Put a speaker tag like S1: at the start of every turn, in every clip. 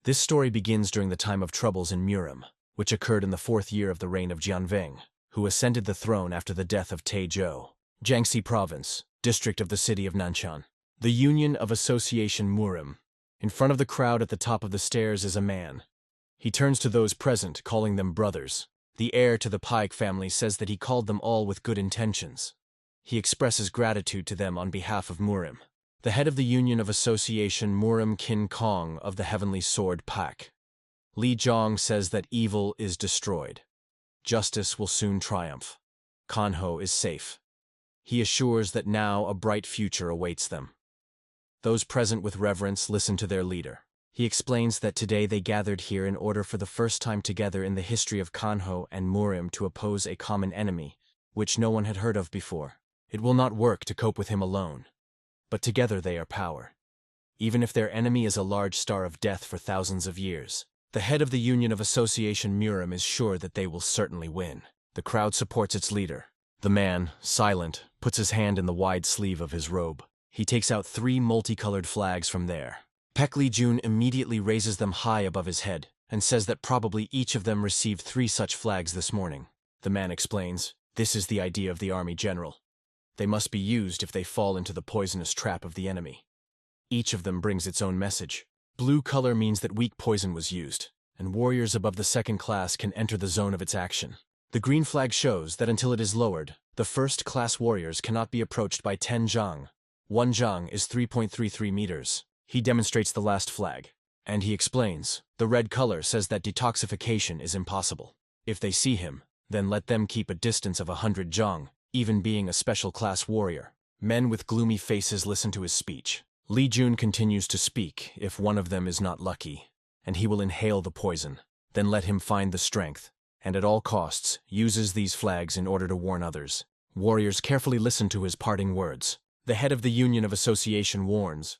S1: This story begins during the time of troubles in Murim, which occurred in the 4th year of the reign of Jianveng, who ascended the throne after the death of Taizhou, Jiangxi Province, district of the city of Nanshan. The Union of Association Murim. In front of the crowd at the top of the stairs is a man. He turns to those present, calling them brothers. The heir to the Paik family says that he called them all with good intentions. He expresses gratitude to them on behalf of Murim. The head of the Union of Association Murim Kin Kong of the Heavenly Sword Pack. Li Zhong says that evil is destroyed. Justice will soon triumph. Kanho is safe. He assures that now a bright future awaits them. Those present with reverence listen to their leader. He explains that today they gathered here in order for the first time together in the history of Kanho and Murim to oppose a common enemy, which no one had heard of before. It will not work to cope with him alone. But together they are power. Even if their enemy is a large star of death for thousands of years, the head of the Union of Association Murim is sure that they will certainly win. The crowd supports its leader. The man, silent, puts his hand in the wide sleeve of his robe. He takes out 3 multicolored flags from there. Pek Li Jun immediately raises them high above his head and says that probably each of them received 3 such flags this morning. The man explains, this is the idea of the army general. They must be used if they fall into the poisonous trap of the enemy. Each of them brings its own message. Blue color means that weak poison was used, and warriors above the 2nd class can enter the zone of its action. The green flag shows that until it is lowered, the 1st class warriors cannot be approached by 10 zhang. 1 zhang is 3.33 meters. He demonstrates the last flag, and he explains, the red color says that detoxification is impossible. If they see him, then let them keep a distance of 100 zhang, even being a special class warrior. Men with gloomy faces listen to his speech. Li Jun continues to speak if one of them is not lucky, and he will inhale the poison. Then let him find the strength, and at all costs, uses these flags in order to warn others. Warriors carefully listen to his parting words. The head of the Union of Association warns.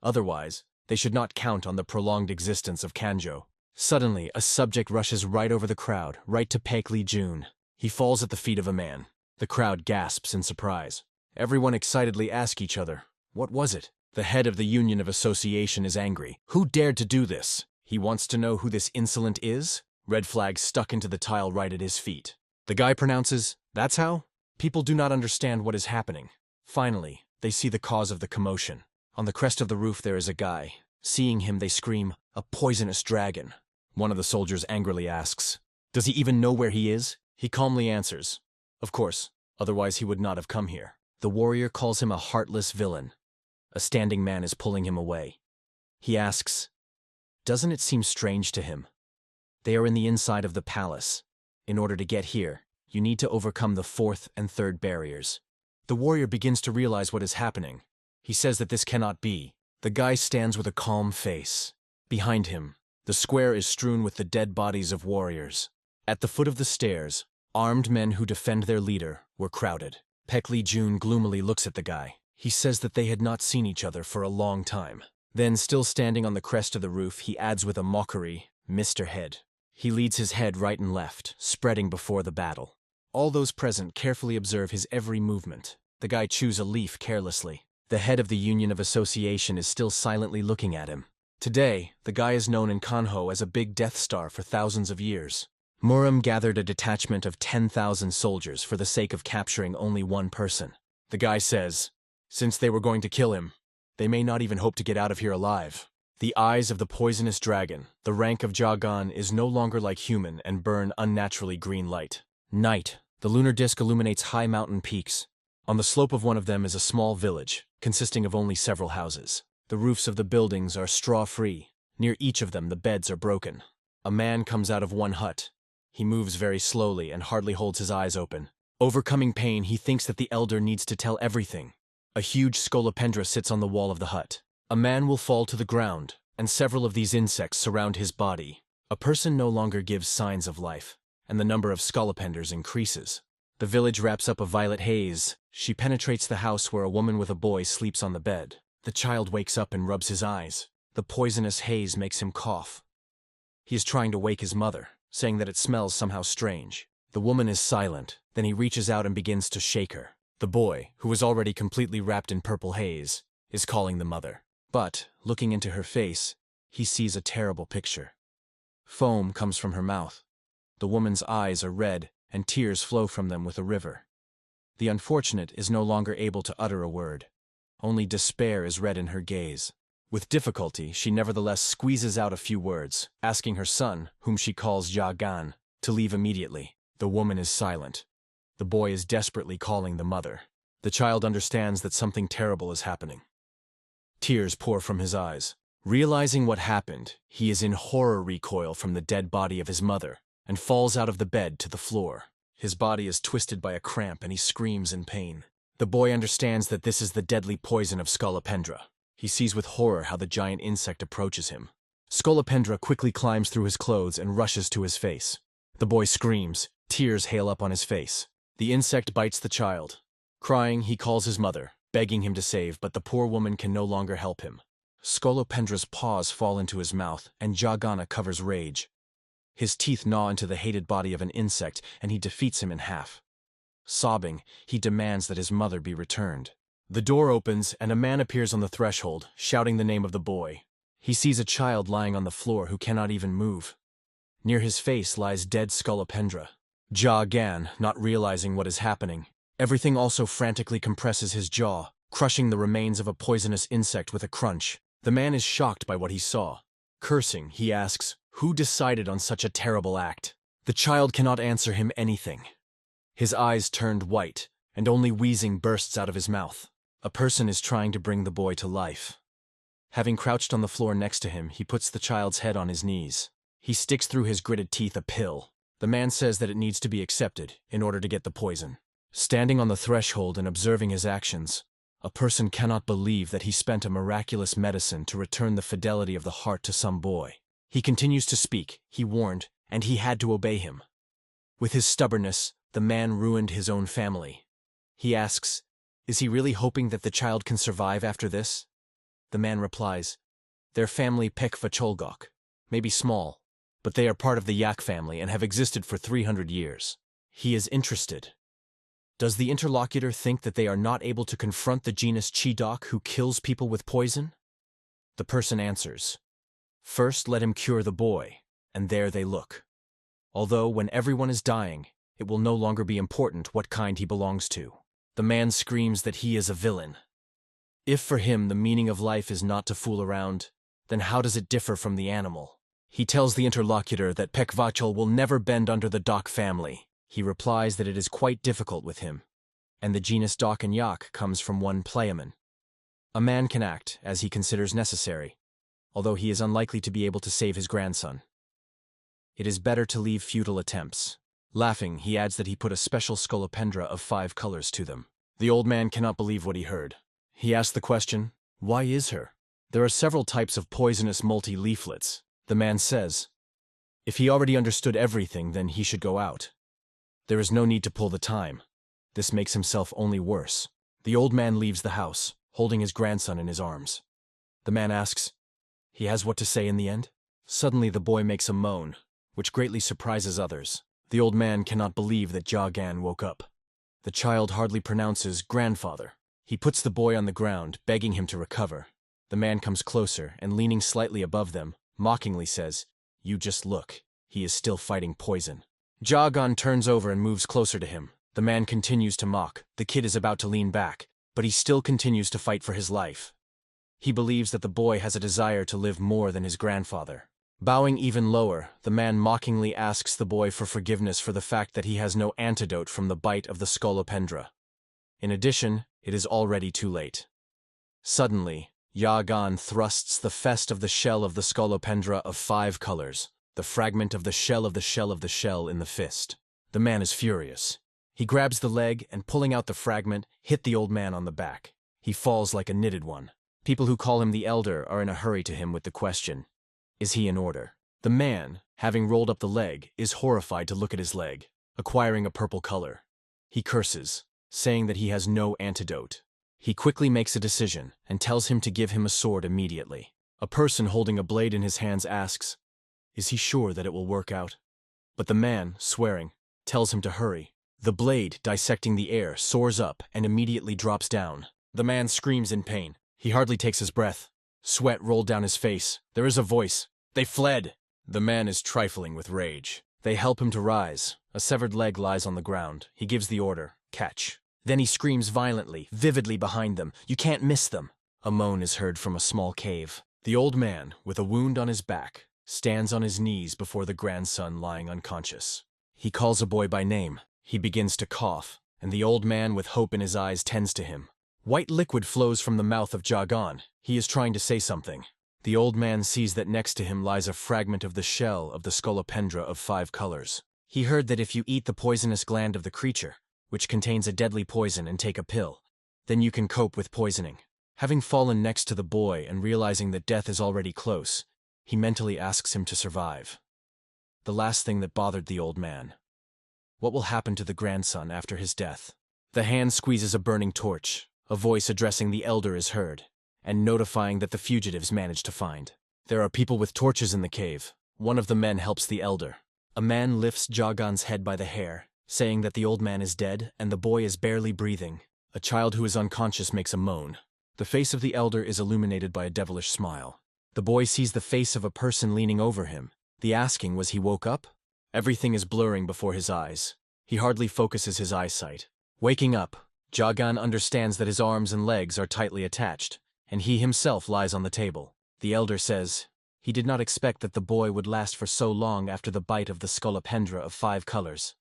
S1: Otherwise, they should not count on the prolonged existence of Kanjo. Suddenly, a subject rushes right over the crowd, right to Pek Li Jun. He falls at the feet of a man. The crowd gasps in surprise. Everyone excitedly asks each other, what was it? The head of the Union of Association is angry. Who dared to do this? He wants to know who this insolent is? Red flag stuck into the tile right at his feet. The guy pronounces, that's how? People do not understand what is happening. Finally, they see the cause of the commotion. On the crest of the roof there is a guy. Seeing him, they scream, a poisonous dragon. One of the soldiers angrily asks, does he even know where he is? He calmly answers, of course, otherwise he would not have come here. The warrior calls him a heartless villain. A standing man is pulling him away. He asks, doesn't it seem strange to him? They are in the inside of the palace. In order to get here, you need to overcome the 4th and 3rd barriers. The warrior begins to realize what is happening. He says that this cannot be. The guy stands with a calm face. Behind him, the square is strewn with the dead bodies of warriors. At the foot of the stairs, armed men who defend their leader were crowded. Pek Li Jun gloomily looks at the guy. He says that they had not seen each other for a long time. Then, still standing on the crest of the roof, he adds with a mockery, Mr. Head. He leads his head right and left, spreading before the battle. All those present carefully observe his every movement. The guy chews a leaf carelessly. The head of the Union of Association is still silently looking at him. Today, the guy is known in Kanho as a big Death Star for thousands of years. Murim gathered a detachment of 10,000 soldiers for the sake of capturing only one person. The guy says, since they were going to kill him, they may not even hope to get out of here alive. The eyes of the poisonous dragon, the rank of Jagan, is no longer like human and burn unnaturally green light. Night, the lunar disk illuminates high mountain peaks. On the slope of one of them is a small village, consisting of only several houses. The roofs of the buildings are straw-free. Near each of them the beds are broken. A man comes out of one hut. He moves very slowly and hardly holds his eyes open. Overcoming pain, he thinks that the elder needs to tell everything. A huge scolopendra sits on the wall of the hut. A man will fall to the ground, and several of these insects surround his body. A person no longer gives signs of life, and the number of scolopenders increases. The village wraps up a violet haze. She penetrates the house where a woman with a boy sleeps on the bed. The child wakes up and rubs his eyes. The poisonous haze makes him cough. He is trying to wake his mother, saying that it smells somehow strange. The woman is silent. Then he reaches out and begins to shake her. The boy, who is already completely wrapped in purple haze, is calling the mother. But, looking into her face, he sees a terrible picture. Foam comes from her mouth. The woman's eyes are red, and tears flow from them with a river. The unfortunate is no longer able to utter a word. Only despair is read in her gaze. With difficulty, she nevertheless squeezes out a few words, asking her son, whom she calls Jagan, to leave immediately. The woman is silent. The boy is desperately calling the mother. The child understands that something terrible is happening. Tears pour from his eyes. Realizing what happened, he is in horror recoil from the dead body of his mother and falls out of the bed to the floor. His body is twisted by a cramp and he screams in pain. The boy understands that this is the deadly poison of Scolopendra. He sees with horror how the giant insect approaches him. Scolopendra quickly climbs through his clothes and rushes to his face. The boy screams. Tears hail up on his face. The insect bites the child. Crying, he calls his mother, begging him to save, but the poor woman can no longer help him. Scolopendra's paws fall into his mouth, and Jagana covers rage. His teeth gnaw into the hated body of an insect, and he defeats him in half. Sobbing, he demands that his mother be returned. The door opens, and a man appears on the threshold, shouting the name of the boy. He sees a child lying on the floor who cannot even move. Near his face lies dead Scolopendra. Jagan, not realizing what is happening, everything also frantically compresses his jaw, crushing the remains of a poisonous insect with a crunch. The man is shocked by what he saw. Cursing, he asks, "Who decided on such a terrible act?" The child cannot answer him anything. His eyes turned white, and only wheezing bursts out of his mouth. A person is trying to bring the boy to life. Having crouched on the floor next to him, he puts the child's head on his knees. He sticks through his gritted teeth a pill. The man says that it needs to be accepted in order to get the poison. Standing on the threshold and observing his actions, a person cannot believe that he spent a miraculous medicine to return the fidelity of the heart to some boy. He continues to speak, he warned, and he had to obey him. With his stubbornness, the man ruined his own family. He asks, is he really hoping that the child can survive after this? The man replies, their family Pekvacholgok may be small, but they are part of the Yak family and have existed for 300 years. He is interested. Does the interlocutor think that they are not able to confront the genus Chidok who kills people with poison? The person answers, first let him cure the boy, and there they look. Although when everyone is dying, it will no longer be important what kind he belongs to. The man screams that he is a villain. If for him the meaning of life is not to fool around, then how does it differ from the animal? He tells the interlocutor that Pekvachol will never bend under the Dok family. He replies that it is quite difficult with him, and the genus Dok and Yak comes from one Playaman. A man can act as he considers necessary, although he is unlikely to be able to save his grandson. It is better to leave futile attempts. Laughing, he adds that he put a special Scolopendra of 5 colors to them. The old man cannot believe what he heard. He asks the question, why is her? There are several types of poisonous multi-leaflets. The man says, if he already understood everything, then he should go out. There is no need to pull the time. This makes himself only worse. The old man leaves the house, holding his grandson in his arms. The man asks, he has what to say in the end? Suddenly the boy makes a moan, which greatly surprises others. The old man cannot believe that Jagan woke up. The child hardly pronounces grandfather. He puts the boy on the ground, begging him to recover. The man comes closer and, leaning slightly above them, mockingly says, you just look. He is still fighting poison. Jagan turns over and moves closer to him. The man continues to mock. The kid is about to lean back, but he still continues to fight for his life. He believes that the boy has a desire to live more than his grandfather. Bowing even lower, the man mockingly asks the boy for forgiveness for the fact that he has no antidote from the bite of the Scolopendra. In addition, it is already too late. Suddenly, Jagan thrusts the fest of the shell of the Scolopendra of 5 colors, the fragment of the shell of the shell of the shell in the fist. The man is furious. He grabs the leg and, pulling out the fragment, hit the old man on the back. He falls like a knitted one. People who call him the elder are in a hurry to him with the question, is he in order? The man, having rolled up the leg, is horrified to look at his leg, acquiring a purple color. He curses, saying that he has no antidote. He quickly makes a decision and tells him to give him a sword immediately. A person holding a blade in his hands asks, is he sure that it will work out? But the man, swearing, tells him to hurry. The blade, dissecting the air, soars up and immediately drops down. The man screams in pain. He hardly takes his breath. Sweat rolled down his face. There is a voice. They fled! The man is trifling with rage. They help him to rise. A severed leg lies on the ground. He gives the order, catch. Then he screams violently, vividly behind them. You can't miss them. A moan is heard from a small cave. The old man, with a wound on his back, stands on his knees before the grandson lying unconscious. He calls a boy by name. He begins to cough, and the old man with hope in his eyes tends to him. White liquid flows from the mouth of Jagan. He is trying to say something. The old man sees that next to him lies a fragment of the shell of the scolopendra of 5 colors. He heard that if you eat the poisonous gland of the creature, which contains a deadly poison, and take a pill, then you can cope with poisoning. Having fallen next to the boy and realizing that death is already close, he mentally asks him to survive. The last thing that bothered the old man. What will happen to the grandson after his death? The hand squeezes a burning torch. A voice addressing the elder is heard, and notifying that the fugitives managed to find. There are people with torches in the cave. One of the men helps the elder. A man lifts Jagan's head by the hair, saying that the old man is dead and the boy is barely breathing. A child who is unconscious makes a moan. The face of the elder is illuminated by a devilish smile. The boy sees the face of a person leaning over him. The asking was he woke up? Everything is blurring before his eyes. He hardly focuses his eyesight. Waking up, Jagan understands that his arms and legs are tightly attached, and he himself lies on the table. The elder says he did not expect that the boy would last for so long after the bite of the scolopendra of 5 colors.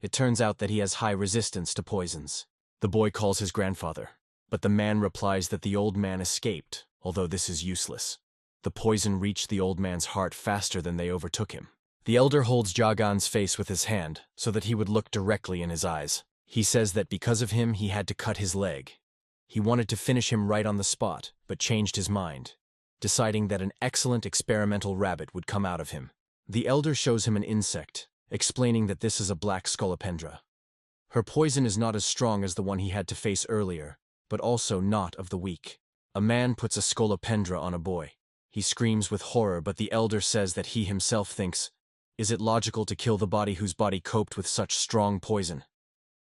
S1: It turns out that he has high resistance to poisons. The boy calls his grandfather, but the man replies that the old man escaped, although this is useless. The poison reached the old man's heart faster than they overtook him. The elder holds Jagan's face with his hand so that he would look directly in his eyes. He says that because of him he had to cut his leg. He wanted to finish him right on the spot, but changed his mind, deciding that an excellent experimental rabbit would come out of him. The elder shows him an insect, explaining that this is a black scolopendra. Her poison is not as strong as the one he had to face earlier, but also not of the weak. A man puts a scolopendra on a boy. He screams with horror, but the elder says that he himself thinks, is it logical to kill the body whose body coped with such strong poison?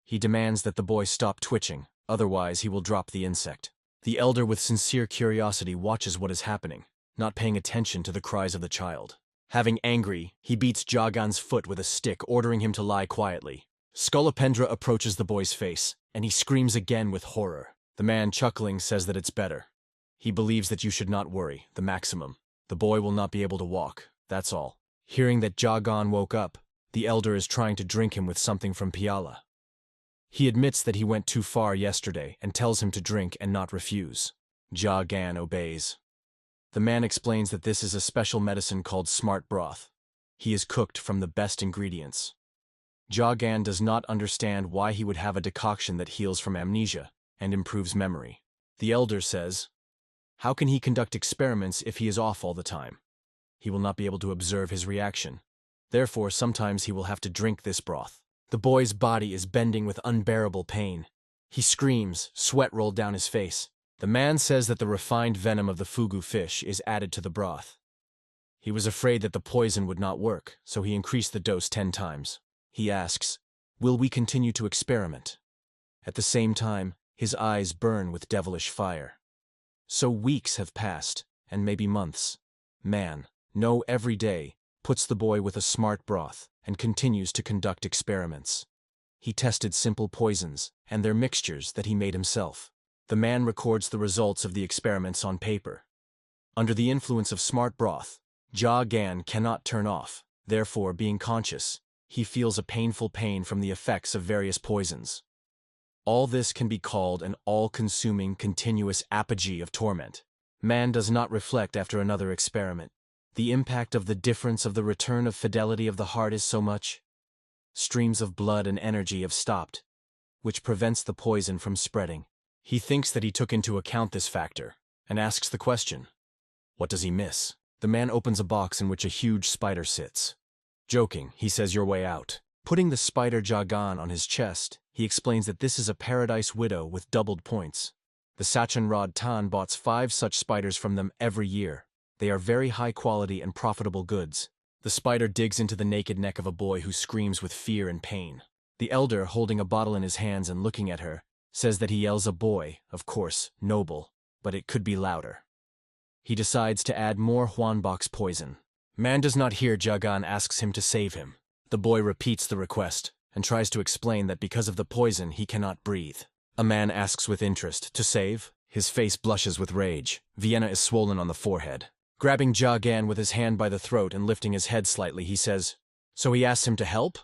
S1: He demands that the boy stop twitching, otherwise he will drop the insect. The elder with sincere curiosity watches what is happening, not paying attention to the cries of the child. Having angry, he beats Jagan's foot with a stick, ordering him to lie quietly. Scolopendra approaches the boy's face, and he screams again with horror. The man, chuckling, says that it's better. He believes that you should not worry, the maximum. The boy will not be able to walk, that's all. Hearing that Jagan woke up, the elder is trying to drink him with something from Piala. He admits that he went too far yesterday and tells him to drink and not refuse. Jagan obeys. The man explains that this is a special medicine called smart broth. He is cooked from the best ingredients. Jagan does not understand why he would have a decoction that heals from amnesia and improves memory. The elder says, how can he conduct experiments if he is off all the time? He will not be able to observe his reaction. Therefore, sometimes he will have to drink this broth. The boy's body is bending with unbearable pain. He screams, sweat rolled down his face. The man says that the refined venom of the fugu fish is added to the broth. He was afraid that the poison would not work, so he increased the dose 10 times. He asks, will we continue to experiment? At the same time, his eyes burn with devilish fire. So weeks have passed, and maybe months. Man, no every day, puts the boy with a smart broth and continues to conduct experiments. He tested simple poisons and their mixtures that he made himself. The man records the results of the experiments on paper. Under the influence of smart broth, Jagan cannot turn off. Therefore, being conscious, he feels a painful pain from the effects of various poisons. All this can be called an all-consuming, continuous apogee of torment. Man does not reflect after another experiment. The impact of the difference of the return of fidelity of the heart is so much. Streams of blood and energy have stopped, which prevents the poison from spreading. He thinks that he took into account this factor, and asks the question, what does he miss? The man opens a box in which a huge spider sits. Joking, he says your way out. Putting the spider Jagan on his chest, he explains that this is a paradise widow with doubled points. The Sachenrod Tan bought 5 such spiders from them every year. They are very high quality and profitable goods. The spider digs into the naked neck of a boy who screams with fear and pain. The elder, holding a bottle in his hands and looking at her, says that he yells a boy, of course, noble, but it could be louder. He decides to add more Huanbox poison. Man does not hear. Jagan asks him to save him. The boy repeats the request and tries to explain that because of the poison he cannot breathe. A man asks with interest, to save? His face blushes with rage. Vienna is swollen on the forehead. Grabbing Jagan with his hand by the throat and lifting his head slightly, he says, "So he asks him to help?"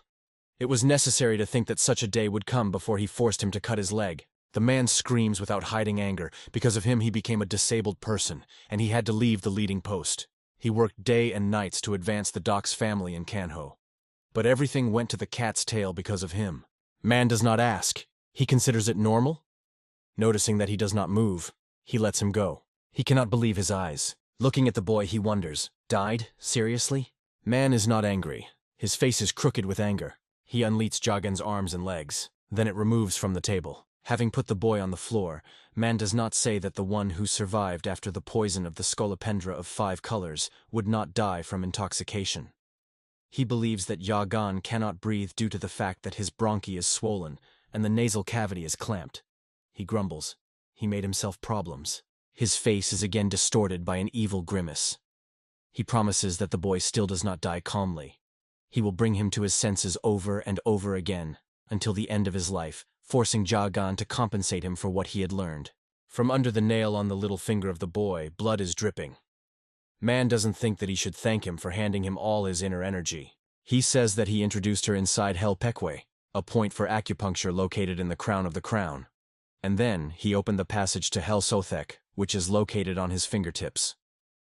S1: It was necessary to think that such a day would come before he forced him to cut his leg. The man screams without hiding anger. Because of him he became a disabled person, and he had to leave the leading post. He worked day and nights to advance the doc's family in Kanho. But everything went to the cat's tail because of him. Man does not ask. He considers it normal. Noticing that he does not move, he lets him go. He cannot believe his eyes. Looking at the boy, he wonders, died? Seriously? Man is not angry. His face is crooked with anger. He unleashes Jagan's arms and legs. Then it removes from the table. Having put the boy on the floor, Man does not say that the one who survived after the poison of the scolopendra of 5 colors would not die from intoxication. He believes that Jagan cannot breathe due to the fact that his bronchi is swollen and the nasal cavity is clamped. He grumbles. He made himself problems. His face is again distorted by an evil grimace. He promises that the boy still does not die calmly. He will bring him to his senses over and over again, until the end of his life, forcing Jagan to compensate him for what he had learned. From under the nail on the little finger of the boy, blood is dripping. Man doesn't think that he should thank him for handing him all his inner energy. He says that he introduced her inside Hell Pekwe, a point for acupuncture located in the crown of the crown. And then he opened the passage to Hell Sothek, which is located on his fingertips.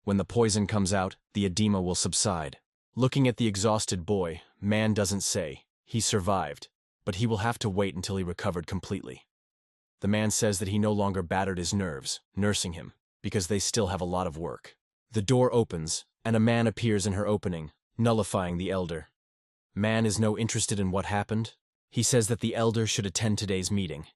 S1: When the poison comes out, the edema will subside. Looking at the exhausted boy, Man doesn't say, he survived, but he will have to wait until he recovered completely. The man says that he no longer battered his nerves, nursing him, because they still have a lot of work. The door opens, and a man appears in her opening, nullifying the elder. Man is no interested in what happened. He says that the elder should attend today's meeting.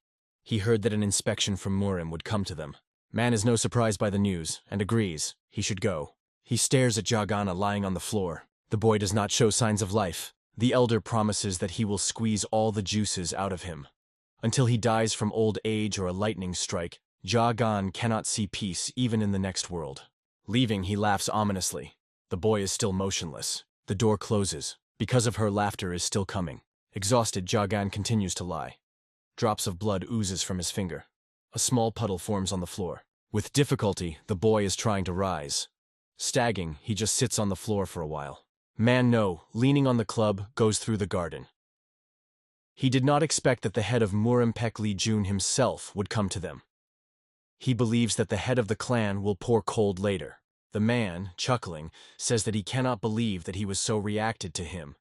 S1: He heard that an inspection from Murim would come to them. Man is no surprise by the news, and agrees he should go. He stares at Jagana lying on the floor. The boy does not show signs of life. The elder promises that he will squeeze all the juices out of him. Until he dies from old age or a lightning strike, Jagan cannot see peace even in the next world. Leaving, he laughs ominously. The boy is still motionless. The door closes. Because of her, laughter is still coming. Exhausted, Jagan continues to lie. Drops of blood oozes from his finger. A small puddle forms on the floor. With difficulty, the boy is trying to rise. Staggering, he just sits on the floor for a while. Man No, leaning on the club, goes through the garden. He did not expect that the head of Murim Pekli Jun himself would come to them. He believes that the head of the clan will pour cold later. The man, chuckling, says that he cannot believe that he was so reacted to him.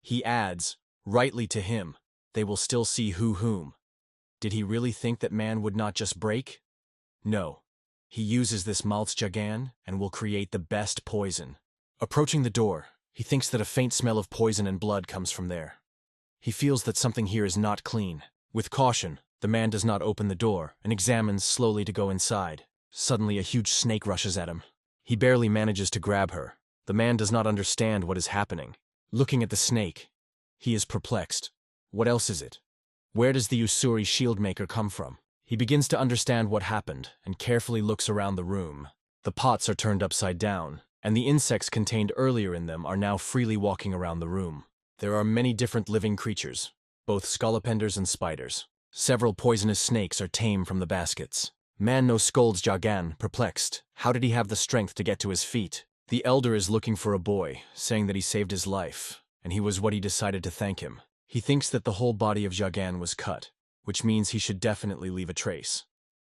S1: He adds, rightly to him, they will still see whom. Did he really think that man would not just break? No. He uses this Maltz Jagan and will create the best poison. Approaching the door, he thinks that a faint smell of poison and blood comes from there. He feels that something here is not clean. With caution, the man does not open the door and examines slowly to go inside. Suddenly, a huge snake rushes at him. He barely manages to grab her. The man does not understand what is happening. Looking at the snake, he is perplexed. What else is it? Where does the Usuri Shieldmaker come from? He begins to understand what happened and carefully looks around the room. The pots are turned upside down, and the insects contained earlier in them are now freely walking around the room. There are many different living creatures, both scolopenders and spiders. Several poisonous snakes are tame from the baskets. Man No scolds Jagan, perplexed. How did he have the strength to get to his feet? The elder is looking for a boy, saying that he saved his life, and he was what he decided to thank him. He thinks that the whole body of Jagan was cut, which means he should definitely leave a trace.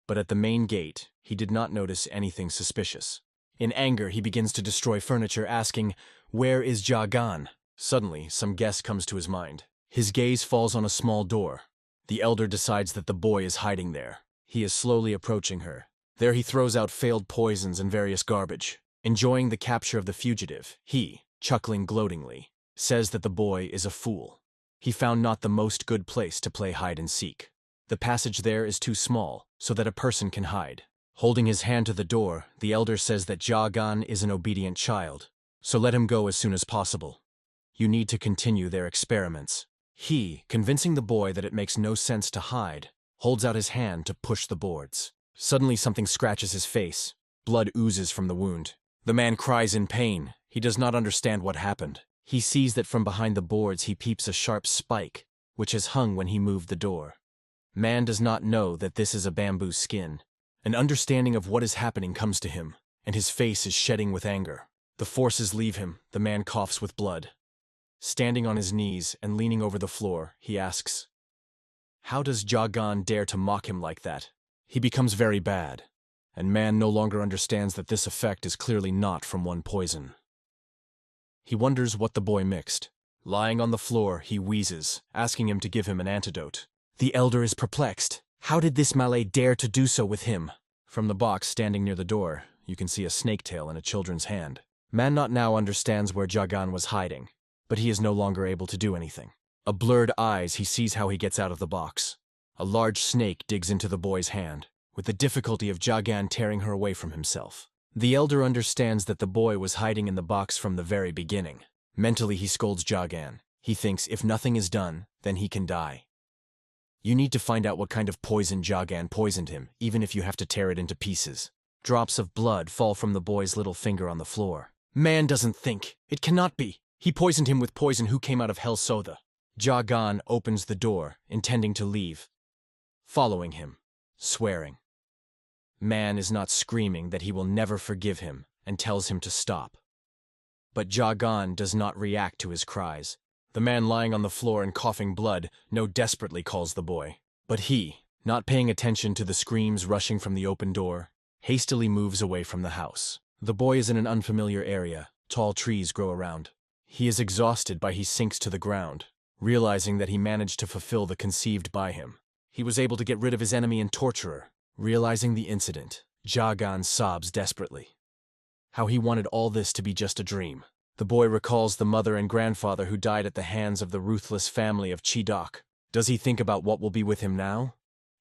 S1: But at the main gate, he did not notice anything suspicious. In anger, he begins to destroy furniture, asking, "Where is Jagan?" Suddenly, some guess comes to his mind. His gaze falls on a small door. The elder decides that the boy is hiding there. He is slowly approaching her. There he throws out failed poisons and various garbage. Enjoying the capture of the fugitive, he, chuckling gloatingly, says that the boy is a fool. He found not the most good place to play hide and seek. The passage there is too small, so that a person can hide. Holding his hand to the door, the elder says that Jagan is an obedient child, so let him go as soon as possible. You need to continue their experiments. He, convincing the boy that it makes no sense to hide, holds out his hand to push the boards. Suddenly something scratches his face. Blood oozes from the wound. The man cries in pain. He does not understand what happened. He sees that from behind the boards he peeps a sharp spike, which has hung when he moved the door. Man does not know that this is a bamboo skin. An understanding of what is happening comes to him, and his face is shedding with anger. The forces leave him. The man coughs with blood. Standing on his knees and leaning over the floor, he asks, "How does Jagan dare to mock him like that?" He becomes very bad, and man no longer understands that this effect is clearly not from one poison. He wonders what the boy mixed. Lying on the floor, he wheezes, asking him to give him an antidote. The elder is perplexed. How did this Malay dare to do so with him? From the box standing near the door, you can see a snake tail in a children's hand. Man not now understands where Jagan was hiding, but he is no longer able to do anything. A blurred eyes, he sees how he gets out of the box. A large snake digs into the boy's hand, with the difficulty of Jagan tearing her away from himself. The elder understands that the boy was hiding in the box from the very beginning. Mentally, he scolds Jagan. He thinks if nothing is done, then he can die. You need to find out what kind of poison Jagan poisoned him, even if you have to tear it into pieces. Drops of blood fall from the boy's little finger on the floor. Man doesn't think. It cannot be. He poisoned him with poison who came out of Hell Soda. Jagan opens the door, intending to leave, following him, swearing. Man is not screaming that he will never forgive him and tells him to stop. But Jagan does not react to his cries. The man lying on the floor and coughing blood desperately calls the boy. But he, not paying attention to the screams rushing from the open door, hastily moves away from the house. The boy is in an unfamiliar area. Tall trees grow around. He is exhausted by he sinks to the ground, realizing that he managed to fulfill the conceived by him. He was able to get rid of his enemy and torturer. Realizing the incident, Jagan sobs desperately. How he wanted all this to be just a dream. The boy recalls the mother and grandfather who died at the hands of the ruthless family of Chidok. Does he think about what will be with him now?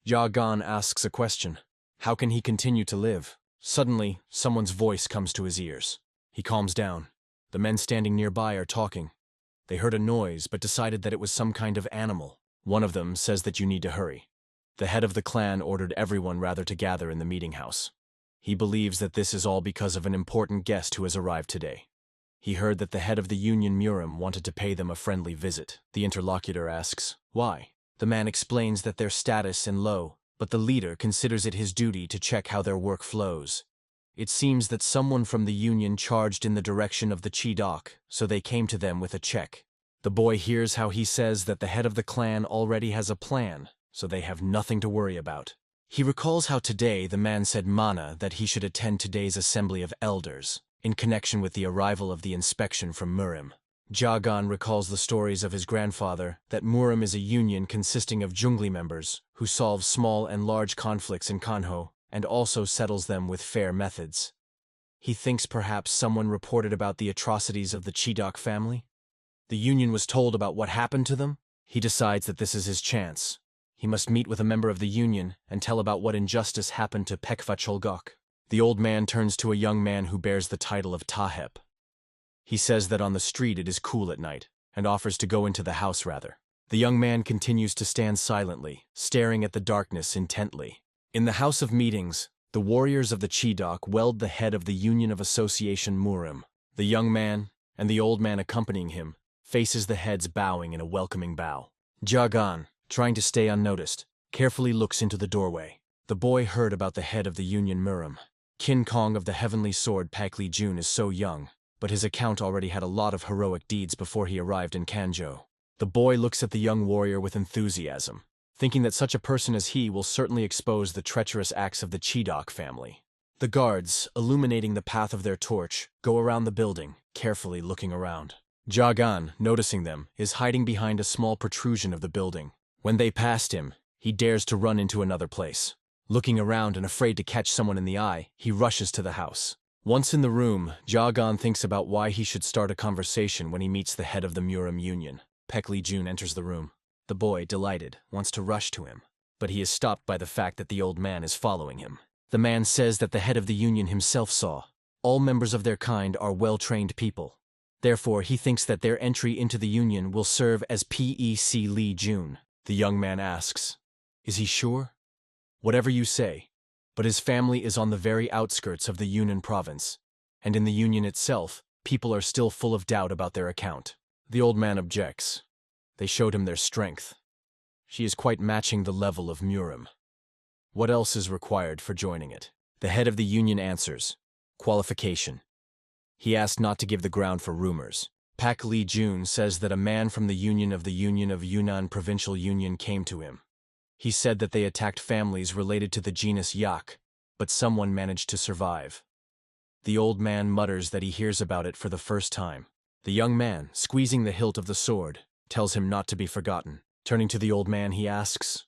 S1: Jagan asks a question. How can he continue to live? Suddenly, someone's voice comes to his ears. He calms down. The men standing nearby are talking. They heard a noise but decided that it was some kind of animal. One of them says that you need to hurry. The head of the clan ordered everyone rather to gather in the meeting house. He believes that this is all because of an important guest who has arrived today. He heard that the head of the union Murim wanted to pay them a friendly visit. The interlocutor asks, why? The man explains that their status is low, but the leader considers it his duty to check how their work flows. It seems that someone from the union charged in the direction of the Chidok, so they came to them with a check. The boy hears how he says that the head of the clan already has a plan, so they have nothing to worry about. He recalls how today the man said Mana that he should attend today's assembly of elders, in connection with the arrival of the inspection from Murim. Jagan recalls the stories of his grandfather that Murim is a union consisting of Jungli members who solve small and large conflicts in Kanho and also settles them with fair methods. He thinks perhaps someone reported about the atrocities of the Chidok family. The union was told about what happened to them. He decides that this is his chance. He must meet with a member of the union and tell about what injustice happened to Pekva Cholgok. The old man turns to a young man who bears the title of Tahep. He says that on the street it is cool at night, and offers to go into the house rather. The young man continues to stand silently, staring at the darkness intently. In the house of meetings, the warriors of the Chidok weld the head of the Union of Association Murim. The young man, and the old man accompanying him, faces the heads bowing in a welcoming bow. Jagan, trying to stay unnoticed, carefully looks into the doorway. The boy heard about the head of the Union Murim. Kin Kong of the Heavenly Sword Pak Lee Jun is so young, but his account already had a lot of heroic deeds before he arrived in Kanjo. The boy looks at the young warrior with enthusiasm, thinking that such a person as he will certainly expose the treacherous acts of the Chidok family. The guards, illuminating the path of their torch, go around the building, carefully looking around. Jagan, noticing them, is hiding behind a small protrusion of the building. When they passed him, he dares to run into another place. Looking around and afraid to catch someone in the eye, he rushes to the house. Once in the room, Jagan thinks about why he should start a conversation when he meets the head of the Murim Union. Pak Lee Jun enters the room. The boy, delighted, wants to rush to him, but he is stopped by the fact that the old man is following him. The man says that the head of the union himself saw. All members of their kind are well-trained people. Therefore, he thinks that their entry into the union will serve as Pek Lee Jun. The young man asks, "Is he sure?" "Whatever you say." But his family is on the very outskirts of the Yunnan province, and in the Union itself, people are still full of doubt about their account. The old man objects. They showed him their strength. She is quite matching the level of Murim. What else is required for joining it? The head of the Union answers. Qualification. He asked not to give the ground for rumors. Pak Lee Jun says that a man from the Union of Yunnan Provincial Union came to him. He said that they attacked families related to the genus yak, but someone managed to survive. The old man mutters that he hears about it for the first time. The young man, squeezing the hilt of the sword, tells him not to be forgotten. Turning to the old man, he asks,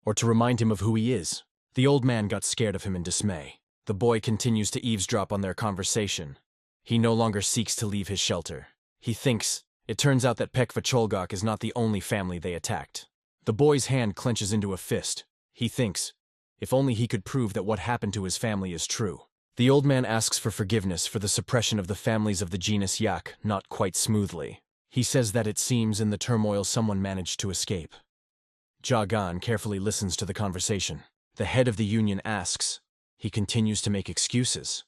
S1: or to remind him of who he is. The old man got scared of him in dismay. The boy continues to eavesdrop on their conversation. He no longer seeks to leave his shelter. He thinks, it turns out that Pekvacholgok is not the only family they attacked. The boy's hand clenches into a fist. He thinks, if only he could prove that what happened to his family is true. The old man asks for forgiveness for the suppression of the families of the genus yak not quite smoothly. He says that it seems in the turmoil someone managed to escape. Jagan carefully listens to the conversation. The head of the Union asks. He continues to make excuses.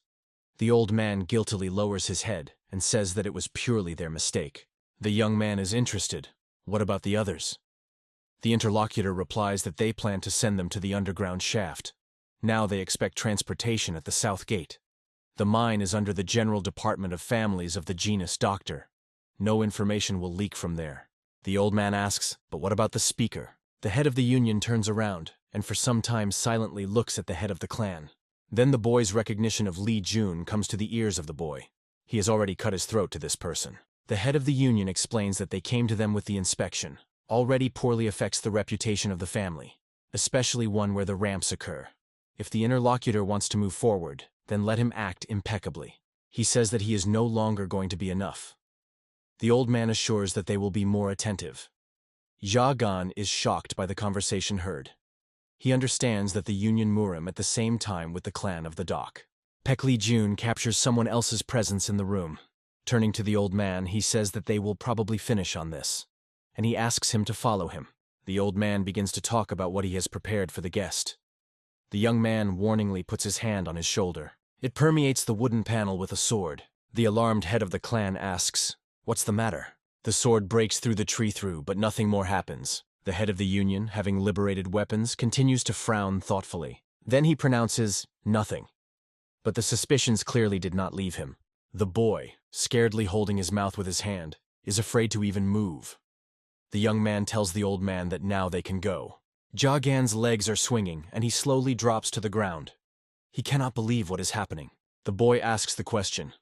S1: The old man guiltily lowers his head and says that it was purely their mistake. The young man is interested. What about the others? The interlocutor replies that they plan to send them to the underground shaft. Now they expect transportation at the south gate. The mine is under the General Department of Families of the genus Doctor. No information will leak from there. The old man asks, but what about the speaker? The head of the Union turns around and for some time silently looks at the head of the clan. Then the boy's recognition of Lee Jun comes to the ears of the boy. He has already cut his throat to this person. The head of the Union explains that they came to them with the inspection. Already poorly affects the reputation of the family, especially one where the ramps occur. If the interlocutor wants to move forward, then let him act impeccably. He says that he is no longer going to be enough. The old man assures that they will be more attentive. Jagan is shocked by the conversation heard. He understands that the Union Murim at the same time with the clan of the dock. Pekli Jun captures someone else's presence in the room. Turning to the old man, he says that they will probably finish on this, and he asks him to follow him. The old man begins to talk about what he has prepared for the guest. The young man warningly puts his hand on his shoulder. It permeates the wooden panel with a sword. The alarmed head of the clan asks, "What's the matter?" The sword breaks through the tree but nothing more happens. The head of the Union, having liberated weapons, continues to frown thoughtfully. Then he pronounces, "Nothing." But the suspicions clearly did not leave him. The boy, scaredly holding his mouth with his hand, is afraid to even move. The young man tells the old man that now they can go. Jagan's legs are swinging, and he slowly drops to the ground. He cannot believe what is happening. The boy asks the question,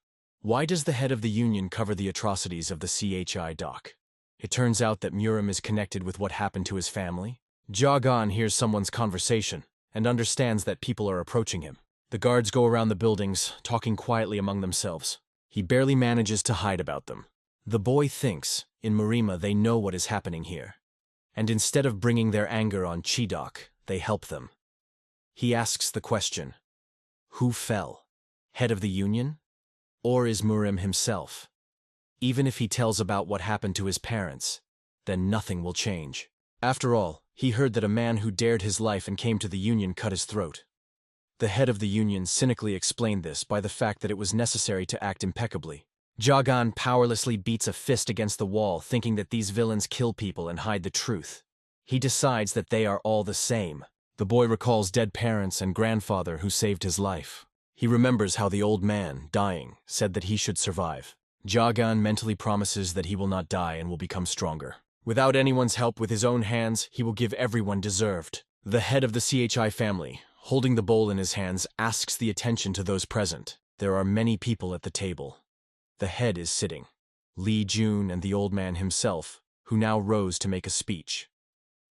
S1: why does the head of the Union cover the atrocities of the CHI dock? It turns out that Murim is connected with what happened to his family. Jagan hears someone's conversation and understands that people are approaching him. The guards go around the buildings, talking quietly among themselves. He barely manages to hide about them. The boy thinks, in Murima they know what is happening here. And instead of bringing their anger on Chidok, they help them. He asks the question, who fell? Head of the Union? Or is Murim himself? Even if he tells about what happened to his parents, then nothing will change. After all, he heard that a man who dared his life and came to the Union cut his throat. The head of the Union cynically explained this by the fact that it was necessary to act impeccably. Jagan powerlessly beats a fist against the wall, thinking that these villains kill people and hide the truth. He decides that they are all the same. The boy recalls dead parents and grandfather who saved his life. He remembers how the old man, dying, said that he should survive. Jagan mentally promises that he will not die and will become stronger. Without anyone's help, with his own hands, he will give everyone deserved. The head of the CHI family, holding the bowl in his hands, asks the attention to those present. There are many people at the table. The head is sitting. Lee Jun and the old man himself, who now rose to make a speech.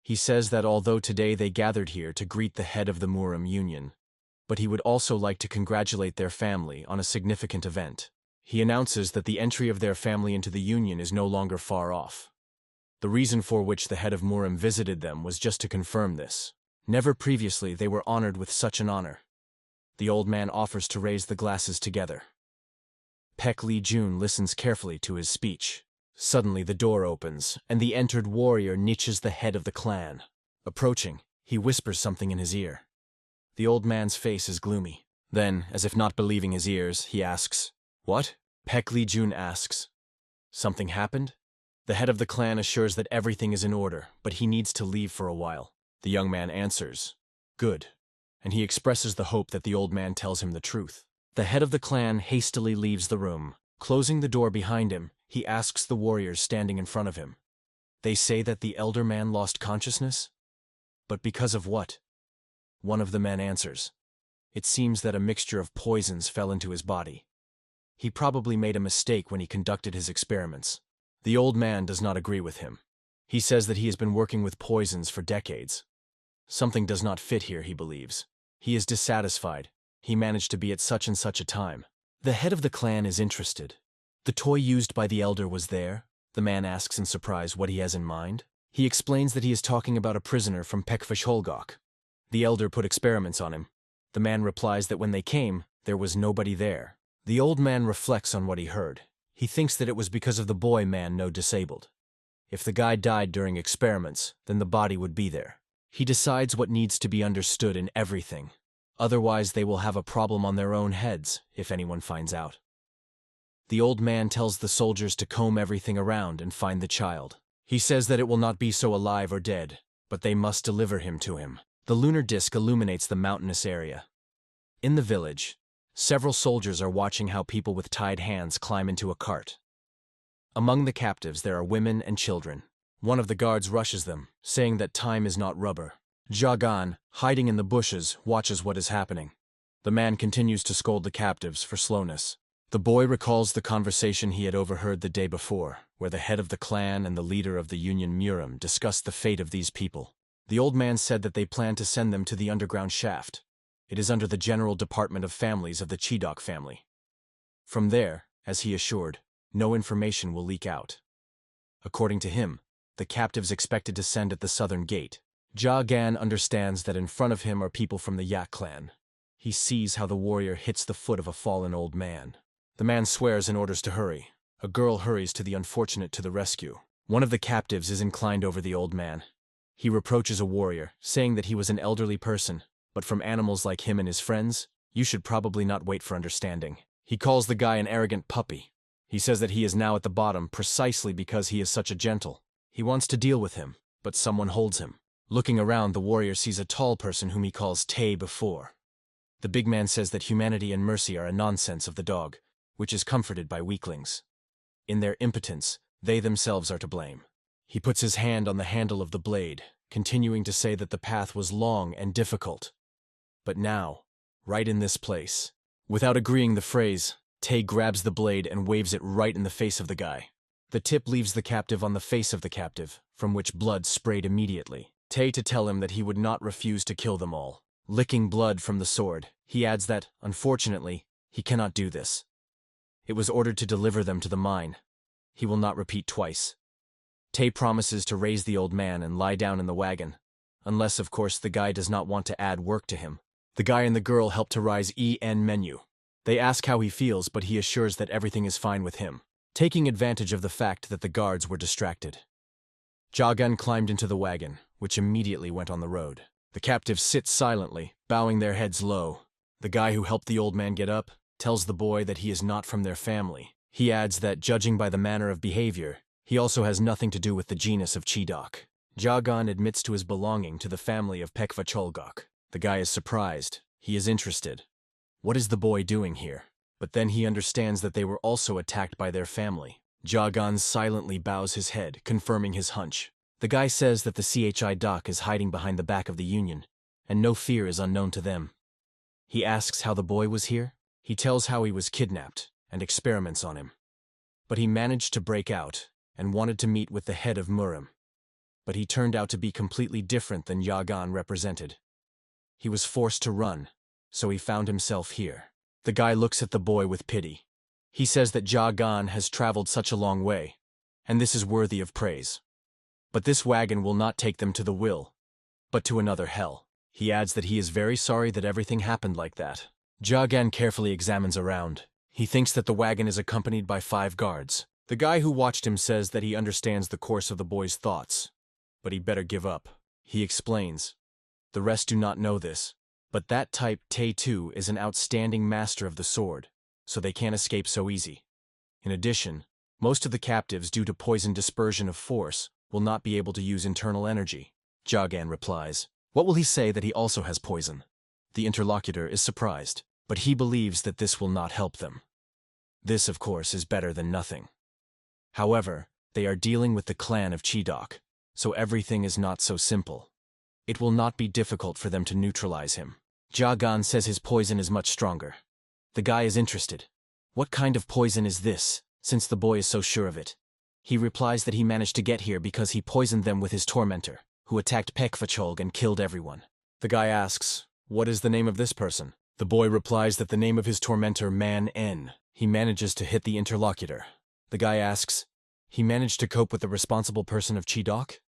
S1: He says that although today they gathered here to greet the head of the Murim Union, but he would also like to congratulate their family on a significant event. He announces that the entry of their family into the Union is no longer far off. The reason for which the head of Murim visited them was just to confirm this. Never previously they were honored with such an honor. The old man offers to raise the glasses together. Pek Lee Jun listens carefully to his speech. Suddenly the door opens, and the entered warrior niches the head of the clan. Approaching, he whispers something in his ear. The old man's face is gloomy. Then, as if not believing his ears, he asks, "What?" Pek Li-jun asks, "Something happened?" The head of the clan assures that everything is in order, but he needs to leave for a while. The young man answers, "Good," and he expresses the hope that the old man tells him the truth. The head of the clan hastily leaves the room. Closing the door behind him, he asks the warriors standing in front of him. They say that the elder man lost consciousness? But because of what? One of the men answers, "It seems that a mixture of poisons fell into his body. He probably made a mistake when he conducted his experiments." The old man does not agree with him. He says that he has been working with poisons for decades. Something does not fit here, he believes. He is dissatisfied. He managed to be at such and such a time. The head of the clan is interested. "The toy used by the elder was there?" The man asks in surprise what he has in mind. He explains that he is talking about a prisoner from Pekvasholgok. The elder put experiments on him. The man replies that when they came, there was nobody there. The old man reflects on what he heard. He thinks that it was because of the boy man no disabled. If the guy died during experiments, then the body would be there. He decides what needs to be understood in everything. Otherwise, they will have a problem on their own heads if anyone finds out. The old man tells the soldiers to comb everything around and find the child. He says that it will not be so alive or dead, but they must deliver him to him. The lunar disk illuminates the mountainous area. In the village, several soldiers are watching how people with tied hands climb into a cart. Among the captives there are women and children. One of the guards rushes them, saying that time is not rubber. Jagan, hiding in the bushes, watches what is happening. The man continues to scold the captives for slowness. The boy recalls the conversation he had overheard the day before, where the head of the clan and the leader of the union Murim discussed the fate of these people. The old man said that they plan to send them to the underground shaft. It is under the General Department of Families of the Chidok family. From there, as he assured, no information will leak out. According to him, the captives expected to send at the southern gate. Jagan understands that in front of him are people from the Yak clan. He sees how the warrior hits the foot of a fallen old man. The man swears and orders to hurry. A girl hurries to the unfortunate to the rescue. One of the captives is inclined over the old man. He reproaches a warrior, saying that he was an elderly person, but from animals like him and his friends, you should probably not wait for understanding. He calls the guy an arrogant puppy. He says that he is now at the bottom precisely because he is such a gentle. He wants to deal with him, but someone holds him. Looking around, the warrior sees a tall person whom he calls Tay before. The big man says that humanity and mercy are a nonsense of the dog, which is comforted by weaklings. In their impotence, they themselves are to blame. He puts his hand on the handle of the blade, continuing to say that the path was long and difficult. But now, right in this place. Without agreeing the phrase, Tay grabs the blade and waves it right in the face of the guy. The tip leaves the captive on the face of the captive, from which blood sprayed immediately. Tay to tell him that he would not refuse to kill them all. Licking blood from the sword, he adds that, unfortunately, he cannot do this. It was ordered to deliver them to the mine. He will not repeat twice. Tay promises to raise the old man and lie down in the wagon, unless, of course, the guy does not want to add work to him. The guy and the girl help to rise menu. They ask how he feels, but he assures that everything is fine with him, taking advantage of the fact that the guards were distracted. Jagan climbed into the wagon, which immediately went on the road. The captives sit silently, bowing their heads low. The guy who helped the old man get up tells the boy that he is not from their family. He adds that, judging by the manner of behavior, he also has nothing to do with the genus of Chidok. Jagan admits to his belonging to the family of Pekvacholgok. The guy is surprised. He is interested. What is the boy doing here? But then he understands that they were also attacked by their family. Jagan silently bows his head, confirming his hunch. The guy says that the CHI doc is hiding behind the back of the Union, and no fear is unknown to them. He asks how the boy was here. He tells how he was kidnapped, and experiments on him. But he managed to break out, and wanted to meet with the head of Murim. But he turned out to be completely different than Jagan represented. He was forced to run, so he found himself here. The guy looks at the boy with pity. He says that Jagan has traveled such a long way, and this is worthy of praise. But this wagon will not take them to the will, but to another hell. He adds that he is very sorry that everything happened like that. Jagan carefully examines around. He thinks that the wagon is accompanied by 5 guards. The guy who watched him says that he understands the course of the boy's thoughts, but he better give up. He explains. The rest do not know this, But that type Tae too is an outstanding master of the sword, so they can't escape so easy. In addition, most of the captives, due to poison dispersion of force, will not be able to use internal energy. Jagan replies. What will he say that he also has poison? The interlocutor is surprised, but he believes that this will not help them. This, of course, is better than nothing. However, they are dealing with the clan of Chidok, so everything is not so simple. It will not be difficult for them to neutralize him. Jagan says his poison is much stronger. The guy is interested. What kind of poison is this, since the boy is so sure of it? He replies that he managed to get here because he poisoned them with his tormentor, who attacked Pekvacholg and killed everyone. The guy asks, what is the name of this person? The boy replies that the name of his tormentor, Man N. He manages to hit the interlocutor. The guy asks, he managed to cope with the responsible person of Chidok?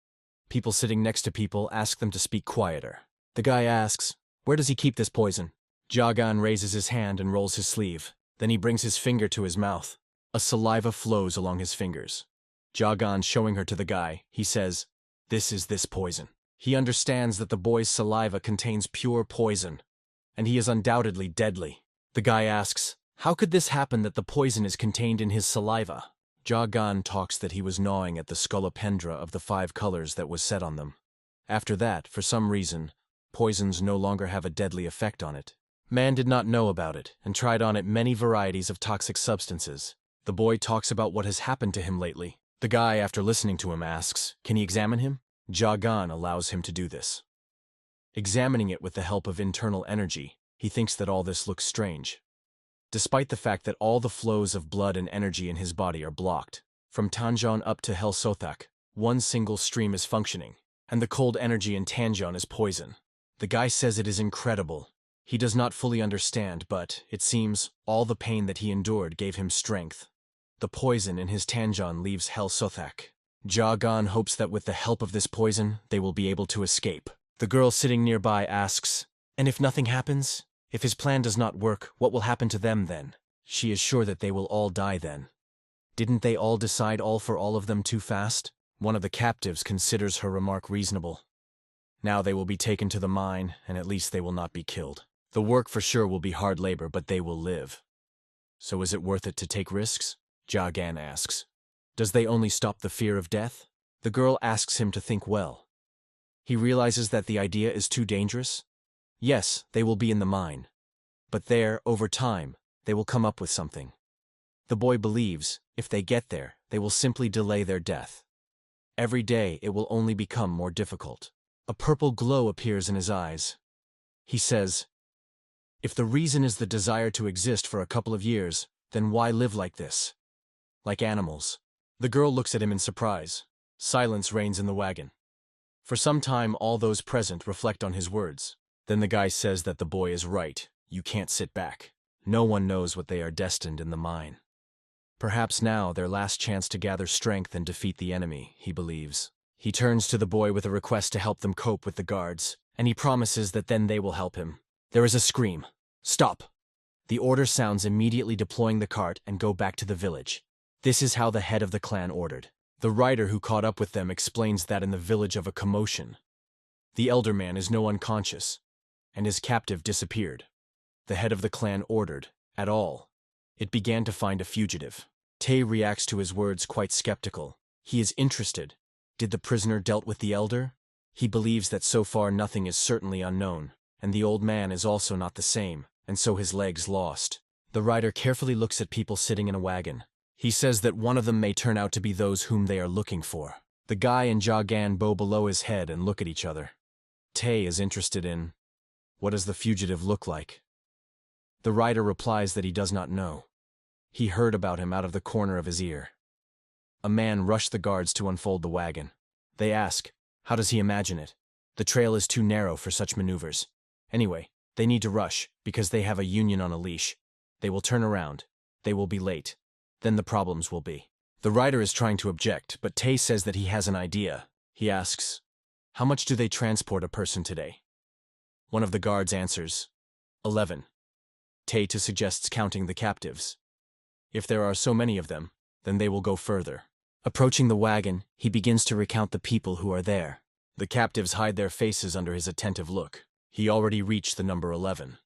S1: People sitting next to people ask them to speak quieter. The guy asks, where does he keep this poison? Jagan raises his hand and rolls his sleeve. Then he brings his finger to his mouth. A saliva flows along his fingers. Jagan showing her to the guy, he says, this is this poison. He understands that the boy's saliva contains pure poison, and he is undoubtedly deadly. The guy asks, how could this happen that the poison is contained in his saliva? Jagan talks that he was gnawing at the scolopendra of the 5 colors that was set on them. After that, for some reason, poisons no longer have a deadly effect on it. Man did not know about it and tried on it many varieties of toxic substances. The boy talks about what has happened to him lately. The guy, after listening to him, asks, can he examine him? Jagan allows him to do this. Examining it with the help of internal energy, he thinks that all this looks strange. Despite the fact that all the flows of blood and energy in his body are blocked, from Tanjon up to Hel Sothak, one single stream is functioning, and the cold energy in Tanjon is poison. The guy says it is incredible. He does not fully understand, but, it seems, all the pain that he endured gave him strength. The poison in his Tanjon leaves Hel Sothak. Jagan hopes that with the help of this poison, they will be able to escape. The girl sitting nearby asks, and if nothing happens? If his plan does not work, what will happen to them then? She is sure that they will all die then. Didn't they all decide all for all of them too fast? One of the captives considers her remark reasonable. Now they will be taken to the mine, and at least they will not be killed. The work for sure will be hard labor, but they will live. So is it worth it to take risks? Jagan asks. Does they only stop the fear of death? The girl asks him to think well. He realizes that the idea is too dangerous. Yes, they will be in the mine. But there, over time, they will come up with something. The boy believes, if they get there, they will simply delay their death. Every day it will only become more difficult. A purple glow appears in his eyes. He says, if the reason is the desire to exist for a couple of years, then why live like this? Like animals. The girl looks at him in surprise. Silence reigns in the wagon. For some time all those present reflect on his words. Then the guy says that the boy is right. You can't sit back. No one knows what they are destined in the mine. Perhaps now their last chance to gather strength and defeat the enemy, he believes. He turns to the boy with a request to help them cope with the guards, and he promises that then they will help him. There is a scream. Stop! The order sounds, immediately deploying the cart and go back to the village. This is how the head of the clan ordered. The rider who caught up with them explains that in the village of a commotion, the elder man is now unconscious, and his captive disappeared. The head of the clan ordered, at all. It began to find a fugitive. Tae reacts to his words quite skeptical. He is interested. Did the prisoner dealt with the elder? He believes that so far nothing is certainly unknown, and the old man is also not the same, and so his legs lost. The rider carefully looks at people sitting in a wagon. He says that one of them may turn out to be those whom they are looking for. The guy and Jagan bow below his head and look at each other. Tae is interested in, what does the fugitive look like? The rider replies that he does not know. He heard about him out of the corner of his ear. A man rushed the guards to unfold the wagon. They ask, how does he imagine it? The trail is too narrow for such maneuvers. Anyway, they need to rush, because they have a union on a leash. They will turn around. They will be late. Then the problems will be. The rider is trying to object, but Tae says that he has an idea. He asks, how much do they transport a person today? One of the guards answers, 11. Tae suggests counting the captives. If there are so many of them, then they will go further. Approaching the wagon, he begins to recount the people who are there. The captives hide their faces under his attentive look. He already reached the number 11.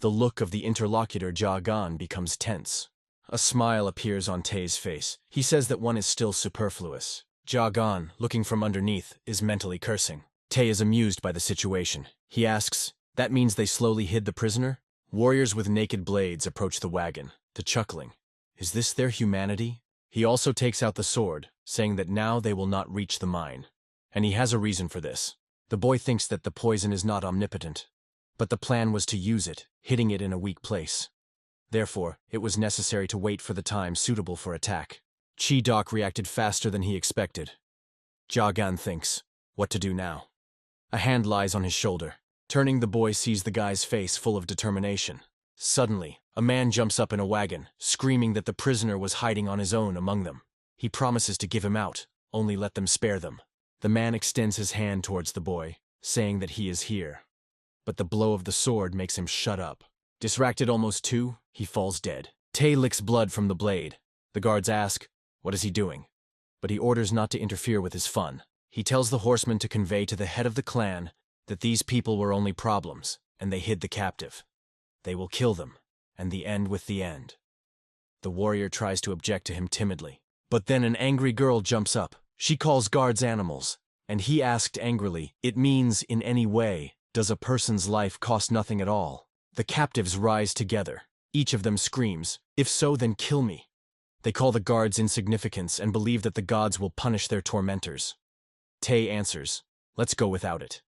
S1: The look of the interlocutor Jagan becomes tense. A smile appears on Tae's face. He says that one is still superfluous. Jagan, looking from underneath, is mentally cursing. Tae is amused by the situation. He asks, "That means they slowly hid the prisoner?" Warriors with naked blades approach the wagon, to chuckling. Is this their humanity? He also takes out the sword, saying that now they will not reach the mine. And he has a reason for this. The boy thinks that the poison is not omnipotent, but the plan was to use it, hitting it in a weak place. Therefore, it was necessary to wait for the time suitable for attack. Chidok reacted faster than he expected. Jagan thinks, what to do now? A hand lies on his shoulder. Turning, the boy sees the guy's face full of determination. Suddenly, a man jumps up in a wagon, screaming that the prisoner was hiding on his own among them. He promises to give him out, only let them spare them. The man extends his hand towards the boy, saying that he is here. But the blow of the sword makes him shut up. Distracted almost too, he falls dead. Tae licks blood from the blade. The guards ask, what is he doing? But he orders not to interfere with his fun. He tells the horsemen to convey to the head of the clan that these people were only problems, and they hid the captive. They will kill them, and the end with the end. The warrior tries to object to him timidly. But then an angry girl jumps up. She calls guards animals, and he asked angrily, it means in any way, does a person's life cost nothing at all? The captives rise together. Each of them screams, if so, then kill me. They call the guards insignificance and believe that the gods will punish their tormentors. Tae answers, let's go without it.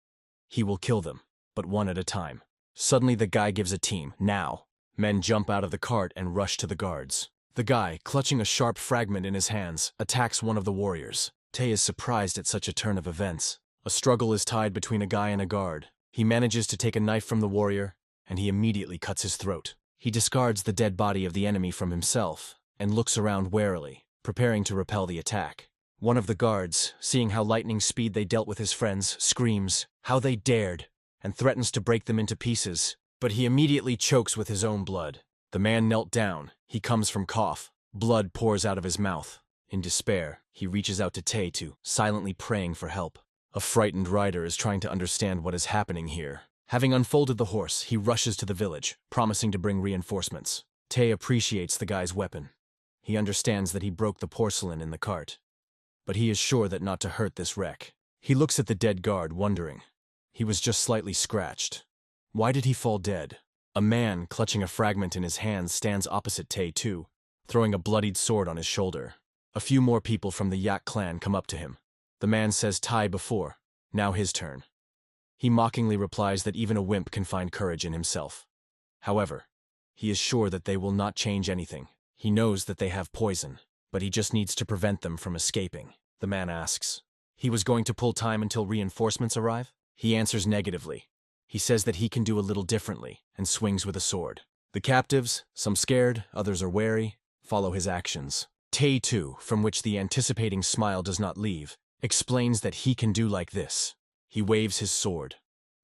S1: He will kill them, but one at a time. Suddenly the guy gives a team, now. Men jump out of the cart and rush to the guards. The guy, clutching a sharp fragment in his hands, attacks one of the warriors. Tae is surprised at such a turn of events. A struggle is tied between a guy and a guard. He manages to take a knife from the warrior, and he immediately cuts his throat. He discards the dead body of the enemy from himself, and looks around warily, preparing to repel the attack. One of the guards, seeing how lightning speed they dealt with his friends, screams, how they dared, and threatens to break them into pieces, but he immediately chokes with his own blood. The man knelt down. He comes from cough. Blood pours out of his mouth. In despair, he reaches out to Tae, silently praying for help. A frightened rider is trying to understand what is happening here. Having unfolded the horse, he rushes to the village, promising to bring reinforcements. Tae appreciates the guy's weapon. He understands that he broke the porcelain in the cart. But he is sure that not to hurt this wreck. He looks at the dead guard, wondering. He was just slightly scratched. Why did he fall dead? A man, clutching a fragment in his hands, stands opposite Tae, throwing a bloodied sword on his shoulder. A few more people from the Yak clan come up to him. The man says Tae before, now his turn. He mockingly replies that even a wimp can find courage in himself. However, he is sure that they will not change anything. He knows that they have poison, but he just needs to prevent them from escaping. The man asks, he was going to pull time until reinforcements arrive? He answers negatively. He says that he can do a little differently, and swings with a sword. The captives, some scared, others are wary, follow his actions. Tae, from which the anticipating smile does not leave, explains that he can do like this. He waves his sword.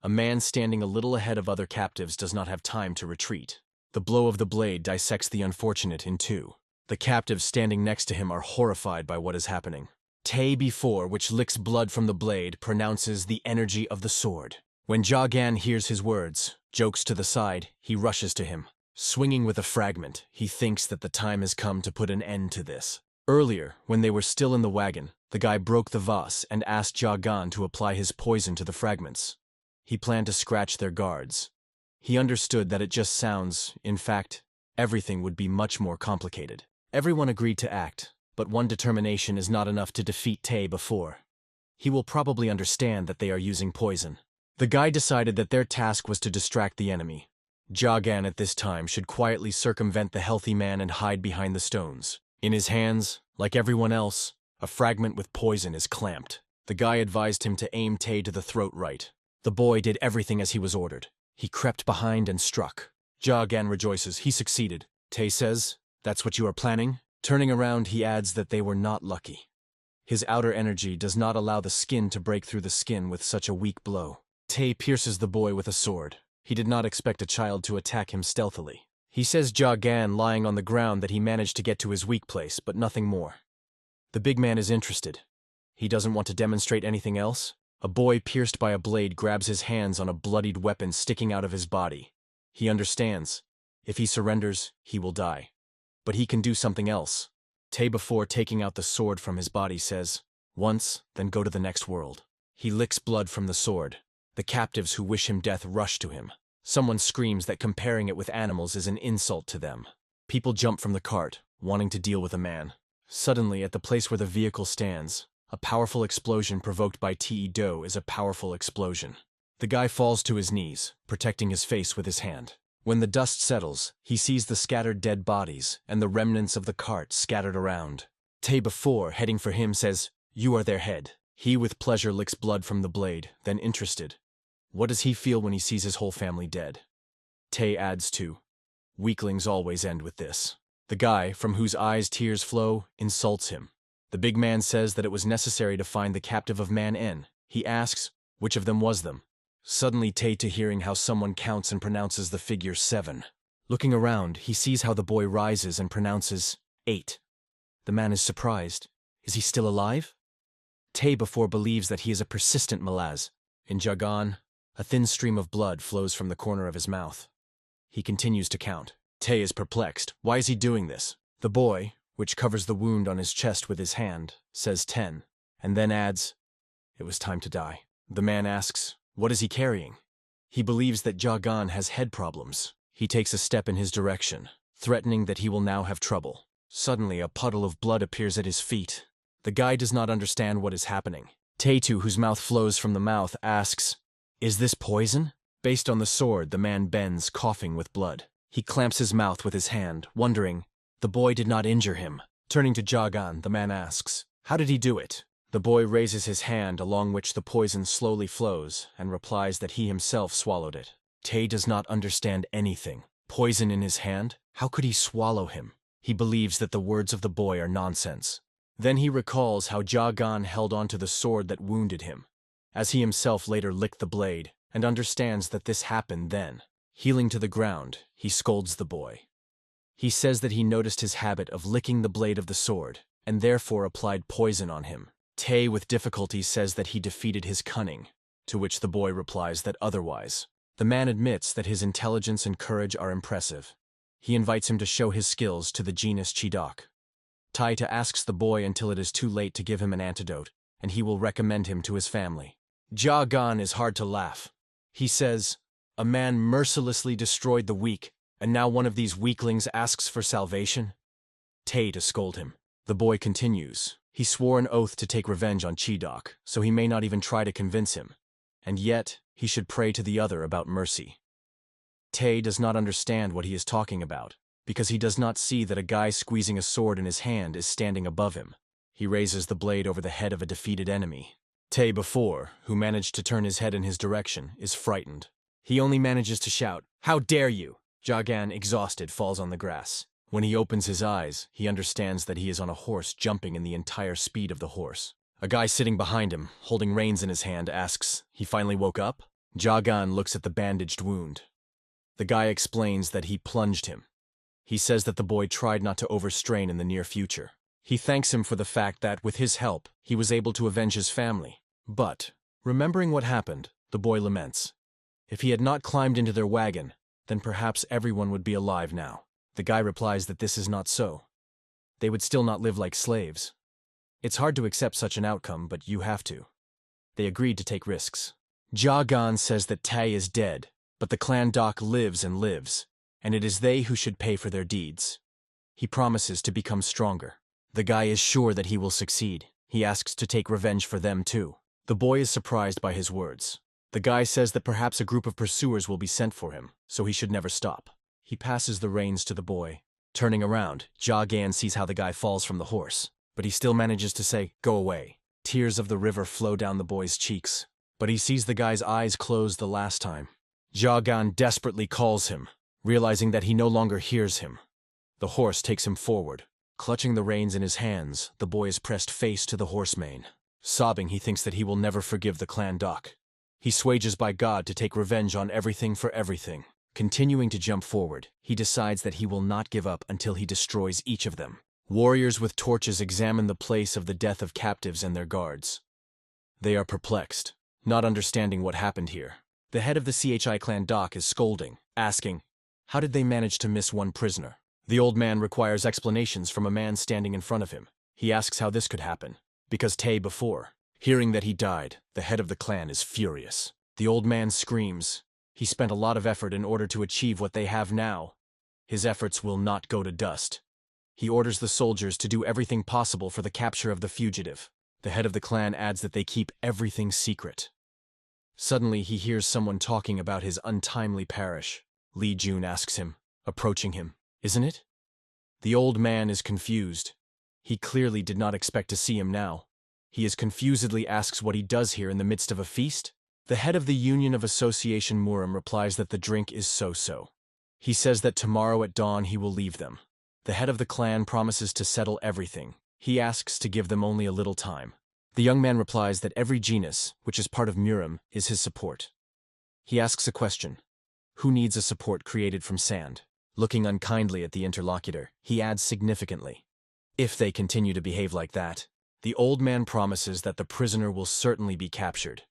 S1: A man standing a little ahead of other captives does not have time to retreat. The blow of the blade dissects the unfortunate in two. The captives standing next to him are horrified by what is happening. Tae before, which licks blood from the blade, pronounces the energy of the sword. When Jagan hears his words, jokes to the side, he rushes to him. Swinging with a fragment, he thinks that the time has come to put an end to this. Earlier, when they were still in the wagon, the guy broke the vase and asked Jagan to apply his poison to the fragments. He planned to scratch their guards. He understood that it just sounds, in fact, everything would be much more complicated. Everyone agreed to act, but one determination is not enough to defeat Tae before. He will probably understand that they are using poison. The guy decided that their task was to distract the enemy. Jagan at this time should quietly circumvent the healthy man and hide behind the stones. In his hands, like everyone else, a fragment with poison is clamped. The guy advised him to aim Tae to the throat right. The boy did everything as he was ordered. He crept behind and struck. Jagan rejoices. He succeeded. Tae says, "That's what you are planning?" Turning around, he adds that they were not lucky. His outer energy does not allow the skin to break through the skin with such a weak blow. Tae pierces the boy with a sword. He did not expect a child to attack him stealthily. He says Jagan lying on the ground that he managed to get to his weak place, but nothing more. The big man is interested. He doesn't want to demonstrate anything else. A boy pierced by a blade grabs his hands on a bloodied weapon sticking out of his body. He understands. If he surrenders, he will die. But he can do something else. Tae, before taking out the sword from his body, says, "Once, then go to the next world." He licks blood from the sword. The captives who wish him death rush to him. Someone screams that comparing it with animals is an insult to them. People jump from the cart, wanting to deal with a man. Suddenly, at the place where the vehicle stands, a powerful explosion provoked by Tae-do is a powerful explosion. The guy falls to his knees, protecting his face with his hand. When the dust settles, he sees the scattered dead bodies and the remnants of the cart scattered around. Tae, before heading for him, says, "You are their head." He with pleasure licks blood from the blade, then interested. What does he feel when he sees his whole family dead? Tae adds to, "Weaklings always end with this." The guy, from whose eyes tears flow, insults him. The big man says that it was necessary to find the captive of Man N. He asks, which of them was them? Suddenly Tae, to hearing how someone counts and pronounces the figure 7. Looking around, he sees how the boy rises and pronounces 8. The man is surprised. Is he still alive? Tae before believes that he is a persistent malaz. In jargon, a thin stream of blood flows from the corner of his mouth. He continues to count. Tae is perplexed. Why is he doing this? The boy, which covers the wound on his chest with his hand, says 10, and then adds, "It was time to die." The man asks, what is he carrying? He believes that Jagan has head problems. He takes a step in his direction, threatening that he will now have trouble. Suddenly, a puddle of blood appears at his feet. The guy does not understand what is happening. Tae-tu, whose mouth flows from the mouth, asks, "Is this poison?" Based on the sword, the man bends, coughing with blood. He clamps his mouth with his hand, wondering, the boy did not injure him. Turning to Jagan, the man asks, "How did he do it?" The boy raises his hand, along which the poison slowly flows, and replies that he himself swallowed it. Tae does not understand anything. Poison in his hand? How could he swallow him? He believes that the words of the boy are nonsense. Then he recalls how Jagan held onto the sword that wounded him, as he himself later licked the blade, and understands that this happened then. Heeling to the ground, he scolds the boy. He says that he noticed his habit of licking the blade of the sword, and therefore applied poison on him. Tae with difficulty says that he defeated his cunning, to which the boy replies that otherwise. The man admits that his intelligence and courage are impressive. He invites him to show his skills to the genus Chidok. Taita asks the boy until it is too late to give him an antidote, and he will recommend him to his family. Jagan is hard to laugh. He says, "A man mercilessly destroyed the weak, and now one of these weaklings asks for salvation?" Tae to scold him. The boy continues. He swore an oath to take revenge on Chidok, so he may not even try to convince him. And yet, he should pray to the other about mercy. Tae does not understand what he is talking about, because he does not see that a guy squeezing a sword in his hand is standing above him. He raises the blade over the head of a defeated enemy. Tae before, who managed to turn his head in his direction, is frightened. He only manages to shout, "How dare you!" Jagan, exhausted, falls on the grass. When he opens his eyes, he understands that he is on a horse jumping in the entire speed of the horse. A guy sitting behind him, holding reins in his hand, asks, "He finally woke up?" Jagan looks at the bandaged wound. The guy explains that he plunged him. He says that the boy tried not to overstrain in the near future. He thanks him for the fact that, with his help, he was able to avenge his family. But, remembering what happened, the boy laments. If he had not climbed into their wagon, then perhaps everyone would be alive now. The guy replies that this is not so. They would still not live like slaves. It's hard to accept such an outcome, but you have to. They agreed to take risks. Jagan says that Tae is dead, but the clan Doc lives and lives, and it is they who should pay for their deeds. He promises to become stronger. The guy is sure that he will succeed. He asks to take revenge for them too. The boy is surprised by his words. The guy says that perhaps a group of pursuers will be sent for him, so he should never stop. He passes the reins to the boy. Turning around, Jagan sees how the guy falls from the horse, but he still manages to say, "Go away." Tears of the river flow down the boy's cheeks, but he sees the guy's eyes close the last time. Jagan desperately calls him, realizing that he no longer hears him. The horse takes him forward. Clutching the reins in his hands, the boy is pressed face to the horse mane. Sobbing, he thinks that he will never forgive the clan Doc. He swages by God to take revenge on everything for everything. Continuing to jump forward, he decides that he will not give up until he destroys each of them. Warriors with torches examine the place of the death of captives and their guards. They are perplexed. not understanding what happened here. The head of the CHI clan Doc is scolding, asking, how did they manage to miss one prisoner? The old man requires explanations from a man standing in front of him. He asks how this could happen, because Tay before. Hearing that he died, the head of the clan is furious. The old man screams. He spent a lot of effort in order to achieve what they have now. His efforts will not go to dust. He orders the soldiers to do everything possible for the capture of the fugitive. The head of the clan adds that they keep everything secret. Suddenly, he hears someone talking about his untimely parish. Lee Jun asks him, approaching him, isn't it? The old man is confused. He clearly did not expect to see him now. He confusedly asks what he does here in the midst of a feast. The head of the Union of Association Murim replies that the drink is so-so. He says that tomorrow at dawn he will leave them. The head of the clan promises to settle everything. He asks to give them only a little time. The young man replies that every genus, which is part of Murim, is his support. He asks a question. Who needs a support created from sand? Looking unkindly at the interlocutor, he adds significantly, if they continue to behave like that. The old man promises that the prisoner will certainly be captured.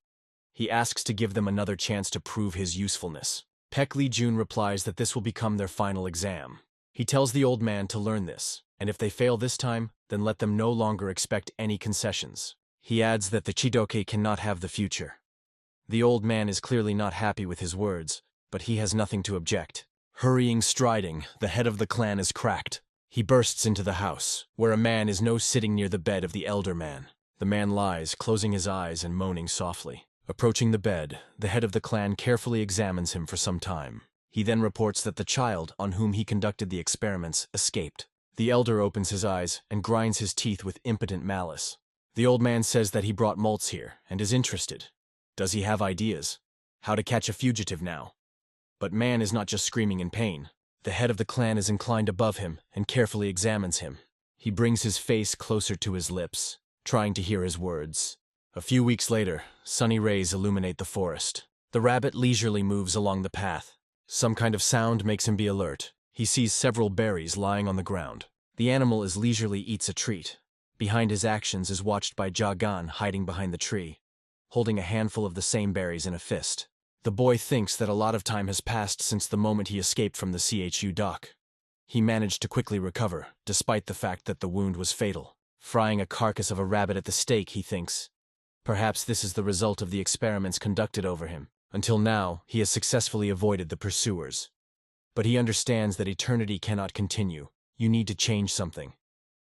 S1: He asks to give them another chance to prove his usefulness. Pek Lee Jun replies that this will become their final exam. He tells the old man to learn this, and if they fail this time, then let them no longer expect any concessions. He adds that the Chidok cannot have the future. The old man is clearly not happy with his words, but he has nothing to object. Hurrying, striding, the head of the clan is cracked. He bursts into the house, where a man is sitting near the bed of the elder man. The man lies, closing his eyes and moaning softly. Approaching the bed, the head of the clan carefully examines him for some time. He then reports that the child on whom he conducted the experiments escaped. The elder opens his eyes and grinds his teeth with impotent malice. The old man says that he brought Maltz here and is interested. Does he have ideas? How to catch a fugitive now? But man is not just screaming in pain. The head of the clan is inclined above him and carefully examines him. He brings his face closer to his lips, trying to hear his words. A few weeks later, sunny rays illuminate the forest. The rabbit leisurely moves along the path. Some kind of sound makes him be alert. He sees several berries lying on the ground. The animal leisurely eats a treat. Behind his actions is watched by Jagan hiding behind the tree, holding a handful of the same berries in a fist. The boy thinks that a lot of time has passed since the moment he escaped from the CHU dock. He managed to quickly recover, despite the fact that the wound was fatal. Frying a carcass of a rabbit at the stake, he thinks. Perhaps this is the result of the experiments conducted over him. Until now, he has successfully avoided the pursuers. But he understands that eternity cannot continue. You need to change something.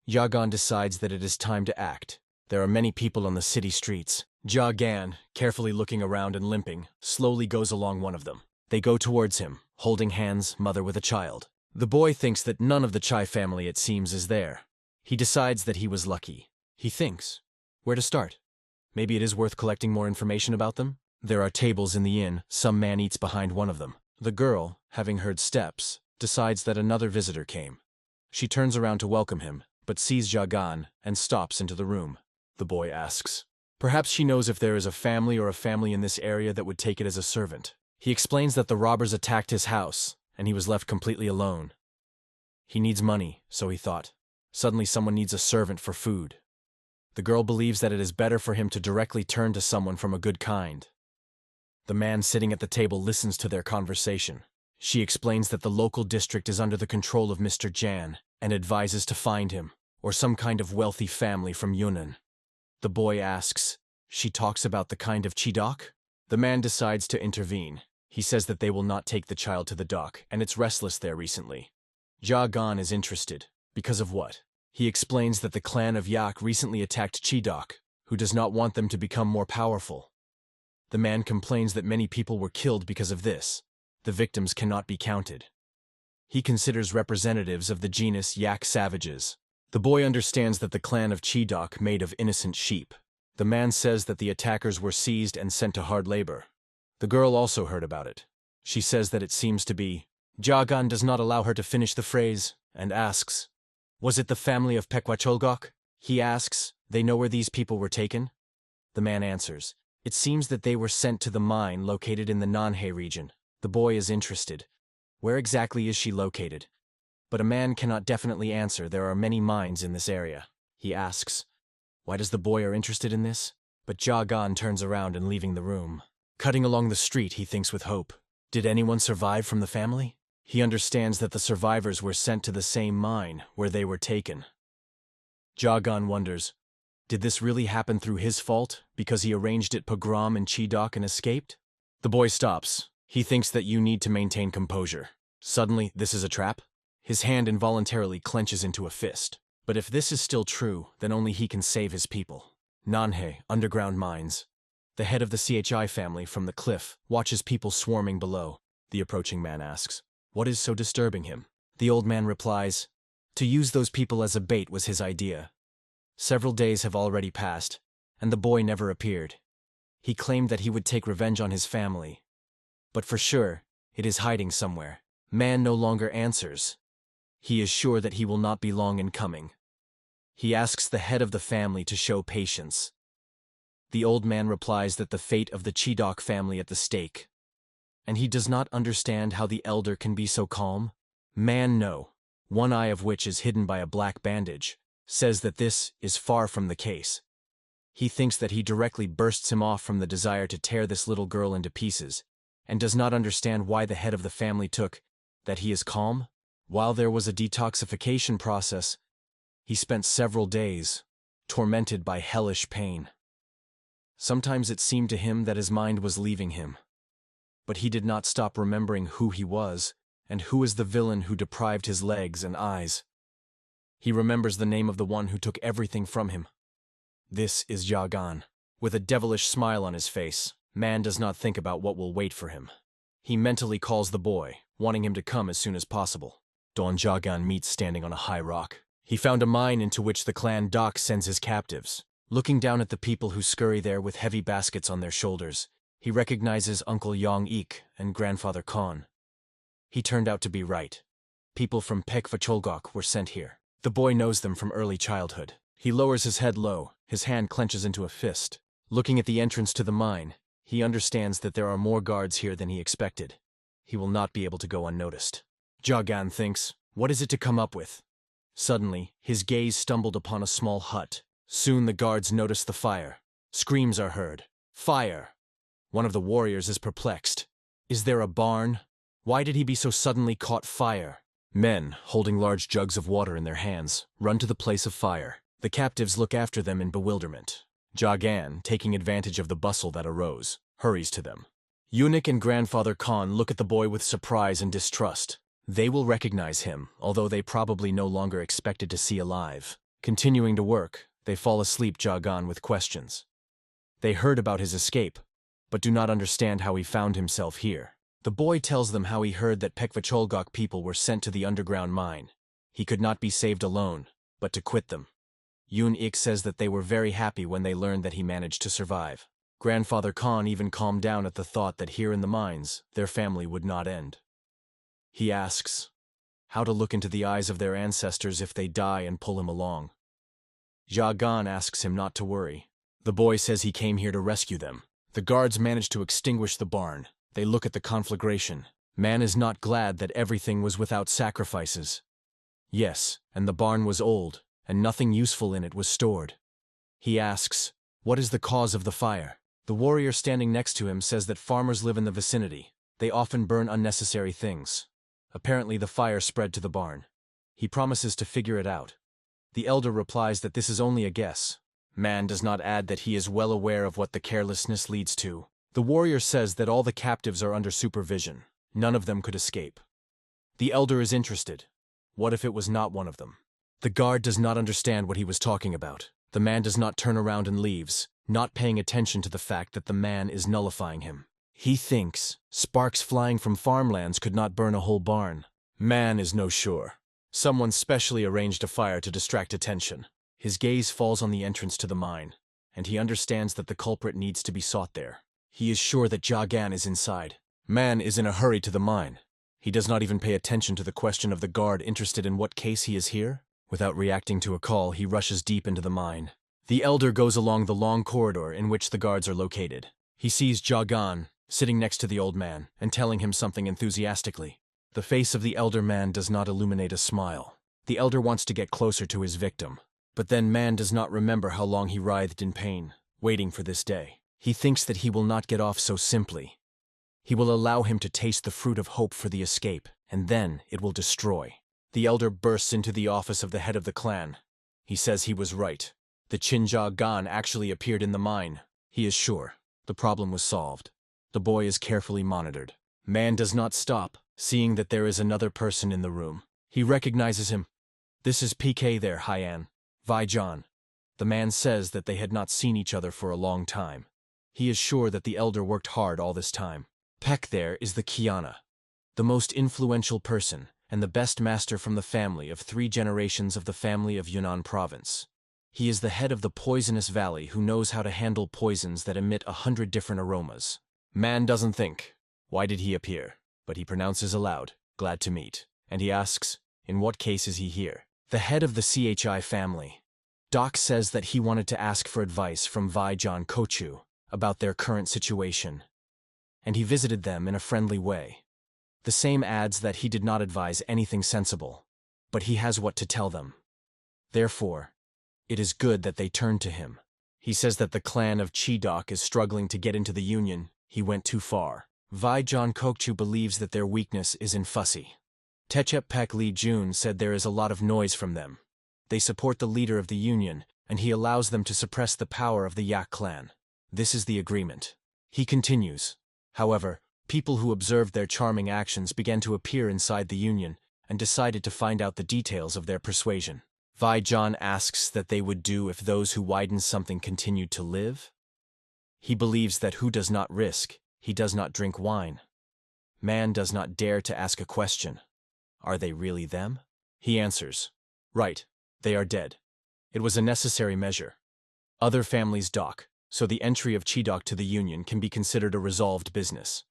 S1: Jagan decides that it is time to act. There are many people on the city streets. Jagan, carefully looking around and limping, slowly goes along one of them. They go towards him, holding hands, mother with a child. The boy thinks that none of the Chai family, it seems, is there. He decides that he was lucky. He thinks, where to start? Maybe it is worth collecting more information about them? There are tables in the inn. Some man eats behind one of them. The girl, having heard steps, decides that another visitor came. She turns around to welcome him, but sees Jagan and stops into the room. The boy asks. Perhaps she knows if there is a family in this area that would take it as a servant. He explains that the robbers attacked his house, and he was left completely alone. He needs money, so he thought. Suddenly someone needs a servant for food. The girl believes that it is better for him to directly turn to someone from a good kind. The man sitting at the table listens to their conversation. She explains that the local district is under the control of Mr. Jan, and advises to find him, or some kind of wealthy family from Yunnan. The boy asks, she talks about the kind of Chidok? The man decides to intervene. He says that they will not take the child to the dock, and it's restless there recently. Jagan is interested. Because of what? He explains that the clan of Yak recently attacked Chidok, who does not want them to become more powerful. The man complains that many people were killed because of this. The victims cannot be counted. He considers representatives of the genus Yak savages. The boy understands that the clan of Chidok made of innocent sheep. The man says that the attackers were seized and sent to hard labor. The girl also heard about it. She says that it seems to be. Jagan does not allow her to finish the phrase, and asks, was it the family of Pekwacholgok? He asks, they know where these people were taken? The man answers, it seems that they were sent to the mine located in the Nanhe region. The boy is interested. Where exactly is she located? But a man cannot definitely answer. There are many mines in this area. He asks, why does the boy are interested in this? But Jagan turns around and leaving the room. Cutting along the street, he thinks with hope. Did anyone survive from the family? He understands that the survivors were sent to the same mine where they were taken. Jagan wonders, did this really happen through his fault because he arranged it pogrom in Chidok and escaped? The boy stops. He thinks that you need to maintain composure. Suddenly, this is a trap? His hand involuntarily clenches into a fist. But if this is still true, then only he can save his people. Nanhe, underground mines. The head of the CHI family from the cliff watches people swarming below. The approaching man asks, what is so disturbing him? The old man replies, to use those people as a bait was his idea. Several days have already passed, and the boy never appeared. He claimed that he would take revenge on his family. But for sure, it is hiding somewhere. Man no longer answers. He is sure that he will not be long in coming. He asks the head of the family to show patience. The old man replies that the fate of the Chidok family at the stake. And he does not understand how the elder can be so calm. Man no, one eye of which is hidden by a black bandage, says that this is far from the case. He thinks that he directly bursts him off from the desire to tear this little girl into pieces, and does not understand why the head of the family took that he is calm. While there was a detoxification process, he spent several days tormented by hellish pain. Sometimes it seemed to him that his mind was leaving him. But he did not stop remembering who he was, and who is the villain who deprived his legs and eyes. He remembers the name of the one who took everything from him. This is Jagan. With a devilish smile on his face, man does not think about what will wait for him. He mentally calls the boy, wanting him to come as soon as possible. Don Jagan meets standing on a high rock. He found a mine into which the clan Dok sends his captives. Looking down at the people who scurry there with heavy baskets on their shoulders, he recognizes Uncle Yong Ik and Grandfather Khan. He turned out to be right. People from Pekvacholgok were sent here. The boy knows them from early childhood. He lowers his head low, his hand clenches into a fist. Looking at the entrance to the mine, he understands that there are more guards here than he expected. He will not be able to go unnoticed. Jagan thinks, what is it to come up with? Suddenly, his gaze stumbled upon a small hut. Soon the guards notice the fire. Screams are heard. Fire! One of the warriors is perplexed. Is there a barn? Why did he be so suddenly caught fire? Men, holding large jugs of water in their hands, run to the place of fire. The captives look after them in bewilderment. Jagan, taking advantage of the bustle that arose, hurries to them. Eunuch and Grandfather Khan look at the boy with surprise and distrust. They will recognize him, although they probably no longer expected to see alive. Continuing to work, they fall asleep Jagan with questions. They heard about his escape, but do not understand how he found himself here. The boy tells them how he heard that Pekvacholgok people were sent to the underground mine. He could not be saved alone, but to quit them. Yun Ik says that they were very happy when they learned that he managed to survive. Grandfather Khan even calmed down at the thought that here in the mines, their family would not end. He asks how to look into the eyes of their ancestors if they die and pull him along. Jagan asks him not to worry. The boy says he came here to rescue them. The guards manage to extinguish the barn. They look at the conflagration. Man is not glad that everything was without sacrifices. Yes, and the barn was old, and nothing useful in it was stored. He asks, what is the cause of the fire? The warrior standing next to him says that farmers live in the vicinity. They often burn unnecessary things. Apparently the fire spread to the barn. He promises to figure it out. The elder replies that this is only a guess. Man does not add that he is well aware of what the carelessness leads to. The warrior says that all the captives are under supervision. None of them could escape. The elder is interested. What if it was not one of them? The guard does not understand what he was talking about. The man does not turn around and leaves, not paying attention to the fact that the man is nullifying him. He thinks sparks flying from farmlands could not burn a whole barn. Man is no sure. Someone specially arranged a fire to distract attention. His gaze falls on the entrance to the mine, and he understands that the culprit needs to be sought there. He is sure that Jagan is inside. Man is in a hurry to the mine. He does not even pay attention to the question of the guard interested in what case he is here. Without reacting to a call, he rushes deep into the mine. The elder goes along the long corridor in which the guards are located. He sees Jagan sitting next to the old man and telling him something enthusiastically. The face of the elder man does not illuminate a smile. The elder wants to get closer to his victim. But then man does not remember how long he writhed in pain. waiting for this day. He thinks that he will not get off so simply. He will allow him to taste the fruit of hope for the escape, and then it will destroy. The elder bursts into the office of the head of the clan. He says he was right. The Chinja Gan actually appeared in the mine. He is sure. The problem was solved. The boy is carefully monitored. Man does not stop, seeing that there is another person in the room. He recognizes him. This is PK there, Hyan. Vi John. The man says that they had not seen each other for a long time. He is sure that the elder worked hard all this time. Peck there is the Kiana, the most influential person and the best master from the family of 3 generations of the family of Yunnan province. He is the head of the poisonous valley who knows how to handle poisons that emit 100 different aromas. Man doesn't think, why did he appear? But he pronounces aloud, glad to meet. And he asks, in what case is he here? The head of the CHI family. Doc says that he wanted to ask for advice from Vi John Kochu about their current situation. And he visited them in a friendly way. The same adds that he did not advise anything sensible, but he has what to tell them. Therefore, it is good that they turned to him. He says that the clan of Chidok is struggling to get into the union. He went too far. Vi John Kokchu believes that their weakness is in fussy. Techep Pek Lee Jun said there is a lot of noise from them. They support the leader of the union, and he allows them to suppress the power of the Yak clan. This is the agreement. He continues. However, people who observed their charming actions began to appear inside the union and decided to find out the details of their persuasion. Vi John asks that they would do if those who widen something continued to live. He believes that who does not risk, he does not drink wine. Man does not dare to ask a question. Are they really them? He answers, right, they are dead. It was a necessary measure. Other families dock, so the entry of Chidok to the union can be considered a resolved business.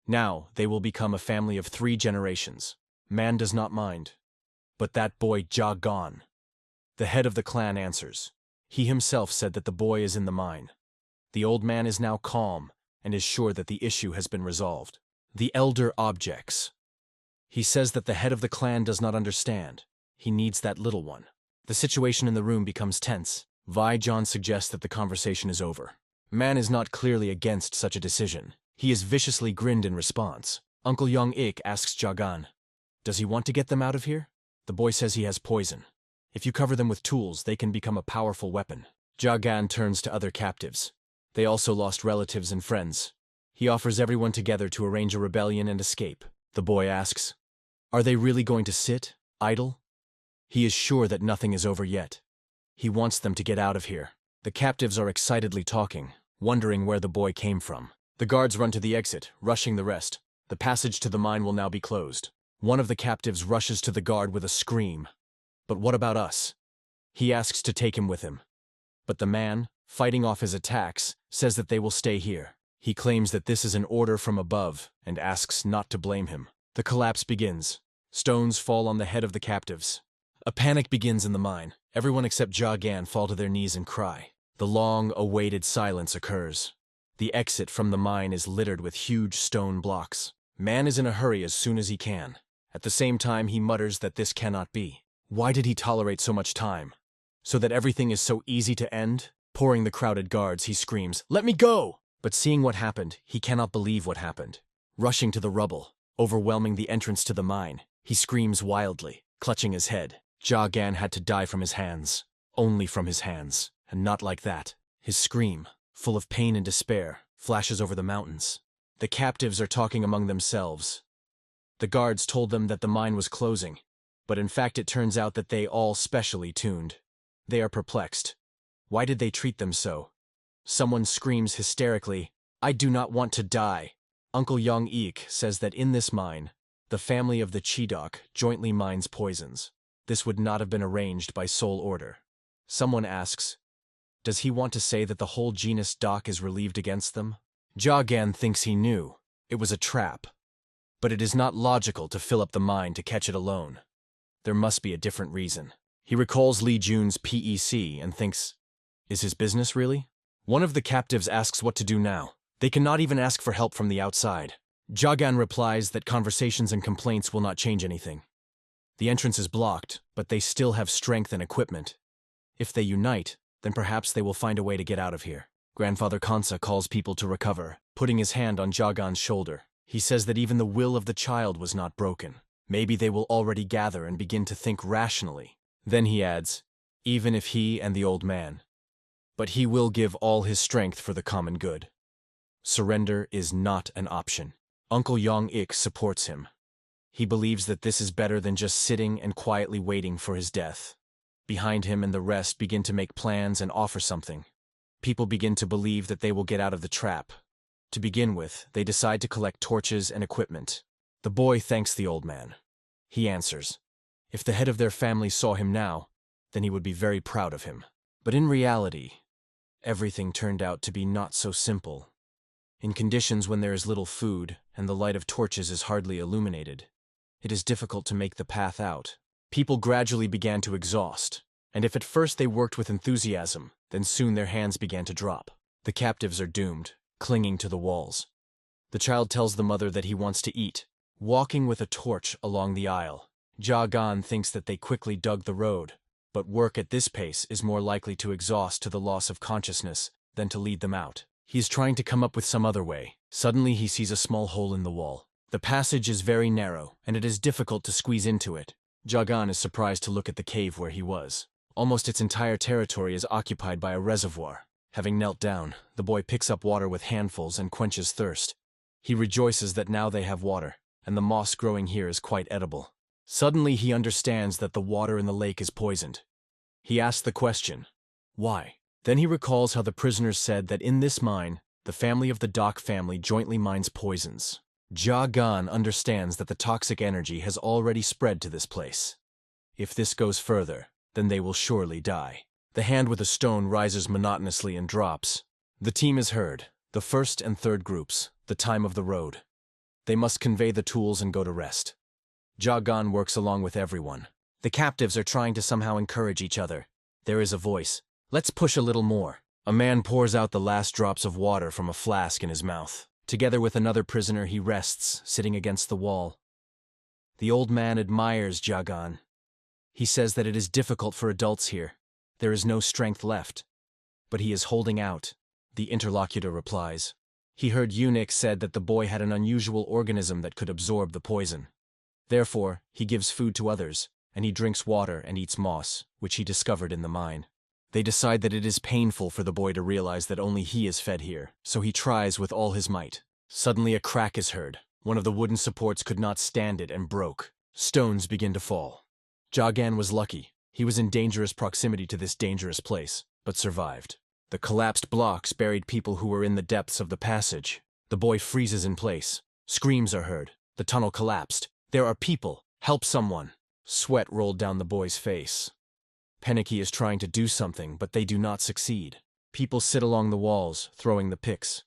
S1: Now they will become a family of 3 generations. Man does not mind. But that boy Ja gone. The head of the clan answers. He himself said that the boy is in the mine. The old man is now calm and is sure that the issue has been resolved. The elder objects. He says that the head of the clan does not understand. He needs that little one. The situation in the room becomes tense. Vi John suggests that the conversation is over. Man is not clearly against such a decision. He is viciously grinned in response. Uncle Young Ik asks Jagan, does he want to get them out of here? The boy says he has poison. If you cover them with tools, they can become a powerful weapon. Jagan turns to other captives. They also lost relatives and friends. He offers everyone together to arrange a rebellion and escape. The boy asks, are they really going to sit, idle? He is sure that nothing is over yet. He wants them to get out of here. The captives are excitedly talking, wondering where the boy came from. The guards run to the exit, rushing the rest. The passage to the mine will now be closed. One of the captives rushes to the guard with a scream. But what about us? He asks to take him with him. But the man, fighting off his attacks, says that they will stay here. He claims that this is an order from above and asks not to blame him. The collapse begins. Stones fall on the head of the captives. A panic begins in the mine. Everyone except Jagan fall to their knees and cry. The long-awaited silence occurs. The exit from the mine is littered with huge stone blocks. Man is in a hurry as soon as he can. At the same time, he mutters that this cannot be. Why did he tolerate so much time? So that everything is so easy to end? Pouring the crowded guards, he screams, let me go! But seeing what happened, he cannot believe what happened. Rushing to the rubble, overwhelming the entrance to the mine, he screams wildly, clutching his head. Jagan had to die from his hands. Only from his hands. And not like that. His scream, full of pain and despair, flashes over the mountains. The captives are talking among themselves. The guards told them that the mine was closing, but in fact it turns out that they all specially tuned. They are perplexed. Why did they treat them so? Someone screams hysterically, I do not want to die. Uncle Young Ik says that in this mine, the family of the Chidok jointly mines poisons. This would not have been arranged by sole order. Someone asks, does he want to say that the whole genus Doc is relieved against them? Jagan thinks he knew. It was a trap. But it is not logical to fill up the mine to catch it alone. There must be a different reason. He recalls Lee Jun's PEC and thinks, is his business really? One of the captives asks what to do now. They cannot even ask for help from the outside. Jagan replies that conversations and complaints will not change anything. The entrance is blocked, but they still have strength and equipment. If they unite, then perhaps they will find a way to get out of here. Grandfather Kansa calls people to recover, putting his hand on Jagan's shoulder. He says that even the will of the child was not broken. Maybe they will already gather and begin to think rationally. Then he adds, even if he and the old man. But he will give all his strength for the common good. Surrender is not an option. Uncle Yong-ik supports him. He believes that this is better than just sitting and quietly waiting for his death. Behind him and the rest begin to make plans and offer something. People begin to believe that they will get out of the trap. To begin with, they decide to collect torches and equipment. The boy thanks the old man. He answers, if the head of their family saw him now, then he would be very proud of him. But in reality, everything turned out to be not so simple. In conditions when there is little food and the light of torches is hardly illuminated, it is difficult to make the path out. People gradually began to exhaust, and if at first they worked with enthusiasm, then soon their hands began to drop. The captives are doomed, clinging to the walls. The child tells the mother that he wants to eat, walking with a torch along the aisle. Jagan thinks that they quickly dug the road, but work at this pace is more likely to exhaust to the loss of consciousness than to lead them out. He is trying to come up with some other way. Suddenly he sees a small hole in the wall. The passage is very narrow, and it is difficult to squeeze into it. Jagan is surprised to look at the cave where he was. Almost its entire territory is occupied by a reservoir. Having knelt down, the boy picks up water with handfuls and quenches thirst. He rejoices that now they have water, and the moss growing here is quite edible. Suddenly he understands that the water in the lake is poisoned. He asks the question, why? Then he recalls how the prisoners said that in this mine, the family of the Dock family jointly mines poisons. Jagan understands that the toxic energy has already spread to this place. If this goes further, then they will surely die. The hand with a stone rises monotonously and drops. The team is heard, the first and third groups, the time of the road. They must convey the tools and go to rest. Jagan works along with everyone. The captives are trying to somehow encourage each other. There is a voice. Let's push a little more. A man pours out the last drops of water from a flask in his mouth. Together with another prisoner, he rests, sitting against the wall. The old man admires Jagan. He says that it is difficult for adults here. There is no strength left. But he is holding out. The interlocutor replies. He heard eunuch said that the boy had an unusual organism that could absorb the poison. Therefore, he gives food to others, and he drinks water and eats moss, which he discovered in the mine. They decide that it is painful for the boy to realize that only he is fed here, so he tries with all his might. Suddenly a crack is heard. One of the wooden supports could not stand it and broke. Stones begin to fall. Jagan was lucky. He was in dangerous proximity to this dangerous place, but survived. The collapsed blocks buried people who were in the depths of the passage. The boy freezes in place. Screams are heard. The tunnel collapsed. There are people. Help someone. Sweat rolled down the boy's face. Panicky is trying to do something, but they do not succeed. People sit along the walls, throwing the picks.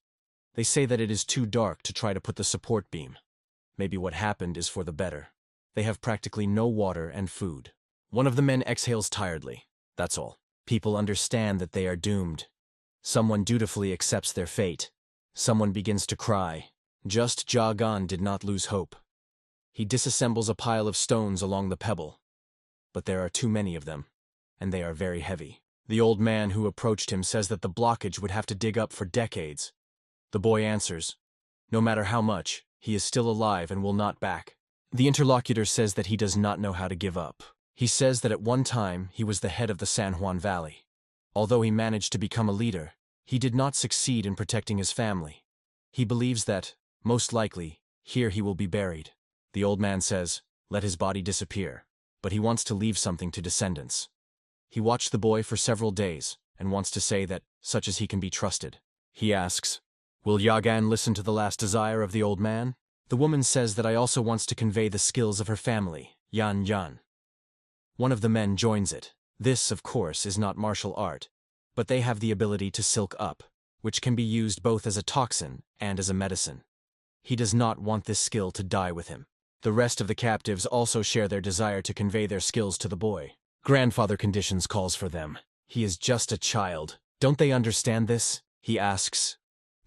S1: They say that it is too dark to try to put the support beam. Maybe what happened is for the better. They have practically no water and food. One of the men exhales tiredly. That's all. People understand that they are doomed. Someone dutifully accepts their fate. Someone begins to cry. Just Jagan did not lose hope. He disassembles a pile of stones along the pebble. But there are too many of them, and they are very heavy. The old man who approached him says that the blockage would have to dig up for decades. The boy answers, no matter how much, he is still alive and will not back. The interlocutor says that he does not know how to give up. He says that at one time he was the head of the San Juan Valley. Although he managed to become a leader, he did not succeed in protecting his family. He believes that, most likely, here he will be buried. The old man says, let his body disappear, but he wants to leave something to descendants. He watched the boy for several days and wants to say that such as he can be trusted. He asks, will Jagan listen to the last desire of the old man? The woman says that I also wants to convey the skills of her family, Yan Yan. One of the men joins it. This, of course, is not martial art, but they have the ability to silk up, which can be used both as a toxin and as a medicine. He does not want this skill to die with him. The rest of the captives also share their desire to convey their skills to the boy. Grandfather Conditions calls for them. He is just a child. Don't they understand this? He asks.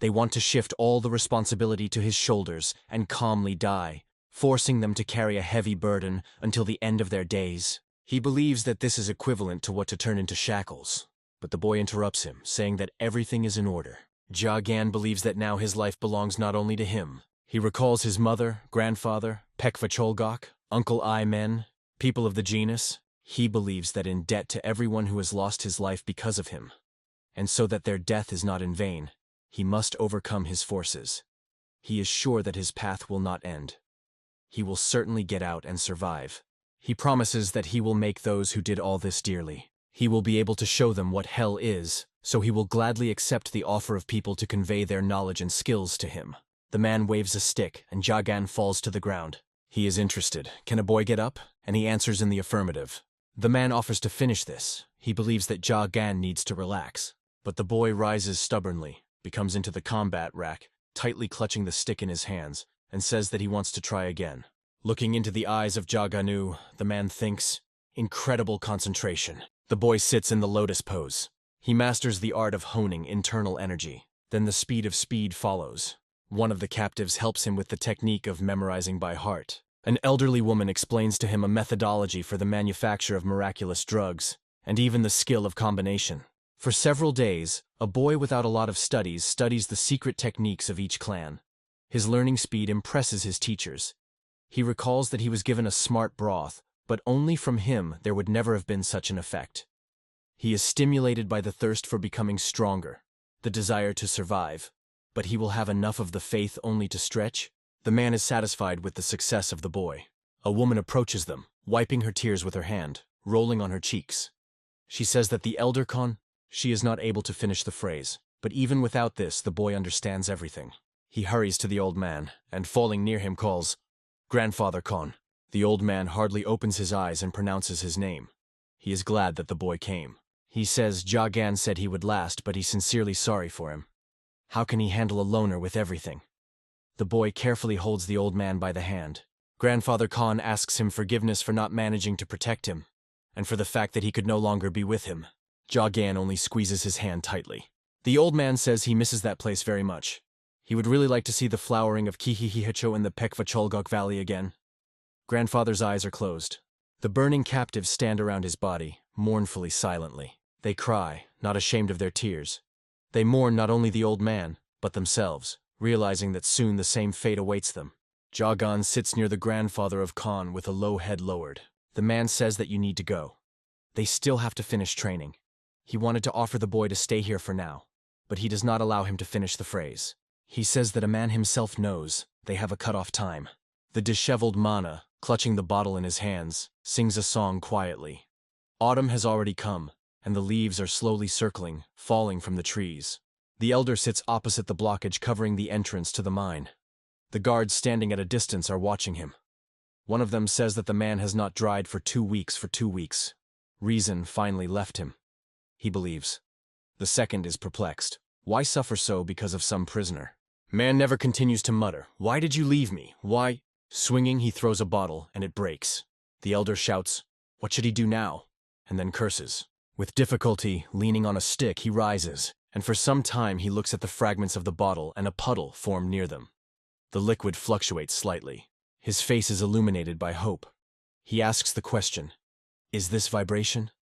S1: They want to shift all the responsibility to his shoulders and calmly die, forcing them to carry a heavy burden until the end of their days. He believes that this is equivalent to what to turn into shackles. but the boy interrupts him, saying that everything is in order. Jagan believes that now his life belongs not only to him. He recalls his mother, grandfather, Pekvacholgok, Uncle I-Men, people of the genus. He believes that in debt to everyone who has lost his life because of him. And so that their death is not in vain, he must overcome his forces. He is sure that his path will not end. He will certainly get out and survive. He promises that he will make those who did all this dearly. He will be able to show them what hell is, so he will gladly accept the offer of people to convey their knowledge and skills to him. The man waves a stick, and Jagan falls to the ground. He is interested. Can a boy get up? And he answers in the affirmative. The man offers to finish this. He believes that Jagan needs to relax. But the boy rises stubbornly, becomes into the combat rack, tightly clutching the stick in his hands, and says that he wants to try again. Looking into the eyes of Jaganu, the man thinks, incredible concentration. The boy sits in the lotus pose. He masters the art of honing internal energy. Then the speed of speed follows. One of the captives helps him with the technique of memorizing by heart. An elderly woman explains to him a methodology for the manufacture of miraculous drugs, and even the skill of combination. For several days, a boy without a lot of studies studies the secret techniques of each clan. His learning speed impresses his teachers. He recalls that he was given a smart broth, but only from him there would never have been such an effect. He is stimulated by the thirst for becoming stronger, the desire to survive, but he will have enough of the faith only to stretch. The man is satisfied with the success of the boy. A woman approaches them, wiping her tears with her hand, rolling on her cheeks. She says that the elder Khan, she is not able to finish the phrase, but even without this, the boy understands everything. He hurries to the old man, and falling near him calls, "Grandfather Khan." The old man hardly opens his eyes and pronounces his name. He is glad that the boy came. He says Jagan said he would last, but he's sincerely sorry for him. How can he handle a loner with everything? The boy carefully holds the old man by the hand. Grandfather Khan asks him forgiveness for not managing to protect him, and for the fact that he could no longer be with him. Jagan only squeezes his hand tightly. The old man says he misses that place very much. He would really like to see the flowering of Kihihihacho in the Pekvacholgok Valley again. Grandfather's eyes are closed. The burning captives stand around his body, mournfully silently. They cry, not ashamed of their tears. They mourn not only the old man, but themselves, realizing that soon the same fate awaits them. Jagan sits near the grandfather of Khan with a low head lowered. The man says that you need to go. They still have to finish training. He wanted to offer the boy to stay here for now, but he does not allow him to finish the phrase. He says that a man himself knows they have a cut-off time. The disheveled Mana, clutching the bottle in his hands, sings a song quietly. Autumn has already come, and the leaves are slowly circling, falling from the trees. The elder sits opposite the blockage covering the entrance to the mine. The guards standing at a distance are watching him. One of them says that the man has not dried for 2 weeks. Reason finally left him. He believes. The second is perplexed. Why suffer so because of some prisoner? Man never continues to mutter, "Why did you leave me? Why?" Swinging, he throws a bottle, and it breaks. The elder shouts, "What should he do now?" and then curses. With difficulty, leaning on a stick, he rises, and for some time he looks at the fragments of the bottle and a puddle formed near them. The liquid fluctuates slightly. His face is illuminated by hope. He asks the question, "Is this vibration?"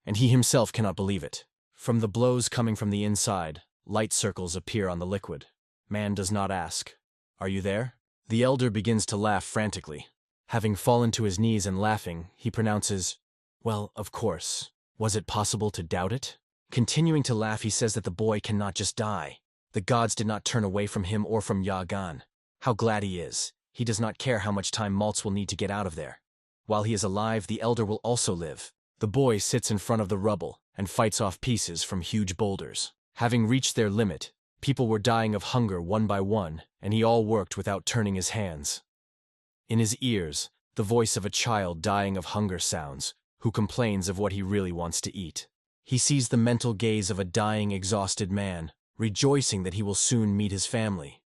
S1: And he himself cannot believe it. From the blows coming from the inside, light circles appear on the liquid. Man does not ask, "Are you there?" The elder begins to laugh frantically. Having fallen to his knees and laughing, he pronounces, "Well, of course. Was it possible to doubt it?" Continuing to laugh, he says that the boy cannot just die. The gods did not turn away from him or from Yagan. How glad he is. He does not care how much time Maltz will need to get out of there. While he is alive, the elder will also live. The boy sits in front of the rubble and fights off pieces from huge boulders. Having reached their limit, people were dying of hunger one by one, and he all worked without turning his hands. In his ears, the voice of a child dying of hunger sounds, who complains of what he really wants to eat. He sees the mental gaze of a dying, exhausted man, rejoicing that he will soon meet his family.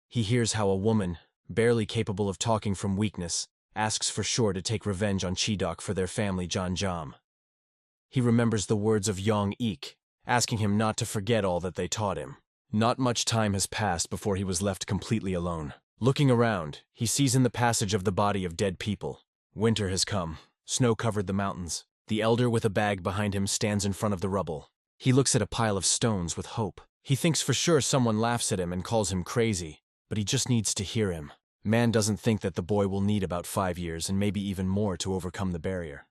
S1: He hears how a woman, barely capable of talking from weakness, asks for Shore to take revenge on Chidok for their family Janjam. He remembers the words of Yong Ik, asking him not to forget all that they taught him. Not much time has passed before he was left completely alone. Looking around, he sees in the passage of the body of dead people. Winter has come. Snow covered the mountains. The elder with a bag behind him stands in front of the rubble. He looks at a pile of stones with hope. He thinks for sure someone laughs at him and calls him crazy, but he just needs to hear him. Man doesn't think that the boy will need about 5 years and maybe even more to overcome the barrier.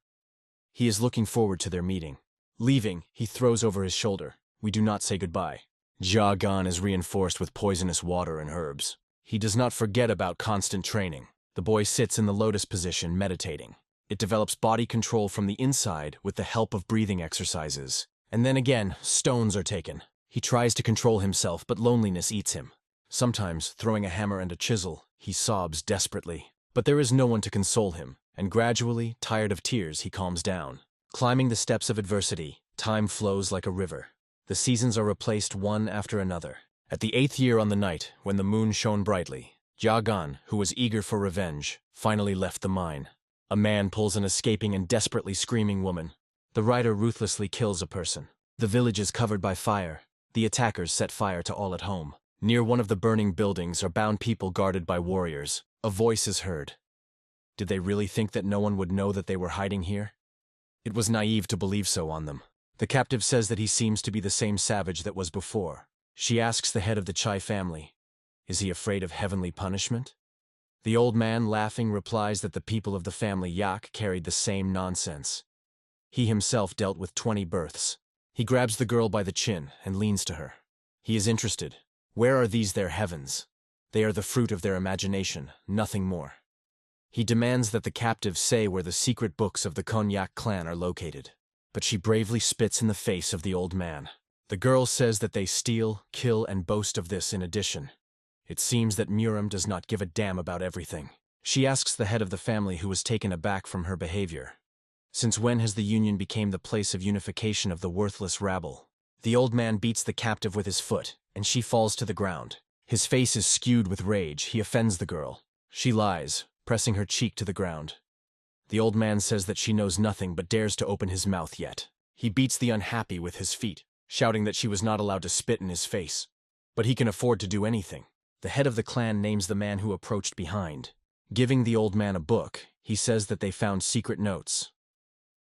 S1: He is looking forward to their meeting. Leaving, he throws over his shoulder. We do not say goodbye. Jagan is reinforced with poisonous water and herbs. He does not forget about constant training. The boy sits in the lotus position, meditating. It develops body control from the inside with the help of breathing exercises. And then again, stones are taken. He tries to control himself, but loneliness eats him. Sometimes, throwing a hammer and a chisel, he sobs desperately. But there is no one to console him, and gradually, tired of tears, he calms down. Climbing the steps of adversity, time flows like a river. The seasons are replaced one after another. At the 8th year on the night, when the moon shone brightly, Jagan, who was eager for revenge, finally left the mine. A man pulls an escaping and desperately screaming woman. The rider ruthlessly kills a person. The village is covered by fire. The attackers set fire to all at home. Near one of the burning buildings are bound people guarded by warriors. A voice is heard. Did they really think that no one would know that they were hiding here? It was naive to believe so on them. The captive says that he seems to be the same savage that was before. She asks the head of the Chai family, is he afraid of heavenly punishment? The old man, laughing, replies that the people of the family Yak carried the same nonsense. He himself dealt with 20 births. He grabs the girl by the chin and leans to her. He is interested. Where are these their heavens? They are the fruit of their imagination, nothing more. He demands that the captive say where the secret books of the Konyak clan are located. But she bravely spits in the face of the old man. The girl says that they steal, kill, and boast of this in addition. It seems that Murim does not give a damn about everything. She asks the head of the family, who was taken aback from her behavior. Since when has the Union become the place of unification of the worthless rabble? The old man beats the captive with his foot, and she falls to the ground. His face is skewed with rage. He offends the girl. She lies, pressing her cheek to the ground. The old man says that she knows nothing but dares to open his mouth yet. He beats the unhappy with his feet, shouting that she was not allowed to spit in his face. But he can afford to do anything. The head of the clan names the man who approached behind. Giving the old man a book, he says that they found secret notes.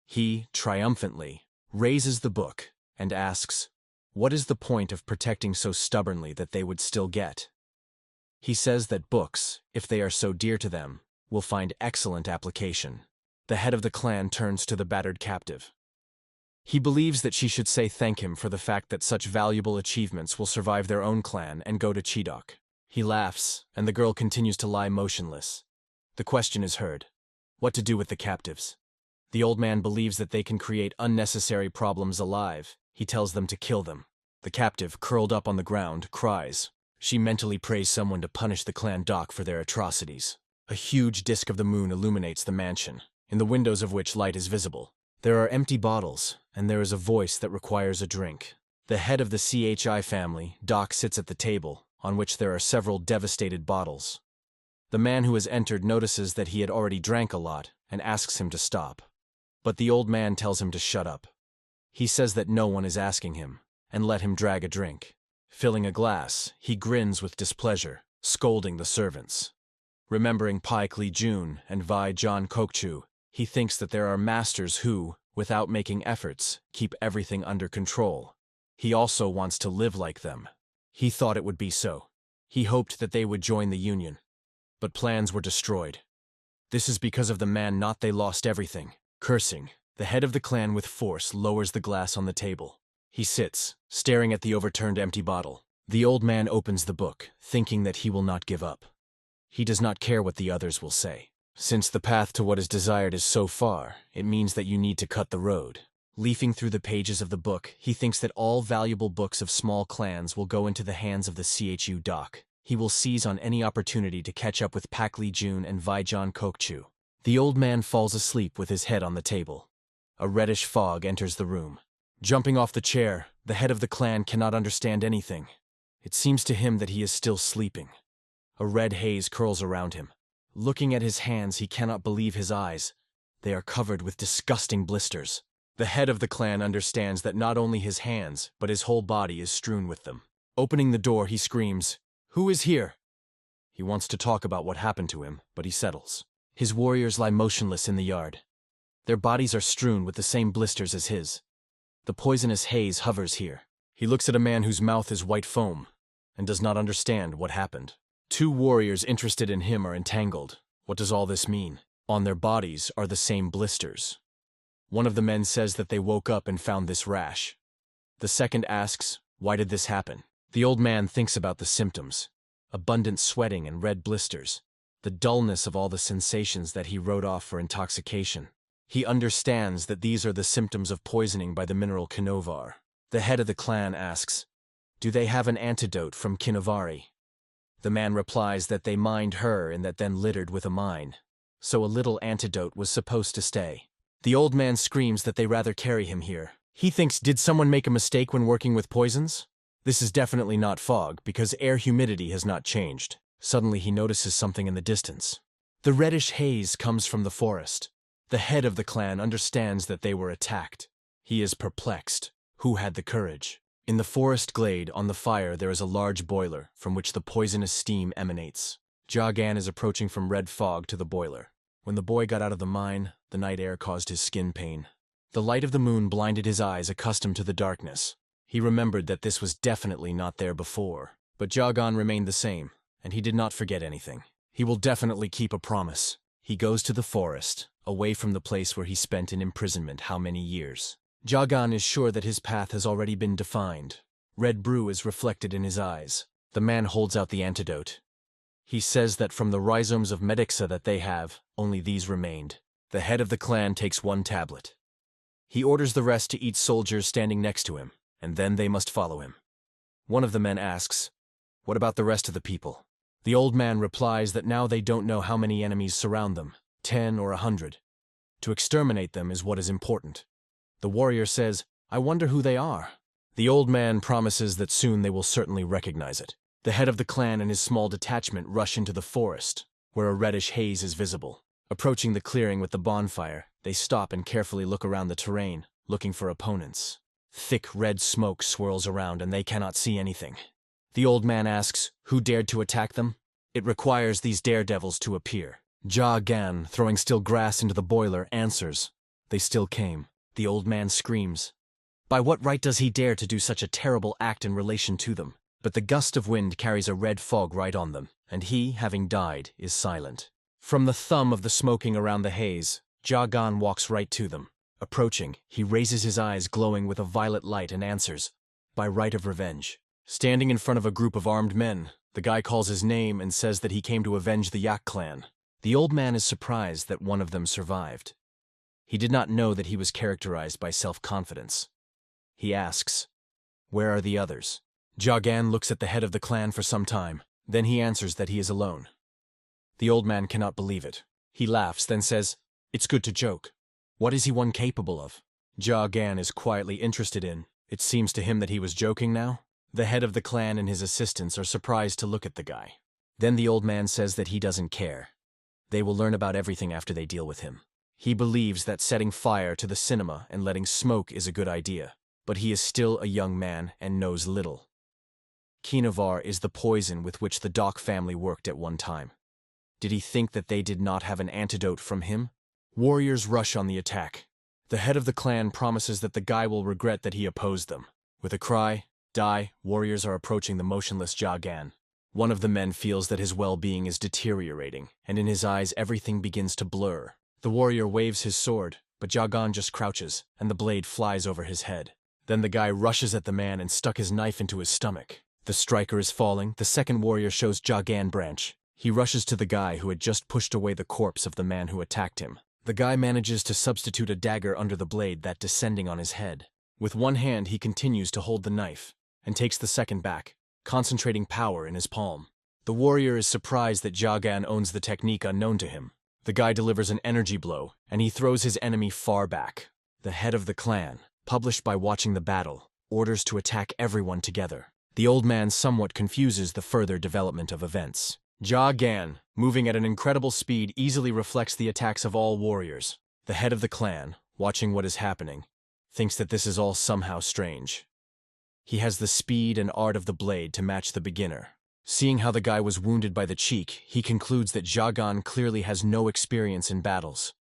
S1: He, triumphantly, raises the book and asks, what is the point of protecting so stubbornly that they would still get? He says that books, if they are so dear to them, will find excellent application. The head of the clan turns to the battered captive. He believes that she should say thank him for the fact that such valuable achievements will survive their own clan and go to Chidok. He laughs, and the girl continues to lie motionless. The question is heard. What to do with the captives? The old man believes that they can create unnecessary problems alive. He tells them to kill them. The captive, curled up on the ground, cries. She mentally prays someone to punish the clan doc for their atrocities. A huge disk of the moon illuminates the mansion, in the windows of which light is visible. There are empty bottles, and there is a voice that requires a drink. The head of the CHI family, Doc, sits at the table, on which there are several devastated bottles. The man who has entered notices that he had already drank a lot and asks him to stop. But the old man tells him to shut up. He says that no one is asking him, and let him drag a drink. Filling a glass, he grins with displeasure, scolding the servants. Remembering Paik Lee Jun and Vai John Kokchu, he thinks that there are masters who, without making efforts, keep everything under control. He also wants to live like them. He thought it would be so. He hoped that they would join the Union. But plans were destroyed. This is because of the man not they lost everything. Cursing, the head of the clan with force lowers the glass on the table. He sits, staring at the overturned empty bottle. The old man opens the book, thinking that he will not give up. He does not care what the others will say. Since the path to what is desired is so far, it means that you need to cut the road. Leafing through the pages of the book, he thinks that all valuable books of small clans will go into the hands of the CHU doc. He will seize on any opportunity to catch up with Pak Lee Jun and Vaijan Kokchu. The old man falls asleep with his head on the table. A reddish fog enters the room. Jumping off the chair, the head of the clan cannot understand anything. It seems to him that he is still sleeping. A red haze curls around him. Looking at his hands, he cannot believe his eyes. They are covered with disgusting blisters. The head of the clan understands that not only his hands, but his whole body is strewn with them. Opening the door, he screams, "Who is here?" He wants to talk about what happened to him, but he settles. His warriors lie motionless in the yard. Their bodies are strewn with the same blisters as his. The poisonous haze hovers here. He looks at a man whose mouth is white foam and does not understand what happened. Two warriors interested in him are entangled. What does all this mean? On their bodies are the same blisters. One of the men says that they woke up and found this rash. The second asks, why did this happen? The old man thinks about the symptoms. Abundant sweating and red blisters. The dullness of all the sensations that he wrote off for intoxication. He understands that these are the symptoms of poisoning by the mineral Kinovar. The head of the clan asks, do they have an antidote from Kinovari? The man replies that they mined her and that then littered with a mine. So a little antidote was supposed to stay. The old man screams that they rather carry him here. He thinks, did someone make a mistake when working with poisons? This is definitely not fog, because air humidity has not changed. Suddenly he notices something in the distance. The reddish haze comes from the forest. The head of the clan understands that they were attacked. He is perplexed. Who had the courage? In the forest glade, on the fire, there is a large boiler from which the poisonous steam emanates. Jagan is approaching from red fog to the boiler. When the boy got out of the mine, the night air caused his skin pain. The light of the moon blinded his eyes, accustomed to the darkness. He remembered that this was definitely not there before. But Jagan remained the same, and he did not forget anything. He will definitely keep a promise. He goes to the forest, away from the place where he spent in imprisonment how many years. Jagan is sure that his path has already been defined. Red brew is reflected in his eyes. The man holds out the antidote. He says that from the rhizomes of Medixa that they have, only these remained. The head of the clan takes one tablet. He orders the rest to eat soldiers standing next to him, and then they must follow him. One of the men asks, what about the rest of the people? The old man replies that now they don't know how many enemies surround them, 10 or 100. To exterminate them is what is important. The warrior says, I wonder who they are. The old man promises that soon they will certainly recognize it. The head of the clan and his small detachment rush into the forest, where a reddish haze is visible. Approaching the clearing with the bonfire, they stop and carefully look around the terrain, looking for opponents. Thick red smoke swirls around and they cannot see anything. The old man asks, who dared to attack them? It requires these daredevils to appear. Jagan, throwing still grass into the boiler, answers, they still came. The old man screams. By what right does he dare to do such a terrible act in relation to them? But the gust of wind carries a red fog right on them, and he, having died, is silent. From the thumb of the smoking around the haze, Jagan walks right to them. Approaching, he raises his eyes glowing with a violet light and answers, by right of revenge. Standing in front of a group of armed men, the guy calls his name and says that he came to avenge the Yak clan. The old man is surprised that one of them survived. He did not know that he was characterized by self-confidence. He asks, where are the others? Jagan looks at the head of the clan for some time. Then he answers that he is alone. The old man cannot believe it. He laughs, then says, it's good to joke. What is he one capable of? Jagan is quietly interested in. It seems to him that he was joking now. The head of the clan and his assistants are surprised to look at the guy. Then the old man says that he doesn't care. They will learn about everything after they deal with him. He believes that setting fire to the cinema and letting smoke is a good idea, but he is still a young man and knows little. Kinovar is the poison with which the Dock family worked at one time. Did he think that they did not have an antidote from him? Warriors rush on the attack. The head of the clan promises that the guy will regret that he opposed them. With a cry, die, warriors are approaching the motionless Jagan. One of the men feels that his well-being is deteriorating, and in his eyes everything begins to blur. The warrior waves his sword, but Jagan just crouches, and the blade flies over his head. Then the guy rushes at the man and stuck his knife into his stomach. The striker is falling. The second warrior shows Jagan branch. He rushes to the guy who had just pushed away the corpse of the man who attacked him. The guy manages to substitute a dagger under the blade that descending on his head. With one hand he continues to hold the knife, and takes the second back, concentrating power in his palm. The warrior is surprised that Jagan owns the technique unknown to him. The guy delivers an energy blow, and he throws his enemy far back. The head of the clan, published by watching the battle, orders to attack everyone together. The old man somewhat confuses the further development of events. Jagan, moving at an incredible speed, easily reflects the attacks of all warriors. The head of the clan, watching what is happening, thinks that this is all somehow strange. He has the speed and art of the blade to match the beginner. Seeing how the guy was wounded by the cheek, he concludes that Jagan clearly has no experience in battles.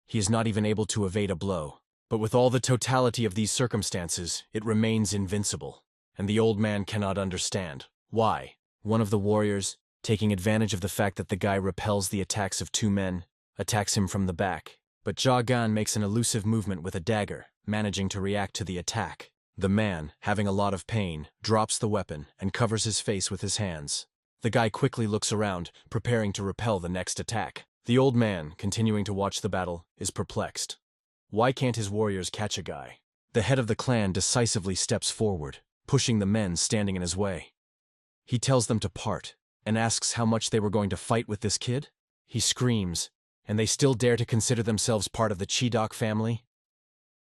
S1: He is not even able to evade a blow. But with all the totality of these circumstances, it remains invincible, and the old man cannot understand why. One of the warriors, taking advantage of the fact that the guy repels the attacks of two men, attacks him from the back, but Jagan makes an elusive movement with a dagger, managing to react to the attack. The man, having a lot of pain, drops the weapon and covers his face with his hands. The guy quickly looks around, preparing to repel the next attack. The old man, continuing to watch the battle, is perplexed. Why can't his warriors catch a guy? The head of the clan decisively steps forward, pushing the men standing in his way. He tells them to part, and asks how much they were going to fight with this kid. He screams, and they still dare to consider themselves part of the Chidok family?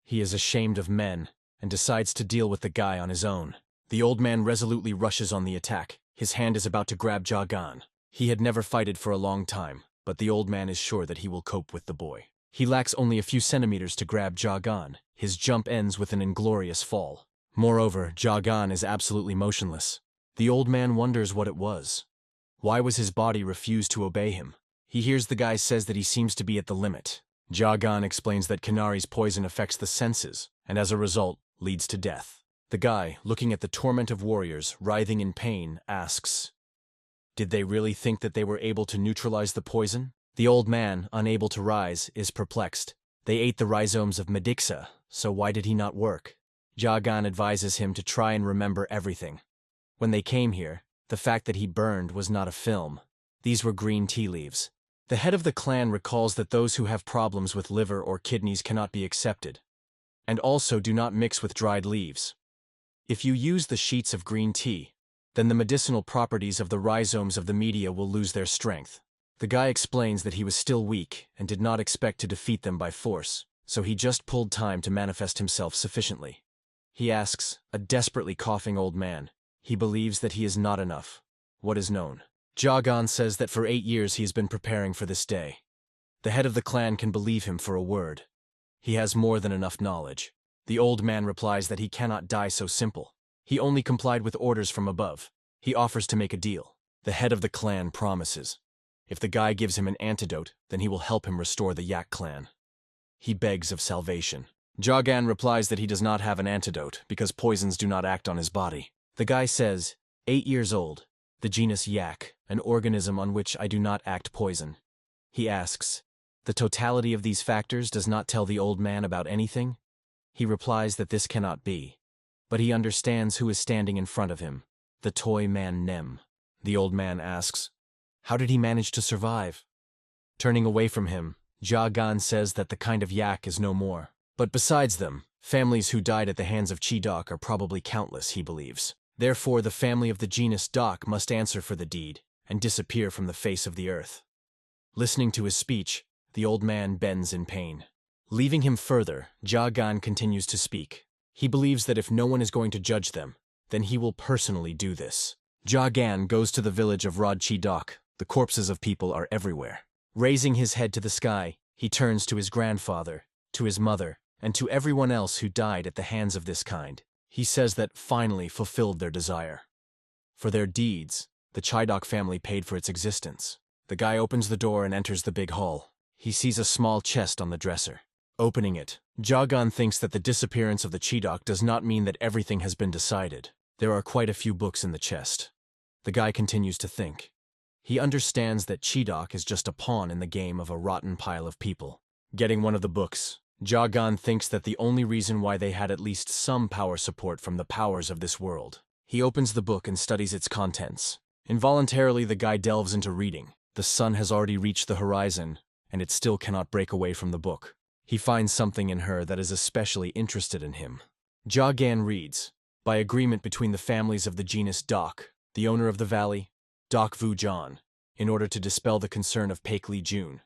S1: He is ashamed of men, and decides to deal with the guy on his own. The old man resolutely rushes on the attack. His hand is about to grab Jagan. He had never fighted for a long time, but the old man is sure that he will cope with the boy. He lacks only a few centimeters to grab Jagan. His jump ends with an inglorious fall. Moreover, Jagan is absolutely motionless. The old man wonders what it was. Why was his body refused to obey him? He hears the guy says that he seems to be at the limit. Jagan explains that Kanari's poison affects the senses, and as a result, leads to death. The guy, looking at the torment of warriors, writhing in pain, asks, "Did they really think that they were able to neutralize the poison?" The old man, unable to rise, is perplexed. They ate the rhizomes of Medixa, so why did he not work? Jagan advises him to try and remember everything. When they came here, the fact that he burned was not a film. These were green tea leaves. The head of the clan recalls that those who have problems with liver or kidneys cannot be accepted, and also do not mix with dried leaves. If you use the sheets of green tea, then the medicinal properties of the rhizomes of the media will lose their strength. The guy explains that he was still weak and did not expect to defeat them by force, so he just pulled time to manifest himself sufficiently. He asks, a desperately coughing old man. He believes that he is not enough. What is known? Jagan says that for 8 years he has been preparing for this day. The head of the clan can believe him for a word. He has more than enough knowledge. The old man replies that he cannot die so simple. He only complied with orders from above. He offers to make a deal. The head of the clan promises. If the guy gives him an antidote, then he will help him restore the Yak clan. He begs of salvation. Jagan replies that he does not have an antidote because poisons do not act on his body. The guy says, 8 years old, the genus Yak, an organism on which I do not act poison. He asks, the totality of these factors does not tell the old man about anything? He replies that this cannot be. But he understands who is standing in front of him, the toy man Nem. The old man asks, how did he manage to survive? Turning away from him, Jagan says that the kind of Yak is no more. But besides them, families who died at the hands of Chidok are probably countless, he believes. Therefore, the family of the genus Dok must answer for the deed and disappear from the face of the earth. Listening to his speech, the old man bends in pain. Leaving him further, Jagan continues to speak. He believes that if no one is going to judge them, then he will personally do this. Jagan goes to the village of Rod Chidok. The corpses of people are everywhere. Raising his head to the sky, he turns to his grandfather, to his mother, and to everyone else who died at the hands of this kind. He says that finally fulfilled their desire. For their deeds, the Chidok family paid for its existence. The guy opens the door and enters the big hall. He sees a small chest on the dresser. Opening it, Jagan thinks that the disappearance of the Chidok does not mean that everything has been decided. There are quite a few books in the chest. The guy continues to think. He understands that Chidok is just a pawn in the game of a rotten pile of people. Getting one of the books, Jagan thinks that the only reason why they had at least some power support from the powers of this world. He opens the book and studies its contents. Involuntarily, the guy delves into reading. The sun has already reached the horizon, and it still cannot break away from the book. He finds something in her that is especially interested in him. Jagan reads, by agreement between the families of the genus Dok, the owner of the valley, Dok Vu Jan, in order to dispel the concern of Paik Li Jun,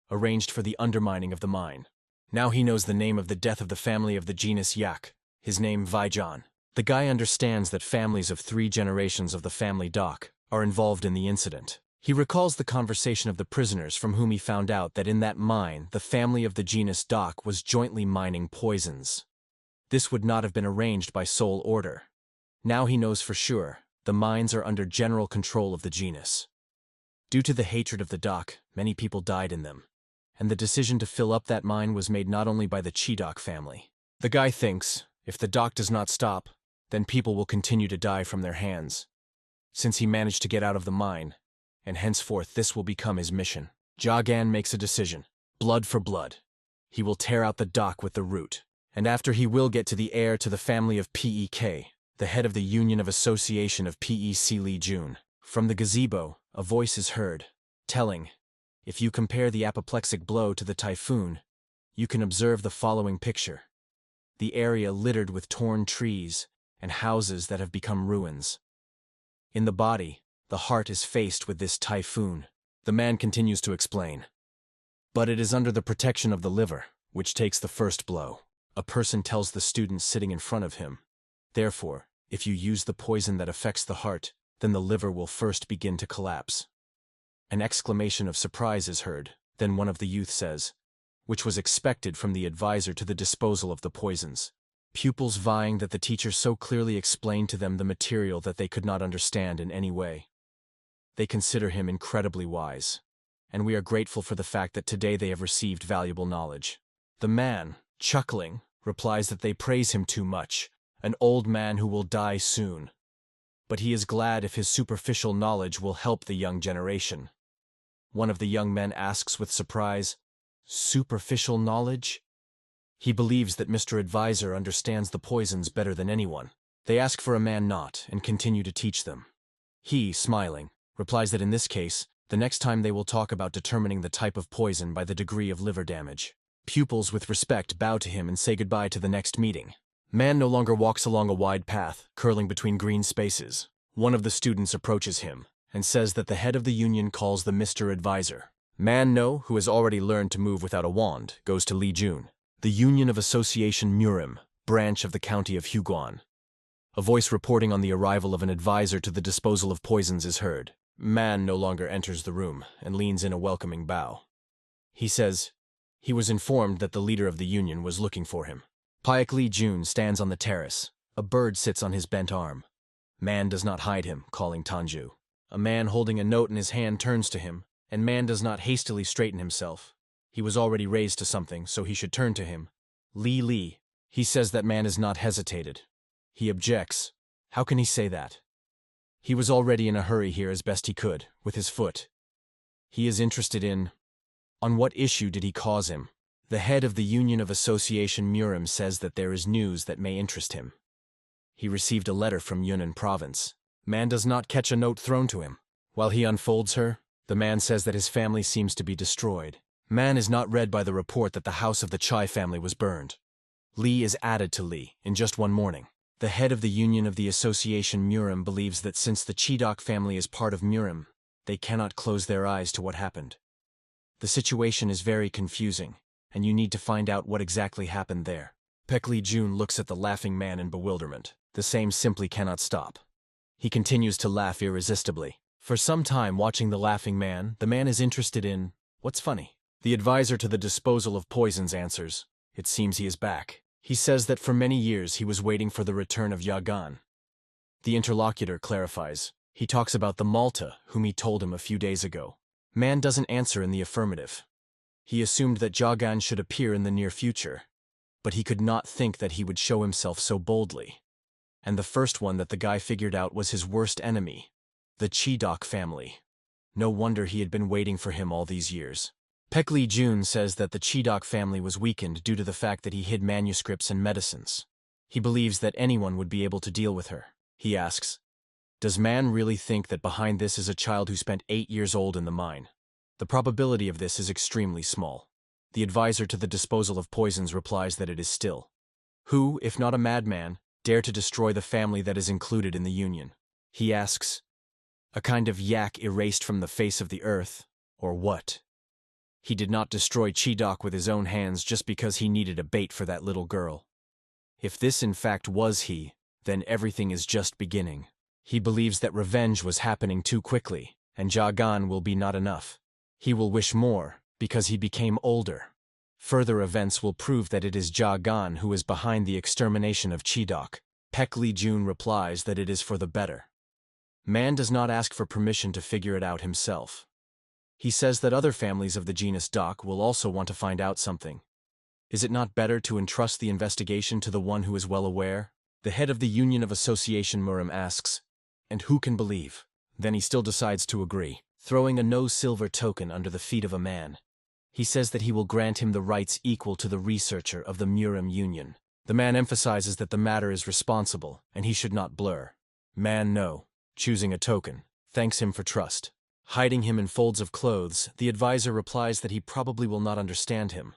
S1: arranged for the undermining of the mine. Now he knows the name of the death of the family of the genus Yak, his name Vaijan. The guy understands that families of 3 generations of the family Dok are involved in the incident. He recalls the conversation of the prisoners from whom he found out that in that mine, the family of the genus Dok was jointly mining poisons. This would not have been arranged by sole order. Now he knows for sure, the mines are under general control of the genus. Due to the hatred of the Dok, many people died in them, and the decision to fill up that mine was made not only by the Chidok family, The guy thinks, if the dock does not stop, then people will continue to die from their hands. Since he managed to get out of the mine, and henceforth this will become his mission. Jagan makes a decision. Blood for blood. He will tear out the dock with the root. And after he will get to the heir to the family of Pek, the head of the Union of Association of Pec Lee Jun. From the gazebo, a voice is heard, telling, if you compare the apoplectic blow to the typhoon, you can observe the following picture. The area littered with torn trees and houses that have become ruins. In the body, the heart is faced with this typhoon. The man continues to explain. But it is under the protection of the liver, which takes the first blow. A person tells the student sitting in front of him. Therefore, if you use the poison that affects the heart, then the liver will first begin to collapse. An exclamation of surprise is heard. Then one of the youth says, which was expected from the advisor to the disposal of the poisons. Pupils vying that the teacher so clearly explained to them the material that they could not understand in any way. They consider him incredibly wise, and we are grateful for the fact that today they have received valuable knowledge. The man, chuckling, replies that they praise him too much, an old man who will die soon. But he is glad if his superficial knowledge will help the young generation. One of the young men asks with surprise, superficial knowledge? He believes that Mr. Advisor understands the poisons better than anyone. They ask for a man not, and continue to teach them. He, smiling, replies that in this case, the next time they will talk about determining the type of poison by the degree of liver damage. Pupils with respect bow to him and say goodbye to the next meeting. Man no longer walks along a wide path, curling between green spaces. One of the students approaches him, and says that the head of the union calls the Mr. Advisor. Man No, who has already learned to move without a wand, goes to Lee Jun. The Union of Association Murim, branch of the county of Huguan. A voice reporting on the arrival of an advisor to the disposal of poisons is heard. Man no longer enters the room and leans in a welcoming bow. He says he was informed that the leader of the union was looking for him. Paek Lee Jun stands on the terrace. A bird sits on his bent arm. Man does not hide him, calling Tanju. A man holding a note in his hand turns to him, and man does not hastily straighten himself. He was already raised to something, so he should turn to him. Lee. He says that man has not hesitated. He objects. How can he say that? He was already in a hurry here as best he could, with his foot. He is interested in... On what issue did he cause him? The head of the Union of Association Murim says that there is news that may interest him. He received a letter from Yunnan province. Man does not catch a note thrown to him. While he unfolds her, the man says that his family seems to be destroyed. Man is not read by the report that the house of the Chai family was burned. Lee is added to Lee in just one morning. The head of the Union of the Association Murim believes that since the Chidok family is part of Murim, they cannot close their eyes to what happened. The situation is very confusing, and you need to find out what exactly happened there. Paek Lee Jun looks at the laughing man in bewilderment. The same simply cannot stop. He continues to laugh irresistibly. For some time watching the laughing man, the man is interested in, what's funny? The advisor to the disposal of poisons answers, it seems he is back. He says that for many years he was waiting for the return of Yagan. The interlocutor clarifies. He talks about the Malta, whom he told him a few days ago. Man doesn't answer in the affirmative. He assumed that Jagan should appear in the near future, but he could not think that he would show himself so boldly. And the first one that the guy figured out was his worst enemy, the Chidok family. No wonder he had been waiting for him all these years. Paek Lee Jun says that the Chidok family was weakened due to the fact that he hid manuscripts and medicines. He believes that anyone would be able to deal with her. He asks, does man really think that behind this is a child who spent 8 years old in the mine? The probability of this is extremely small. The advisor to the disposal of poisons replies that it is still. Who, if not a madman, dare to destroy the family that is included in the union? He asks, a kind of yak erased from the face of the earth, or what? He did not destroy Chidok with his own hands just because he needed a bait for that little girl. If this in fact was he, then everything is just beginning. He believes that revenge was happening too quickly, and Jagan will be not enough. He will wish more, because he became older. Further events will prove that it is Jagan who is behind the extermination of Chidok. Paek Lee Jun replies that it is for the better. Man does not ask for permission to figure it out himself. He says that other families of the genus Dok will also want to find out something. Is it not better to entrust the investigation to the one who is well aware? The head of the Union of Association Murim asks, and who can believe? Then he still decides to agree, throwing a no-silver token under the feet of a man. He says that he will grant him the rights equal to the researcher of the Murim Union. The man emphasizes that the matter is responsible, and he should not blur. Man no, choosing a token, thanks him for trust. Hiding him in folds of clothes, the advisor replies that he probably will not understand him.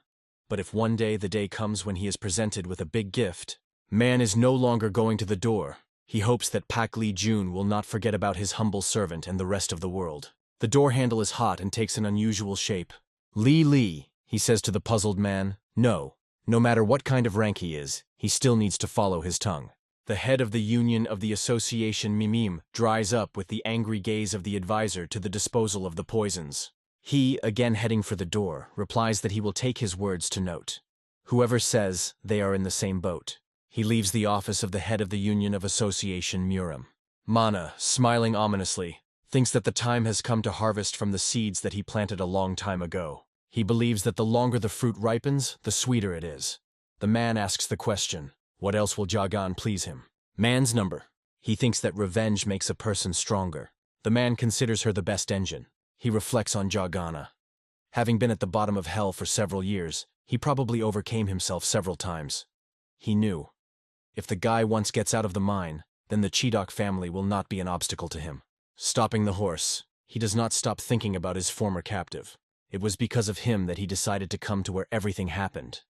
S1: But if one day the day comes when he is presented with a big gift, man is no longer going to the door. He hopes that Pak Lee Jun will not forget about his humble servant and the rest of the world. The door handle is hot and takes an unusual shape. Lee, he says to the puzzled man, no matter what kind of rank he is, he still needs to follow his tongue. The head of the Union of the Association Mimim dries up with the angry gaze of the advisor to the disposal of the poisons. He, again heading for the door, replies that he will take his words to note. Whoever says they are in the same boat. He leaves the office of the head of the Union of Association Murim. Mana, smiling ominously, thinks that the time has come to harvest from the seeds that he planted a long time ago. He believes that the longer the fruit ripens, the sweeter it is. The man asks the question, what else will Jagan please him? Man's number. He thinks that revenge makes a person stronger. The man considers her the best engine. He reflects on Jagana. Having been at the bottom of hell for several years, he probably overcame himself several times. He knew, if the guy once gets out of the mine, then the Chidok family will not be an obstacle to him. Stopping the horse, he does not stop thinking about his former captive. It was because of him that he decided to come to where everything happened.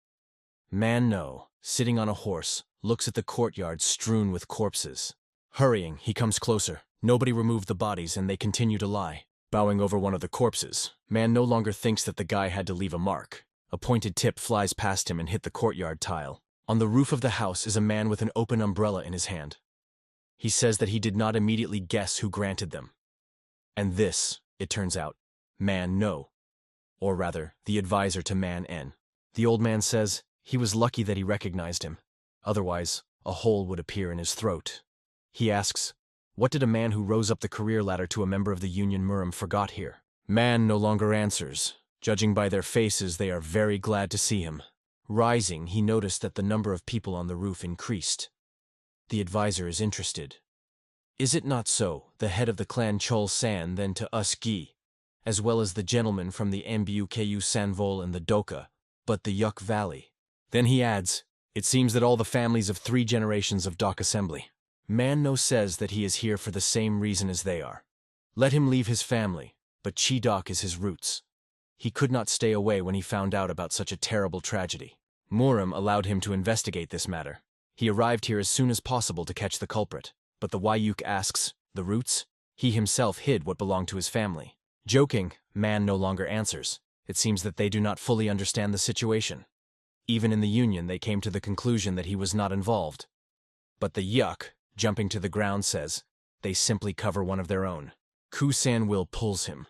S1: Man no, sitting on a horse, looks at the courtyard strewn with corpses. Hurrying, he comes closer. Nobody removed the bodies and they continue to lie. Bowing over one of the corpses, man no longer thinks that the guy had to leave a mark. A pointed tip flies past him and hit the courtyard tile. On the roof of the house is a man with an open umbrella in his hand. He says that he did not immediately guess who granted them. And this, it turns out, man no. Or rather, the advisor to man N. The old man says he was lucky that he recognized him. Otherwise, a hole would appear in his throat. He asks, what did a man who rose up the career ladder to a member of the Union Murim forgot here? Man no longer answers. Judging by their faces, they are very glad to see him. Rising, he noticed that the number of people on the roof increased. The advisor is interested. Is it not so, the head of the clan Chol San then to us Gi, as well as the gentleman from the Mbuku Sanvol and the Doka, but the Yuk Valley? Then he adds, it seems that all the families of 3 generations of Dock Assembly. Man no says that he is here for the same reason as they are. Let him leave his family, but Chidok is his roots. He could not stay away when he found out about such a terrible tragedy. Murim allowed him to investigate this matter. He arrived here as soon as possible to catch the culprit, but the Wayuk asks, the roots? He himself hid what belonged to his family. Joking, man no longer answers. It seems that they do not fully understand the situation. Even in the Union they came to the conclusion that he was not involved. But the Yuk, jumping to the ground, says, they simply cover one of their own. Kusan Will pulls him.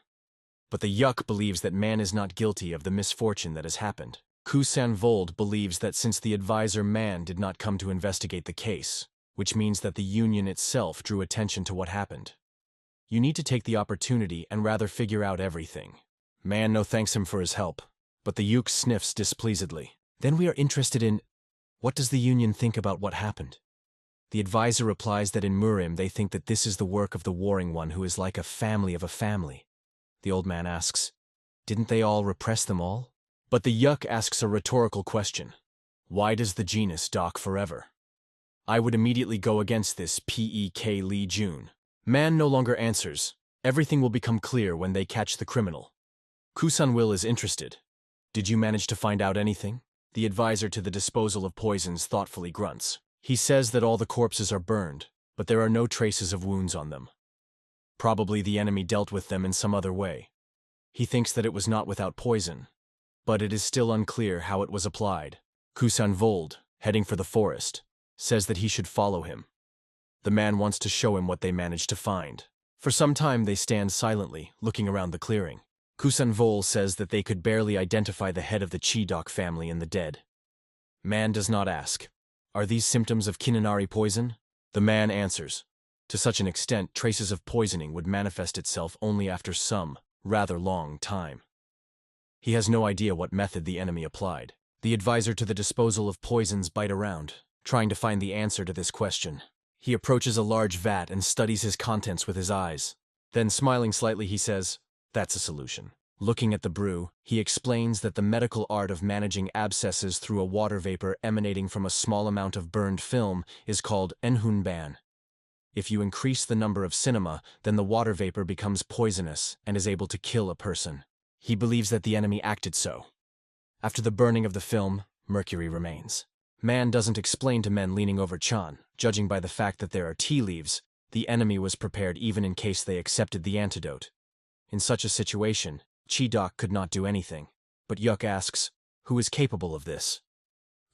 S1: But the Yuk believes that man is not guilty of the misfortune that has happened. Kusan Vold believes that since the advisor man did not come to investigate the case, which means that the Union itself drew attention to what happened. You need to take the opportunity and rather figure out everything. Man no thanks him for his help, but the Yuk sniffs displeasedly. Then we are interested in, what does the Union think about what happened? The advisor replies that in Murim they think that this is the work of the warring one who is like a family of a family. The old man asks, didn't they all repress them all? But the Yuk asks a rhetorical question. Why does the genus dock forever? I would immediately go against this Pek Lee Jun. Man no longer answers. Everything will become clear when they catch the criminal. Kusan Will is interested. Did you manage to find out anything? The advisor to the disposal of poisons thoughtfully grunts. He says that all the corpses are burned, but there are no traces of wounds on them. Probably the enemy dealt with them in some other way. He thinks that it was not without poison, but it is still unclear how it was applied. Kusan Vold, heading for the forest, says that he should follow him. The man wants to show him what they managed to find. For some time they stand silently, looking around the clearing. Kusan Vol says that they could barely identify the head of the Chidok family in the dead. Man does not ask, are these symptoms of Kinanari poison? The man answers, to such an extent traces of poisoning would manifest itself only after some, rather long time. He has no idea what method the enemy applied. The advisor to the disposal of poisons bite around, trying to find the answer to this question. He approaches a large vat and studies his contents with his eyes. Then, smiling slightly, he says, "That's a solution." Looking at the brew, he explains that the medical art of managing abscesses through a water vapor emanating from a small amount of burned film is called enhunban. If you increase the number of cinema, then the water vapor becomes poisonous and is able to kill a person. He believes that the enemy acted so. After the burning of the film, mercury remains. Man doesn't explain to men leaning over Chan, judging by the fact that there are tea leaves, the enemy was prepared even in case they accepted the antidote. In such a situation, Chidok could not do anything, but Yuk asks, who is capable of this?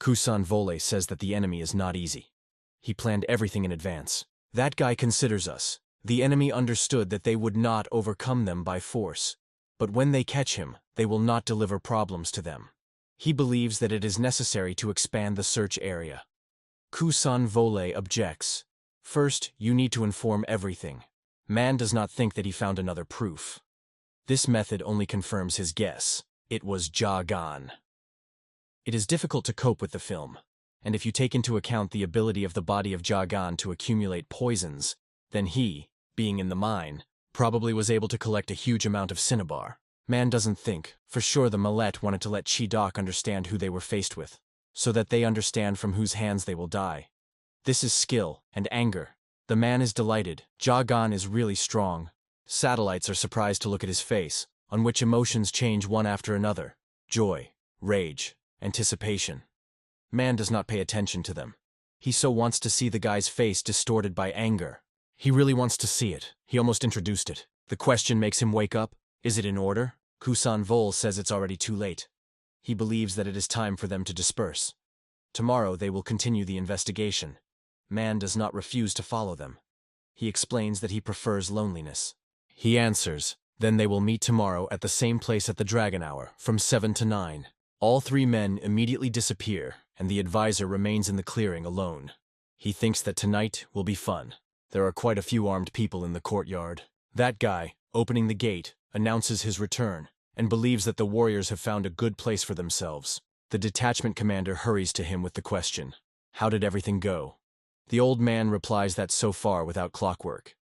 S1: Kusan Vole says that the enemy is not easy. He planned everything in advance. That guy considers us. The enemy understood that they would not overcome them by force, but when they catch him, they will not deliver problems to them. He believes that it is necessary to expand the search area. Kusan Vole objects. First, you need to inform everything. Man does not think that he found another proof. This method only confirms his guess. It was Jagan. It is difficult to cope with the film, and if you take into account the ability of the body of Jagan to accumulate poisons, then he, being in the mine, probably was able to collect a huge amount of cinnabar. Man doesn't think. For sure the Millet wanted to let Chidok understand who they were faced with, so that they understand from whose hands they will die. This is skill and anger. The man is delighted. Jagan is really strong. Satellites are surprised to look at his face, on which emotions change one after another. Joy, rage, anticipation. Man does not pay attention to them. He so wants to see the guy's face distorted by anger. He really wants to see it. He almost introduced it. The question makes him wake up. Is it in order? Kusan Vol says it's already too late. He believes that it is time for them to disperse. Tomorrow they will continue the investigation. Man does not refuse to follow them. He explains that he prefers loneliness. He answers, then they will meet tomorrow at the same place at the Dragon Hour, from 7 to 9. All three men immediately disappear, and the advisor remains in the clearing alone. He thinks that tonight will be fun. There are quite a few armed people in the courtyard. That guy, opening the gate, announces his return, and believes that the warriors have found a good place for themselves. The detachment commander hurries to him with the question, "How did everything go?" The old man replies that so far without clockwork.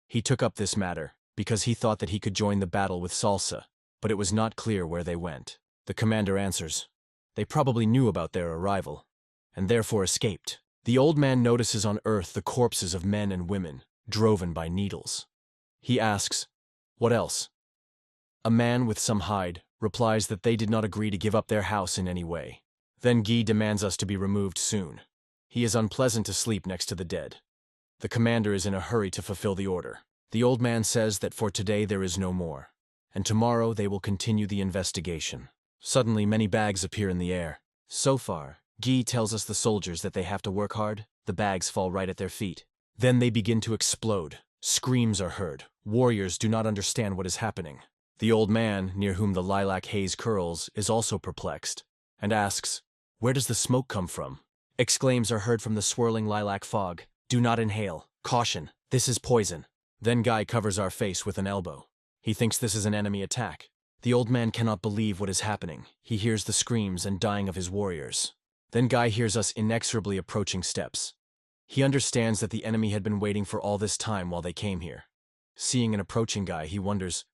S1: He took up this matter because he thought that he could join the battle with Salsa, but it was not clear where they went. The commander answers, they probably knew about their arrival, and therefore escaped. The old man notices on Earth the corpses of men and women, droven by needles. He asks, what else? A man with some hide replies that they did not agree to give up their house in any way. Then Guy demands us to be removed soon. He is unpleasant to sleep next to the dead. The commander is in a hurry to fulfill the order. The old man says that for today there is no more, and tomorrow they will continue the investigation. Suddenly many bags appear in the air. So far, Guy tells us the soldiers that they have to work hard. The bags fall right at their feet. Then they begin to explode. Screams are heard. Warriors do not understand what is happening. The old man, near whom the lilac haze curls, is also perplexed, and asks, where does the smoke come from? Exclaims are heard from the swirling lilac fog. Do not inhale. Caution, this is poison. Then Guy covers our face with an elbow. He thinks this is an enemy attack. The old man cannot believe what is happening. He hears the screams and dying of his warriors. Then Guy hears us inexorably approaching steps. He understands that the enemy had been waiting for all this time while they came here. Seeing an approaching Guy, he wonders,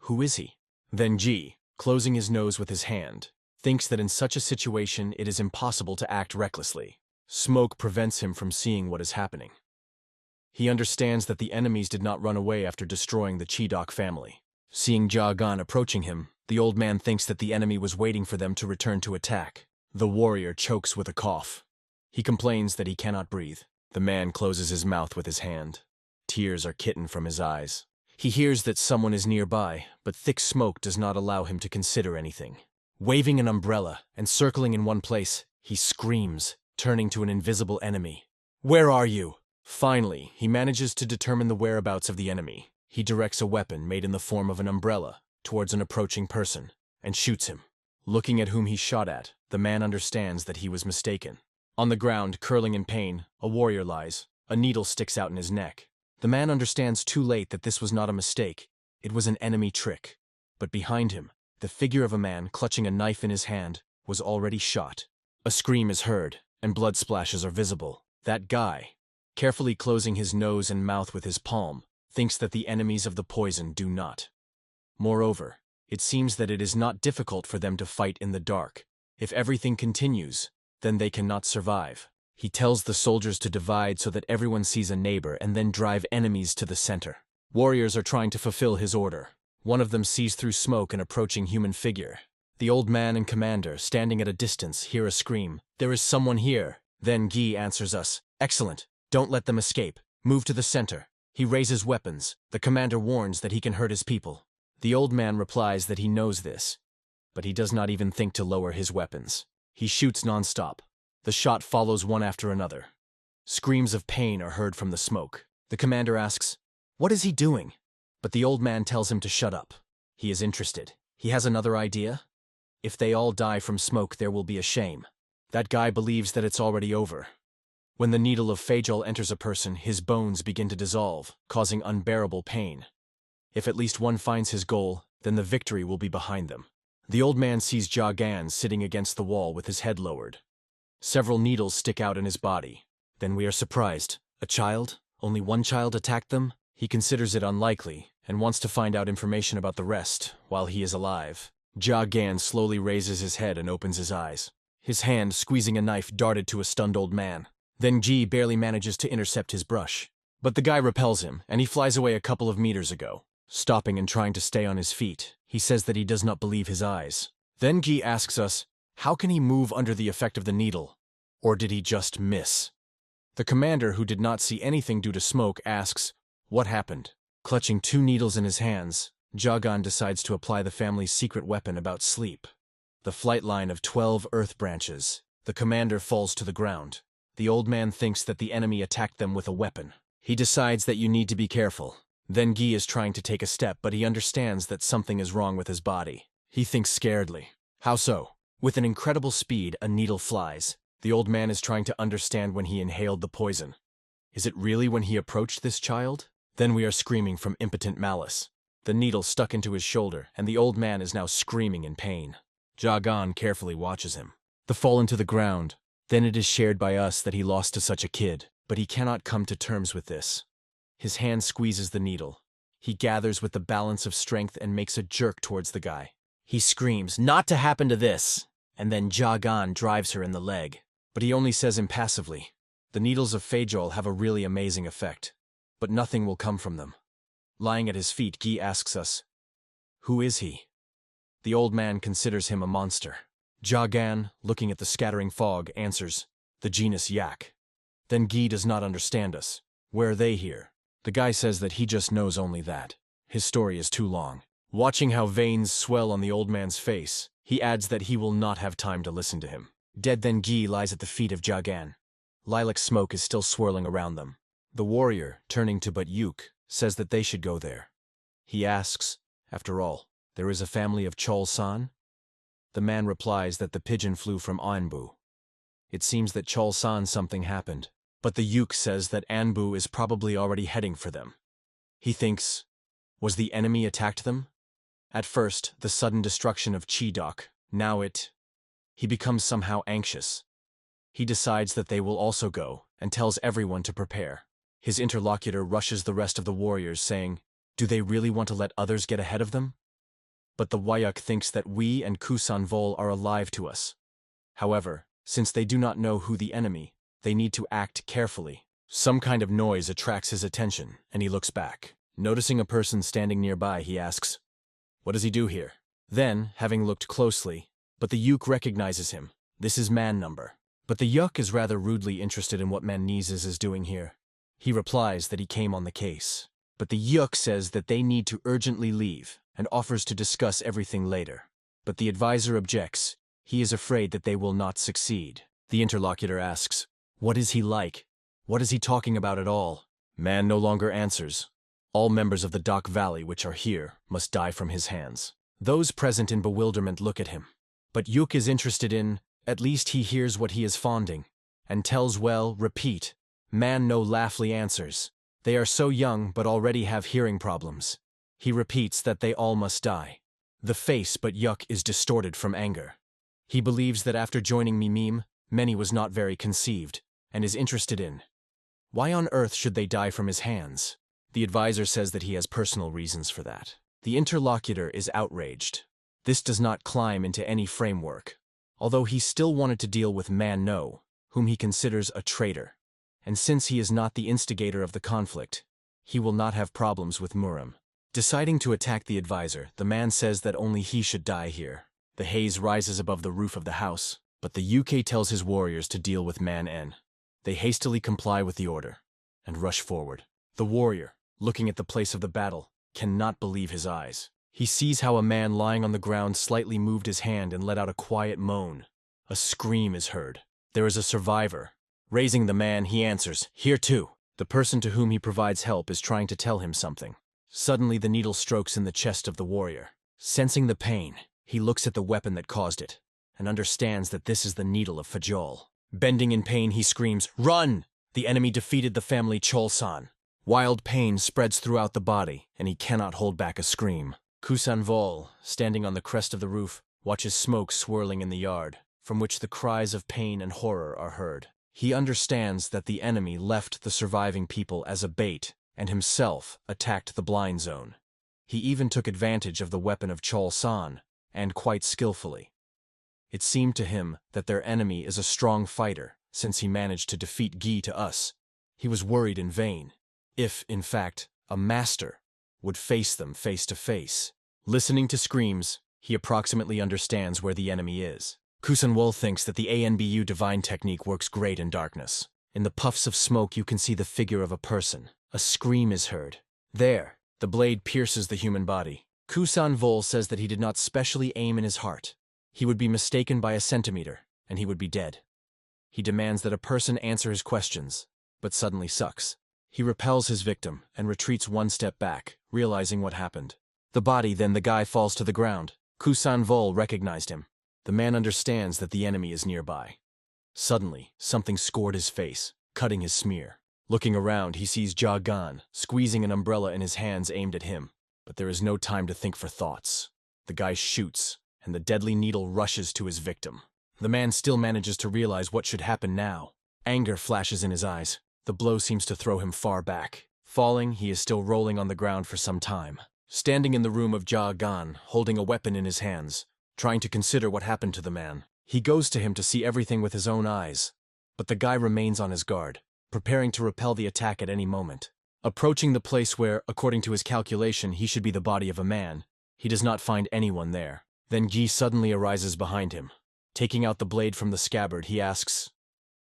S1: who is he? Then G, closing his nose with his hand, thinks that in such a situation it is impossible to act recklessly. Smoke prevents him from seeing what is happening. He understands that the enemies did not run away after destroying the Chidok family. Seeing Jagan approaching him, the old man thinks that the enemy was waiting for them to return to attack. The warrior chokes with a cough. He complains that he cannot breathe. The man closes his mouth with his hand. Tears are kitten from his eyes. He hears that someone is nearby, but thick smoke does not allow him to consider anything. Waving an umbrella and circling in one place, he screams, turning to an invisible enemy. Where are you? Finally, he manages to determine the whereabouts of the enemy. He directs a weapon made in the form of an umbrella towards an approaching person and shoots him. Looking at whom he shot at, the man understands that he was mistaken. On the ground, curling in pain, a warrior lies. A needle sticks out in his neck. The man understands too late that this was not a mistake. It was an enemy trick. But behind him, the figure of a man clutching a knife in his hand was already shot. A scream is heard, and blood splashes are visible. That guy, carefully closing his nose and mouth with his palm, thinks that the enemies of the poison do not. Moreover, it seems that it is not difficult for them to fight in the dark. If everything continues, then they cannot survive. He tells the soldiers to divide so that everyone sees a neighbor and then drive enemies to the center. Warriors are trying to fulfill his order. One of them sees through smoke an approaching human figure. The old man and commander, standing at a distance, hear a scream. "There is someone here." Then Guy answers us, "Excellent. Don't let them escape. Move to the center." He raises weapons. The commander warns that he can hurt his people. The old man replies that he knows this, but he does not even think to lower his weapons. He shoots nonstop. The shot follows one after another. Screams of pain are heard from the smoke. The commander asks, "What is he doing?" But the old man tells him to shut up. He is interested. He has another idea. If they all die from smoke, there will be a shame. That guy believes that it's already over. When the needle of Fajol enters a person, his bones begin to dissolve, causing unbearable pain. If at least one finds his goal, then the victory will be behind them. The old man sees Jagan sitting against the wall with his head lowered. Several needles stick out in his body. Then we are surprised. A child? Only one child attacked them? He considers it unlikely, and wants to find out information about the rest, while he is alive. Jagan slowly raises his head and opens his eyes. His hand, squeezing a knife, darted to a stunned old man. Then G barely manages to intercept his brush. But the guy repels him, and he flies away a couple of meters ago. Stopping and trying to stay on his feet, he says that he does not believe his eyes. Then Guy asks us, how can he move under the effect of the needle? Or did he just miss? The commander, who did not see anything due to smoke, asks, what happened? Clutching 2 needles in his hands, Jagan decides to apply the family's secret weapon about sleep. The flight line of 12 earth branches. The commander falls to the ground. The old man thinks that the enemy attacked them with a weapon. He decides that you need to be careful. Then Guy is trying to take a step, but he understands that something is wrong with his body. He thinks scaredly. How so? With an incredible speed, a needle flies. The old man is trying to understand when he inhaled the poison. Is it really when he approached this child? Then we are screaming from impotent malice. The needle stuck into his shoulder, and the old man is now screaming in pain. Jagan carefully watches him. The fall into the ground. Then it is shared by us that he lost to such a kid, but he cannot come to terms with this. His hand squeezes the needle. He gathers with the balance of strength and makes a jerk towards the guy. He screams, "Not to happen to this!" And then Jagan drives her in the leg. But he only says impassively, "The needles of Fajol have a really amazing effect, but nothing will come from them." Lying at his feet, Guy asks us, "Who is he?" The old man considers him a monster. Jagan, looking at the scattering fog, answers, "The genus Yak." Then Guy does not understand us. Where are they here? The guy says that he just knows only that. His story is too long. Watching how veins swell on the old man's face, he adds that he will not have time to listen to him. Dead, then Guy lies at the feet of Jagan. Lilac smoke is still swirling around them. The warrior, turning to But-Yuk, says that they should go there. He asks, after all, there is a family of Chol-san? The man replies that the pigeon flew from Anbu. It seems that Chol-san something happened, but the Yuk says that Anbu is probably already heading for them. He thinks, was the enemy attacked them? At first, the sudden destruction of Chidok, now he becomes somehow anxious. He decides that they will also go, and tells everyone to prepare. His interlocutor rushes the rest of the warriors, saying, do they really want to let others get ahead of them? But the Wayuk thinks that we and Kusanvol are alive to us. However, since they do not know who the enemy, they need to act carefully. Some kind of noise attracts his attention, and he looks back. Noticing a person standing nearby, he asks, what does he do here? Then, having looked closely, but the Yuk recognizes him. This is man number. But the Yuk is rather rudely interested in what Manhwa is doing here. He replies that he came on the case. But the Yuk says that they need to urgently leave, and offers to discuss everything later. But the advisor objects. He is afraid that they will not succeed. The interlocutor asks, what is he like? What is he talking about at all? Man no longer answers. All members of the Dak Valley which are here must die from his hands. Those present in bewilderment look at him. But Yuk is interested in, at least he hears what he is fonding, and tells repeat. Man no laughly answers. They are so young but already have hearing problems. He repeats that they all must die. The face but Yuk is distorted from anger. He believes that after joining Murim, Many was not very conceived, and is interested in. Why on earth should they die from his hands? The advisor says that he has personal reasons for that. The interlocutor is outraged. This does not climb into any framework, although he still wanted to deal with Manhwa, whom he considers a traitor. And since he is not the instigator of the conflict, he will not have problems with Murim. Deciding to attack the advisor, the man says that only he should die here. The haze rises above the roof of the house, but the UK tells his warriors to deal with Man N. They hastily comply with the order and rush forward. The warrior, looking at the place of the battle, cannot believe his eyes. He sees how a man lying on the ground slightly moved his hand and let out a quiet moan. A scream is heard. There is a survivor. Raising the man, he answers, "Here too." The person to whom he provides help is trying to tell him something. Suddenly the needle strokes in the chest of the warrior. Sensing the pain, he looks at the weapon that caused it, and understands that this is the needle of Fajol. Bending in pain, he screams, "Run!" The enemy defeated the family Cholsan. Wild pain spreads throughout the body, and he cannot hold back a scream. Kusanvol, standing on the crest of the roof, watches smoke swirling in the yard, from which the cries of pain and horror are heard. He understands that the enemy left the surviving people as a bait, and himself attacked the blind zone. He even took advantage of the weapon of Cholsan, and quite skillfully. It seemed to him that their enemy is a strong fighter, since he managed to defeat Guy to us. He was worried in vain. If, in fact, a master would face them face to face. Listening to screams, he approximately understands where the enemy is. Kusanwol thinks that the ANBU divine technique works great in darkness. In the puffs of smoke you can see the figure of a person. A scream is heard. There, the blade pierces the human body. Kusanvol says that he did not specially aim in his heart. He would be mistaken by a centimeter, and he would be dead. He demands that a person answer his questions, but suddenly sucks. He repels his victim and retreats one step back, realizing what happened. The body, then the guy, falls to the ground. Kusanvol recognized him. The man understands that the enemy is nearby. Suddenly, something scored his face, cutting his smear. Looking around, he sees Jagan, squeezing an umbrella in his hands aimed at him. But there is no time to think for thoughts. The guy shoots, and the deadly needle rushes to his victim. The man still manages to realize what should happen now. Anger flashes in his eyes. The blow seems to throw him far back. Falling, he is still rolling on the ground for some time. Standing in the room of Jagan, holding a weapon in his hands, trying to consider what happened to the man. He goes to him to see everything with his own eyes. But the guy remains on his guard, preparing to repel the attack at any moment. Approaching the place where, according to his calculation, he should be the body of a man, he does not find anyone there. Then Guy suddenly arises behind him. Taking out the blade from the scabbard, he asks,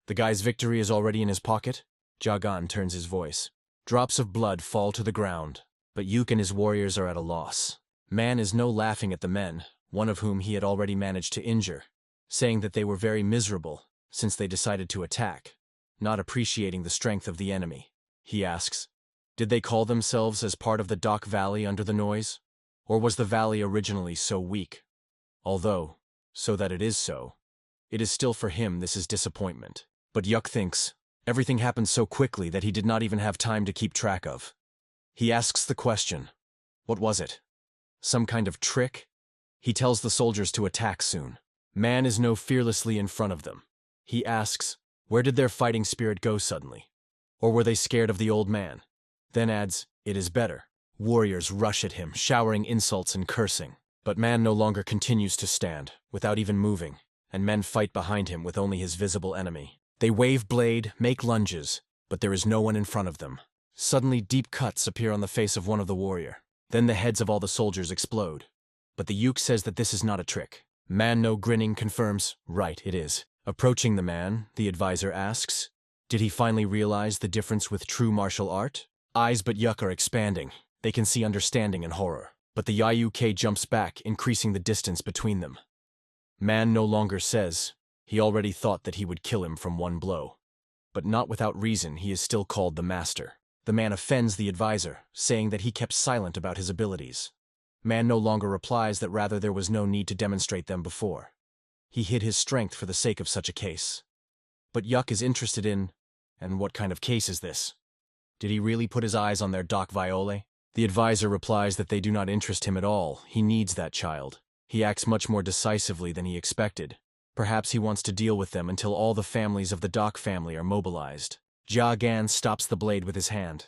S1: "The guy's victory is already in his pocket?" Jagan turns his voice. Drops of blood fall to the ground, but Yuk and his warriors are at a loss. Man is no laughing at the men, one of whom he had already managed to injure, saying that they were very miserable since they decided to attack, not appreciating the strength of the enemy. He asks, did they call themselves as part of the Dock Valley under the noise? Or was the valley originally so weak? Although, so that it is so, it is still for him this is disappointment. But Yuk thinks, everything happened so quickly that he did not even have time to keep track of. He asks the question, what was it? Some kind of trick? He tells the soldiers to attack soon. Man is no fearlessly in front of them. He asks, where did their fighting spirit go suddenly? Or were they scared of the old man? Then adds, it is better. Warriors rush at him, showering insults and cursing. But man no longer continues to stand, without even moving, and men fight behind him with only his visible enemy. They wave blade, make lunges, but there is no one in front of them. Suddenly deep cuts appear on the face of one of the warrior. Then the heads of all the soldiers explode. But the Yuk says that this is not a trick. Man no grinning confirms, right, it is. Approaching the man, the advisor asks, did he finally realize the difference with true martial art? Eyes but Yuk are expanding. They can see understanding and horror. But the Yuk jumps back, increasing the distance between them. Man no longer says, he already thought that he would kill him from one blow. But not without reason he is still called the master. The man offends the advisor, saying that he kept silent about his abilities. Man no longer replies that rather there was no need to demonstrate them before. He hid his strength for the sake of such a case. But Yuk is interested in, and what kind of case is this? Did he really put his eyes on their Doc Viole? The advisor replies that they do not interest him at all. He needs that child. He acts much more decisively than he expected. Perhaps he wants to deal with them until all the families of the Doc family are mobilized. Jia Gan stops the blade with his hand.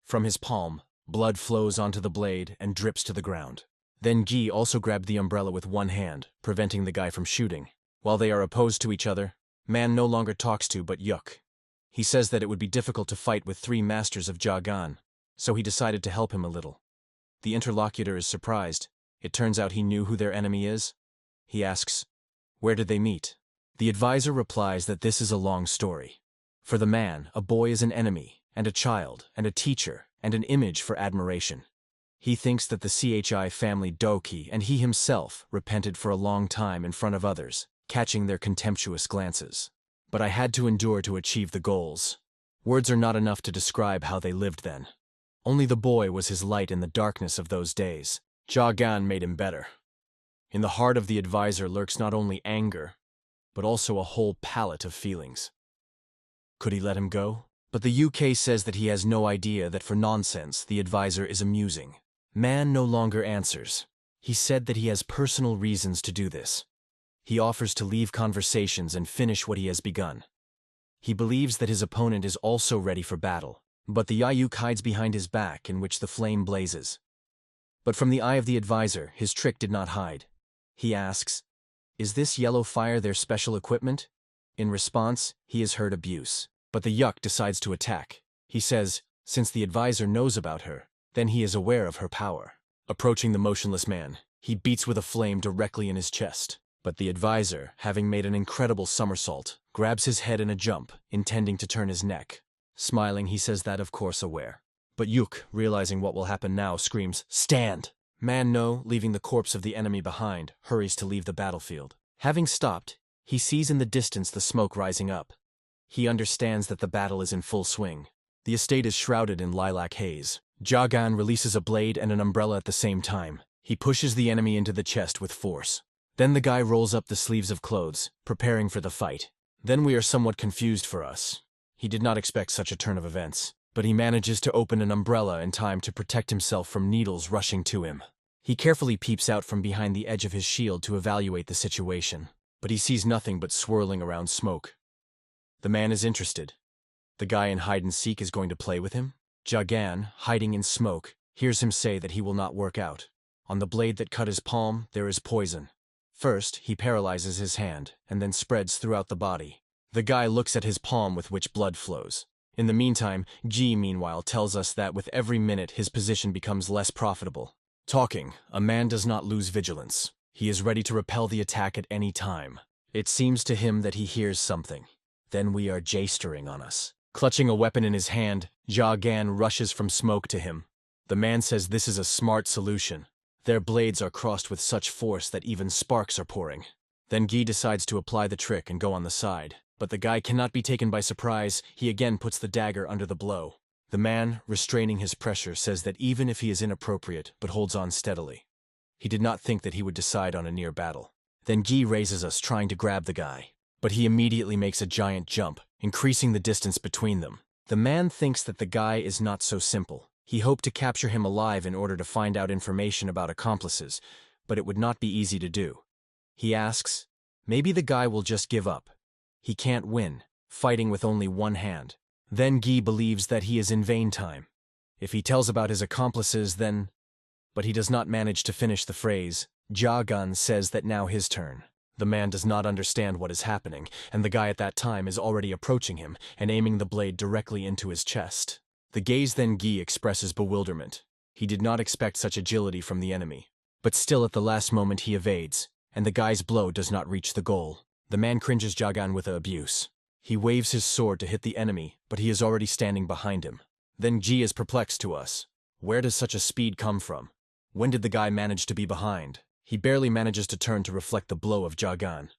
S1: From his palm, blood flows onto the blade and drips to the ground. Then Gi also grabbed the umbrella with one hand, preventing the guy from shooting. While they are opposed to each other, Man no longer talks to but Yuk. He says that it would be difficult to fight with 3 masters of Jia Gan, so he decided to help him a little. The interlocutor is surprised. It turns out he knew who their enemy is. He asks, where did they meet? The advisor replies that this is a long story. For the man, a boy is an enemy, and a child, and a teacher, and an image for admiration. He thinks that the CHI family Doki and he himself repented for a long time in front of others, catching their contemptuous glances. But I had to endure to achieve the goals. Words are not enough to describe how they lived then. Only the boy was his light in the darkness of those days. Jia Gan made him better. In the heart of the advisor lurks not only anger, but also a whole palette of feelings. Could he let him go? But the UK says that he has no idea that for nonsense the advisor is amusing. Man no longer answers. He said that he has personal reasons to do this. He offers to leave conversations and finish what he has begun. He believes that his opponent is also ready for battle, but the Yayuk hides behind his back in which the flame blazes. But from the eye of the advisor, his trick did not hide. He asks, is this yellow fire their special equipment? In response, he has heard abuse. But the Yuk decides to attack. He says, since the advisor knows about her, then he is aware of her power. Approaching the motionless man, he beats with a flame directly in his chest. But the advisor, having made an incredible somersault, grabs his head in a jump, intending to turn his neck. Smiling, he says that of course aware. But Yuk, realizing what will happen now, screams, stand! Man No, leaving the corpse of the enemy behind, hurries to leave the battlefield. Having stopped, he sees in the distance the smoke rising up. He understands that the battle is in full swing. The estate is shrouded in lilac haze. Jia Gan releases a blade and an umbrella at the same time. He pushes the enemy into the chest with force. Then the guy rolls up the sleeves of clothes, preparing for the fight. Then we are somewhat confused for us. He did not expect such a turn of events, but he manages to open an umbrella in time to protect himself from needles rushing to him. He carefully peeps out from behind the edge of his shield to evaluate the situation, but he sees nothing but swirling around smoke. The man is interested. The guy in hide-and-seek is going to play with him? Jia Gan, hiding in smoke, hears him say that he will not work out. On the blade that cut his palm, there is poison. First, he paralyzes his hand, and then spreads throughout the body. The guy looks at his palm with which blood flows. In the meantime, Ji, meanwhile, tells us that with every minute his position becomes less profitable. Talking, a man does not lose vigilance. He is ready to repel the attack at any time. It seems to him that he hears something. Then we are J-stering on us. Clutching a weapon in his hand, Jia Gan rushes from smoke to him. The man says this is a smart solution. Their blades are crossed with such force that even sparks are pouring. Then Gi decides to apply the trick and go on the side. But the guy cannot be taken by surprise. He again puts the dagger under the blow. The man, restraining his pressure, says that even if he is inappropriate, but holds on steadily. He did not think that he would decide on a near battle. Then Gi raises us, trying to grab the guy. But he immediately makes a giant jump, increasing the distance between them. The man thinks that the guy is not so simple. He hoped to capture him alive in order to find out information about accomplices, but it would not be easy to do. He asks, maybe the guy will just give up. He can't win, fighting with only one hand. Then Gi believes that he is in vain time. If he tells about his accomplices, then... But he does not manage to finish the phrase. Jia Gan says that now his turn. The man does not understand what is happening, and the guy at that time is already approaching him and aiming the blade directly into his chest. The gaze then Gi expresses bewilderment. He did not expect such agility from the enemy. But still at the last moment he evades, and the guy's blow does not reach the goal. The man cringes Jia Gan with abuse. He waves his sword to hit the enemy, but he is already standing behind him. Then Ji is perplexed to us. Where does such a speed come from? When did the guy manage to be behind? He barely manages to turn to reflect the blow of Jia Gan.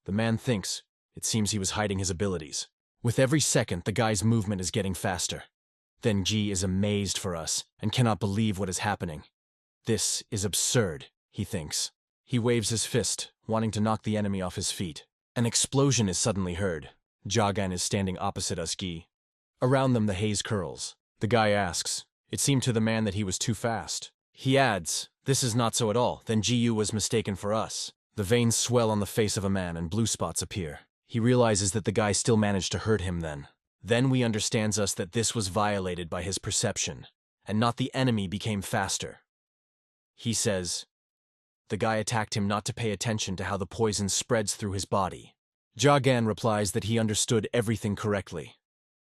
S1: The man thinks. It seems he was hiding his abilities. With every second, the guy's movement is getting faster. Then Ji is amazed for us and cannot believe what is happening. This is absurd, he thinks. He waves his fist, wanting to knock the enemy off his feet. An explosion is suddenly heard. Jia Gan is standing opposite us Gi. Around them the haze curls. The guy asks. It seemed to the man that he was too fast. He adds, this is not so at all, then Ji Yu was mistaken for us. The veins swell on the face of a man and blue spots appear. He realizes that the guy still managed to hurt him then. Then we understands us that this was violated by his perception, and not the enemy became faster. He says, the guy attacked him not to pay attention to how the poison spreads through his body. Jagan replies that he understood everything correctly.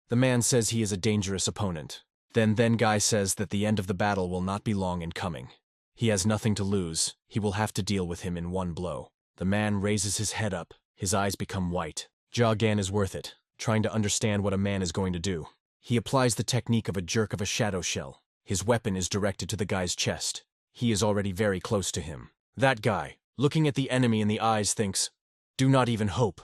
S1: The man says he is a dangerous opponent. Then guy says that the end of the battle will not be long in coming. He has nothing to lose, he will have to deal with him in one blow. The man raises his head up, his eyes become white. Jagan is worth it, trying to understand what a man is going to do. He applies the technique of a jerk of a shadow shell. His weapon is directed to the guy's chest. He is already very close to him. That guy, looking at the enemy in the eyes, thinks, do not even hope.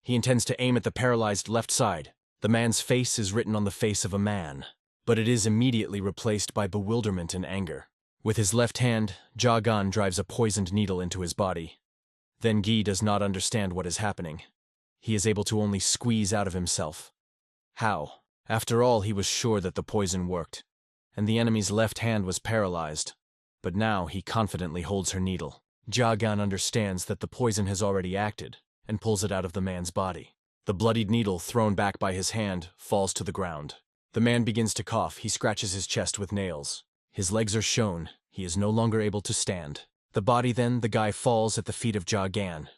S1: He intends to aim at the paralyzed left side. The man's face is written on the face of a man, but it is immediately replaced by bewilderment and anger. With his left hand, Jagan drives a poisoned needle into his body. Then Guy does not understand what is happening. He is able to only squeeze out of himself. How? After all, he was sure that the poison worked, and the enemy's left hand was paralyzed. But now he confidently holds her needle. Jagan understands that the poison has already acted, and pulls it out of the man's body. The bloodied needle, thrown back by his hand, falls to the ground. The man begins to cough. He scratches his chest with nails. His legs are shown. He is no longer able to stand. The guy falls at the feet of Jagan.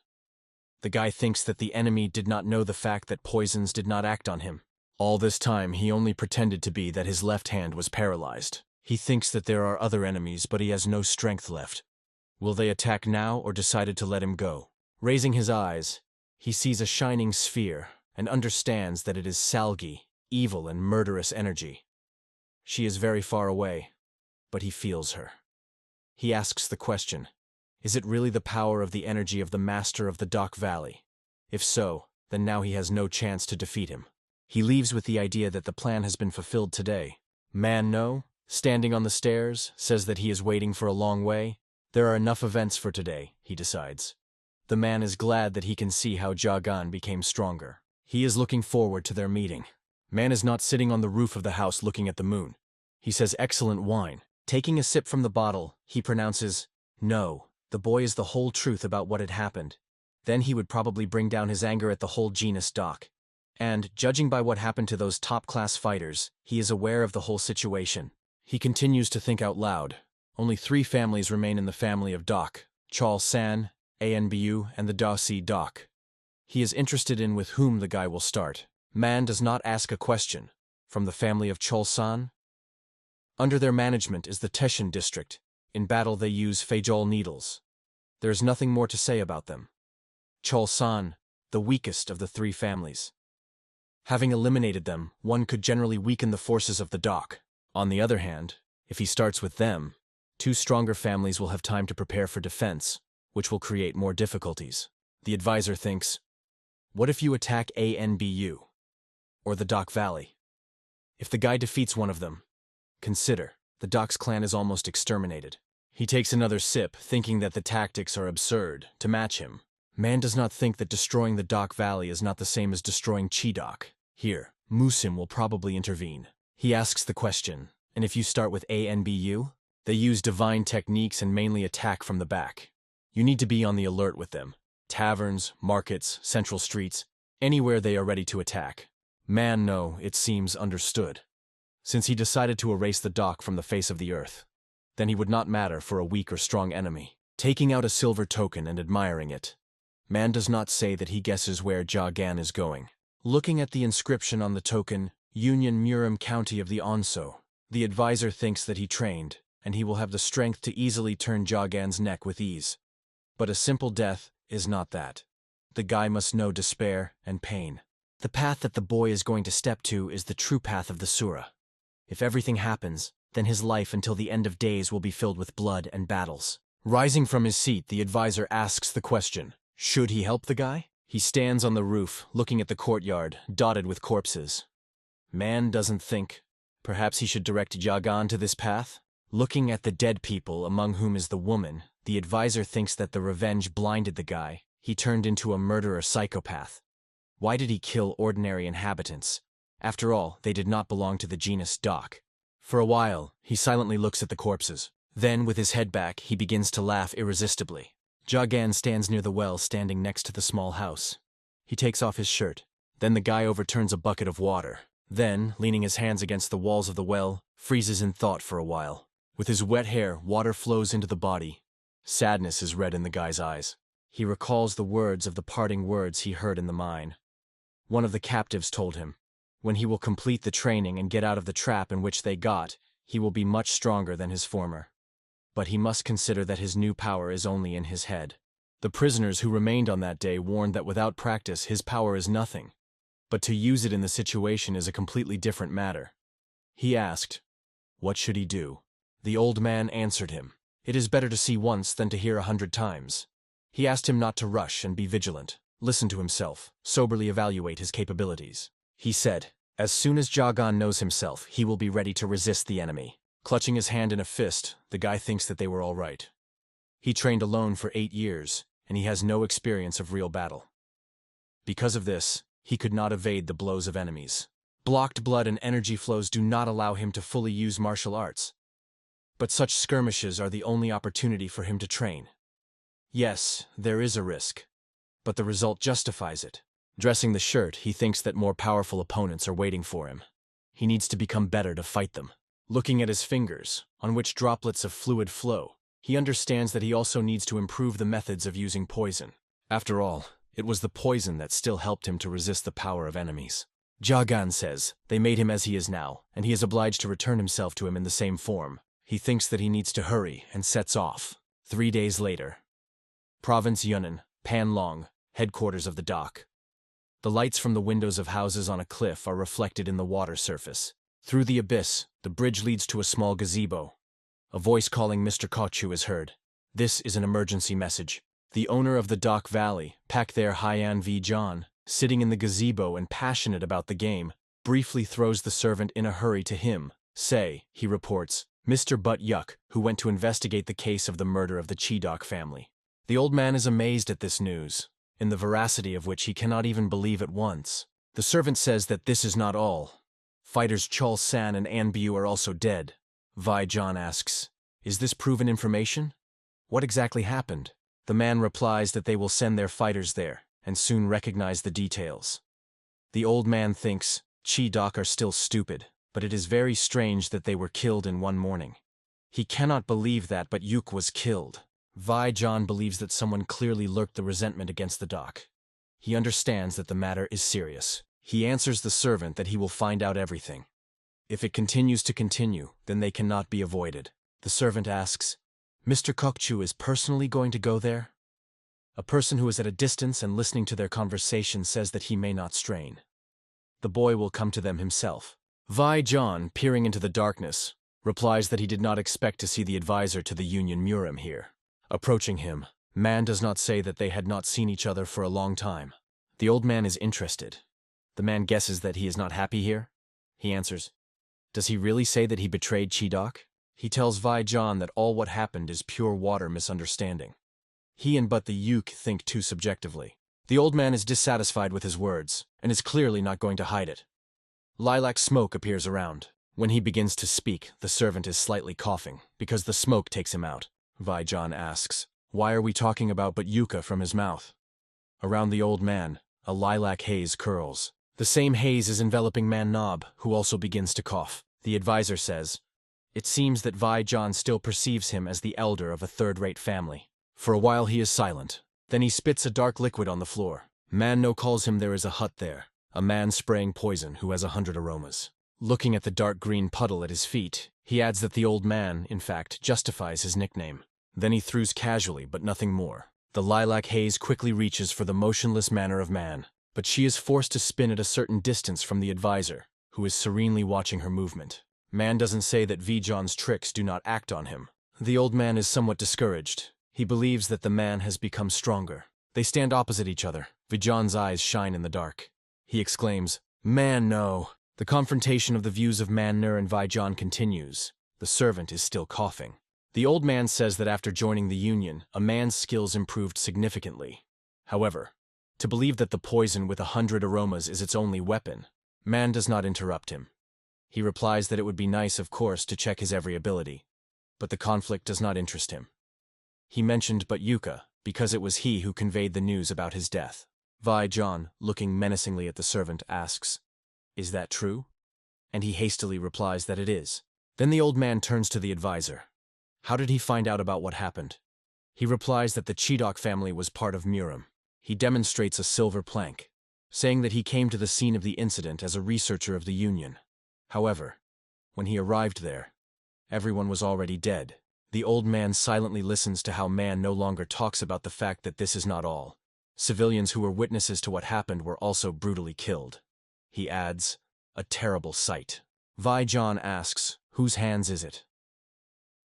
S1: The guy thinks that the enemy did not know the fact that poisons did not act on him. All this time, he only pretended to be that his left hand was paralyzed. He thinks that there are other enemies, but he has no strength left. Will they attack now or decided to let him go? Raising his eyes, he sees a shining sphere and understands that it is Salgi, evil and murderous energy. She is very far away, but he feels her. He asks the question, is it really the power of the energy of the master of the Dock Valley? If so, then now he has no chance to defeat him. He leaves with the idea that the plan has been fulfilled today. Man No, standing on the stairs, says that he is waiting for a long way. There are enough events for today, he decides. The man is glad that he can see how Jagan became stronger. He is looking forward to their meeting. Man is not sitting on the roof of the house looking at the moon. He says excellent wine. Taking a sip from the bottle, he pronounces, no, the boy is the whole truth about what had happened. Then he would probably bring down his anger at the whole genus Dock. And, judging by what happened to those top-class fighters, he is aware of the whole situation. He continues to think out loud. Only 3 families remain in the family of Dock: Chol San, Anbu, and the Da Si Dock. He is interested in with whom the guy will start. Man does not ask a question. From the family of Chol San? Under their management is the Teshin district. In battle they use Fejol needles. There is nothing more to say about them. Chol San, the weakest of the 3 families. Having eliminated them, one could generally weaken the forces of the Dock. On the other hand, if he starts with them, 2 stronger families will have time to prepare for defense, which will create more difficulties. The advisor thinks, what if you attack Anbu, or the Dock Valley? If the guy defeats one of them, consider, the Dock's clan is almost exterminated. He takes another sip, thinking that the tactics are absurd, to match him. Man does not think that destroying the Dock Valley is not the same as destroying Chidok. Here, Murim will probably intervene. He asks the question, and if you start with Anbu? They use divine techniques and mainly attack from the back. You need to be on the alert with them. Taverns, markets, central streets, anywhere they are ready to attack. Man No, it seems, understood. Since he decided to erase the Dock from the face of the earth, then he would not matter for a weak or strong enemy. Taking out a silver token and admiring it, Man does not say that he guesses where Jagan is going. Looking at the inscription on the token, Union Murim County of the Onso, the advisor thinks that he trained, and he will have the strength to easily turn Jagan's neck with ease. But a simple death is not that. The guy must know despair and pain. The path that the boy is going to step to is the true path of the Sura. If everything happens, then his life until the end of days will be filled with blood and battles. Rising from his seat, the advisor asks the question, should he help the guy? He stands on the roof, looking at the courtyard, dotted with corpses. Man doesn't think. Perhaps he should direct Jagan to this path? Looking at the dead people, among whom is the woman, the advisor thinks that the revenge blinded the guy. He turned into a murderer psychopath. Why did he kill ordinary inhabitants? After all, they did not belong to the genus Dock. For a while, he silently looks at the corpses. Then, with his head back, he begins to laugh irresistibly. Jagan stands near the well, standing next to the small house. He takes off his shirt. Then the guy overturns a bucket of water. Then, leaning his hands against the walls of the well, freezes in thought for a while. With his wet hair, water flows into the body. Sadness is read in the guy's eyes. He recalls the words of the parting words he heard in the mine. One of the captives told him, when he will complete the training and get out of the trap in which they got, he will be much stronger than his former. But he must consider that his new power is only in his head. The prisoners who remained on that day warned that without practice his power is nothing, but to use it in the situation is a completely different matter. He asked, what should he do? The old man answered him, it is better to see once than to hear 100 times. He asked him not to rush and be vigilant, listen to himself, soberly evaluate his capabilities. He said, as soon as Jagan knows himself, he will be ready to resist the enemy. Clutching his hand in a fist, the guy thinks that they were all right. He trained alone for 8 years, and he has no experience of real battle. Because of this, he could not evade the blows of enemies. Blocked blood and energy flows do not allow him to fully use martial arts. But such skirmishes are the only opportunity for him to train. Yes, there is a risk, but the result justifies it. Dressing the shirt, he thinks that more powerful opponents are waiting for him. He needs to become better to fight them. Looking at his fingers, on which droplets of fluid flow, he understands that he also needs to improve the methods of using poison. After all, it was the poison that still helped him to resist the power of enemies. Jagan says, they made him as he is now, and he is obliged to return himself to him in the same form. He thinks that he needs to hurry and sets off. 3 days later. Province Yunnan, Panlong, headquarters of the dock. The lights from the windows of houses on a cliff are reflected in the water surface. Through the abyss, the bridge leads to a small gazebo. A voice calling Mr. Kochu is heard. This is an emergency message. The owner of the dock valley, Pakther Hyan V. John, sitting in the gazebo and passionate about the game, briefly throws the servant in a hurry to him. Say, he reports, Mr. Butt Yuck, who went to investigate the case of the murder of the Chidok family. The old man is amazed at this news, in the veracity of which he cannot even believe at once. The servant says that this is not all. Fighters Chol San and Anbu are also dead. Vi John asks, is this proven information? What exactly happened? The man replies that they will send their fighters there, and soon recognize the details. The old man thinks, Chidok are still stupid, but it is very strange that they were killed in one morning. He cannot believe that, but Yuk was killed. Vi John believes that someone clearly lurked the resentment against the dock. He understands that the matter is serious. He answers the servant that he will find out everything. If it continues to continue, then they cannot be avoided. The servant asks, Mr. Kokchu is personally going to go there? A person who is at a distance and listening to their conversation says that he may not strain. The boy will come to them himself. Vi John, peering into the darkness, replies that he did not expect to see the advisor to the Union Murim here. Approaching him, man does not say that they had not seen each other for a long time. The old man is interested. The man guesses that he is not happy here. He answers, does he really say that he betrayed Chidok? He tells Vi John that all what happened is pure water misunderstanding. He and but the Yuk think too subjectively. The old man is dissatisfied with his words, and is clearly not going to hide it. Lilac smoke appears around. When he begins to speak, the servant is slightly coughing, because the smoke takes him out. Vi John asks, why are we talking about but Yuka from his mouth? Around the old man, a lilac haze curls. The same haze is enveloping Man Nob, who also begins to cough. The advisor says, it seems that Vi John still perceives him as the elder of a third-rate family. For a while he is silent. Then he spits a dark liquid on the floor. Man No calls him there is a hut there. A man spraying poison who has 100 aromas. Looking at the dark green puddle at his feet, he adds that the old man, in fact, justifies his nickname. Then he throws casually, but nothing more. The lilac haze quickly reaches for the motionless manner of man, but she is forced to spin at a certain distance from the advisor, who is serenely watching her movement. Man doesn't say that Vijon's tricks do not act on him. The old man is somewhat discouraged. He believes that the man has become stronger. They stand opposite each other. Vijon's eyes shine in the dark. He exclaims, Man No! The confrontation of the views of Man Nur and Vijon continues. The servant is still coughing. The old man says that after joining the Union, a man's skills improved significantly. However, to believe that the poison with 100 aromas is its only weapon, Man does not interrupt him. He replies that it would be nice, of course, to check his every ability, but the conflict does not interest him. He mentioned but Yuka, because it was he who conveyed the news about his death. Vi John, looking menacingly at the servant, asks, "Is that true?" And he hastily replies that it is. Then the old man turns to the advisor. How did he find out about what happened? He replies that the Chidok family was part of Murim. He demonstrates a silver plank, saying that he came to the scene of the incident as a researcher of the Union. However, when he arrived there, everyone was already dead. The old man silently listens to how man no longer talks about the fact that this is not all. Civilians who were witnesses to what happened were also brutally killed. He adds, a terrible sight. Vi John asks, whose hands is it?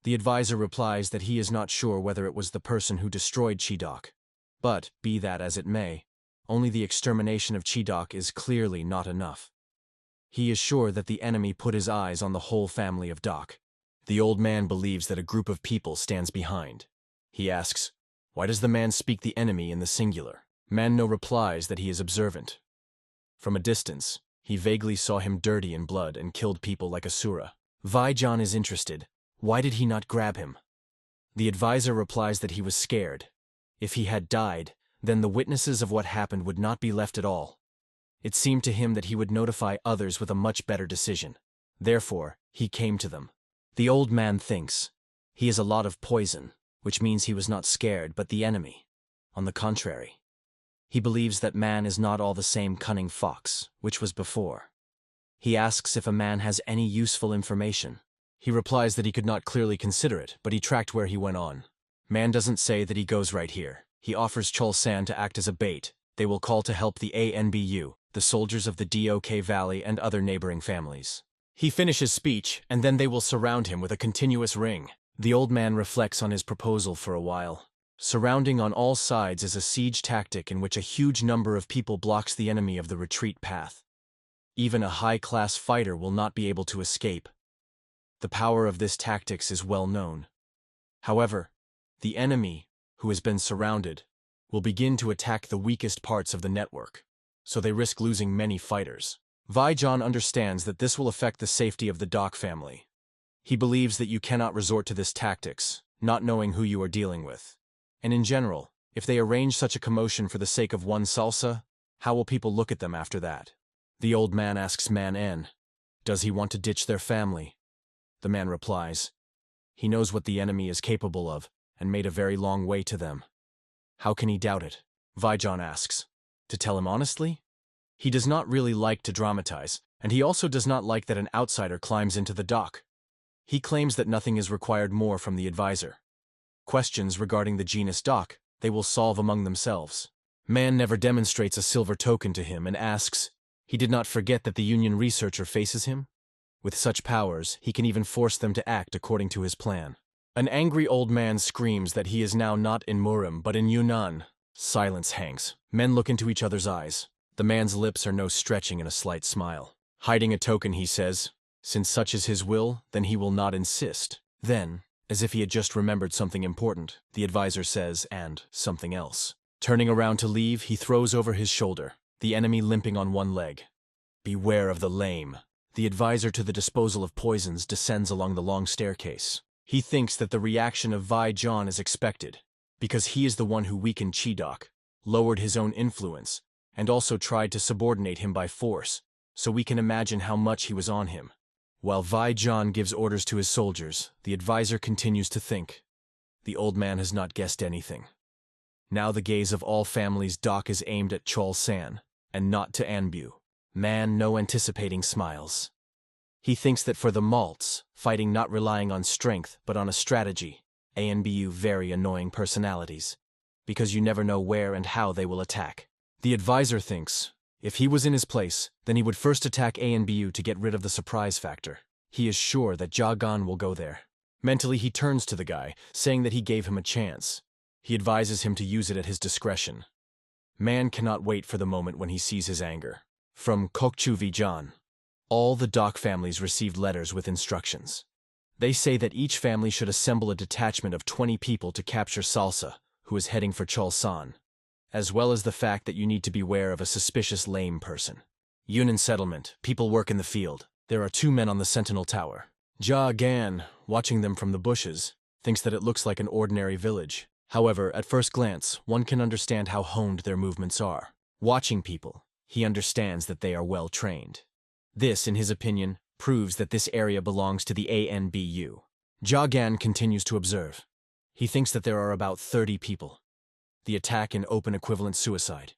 S1: The advisor replies that he is not sure whether it was the person who destroyed Chidok. But, be that as it may, only the extermination of Chidok is clearly not enough. He is sure that the enemy put his eyes on the whole family of Dok. The old man believes that a group of people stands behind. He asks, why does the man speak the enemy in the singular? Manhwa replies that he is observant. From a distance, he vaguely saw him dirty in blood and killed people like Asura. Vi John is interested. Why did he not grab him? The advisor replies that he was scared. If he had died, then the witnesses of what happened would not be left at all. It seemed to him that he would notify others with a much better decision. Therefore, he came to them. The old man thinks, he has a lot of poison, which means he was not scared but the enemy. On the contrary, he believes that man is not all the same cunning fox, which was before. He asks if a man has any useful information. He replies that he could not clearly consider it, but he tracked where he went on. Man doesn't say that he goes right here. He offers Chol-san to act as a bait. They will call to help the ANBU, the soldiers of the Dok Valley and other neighboring families. He finishes speech, and then they will surround him with a continuous ring. The old man reflects on his proposal for a while. Surrounding on all sides is a siege tactic in which a huge number of people blocks the enemy of the retreat path. Even a high-class fighter will not be able to escape. The power of this tactics is well known. However, the enemy, who has been surrounded, will begin to attack the weakest parts of the network, so they risk losing many fighters. Vi John understands that this will affect the safety of the Dok family. He believes that you cannot resort to this tactics, not knowing who you are dealing with. And in general, if they arrange such a commotion for the sake of one salsa, how will people look at them after that? The old man asks Man N, does he want to ditch their family? The man replies, he knows what the enemy is capable of, and made a very long way to them. How can he doubt it? Vi John asks, to tell him honestly? He does not really like to dramatize, and he also does not like that an outsider climbs into the Dok. He claims that nothing is required more from the advisor. Questions regarding the genus Dok, they will solve among themselves. Man never demonstrates a silver token to him and asks, he did not forget that the Union researcher faces him? With such powers, he can even force them to act according to his plan. An angry old man screams that he is now not in Murim but in Yunnan. Silence hangs. Men look into each other's eyes. The man's lips are no stretching in a slight smile. Hiding a token, he says, since such is his will, then he will not insist. Then, as if he had just remembered something important, the advisor says, and something else. Turning around to leave, he throws over his shoulder, the enemy limping on one leg. Beware of the lame. The advisor to the disposal of poisons descends along the long staircase. He thinks that the reaction of Vi John is expected, because he is the one who weakened Chidok, lowered his own influence, and also tried to subordinate him by force, so we can imagine how much he was on him. While Vi John gives orders to his soldiers, the advisor continues to think. The old man has not guessed anything. Now the gaze of all families Dok is aimed at Chol-san, and not to Anbu. Man no anticipating smiles. He thinks that for the Malts, fighting not relying on strength but on a strategy, ANBU very annoying personalities, because you never know where and how they will attack. The advisor thinks, if he was in his place, then he would first attack ANBU to get rid of the surprise factor. He is sure that Jagan will go there. Mentally he turns to the guy, saying that he gave him a chance. He advises him to use it at his discretion. Man cannot wait for the moment when he sees his anger. From Kokchu Vijan. All the Dok families received letters with instructions. They say that each family should assemble a detachment of 20 people to capture Salsa, who is heading for Chol-san, as well as the fact that you need to beware of a suspicious lame person. Yunnan settlement, people work in the field. There are 2 men on the sentinel tower. Ja Gan, watching them from the bushes, thinks that it looks like an ordinary village. However, at first glance, one can understand how honed their movements are. Watching people, he understands that they are well trained. This, in his opinion, proves that this area belongs to the ANBU. Jagan continues to observe. He thinks that there are about 30 people. The attack in open equivalent suicide.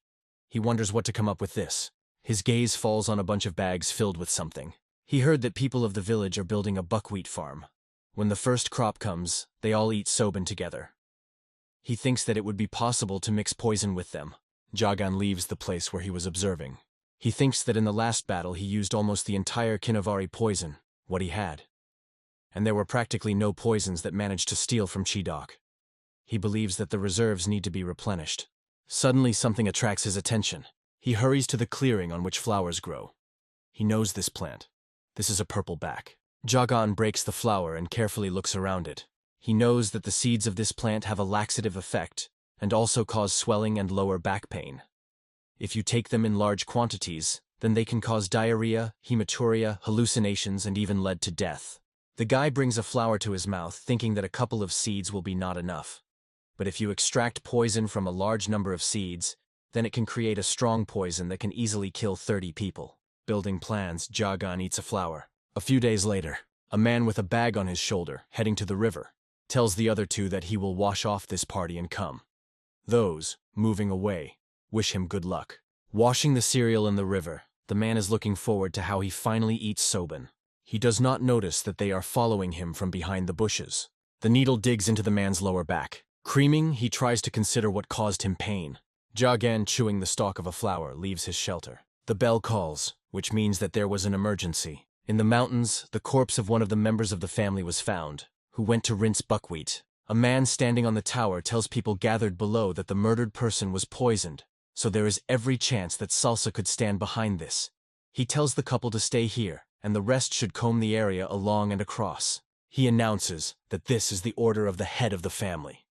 S1: He wonders what to come up with this. His gaze falls on a bunch of bags filled with something. He heard that people of the village are building a buckwheat farm. When the first crop comes, they all eat soban together. He thinks that it would be possible to mix poison with them. Jagan leaves the place where he was observing. He thinks that in the last battle he used almost the entire Kinavari poison, what he had. And there were practically no poisons that managed to steal from Chidok. He believes that the reserves need to be replenished. Suddenly something attracts his attention. He hurries to the clearing on which flowers grow. He knows this plant. This is a purple back. Jagan breaks the flower and carefully looks around it. He knows that the seeds of this plant have a laxative effect and also cause swelling and lower back pain. If you take them in large quantities, then they can cause diarrhea, hematuria, hallucinations, and even lead to death. The guy brings a flower to his mouth, thinking that a couple of seeds will be not enough. But if you extract poison from a large number of seeds, then it can create a strong poison that can easily kill 30 people. Building plans, Jagan eats a flower. A few days later, a man with a bag on his shoulder, heading to the river, tells the other two that he will wash off this party and come. Those, moving away, wish him good luck. Washing the cereal in the river, the man is looking forward to how he finally eats soban. He does not notice that they are following him from behind the bushes. The needle digs into the man's lower back. Creaming, he tries to consider what caused him pain. Jagan, chewing the stalk of a flower, leaves his shelter. The bell calls, which means that there was an emergency. In the mountains, the corpse of one of the members of the family was found, who went to rinse buckwheat. A man standing on the tower tells people gathered below that the murdered person was poisoned, so there is every chance that Salsa could stand behind this. He tells the couple to stay here, and the rest should comb the area along and across. He announces that this is the order of the head of the family.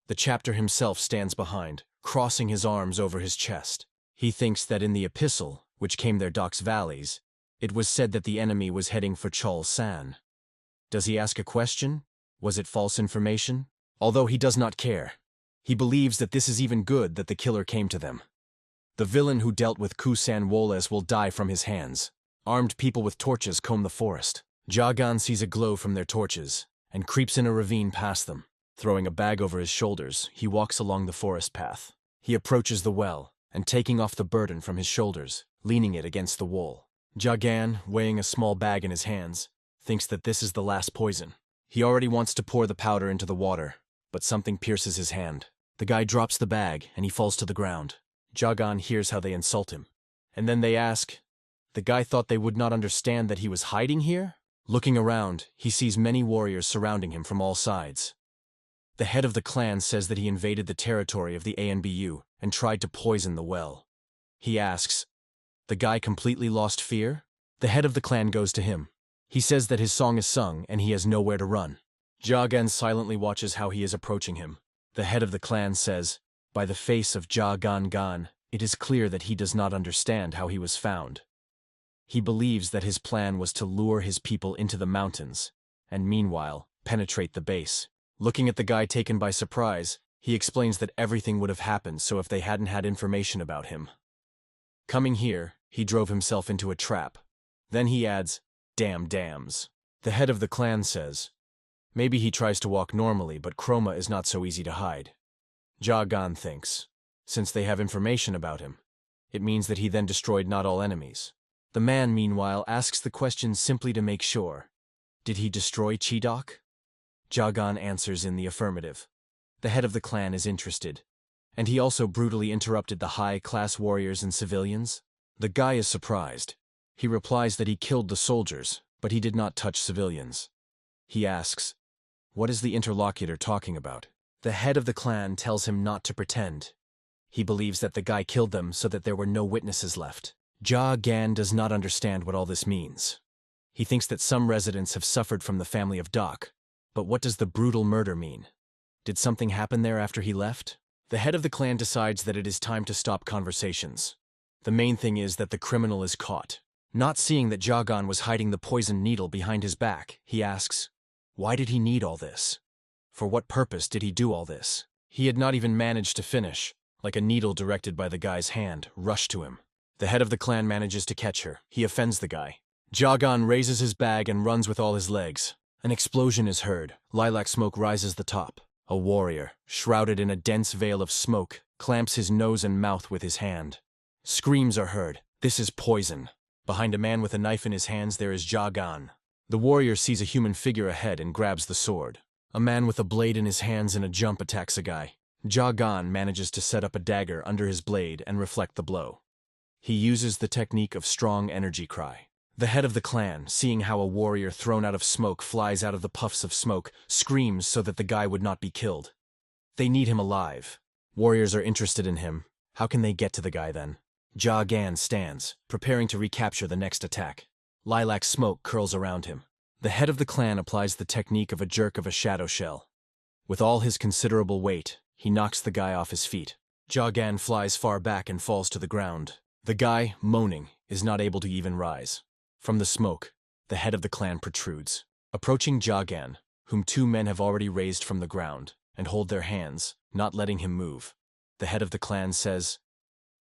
S1: The chapter himself stands behind, crossing his arms over his chest. He thinks that in the epistle, which came their Doc's valleys, it was said that the enemy was heading for Chol San. Does he ask a question? Was it false information? Although he does not care. He believes that this is even good that the killer came to them. The villain who dealt with Kusan Woles will die from his hands. Armed people with torches comb the forest. Jagan sees a glow from their torches, and creeps in a ravine past them. Throwing a bag over his shoulders, he walks along the forest path. He approaches the well, and taking off the burden from his shoulders, leaning it against the wall. Jagan, weighing a small bag in his hands, thinks that this is the last poison. He already wants to pour the powder into the water, but something pierces his hand. The guy drops the bag, and he falls to the ground. Jagan hears how they insult him. And then they ask, the guy thought they would not understand that he was hiding here? Looking around, he sees many warriors surrounding him from all sides. The head of the clan says that he invaded the territory of the ANBU and tried to poison the well. He asks, the guy completely lost fear? The head of the clan goes to him. He says that his song is sung and he has nowhere to run. Jagan silently watches how he is approaching him. The head of the clan says, by the face of Jagan, it is clear that he does not understand how he was found. He believes that his plan was to lure his people into the mountains, and meanwhile, penetrate the base. Looking at the guy taken by surprise, he explains that everything would have happened so if they hadn't had information about him. Coming here, he drove himself into a trap. Then he adds, damn dams. The head of the clan says, maybe he tries to walk normally, but Chroma is not so easy to hide. Jagan thinks, since they have information about him, it means that he then destroyed not all enemies. The man, meanwhile, asks the question simply to make sure. Did he destroy Chidok? Jagan answers in the affirmative. The head of the clan is interested. And he also brutally interrupted the high-class warriors and civilians? The guy is surprised. He replies that he killed the soldiers, but he did not touch civilians. He asks, what is the interlocutor talking about? The head of the clan tells him not to pretend. He believes that the guy killed them so that there were no witnesses left. Jagan does not understand what all this means. He thinks that some residents have suffered from the family of Doc. But what does the brutal murder mean? Did something happen there after he left? The head of the clan decides that it is time to stop conversations. The main thing is that the criminal is caught. Not seeing that Jagan was hiding the poisoned needle behind his back, he asks, why did he need all this? For what purpose did he do all this? He had not even managed to finish, like a needle directed by the guy's hand, rushed to him. The head of the clan manages to catch her. He offends the guy. Jagan raises his bag and runs with all his legs. An explosion is heard. Lilac smoke rises the top. A warrior, shrouded in a dense veil of smoke, clamps his nose and mouth with his hand. Screams are heard. This is poison. Behind a man with a knife in his hands there is Jagan. The warrior sees a human figure ahead and grabs the sword. A man with a blade in his hands in a jump attacks a guy. Jagan manages to set up a dagger under his blade and reflect the blow. He uses the technique of strong energy cry. The head of the clan, seeing how a warrior thrown out of smoke flies out of the puffs of smoke, screams so that the guy would not be killed. They need him alive. Warriors are interested in him. How can they get to the guy then? Jagan stands, preparing to recapture the next attack. Lilac smoke curls around him. The head of the clan applies the technique of a jerk of a shadow shell. With all his considerable weight, he knocks the guy off his feet. Jagan flies far back and falls to the ground. The guy, moaning, is not able to even rise. From the smoke, the head of the clan protrudes. Approaching Jagan, whom two men have already raised from the ground, and hold their hands, not letting him move, the head of the clan says,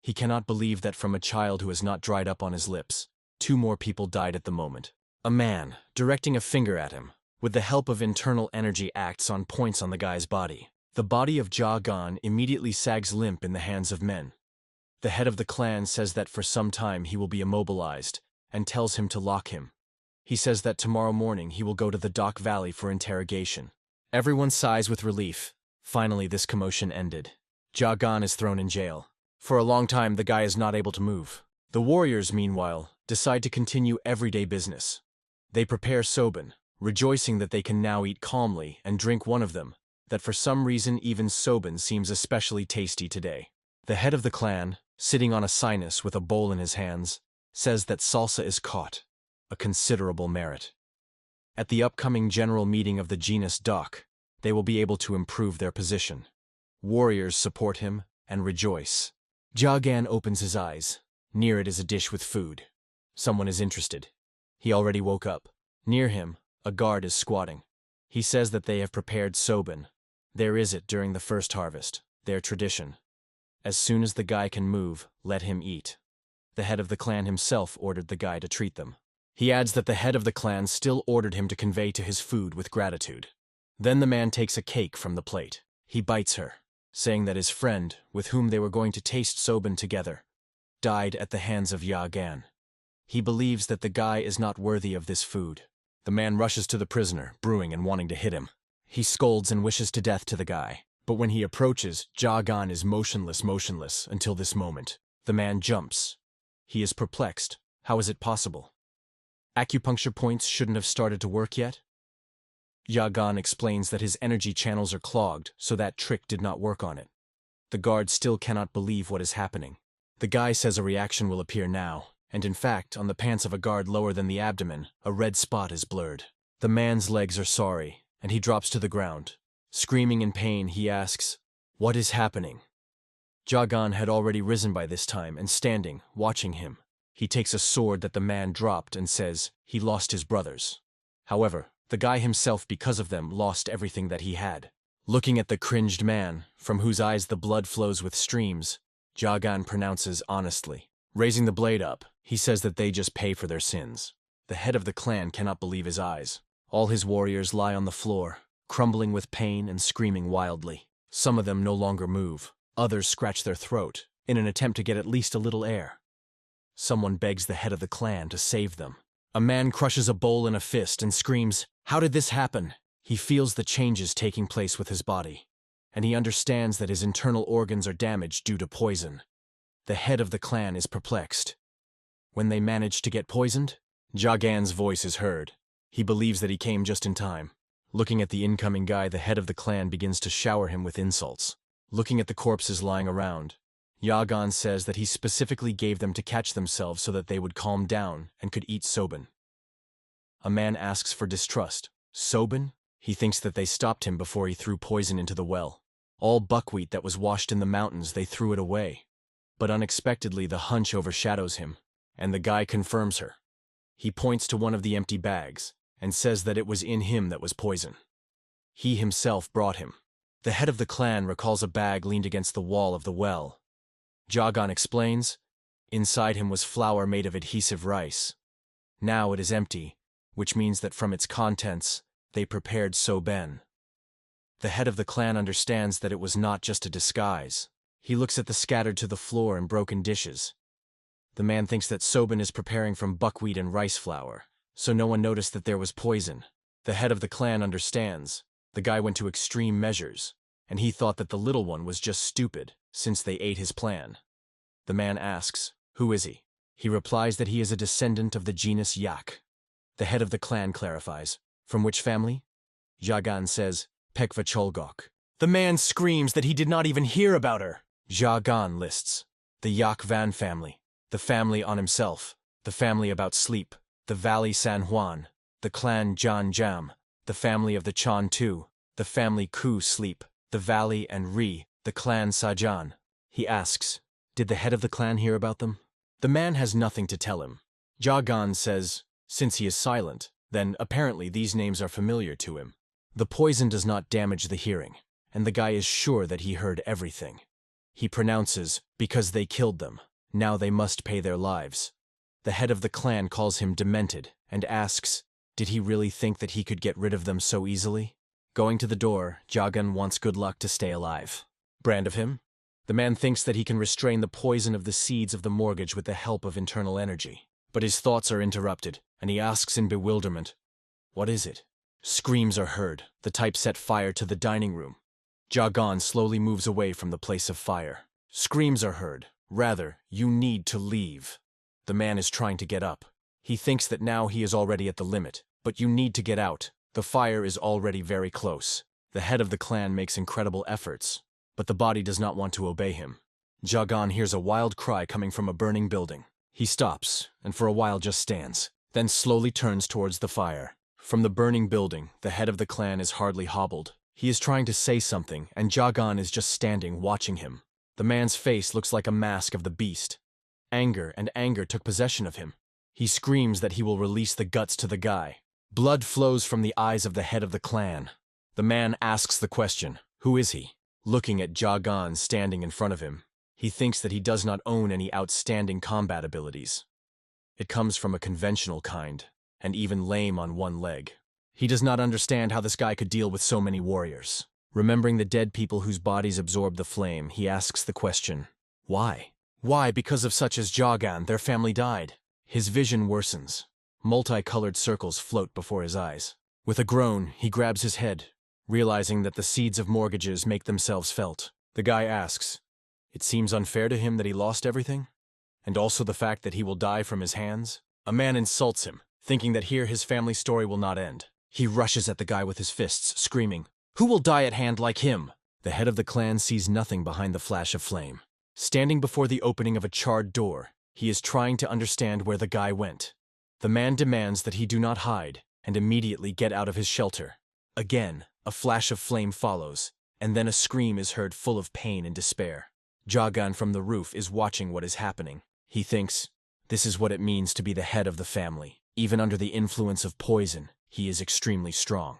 S1: he cannot believe that from a child who has not dried up on his lips, 2 more people died at the moment. A man, directing a finger at him, with the help of internal energy acts on points on the guy's body. The body of Jagan immediately sags limp in the hands of men. The head of the clan says that for some time he will be immobilized, and tells him to lock him. He says that tomorrow morning he will go to the Dock Valley for interrogation. Everyone sighs with relief. Finally, this commotion ended. Jagan is thrown in jail. For a long time, the guy is not able to move. The warriors, meanwhile, decide to continue everyday business. They prepare soban, rejoicing that they can now eat calmly and drink one of them, that for some reason even soban seems especially tasty today. The head of the clan, sitting on a sinus with a bowl in his hands, says that salsa is caught, a considerable merit. At the upcoming general meeting of the genus Dock, they will be able to improve their position. Warriors support him and rejoice. Jagan opens his eyes. Near it is a dish with food. Someone is interested. He already woke up. Near him, a guard is squatting. He says that they have prepared soban. There is it during the first harvest, their tradition. As soon as the guy can move, let him eat. The head of the clan himself ordered the guy to treat them. He adds that the head of the clan still ordered him to convey to his food with gratitude. Then the man takes a cake from the plate. He bites her, saying that his friend, with whom they were going to taste soban together, died at the hands of Jagan. He believes that the guy is not worthy of this food. The man rushes to the prisoner, brewing and wanting to hit him. He scolds and wishes to death to the guy. But when he approaches, Jagan is motionless until this moment. The man jumps. He is perplexed. How is it possible? Acupuncture points shouldn't have started to work yet? Jagan explains that his energy channels are clogged, so that trick did not work on it. The guard still cannot believe what is happening. The guy says a reaction will appear now, and in fact, on the pants of a guard lower than the abdomen, a red spot is blurred. The man's legs are sorry, and he drops to the ground. Screaming in pain, he asks, "What is happening?" Jagan had already risen by this time and standing, watching him. He takes a sword that the man dropped and says he lost his brothers. However, the guy himself, because of them, lost everything that he had. Looking at the cringed man, from whose eyes the blood flows with streams, Jagan pronounces honestly. Raising the blade up, he says that they just pay for their sins. The head of the clan cannot believe his eyes. All his warriors lie on the floor, crumbling with pain and screaming wildly. Some of them no longer move. Others scratch their throat, in an attempt to get at least a little air. Someone begs the head of the clan to save them. A man crushes a bowl in a fist and screams, "How did this happen?" He feels the changes taking place with his body, and he understands that his internal organs are damaged due to poison. The head of the clan is perplexed. When they manage to get poisoned, Jagan's voice is heard. He believes that he came just in time. Looking at the incoming guy, the head of the clan begins to shower him with insults. Looking at the corpses lying around, Jagan says that he specifically gave them to catch themselves so that they would calm down and could eat soban. A man asks for distrust. Soban? He thinks that they stopped him before he threw poison into the well. All buckwheat that was washed in the mountains, they threw it away. But unexpectedly the hunch overshadows him, and the guy confirms her. He points to one of the empty bags, and says that it was in him that was poison. He himself brought him. The head of the clan recalls a bag leaned against the wall of the well. Jagan explains, inside him was flour made of adhesive rice. Now it is empty, which means that from its contents, they prepared soben. The head of the clan understands that it was not just a disguise. He looks at the scattered to the floor and broken dishes. The man thinks that soben is preparing from buckwheat and rice flour, so no one noticed that there was poison. The head of the clan understands. The guy went to extreme measures, and he thought that the little one was just stupid, since they ate his plan. The man asks, "Who is he?" He replies that he is a descendant of the genus Yak. The head of the clan clarifies, "From which family?" Jagan says, "Pekva Cholgok." The man screams that he did not even hear about her. Jagan lists, the Yak Van family, the family on himself, the family about sleep, the Valley San Juan, the clan Jan Jam, the family of the Chan Tu, the family Ku Sleep, the Valley and Ri, the clan Sajan. He asks, did the head of the clan hear about them? The man has nothing to tell him. Jagan says, since he is silent, then apparently these names are familiar to him. The poison does not damage the hearing, and the guy is sure that he heard everything. He pronounces, because they killed them, now they must pay their lives. The head of the clan calls him demented and asks, did he really think that he could get rid of them so easily? Going to the door, Jagan wants good luck to stay alive. Brand of him? The man thinks that he can restrain the poison of the seeds of the mortgage with the help of internal energy. But his thoughts are interrupted, and he asks in bewilderment, what is it? Screams are heard. The type set fire to the dining room. Jagan slowly moves away from the place of fire. Screams are heard. Rather, you need to leave. The man is trying to get up. He thinks that now he is already at the limit, but you need to get out. The fire is already very close. The head of the clan makes incredible efforts, but the body does not want to obey him. Jagan hears a wild cry coming from a burning building. He stops, and for a while just stands, then slowly turns towards the fire. From the burning building, the head of the clan is hardly hobbled. He is trying to say something, and Jagan is just standing, watching him. The man's face looks like a mask of the beast. Anger took possession of him. He screams that he will release the guts to the guy. Blood flows from the eyes of the head of the clan. The man asks the question, who is he? Looking at Jagan standing in front of him, he thinks that he does not own any outstanding combat abilities. It comes from a conventional kind, and even lame on one leg. He does not understand how this guy could deal with so many warriors. Remembering the dead people whose bodies absorb the flame, he asks the question, why? Why, because of such as Jagan, their family died? His vision worsens. Multicolored circles float before his eyes. With a groan, he grabs his head, realizing that the seeds of mortgages make themselves felt. The guy asks, it seems unfair to him that he lost everything? And also the fact that he will die from his hands? A man insults him, thinking that here his family story will not end. He rushes at the guy with his fists, screaming, who will die at hand like him? The head of the clan sees nothing behind the flash of flame. Standing before the opening of a charred door, he is trying to understand where the guy went. The man demands that he do not hide, and immediately get out of his shelter. Again, a flash of flame follows, and then a scream is heard full of pain and despair. Jagan from the roof is watching what is happening. He thinks, this is what it means to be the head of the family. Even under the influence of poison, he is extremely strong.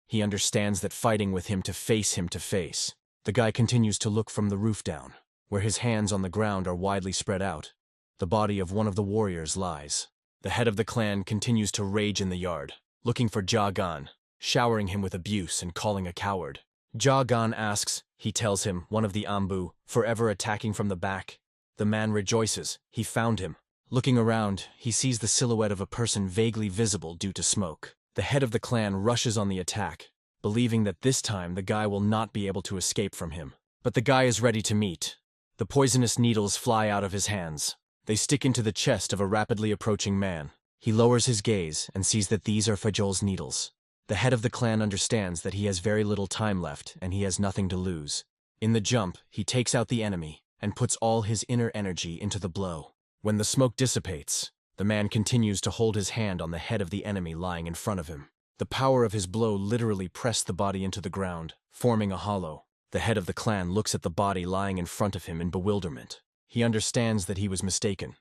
S1: He understands that fighting with him to face, the guy continues to look from the roof down, where his hands on the ground are widely spread out. The body of one of the warriors lies. The head of the clan continues to rage in the yard, looking for Jagan, showering him with abuse and calling a coward. Jagan asks, he tells him, one of the Ambu, forever attacking from the back. The man rejoices, he found him. Looking around, he sees the silhouette of a person vaguely visible due to smoke. The head of the clan rushes on the attack, believing that this time the guy will not be able to escape from him. But the guy is ready to meet. The poisonous needles fly out of his hands. They stick into the chest of a rapidly approaching man. He lowers his gaze and sees that these are Fajol's needles. The head of the clan understands that he has very little time left and he has nothing to lose. In the jump, he takes out the enemy and puts all his inner energy into the blow. When the smoke dissipates, the man continues to hold his hand on the head of the enemy lying in front of him. The power of his blow literally pressed the body into the ground, forming a hollow. The head of the clan looks at the body lying in front of him in bewilderment. He understands that he was mistaken.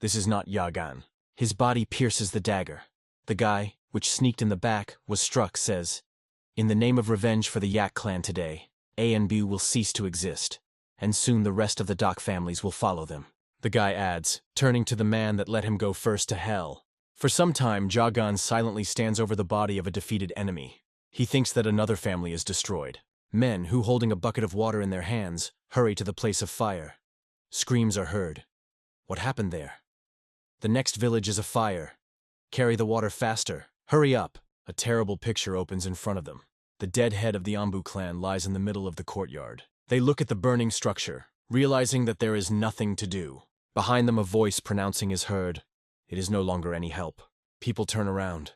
S1: This is not Jagan. His body pierces the dagger. The guy, which sneaked in the back, was struck, says, In the name of revenge for the Yak clan today, A and B will cease to exist, and soon the rest of the Doc families will follow them. The guy adds, turning to the man that let him go first to hell. For some time, Jagan silently stands over the body of a defeated enemy. He thinks that another family is destroyed. Men who, holding a bucket of water in their hands, hurry to the place of fire. Screams are heard. What happened there? The next village is afire. Carry the water faster. Hurry up. A terrible picture opens in front of them. The dead head of the Ambu clan lies in the middle of the courtyard. They look at the burning structure, realizing that there is nothing to do. Behind them a voice pronouncing is heard. It is no longer any help. People turn around.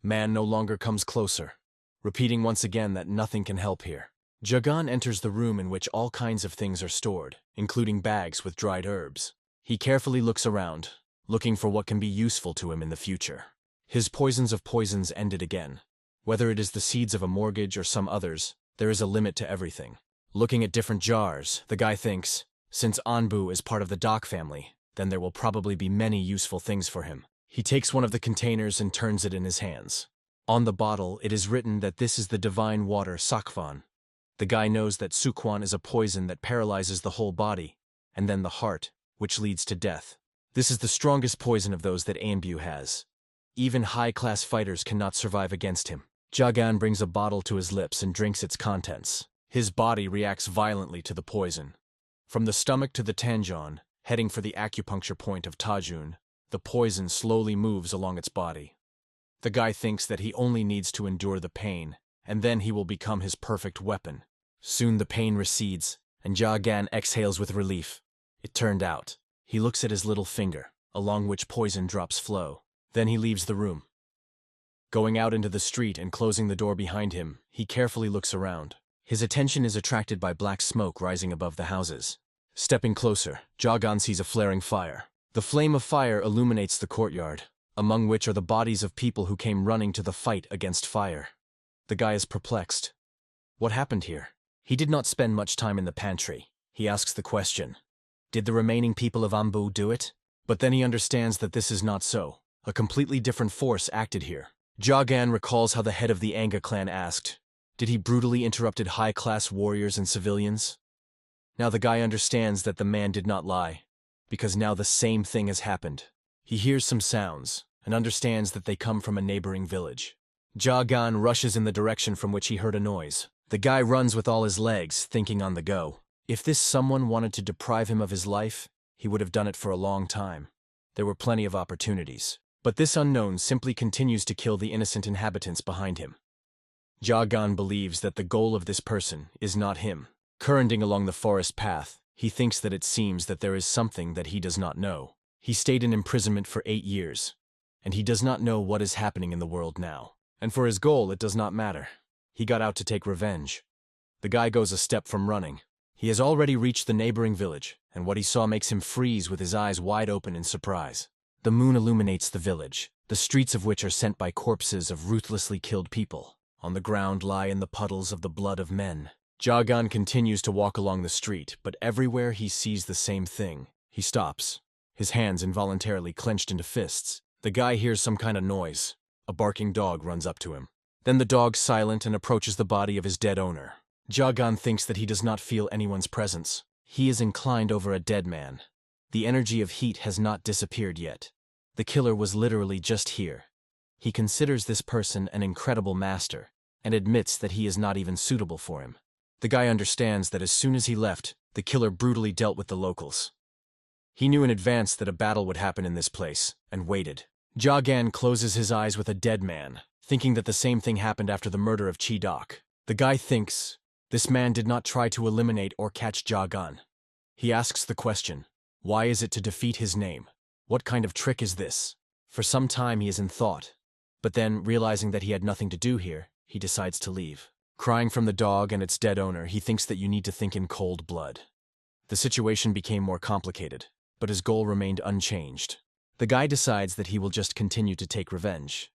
S1: Man no longer comes closer, repeating once again that nothing can help here. Jagan enters the room in which all kinds of things are stored, including bags with dried herbs. He carefully looks around, looking for what can be useful to him in the future. His poisons of poisons ended again. Whether it is the seeds of a mortgage or some others, there is a limit to everything. Looking at different jars, the guy thinks, since Anbu is part of the Doc family, then there will probably be many useful things for him. He takes one of the containers and turns it in his hands. On the bottle, it is written that this is the divine water Sakwan. The guy knows that Sukwan is a poison that paralyzes the whole body, and then the heart, which leads to death. This is the strongest poison of those that Anbu has. Even high-class fighters cannot survive against him. Jagan brings a bottle to his lips and drinks its contents. His body reacts violently to the poison. From the stomach to the tanjon, heading for the acupuncture point of Tajun, the poison slowly moves along its body. The guy thinks that he only needs to endure the pain, and then he will become his perfect weapon. Soon the pain recedes, and Jagan exhales with relief. It turned out. He looks at his little finger, along which poison drops flow. Then he leaves the room. Going out into the street and closing the door behind him, he carefully looks around. His attention is attracted by black smoke rising above the houses. Stepping closer, Jagan sees a flaring fire. The flame of fire illuminates the courtyard, among which are the bodies of people who came running to the fight against fire. The guy is perplexed. What happened here? He did not spend much time in the pantry. He asks the question, did the remaining people of Ambu do it? But then he understands that this is not so. A completely different force acted here. Jagan recalls how the head of the Anga clan asked, did he brutally interrupted high-class warriors and civilians? Now the guy understands that the man did not lie, because now the same thing has happened. He hears some sounds, and understands that they come from a neighboring village. Jagan rushes in the direction from which he heard a noise. The guy runs with all his legs, thinking on the go. If this someone wanted to deprive him of his life, he would have done it for a long time. There were plenty of opportunities. But this unknown simply continues to kill the innocent inhabitants behind him. Jagan believes that the goal of this person is not him. Currently along the forest path, he thinks that it seems that there is something that he does not know. He stayed in imprisonment for 8 years, and he does not know what is happening in the world now. And for his goal, it does not matter. He got out to take revenge. The guy goes a step from running. He has already reached the neighboring village, and what he saw makes him freeze with his eyes wide open in surprise. The moon illuminates the village, the streets of which are sent by corpses of ruthlessly killed people. On the ground lie in the puddles of the blood of men. Jagan continues to walk along the street, but everywhere he sees the same thing. He stops, his hands involuntarily clenched into fists. The guy hears some kind of noise. A barking dog runs up to him. Then the dog silent and approaches the body of his dead owner. Jagan thinks that he does not feel anyone's presence. He is inclined over a dead man. The energy of heat has not disappeared yet. The killer was literally just here. He considers this person an incredible master, and admits that he is not even suitable for him. The guy understands that as soon as he left, the killer brutally dealt with the locals. He knew in advance that a battle would happen in this place, and waited. Jagan closes his eyes with a dead man, thinking that the same thing happened after the murder of Chidok. The guy thinks, this man did not try to eliminate or catch Jagan. He asks the question, why is it to defeat his name? What kind of trick is this? For some time he is in thought, but then, realizing that he had nothing to do here, he decides to leave. Crying from the dog and its dead owner, he thinks that you need to think in cold blood. The situation became more complicated, but his goal remained unchanged. The guy decides that he will just continue to take revenge.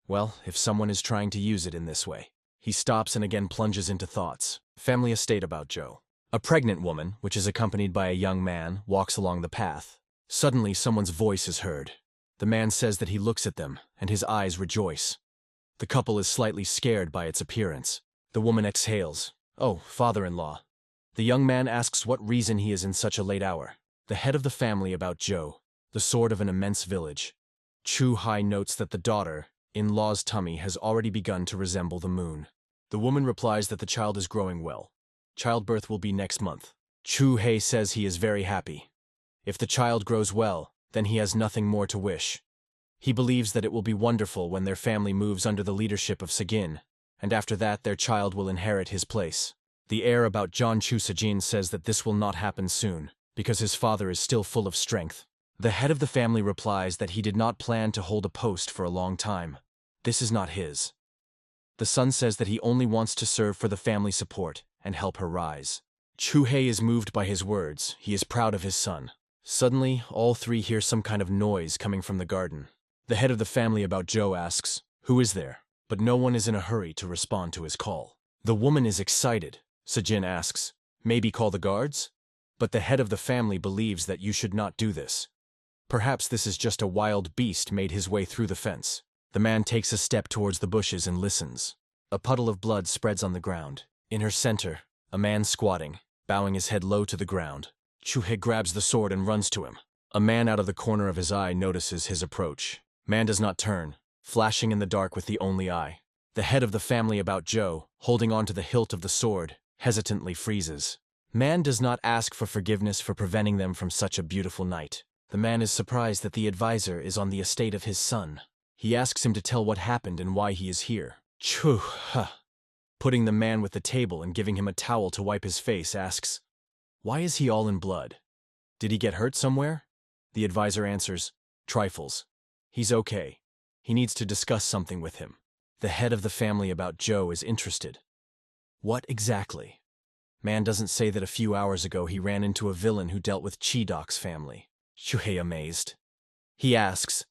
S1: Well, if someone is trying to use it in this way. He stops and again plunges into thoughts. Family estate about Joe. A pregnant woman, which is accompanied by a young man, walks along the path. Suddenly, someone's voice is heard. The man says that he looks at them, and his eyes rejoice. The couple is slightly scared by its appearance. The woman exhales. Oh, father-in-law. The young man asks what reason he is in such a late hour. The head of the family about Joe, the sword of an immense village. Chu Hai notes that the daughter-in-law's tummy has already begun to resemble the moon. The woman replies that the child is growing well. Childbirth will be next month. Chu Hai says he is very happy. If the child grows well, then he has nothing more to wish. He believes that it will be wonderful when their family moves under the leadership of Sagin, and after that their child will inherit his place. The heir about John Chu Sajin says that this will not happen soon, because his father is still full of strength. The head of the family replies that he did not plan to hold a post for a long time. This is not his. The son says that he only wants to serve for the family support and help her rise. Chu Hai is moved by his words. He is proud of his son. Suddenly, all three hear some kind of noise coming from the garden. The head of the family about Joe asks, "Who is there?" But no one is in a hurry to respond to his call. The woman is excited. Sajin asks, "Maybe call the guards?" But the head of the family believes that you should not do this. Perhaps this is just a wild beast made his way through the fence. The man takes a step towards the bushes and listens. A puddle of blood spreads on the ground. In her center, a man squatting, bowing his head low to the ground. Chu Hai grabs the sword and runs to him. A man out of the corner of his eye notices his approach. Man does not turn, flashing in the dark with the only eye. The head of the family about Joe, holding on to the hilt of the sword, hesitantly freezes. Man does not ask for forgiveness for preventing them from such a beautiful night. The man is surprised that the advisor is on the estate of his son. He asks him to tell what happened and why he is here. Chu Ha, putting the man with the table and giving him a towel to wipe his face, asks, "Why is he all in blood? Did he get hurt somewhere?" The advisor answers, "Trifles. He's okay. He needs to discuss something with him." The head of the family about Joe is interested. What exactly? Man doesn't say that a few hours ago he ran into a villain who dealt with Chidok's family. Chu Hai amazed. He asks,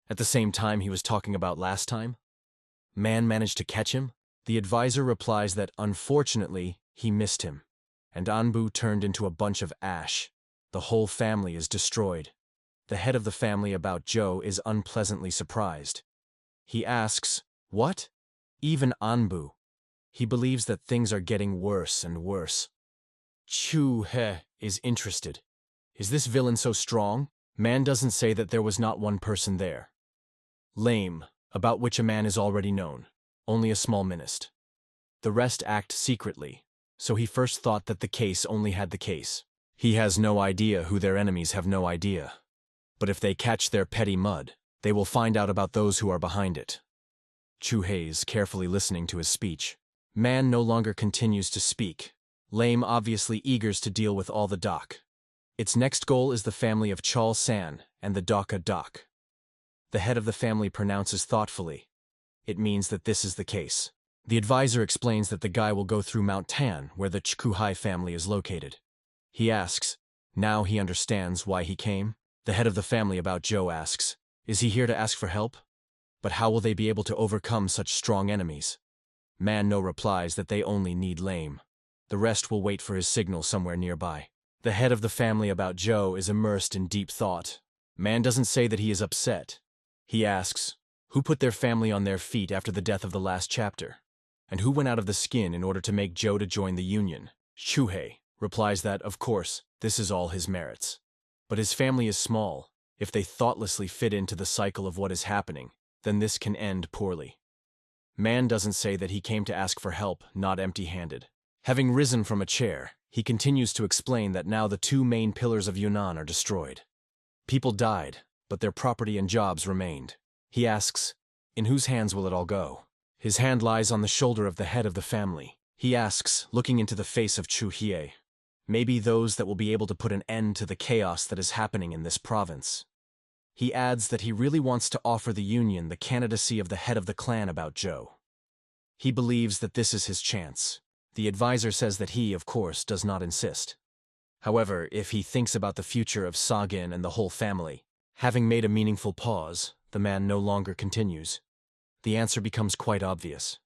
S1: at the same time he was talking about last time? Man managed to catch him? The advisor replies that unfortunately he missed him, and Anbu turned into a bunch of ash. The whole family is destroyed. The head of the family about Joe is unpleasantly surprised. He asks, "What?" Even Anbu. He believes that things are getting worse and worse. Chu Hai is interested. Is this villain so strong? Man doesn't say that there was not one person there. Lame, about which a man is already known. Only a small minister. The rest act secretly, so he first thought that the case only had the case. He has no idea who their enemies have no idea. But if they catch their petty mud, they will find out about those who are behind it. Chu Hai is carefully listening to his speech. Man no longer continues to speak. Lame obviously eagers to deal with all the doc. Its next goal is the family of Chal San and the Daka Doc. The head of the family pronounces thoughtfully. It means that this is the case. The advisor explains that the guy will go through Mount Tan, where the Chu Hai family is located. He asks, now he understands why he came? The head of the family about Joe asks, is he here to ask for help? But how will they be able to overcome such strong enemies? Man no replies that they only need Lame. The rest will wait for his signal somewhere nearby. The head of the family about Joe is immersed in deep thought. Man doesn't say that he is upset. He asks, who put their family on their feet after the death of the last chapter? And who went out of the skin in order to make Joe to join the Union? Chu Hai replies that, of course, this is all his merits. But his family is small. If they thoughtlessly fit into the cycle of what is happening, then this can end poorly. Man doesn't say that he came to ask for help, not empty-handed. Having risen from a chair, he continues to explain that now the two main pillars of Yunnan are destroyed. People died, but their property and jobs remained. He asks, in whose hands will it all go? His hand lies on the shoulder of the head of the family. He asks, looking into the face of Chu Hai, maybe those that will be able to put an end to the chaos that is happening in this province. He adds that he really wants to offer the Union the candidacy of the head of the clan about Joe. He believes that this is his chance. The advisor says that he, of course, does not insist. However, if he thinks about the future of Sagin and the whole family, having made a meaningful pause, the man no longer continues. The answer becomes quite obvious.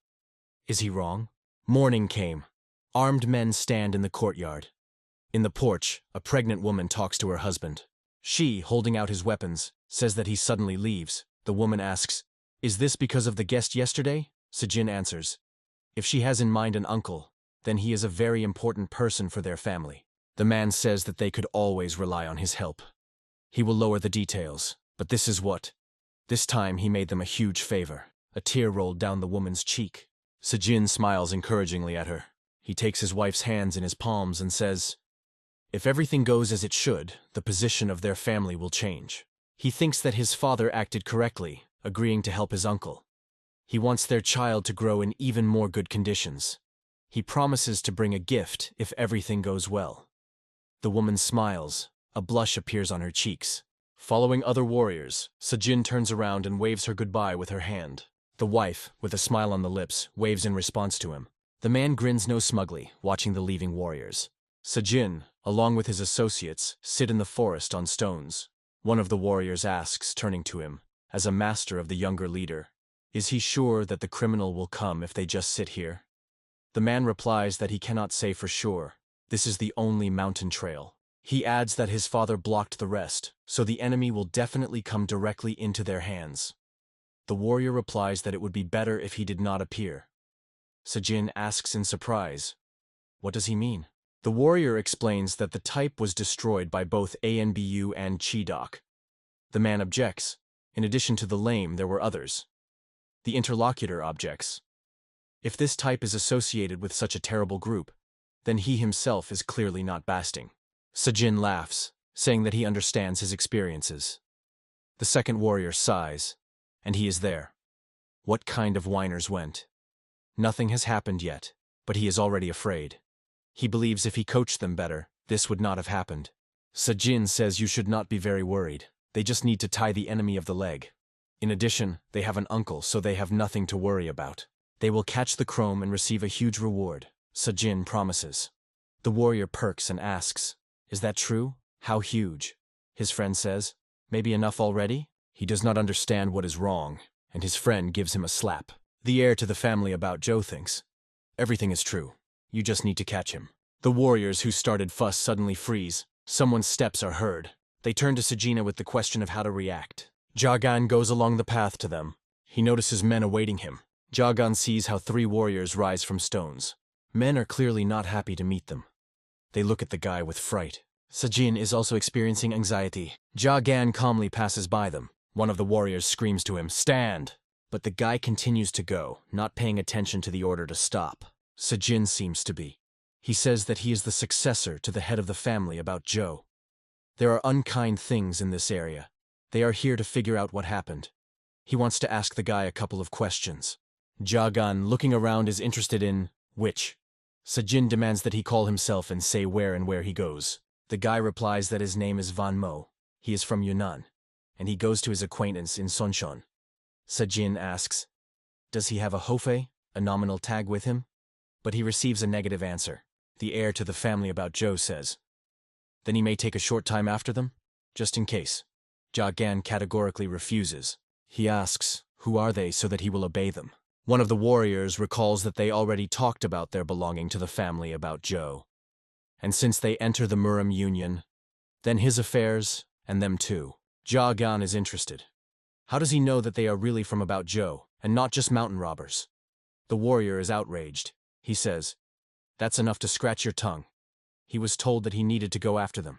S1: Is he wrong? Morning came. Armed men stand in the courtyard. In the porch, a pregnant woman talks to her husband. She, holding out his weapons, says that he suddenly leaves. The woman asks, Is this because of the guest yesterday? Sejin answers. If she has in mind an uncle, then he is a very important person for their family. The man says that they could always rely on his help. He will lower the details, but this is what. This time he made them a huge favor. A tear rolled down the woman's cheek. Sejin smiles encouragingly at her. He takes his wife's hands in his palms and says, if everything goes as it should, the position of their family will change. He thinks that his father acted correctly, agreeing to help his uncle. He wants their child to grow in even more good conditions. He promises to bring a gift if everything goes well. The woman smiles. A blush appears on her cheeks. Following other warriors, Sejin turns around and waves her goodbye with her hand. The wife, with a smile on the lips, waves in response to him. The man grins no smugly, watching the leaving warriors. Sejin, along with his associates, sit in the forest on stones. One of the warriors asks, turning to him, as a master of the younger leader, is he sure that the criminal will come if they just sit here? The man replies that he cannot say for sure. This is the only mountain trail. He adds that his father blocked the rest, so the enemy will definitely come directly into their hands. The warrior replies that it would be better if he did not appear. Sejin asks in surprise, what does he mean? The warrior explains that the type was destroyed by both ANBU and Chidok. The man objects. In addition to the lame, there were others. The interlocutor objects. If this type is associated with such a terrible group, then he himself is clearly not basting. Sejin laughs, saying that he understands his experiences. The second warrior sighs, and he is there. What kind of whiners went? Nothing has happened yet, but he is already afraid. He believes if he coached them better, this would not have happened. Sejin says you should not be very worried. They just need to tie the enemy of the leg. In addition, they have an uncle, so they have nothing to worry about. They will catch the chrome and receive a huge reward, Sejin promises. The warrior perks and asks, is that true? How huge? His friend says, maybe enough already? He does not understand what is wrong, and his friend gives him a slap. The heir to the family about Joe thinks, everything is true. You just need to catch him. The warriors who started fuss suddenly freeze. Someone's steps are heard. They turn to Sejina with the question of how to react. Jagan goes along the path to them. He notices men awaiting him. Jagan sees how 3 warriors rise from stones. Men are clearly not happy to meet them. They look at the guy with fright. Sejin is also experiencing anxiety. Jagan calmly passes by them. One of the warriors screams to him, stand! But the guy continues to go, not paying attention to the order to stop. Sejin seems to be. He says that he is the successor to the head of the family about Joe. There are unkind things in this area. They are here to figure out what happened. He wants to ask the guy a couple of questions. Jagan, looking around, is interested in which. Sejin demands that he call himself and say where and where he goes. The guy replies that his name is Van Mo. He is from Yunnan, and he goes to his acquaintance in Sonshon. Sejin asks, does he have a Hofe, a nominal tag with him? But he receives a negative answer. The heir to the family about Joe says, then he may take a short time after them, just in case. Jagan categorically refuses. He asks, who are they, so that he will obey them. One of the warriors recalls that they already talked about their belonging to the family about Joe. And since they enter the Murim union, then his affairs, and them too. Jagan is interested. How does he know that they are really from about Joe, and not just mountain robbers? The warrior is outraged. He says, that's enough to scratch your tongue. He was told that he needed to go after them,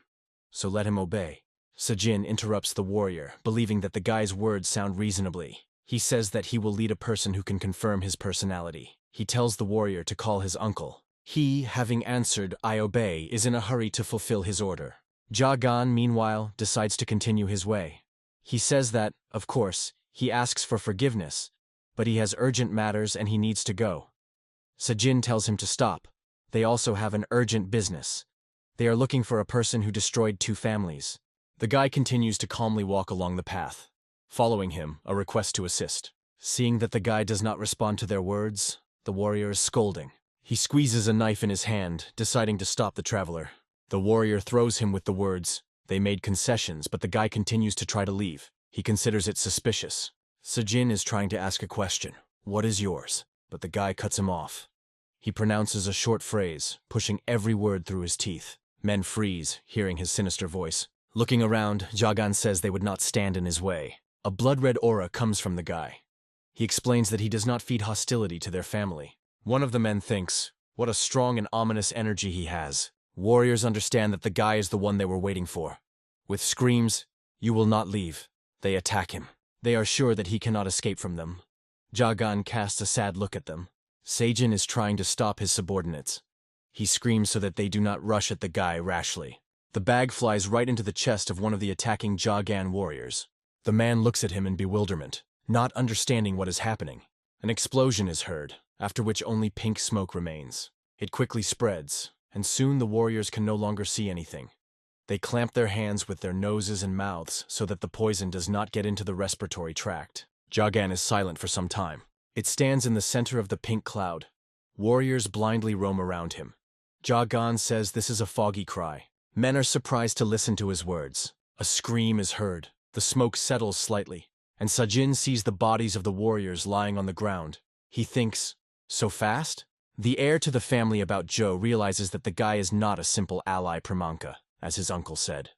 S1: so let him obey. Sejin interrupts the warrior, believing that the guy's words sound reasonably. He says that he will lead a person who can confirm his personality. He tells the warrior to call his uncle. He, having answered, I obey, is in a hurry to fulfill his order. Jagan, meanwhile, decides to continue his way. He says that, of course, he asks for forgiveness, but he has urgent matters and he needs to go. Sejin tells him to stop. They also have an urgent business. They are looking for a person who destroyed 2 families. The guy continues to calmly walk along the path. Following him, a request to assist. Seeing that the guy does not respond to their words, the warrior is scolding. He squeezes a knife in his hand, deciding to stop the traveler. The warrior throws him with the words, they made concessions, but the guy continues to try to leave. He considers it suspicious. Sejin is trying to ask a question. What is yours? But the guy cuts him off. He pronounces a short phrase, pushing every word through his teeth. Men freeze, hearing his sinister voice. Looking around, Jagan says they would not stand in his way. A blood-red aura comes from the guy. He explains that he does not feed hostility to their family. One of the men thinks, what a strong and ominous energy he has. Warriors understand that the guy is the one they were waiting for. With screams, "You will not leave," they attack him. They are sure that he cannot escape from them. Jagan casts a sad look at them. Seijin is trying to stop his subordinates. He screams so that they do not rush at the guy rashly. The bag flies right into the chest of one of the attacking Jagan warriors. The man looks at him in bewilderment, not understanding what is happening. An explosion is heard, after which only pink smoke remains. It quickly spreads, and soon the warriors can no longer see anything. They clamp their hands with their noses and mouths so that the poison does not get into the respiratory tract. Jagan is silent for some time. It stands in the center of the pink cloud. Warriors blindly roam around him. Jagan says this is a foggy cry. Men are surprised to listen to his words. A scream is heard. The smoke settles slightly, and Seijin sees the bodies of the warriors lying on the ground. He thinks, so fast? The heir to the family about Joe realizes that the guy is not a simple ally Pramanka, as his uncle said.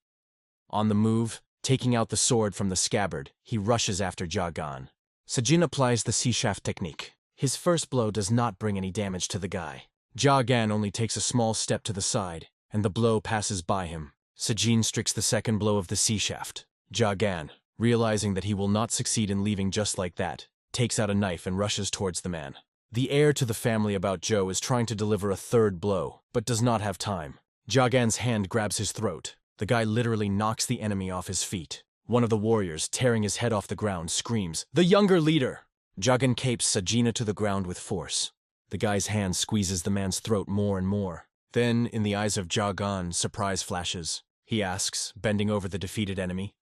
S1: On the move, taking out the sword from the scabbard, he rushes after Jagan. Seijin applies the sea-shaft technique. His first blow does not bring any damage to the guy. Jagan only takes a small step to the side, and the blow passes by him. Seijin strikes the second blow of the sea-shaft. Jagan, realizing that he will not succeed in leaving just like that, takes out a knife and rushes towards the man. The heir to the family about Joe is trying to deliver a third blow, but does not have time. Jagan's hand grabs his throat. The guy literally knocks the enemy off his feet. One of the warriors, tearing his head off the ground, screams, "The younger leader!" Jagan capes Seijin to the ground with force. The guy's hand squeezes the man's throat more and more. Then, in the eyes of Jagan, surprise flashes. He asks, bending over the defeated enemy,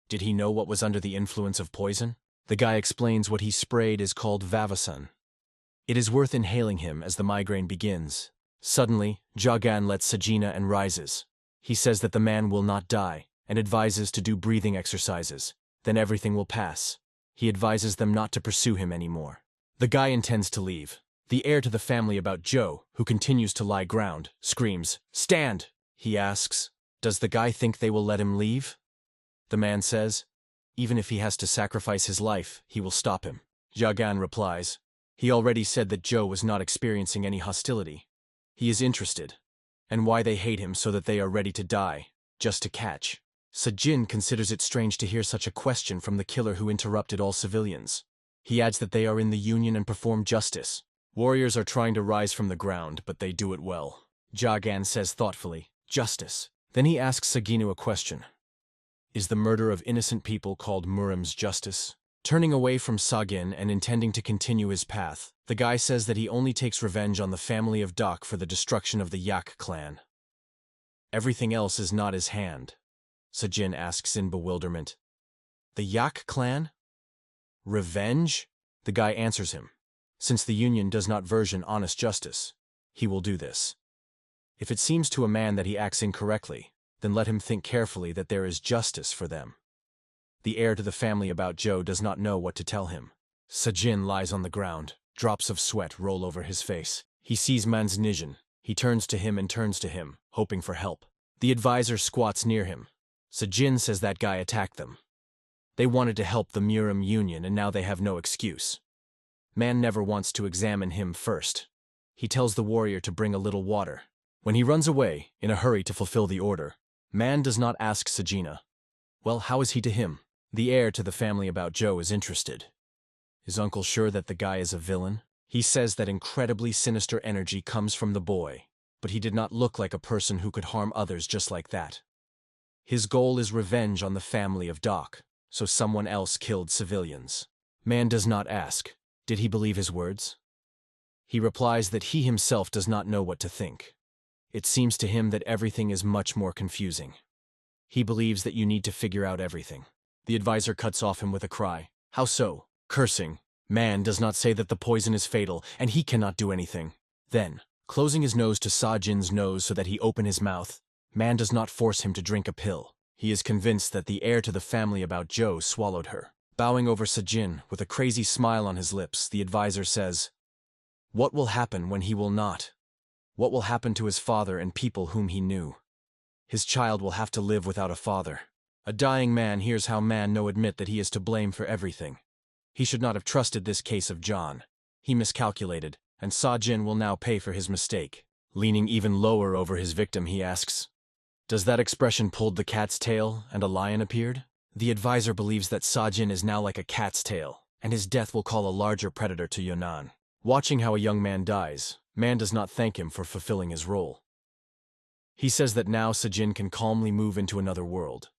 S1: did he know what was under the influence of poison? The guy explains what he sprayed is called Vavasan. It is worth inhaling him as the migraine begins. Suddenly, Jagan lets Seijin and rises. He says that the man will not die, and advises to do breathing exercises. Then everything will pass. He advises them not to pursue him anymore. The guy intends to leave. The heir to the family about Joe, who continues to lie ground, screams, "Stand!" He asks, does the guy think they will let him leave? The man says, even if he has to sacrifice his life, he will stop him. Jagan replies, he already said that Joe was not experiencing any hostility. He is interested, and why they hate him so that they are ready to die, just to catch. Seijin considers it strange to hear such a question from the killer who interrupted all civilians. He adds that they are in the union and perform justice. Warriors are trying to rise from the ground, but they do it well. Jagan says thoughtfully, justice. Then he asks Seijin a question. Is the murder of innocent people called Murim's justice? Turning away from Seijin and intending to continue his path, the guy says that he only takes revenge on the family of Dok for the destruction of the Yak clan. Everything else is not his hand. Seijin asks in bewilderment. The Yak clan? Revenge? The guy answers him. Since the Union does not version honest justice, he will do this. If it seems to a man that he acts incorrectly, then let him think carefully that there is justice for them. The heir to the family about Joe does not know what to tell him. Seijin lies on the ground. Drops of sweat roll over his face. He sees Man's Nijin. He turns to him, hoping for help. The advisor squats near him. Seijin says that guy attacked them. They wanted to help the Murim Union and now they have no excuse. Man never wants to examine him first. He tells the warrior to bring a little water. When he runs away, in a hurry to fulfill the order, Man does not ask Seijin, well, how is he to him? The heir to the family about Joe is interested. Is Uncle sure that the guy is a villain? He says that incredibly sinister energy comes from the boy, but he did not look like a person who could harm others just like that. His goal is revenge on the family of Dok, so someone else killed civilians. Man does not ask, did he believe his words? He replies that he himself does not know what to think. It seems to him that everything is much more confusing. He believes that you need to figure out everything. The advisor cuts off him with a cry. How so? Cursing. Man does not say that the poison is fatal, and he cannot do anything. Then, closing his nose to Seijin's nose so that he open his mouth, Man does not force him to drink a pill. He is convinced that the heir to the family about Joe swallowed her. Bowing over Seijin, with a crazy smile on his lips, the advisor says, what will happen when he will not? What will happen to his father and people whom he knew? His child will have to live without a father. A dying man hears how Man no admit that he is to blame for everything. He should not have trusted this case of John. He miscalculated, and Sa-jin will now pay for his mistake. Leaning even lower over his victim, he asks, "Does that expression pulled the cat's tail and a lion appeared?" The advisor believes that Sa-jin is now like a cat's tail, and his death will call a larger predator to Yunnan. Watching how a young man dies, Man does not thank him for fulfilling his role. He says that now Sa-jin can calmly move into another world.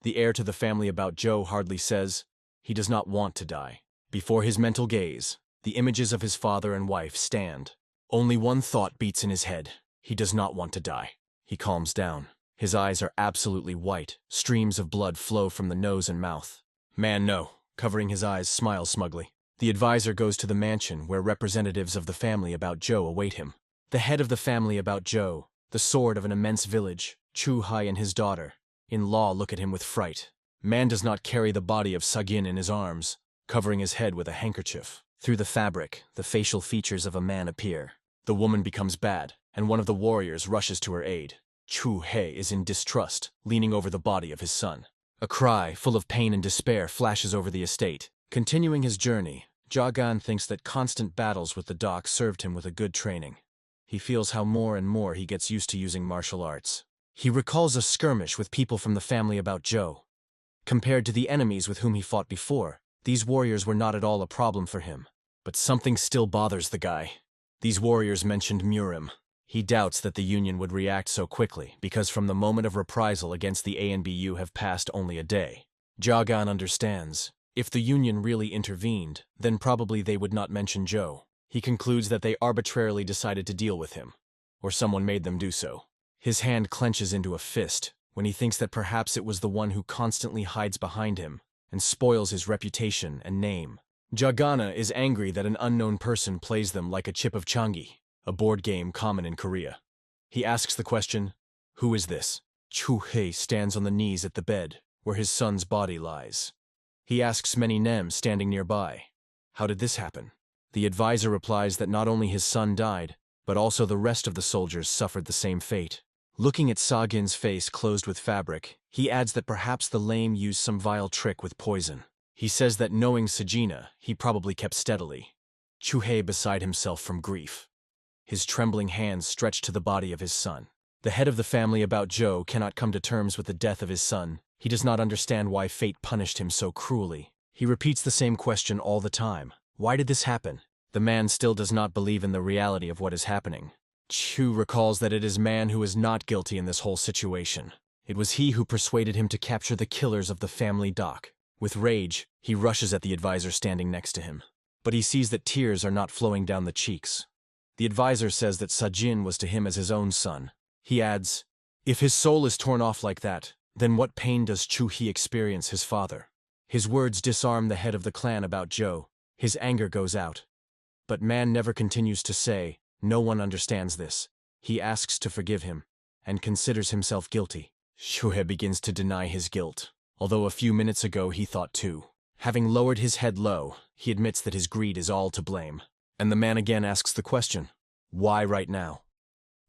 S1: The heir to the family about Joe hardly says he does not want to die. Before his mental gaze, the images of his father and wife stand. Only one thought beats in his head: he does not want to die. He calms down. His eyes are absolutely white. Streams of blood flow from the nose and mouth. Man, no. Covering his eyes, smiles smugly. The advisor goes to the mansion where representatives of the family about Joe await him. The head of the family about Joe, the sword of an immense village, Chu-hai and his daughter, in law, look at him with fright. Man does not carry the body of Sa-jin in his arms, covering his head with a handkerchief. Through the fabric, the facial features of a man appear. The woman becomes bad, and one of the warriors rushes to her aid. Chu-hei is in distrust, leaning over the body of his son. A cry, full of pain and despair, flashes over the estate. Continuing his journey, Jagan thinks that constant battles with the doc served him with a good training. He feels how more and more he gets used to using martial arts. He recalls a skirmish with people from the family about Joe. Compared to the enemies with whom he fought before, these warriors were not at all a problem for him. But something still bothers the guy. These warriors mentioned Murim. He doubts that the Union would react so quickly, because from the moment of reprisal against the ANBU have passed only a day. Jagan understands. If the Union really intervened, then probably they would not mention Joe. He concludes that they arbitrarily decided to deal with him, or someone made them do so. His hand clenches into a fist when he thinks that perhaps it was the one who constantly hides behind him and spoils his reputation and name. Jagana is angry that an unknown person plays them like a chip of changi, a board game common in Korea. He asks the question, "Who is this?" Chu-hei stands on the knees at the bed, where his son's body lies. He asks many Nems standing nearby, "How did this happen?" The advisor replies that not only his son died, but also the rest of the soldiers suffered the same fate. Looking at Sa-jin's face closed with fabric, he adds that perhaps the lame used some vile trick with poison. He says that knowing Sajina, he probably kept steadily. Chu-hei beside himself from grief. His trembling hands stretch to the body of his son. The head of the family about Joe cannot come to terms with the death of his son. He does not understand why fate punished him so cruelly. He repeats the same question all the time. Why did this happen? The man still does not believe in the reality of what is happening. Chu recalls that it is Man who is not guilty in this whole situation. It was he who persuaded him to capture the killers of the family doc. With rage, he rushes at the advisor standing next to him. But he sees that tears are not flowing down the cheeks. The advisor says that Sa-jin was to him as his own son. He adds, "If his soul is torn off like that, then what pain does Chu-hei experience his father?" His words disarm the head of the clan about Joe. His anger goes out. But Man never continues to say, "No one understands this." He asks to forgive him, and considers himself guilty. Chu-hei begins to deny his guilt, although a few minutes ago he thought too. Having lowered his head low, he admits that his greed is all to blame. And the man again asks the question, why right now?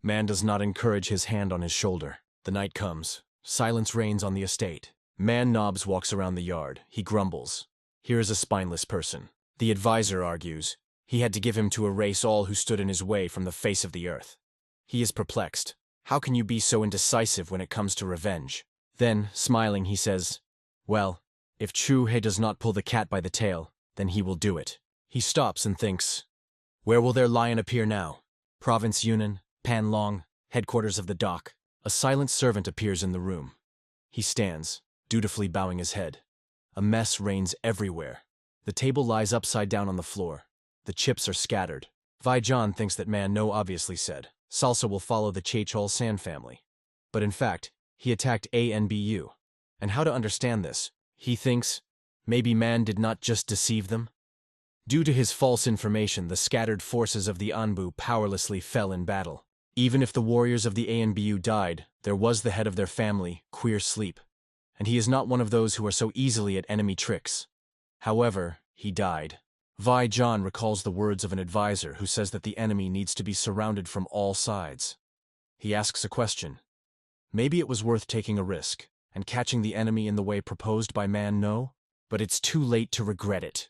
S1: Man does not encourage his hand on his shoulder. The night comes. Silence reigns on the estate. Man Knobs walks around the yard. He grumbles. Here is a spineless person. The advisor argues. He had to give him to erase all who stood in his way from the face of the earth. He is perplexed. How can you be so indecisive when it comes to revenge? Then, smiling, he says, "Well, if Chu-hei does not pull the cat by the tail, then he will do it." He stops and thinks, where will their lion appear now? Province Yunnan, Panlong, headquarters of the dock. A silent servant appears in the room. He stands, dutifully bowing his head. A mess reigns everywhere. The table lies upside down on the floor. The chips are scattered. Vaijan thinks that Man No obviously said, Salsa will follow the Chechol San family. But in fact, he attacked ANBU. And how to understand this? He thinks, maybe Man did not just deceive them? Due to his false information, the scattered forces of the Anbu powerlessly fell in battle. Even if the warriors of the ANBU died, there was the head of their family, Queer Sleep. And he is not one of those who are so easily at enemy tricks. However, he died. Vaijan recalls the words of an advisor who says that the enemy needs to be surrounded from all sides. He asks a question. Maybe it was worth taking a risk and catching the enemy in the way proposed by Man No? But it's too late to regret it.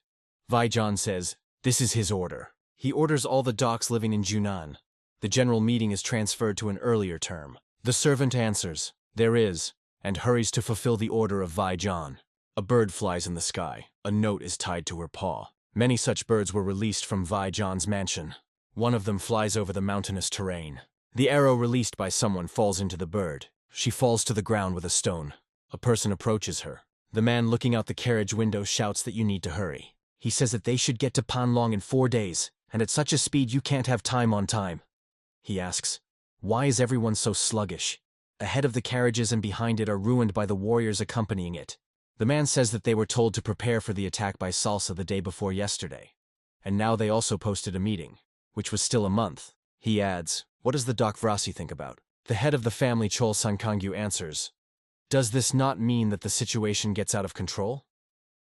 S1: Vaijan says, this is his order. He orders all the docks living in Junan. The general meeting is transferred to an earlier term. The servant answers, there is, and hurries to fulfill the order of Vaijan. A bird flies in the sky. A note is tied to her paw. Many such birds were released from Vaijan's mansion. One of them flies over the mountainous terrain. The arrow released by someone falls into the bird. She falls to the ground with a stone. A person approaches her. The man looking out the carriage window shouts that you need to hurry. He says that they should get to Panlong in 4 days, and at such a speed you can't have time on time. He asks, why is everyone so sluggish? Ahead of the carriages and behind it are ruined by the warriors accompanying it. The man says that they were told to prepare for the attack by Salsa the day before yesterday. And now they also posted a meeting, which was still a month. He adds, what does the Doc Vrasi think about? The head of the family Chol Sankangyu answers, does this not mean that the situation gets out of control?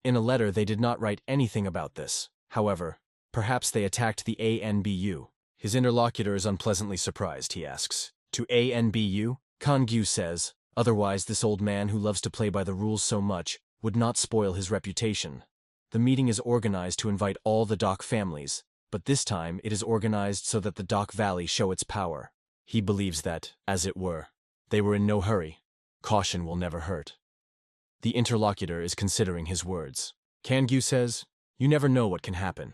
S1: In a letter they did not write anything about this. However, perhaps they attacked the ANBU. His interlocutor is unpleasantly surprised, he asks. To ANBU? Kangyu says, otherwise this old man who loves to play by the rules so much would not spoil his reputation. The meeting is organized to invite all the Doc families, but this time it is organized so that the Doc Valley show its power. He believes that, as it were, they were in no hurry. Caution will never hurt. The interlocutor is considering his words. Kangyu says, you never know what can happen.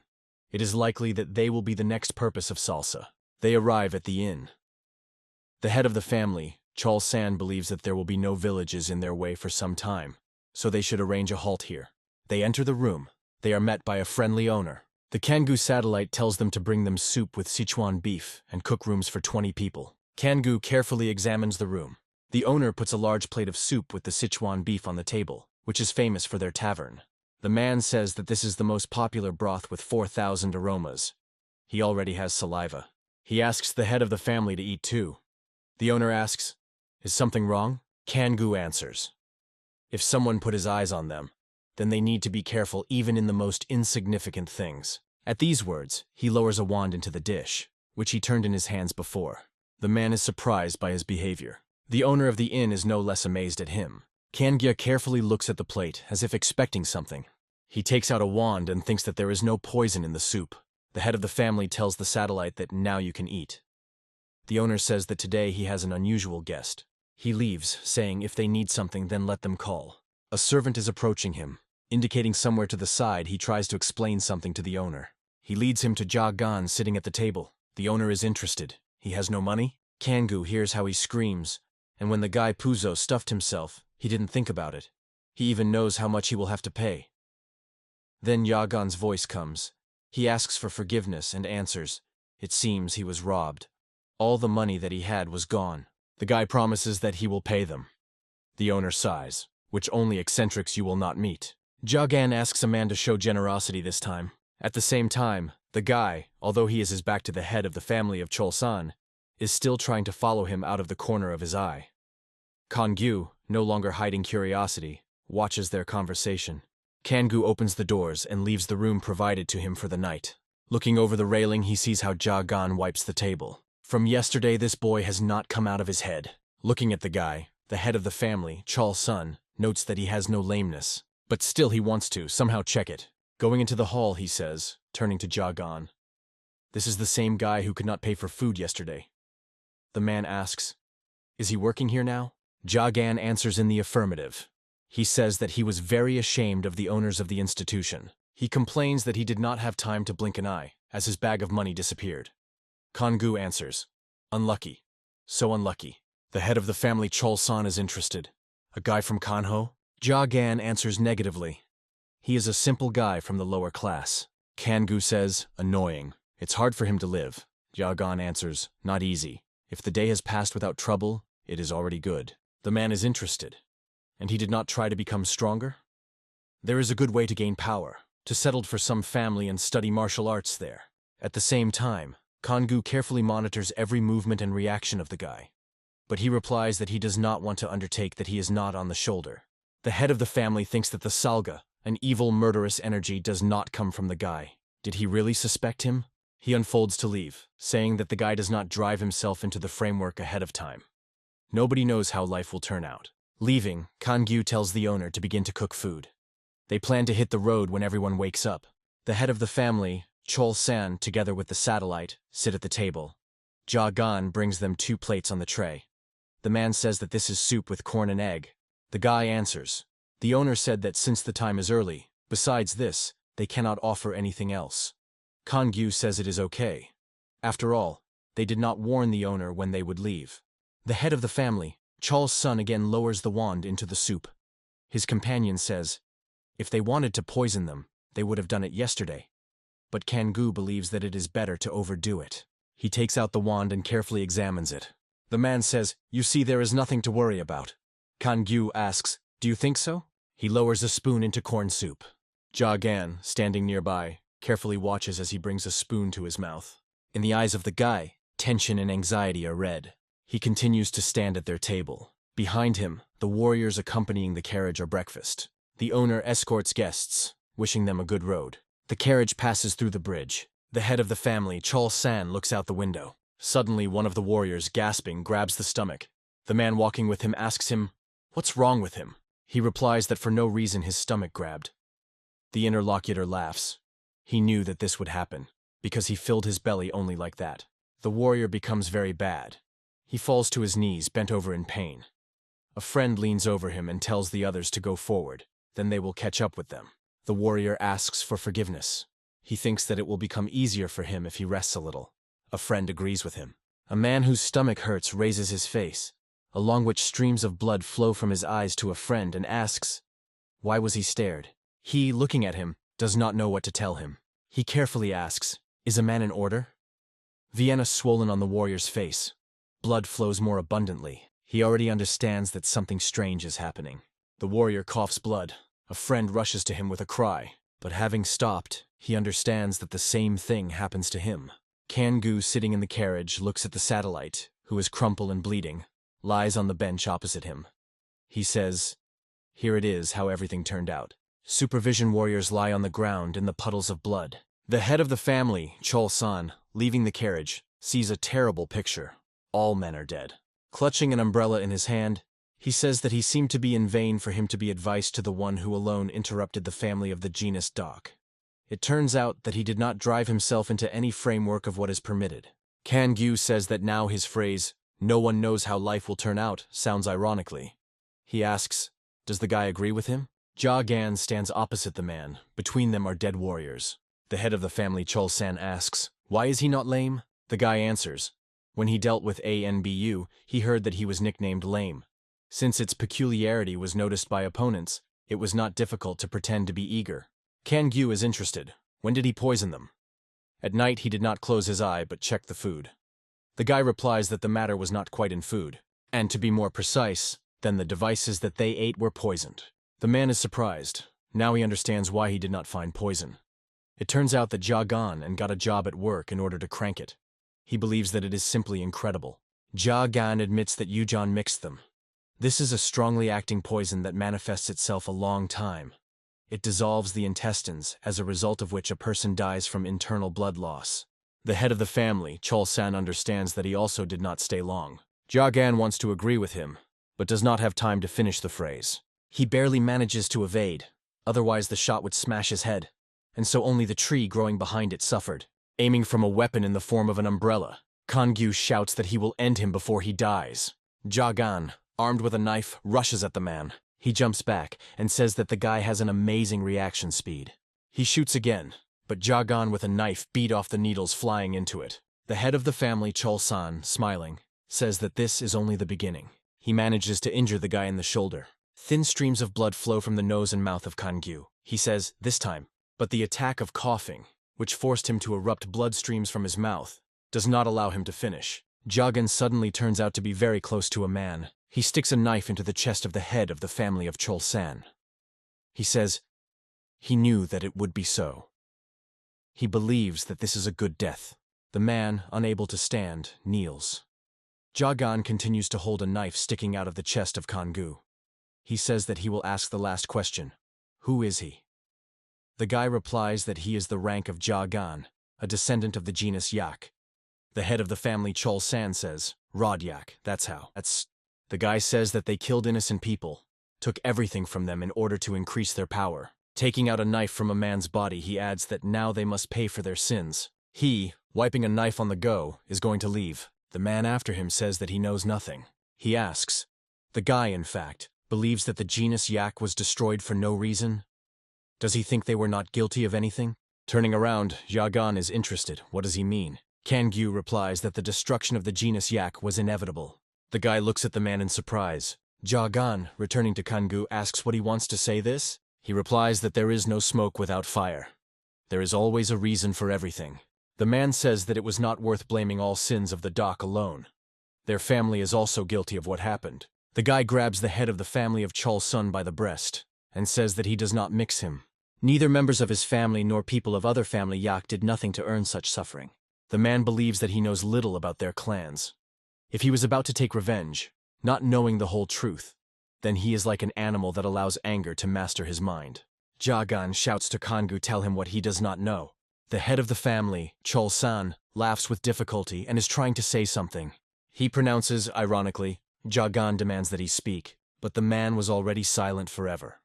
S1: It is likely that they will be the next purpose of Salsa. They arrive at the inn. The head of the family, Chol San, believes that there will be no villages in their way for some time, so they should arrange a halt here. They enter the room. They are met by a friendly owner. The Kangoo satellite tells them to bring them soup with Sichuan beef and cook rooms for 20 people. Kangoo carefully examines the room. The owner puts a large plate of soup with the Sichuan beef on the table, which is famous for their tavern. The man says that this is the most popular broth with 4,000 aromas. He already has saliva. He asks the head of the family to eat too. The owner asks, is something wrong? Kangoo answers, if someone put his eyes on them, then they need to be careful even in the most insignificant things. At these words, he lowers a wand into the dish, which he turned in his hands before. The man is surprised by his behavior. The owner of the inn is no less amazed at him. Kangya carefully looks at the plate, as if expecting something. He takes out a wand and thinks that there is no poison in the soup. The head of the family tells the satellite that now you can eat. The owner says that today he has an unusual guest. He leaves, saying if they need something then let them call. A servant is approaching him. Indicating somewhere to the side, he tries to explain something to the owner. He leads him to Ja Gan sitting at the table. The owner is interested. He has no money? Kangoo hears how he screams, and when the guy Puzo stuffed himself, he didn't think about it. He even knows how much he will have to pay. Then Yagan's voice comes. He asks for forgiveness and answers, it seems he was robbed. All the money that he had was gone. The guy promises that he will pay them. The owner sighs, which only eccentrics you will not meet. Jagan asks a man to show generosity this time. At the same time, the guy, although he is his back to the head of the family of Cholsan, is still trying to follow him out of the corner of his eye. Kangyu, no longer hiding curiosity, watches their conversation. Kangoo opens the doors and leaves the room provided to him for the night. Looking over the railing, he sees how Jagan wipes the table. From yesterday, this boy has not come out of his head. Looking at the guy, the head of the family, Chol Sun, notes that he has no lameness. But still he wants to somehow check it. Going into the hall, he says, turning to Jagan. This is the same guy who could not pay for food yesterday. The man asks, is he working here now? Jagan answers in the affirmative. He says that he was very ashamed of the owners of the institution. He complains that he did not have time to blink an eye, as his bag of money disappeared. Kangoo answers, unlucky. So unlucky. The head of the family Cholsan is interested. A guy from Kanho? Jagan answers negatively. He is a simple guy from the lower class. Kangoo says, annoying. It's hard for him to live. Jagan answers, not easy. If the day has passed without trouble, it is already good. The man is interested. And he did not try to become stronger? There is a good way to gain power, to settle for some family and study martial arts there. At the same time, Kangoo carefully monitors every movement and reaction of the guy. But he replies that he does not want to undertake that he is not on the shoulder. The head of the family thinks that the Salga, an evil murderous energy, does not come from the guy. Did he really suspect him? He unfolds to leave, saying that the guy does not drive himself into the framework ahead of time. Nobody knows how life will turn out. Leaving, Kangoo tells the owner to begin to cook food. They plan to hit the road when everyone wakes up. The head of the family, Chol-san, together with the satellite, sit at the table. Ja-gan brings them 2 plates on the tray. The man says that this is soup with corn and egg. The guy answers. The owner said that since the time is early, besides this, they cannot offer anything else. Kangyu says it is okay. After all, they did not warn the owner when they would leave. The head of the family, Chol's son, again lowers the wand into the soup. His companion says, if they wanted to poison them, they would have done it yesterday. But Kangyu believes that it is better to overdo it. He takes out the wand and carefully examines it. The man says, you see, there is nothing to worry about. Kangyu asks, do you think so? He lowers a spoon into corn soup. Ja-gan, standing nearby, carefully watches as he brings a spoon to his mouth. In the eyes of the guy, tension and anxiety are red. He continues to stand at their table. Behind him, the warriors accompanying the carriage are breakfast. The owner escorts guests, wishing them a good road. The carriage passes through the bridge. The head of the family, Chol-san, looks out the window. Suddenly, one of the warriors, gasping, grabs the stomach. The man walking with him asks him, what's wrong with him? He replies that for no reason his stomach grabbed. The interlocutor laughs. He knew that this would happen, because he filled his belly only like that. The warrior becomes very bad. He falls to his knees, bent over in pain. A friend leans over him and tells the others to go forward, then they will catch up with them. The warrior asks for forgiveness. He thinks that it will become easier for him if he rests a little. A friend agrees with him. A man whose stomach hurts raises his face, along which streams of blood flow from his eyes, to a friend and asks, why was he stared? He, looking at him, does not know what to tell him. He carefully asks, is a man in order? Vienna swollen on the warrior's face. Blood flows more abundantly. He already understands that something strange is happening. The warrior coughs blood. A friend rushes to him with a cry, but having stopped, he understands that the same thing happens to him. Kangyu, sitting in the carriage, looks at the satellite, who is crumpled and bleeding, lies on the bench opposite him. He says, here it is how everything turned out. Supervision warriors lie on the ground in the puddles of blood. The head of the family, Chol-san, leaving the carriage, sees a terrible picture. All men are dead. Clutching an umbrella in his hand, he says that he seemed to be in vain for him to be advice to the one who alone interrupted the family of the genus Dok. It turns out that he did not drive himself into any framework of what is permitted. Kangyu says that now his phrase, no one knows how life will turn out, sounds ironically. He asks, does the guy agree with him? Ja-gan stands opposite the man. Between them are dead warriors. The head of the family, Chol-san, asks, why is he not lame? The guy answers, when he dealt with ANBU, he heard that he was nicknamed lame. Since its peculiarity was noticed by opponents, it was not difficult to pretend to be eager. Kangyu is interested. When did he poison them? At night he did not close his eye but checked the food. The guy replies that the matter was not quite in food, and to be more precise, then the devices that they ate were poisoned. The man is surprised. Now he understands why he did not find poison. It turns out that Ja-gan and got a job at work in order to crank it. He believes that it is simply incredible. Ja-gan admits that Yujan mixed them. This is a strongly acting poison that manifests itself a long time. It dissolves the intestines, as a result of which a person dies from internal blood loss. The head of the family, Chol-san, understands that he also did not stay long. Ja-gan wants to agree with him, but does not have time to finish the phrase. He barely manages to evade, otherwise the shot would smash his head, and so only the tree growing behind it suffered. Aiming from a weapon in the form of an umbrella, Kangyu shouts that he will end him before he dies. Ja-gan, armed with a knife, rushes at the man. He jumps back and says that the guy has an amazing reaction speed. He shoots again, but Ja-gan with a knife beat off the needles flying into it. The head of the family, Chol-san, smiling, says that this is only the beginning. He manages to injure the guy in the shoulder. Thin streams of blood flow from the nose and mouth of Kangyu. He says, this time, but the attack of coughing, which forced him to erupt blood streams from his mouth, does not allow him to finish. Ja-gan suddenly turns out to be very close to a man. He sticks a knife into the chest of the head of the family of Chol-san. He says, he knew that it would be so. He believes that this is a good death. The man, unable to stand, kneels. Ja-gan continues to hold a knife sticking out of the chest of Kangyu. He says that he will ask the last question. Who is he? The guy replies that he is the rank of Ja-gan, a descendant of the genus Yak. The head of the family, Chol-san, says, Rodyak, that's how. The guy says that they killed innocent people, took everything from them in order to increase their power. Taking out a knife from a man's body, he adds that now they must pay for their sins. He, wiping a knife on the go, is going to leave. The man after him says that he knows nothing. He asks. The guy, in fact, believes that the genus Yak was destroyed for no reason. Does he think they were not guilty of anything? Turning around, Jagan is interested. What does he mean? Kangyu replies that the destruction of the genus Yak was inevitable. The guy looks at the man in surprise. Jagan, returning to Kangyu, asks what he wants to say this. He replies that there is no smoke without fire. There is always a reason for everything. The man says that it was not worth blaming all sins of the doc alone. Their family is also guilty of what happened. The guy grabs the head of the family of Chul's son by the breast and says that he does not mix him. Neither members of his family nor people of other family Yak did nothing to earn such suffering. The man believes that he knows little about their clans. If he was about to take revenge, not knowing the whole truth, then he is like an animal that allows anger to master his mind. Jagan shouts to Kangyu tell him what he does not know. The head of the family, Chul-san, laughs with difficulty and is trying to say something. He pronounces, ironically. Jagan demands that he speak, but the man was already silent forever.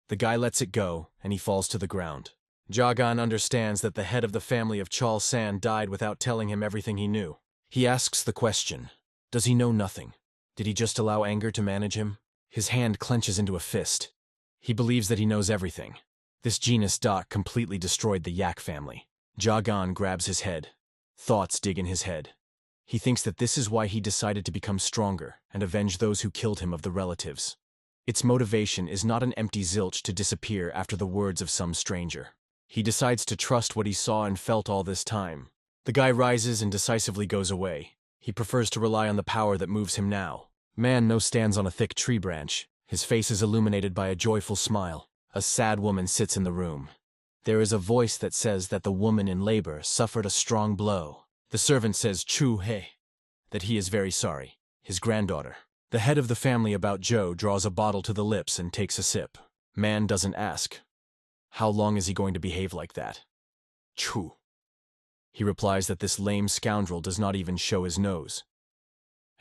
S1: The guy lets it go, and he falls to the ground. Jagan understands that the head of the family of Chul-san died without telling him everything he knew. He asks the question, does he know nothing? Did he just allow anger to manage him? His hand clenches into a fist. He believes that he knows everything. This genus Doc completely destroyed the Yak family. Jagan grabs his head. Thoughts dig in his head. He thinks that this is why he decided to become stronger and avenge those who killed him of the relatives. Its motivation is not an empty zilch to disappear after the words of some stranger. He decides to trust what he saw and felt all this time. The guy rises and decisively goes away. He prefers to rely on the power that moves him now. Man no stands on a thick tree branch. His face is illuminated by a joyful smile. A sad woman sits in the room. There is a voice that says that the woman in labor suffered a strong blow. The servant says Chu-hei, that he is very sorry. His granddaughter. The head of the family about Joe draws a bottle to the lips and takes a sip. Man doesn't ask. How long is he going to behave like that? Chu. He replies that this lame scoundrel does not even show his nose.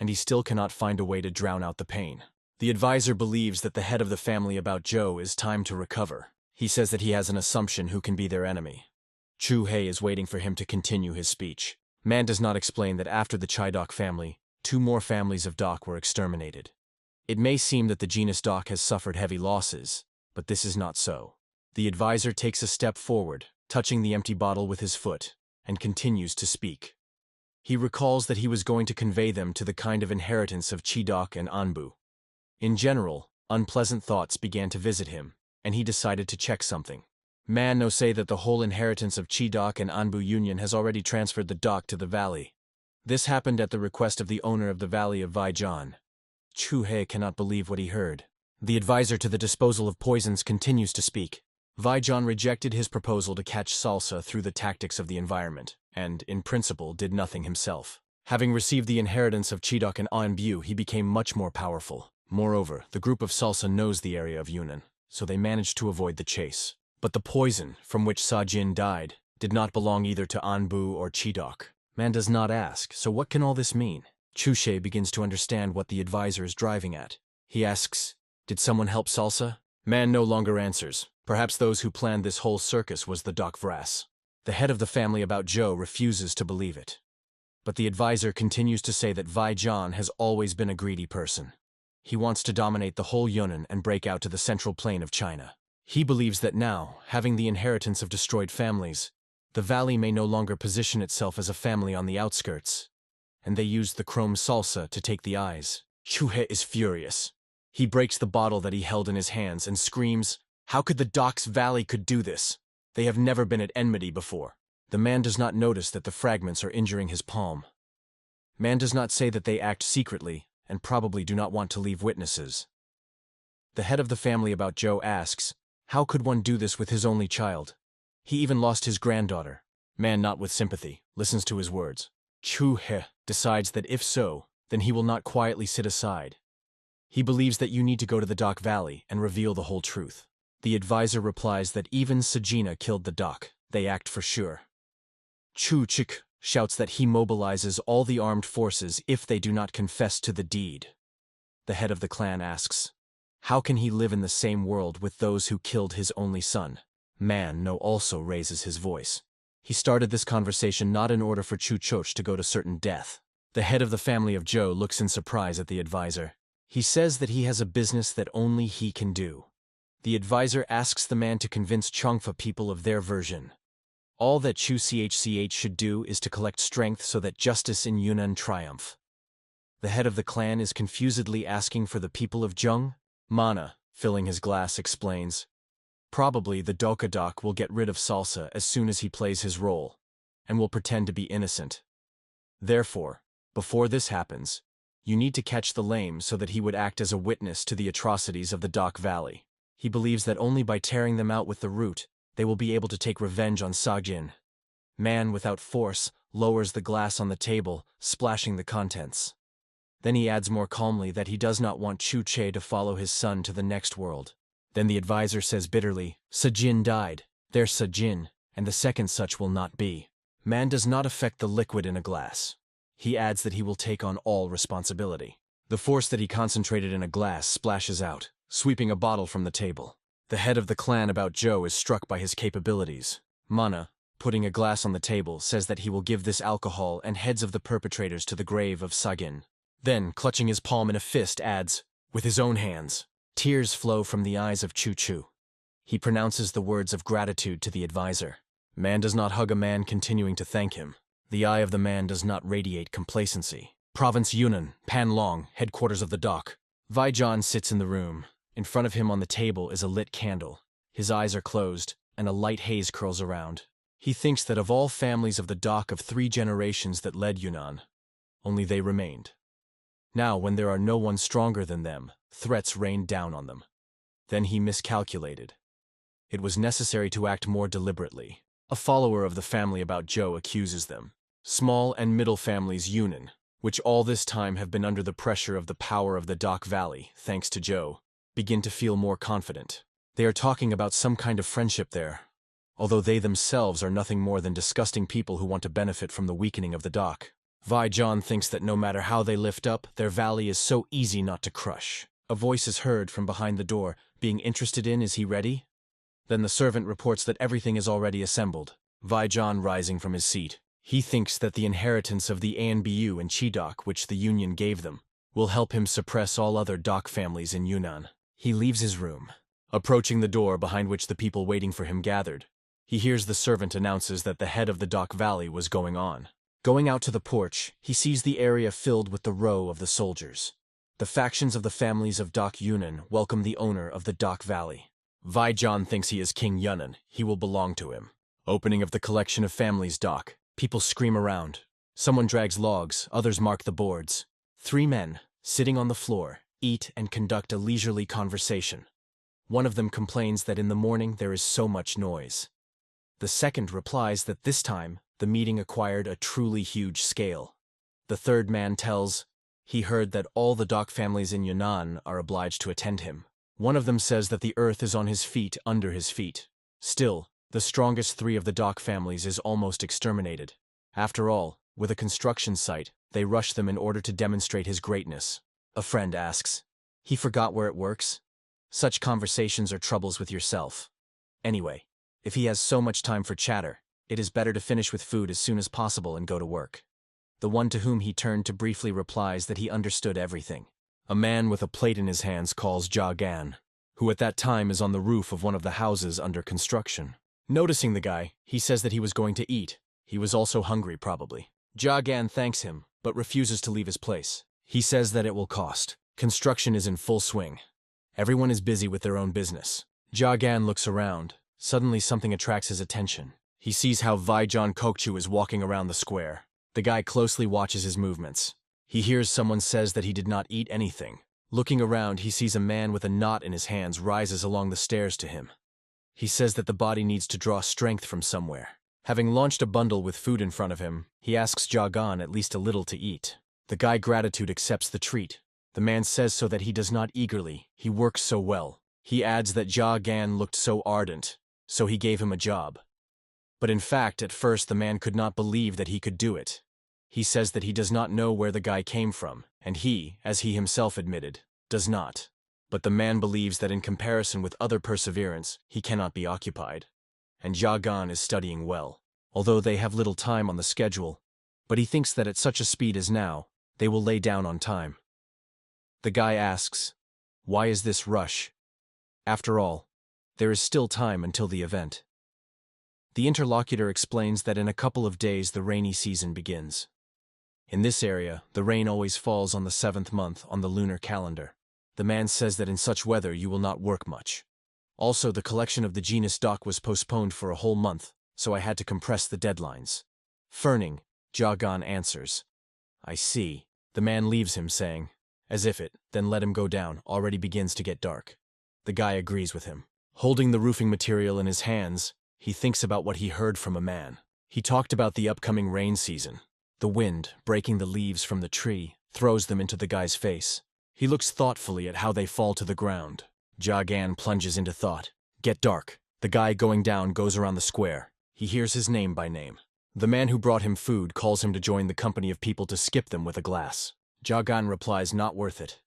S1: And he still cannot find a way to drown out the pain. The advisor believes that the head of the family about Joe is time to recover. He says that he has an assumption who can be their enemy. Chu-hei is waiting for him to continue his speech. Man does not explain that after the Chidok family, 2 more families of Doc were exterminated. It may seem that the genus Doc has suffered heavy losses, but this is not so. The advisor takes a step forward, touching the empty bottle with his foot, and continues to speak. He recalls that he was going to convey them to the kind of inheritance of Chidok and Anbu. In general, unpleasant thoughts began to visit him, and he decided to check something. Man no say that the whole inheritance of Chidok and Anbu Union has already transferred the dock to the valley. This happened at the request of the owner of the valley of Vaijan. Chu-hei cannot believe what he heard. The advisor to the disposal of poisons continues to speak. Vaijan rejected his proposal to catch Salsa through the tactics of the environment, and, in principle, did nothing himself. Having received the inheritance of Chidok and Anbu, he became much more powerful. Moreover, the group of Salsa knows the area of Yunnan, so they managed to avoid the chase. But the poison, from which Sa-jin died, did not belong either to Anbu or Chidok. Man does not ask, so what can all this mean? Chu-hei begins to understand what the advisor is driving at. He asks, did someone help Salsa? Man no longer answers. Perhaps those who planned this whole circus was the Doc Vras. The head of the family about Joe refuses to believe it. But the advisor continues to say that Vaijan has always been a greedy person. He wants to dominate the whole Yunnan and break out to the central plain of China. He believes that now, having the inheritance of destroyed families, the valley may no longer position itself as a family on the outskirts, and they used the chrome salsa to take the eyes. Chu-hei is furious. He breaks the bottle that he held in his hands and screams, how could the Doc's valley could do this? They have never been at enmity before. The man does not notice that the fragments are injuring his palm. Man does not say that they act secretly, and probably do not want to leave witnesses. The head of the family about Joe asks, how could one do this with his only child? He even lost his granddaughter. Man, not with sympathy, listens to his words. Chu-hei decides that if so, then he will not quietly sit aside. He believes that you need to go to the Doc Valley and reveal the whole truth. The advisor replies that even Sajina killed the Doc. They act for sure. Chu-chik shouts that he mobilizes all the armed forces if they do not confess to the deed. The head of the clan asks, How can he live in the same world with those who killed his only son? Man-No also raises his voice. He started this conversation not in order for Chuchoch to go to certain death. The head of the family of Joe looks in surprise at the advisor. He says that he has a business that only he can do. The advisor asks the man to convince Chongfa people of their version. All that Chu Chch should do is to collect strength so that justice in Yunnan triumph. The head of the clan is confusedly asking for the people of Zheng. Mana, filling his glass, explains. Probably the Dokadok will get rid of Salsa as soon as he plays his role, and will pretend to be innocent. Therefore, before this happens, you need to catch the lame so that he would act as a witness to the atrocities of the Dak Valley. He believes that only by tearing them out with the root, they will be able to take revenge on Sajin. Man, without force, lowers the glass on the table, splashing the contents. Then he adds more calmly that he does not want Chu Che to follow his son to the next world. Then the advisor says bitterly, Sajin died, there's Sajin, and the second such will not be. Man does not affect the liquid in a glass. He adds that he will take on all responsibility. The force that he concentrated in a glass splashes out, sweeping a bottle from the table. The head of the clan about Joe is struck by his capabilities. Mana, putting a glass on the table, says that he will give this alcohol and heads of the perpetrators to the grave of Sagin. Then, clutching his palm in a fist, adds, with his own hands. Tears flow from the eyes of Chu Chu. He pronounces the words of gratitude to the advisor. Man does not hug a man continuing to thank him. The eye of the man does not radiate complacency. Province Yunnan, Panlong, headquarters of the dock. Vaijan sits in the room. In front of him on the table is a lit candle. His eyes are closed, and a light haze curls around. He thinks that of all families of the dock of 3 generations that led Yunnan, only they remained. Now, when there are no one stronger than them, threats rain down on them. Then he miscalculated. It was necessary to act more deliberately. A follower of the family about Joe accuses them. Small and middle families Yunnan, which all this time have been under the pressure of the power of the Dak Valley, thanks to Joe, begin to feel more confident. They are talking about some kind of friendship there, although they themselves are nothing more than disgusting people who want to benefit from the weakening of the dock. Vaijan thinks that no matter how they lift up, their valley is so easy not to crush. A voice is heard from behind the door, being interested in, is he ready? Then the servant reports that everything is already assembled. Vaijan rising from his seat. He thinks that the inheritance of the Anbu and Chidok which the Union gave them will help him suppress all other dock families in Yunnan. He leaves his room. Approaching the door behind which the people waiting for him gathered, he hears the servant announces that the head of the Dock Valley was going on. Going out to the porch, he sees the area filled with the row of the soldiers. The factions of the families of Dock Yunnan welcome the owner of the Dock Valley. Vaijan thinks he is King Yunnan, he will belong to him. Opening of the collection of families dock, people scream around. Someone drags logs, others mark the boards. 3 men, sitting on the floor, eat and conduct a leisurely conversation. One of them complains that in the morning there is so much noise. The second replies that this time, the meeting acquired a truly huge scale. The third man tells he heard that all the dock families in Yunnan are obliged to attend him. One of them says that the earth is on his feet under his feet. Still, the strongest 3 of the dock families is almost exterminated. After all, with a construction site, they rush them in order to demonstrate his greatness. A friend asks, he forgot where it works? Such conversations are troubles with yourself. Anyway, if he has so much time for chatter, it is better to finish with food as soon as possible and go to work. The one to whom he turned to briefly replies that he understood everything. A man with a plate in his hands calls Ja Gan, who at that time is on the roof of one of the houses under construction. Noticing the guy, he says that he was going to eat. He was also hungry, probably. Ja Gan thanks him, but refuses to leave his place. He says that it will cost. Construction is in full swing. Everyone is busy with their own business. Ja Gan looks around. Suddenly something attracts his attention. He sees how Vaijan Kokchu is walking around the square. The guy closely watches his movements. He hears someone says that he did not eat anything. Looking around, he sees a man with a knot in his hands rises along the stairs to him. He says that the body needs to draw strength from somewhere. Having launched a bundle with food in front of him, he asks Jagan at least a little to eat. The guy gratitude accepts the treat. The man says so that he does not eagerly, he works so well. He adds that Jagan looked so ardent, so he gave him a job. But in fact, at first the man could not believe that he could do it. He says that he does not know where the guy came from, and he, as he himself admitted, does not. But the man believes that in comparison with other perseverance, he cannot be occupied. And Jagan is studying well, although they have little time on the schedule, but he thinks that at such a speed as now, they will lay down on time. The guy asks, "Why is this rush? After all, there is still time until the event." The interlocutor explains that in a couple of days the rainy season begins. In this area, the rain always falls on the 7th month on the lunar calendar. The man says that in such weather you will not work much. Also, the collection of the genus doc was postponed for a whole month, so I had to compress the deadlines. Ferning, Jagan answers. I see. The man leaves him saying, as if it, then let him go down, already begins to get dark. The guy agrees with him. Holding the roofing material in his hands, he thinks about what he heard from a man. He talked about the upcoming rain season. The wind, breaking the leaves from the tree, throws them into the guy's face. He looks thoughtfully at how they fall to the ground. Jagan plunges into thought. Get dark. The guy going down goes around the square. He hears his name by name. The man who brought him food calls him to join the company of people to skip them with a glass. Jagan replies not worth it.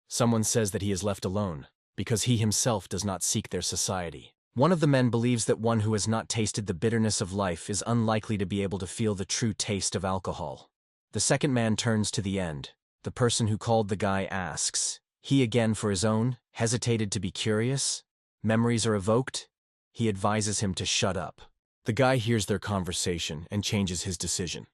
S1: Someone says that he is left alone, because he himself does not seek their society. One of the men believes that one who has not tasted the bitterness of life is unlikely to be able to feel the true taste of alcohol. The second man turns to the end. The person who called the guy asks. He again for his own, hesitated to be curious. Memories are evoked. He advises him to shut up. The guy hears their conversation and changes his decision.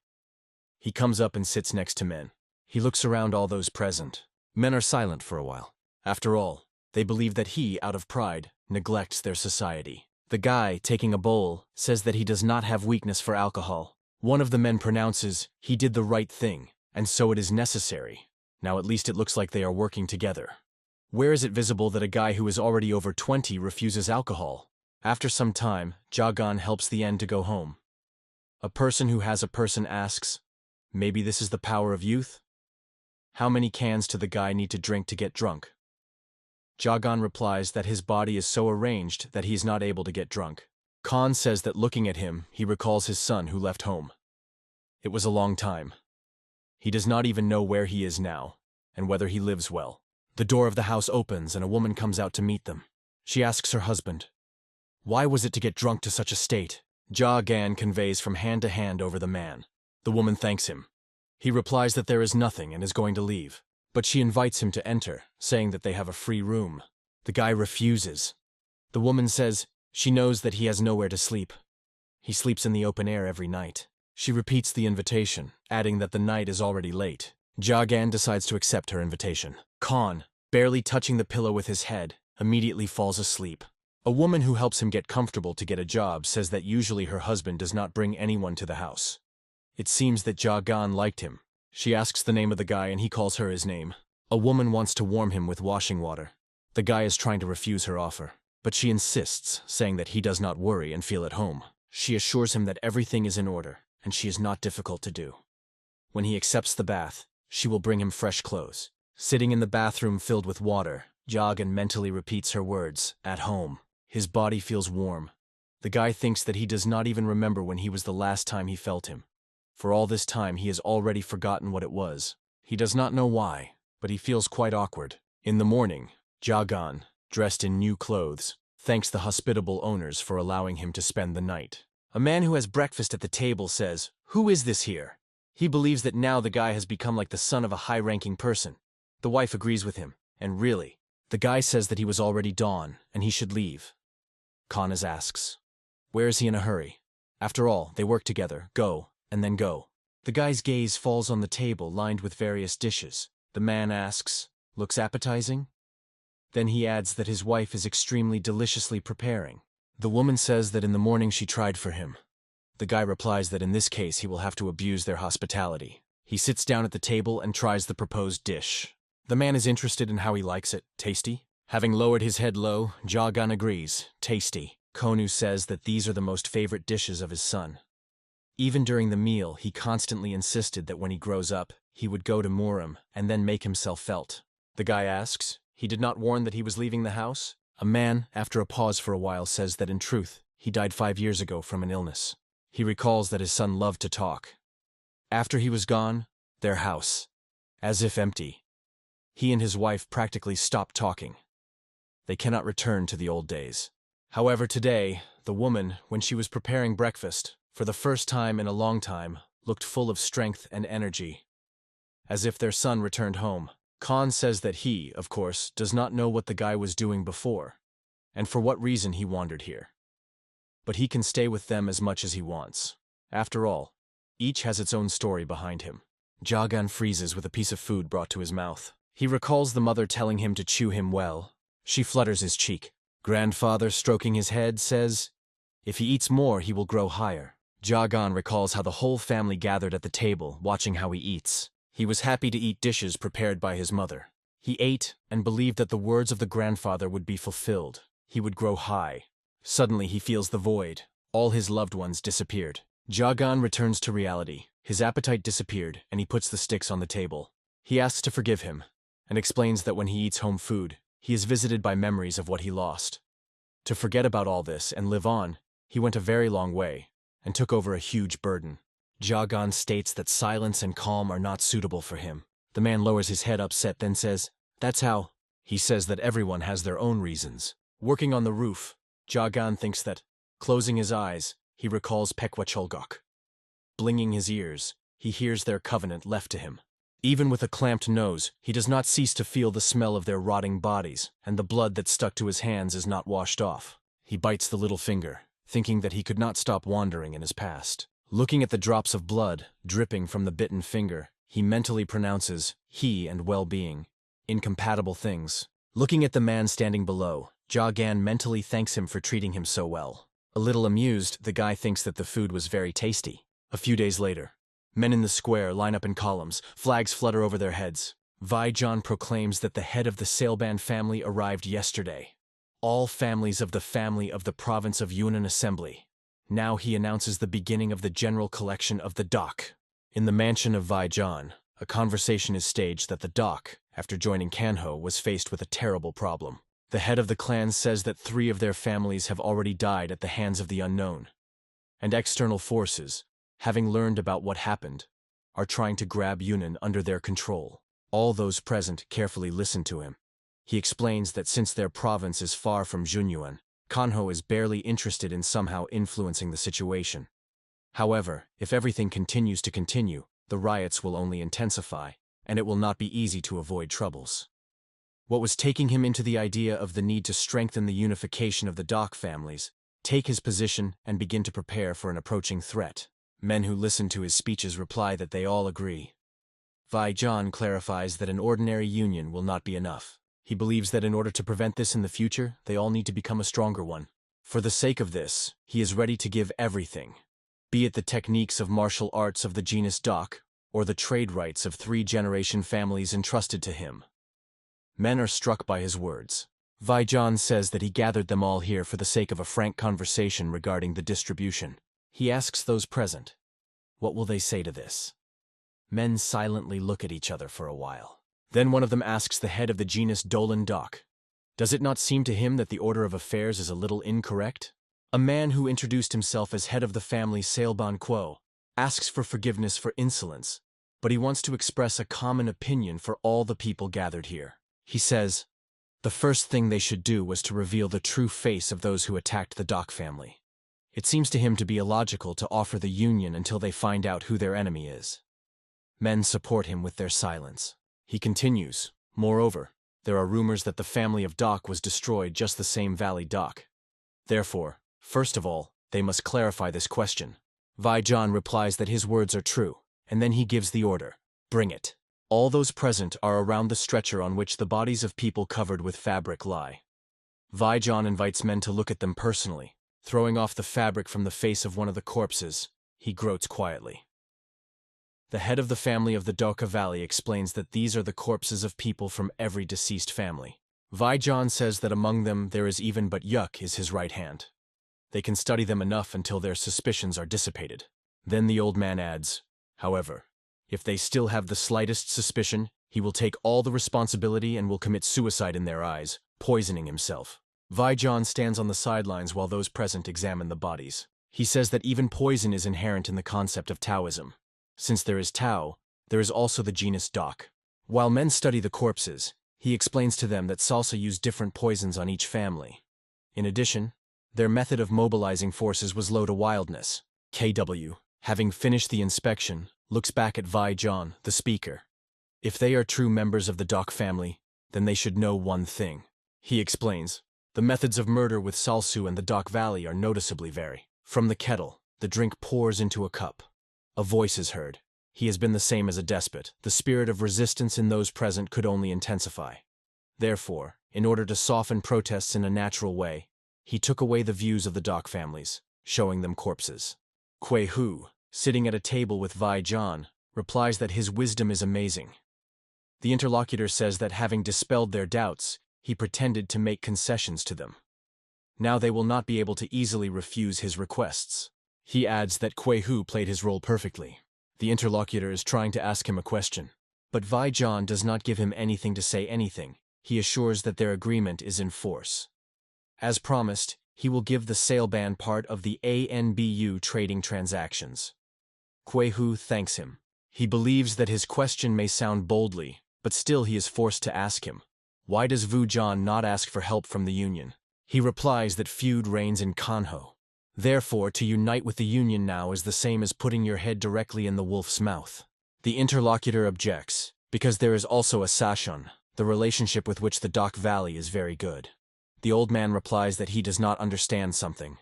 S1: He comes up and sits next to men. He looks around all those present. Men are silent for a while. After all, they believe that he, out of pride, neglects their society. The guy, taking a bowl, says that he does not have weakness for alcohol. One of the men pronounces, he did the right thing, and so it is necessary. Now at least it looks like they are working together. Where is it visible that a guy who is already over 20 refuses alcohol? After some time, Jagan helps the end to go home. A person who has a person asks, maybe this is the power of youth? How many cans do the guy need to drink to get drunk? Jagan replies that his body is so arranged that he is not able to get drunk. Khan says that looking at him, he recalls his son who left home. It was a long time. He does not even know where he is now, and whether he lives well. The door of the house opens and a woman comes out to meet them. She asks her husband, why was it to get drunk to such a state? Jagan conveys from hand to hand over the man. The woman thanks him. He replies that there is nothing and is going to leave, but she invites him to enter, saying that they have a free room. The guy refuses. The woman says she knows that he has nowhere to sleep. He sleeps in the open air every night. She repeats the invitation, adding that the night is already late. Jagan decides to accept her invitation. Khan, barely touching the pillow with his head, immediately falls asleep. A woman who helps him get comfortable to get a job says that usually her husband does not bring anyone to the house. It seems that Jagan liked him. She asks the name of the guy and he calls her his name. A woman wants to warm him with washing water. The guy is trying to refuse her offer, but she insists, saying that he does not worry and feel at home. She assures him that everything is in order, and she is not difficult to do. When he accepts the bath, she will bring him fresh clothes. Sitting in the bathroom filled with water, Jagan mentally repeats her words, at home. His body feels warm. The guy thinks that he does not even remember when he was the last time he felt him. For all this time he has already forgotten what it was. He does not know why, but he feels quite awkward. In the morning, Jagan, dressed in new clothes, thanks the hospitable owners for allowing him to spend the night. A man who has breakfast at the table says, "Who is this here?" He believes that now the guy has become like the son of a high-ranking person. The wife agrees with him, and really, the guy says that he was already dawn, and he should leave. Khanaz asks, where is he in a hurry? After all, they work together, go, and then go. The guy's gaze falls on the table lined with various dishes. The man asks, looks appetizing? Then he adds that his wife is extremely deliciously preparing. The woman says that in the morning she tried for him. The guy replies that in this case he will have to abuse their hospitality. He sits down at the table and tries the proposed dish. The man is interested in how he likes it. Tasty? Having lowered his head low, Jagan agrees. Tasty. Konu says that these are the most favorite dishes of his son. Even during the meal, he constantly insisted that when he grows up, he would go to Murim and then make himself felt. The guy asks, he did not warn that he was leaving the house? A man, after a pause for a while, says that in truth, he died 5 years ago from an illness. He recalls that his son loved to talk. After he was gone, their house, as if empty. He and his wife practically stopped talking. They cannot return to the old days. However, today, the woman, when she was preparing breakfast, for the first time in a long time, looked full of strength and energy, as if their son returned home. Khan says that he, of course, does not know what the guy was doing before, and for what reason he wandered here. But he can stay with them as much as he wants. After all, each has its own story behind him. Jagan freezes with a piece of food brought to his mouth. He recalls the mother telling him to chew him well. She flutters his cheek. Grandfather, stroking his head, says, "If he eats more, he will grow higher." Jagan recalls how the whole family gathered at the table, watching how he eats. He was happy to eat dishes prepared by his mother. He ate and believed that the words of the grandfather would be fulfilled. He would grow high. Suddenly he feels the void. All his loved ones disappeared. Jagan returns to reality. His appetite disappeared, and he puts the sticks on the table. He asks to forgive him, and explains that when he eats home food, he is visited by memories of what he lost. To forget about all this and live on, he went a very long way, and took over a huge burden. Jagan states that silence and calm are not suitable for him. The man lowers his head upset, then says, "That's how." He says that everyone has their own reasons. Working on the roof, Jagan thinks that, closing his eyes, he recalls Pekwa Cholgok. Blinging his ears, he hears their covenant left to him. Even with a clamped nose, he does not cease to feel the smell of their rotting bodies, and the blood that stuck to his hands is not washed off. He bites the little finger, thinking that he could not stop wandering in his past. Looking at the drops of blood dripping from the bitten finger, he mentally pronounces he and well-being incompatible things. Looking at the man standing below, Jagan mentally thanks him for treating him so well. A little amused, the guy thinks that the food was very tasty. A few days later, men in the square line up in columns, flags flutter over their heads. Vaijan proclaims that the head of the Sailban family arrived yesterday. All families of the province of Yunnan assembly. Now he announces the beginning of the general collection of the dock. In the mansion of Vaijan, a conversation is staged that the dock, after joining Kanho, was faced with a terrible problem. The head of the clan says that 3 of their families have already died at the hands of the unknown, and external forces, having learned about what happened, are trying to grab Yunnan under their control. All those present carefully listen to him. He explains that since their province is far from Junyuan, Kanho is barely interested in somehow influencing the situation. However, if everything continues to continue, the riots will only intensify, and it will not be easy to avoid troubles. What was taking him into the idea of the need to strengthen the unification of the dock families, take his position, and begin to prepare for an approaching threat. Men who listen to his speeches reply that they all agree. Vaijan clarifies that an ordinary union will not be enough. He believes that in order to prevent this in the future, they all need to become a stronger one. For the sake of this, he is ready to give everything, be it the techniques of martial arts of the genus Dock, or the trade rights of 3-generation families entrusted to him. Men are struck by his words. Vaijan says that he gathered them all here for the sake of a frank conversation regarding the distribution. He asks those present, what will they say to this? Men silently look at each other for a while. Then one of them asks the head of the genus Dolan Dock, does it not seem to him that the order of affairs is a little incorrect? A man who introduced himself as head of the family Sailban Quo asks for forgiveness for insolence, but he wants to express a common opinion for all the people gathered here. He says, the first thing they should do was to reveal the true face of those who attacked the Dock family. It seems to him to be illogical to offer the union until they find out who their enemy is. Men support him with their silence. He continues, moreover, there are rumors that the family of Dock was destroyed just the same Valley Dock. Therefore, first of all, they must clarify this question. Vaijan replies that his words are true, and then he gives the order, bring it. All those present are around the stretcher on which the bodies of people covered with fabric lie. Vaijan invites men to look at them personally. Throwing off the fabric from the face of one of the corpses, he groans quietly. The head of the family of the Doka Valley explains that these are the corpses of people from every deceased family. Vaijan says that among them there is even but Yuk is his right hand. They can study them enough until their suspicions are dissipated. Then the old man adds, however, if they still have the slightest suspicion, he will take all the responsibility and will commit suicide in their eyes, poisoning himself. Vaijan stands on the sidelines while those present examine the bodies. He says that even poison is inherent in the concept of Taoism. Since there is Tao, there is also the genus Dock. While men study the corpses, He explains to them that Salsa used different poisons on each family. In addition, their method of mobilizing forces was low to wildness. KW, having finished the inspection, looks back at Vi John, the speaker. If they are true members of the Doc family, then they should know one thing. He explains, the methods of murder with Salsu and the Doc Valley are noticeably vary. From the kettle, the drink pours into a cup. A voice is heard. He has been the same as a despot. The spirit of resistance in those present could only intensify. Therefore, in order to soften protests in a natural way, he took away the views of the Doc families, showing them corpses. Quei Hu, sitting at a table with Vi John, replies that his wisdom is amazing. The interlocutor says that having dispelled their doubts, he pretended to make concessions to them. Now they will not be able to easily refuse his requests. He adds that Quei Hu played his role perfectly. The interlocutor is trying to ask him a question, but Vi John does not give him anything to say anything. He assures that their agreement is in force. As promised, he will give the sale ban part of the ANBU trading transactions. Quei Hu thanks him. He believes that his question may sound boldly, but still he is forced to ask him. Why does Vu John not ask for help from the Union? He replies that feud reigns in Kanho. Therefore, to unite with the Union now is the same as putting your head directly in the wolf's mouth. The interlocutor objects, because there is also a Sashun, the relationship with which the Doc Valley is very good. The old man replies that he does not understand something.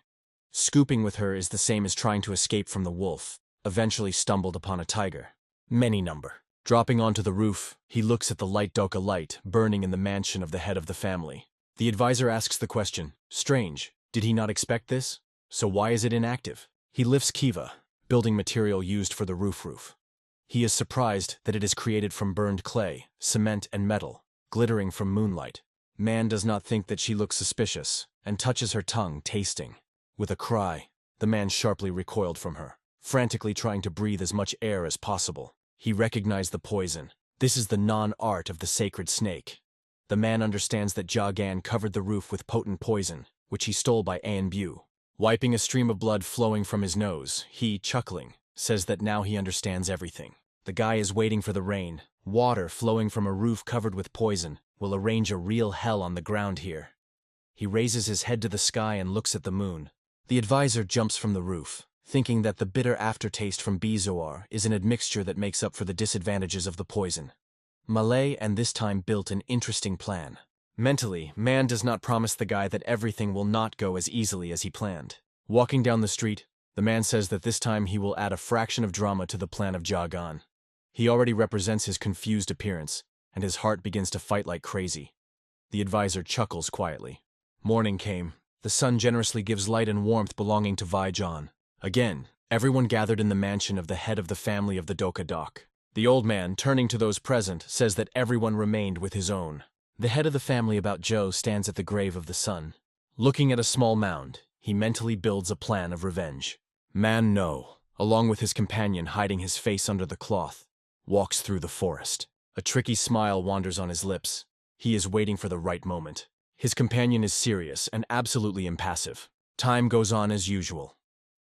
S1: Scooping with her is the same as trying to escape from the wolf, eventually stumbled upon a tiger. Many number. Dropping onto the roof, he looks at the light Doka light burning in the mansion of the head of the family. The advisor asks the question, strange, did he not expect this? So why is it inactive? He lifts Kiva, building material used for the roof. He is surprised that it is created from burned clay, cement and metal, glittering from moonlight. Man does not think that she looks suspicious, and touches her tongue, tasting. With a cry, the man sharply recoiled from her, frantically trying to breathe as much air as possible. He recognized the poison. This is the non-art of the sacred snake. The man understands that Jagan covered the roof with potent poison, which he stole by Anbu. Wiping a stream of blood flowing from his nose, he, chuckling, says that now he understands everything. The guy is waiting for the rain. Water flowing from a roof covered with poison will arrange a real hell on the ground here. He raises his head to the sky and looks at the moon. The advisor jumps from the roof, thinking that the bitter aftertaste from Bezoar is an admixture that makes up for the disadvantages of the poison. Malay and this time built an interesting plan. Mentally, man does not promise the guy that everything will not go as easily as he planned. Walking down the street, the man says that this time he will add a fraction of drama to the plan of Jagan. He already represents his confused appearance, and his heart begins to fight like crazy. The advisor chuckles quietly. Morning came. The sun generously gives light and warmth belonging to Vi John. Again, everyone gathered in the mansion of the head of the family of the Doka Doc. The old man, turning to those present, says that everyone remained with his own. The head of the family about Joe stands at the grave of the son. Looking at a small mound, he mentally builds a plan of revenge. Man No, along with his companion hiding his face under the cloth, walks through the forest. A tricky smile wanders on his lips. He is waiting for the right moment. His companion is serious and absolutely impassive. Time goes on as usual.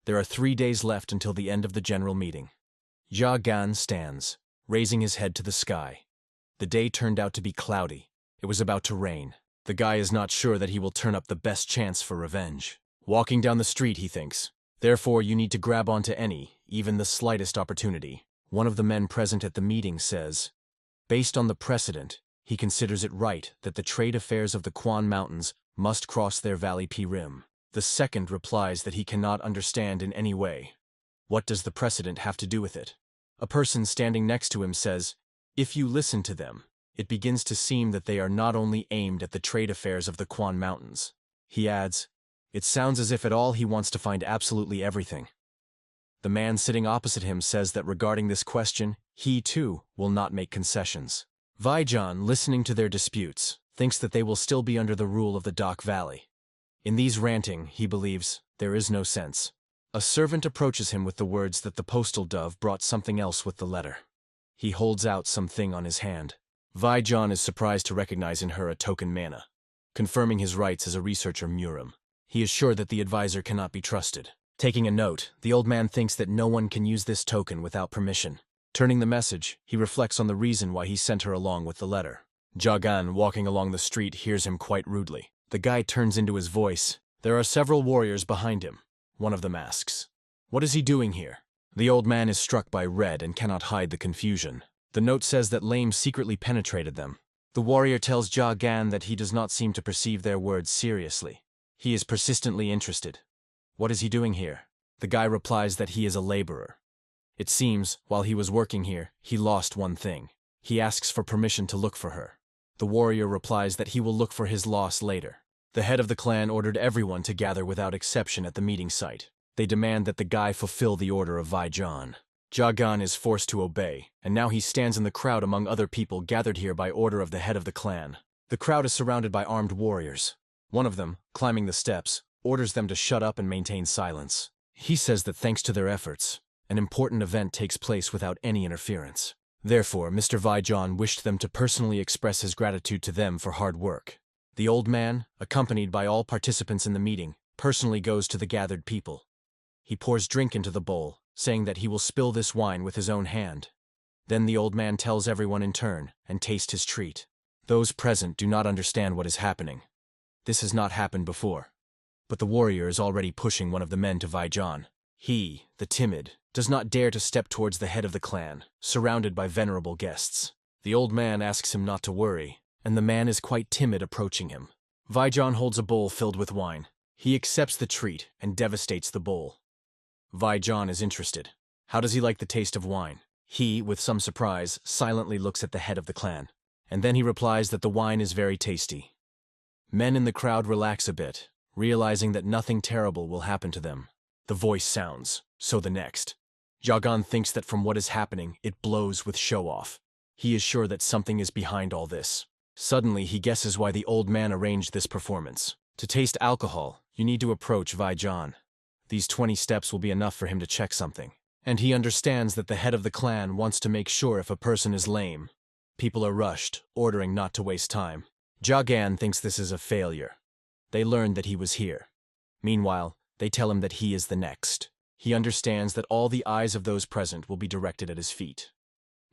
S1: There are 3 days left until the end of the general meeting. Jagan stands, raising his head to the sky. The day turned out to be cloudy. It was about to rain. The guy is not sure that he will turn up the best chance for revenge. Walking down the street, he thinks. Therefore, you need to grab onto any, even the slightest opportunity. One of the men present at the meeting says, based on the precedent, he considers it right that the trade affairs of the Quan Mountains must cross their Valley P rim. The second replies that he cannot understand in any way. What does the precedent have to do with it? A person standing next to him says, if you listen to them, it begins to seem that they are not only aimed at the trade affairs of the Quan Mountains. He adds, it sounds as if at all he wants to find absolutely everything. The man sitting opposite him says that regarding this question, he too will not make concessions. Vijan, listening to their disputes, thinks that they will still be under the rule of the Dock Valley. In these ranting, he believes, there is no sense. A servant approaches him with the words that the postal dove brought something else with the letter. He holds out something on his hand. Vijan is surprised to recognize in her a token mana, confirming his rights as a researcher Murim. He is sure that the advisor cannot be trusted. Taking a note, the old man thinks that no one can use this token without permission. Turning the message, he reflects on the reason why he sent her along with the letter. Jagan, walking along the street, hears him quite rudely. The guy turns into his voice. There are several warriors behind him. One of them asks, "What is he doing here?" The old man is struck by red and cannot hide the confusion. The note says that Lame secretly penetrated them. The warrior tells Jagan that he does not seem to perceive their words seriously. He is persistently interested. What is he doing here? The guy replies that he is a laborer. It seems, while he was working here, he lost one thing. He asks for permission to look for her. The warrior replies that he will look for his loss later. The head of the clan ordered everyone to gather without exception at the meeting site. They demand that the guy fulfill the order of Vaijan. Jagan is forced to obey, and now he stands in the crowd among other people gathered here by order of the head of the clan. The crowd is surrounded by armed warriors. One of them, climbing the steps, orders them to shut up and maintain silence. He says that thanks to their efforts, an important event takes place without any interference. Therefore, Mr. Vaijan wished them to personally express his gratitude to them for hard work. The old man, accompanied by all participants in the meeting, personally goes to the gathered people. He pours drink into the bowl, saying that he will spill this wine with his own hand. Then the old man tells everyone in turn and taste his treat. Those present do not understand what is happening. This has not happened before. But the warrior is already pushing one of the men to Vaijan. He, the timid, does not dare to step towards the head of the clan, surrounded by venerable guests. The old man asks him not to worry, and the man is quite timid approaching him. Vaijan holds a bowl filled with wine. He accepts the treat and devastates the bowl. Vaijan is interested. How does he like the taste of wine? He, with some surprise, silently looks at the head of the clan, and then he replies that the wine is very tasty. Men in the crowd relax a bit, realizing that nothing terrible will happen to them. The voice sounds, so the next. Jagan thinks that from what is happening, it blows with show-off. He is sure that something is behind all this. Suddenly, he guesses why the old man arranged this performance. To taste alcohol, you need to approach Vaijan. These 20 steps will be enough for him to check something. And he understands that the head of the clan wants to make sure if a person is lame. People are rushed, ordering not to waste time. Jagan thinks this is a failure. They learn that he was here. Meanwhile, they tell him that he is the next. He understands that all the eyes of those present will be directed at his feet.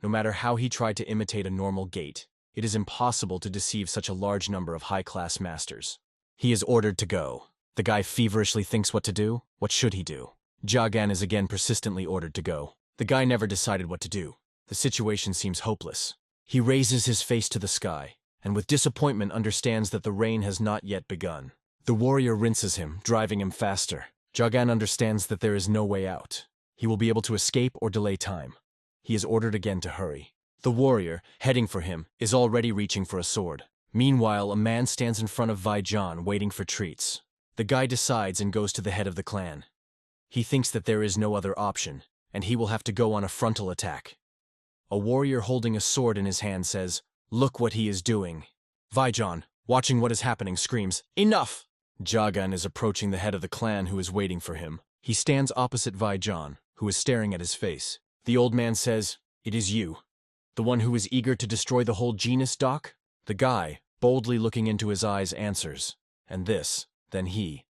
S1: No matter how he tried to imitate a normal gait, it is impossible to deceive such a large number of high-class masters. He is ordered to go. The guy feverishly thinks what to do. What should he do? Jagan is again persistently ordered to go. The guy never decided what to do. The situation seems hopeless. He raises his face to the sky, and with disappointment understands that the rain has not yet begun. The warrior rinses him, driving him faster. Jagan understands that there is no way out. He will be able to escape or delay time. He is ordered again to hurry. The warrior, heading for him, is already reaching for a sword. Meanwhile, a man stands in front of Vaijan, waiting for treats. The guy decides and goes to the head of the clan. He thinks that there is no other option, and he will have to go on a frontal attack. A warrior holding a sword in his hand says, "Look what he is doing." Vaijan, watching what is happening, screams, "Enough!" Jagan is approaching the head of the clan who is waiting for him. He stands opposite Vaijan, who is staring at his face. The old man says, "It is you. The one who is eager to destroy the whole genus, Doc?" The guy, boldly looking into his eyes, answers, "And this, then he,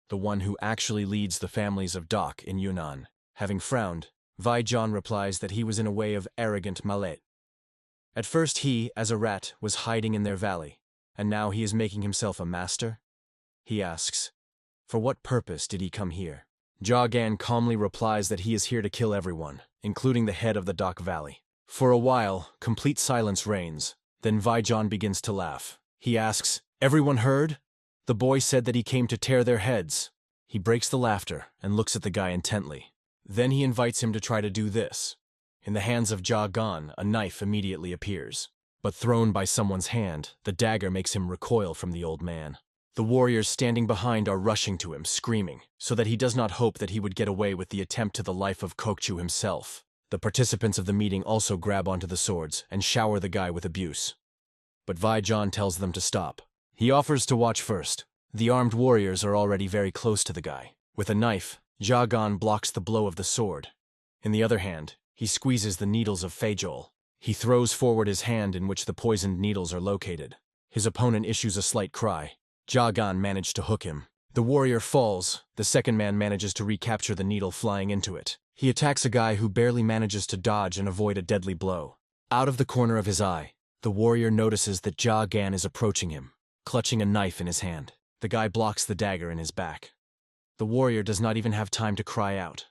S1: the one who actually leads the families of Doc in Yunnan." Having frowned, Vaijan replies that he was in a way of arrogant mallet. At first he, as a rat, was hiding in their valley, and now he is making himself a master? He asks, for what purpose did he come here? Jagan calmly replies that he is here to kill everyone, including the head of the Doc Valley. For a while, complete silence reigns. Then Vaijan begins to laugh. He asks, "Everyone heard? The boy said that he came to tear their heads." He breaks the laughter and looks at the guy intently. Then he invites him to try to do this. In the hands of Jagan, a knife immediately appears. But thrown by someone's hand, the dagger makes him recoil from the old man. The warriors standing behind are rushing to him, screaming, so that he does not hope that he would get away with the attempt to the life of Kokchu himself. The participants of the meeting also grab onto the swords and shower the guy with abuse. But Vaijan tells them to stop. He offers to watch first. The armed warriors are already very close to the guy. With a knife, Jagan blocks the blow of the sword. In the other hand, he squeezes the needles of Fajol. He throws forward his hand in which the poisoned needles are located. His opponent issues a slight cry. Jagan managed to hook him. The warrior falls. The second man manages to recapture the needle flying into it. He attacks a guy who barely manages to dodge and avoid a deadly blow. Out of the corner of his eye, The warrior notices that Ja Gan is approaching him, clutching a knife in his hand. The guy blocks the dagger in his back. The warrior does not even have time to cry out.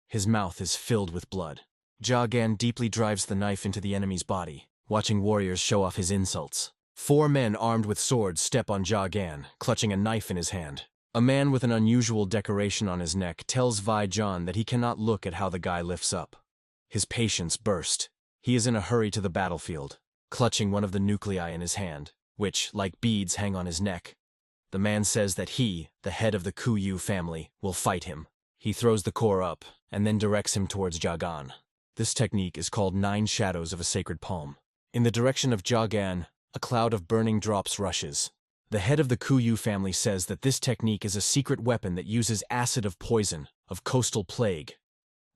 S1: His mouth is filled with blood. Ja Gan deeply drives the knife into the enemy's body, watching warriors show off his insults. 4 men armed with swords step on Ja Gan, clutching a knife in his hand. A man with an unusual decoration on his neck tells Vi John that he cannot look at how the guy lifts up. His patience burst. He is in a hurry to the battlefield, clutching one of the nuclei in his hand, which, like beads, hang on his neck. The man says that he, the head of the Kuyu family, will fight him. He throws the core up, and then directs him towards Jagan. This technique is called 9 Shadows of a Sacred Palm. In the direction of Jagan, a cloud of burning drops rushes. The head of the Kuyu family says that this technique is a secret weapon that uses acid of poison, of coastal plague.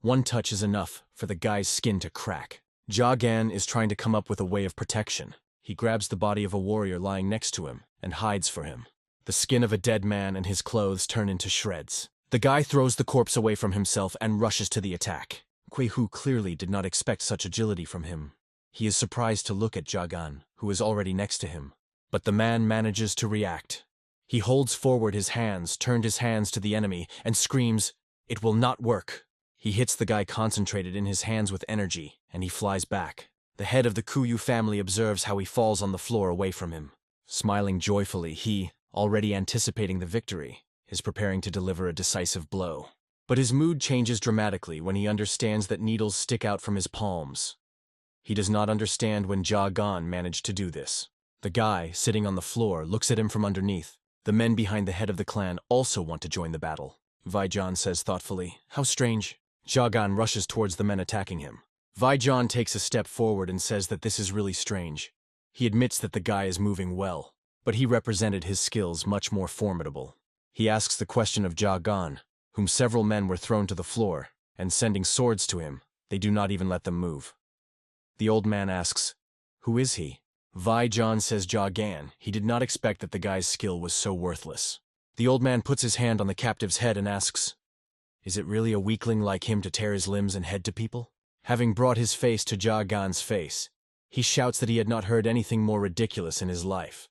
S1: One touch is enough for the guy's skin to crack. Jagan is trying to come up with a way of protection. He grabs the body of a warrior lying next to him and hides for him. The skin of a dead man and his clothes turn into shreds. The guy throws the corpse away from himself and rushes to the attack. Kwehu clearly did not expect such agility from him. He is surprised to look at Jagan, who is already next to him. But the man manages to react. He holds forward his hands, turned his hands to the enemy, and screams, "It will not work." He hits the guy concentrated in his hands with energy, and he flies back. The head of the Kuyu family observes how he falls on the floor away from him. Smiling joyfully, he, already anticipating the victory, is preparing to deliver a decisive blow. But his mood changes dramatically when he understands that needles stick out from his palms. He does not understand when Jagan managed to do this. The guy, sitting on the floor, looks at him from underneath. The men behind the head of the clan also want to join the battle. Vijan says thoughtfully, "How strange." Jagan rushes towards the men attacking him. Vijan takes a step forward and says that this is really strange. He admits that the guy is moving well, but he represented his skills much more formidable. He asks the question of Jagan, whom several men were thrown to the floor, and sending swords to him, they do not even let them move. The old man asks, "Who is he?" Vijan says Jagan. He did not expect that the guy's skill was so worthless. The old man puts his hand on the captive's head and asks, "Is it really a weakling like him to tear his limbs and head to people?" Having brought his face to Jagan's face, he shouts that he had not heard anything more ridiculous in his life,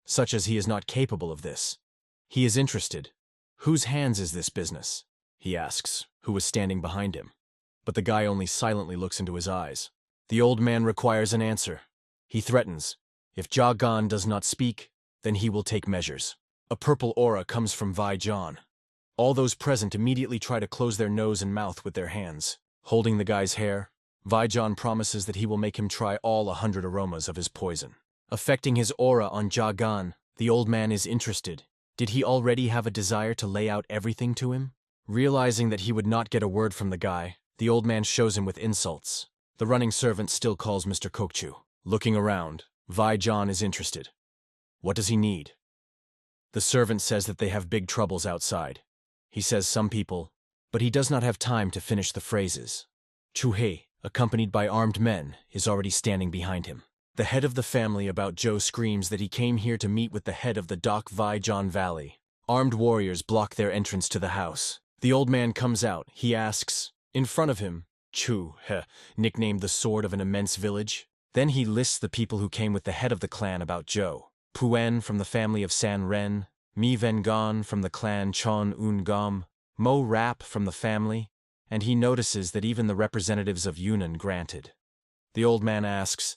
S1: such as he is not capable of this. He is interested. "Whose hands is this business?" he asks, who was standing behind him. But the guy only silently looks into his eyes. The old man requires an answer. He threatens, if Jagan does not speak, then he will take measures. A purple aura comes from Vijan. All those present immediately try to close their nose and mouth with their hands. Holding the guy's hair, Vijan promises that he will make him try all 100 aromas of his poison. Affecting his aura on Jagan, the old man is interested. Did he already have a desire to lay out everything to him? Realizing that he would not get a word from the guy, the old man shows him with insults. The running servant still calls Mr. Kokchu. Looking around, Vijan is interested. What does he need? The servant says that they have big troubles outside. He says some people, but he does not have time to finish the phrases. Chuhei, accompanied by armed men, is already standing behind him. The head of the family about Joe screams that he came here to meet with the head of the Dak Vijan Valley. Armed warriors block their entrance to the house. The old man comes out. He asks, in front of him, Chu, nicknamed the Sword of an Immense Village. Then he lists the people who came with the head of the clan about Joe. Puen from the family of San Ren, Mi Vengan from the clan Chon Ungam, Mo Rap from the family, and he notices that even the representatives of Yunnan granted. The old man asks,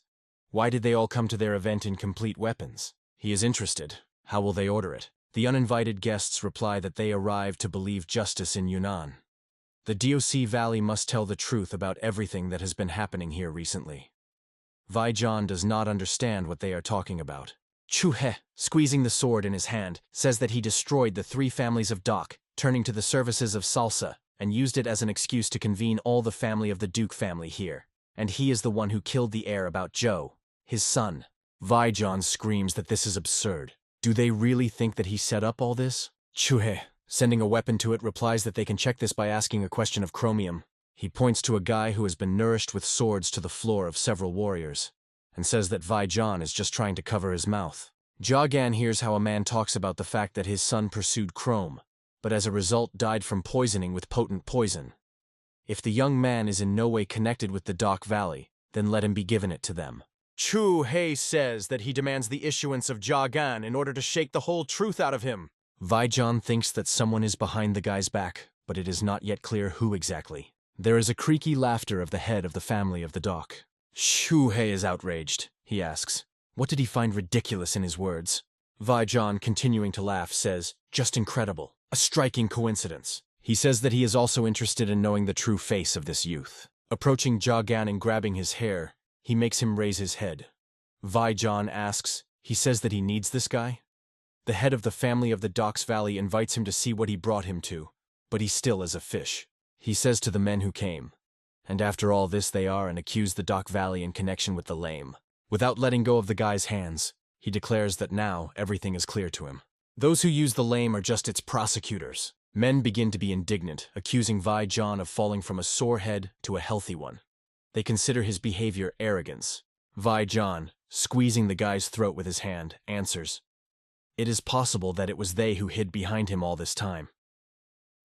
S1: why did they all come to their event in complete weapons? He is interested. How will they order it? The uninvited guests reply that they arrived to believe justice in Yunnan. The DOC Valley must tell the truth about everything that has been happening here recently. Vijan does not understand what they are talking about. Chuhe, squeezing the sword in his hand, says that he destroyed the 3 families of Dak, turning to the services of Salsa, and used it as an excuse to convene all the family of the Duke family here. And he is the one who killed the heir about Joe, his son. Vijan screams that this is absurd. Do they really think that he set up all this? Chuhe, sending a weapon to it, replies that they can check this by asking a question of chromium. He points to a guy who has been nourished with swords to the floor of several warriors, and says that Vijan is just trying to cover his mouth. Jagan hears how a man talks about the fact that his son pursued Chrome, but as a result died from poisoning with potent poison. If the young man is in no way connected with the Dak Valley, then let him be given it to them. Chu Hei says that he demands the issuance of Jagan in order to shake the whole truth out of him. Vaijan thinks that someone is behind the guy's back, but it is not yet clear who exactly. There is a creaky laughter of the head of the family of the doc. Chu Hei is outraged. He asks, what did he find ridiculous in his words? Vaijan, continuing to laugh, says, just incredible. A striking coincidence. He says that he is also interested in knowing the true face of this youth. Approaching Jagan and grabbing his hair, he makes him raise his head. Vaijan asks, he says that he needs this guy? The head of the family of the Docks Valley invites him to see what he brought him to, but he still is a fish. He says to the men who came, and after all this they are, and accuse the Dock Valley in connection with the lame. Without letting go of the guy's hands, he declares that now everything is clear to him. Those who use the lame are just its prosecutors. Men begin to be indignant, accusing Vaijan of falling from a sore head to a healthy one. They consider his behavior arrogance. Vaijan, squeezing the guy's throat with his hand, answers, it is possible that it was they who hid behind him all this time.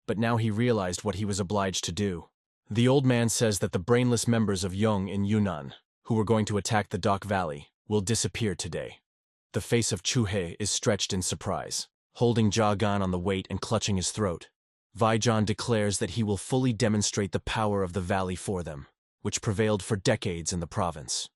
S1: But now he realized what he was obliged to do. The old man says that the brainless members of Yong in Yunnan, who were going to attack the Dock Valley, will disappear today. The face of Chu Hei is stretched in surprise. Holding Jagan on the weight and clutching his throat, Vaijan declares that he will fully demonstrate the power of the valley for them, which prevailed for decades in the province.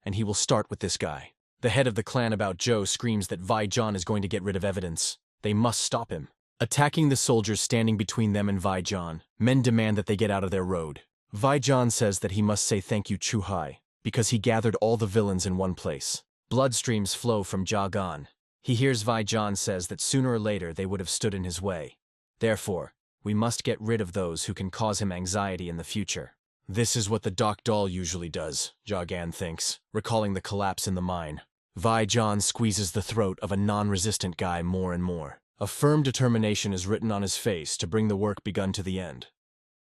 S1: And he will start with this guy. The head of the clan about Joe screams that Vaijan is going to get rid of evidence. They must stop him. Attacking the soldiers standing between them and Vaijan, men demand that they get out of their road. Vaijan says that he must say thank you Chu Hai, because he gathered all the villains in one place. Blood streams flow from Jagan. He hears Vaijan says that sooner or later they would have stood in his way. Therefore, we must get rid of those who can cause him anxiety in the future. This is what the Dock Doll usually does, Jagan thinks, recalling the collapse in the mine. Vaijan squeezes the throat of a non-resistant guy more and more. A firm determination is written on his face to bring the work begun to the end.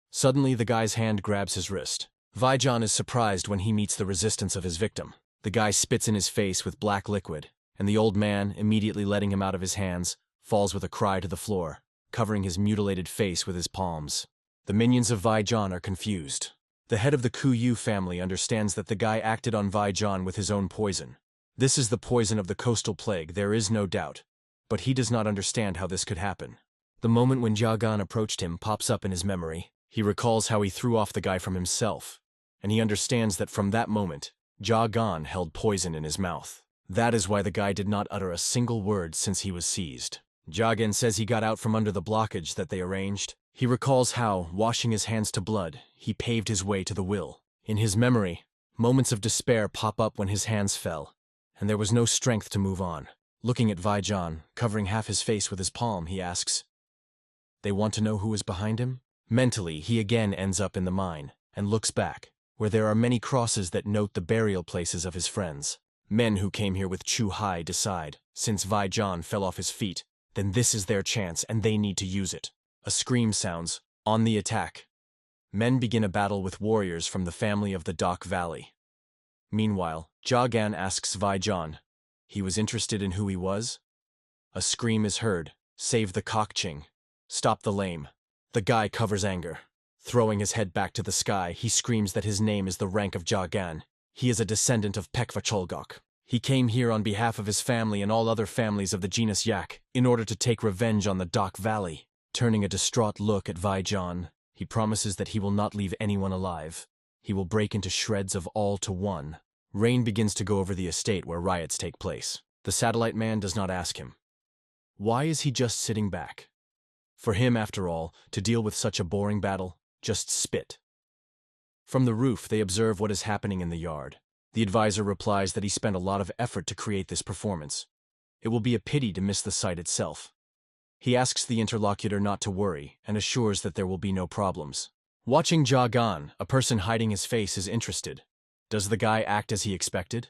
S1: Suddenly, the guy's hand grabs his wrist. Vaijan is surprised when he meets the resistance of his victim. The guy spits in his face with black liquid, and the old man, immediately letting him out of his hands, falls with a cry to the floor, covering his mutilated face with his palms. The minions of Vaijan are confused. The head of the Kuyu family understands that the guy acted on Vaijan with his own poison. This is the poison of the coastal plague, there is no doubt, but he does not understand how this could happen. The moment when Jagan approached him pops up in his memory. He recalls how he threw off the guy from himself, and he understands that from that moment, Jagan held poison in his mouth. That is why the guy did not utter a single word since he was seized. Jagan says he got out from under the blockage that they arranged. He recalls how, washing his hands to blood, he paved his way to the will. In his memory, moments of despair pop up when his hands fell, and there was no strength to move on. Looking at Vaijan, covering half his face with his palm, he asks, they want to know who is behind him? Mentally, he again ends up in the mine, and looks back, where there are many crosses that note the burial places of his friends. Men who came here with Chu Hai decide, since Vaijan fell off his feet, then this is their chance and they need to use it. A scream sounds, on the attack. Men begin a battle with warriors from the family of the Dock Valley. Meanwhile, Jagan asks Vaijan, he was interested in who he was? A scream is heard, save the Kokching. Stop the lame. The guy covers anger. Throwing his head back to the sky, he screams that his name is the rank of Jagan. He is a descendant of Pekvacholgok. He came here on behalf of his family and all other families of the genus Yak, in order to take revenge on the Dock Valley. Turning a distraught look at Vaijan, he promises that he will not leave anyone alive. He will break into shreds of all to one. Rain begins to go over the estate where riots take place. The satellite man does not ask him. Why is he just sitting back? For him, after all, to deal with such a boring battle, just spit. From the roof, they observe what is happening in the yard. The advisor replies that he spent a lot of effort to create this performance. It will be a pity to miss the site itself. He asks the interlocutor not to worry and assures that there will be no problems. Watching Jagan, a person hiding his face is interested. Does the guy act as he expected?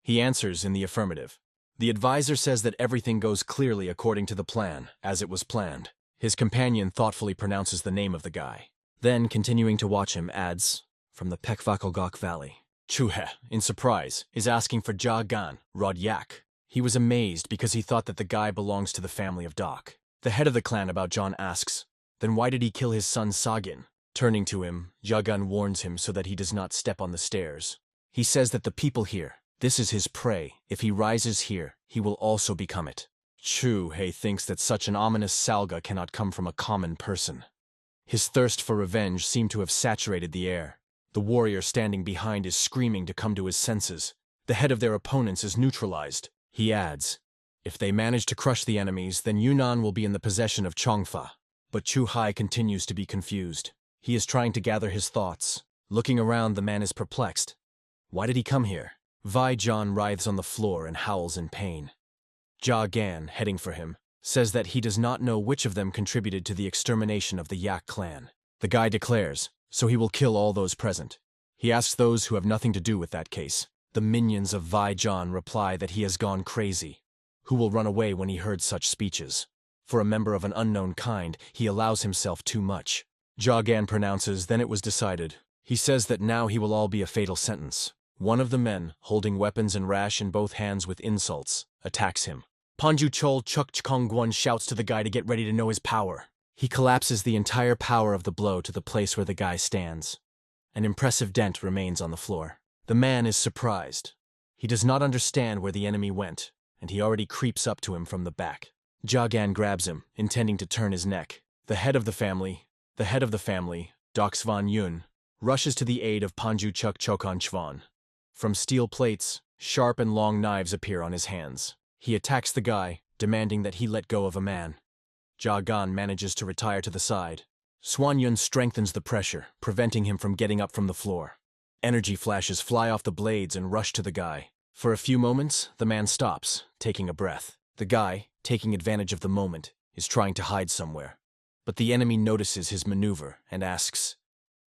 S1: He answers in the affirmative. The advisor says that everything goes clearly according to the plan, as it was planned. His companion thoughtfully pronounces the name of the guy. Then, continuing to watch him, adds, from the Pekvakolgok Valley. Chuhe, in surprise, is asking for Jagan, Rod Yak. He was amazed because he thought that the guy belongs to the family of Doc. The head of the clan about John asks, then why did he kill his son Sagin? Turning to him, Jagan warns him so that he does not step on the stairs. He says that the people here, This is his prey. If he rises here, he will also become it. Chu Hei thinks that such an ominous salga cannot come from a common person. His thirst for revenge seemed to have saturated the air. The warrior standing behind is screaming to come to his senses. The head of their opponents is neutralized. He adds, if they manage to crush the enemies, then Yunnan will be in the possession of Chongfa. But Chu Hai continues to be confused. He is trying to gather his thoughts. Looking around, the man is perplexed. Why did he come here? Vai John writhes on the floor and howls in pain. Jia Gan, heading for him, says that he does not know which of them contributed to the extermination of the Yak clan. The guy declares, so he will kill all those present. He asks those who have nothing to do with that case. The minions of Vai John reply that he has gone crazy. Who will run away when he heard such speeches? For a member of an unknown kind, he allows himself too much. Jia Gan pronounces, then it was decided. He says that now he will all be a fatal sentence. One of the men, holding weapons and rash in both hands with insults, attacks him. Panju Chol Chuk Chkongguan shouts to the guy to get ready to know his power. He collapses the entire power of the blow to the place where the guy stands. An impressive dent remains on the floor. The man is surprised. He does not understand where the enemy went, and he already creeps up to him from the back. Jia Gan grabs him, intending to turn his neck. The head of the family, Doc Svan Yun, rushes to the aid of Panju Chuk Chokan Chvan. From steel plates, sharp and long knives appear on his hands. He attacks the guy, demanding that he let go of a man. Jia Gan manages to retire to the side. Swan Yun strengthens the pressure, preventing him from getting up from the floor. Energy flashes fly off the blades and rush to the guy. For a few moments, the man stops, taking a breath. The guy, taking advantage of the moment, is trying to hide somewhere. But the enemy notices his maneuver and asks,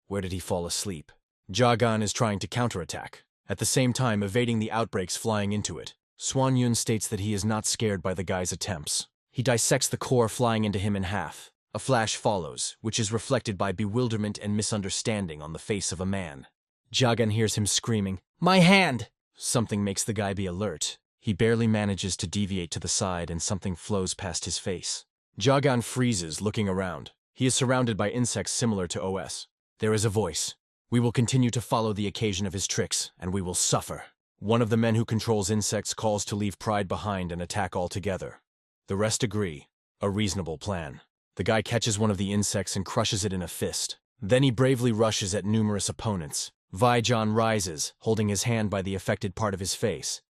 S1: where did he fall asleep? Jia Gan is trying to counterattack, at the same time evading the outbreaks flying into it. Swan Yun states that he is not scared by the guy's attempts. He dissects the core flying into him in half. A flash follows, which is reflected by bewilderment and misunderstanding on the face of a man. Jia Gan hears him screaming, "My hand!" Something makes the guy be alert. He barely manages to deviate to the side and something flows past his face. Jia Gan freezes, looking around. He is surrounded by insects similar to OS. There is a voice. We will continue to follow the occasion of his tricks, and we will suffer. One of the men who controls insects calls to leave pride behind and attack altogether. The rest agree. A reasonable plan. The guy catches one of the insects and crushes it in a fist. Then he bravely rushes at numerous opponents. Vai John rises, holding his hand by the affected part of his face.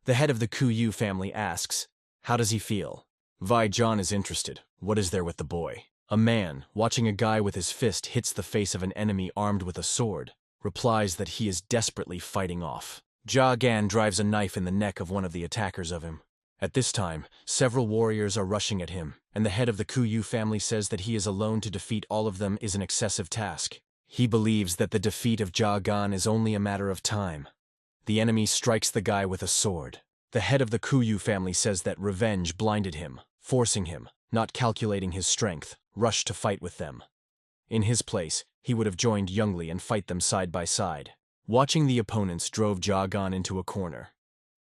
S1: The head of the Kuyu family asks, how does he feel? Vai John is interested. What is there with the boy? A man, watching a guy with his fist hits the face of an enemy armed with a sword, replies that he is desperately fighting off. Jia Gan drives a knife in the neck of one of the attackers of him. At this time, several warriors are rushing at him, and the head of the Kuyu family says that he is alone to defeat all of them is an excessive task. He believes that the defeat of Jia Gan is only a matter of time. The enemy strikes the guy with a sword. The head of the Kuyu family says that revenge blinded him, forcing him, not calculating his strength, rush to fight with them. In his place, he would have joined Youngli and fight them side by side. Watching the opponents drove Jia Gan into a corner.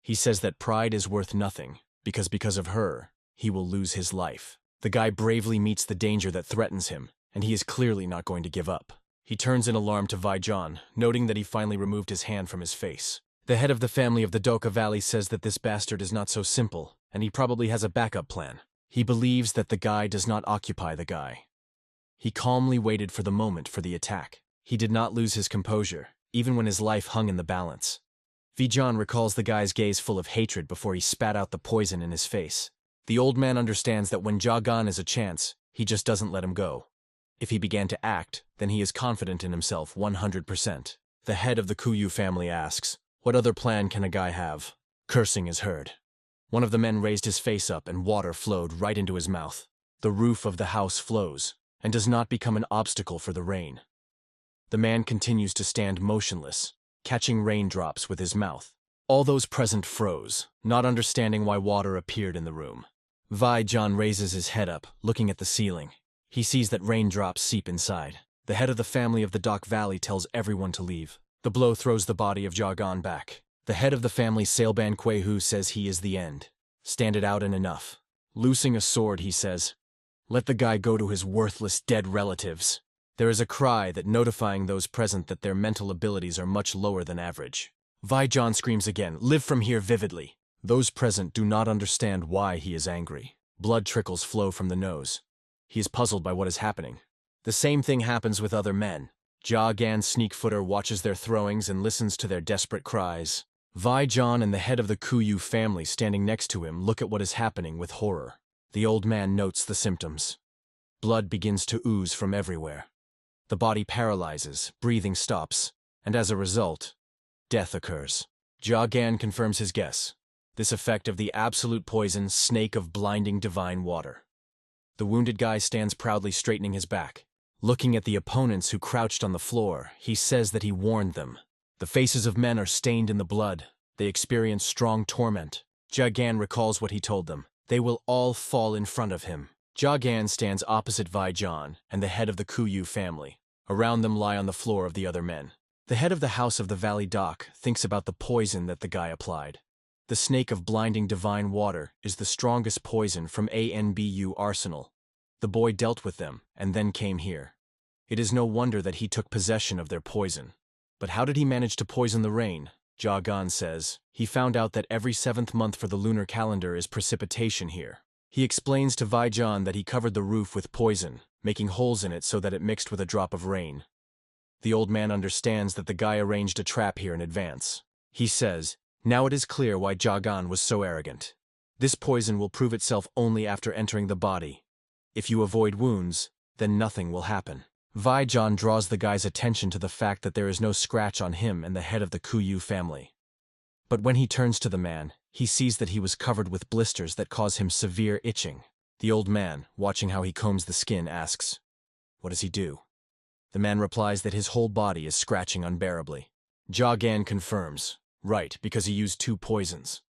S1: He says that pride is worth nothing, because of her, he will lose his life. The guy bravely meets the danger that threatens him, and he is clearly not going to give up. He turns in alarm to Vai John, noting that he finally removed his hand from his face. The head of the family of the Doka Valley says that this bastard is not so simple, and he probably has a backup plan. He believes that the guy does not occupy the guy. He calmly waited for the moment for the attack. He did not lose his composure, even when his life hung in the balance. Vijan recalls the guy's gaze full of hatred before he spat out the poison in his face. The old man understands that when Jia Gan is a chance, he just doesn't let him go. If he began to act, then he is confident in himself 100%. The head of the Kuyu family asks, what other plan can a guy have? Cursing is heard. One of the men raised his face up and water flowed right into his mouth. The roof of the house flows, and does not become an obstacle for the rain. The man continues to stand motionless, catching raindrops with his mouth. All those present froze, not understanding why water appeared in the room. Vai John raises his head up, looking at the ceiling. He sees that raindrops seep inside. The head of the family of the Dock Valley tells everyone to leave. The blow throws the body of Jia Gan back. The head of the family Sailban Kuehu says he is the end. Stand it out and enough. Loosing a sword, he says, let the guy go to his worthless dead relatives. There is a cry that notifying those present that their mental abilities are much lower than average. Vaijan screams again, "Live from here vividly." Those present do not understand why he is angry. Blood trickles flow from the nose. He is puzzled by what is happening. The same thing happens with other men. Jagan Sneakfooter watches their throwings and listens to their desperate cries. Vaijan and the head of the Kuyu family standing next to him look at what is happening with horror. The old man notes the symptoms. Blood begins to ooze from everywhere. The body paralyzes, breathing stops, and as a result, death occurs. Jagan confirms his guess. This effect of the absolute poison snake of blinding divine water. The wounded guy stands proudly straightening his back. Looking at the opponents who crouched on the floor, he says that he warned them. The faces of men are stained in the blood. They experience strong torment. Jagan recalls what he told them. They will all fall in front of him. Jagan stands opposite Vaijan and the head of the Kuyu family. Around them lie on the floor of the other men. The head of the House of the Valley Dock thinks about the poison that the guy applied. The snake of blinding divine water is the strongest poison from ANBU arsenal. The boy dealt with them and then came here. It is no wonder that he took possession of their poison. But how did he manage to poison the rain? Jagan says. He found out that every 7th month for the lunar calendar is precipitation here. He explains to Vaijan that he covered the roof with poison, making holes in it so that it mixed with a drop of rain. The old man understands that the guy arranged a trap here in advance. He says, "Now it is clear why Jagan was so arrogant. This poison will prove itself only after entering the body. If you avoid wounds, then nothing will happen." Vaijan draws the guy's attention to the fact that there is no scratch on him and the head of the Kuyu family. But when he turns to the man, he sees that he was covered with blisters that cause him severe itching. The old man, watching how he combs the skin, asks, "What does he do?" The man replies that his whole body is scratching unbearably. Jagan confirms, "Right, because he used 2 poisons.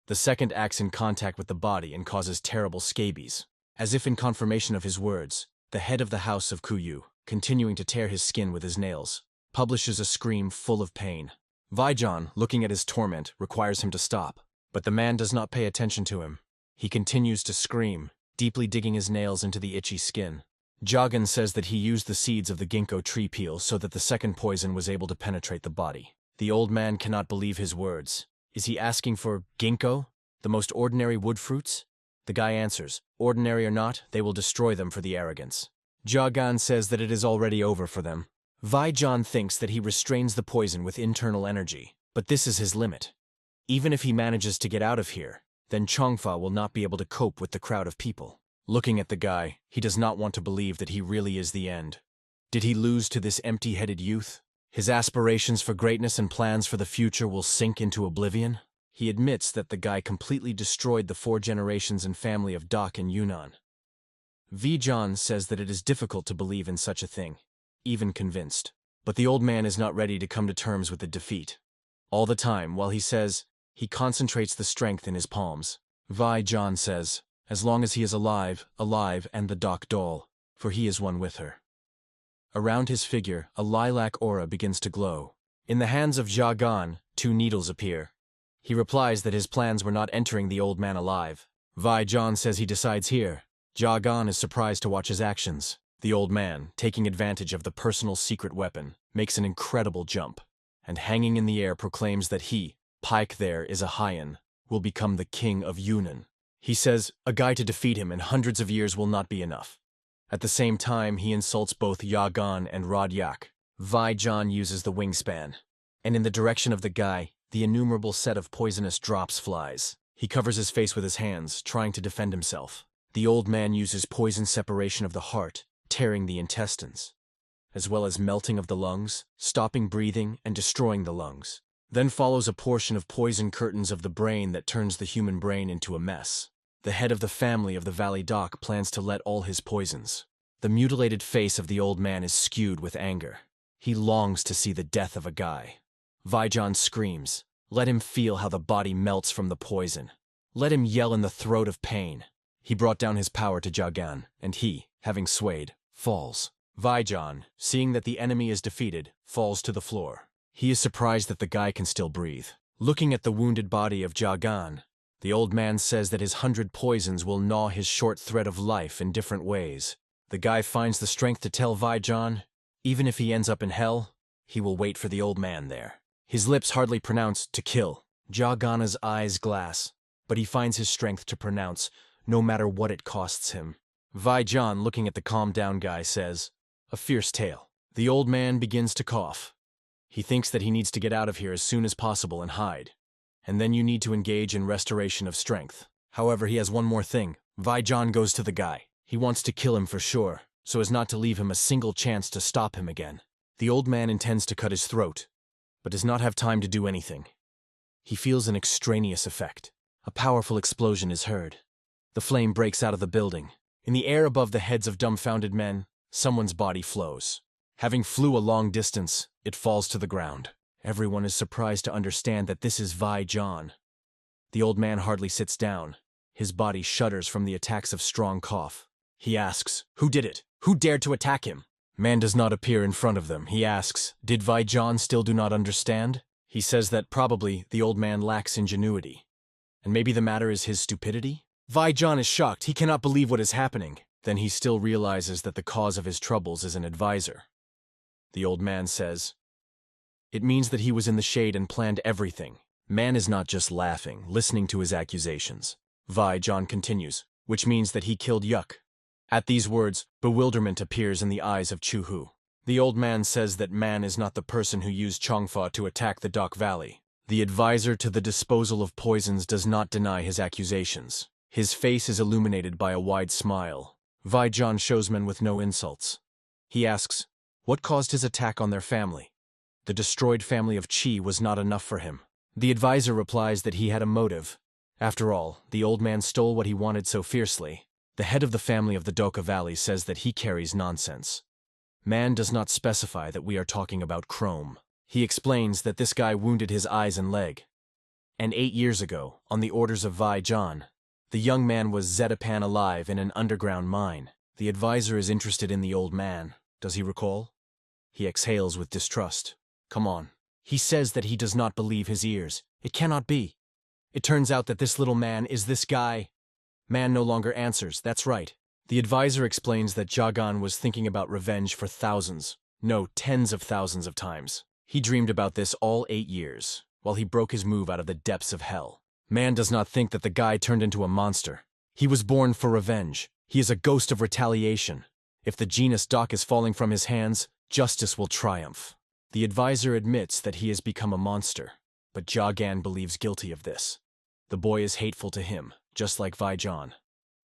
S1: The second acts in contact with the body and causes terrible scabies." As if in confirmation of his words, the head of the House of Kuyu, continuing to tear his skin with his nails, publishes a scream full of pain. Vaijan, looking at his torment, requires him to stop, but the man does not pay attention to him. He continues to scream, deeply digging his nails into the itchy skin. Jagan says that he used the seeds of the ginkgo tree peel so that the second poison was able to penetrate the body. The old man cannot believe his words. Is he asking for ginkgo, the most ordinary wood fruits? The guy answers, "Ordinary or not, they will destroy them for the arrogance." Jagan says that it is already over for them. Vaijan thinks that he restrains the poison with internal energy, but this is his limit. Even if he manages to get out of here, then Chongfa will not be able to cope with the crowd of people. Looking at the guy, he does not want to believe that he really is the end. Did he lose to this empty-headed youth? His aspirations for greatness and plans for the future will sink into oblivion? He admits that the guy completely destroyed the 4 generations and family of Dak in Yunnan. Vaijan says that it is difficult to believe in such a thing, even convinced. But the old man is not ready to come to terms with the defeat. All the time, while he says, he concentrates the strength in his palms. Vaijan says, as long as he is alive, and the Dak doll, for he is one with her. Around his figure, a lilac aura begins to glow. In the hands of Jagan, 2 needles appear. He replies that his plans were not entering the old man alive. Vaijan says he decides here. Jagan is surprised to watch his actions. The old man, taking advantage of the personal secret weapon, makes an incredible jump, and hanging in the air proclaims that he, Pike there is a Haiyan, will become the king of Yunnan. He says a guy to defeat him in hundreds of years will not be enough. At the same time, he insults both Jagan and Radyak. Vaijan uses the wingspan, and in the direction of the guy, the innumerable set of poisonous drops flies. He covers his face with his hands, trying to defend himself. The old man uses poison separation of the heart, tearing the intestines, as well as melting of the lungs, stopping breathing, and destroying the lungs. Then follows a portion of poison curtains of the brain that turns the human brain into a mess. The head of the family of the Valley Dock plans to let all his poisons. The mutilated face of the old man is skewed with anger. He longs to see the death of a guy. Vaijan screams, "Let him feel how the body melts from the poison. Let him yell in the throat of pain." He brought down his power to Jagan, and he, having swayed, falls. Vaijan, seeing that the enemy is defeated, falls to the floor. He is surprised that the guy can still breathe. Looking at the wounded body of Jagan, the old man says that his 100 poisons will gnaw his short thread of life in different ways. The guy finds the strength to tell Vaijan, even if he ends up in hell, he will wait for the old man there. His lips hardly pronounce to kill. Jagana's eyes glass, but he finds his strength to pronounce, no matter what it costs him. Vaijan, looking at the calm-down guy, says, "A fierce tale." The old man begins to cough. He thinks that he needs to get out of here as soon as possible and hide. And then you need to engage in restoration of strength. However, he has one more thing. Vaijan goes to the guy. He wants to kill him for sure, so as not to leave him a single chance to stop him again. The old man intends to cut his throat, but does not have time to do anything. He feels an extraneous effect. A powerful explosion is heard. The flame breaks out of the building. In the air above the heads of dumbfounded men, someone's body flows. Having flew a long distance, it falls to the ground. Everyone is surprised to understand that this is Vaijan. The old man hardly sits down. His body shudders from the attacks of strong cough. He asks, "Who did it? Who dared to attack him?" Man does not appear in front of them. He asks, "Did Vaijan still do not understand?" He says that probably the old man lacks ingenuity. And maybe the matter is his stupidity? Vaijan is shocked. He cannot believe what is happening. Then he still realizes that the cause of his troubles is an advisor. The old man says, "It means that he was in the shade and planned everything." Man is not just laughing, listening to his accusations. Vaijan continues, "Which means that he killed Yuk." At these words, bewilderment appears in the eyes of Chuhu. The old man says that Man is not the person who used Chongfa to attack the Dak Valley. The advisor to the disposal of poisons does not deny his accusations. His face is illuminated by a wide smile. Vaijan shows men with no insults. He asks, what caused his attack on their family? The destroyed family of Chi was not enough for him. The advisor replies that he had a motive. After all, the old man stole what he wanted so fiercely. The head of the family of the Doka Valley says that he carries nonsense. Man does not specify that we are talking about Chrome. He explains that this guy wounded his eyes and leg. And 8 years ago, on the orders of Vaijan, the young man was Zetapan alive in an underground mine. The advisor is interested in the old man. Does he recall? He exhales with distrust. Come on. He says that he does not believe his ears. It cannot be. It turns out that this little man is this guy. Man no longer answers. That's right. The advisor explains that Jagan was thinking about revenge for thousands, no, tens of thousands of times. He dreamed about this all 8 years, while he broke his move out of the depths of hell. Man does not think that the guy turned into a monster. He was born for revenge. He is a ghost of retaliation. If the genus Doc is falling from his hands, justice will triumph. The advisor admits that he has become a monster, but Jagan believes guilty of this. The boy is hateful to him, just like Vaijan.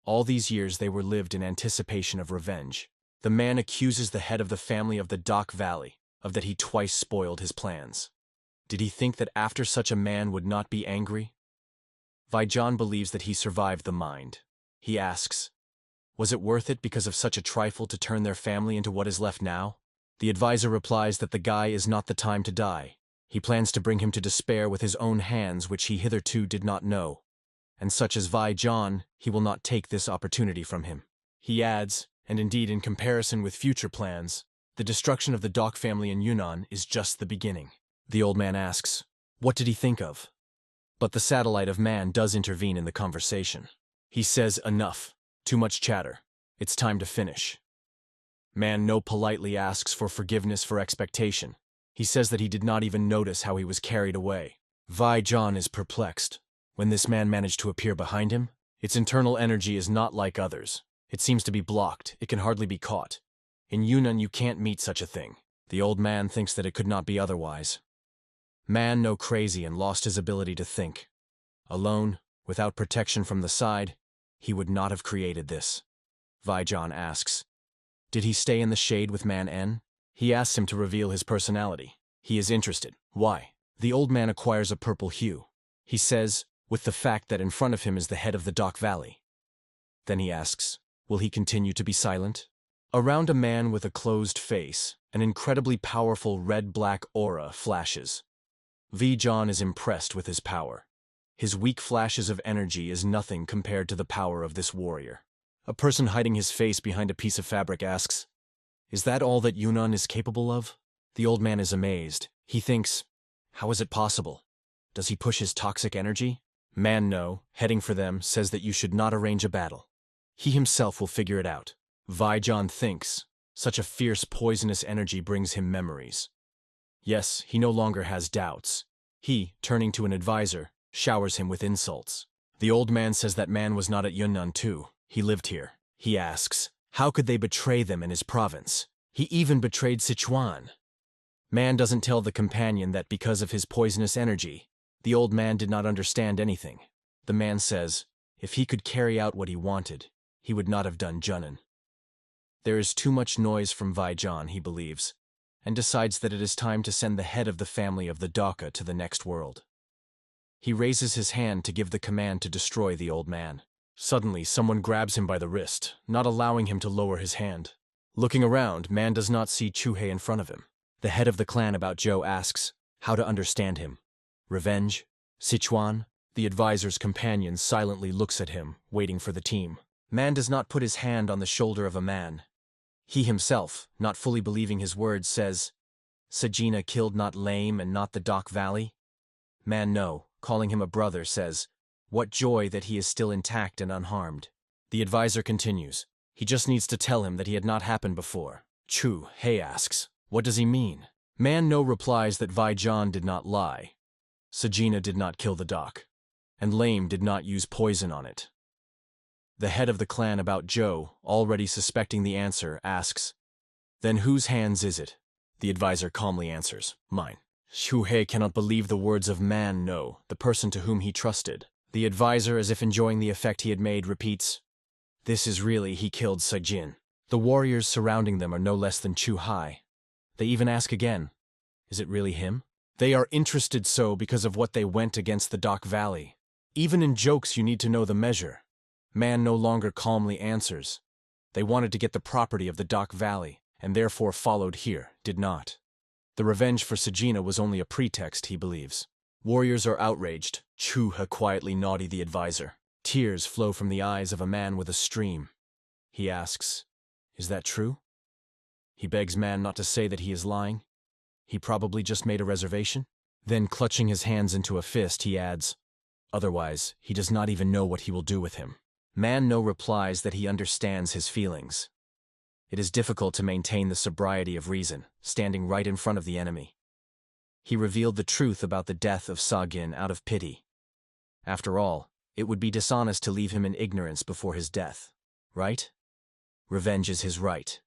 S1: All these years they were lived in anticipation of revenge. The man accuses the head of the family of the Dak Valley of that he twice spoiled his plans. Did he think that after such a man would not be angry? Vaijan believes that he survived the mind. He asks, was it worth it because of such a trifle to turn their family into what is left now? The advisor replies that the guy is not the time to die. He plans to bring him to despair with his own hands, which he hitherto did not know. And such as Vaijan, he will not take this opportunity from him. He adds, and indeed in comparison with future plans, the destruction of the Dak family in Yunnan is just the beginning. The old man asks, what did he think of? But the satellite of Man does intervene in the conversation. He says, enough. Too much chatter. It's time to finish. Man no politely asks for forgiveness for expectation. He says that he did not even notice how he was carried away. Vaijan is perplexed. When this man managed to appear behind him, its internal energy is not like others. It seems to be blocked. It can hardly be caught. In Yunnan you can't meet such a thing. The old man thinks that it could not be otherwise. Man no crazy and lost his ability to think. Alone, without protection from the side, he would not have created this. Vaijan asks, did he stay in the shade with Man N? He asks him to reveal his personality. He is interested. Why? The old man acquires a purple hue. He says, with the fact that in front of him is the head of the Dak Valley. Then he asks, will he continue to be silent? Around a man with a closed face, an incredibly powerful red-black aura flashes. Vaijan is impressed with his power. His weak flashes of energy is nothing compared to the power of this warrior. A person hiding his face behind a piece of fabric asks, is that all that Yunnan is capable of? The old man is amazed. He thinks, how is it possible? Does he push his toxic energy? Man no, heading for them, says that you should not arrange a battle. He himself will figure it out. Vaijan thinks, such a fierce poisonous energy brings him memories. Yes, he no longer has doubts. He, turning to an advisor, showers him with insults. The old man says that man was not at Yunnan too. He lived here. He asks, how could they betray them in his province? He even betrayed Sichuan. Man doesn't tell the companion that because of his poisonous energy, the old man did not understand anything. The man says, if he could carry out what he wanted, he would not have done Junin. There is too much noise from Vaijan, he believes, and decides that it is time to send the head of the family of the Daka to the next world. He raises his hand to give the command to destroy the old man. Suddenly, someone grabs him by the wrist, not allowing him to lower his hand. Looking around, man does not see Chuhei in front of him. The head of the clan about Joe asks how to understand him. Revenge? Sichuan? The advisor's companion silently looks at him, waiting for the team. Man does not put his hand on the shoulder of a man. He himself, not fully believing his words, says, Sajina killed not Lame and not the Dock Valley? Man no, calling him a brother, says, what joy that he is still intact and unharmed. The advisor continues, he just needs to tell him that he had not happened before. Chuhei asks, what does he mean? Man no replies that Vaijan did not lie. Sajina did not kill the Dock, and Lame did not use poison on it. The head of the clan about Joe, already suspecting the answer, asks, then whose hands is it? The advisor calmly answers, mine. Chuhei cannot believe the words of Man no, the person to whom he trusted. The advisor, as if enjoying the effect he had made, repeats, this is really he killed Sajin. The warriors surrounding them are no less than Chuhai. They even ask again, is it really him? They are interested so because of what they went against the Dock Valley. Even in jokes you need to know the measure. Man no longer calmly answers. They wanted to get the property of the Dock Valley, and therefore followed here, did not. The revenge for Sajina was only a pretext, he believes. Warriors are outraged. Chuha quietly naughty the advisor. Tears flow from the eyes of a man with a stream. He asks, is that true? He begs man not to say that he is lying. He probably just made a reservation. Then, clutching his hands into a fist, he adds, otherwise, he does not even know what he will do with him. Man no replies that he understands his feelings. It is difficult to maintain the sobriety of reason, standing right in front of the enemy. He revealed the truth about the death of Sagin out of pity. After all, it would be dishonest to leave him in ignorance before his death, right? Revenge is his right.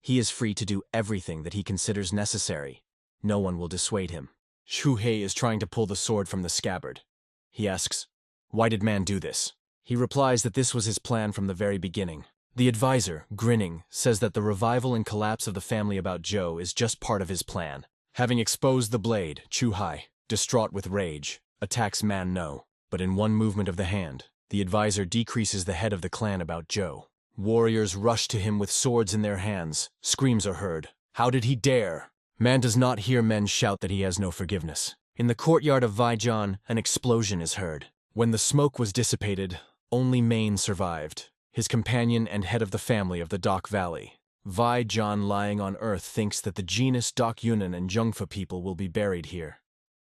S1: He is free to do everything that he considers necessary. No one will dissuade him. Chuhei is trying to pull the sword from the scabbard. He asks, why did man do this? He replies that this was his plan from the very beginning. The advisor, grinning, says that the revival and collapse of the family about Joe is just part of his plan. Having exposed the blade, Chuhai, distraught with rage, attacks Man no, but in one movement of the hand, the advisor decreases the head of the clan about Joe. Warriors rush to him with swords in their hands. Screams are heard. How did he dare? Man does not hear men shout that he has no forgiveness. In the courtyard of Vaijan, an explosion is heard. When the smoke was dissipated, only Main survived, his companion and head of the family of the Dock Valley. Vaijan, lying on earth, thinks that the genus Dock Yunan and Jungfa people will be buried here.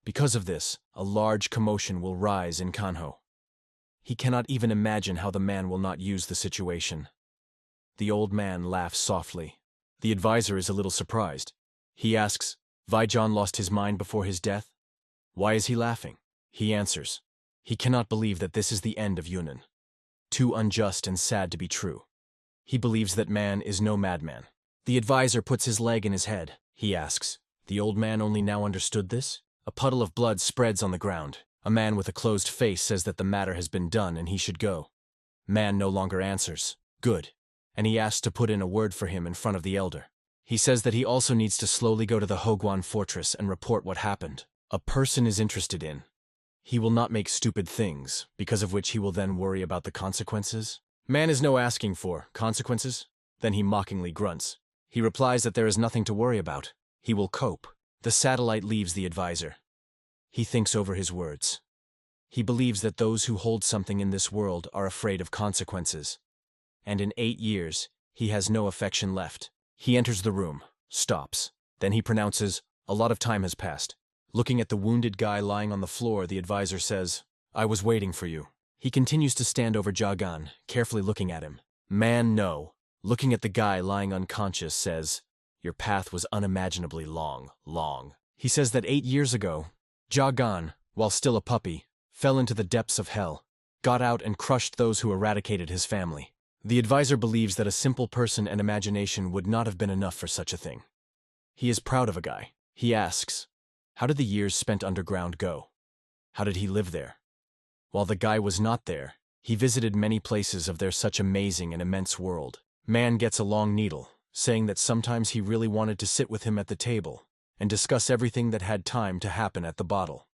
S1: Because of this, a large commotion will rise in Kanho. He cannot even imagine how the man will not use the situation. The old man laughs softly. The advisor is a little surprised. He asks, Vaijan lost his mind before his death? Why is he laughing? He answers, he cannot believe that this is the end of Yunan. Too unjust and sad to be true. He believes that man is no madman. The advisor puts his leg in his head. He asks, the old man only now understood this? A puddle of blood spreads on the ground. A man with a closed face says that the matter has been done and he should go. Man no longer answers. Good. And he asks to put in a word for him in front of the elder. He says that he also needs to slowly go to the Hoguan fortress and report what happened. A person is interested in. He will not make stupid things, because of which he will then worry about the consequences. Man is no asking for consequences. Then he mockingly grunts. He replies that there is nothing to worry about. He will cope. The satellite leaves the advisor. He thinks over his words. He believes that those who hold something in this world are afraid of consequences. And in 8 years, he has no affection left. He enters the room, stops. Then he pronounces, a lot of time has passed. Looking at the wounded guy lying on the floor, the advisor says, I was waiting for you. He continues to stand over Jagan, carefully looking at him. Man no, looking at the guy lying unconscious, says, Your path was unimaginably long. He says that 8 years ago, Jagan, while still a puppy, fell into the depths of hell, got out and crushed those who eradicated his family. The advisor believes that a simple person and imagination would not have been enough for such a thing. He is proud of a guy. He asks, how did the years spent underground go? How did he live there? While the guy was not there, he visited many places of their such amazing and immense world. Man gets a long needle, saying that sometimes he really wanted to sit with him at the table and discuss everything that had time to happen at the bottle.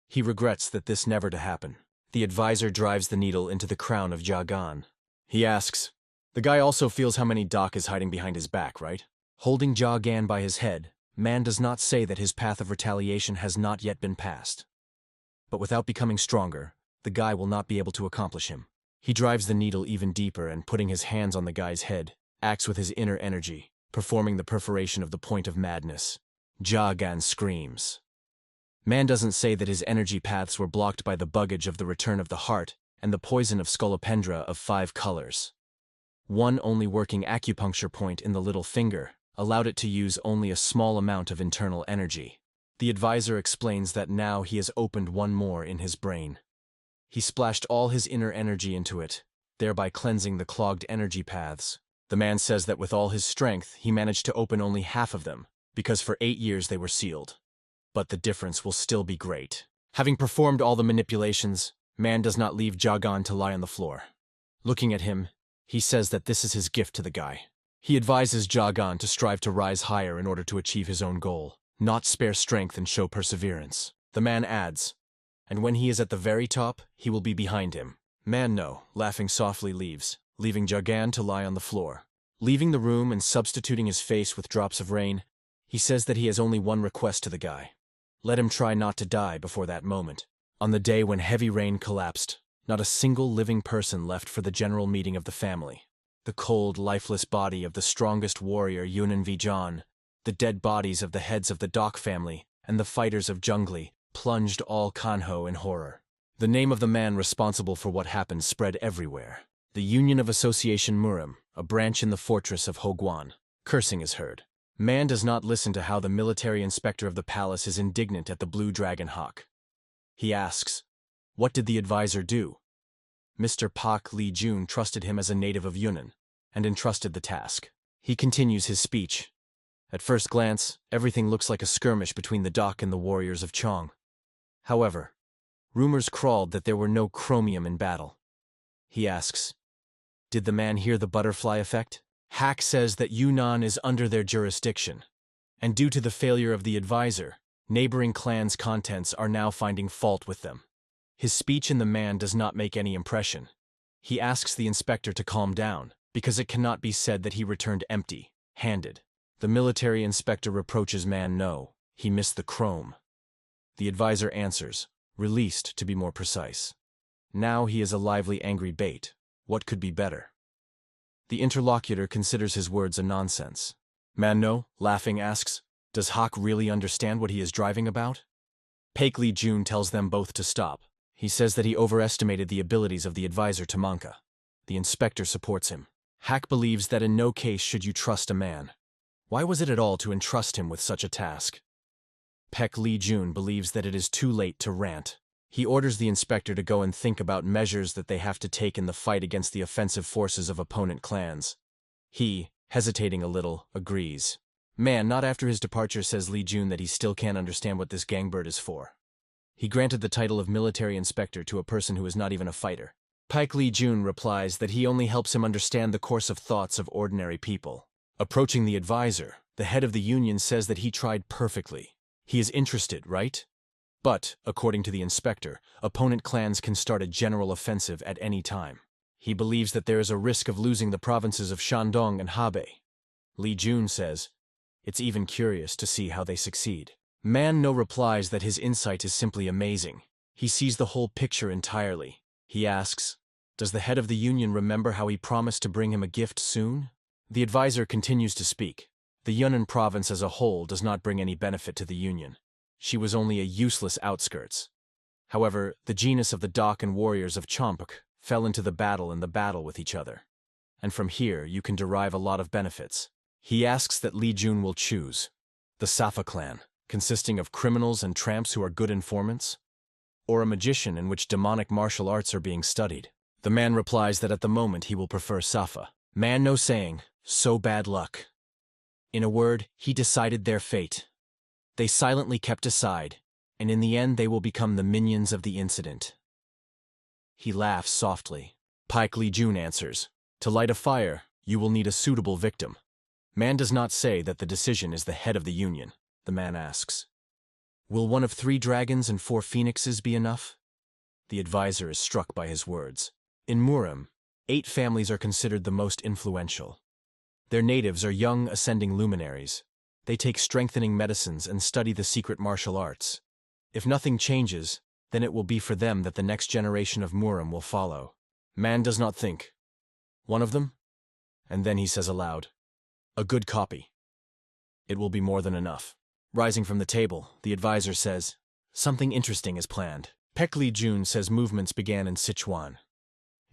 S1: He regrets that this never to happen. The advisor drives the needle into the crown of Jagan. He asks, the guy also feels how many Doc is hiding behind his back, right? Holding Jagan by his head, man does not say that his path of retaliation has not yet been passed. But without becoming stronger, the guy will not be able to accomplish him. He drives the needle even deeper and, putting his hands on the guy's head, acts with his inner energy, performing the perforation of the point of madness. Jagan screams. Man doesn't say that his energy paths were blocked by the buggage of the return of the heart and the poison of scolopendra of 5 colors. One only working acupuncture point in the little finger allowed it to use only a small amount of internal energy. The advisor explains that now he has opened one more in his brain. He splashed all his inner energy into it, thereby cleansing the clogged energy paths. The man says that with all his strength, he managed to open only half of them, because for 8 years they were sealed. But the difference will still be great. Having performed all the manipulations, man does not leave Jagan to lie on the floor. Looking at him, he says that this is his gift to the guy. He advises Jagan to strive to rise higher in order to achieve his own goal, not spare strength and show perseverance. The man adds, and when he is at the very top, he will be behind him. Man laughing softly leaves, leaving Jagan to lie on the floor. Leaving the room and substituting his face with drops of rain, he says that he has only one request to the guy. Let him try not to die before that moment. On the day when heavy rain collapsed, not a single living person left for the general meeting of the family. The cold, lifeless body of the strongest warrior Yunan Vijan, the dead bodies of the heads of the Doc family, and the fighters of Jungli plunged all Kanho in horror. The name of the man responsible for what happened spread everywhere. The Union of Association Murim, a branch in the fortress of Hoguan. Cursing is heard. Man does not listen to how the military inspector of the palace is indignant at the blue dragon hawk. He asks, what did the advisor do? Mr. Pak Li Jun trusted him as a native of Yunnan, and entrusted the task. He continues his speech. At first glance, everything looks like a skirmish between the Doc and the warriors of Chong. However, rumors crawled that there were no chromium in battle. He asks, did the man hear the butterfly effect? Hack says that Yunnan is under their jurisdiction, and due to the failure of the advisor, neighboring clans' contents are now finding fault with them. His speech in the man does not make any impression. He asks the inspector to calm down, because it cannot be said that he returned empty-handed. The military inspector reproaches man he missed the chrome. The advisor answers, released to be more precise. Now he is a lively angry bait. What could be better? The interlocutor considers his words a nonsense. Man laughing asks, does Hawk really understand what he is driving about? Paik Li Jun tells them both to stop. He says that he overestimated the abilities of the advisor to Manga. The inspector supports him. Hack believes that in no case should you trust a man. Why was it at all to entrust him with such a task? Paik Li Jun believes that it is too late to rant. He orders the inspector to go and think about measures that they have to take in the fight against the offensive forces of opponent clans. He, hesitating a little, agrees. Man, not after his departure, says Li Jun that he still can't understand what this gangbird is for. He granted the title of military inspector to a person who is not even a fighter. Paik Li Jun replies that he only helps him understand the course of thoughts of ordinary people. Approaching the advisor, the head of the union says that he tried perfectly. He is interested, right? But, according to the inspector, opponent clans can start a general offensive at any time. He believes that there is a risk of losing the provinces of Shandong and Hebei. Li Jun says, it's even curious to see how they succeed. Man replies that his insight is simply amazing. He sees the whole picture entirely. He asks, does the head of the union remember how he promised to bring him a gift soon? The advisor continues to speak. The Yunnan province as a whole does not bring any benefit to the union. She was only a useless outskirts. However, the genus of the Doc and warriors of Chompuk fell into the battle with each other. And from here you can derive a lot of benefits. He asks that Li Jun will choose the Safa clan, consisting of criminals and tramps who are good informants, or a magician in which demonic martial arts are being studied. The man replies that at the moment he will prefer Safa. Man no saying, so bad luck. In a word, he decided their fate. They silently kept aside, and in the end they will become the minions of the incident. He laughs softly. Pike Li Jun answers, to light a fire, you will need a suitable victim. Man does not say that the decision is the head of the union. The man asks, will one of 3 dragons and 4 phoenixes be enough? The advisor is struck by his words. In Murim, 8 families are considered the most influential. Their natives are young ascending luminaries. They take strengthening medicines and study the secret martial arts. If nothing changes, then it will be for them that the next generation of Murim will follow. Man does not think. One of them? And then he says aloud, a good copy. It will be more than enough. Rising from the table, the advisor says, something interesting is planned. Pek Li Jun says movements began in Sichuan.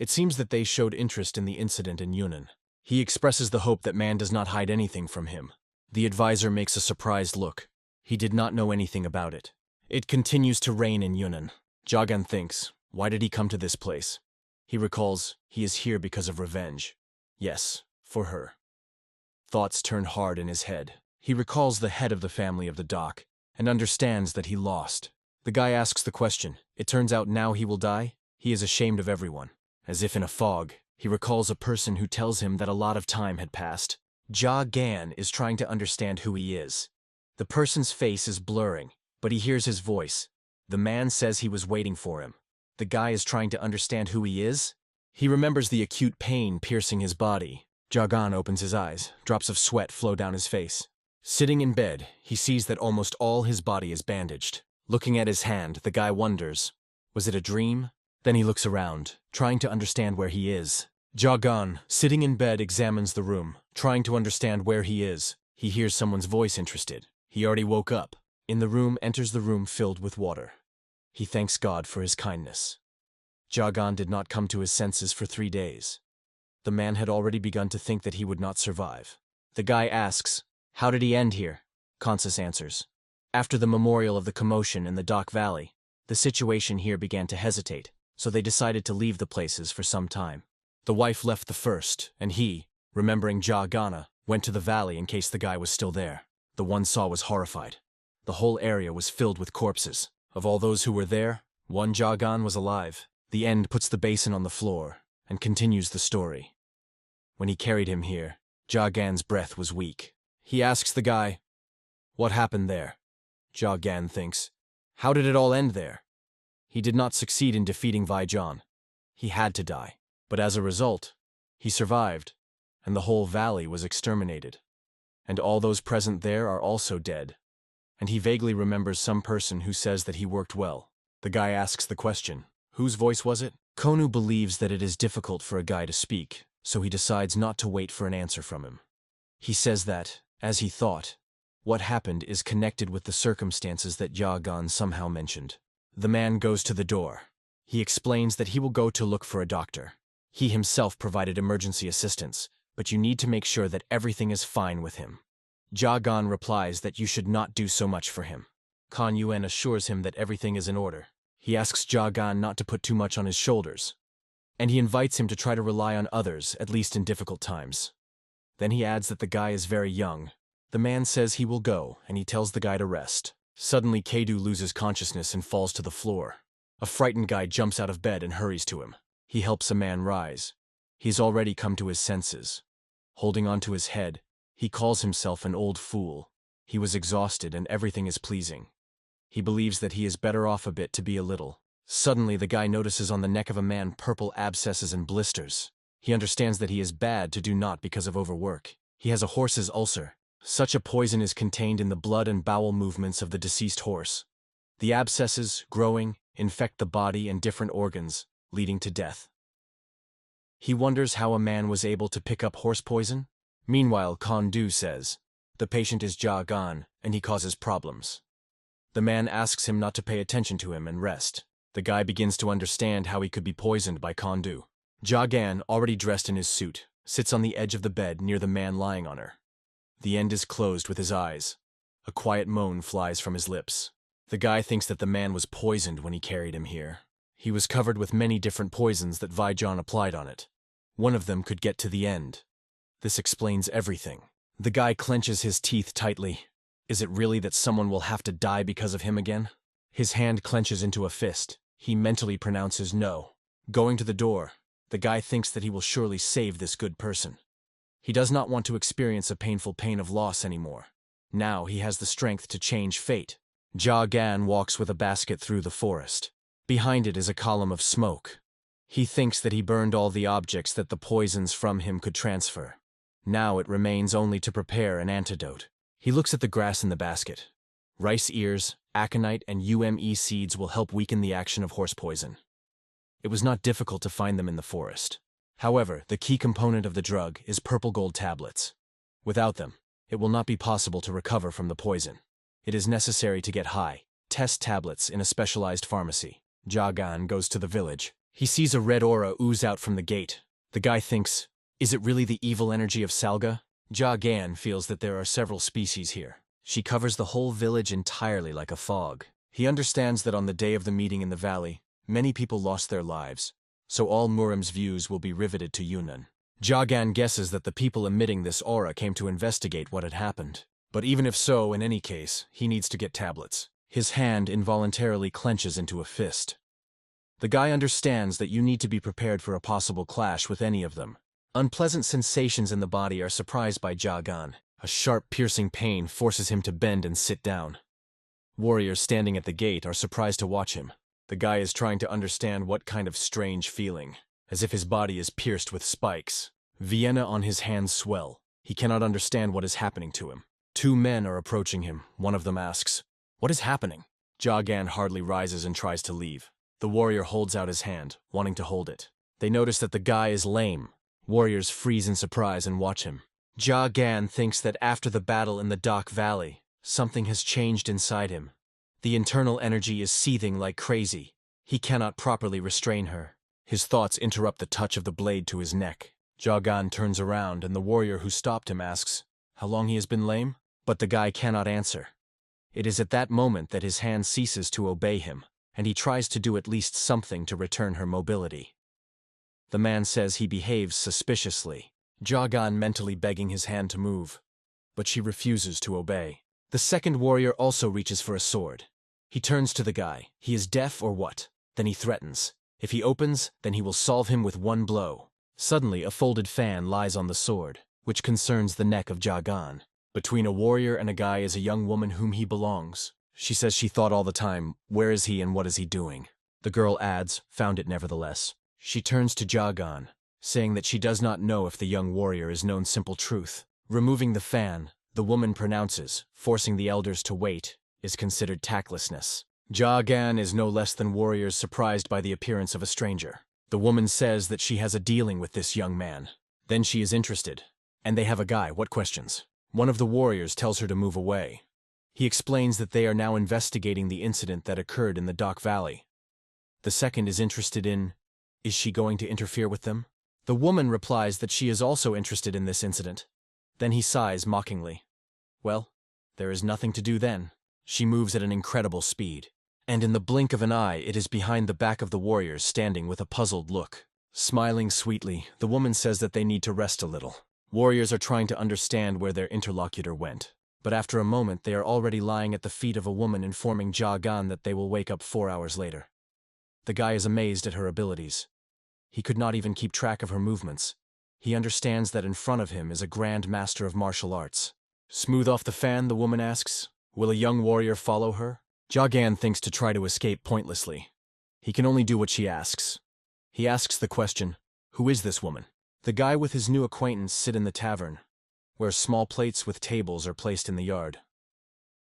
S1: It seems that they showed interest in the incident in Yunnan. He expresses the hope that man does not hide anything from him. The advisor makes a surprised look. He did not know anything about it. It continues to rain in Yunnan. Jagan thinks, why did he come to this place? He recalls, he is here because of revenge. Yes, for her. Thoughts turn hard in his head. He recalls the head of the family of the dock, and understands that he lost. The guy asks the question, it turns out now he will die? He is ashamed of everyone. As if in a fog, he recalls a person who tells him that a lot of time had passed. Ja Gan is trying to understand who he is. The person's face is blurring, but he hears his voice. The man says he was waiting for him. The guy is trying to understand who he is? He remembers the acute pain piercing his body. Jagan opens his eyes. Drops of sweat flow down his face. Sitting in bed, he sees that almost all his body is bandaged. Looking at his hand, the guy wonders, was it a dream? Then he looks around, trying to understand where he is. Jagan, sitting in bed, examines the room, trying to understand where he is. He hears someone's voice interested. He already woke up. In the room enters the room filled with water. He thanks God for his kindness. Jagan did not come to his senses for 3 days. The man had already begun to think that he would not survive. The guy asks, how did he end here? Consus answers, after the memorial of the commotion in the Dock Valley, the situation here began to hesitate, so they decided to leave the places for some time. The wife left the first, and he, remembering Jagana, went to the valley in case the guy was still there. The one saw was horrified. The whole area was filled with corpses. Of all those who were there, one Jagan was alive. The end puts the basin on the floor and continues the story. When he carried him here, Jagan's breath was weak. He asks the guy, what happened there? Jagan thinks, how did it all end there? He did not succeed in defeating Vaijan. He had to die. But as a result, he survived, and the whole valley was exterminated. And all those present there are also dead. And he vaguely remembers some person who says that he worked well. The guy asks the question, whose voice was it? Konu believes that it is difficult for a guy to speak, so he decides not to wait for an answer from him. He says that, as he thought, what happened is connected with the circumstances that Jagan somehow mentioned. The man goes to the door. He explains that he will go to look for a doctor. He himself provided emergency assistance, but you need to make sure that everything is fine with him. Jagan replies that you should not do so much for him. Kan Yuan assures him that everything is in order. He asks Jagan not to put too much on his shoulders, and he invites him to try to rely on others, at least in difficult times. Then he adds that the guy is very young. The man says he will go, and he tells the guy to rest. Suddenly, Kedu loses consciousness and falls to the floor. A frightened guy jumps out of bed and hurries to him. He helps a man rise. He's already come to his senses. Holding onto his head, he calls himself an old fool. He was exhausted and everything is pleasing. He believes that he is better off a bit to be a little. Suddenly, the guy notices on the neck of a man purple abscesses and blisters. He understands that he is bad to do not because of overwork. He has a horse's ulcer. Such a poison is contained in the blood and bowel movements of the deceased horse. The abscesses, growing, infect the body and different organs, leading to death. He wonders how a man was able to pick up horse poison. Meanwhile, Kondu says, the patient is Jagan, and he causes problems. The man asks him not to pay attention to him and rest. The guy begins to understand how he could be poisoned by Kondu. Jagan, already dressed in his suit, sits on the edge of the bed near the man lying on her. The end is closed with his eyes. A quiet moan flies from his lips. The guy thinks that the man was poisoned when he carried him here. He was covered with many different poisons that Vaijan applied on it. One of them could get to the end. This explains everything. The guy clenches his teeth tightly. Is it really that someone will have to die because of him again? His hand clenches into a fist. He mentally pronounces no. Going to the door, the guy thinks that he will surely save this good person. He does not want to experience a painful pain of loss anymore. Now he has the strength to change fate. Ja Gan walks with a basket through the forest. Behind it is a column of smoke. He thinks that he burned all the objects that the poisons from him could transfer. Now it remains only to prepare an antidote. He looks at the grass in the basket. Rice ears, aconite, and UME seeds will help weaken the action of horse poison. It was not difficult to find them in the forest. However, the key component of the drug is purple gold tablets. Without them, it will not be possible to recover from the poison. It is necessary to get high, test tablets in a specialized pharmacy. Jagan goes to the village. He sees a red aura ooze out from the gate. The guy thinks, is it really the evil energy of Salga? Jagan feels that there are several species here. She covers the whole village entirely like a fog. He understands that on the day of the meeting in the valley, many people lost their lives, so all Murim's views will be riveted to Yunnan. Jagan guesses that the people emitting this aura came to investigate what had happened. But even if so, in any case, he needs to get tablets. His hand involuntarily clenches into a fist. The guy understands that you need to be prepared for a possible clash with any of them. Unpleasant sensations in the body are surprised by Jagan. A sharp, piercing pain forces him to bend and sit down. Warriors standing at the gate are surprised to watch him. The guy is trying to understand what kind of strange feeling, as if his body is pierced with spikes. Vienna on his hands swell. He cannot understand what is happening to him. Two men are approaching him. One of them asks, "What is happening?" Jagan hardly rises and tries to leave. The warrior holds out his hand, wanting to hold it. They notice that the guy is lame. Warriors freeze in surprise and watch him. Jagan thinks that after the battle in the Dak Valley, something has changed inside him. The internal energy is seething like crazy. He cannot properly restrain her. His thoughts interrupt the touch of the blade to his neck. Jagan turns around and the warrior who stopped him asks, how long he has been lame? But the guy cannot answer. It is at that moment that his hand ceases to obey him, and he tries to do at least something to return her mobility. The man says he behaves suspiciously, Jagan mentally begging his hand to move. But she refuses to obey. The second warrior also reaches for a sword. He turns to the guy. He is deaf or what? Then he threatens. If he opens, then he will solve him with one blow. Suddenly, a folded fan lies on the sword, which concerns the neck of Jagan. Between a warrior and a guy is a young woman whom he belongs. She says she thought all the time, where is he and what is he doing? The girl adds, found it nevertheless. She turns to Jagan, saying that she does not know if the young warrior is known simple truth. Removing the fan, the woman pronounces, forcing the elders to wait, is considered tactlessness. Jagan is no less than warriors surprised by the appearance of a stranger. The woman says that she has a dealing with this young man. Then she is interested. And they have a guy, what questions? One of the warriors tells her to move away. He explains that they are now investigating the incident that occurred in the Dak Valley. The second is interested in, is she going to interfere with them? The woman replies that she is also interested in this incident. Then he sighs mockingly. Well, there is nothing to do then. She moves at an incredible speed. And in the blink of an eye, it is behind the back of the warriors standing with a puzzled look. Smiling sweetly, the woman says that they need to rest a little. Warriors are trying to understand where their interlocutor went. But after a moment, they are already lying at the feet of a woman informing Jagan that they will wake up 4 hours later. The guy is amazed at her abilities. He could not even keep track of her movements. He understands that in front of him is a grand master of martial arts. Smooth off the fan, the woman asks. Will a young warrior follow her? Jagan thinks to try to escape pointlessly. He can only do what she asks. He asks the question, who is this woman? The guy with his new acquaintance sit in the tavern, where small plates with tables are placed in the yard.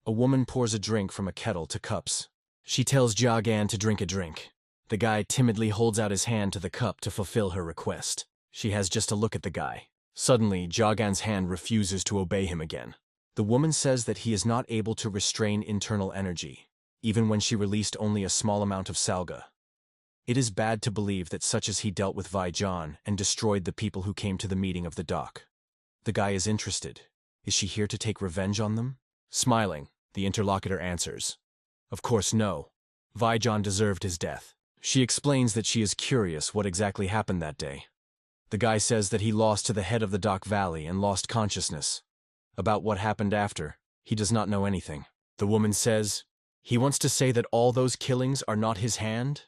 S1: A woman pours a drink from a kettle to cups. She tells Jagan to drink a drink. The guy timidly holds out his hand to the cup to fulfill her request. She has just a look at the guy. Suddenly, Jagan's hand refuses to obey him again. The woman says that he is not able to restrain internal energy, even when she released only a small amount of salga. It is bad to believe that such as he dealt with Vaijan and destroyed the people who came to the meeting of the dock. The guy is interested. Is she here to take revenge on them? Smiling, the interlocutor answers, "Of course no. Vaijan deserved his death." She explains that she is curious what exactly happened that day. The guy says that he lost to the head of the Dock Valley and lost consciousness. About what happened after, he does not know anything. The woman says, "He wants to say that all those killings are not his hand?"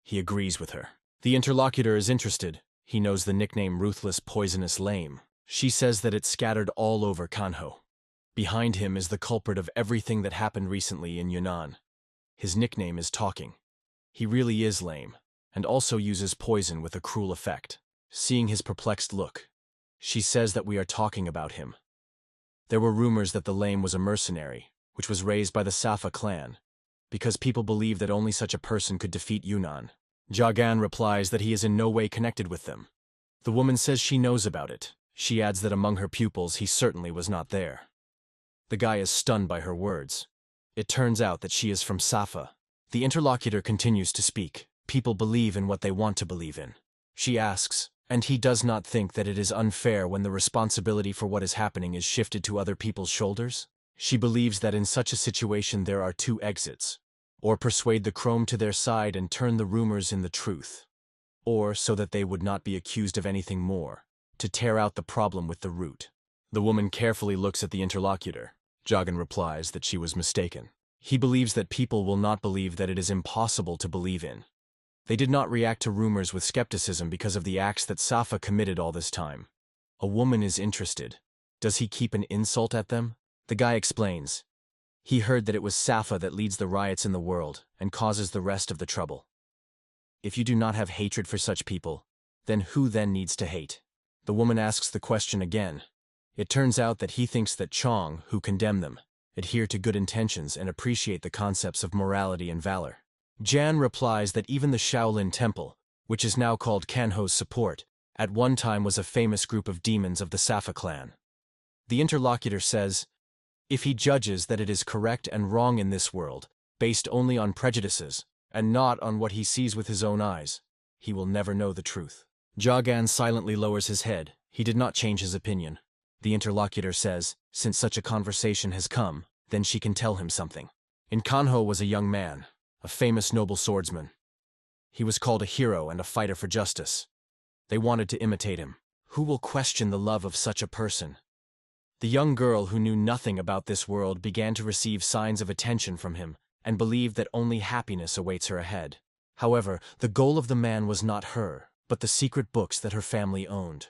S1: He agrees with her. The interlocutor is interested. He knows the nickname Ruthless Poisonous Lame. She says that it's scattered all over Kanho. Behind him is the culprit of everything that happened recently in Yunnan. His nickname is Talking. He really is lame, and also uses poison with a cruel effect. Seeing his perplexed look, she says that we are talking about him. There were rumors that the lame was a mercenary, which was raised by the Safa clan, because people believe that only such a person could defeat Yunnan. Jagan replies that he is in no way connected with them. The woman says she knows about it. She adds that among her pupils he certainly was not there. The guy is stunned by her words. It turns out that she is from Safa. The interlocutor continues to speak. People believe in what they want to believe in. She asks, and he does not think that it is unfair when the responsibility for what is happening is shifted to other people's shoulders? She believes that in such a situation there are two exits. Or persuade the Chrome to their side and turn the rumors in the truth. Or, so that they would not be accused of anything more, to tear out the problem with the root. The woman carefully looks at the interlocutor. Jagan replies that she was mistaken. He believes that people will not believe that it is impossible to believe in. They did not react to rumors with skepticism because of the acts that Safa committed all this time. A woman is interested. Does he keep an insult at them? The guy explains. He heard that it was Safa that leads the riots in the world and causes the rest of the trouble. If you do not have hatred for such people, then who then needs to hate? The woman asks the question again. It turns out that he thinks that Chong, who condemn them, adhere to good intentions and appreciate the concepts of morality and valor. Jan replies that even the Shaolin Temple, which is now called Kanho's support, at one time was a famous group of demons of the Safa clan. The interlocutor says, if he judges that it is correct and wrong in this world, based only on prejudices, and not on what he sees with his own eyes, he will never know the truth. Jagan silently lowers his head. He did not change his opinion. The interlocutor says, since such a conversation has come, then she can tell him something. In Kanho was a young man, a famous noble swordsman. He was called a hero and a fighter for justice. They wanted to imitate him. Who will question the love of such a person? The young girl who knew nothing about this world began to receive signs of attention from him and believed that only happiness awaits her ahead. However, the goal of the man was not her, but the secret books that her family owned.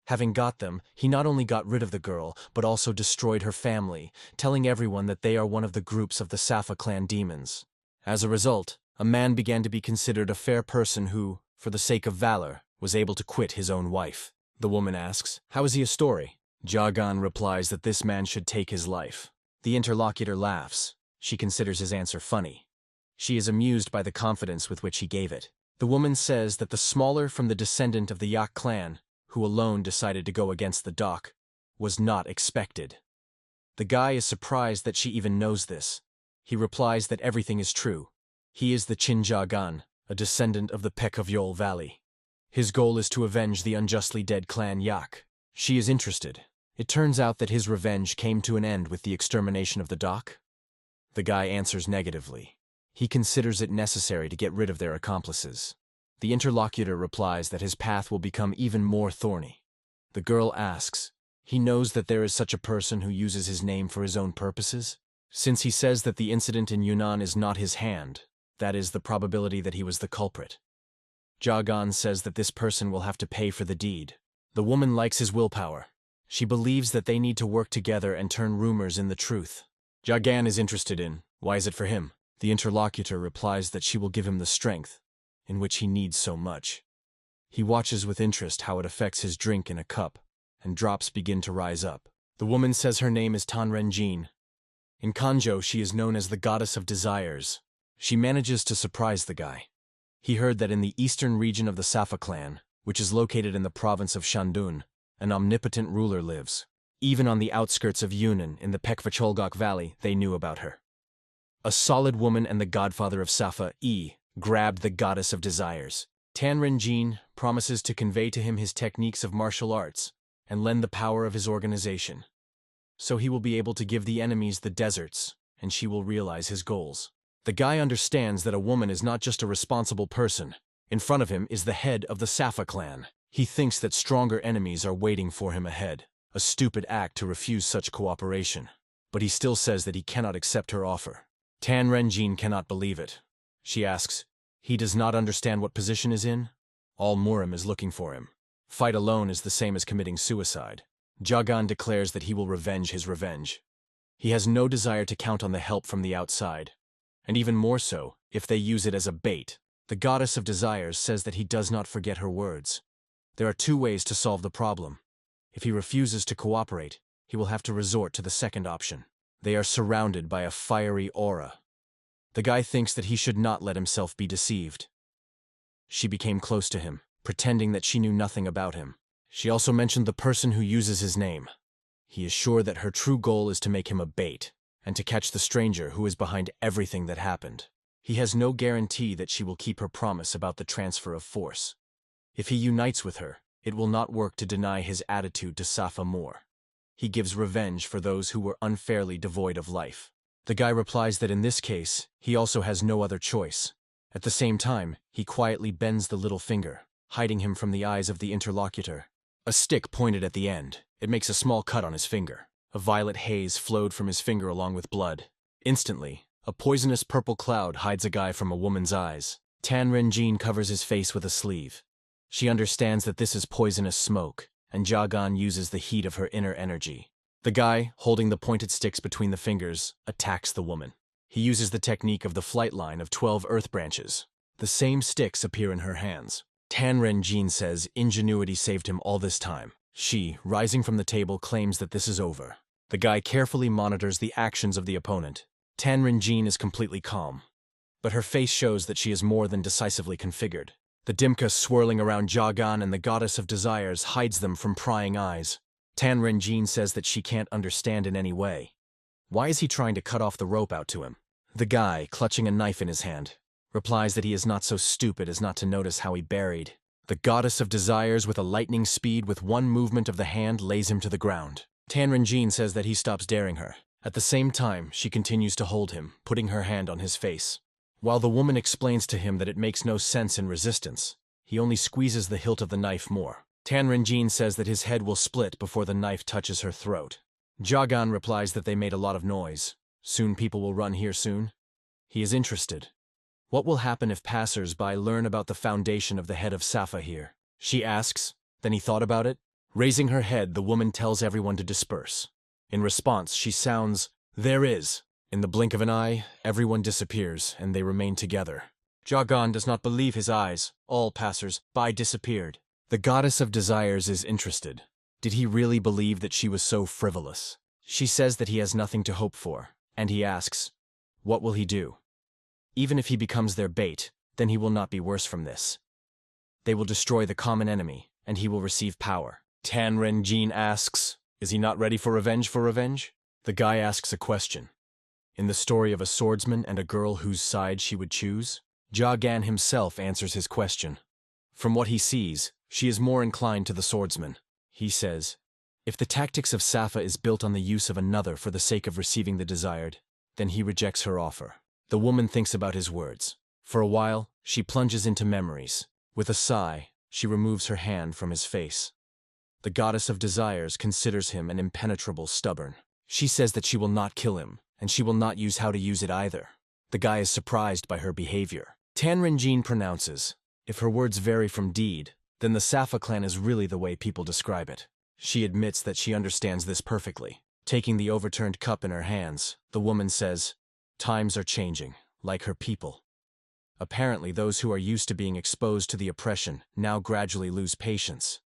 S1: Having got them, he not only got rid of the girl, but also destroyed her family, telling everyone that they are one of the groups of the Safa clan demons. As a result, a man began to be considered a fair person who, for the sake of valor, was able to quit his own wife. The woman asks, how is he a story? Jagan replies that this man should take his life. The interlocutor laughs. She considers his answer funny. She is amused by the confidence with which he gave it. The woman says that the smaller from the descendant of the Yak clan, who alone decided to go against the Dock, was not expected. The guy is surprised that she even knows this. He replies that everything is true. He is the Chin Jagan, a descendant of the Pekavyol Valley. His goal is to avenge the unjustly dead clan Yak. She is interested. It turns out that his revenge came to an end with the extermination of the Dock. The guy answers negatively. He considers it necessary to get rid of their accomplices. The interlocutor replies that his path will become even more thorny. The girl asks, he knows that there is such a person who uses his name for his own purposes? Since he says that the incident in Yunnan is not his hand, that is the probability that he was the culprit. Jagan says that this person will have to pay for the deed. The woman likes his willpower. She believes that they need to work together and turn rumors in the truth. Jagan is interested in, why is it for him? The interlocutor replies that she will give him the strength, in which he needs so much. He watches with interest how it affects his drink in a cup, and drops begin to rise up. The woman says her name is Tanrenjin. In Kanjo, she is known as the goddess of desires. She manages to surprise the guy. He heard that in the eastern region of the Safa clan, which is located in the province of Shandun, an omnipotent ruler lives. Even on the outskirts of Yunnan, in the Pekvacholgok Valley, they knew about her. A solid woman and the godfather of Safa, grabbed the goddess of desires. Tanrenjin promises to convey to him his techniques of martial arts and lend the power of his organization. so he will be able to give the enemies the deserts, and she will realize his goals. The guy understands that a woman is not just a responsible person. In front of him is the head of the Safa clan. He thinks that stronger enemies are waiting for him ahead. A stupid act to refuse such cooperation. But he still says that he cannot accept her offer. Tan Renjin cannot believe it. She asks, he does not understand what position is in? All Murim is looking for him. Fight alone is the same as committing suicide. Jagan declares that he will revenge his revenge. He has no desire to count on the help from the outside. And even more so, if they use it as a bait. The goddess of desires says that he does not forget her words. There are two ways to solve the problem. If he refuses to cooperate, he will have to resort to the second option. They are surrounded by a fiery aura. The guy thinks that he should not let himself be deceived. She became close to him, pretending that she knew nothing about him. She also mentioned the person who uses his name. He is sure that her true goal is to make him a bait, and to catch the stranger who is behind everything that happened. He has no guarantee that she will keep her promise about the transfer of force. If he unites with her, it will not work to deny his attitude to Safa more. He gives revenge for those who were unfairly devoid of life. The guy replies that in this case, he also has no other choice. At the same time, he quietly bends the little finger, hiding him from the eyes of the interlocutor. A stick pointed at the end. It makes a small cut on his finger. A violet haze flowed from his finger along with blood. Instantly, a poisonous purple cloud hides a guy from a woman's eyes. Tan Renjin covers his face with a sleeve. She understands that this is poisonous smoke, and Jagan uses the heat of her inner energy. The guy, holding the pointed sticks between the fingers, attacks the woman. He uses the technique of the flight line of 12 earth branches. The same sticks appear in her hands. Tan Renjin says ingenuity saved him all this time. She, rising from the table, claims that this is over. The guy carefully monitors the actions of the opponent. Tan Renjin is completely calm, but her face shows that she is more than decisively configured. The Dimka swirling around Jagan and the goddess of desires hides them from prying eyes. Tan Renjin says that she can't understand in any way. Why is he trying to cut off the rope out to him? The guy, clutching a knife in his hand, replies that he is not so stupid as not to notice how he buried. The goddess of desires, with a lightning speed with one movement of the hand, lays him to the ground. Tan Renjin says that he stops daring her. At the same time, she continues to hold him, putting her hand on his face. While the woman explains to him that it makes no sense in resistance, he only squeezes the hilt of the knife more. Tan Renjin says that his head will split before the knife touches her throat. Jagan replies that they made a lot of noise. Soon people will run here soon. He is interested. What will happen if passers-by learn about the foundation of the head of Safa here? She asks. Then he thought about it. Raising her head, the woman tells everyone to disperse. In response, she sounds, "There is." In the blink of an eye, everyone disappears, and they remain together. Jagan does not believe his eyes. All passers-by disappeared. The goddess of desires is interested. Did he really believe that she was so frivolous? She says that he has nothing to hope for, and he asks, what will he do? Even if he becomes their bait, then he will not be worse from this. They will destroy the common enemy, and he will receive power. Tan Renjin asks, is he not ready for revenge for revenge? The guy asks a question. In the story of a swordsman and a girl whose side she would choose, Jagan himself answers his question. From what he sees, she is more inclined to the swordsman. He says, if the tactics of Safa is built on the use of another for the sake of receiving the desired, then he rejects her offer. The woman thinks about his words. For a while, she plunges into memories. With a sigh, she removes her hand from his face. The goddess of desires considers him an impenetrable stubborn. She says that she will not kill him, and she will not use how to use it either. The guy is surprised by her behavior. Tan Renjin pronounces, if her words vary from deed, then the Safa clan is really the way people describe it. She admits that she understands this perfectly. Taking the overturned cup in her hands, the woman says, times are changing, like her people. Apparently, those who are used to being exposed to the oppression now gradually lose patience.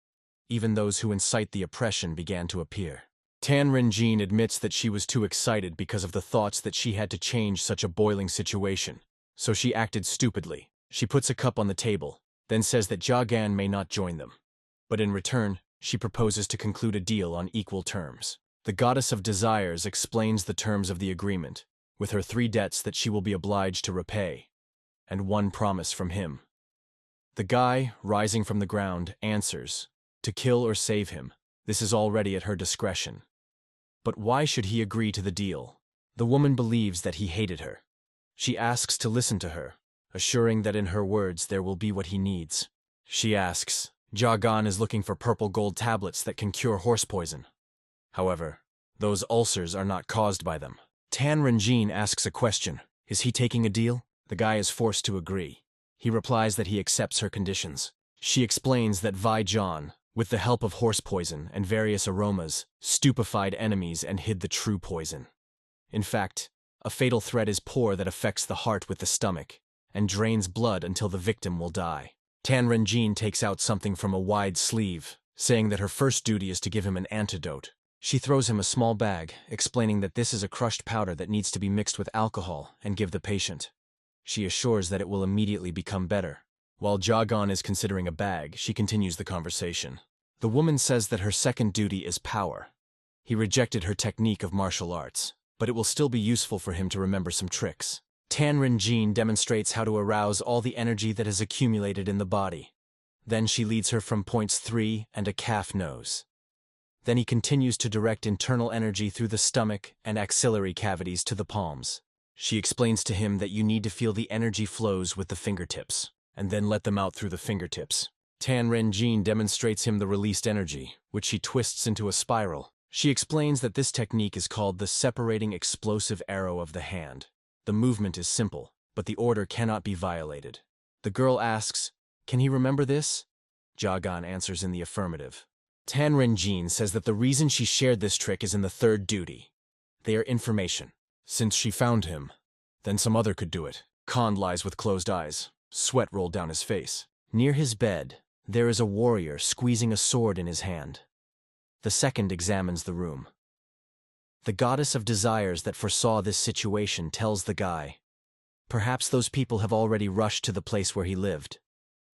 S1: Even those who incite the oppression began to appear. Tan Renjin admits that she was too excited because of the thoughts that she had to change such a boiling situation. So she acted stupidly. She puts a cup on the table, then says that Jagan may not join them. But in return, she proposes to conclude a deal on equal terms. The goddess of desires explains the terms of the agreement, with her 3 debts that she will be obliged to repay, and 1 promise from him. The guy, rising from the ground, answers, to kill or save him, this is already at her discretion. But why should he agree to the deal? The woman believes that he hated her. She asks to listen to her, assuring that in her words there will be what he needs. She asks, Jagan is looking for purple gold tablets that can cure horse poison. However, those ulcers are not caused by them. Tan Renjin asks a question. Is he taking a deal? The guy is forced to agree. He replies that he accepts her conditions. She explains that Vai John, with the help of horse poison and various aromas, stupefied enemies and hid the true poison. In fact, a fatal thread is pour that affects the heart with the stomach and drains blood until the victim will die. Tan Renjin takes out something from a wide sleeve, saying that her first duty is to give him an antidote. She throws him a small bag, explaining that this is a crushed powder that needs to be mixed with alcohol and give the patient. She assures that it will immediately become better. While Jagan is considering a bag, she continues the conversation. The woman says that her second duty is power. He rejected her technique of martial arts, but it will still be useful for him to remember some tricks. Tan Renjin demonstrates how to arouse all the energy that has accumulated in the body. Then she leads her from points 3 and a calf nose. Then he continues to direct internal energy through the stomach and axillary cavities to the palms. She explains to him that you need to feel the energy flows with the fingertips, and then let them out through the fingertips. Tan Renjin demonstrates him the released energy, which she twists into a spiral. She explains that this technique is called the separating explosive arrow of the hand. The movement is simple, but the order cannot be violated. The girl asks, "Can he remember this?" Jagan answers in the affirmative. Tan Renjin says that the reason she shared this trick is in the third duty. They are information. Since she found him, then some other could do it. Khan lies with closed eyes. Sweat rolled down his face. Near his bed, there is a warrior squeezing a sword in his hand. The second examines the room. The goddess of desires that foresaw this situation tells the guy, perhaps those people have already rushed to the place where he lived.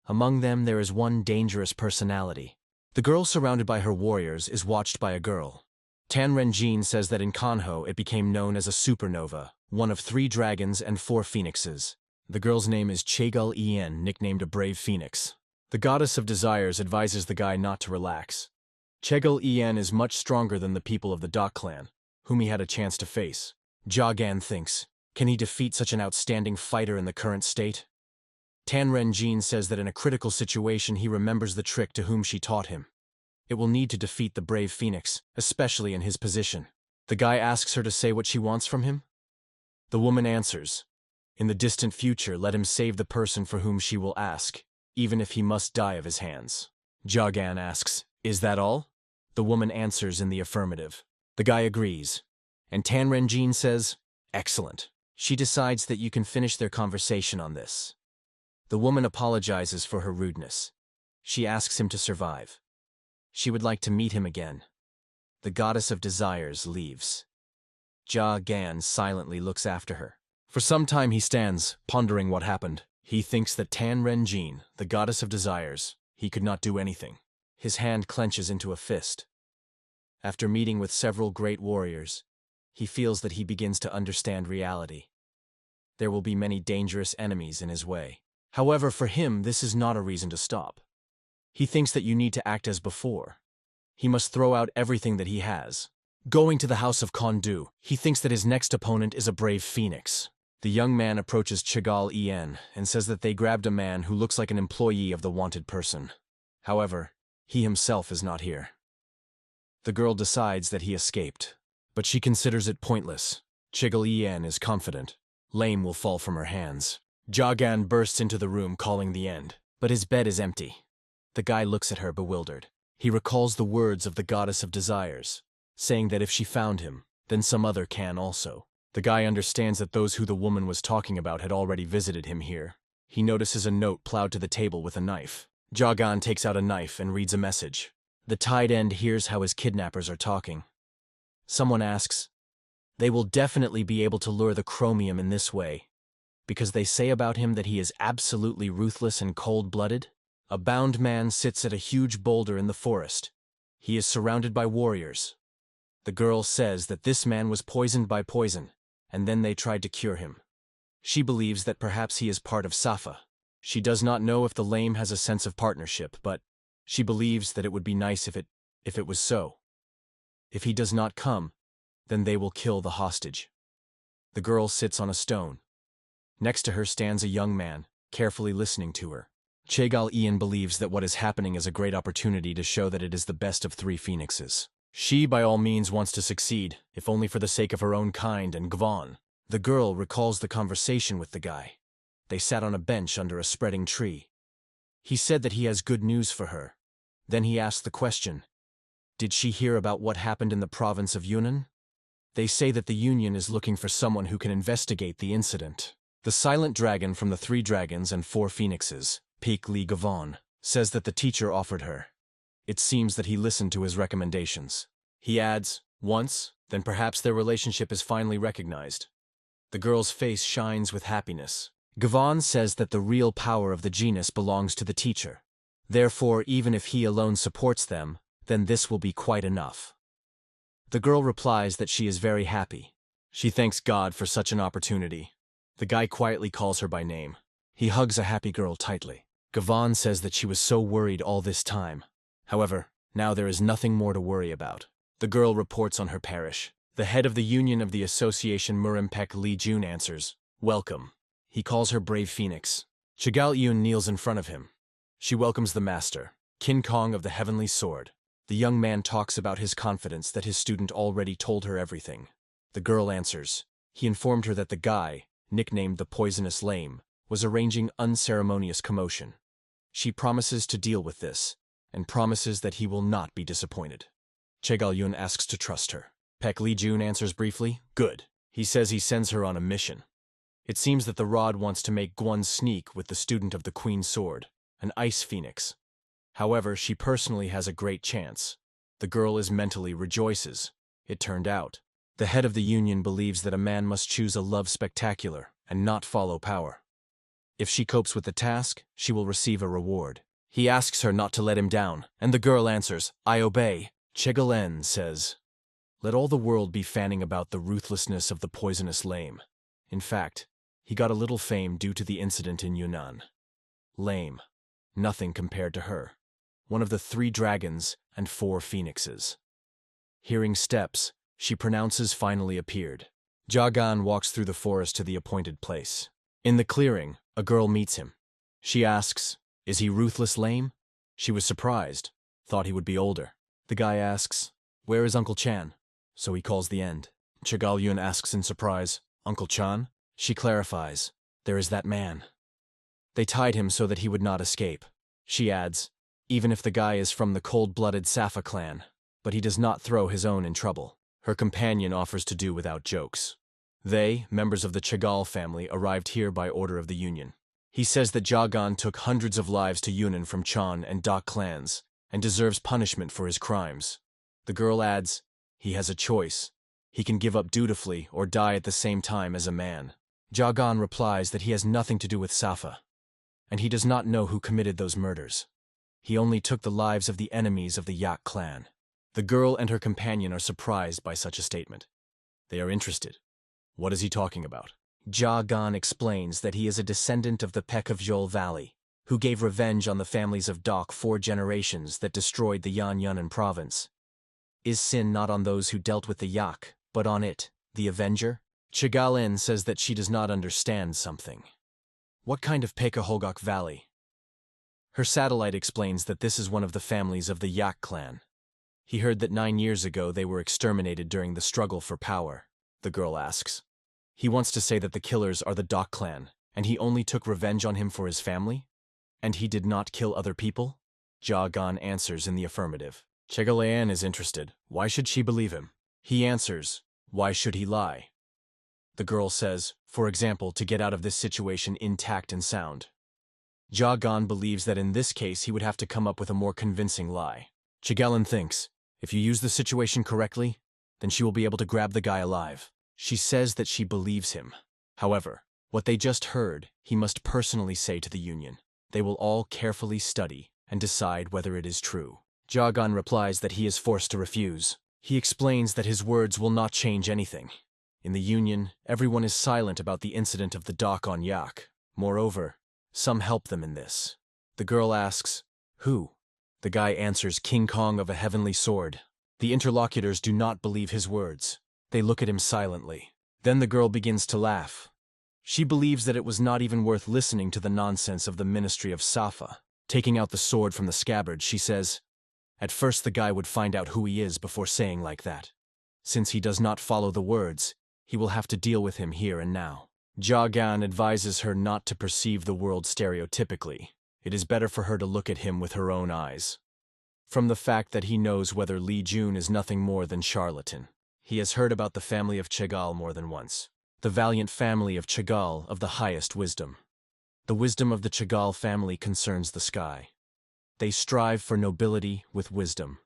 S1: Among them there is one dangerous personality. The girl surrounded by her warriors is watched by a girl. Tan Renjin says that in Kanho it became known as a supernova, one of 3 dragons and 4 phoenixes. The girl's name is Chegul Ien, nicknamed a brave phoenix. The goddess of desires advises the guy not to relax. Chegul Ien is much stronger than the people of the Dok clan, whom he had a chance to face. Jagan thinks, can he defeat such an outstanding fighter in the current state? Tan Renjin says that in a critical situation he remembers the trick to whom she taught him. It will need to defeat the brave phoenix, especially in his position. The guy asks her to say what she wants from him. The woman answers, in the distant future let him save the person for whom she will ask, even if he must die of his hands. Jagan asks, is that all? The woman answers in the affirmative. The guy agrees, and Tan Renjin says, excellent. She decides that you can finish their conversation on this. The woman apologizes for her rudeness. She asks him to survive. She would like to meet him again. The goddess of desires leaves. Jagan silently looks after her. For some time he stands, pondering what happened. He thinks that Tan Renjin, the goddess of desires, he could not do anything. His hand clenches into a fist. After meeting with several great warriors, he feels that he begins to understand reality. There will be many dangerous enemies in his way. However, for him, this is not a reason to stop. He thinks that you need to act as before. He must throw out everything that he has. Going to the house of Kondu, he thinks that his next opponent is a brave phoenix. The young man approaches Chegul Ien and says that they grabbed a man who looks like an employee of the wanted person. However, he himself is not here. The girl decides that he escaped, but she considers it pointless. Chegul Ien is confident. Lame will fall from her hands. Jagan bursts into the room calling the end, but his bed is empty. The guy looks at her bewildered. He recalls the words of the goddess of desires, saying that if she found him, then some other can also. The guy understands that those who the woman was talking about had already visited him here. He notices a note plowed to the table with a knife. Jagan takes out a knife and reads a message. The tied end hears how his kidnappers are talking. Someone asks, they will definitely be able to lure the chromium in this way, because they say about him that he is absolutely ruthless and cold-blooded. A bound man sits at a huge boulder in the forest. He is surrounded by warriors. The girl says that this man was poisoned by poison, and then they tried to cure him. She believes that perhaps he is part of Safa. She does not know if the lame has a sense of partnership, but she believes that it would be nice if it was so. If he does not come, then they will kill the hostage. The girl sits on a stone. Next to her stands a young man, carefully listening to her. Chegal-Ian believes that what is happening is a great opportunity to show that it is the best of three phoenixes. She by all means wants to succeed, if only for the sake of her own kind and Gvon. The girl recalls the conversation with the guy. They sat on a bench under a spreading tree. He said that he has good news for her. Then he asked the question, did she hear about what happened in the province of Yunnan? They say that the Union is looking for someone who can investigate the incident. The silent dragon from the three dragons and four phoenixes, Peak Li Gavon, says that the teacher offered her. It seems that he listened to his recommendations. He adds, once, then perhaps their relationship is finally recognized. The girl's face shines with happiness. Gavon says that the real power of the genus belongs to the teacher. Therefore, even if he alone supports them, then this will be quite enough. The girl replies that she is very happy. She thanks God for such an opportunity. The guy quietly calls her by name. He hugs a happy girl tightly. Gavon says that she was so worried all this time. However, now there is nothing more to worry about. The girl reports on her parish. The head of the Union of the Association Murim Pek Li Jun answers, welcome. He calls her Brave Phoenix. Chigal Yun kneels in front of him. She welcomes the master, King Kong of the Heavenly Sword. The young man talks about his confidence that his student already told her everything. The girl answers. He informed her that the guy, nicknamed the Poisonous Lame, was arranging unceremonious commotion. She promises to deal with this, and promises that he will not be disappointed. Chegal Yun asks to trust her. Pek Li Jun answers briefly, good. He says he sends her on a mission. It seems that the Rod wants to make Gwon sneak with the student of the Queen's Sword, an ice phoenix. However, she personally has a great chance. The girl mentally rejoices. It turned out. The head of the Union believes that a man must choose a love spectacular and not follow power. If she copes with the task, she will receive a reward. He asks her not to let him down, and the girl answers, I obey. Chegalen says, let all the world be fanning about the ruthlessness of the Poisonous Lame. In fact, he got a little fame due to the incident in Yunnan. Lame. Nothing compared to her. One of the three dragons and four phoenixes. Hearing steps, she pronounces finally appeared. Jagan walks through the forest to the appointed place. In the clearing, a girl meets him. She asks, is he ruthless lame? She was surprised, thought he would be older. The guy asks, where is Uncle Chan? So he calls the end. Chegal Yun asks in surprise, Uncle Chan? She clarifies, there is that man. They tied him so that he would not escape. She adds, even if the guy is from the cold-blooded Safa clan, but he does not throw his own in trouble. Her companion offers to do without jokes. They, members of the Chegal family, arrived here by order of the Union. He says that Jagan took hundreds of lives to Yunnan from Chan and Dak clans, and deserves punishment for his crimes. The girl adds, he has a choice. He can give up dutifully or die at the same time as a man. Jagan replies that he has nothing to do with Safa, and he does not know who committed those murders. He only took the lives of the enemies of the Yak clan. The girl and her companion are surprised by such a statement. They are interested. What is he talking about? Jagan explains that he is a descendant of the Pekavjol Valley, who gave revenge on the families of Dok 4 generations that destroyed the Yan Yunnan province. Is sin not on those who dealt with the Yak, but on it, the Avenger? Chigalen says that she does not understand something. What kind of Pekahogok Valley? Her satellite explains that this is one of the families of the Yak clan. He heard that 9 years ago they were exterminated during the struggle for power. The girl asks. He wants to say that the killers are the Dok clan, and he only took revenge on him for his family? And he did not kill other people? Jagan answers in the affirmative. Chegalayan is interested. Why should she believe him? He answers, why should he lie? The girl says, for example, to get out of this situation intact and sound. Jagan believes that in this case he would have to come up with a more convincing lie. Chigalan thinks, if you use the situation correctly, then she will be able to grab the guy alive. She says that she believes him. However, what they just heard, he must personally say to the Union. They will all carefully study and decide whether it is true. Jagan replies that he is forced to refuse. He explains that his words will not change anything. In the Union, everyone is silent about the incident of the Dok on Yak. Moreover, some help them in this. The girl asks, who? The guy answers King Kong of a Heavenly Sword. The interlocutors do not believe his words. They look at him silently. Then the girl begins to laugh. She believes that it was not even worth listening to the nonsense of the Ministry of Safa. Taking out the sword from the scabbard, she says, "At first the guy would find out who he is before saying like that. Since he does not follow the words, he will have to deal with him here and now." Jagan advises her not to perceive the world stereotypically. It is better for her to look at him with her own eyes. From the fact that he knows whether Li Jun is nothing more than charlatan. He has heard about the family of Chegal more than once. The valiant family of Chegal of the highest wisdom. The wisdom of the Chegal family concerns the sky. They strive for nobility with wisdom.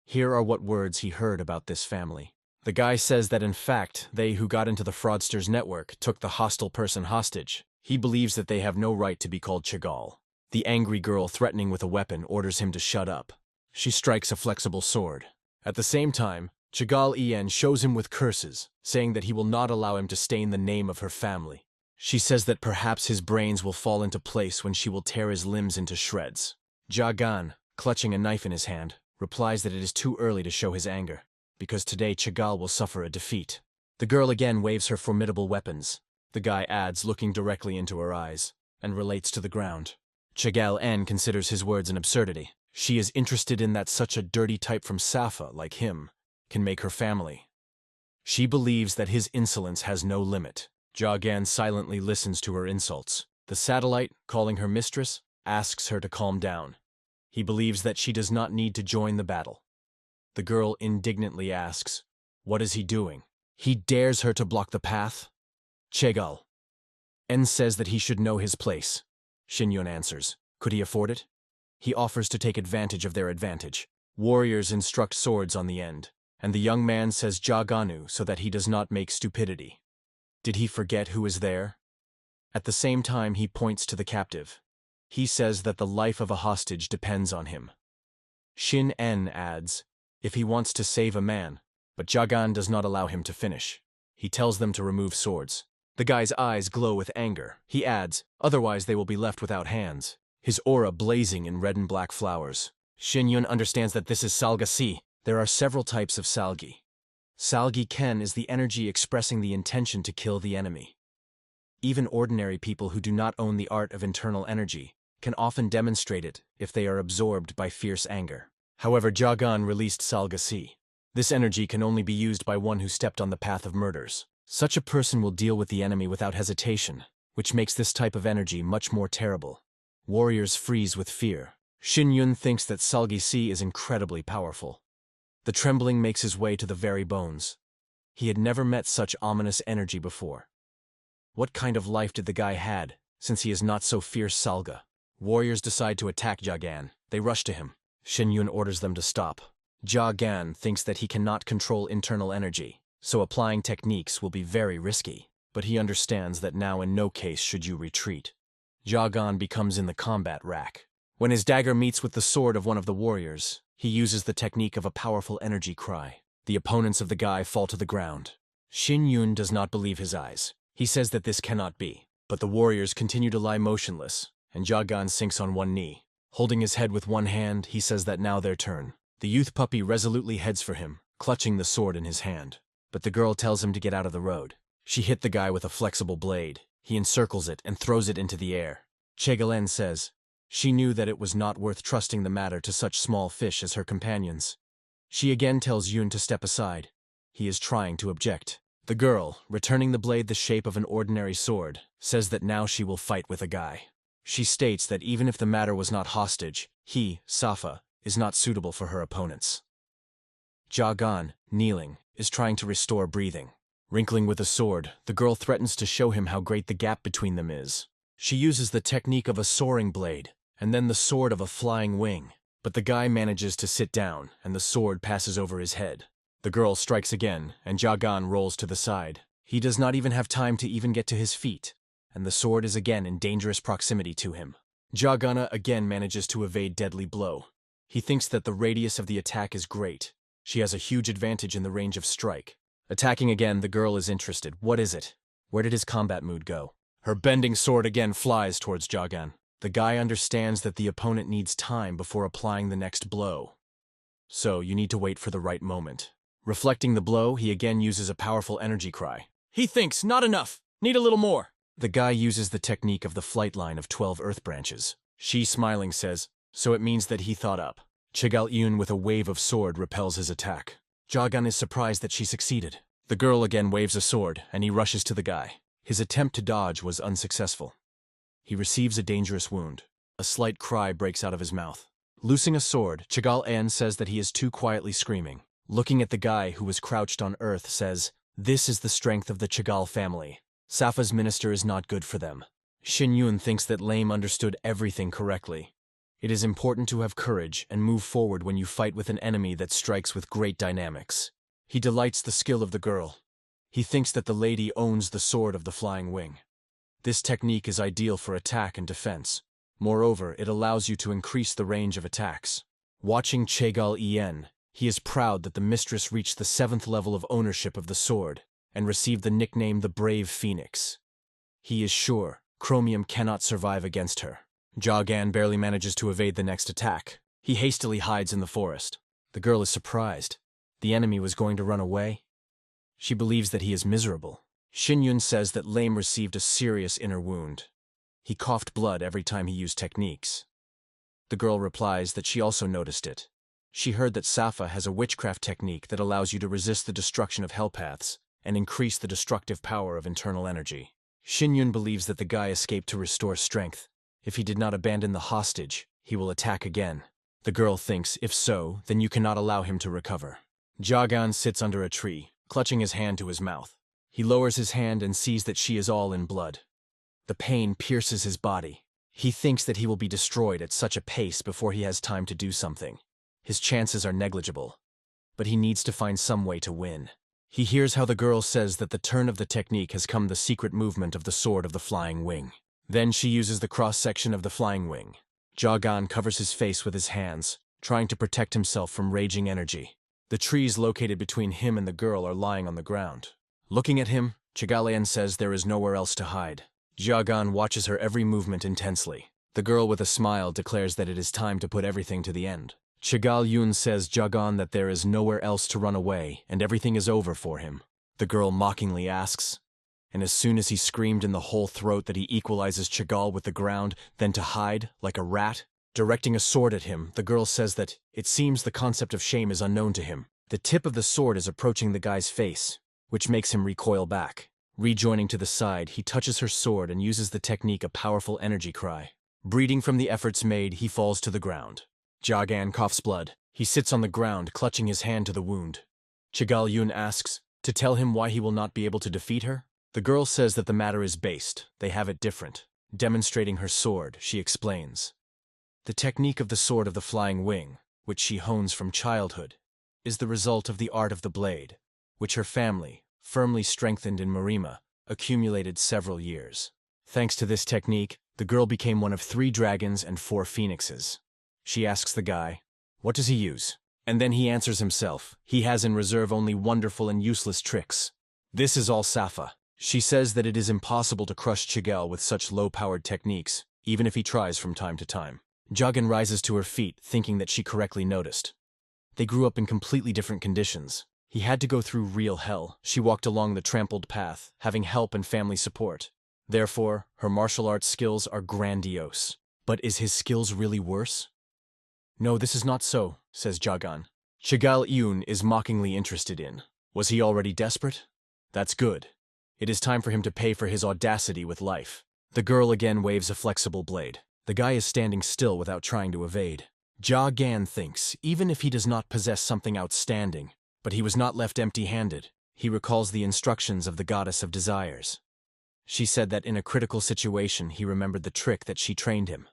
S1: Here are what words he heard about this family. The guy says that in fact, they who got into the fraudster's network took the hostile person hostage. He believes that they have no right to be called Chegal. The angry girl threatening with a weapon orders him to shut up. She strikes a flexible sword. At the same time, Chegal Ien shows him with curses, saying that he will not allow him to stain the name of her family. She says that perhaps his brains will fall into place when she will tear his limbs into shreds. Jagan, clutching a knife in his hand, replies that it is too early to show his anger, because today Chegal will suffer a defeat. The girl again waves her formidable weapons. The guy adds, looking directly into her eyes, and relates to the ground. Chegal N considers his words an absurdity. She is interested in that such a dirty type from Safa, like him, can make her family. She believes that his insolence has no limit. Jagan silently listens to her insults. The satellite, calling her mistress, asks her to calm down. He believes that she does not need to join the battle. The girl indignantly asks, "What is he doing?" He dares her to block the path. Chegal N says that he should know his place. Shinyun answers, could he afford it? He offers to take advantage of their advantage. Warriors instruct swords on the end, and the young man says Jaganu so that he does not make stupidity. Did he forget who is there? At the same time he points to the captive. He says that the life of a hostage depends on him. Shin N adds, if he wants to save a man, but Jagan does not allow him to finish. He tells them to remove swords. The guy's eyes glow with anger. He adds, otherwise they will be left without hands, his aura blazing in red and black flowers. Shinyun understands that this is Salga-si. There are several types of Salgi. Salgi-ken is the energy expressing the intention to kill the enemy. Even ordinary people who do not own the art of internal energy can often demonstrate it if they are absorbed by fierce anger. However, Jagan released Salga-si. This energy can only be used by one who stepped on the path of murders. Such a person will deal with the enemy without hesitation, which makes this type of energy much more terrible. Warriors freeze with fear. Shinyun thinks that Salgi-si is incredibly powerful. The trembling makes his way to the very bones. He had never met such ominous energy before. What kind of life did the guy had, since he is not so fierce Salga? Warriors decide to attack Jagan. They rush to him. Shinyun orders them to stop. Jagan thinks that he cannot control internal energy, so applying techniques will be very risky. But he understands that now in no case should you retreat. Jagan becomes in the combat rack. When his dagger meets with the sword of one of the warriors, he uses the technique of a powerful energy cry. The opponents of the guy fall to the ground. Shinyun does not believe his eyes. He says that this cannot be. But the warriors continue to lie motionless, and Jagan sinks on one knee. Holding his head with one hand, he says that now their turn. The youth puppy resolutely heads for him, clutching the sword in his hand. But the girl tells him to get out of the road. She hit the guy with a flexible blade. He encircles it and throws it into the air. Chegalen says, she knew that it was not worth trusting the matter to such small fish as her companions. She again tells Yun to step aside. He is trying to object. The girl, returning the blade the shape of an ordinary sword, says that now she will fight with a guy. She states that even if the matter was not hostage, he, Safa, is not suitable for her opponents. Jagan, kneeling, is trying to restore breathing. Wrinkling with a sword, the girl threatens to show him how great the gap between them is. She uses the technique of a soaring blade, and then the sword of a flying wing. But the guy manages to sit down, and the sword passes over his head. The girl strikes again, and Jagan rolls to the side. He does not even have time to even get to his feet, and the sword is again in dangerous proximity to him. Jagana again manages to evade deadly blow. He thinks that the radius of the attack is great. She has a huge advantage in the range of strike. Attacking again, the girl is interested. What is it? Where did his combat mood go? Her bending sword again flies towards Jagan. The guy understands that the opponent needs time before applying the next blow. So you need to wait for the right moment. Reflecting the blow, he again uses a powerful energy cry. He thinks, not enough, need a little more. The guy uses the technique of the flight line of 12 earth branches. She, smiling, says, so it means that he thought up. Chigal-eun with a wave of sword repels his attack. Jagan is surprised that she succeeded. The girl again waves a sword, and he rushes to the guy. His attempt to dodge was unsuccessful. He receives a dangerous wound. A slight cry breaks out of his mouth. Loosing a sword, Chigal-eun says that he is too quietly screaming. Looking at the guy who was crouched on earth, says, this is the strength of the Chigal family. Safa's minister is not good for them. Shin-yun thinks that Lame understood everything correctly. It is important to have courage and move forward when you fight with an enemy that strikes with great dynamics. He delights the skill of the girl. He thinks that the lady owns the sword of the flying wing. This technique is ideal for attack and defense. Moreover, it allows you to increase the range of attacks. Watching Chigal-eun, he is proud that the mistress reached the 7th level of ownership of the sword and received the nickname the Brave Phoenix. He is sure Chromium cannot survive against her. Jagan barely manages to evade the next attack. He hastily hides in the forest. The girl is surprised. The enemy was going to run away. She believes that he is miserable. Shin-yun says that Lame received a serious inner wound. He coughed blood every time he used techniques. The girl replies that she also noticed it. She heard that Safa has a witchcraft technique that allows you to resist the destruction of hellpaths and increase the destructive power of internal energy. Shin-yun believes that the guy escaped to restore strength. If he did not abandon the hostage, he will attack again. The girl thinks, if so, then you cannot allow him to recover. Jagan sits under a tree, clutching his hand to his mouth. He lowers his hand and sees that she is all in blood. The pain pierces his body. He thinks that he will be destroyed at such a pace before he has time to do something. His chances are negligible, but he needs to find some way to win. He hears how the girl says that the turn of the technique has come the secret movement of the sword of the flying wing. Then she uses the cross-section of the flying wing. Jagan covers his face with his hands, trying to protect himself from raging energy. The trees located between him and the girl are lying on the ground. Looking at him, Chigal-eun says there is nowhere else to hide. Jagan watches her every movement intensely. The girl with a smile declares that it is time to put everything to the end. Chigal-eun says Jagan that there is nowhere else to run away and everything is over for him. The girl mockingly asks, and as soon as he screamed in the whole throat that he equalizes Chigal with the ground, then to hide, like a rat. Directing a sword at him, the girl says that it seems the concept of shame is unknown to him. The tip of the sword is approaching the guy's face, which makes him recoil back. Rejoining to the side, he touches her sword and uses the technique a powerful energy cry. Breathing from the efforts made, he falls to the ground. Jagan coughs blood. He sits on the ground, clutching his hand to the wound. Chigal-eun asks, to tell him why he will not be able to defeat her? The girl says that the matter is based, they have it different. Demonstrating her sword, she explains. The technique of the sword of the flying wing, which she hones from childhood, is the result of the art of the blade, which her family, firmly strengthened in Murim, accumulated several years. Thanks to this technique, the girl became one of 3 dragons and 4 phoenixes. She asks the guy, what does he use? And then he answers himself, he has in reserve only wonderful and useless tricks. This is all Safa. She says that it is impossible to crush Chigal with such low-powered techniques, even if he tries from time to time. Jagan rises to her feet, thinking that she correctly noticed. They grew up in completely different conditions. He had to go through real hell. She walked along the trampled path, having help and family support. Therefore, her martial arts skills are grandiose. But is his skills really worse? No, this is not so, says Jagan. Chigal-eun is mockingly interested in. Was he already desperate? That's good. It is time for him to pay for his audacity with life. The girl again waves a flexible blade. The guy is standing still without trying to evade. Jagan thinks, even if he does not possess something outstanding, but he was not left empty-handed. He recalls the instructions of the goddess of desires. She said that in a critical situation he remembered the trick that she trained him.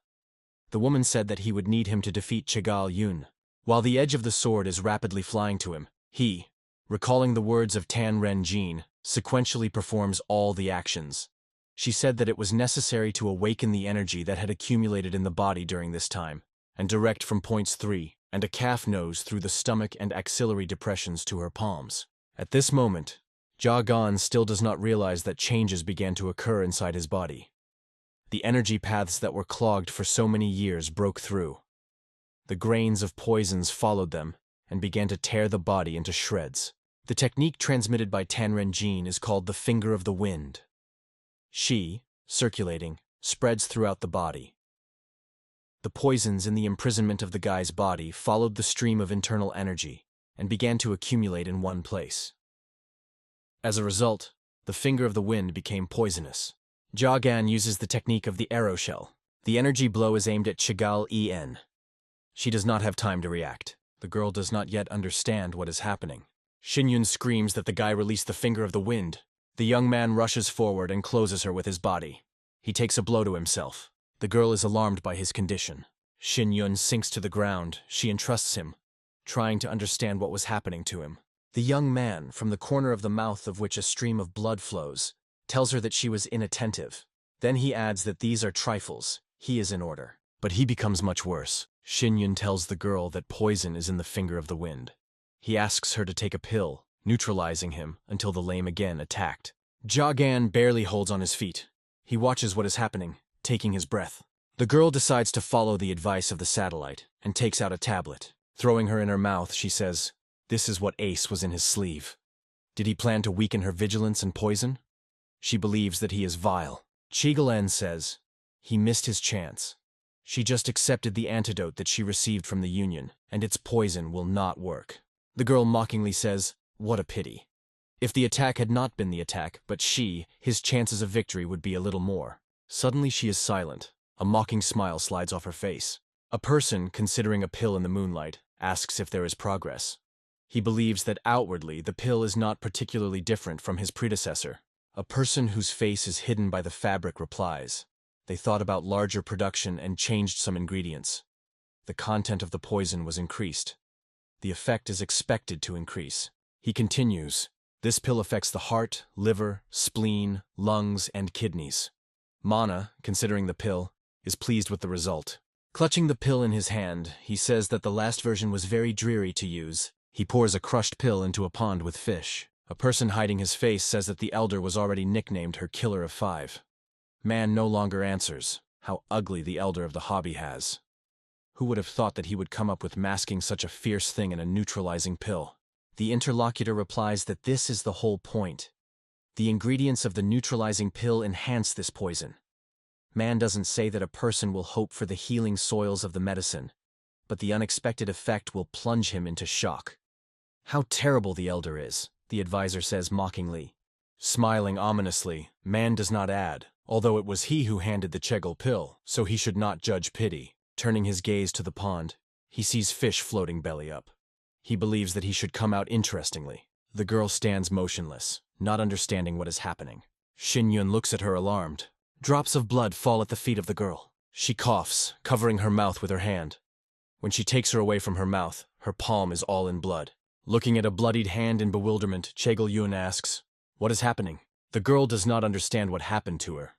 S1: The woman said that he would need him to defeat Chigal-eun. While the edge of the sword is rapidly flying to him, he, recalling the words of Tan Ren-jin, sequentially performs all the actions. She said that it was necessary to awaken the energy that had accumulated in the body during this time, and direct from points 3 and a calf nose through the stomach and axillary depressions to her palms. At this moment, Jagan still does not realize that changes began to occur inside his body. The energy paths that were clogged for so many years broke through. The grains of poisons followed them, and began to tear the body into shreds. The technique transmitted by Tanren is called the Finger of the Wind. She, circulating, spreads throughout the body. The poisons in the imprisonment of the guy's body followed the stream of internal energy and began to accumulate in one place. As a result, the Finger of the Wind became poisonous. Jagan uses the technique of the arrow shell. The energy blow is aimed at Chigal-en. She does not have time to react. The girl does not yet understand what is happening. Shinyun screams that the guy released the Finger of the Wind. The young man rushes forward and closes her with his body. He takes a blow to himself. The girl is alarmed by his condition. Shinyun sinks to the ground. She entrusts him, trying to understand what was happening to him. The young man, from the corner of the mouth of which a stream of blood flows, tells her that she was inattentive. Then he adds that these are trifles. He is in order. But he becomes much worse. Shinyun tells the girl that poison is in the Finger of the Wind. He asks her to take a pill, neutralizing him until the lame again attacked. Jagan barely holds on his feet. He watches what is happening, taking his breath. The girl decides to follow the advice of the satellite and takes out a tablet. Throwing her in her mouth, she says, "This is what Ace was in his sleeve." Did he plan to weaken her vigilance and poison? She believes that he is vile. Chigalen says, he missed his chance. She just accepted the antidote that she received from the Union, and its poison will not work. The girl mockingly says, "What a pity. If the attack had not been the attack, but his chances of victory would be a little more." Suddenly she is silent. A mocking smile slides off her face. A person, considering a pill in the moonlight, asks if there is progress. He believes that outwardly the pill is not particularly different from his predecessor. A person whose face is hidden by the fabric replies, "They thought about larger production and changed some ingredients. The content of the poison was increased. The effect is expected to increase." He continues, "This pill affects the heart, liver, spleen, lungs, and kidneys." Mana, considering the pill, is pleased with the result. Clutching the pill in his hand, he says that the last version was very dreary to use. He pours a crushed pill into a pond with fish. A person hiding his face says that the elder was already nicknamed her Killer of Five. Man no longer answers. How ugly the elder of the hobby has. Who would have thought that he would come up with masking such a fierce thing in a neutralizing pill? The interlocutor replies that this is the whole point. The ingredients of the neutralizing pill enhance this poison. Man doesn't say that a person will hope for the healing soils of the medicine, but the unexpected effect will plunge him into shock. How terrible the elder is, the advisor says mockingly. Smiling ominously, Man does not add, although it was he who handed the Chegel pill, so he should not judge pity. Turning his gaze to the pond, he sees fish floating belly up. He believes that he should come out interestingly. The girl stands motionless, not understanding what is happening. Shinyun looks at her alarmed. Drops of blood fall at the feet of the girl. She coughs, covering her mouth with her hand. When she takes her away from her mouth, her palm is all in blood. Looking at a bloodied hand in bewilderment, Chegel-yun asks, "What is happening?" The girl does not understand what happened to her.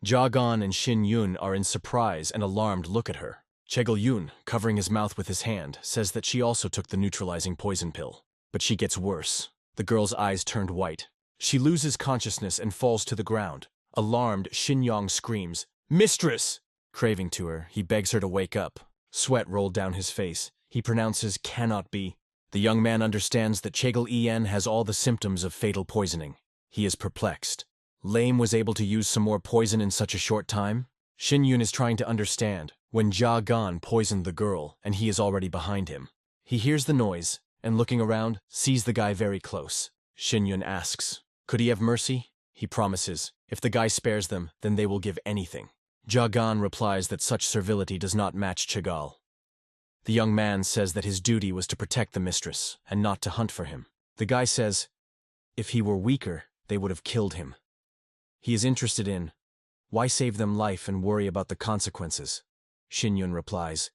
S1: Jagan and Shin-yun are in surprise and alarmed look at her. Chegel-yun, covering his mouth with his hand, says that she also took the neutralizing poison pill. But she gets worse. The girl's eyes turned white. She loses consciousness and falls to the ground. Alarmed, Shin-yong screams, "Mistress!" Craving to her, he begs her to wake up. Sweat rolled down his face. He pronounces, "Cannot be." The young man understands that Chegel-en has all the symptoms of fatal poisoning. He is perplexed. Lame was able to use some more poison in such a short time? Shin-yun is trying to understand, when Jagan poisoned the girl, and he is already behind him. He hears the noise, and looking around, sees the guy very close. Shin-yun asks, "Could he have mercy?" He promises, if the guy spares them, then they will give anything. Jagan replies that such servility does not match Chagall. The young man says that his duty was to protect the mistress, and not to hunt for him. The guy says, if he were weaker, they would have killed him. He is interested in, why save them life and worry about the consequences? Shin-yun replies,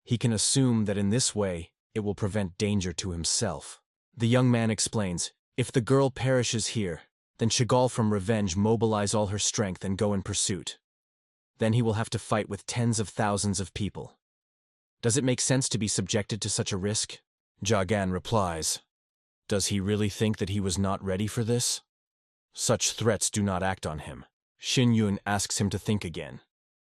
S1: he can assume that in this way, it will prevent danger to himself. The young man explains, if the girl perishes here, then Chagall from revenge mobilize all her strength and go in pursuit. Then he will have to fight with tens of thousands of people. Does it make sense to be subjected to such a risk? Jagan replies, does he really think that he was not ready for this? Such threats do not act on him. Shin-yun asks him to think again.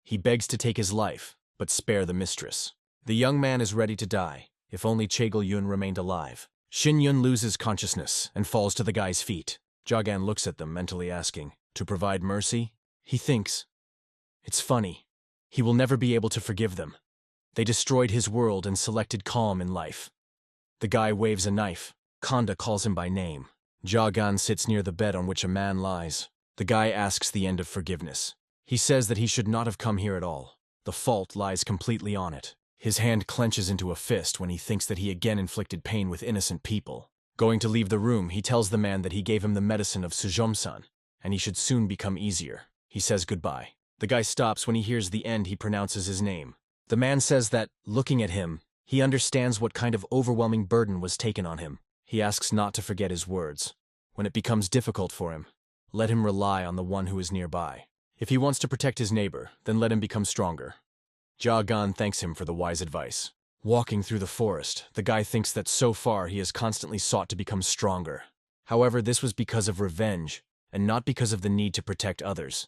S1: He begs to take his life, but spare the mistress. The young man is ready to die. If only Chegel-yun remained alive. Shin-yun loses consciousness and falls to the guy's feet. Jagan looks at them, mentally asking, to provide mercy? He thinks, it's funny. He will never be able to forgive them. They destroyed his world and selected calm in life. The guy waves a knife. Kanda calls him by name. Jagan sits near the bed on which a man lies. The guy asks the end of forgiveness. He says that he should not have come here at all. The fault lies completely on it. His hand clenches into a fist when he thinks that he again inflicted pain with innocent people. Going to leave the room, he tells the man that he gave him the medicine of Sujom-san, and he should soon become easier. He says goodbye. The guy stops when he hears the end. He pronounces his name. The man says that, looking at him, he understands what kind of overwhelming burden was taken on him. He asks not to forget his words. When it becomes difficult for him, let him rely on the one who is nearby. If he wants to protect his neighbor, then let him become stronger. Jagan thanks him for the wise advice. Walking through the forest, the guy thinks that so far he has constantly sought to become stronger. However, this was because of revenge, and not because of the need to protect others,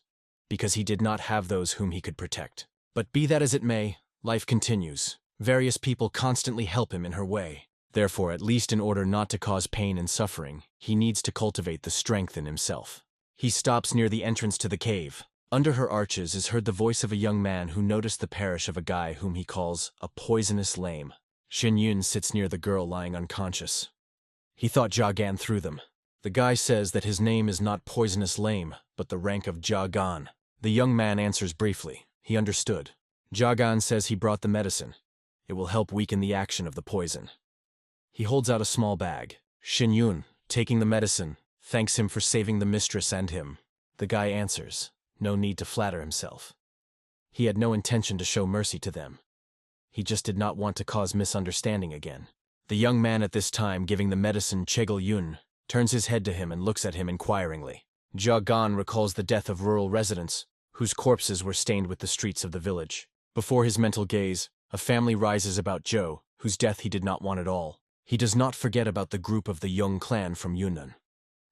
S1: because he did not have those whom he could protect. But be that as it may, life continues. Various people constantly help him in her way. Therefore, at least in order not to cause pain and suffering, he needs to cultivate the strength in himself. He stops near the entrance to the cave. Under her arches is heard the voice of a young man who noticed the parish of a guy whom he calls a poisonous lame. Shin-yun sits near the girl lying unconscious. He thought Jagan threw them. The guy says that his name is not Poisonous Lame, but the rank of Jagan. The young man answers briefly. He understood. Jagan says he brought the medicine. It will help weaken the action of the poison. He holds out a small bag. Shin-yun, taking the medicine, thanks him for saving the mistress and him. The guy answers. No need to flatter himself. He had no intention to show mercy to them. He just did not want to cause misunderstanding again. The young man at this time giving the medicine Chegel-yun turns his head to him and looks at him inquiringly. Jagan recalls the death of rural residents, whose corpses were stained with the streets of the village. Before his mental gaze, a family rises about Joe, whose death he did not want at all. He does not forget about the group of the Young clan from Yunnan.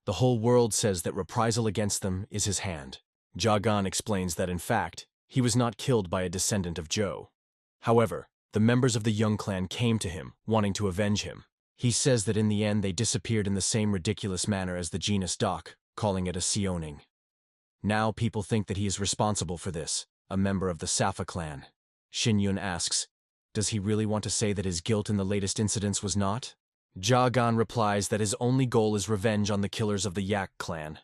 S1: The whole world says that reprisal against them is his hand. Jagan explains that in fact, he was not killed by a descendant of Joe. However, the members of the Young clan came to him, wanting to avenge him. He says that in the end they disappeared in the same ridiculous manner as the genus Doc, calling it a Seoning. Now people think that he is responsible for this, a member of the Safa clan. Shin-yun asks, does he really want to say that his guilt in the latest incidents was not? Jagan replies that his only goal is revenge on the killers of the Yak clan.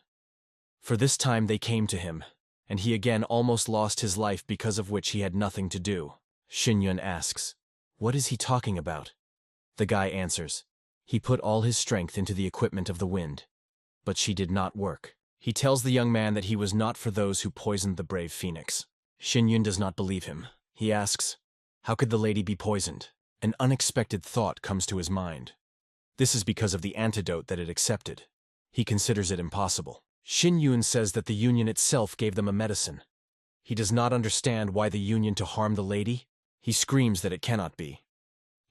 S1: For this time they came to him, and he again almost lost his life because of which he had nothing to do. Shin-yun asks, what is he talking about? The guy answers, he put all his strength into the equipment of the wind. But she did not work. He tells the young man that he was not for those who poisoned the brave phoenix. Shin-yun does not believe him. He asks, how could the lady be poisoned? An unexpected thought comes to his mind. This is because of the antidote that it accepted. He considers it impossible. Shin-yun says that the union itself gave them a medicine. He does not understand why the union to harm the lady. He screams that it cannot be.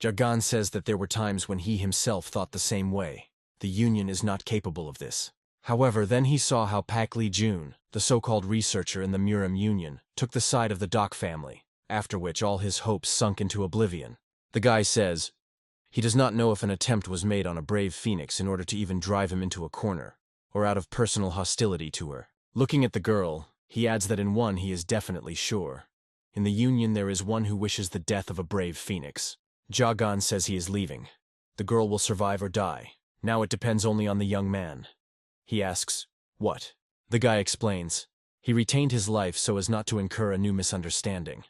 S1: Jagan says that there were times when he himself thought the same way. The union is not capable of this. However, then he saw how Pak Lee-jun, the so-called researcher in the Murim union, took the side of the Doc family, after which all his hopes sunk into oblivion. The guy says, he does not know if an attempt was made on a brave phoenix in order to even drive him into a corner, or out of personal hostility to her. Looking at the girl, he adds that in one he is definitely sure. In the union there is one who wishes the death of a brave phoenix. Jagan says he is leaving. The girl will survive or die. Now it depends only on the young man. He asks, what? The guy explains. He retained his life so as not to incur a new misunderstanding.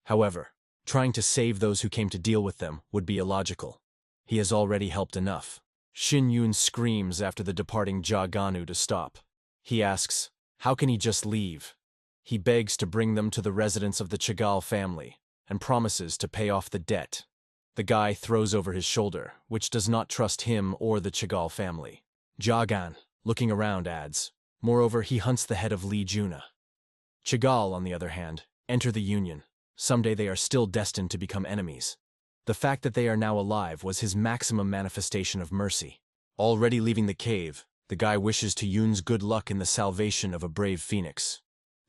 S1: However, trying to save those who came to deal with them would be illogical. He has already helped enough. Shin-yun screams after the departing Jaganu to stop. He asks, how can he just leave? He begs to bring them to the residence of the Chagall family, and promises to pay off the debt. The guy throws over his shoulder, which does not trust him or the Chagall family. Jagan, looking around, adds, moreover he hunts the head of Lee Juna. Chagall, on the other hand, enter the union. Someday they are still destined to become enemies. The fact that they are now alive was his maximum manifestation of mercy. Already leaving the cave, the guy wishes to Yoon's good luck in the salvation of a brave phoenix.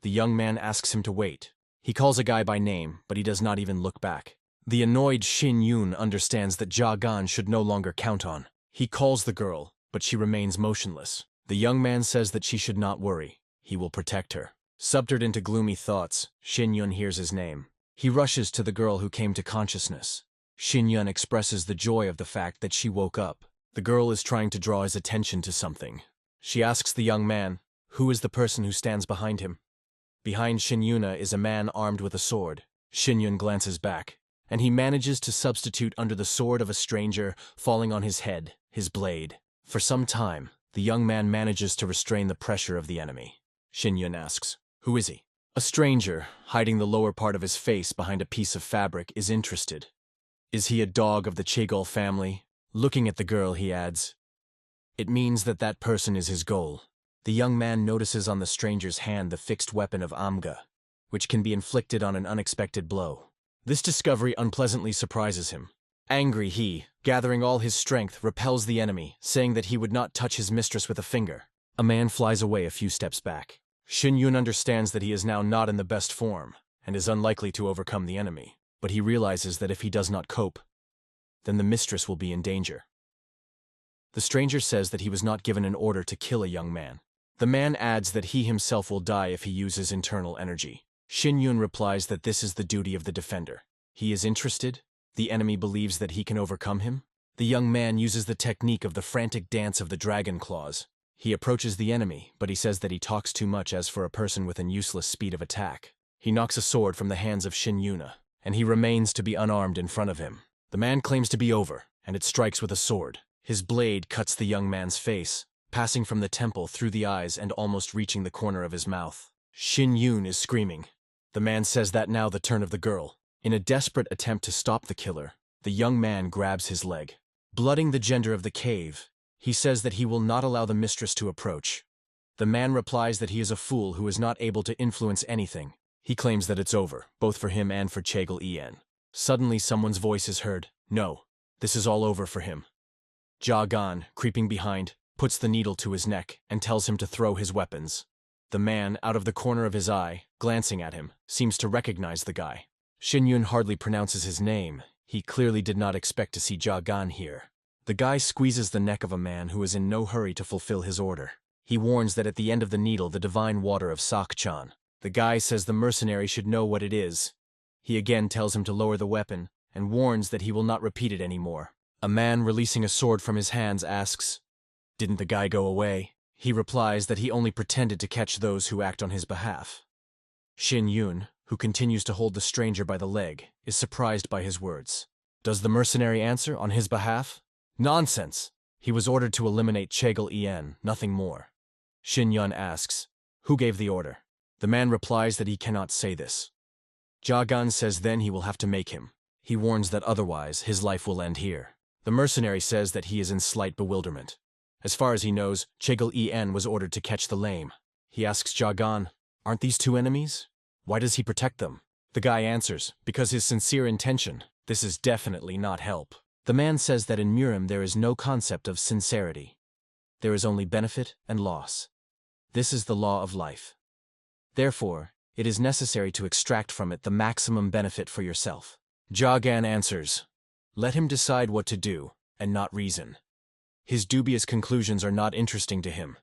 S1: The young man asks him to wait. He calls a guy by name, but he does not even look back. The annoyed Shin Yun understands that Ja Gan should no longer count on. He calls the girl, but she remains motionless. The young man says that she should not worry. He will protect her. Subterred into gloomy thoughts, Shin Yun hears his name. He rushes to the girl who came to consciousness. Shin Yun expresses the joy of the fact that she woke up. The girl is trying to draw his attention to something. She asks the young man, who is the person who stands behind him? Behind Shin Yuna is a man armed with a sword. Shin Yun glances back, and he manages to substitute under the sword of a stranger, falling on his head, his blade. For some time, the young man manages to restrain the pressure of the enemy. Shin Yun asks, who is he? A stranger, hiding the lower part of his face behind a piece of fabric, is interested. Is he a dog of the Chegol family? Looking at the girl, he adds, it means that that person is his goal. The young man notices on the stranger's hand the fixed weapon of Amga, which can be inflicted on an unexpected blow. This discovery unpleasantly surprises him. Angry, he, gathering all his strength, repels the enemy, saying that he would not touch his mistress with a finger. A man flies away a few steps back. Shin Yun understands that he is now not in the best form, and is unlikely to overcome the enemy. But he realizes that if he does not cope, then the mistress will be in danger. The stranger says that he was not given an order to kill a young man. The man adds that he himself will die if he uses internal energy. Shin Yun replies that this is the duty of the defender. He is interested. The enemy believes that he can overcome him. The young man uses the technique of the frantic dance of the dragon claws. He approaches the enemy, but he says that he talks too much as for a person with an useless speed of attack. He knocks a sword from the hands of Shin Yuna, and he remains to be unarmed in front of him. The man claims to be over, and it strikes with a sword. His blade cuts the young man's face, passing from the temple through the eyes and almost reaching the corner of his mouth. Shin Yun is screaming. The man says that now the turn of the girl. In a desperate attempt to stop the killer, the young man grabs his leg. Blooding the gender of the cave, he says that he will not allow the mistress to approach. The man replies that he is a fool who is not able to influence anything. He claims that it's over, both for him and for Chegol En. Suddenly someone's voice is heard. No, this is all over for him. Ja Gan, creeping behind, puts the needle to his neck and tells him to throw his weapons. The man, out of the corner of his eye, glancing at him, seems to recognize the guy. Shin Yun hardly pronounces his name. He clearly did not expect to see Ja Gan here. The guy squeezes the neck of a man who is in no hurry to fulfill his order. He warns that at the end of the needle the divine water of Sakchan. The guy says the mercenary should know what it is. He again tells him to lower the weapon and warns that he will not repeat it anymore. A man releasing a sword from his hands asks, "Didn't the guy go away?" He replies that he only pretended to catch those who act on his behalf. Shin Yun, who continues to hold the stranger by the leg, is surprised by his words. Does the mercenary answer on his behalf? Nonsense! He was ordered to eliminate Chegol En, nothing more. Shin Yun asks, "Who gave the order?" The man replies that he cannot say this. Ja Gan says then he will have to make him. He warns that otherwise his life will end here. The mercenary says that he is in slight bewilderment. As far as he knows, Chegol En was ordered to catch the lame. He asks Ja Gan, "Aren't these two enemies? Why does he protect them?" The guy answers, "Because his sincere intention. This is definitely not help." The man says that in Murim there is no concept of sincerity. There is only benefit and loss. This is the law of life. Therefore, it is necessary to extract from it the maximum benefit for yourself. Ja Gan answers, "Let him decide what to do, and not reason." His dubious conclusions are not interesting to him.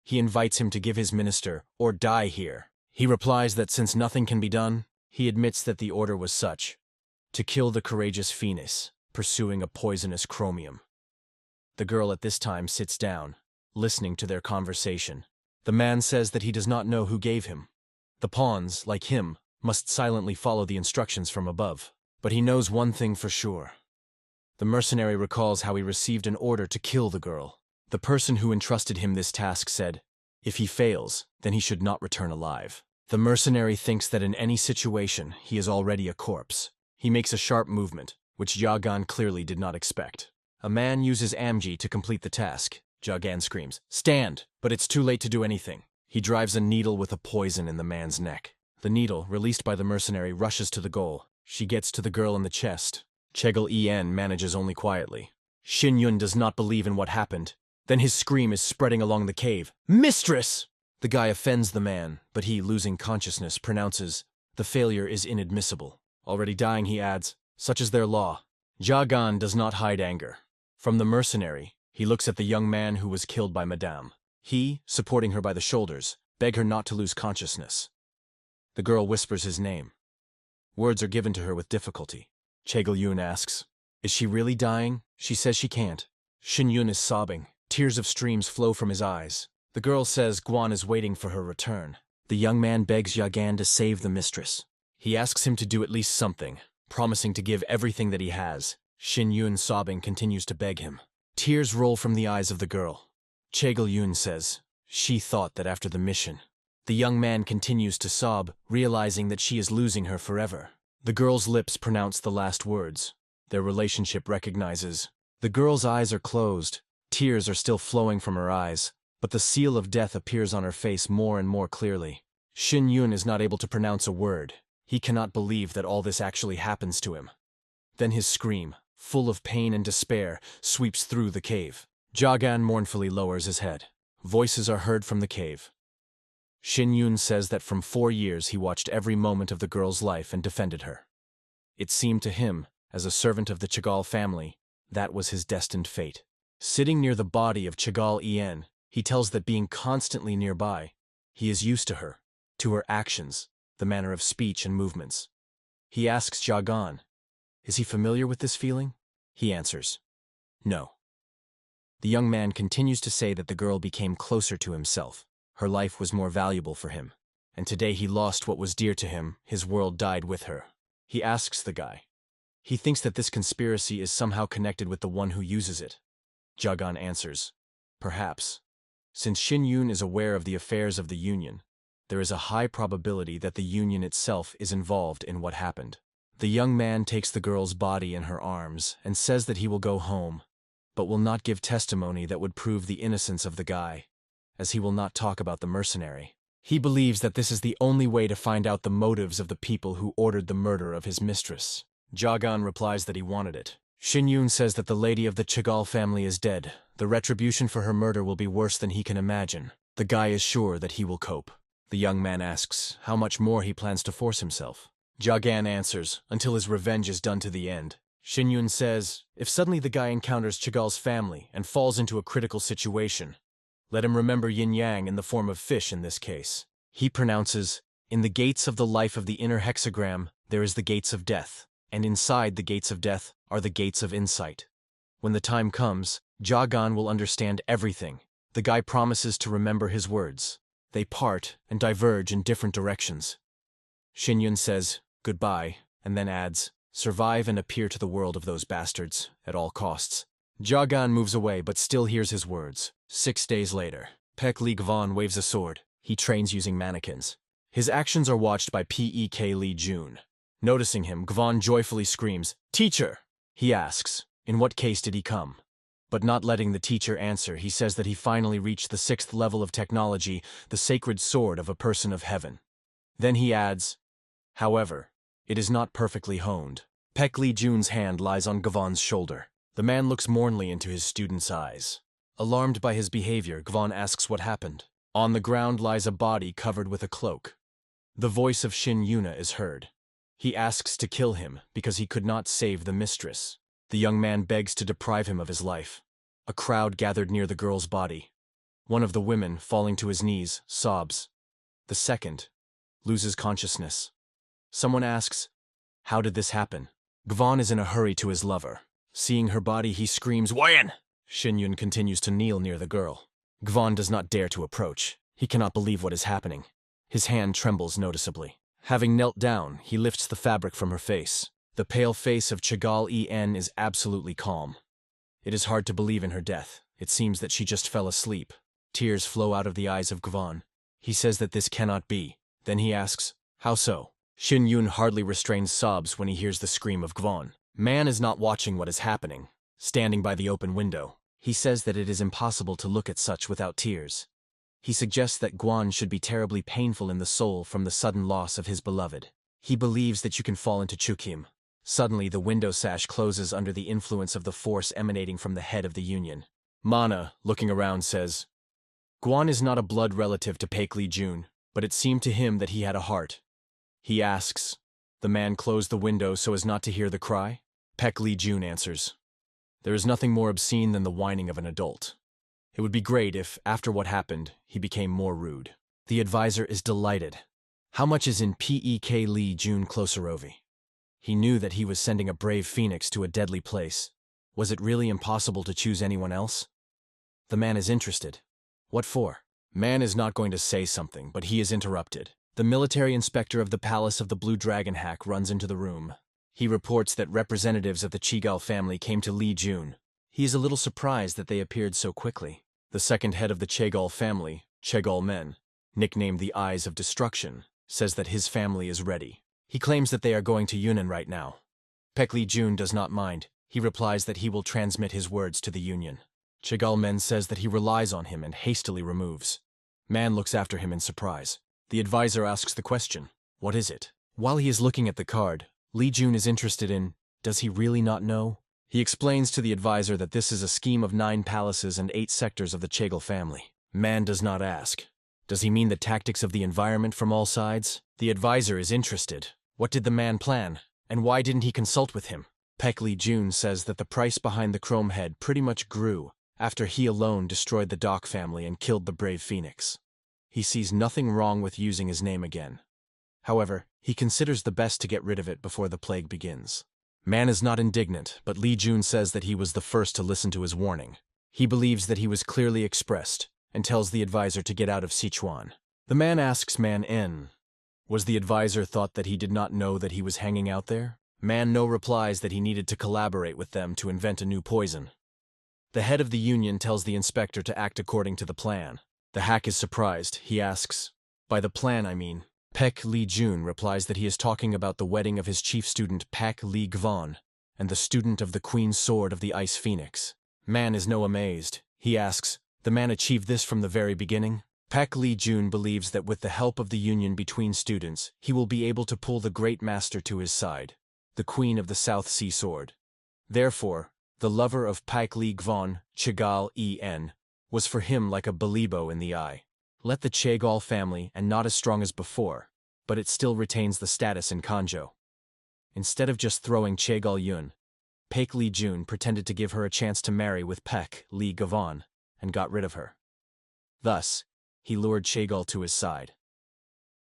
S1: He invites him to give his minister, or die here. He replies that since nothing can be done, he admits that the order was such, to kill the courageous Phoenix, pursuing a poisonous chromium. The girl at this time sits down, listening to their conversation. The man says that he does not know who gave him. The pawns, like him, must silently follow the instructions from above. But he knows one thing for sure. The mercenary recalls how he received an order to kill the girl. The person who entrusted him this task said, if he fails, then he should not return alive. The mercenary thinks that in any situation, he is already a corpse. He makes a sharp movement, which Ja Gan clearly did not expect. A man uses Amji to complete the task. Ja Gan screams, "Stand!" But it's too late to do anything. He drives a needle with a poison in the man's neck. The needle, released by the mercenary, rushes to the goal. She gets to the girl in the chest. Chegol En manages only quietly. Shin Yun does not believe in what happened. Then his scream is spreading along the cave. "Mistress!" The guy offends the man, but he, losing consciousness, pronounces, "The failure is inadmissible." Already dying, he adds, Such is their law. Jagan does not hide anger. From the mercenary, he looks at the young man who was killed by Madame. He, supporting her by the shoulders, beg her not to lose consciousness. The girl whispers his name. Words are given to her with difficulty. Chaegyun asks, "Is she really dying?" She says she can't. Shin-yun is sobbing. Tears of streams flow from his eyes. The girl says Guan is waiting for her return. The young man begs Jagan to save the mistress. He asks him to do at least something, promising to give everything that he has. Shin-yun, sobbing, continues to beg him. Tears roll from the eyes of the girl. Chaegyun says she thought that after the mission. The young man continues to sob, realizing that she is losing her forever. The girl's lips pronounce the last words. Their relationship recognizes. The girl's eyes are closed. Tears are still flowing from her eyes, but the seal of death appears on her face more and more clearly. Shin-yun is not able to pronounce a word. He cannot believe that all this actually happens to him. Then his scream, full of pain and despair, sweeps through the cave. Jagan mournfully lowers his head. Voices are heard from the cave. Shin-yun says that from 4 years he watched every moment of the girl's life and defended her. It seemed to him, as a servant of the Chagall family, that was his destined fate. Sitting near the body of Chagall-en, he tells that being constantly nearby, he is used to her, to her actions, the manner of speech and movements. He asks Jagan, is he familiar with this feeling? He answers, no. The young man continues to say that the girl became closer to himself. Her life was more valuable for him, and today he lost what was dear to him. His world died with her. He asks the guy. He thinks that this conspiracy is somehow connected with the one who uses it. Jagan answers, perhaps. Since Shin-yun is aware of the affairs of the Union, there is a high probability that the Union itself is involved in what happened. The young man takes the girl's body in her arms and says that he will go home, but will not give testimony that would prove the innocence of the guy, as he will not talk about the mercenary. He believes that this is the only way to find out the motives of the people who ordered the murder of his mistress. Jagan replies that he wanted it. Shin-yun says that the lady of the Chagall family is dead. The retribution for her murder will be worse than he can imagine. The guy is sure that he will cope. The young man asks how much more he plans to force himself. Jagan answers, until his revenge is done to the end. Shin-yun says, if suddenly the guy encounters Chagall's family and falls into a critical situation, let him remember yin-yang in the form of fish in this case. He pronounces, in the gates of the life of the inner hexagram, there is the gates of death, and inside the gates of death are the gates of insight. When the time comes, Jagan will understand everything. The guy promises to remember his words. They part and diverge in different directions. Shin-yun says, goodbye, and then adds, survive and appear to the world of those bastards, at all costs. Jagan moves away but still hears his words. 6 days later, Pek Lee Gvon waves a sword. He trains using mannequins. His actions are watched by Pek Lee Jun. Noticing him, Gvon joyfully screams, teacher! He asks, in what case did he come? But not letting the teacher answer, he says that he finally reached the 6th level of technology, the sacred sword of a person of heaven. Then he adds, however, it is not perfectly honed. Pek Lee Jun's hand lies on Gvon's shoulder. The man looks mournfully into his student's eyes. Alarmed by his behavior, Gvon asks what happened. On the ground lies a body covered with a cloak. The voice of Shin-yuna is heard. He asks to kill him because he could not save the mistress. The young man begs to deprive him of his life. A crowd gathered near the girl's body. One of the women, falling to his knees, sobs. The second loses consciousness. Someone asks, how did this happen? Gvon is in a hurry to his lover. Seeing her body, he screams, Wayan! Shin-yun continues to kneel near the girl. Gvon does not dare to approach. He cannot believe what is happening. His hand trembles noticeably. Having knelt down, he lifts the fabric from her face. The pale face of Chagall-en is absolutely calm. It is hard to believe in her death. It seems that she just fell asleep. Tears flow out of the eyes of Gvon. He says that this cannot be. Then he asks, how so? Shin-yun hardly restrains sobs when he hears the scream of Gvon. Man is not watching what is happening. Standing by the open window, he says that it is impossible to look at such without tears. He suggests that Gvon should be terribly painful in the soul from the sudden loss of his beloved. He believes that you can fall into Chukim. Suddenly, the window sash closes under the influence of the force emanating from the head of the Union. Mana, looking around, says, Gvon is not a blood relative to Pek Lee Jun, but it seemed to him that he had a heart. He asks, The man closed the window so as not to hear the cry. Pek Lee-jun answers, "There is nothing more obscene than the whining of an adult. It would be great if, after what happened, he became more rude." The advisor is delighted. How much is in Pek Lee-jun Closerovi? He knew that he was sending a brave phoenix to a deadly place. Was it really impossible to choose anyone else? The man is interested. What for? Man is not going to say something, but he is interrupted. The military inspector of the Palace of the Blue Dragon hack runs into the room. He reports that representatives of the Chigal family came to Lee-jun. He is a little surprised that they appeared so quickly. The second head of the Chegal family, Chegal Men, nicknamed the Eyes of Destruction, says that his family is ready. He claims that they are going to Union right now. Pek Lee-jun does not mind. He replies that he will transmit his words to the Union. Chegal Men says that he relies on him and hastily removes. Man looks after him in surprise. The advisor asks the question, "What is it?" While he is looking at the card, Lee-jun is interested in, does he really not know? He explains to the advisor that this is a scheme of 9 palaces and 8 sectors of the Chegal family. Man does not ask. Does he mean the tactics of the environment from all sides? The advisor is interested. What did the man plan, and why didn't he consult with him? Pek Lee-jun says that the price behind the Chrome Head pretty much grew after he alone destroyed the Doc family and killed the brave phoenix. He sees nothing wrong with using his name again. However, he considers the best to get rid of it before the plague begins. Man is not indignant, but Lee-jun says that he was the first to listen to his warning. He believes that he was clearly expressed, and tells the advisor to get out of Sichuan. The man asks Man N. Was the advisor thought that he did not know that he was hanging out there? Man No replies that he needed to collaborate with them to invent a new poison. The head of the union tells the inspector to act according to the plan. The hack is surprised. He asks, "By the plan, I mean?" Pek Lee-jun replies that he is talking about the wedding of his chief student Pak Lee-gvon and the student of the Queen's Sword of the Ice Phoenix. Man is No amazed. He asks, "The man achieved this from the very beginning?" Pak Lee-jun believes that with the help of the union between students, he will be able to pull the Great Master to his side, the Queen of the South Sea Sword. Therefore, the lover of Pak Lee-gvon, Chegal En, was for him like a balibo in the eye. Let the Chegal family, and not as strong as before, but it still retains the status in Kanjo. Instead of just throwing Chegal Yun, Pak Lee-jun pretended to give her a chance to marry with Pak Lee-gvon and got rid of her. Thus, he lured Chegal to his side.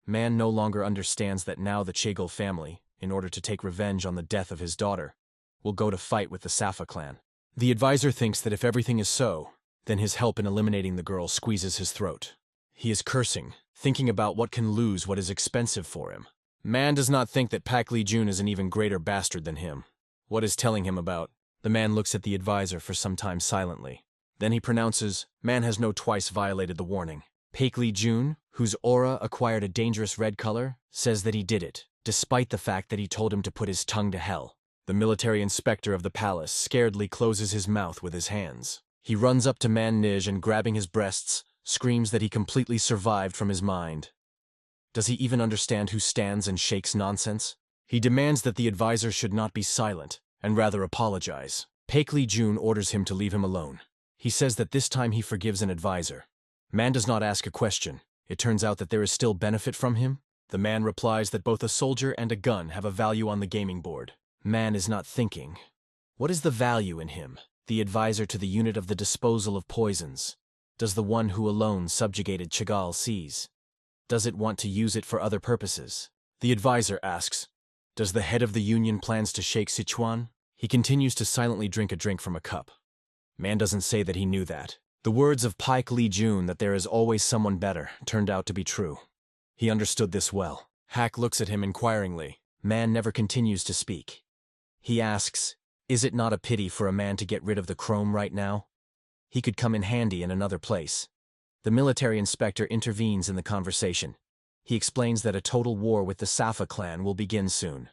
S1: Man no longer understands that now the Chegal family, in order to take revenge on the death of his daughter, will go to fight with the Safa clan. The advisor thinks that if everything is so, then his help in eliminating the girl squeezes his throat. He is cursing, thinking about what can lose what is expensive for him. Man does not think that Pak Lee-jun is an even greater bastard than him. What is telling him about? The man looks at the advisor for some time silently. Then he pronounces, "Man has no twice violated the warning." Pak Lee-jun, whose aura acquired a dangerous red color, says that he did it, despite the fact that he told him to put his tongue to hell. The military inspector of the palace scaredly closes his mouth with his hands. He runs up to Man Nij and, grabbing his breasts, screams that he completely survived from his mind. Does he even understand who stands and shakes nonsense? He demands that the advisor should not be silent, and rather apologize. Pak Lee-jun orders him to leave him alone. He says that this time he forgives an advisor. Man does not ask a question. It turns out that there is still benefit from him. The man replies that both a soldier and a gun have a value on the gaming board. Man is not thinking. What is the value in him? The advisor to the unit of the disposal of poisons. Does the one who alone subjugated Chegal seize? Does it want to use it for other purposes? The advisor asks, does the head of the union plans to shake Sichuan? He continues to silently drink a drink from a cup. Man doesn't say that he knew that. The words of Pike Lee-jun that there is always someone better turned out to be true. He understood this well. Hack looks at him inquiringly. Man never continues to speak. He asks, is it not a pity for a man to get rid of the chrome right now? He could come in handy in another place. The military inspector intervenes in the conversation. He explains that a total war with the Safa clan will begin soon.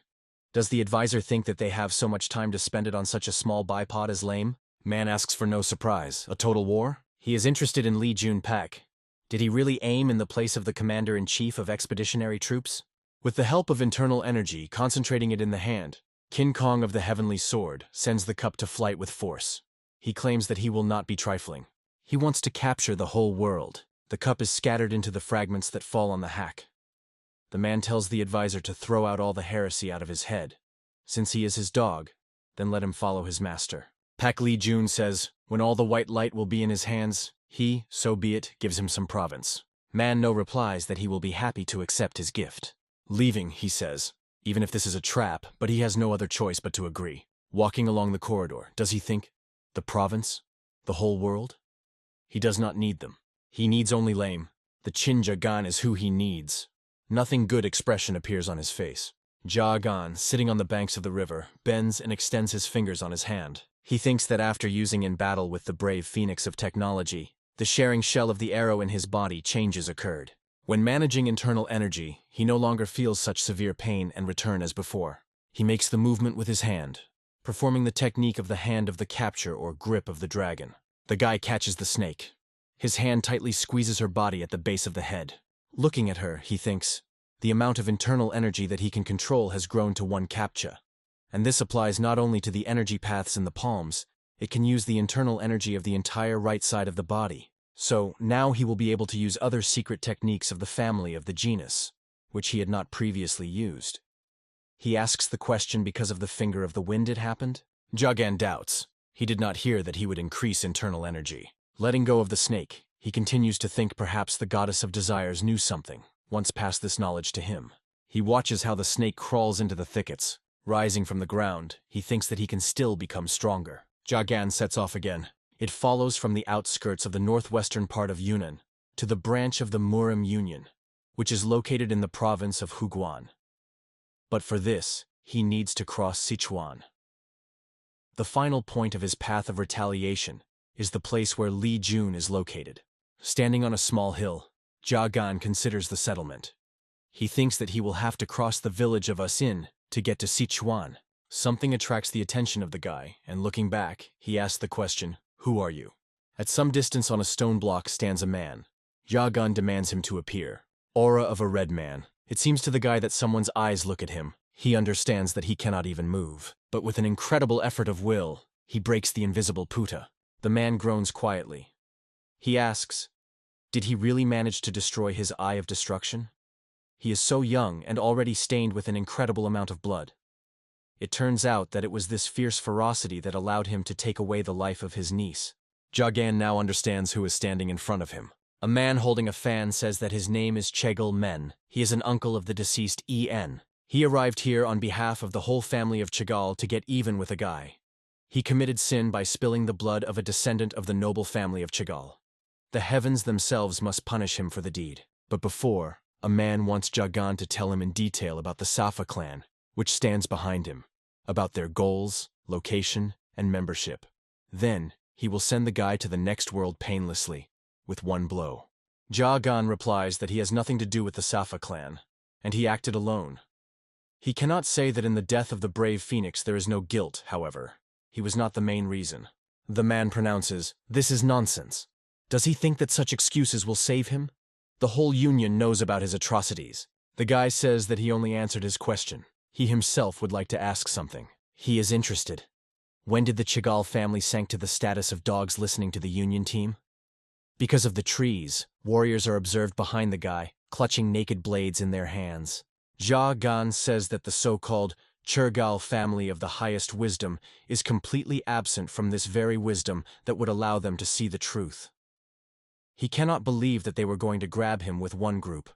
S1: Does the advisor think that they have so much time to spend it on such a small bipod as lame? Man asks for no surprise. A total war? He is interested in Lee-jun Pak. Did he really aim in the place of the commander-in-chief of expeditionary troops? With the help of internal energy, concentrating it in the hand, King Kong of the Heavenly Sword sends the cup to flight with force. He claims that he will not be trifling. He wants to capture the whole world. The cup is scattered into the fragments that fall on the hack. The man tells the advisor to throw out all the heresy out of his head. Since he is his dog, then let him follow his master. Pak Lee Jun says, when all the white light will be in his hands, he, so be it, gives him some province. Man No replies that he will be happy to accept his gift. Leaving, he says, even if this is a trap, but he has no other choice but to agree. Walking along the corridor, does he think? The province? The whole world? He does not need them. He needs only Lame. The Chinja Gan is who he needs. Nothing good expression appears on his face. Ja Gan, sitting on the banks of the river, bends and extends his fingers on his hand. He thinks that after using in battle with the brave phoenix of technology, the sharing shell of the arrow in his body changes occurred. When managing internal energy, he no longer feels such severe pain and return as before. He makes the movement with his hand, performing the technique of the hand of the capture or grip of the dragon. The guy catches the snake. His hand tightly squeezes her body at the base of the head. Looking at her, he thinks, the amount of internal energy that he can control has grown to 1 captcha. And this applies not only to the energy paths in the palms, it can use the internal energy of the entire right side of the body. So, now he will be able to use other secret techniques of the family of the genus, which he had not previously used. He asks the question because of the finger of the wind it happened? Jagan doubts. He did not hear that he would increase internal energy. Letting go of the snake, he continues to think perhaps the goddess of desires knew something, once passed this knowledge to him. He watches how the snake crawls into the thickets. Rising from the ground, he thinks that he can still become stronger. Jagan sets off again. It follows from the outskirts of the northwestern part of Yunnan to the branch of the Murim Union, which is located in the province of Huguan. But for this, he needs to cross Sichuan. The final point of his path of retaliation is the place where Li Jun is located. Standing on a small hill, Jagan considers the settlement. He thinks that he will have to cross the village of Usin to get to Sichuan. Something attracts the attention of the guy, and looking back, he asks the question, "Who are you?" At some distance on a stone block stands a man. Jagan demands him to appear. Aura of a red man. It seems to the guy that someone's eyes look at him. He understands that he cannot even move. But with an incredible effort of will, he breaks the invisible puta. The man groans quietly. He asks, did he really manage to destroy his eye of destruction? He is so young and already stained with an incredible amount of blood. It turns out that it was this fierce ferocity that allowed him to take away the life of his niece. Jagan now understands who is standing in front of him. A man holding a fan says that his name is Chegel Men. He is an uncle of the deceased En. He arrived here on behalf of the whole family of Chegal to get even with a guy. He committed sin by spilling the blood of a descendant of the noble family of Chegal. The heavens themselves must punish him for the deed. But before, a man wants Jagan to tell him in detail about the Safa clan, which stands behind him, about their goals, location, and membership. Then, he will send the guy to the next world painlessly, with one blow. Jagan replies that he has nothing to do with the Safa clan, and he acted alone. He cannot say that in the death of the brave phoenix there is no guilt, however. He was not the main reason. The man pronounces, "This is nonsense." Does he think that such excuses will save him? The whole Union knows about his atrocities. The guy says that he only answered his question. He himself would like to ask something. He is interested. When did the Chegal family sink to the status of dogs listening to the Union team? Because of the trees, warriors are observed behind the guy, clutching naked blades in their hands. Jagan says that the so-called Churgal family of the highest wisdom is completely absent from this very wisdom that would allow them to see the truth. He cannot believe that they were going to grab him with one group.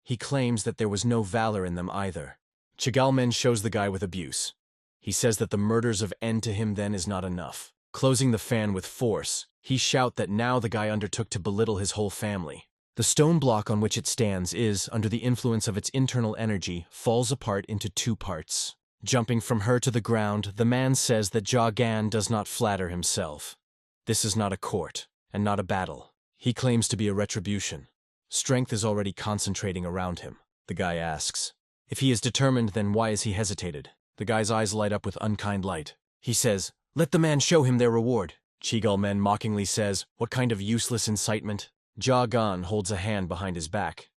S1: He claims that there was no valor in them either. Chigalmen shows the guy with abuse. He says that the murders of N to him then is not enough. Closing the fan with force, he shout that now the guy undertook to belittle his whole family. The stone block on which it stands is, under the influence of its internal energy, falls apart into 2 parts. Jumping from her to the ground, the man says that Jagan does not flatter himself. This is not a court, and not a battle. He claims to be a retribution. Strength is already concentrating around him. The guy asks, if he is determined, then why is he hesitated? The guy's eyes light up with unkind light. He says, let the man show him their reward. Chigalmen mockingly says, what kind of useless incitement? Jagan holds a hand behind his back,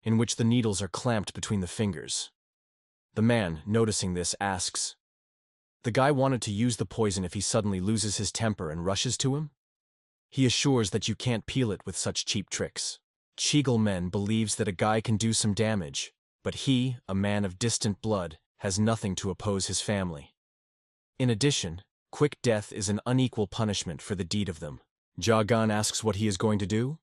S1: in which the needles are clamped between the fingers. The man, noticing this, asks, the guy wanted to use the poison if he suddenly loses his temper and rushes to him? He assures that you can't peel it with such cheap tricks. Chigalmen believes that a guy can do some damage, But he, a man of distant blood, has nothing to oppose his family. In addition, quick death is an unequal punishment for the deed of them. Jagan asks what he is going to do.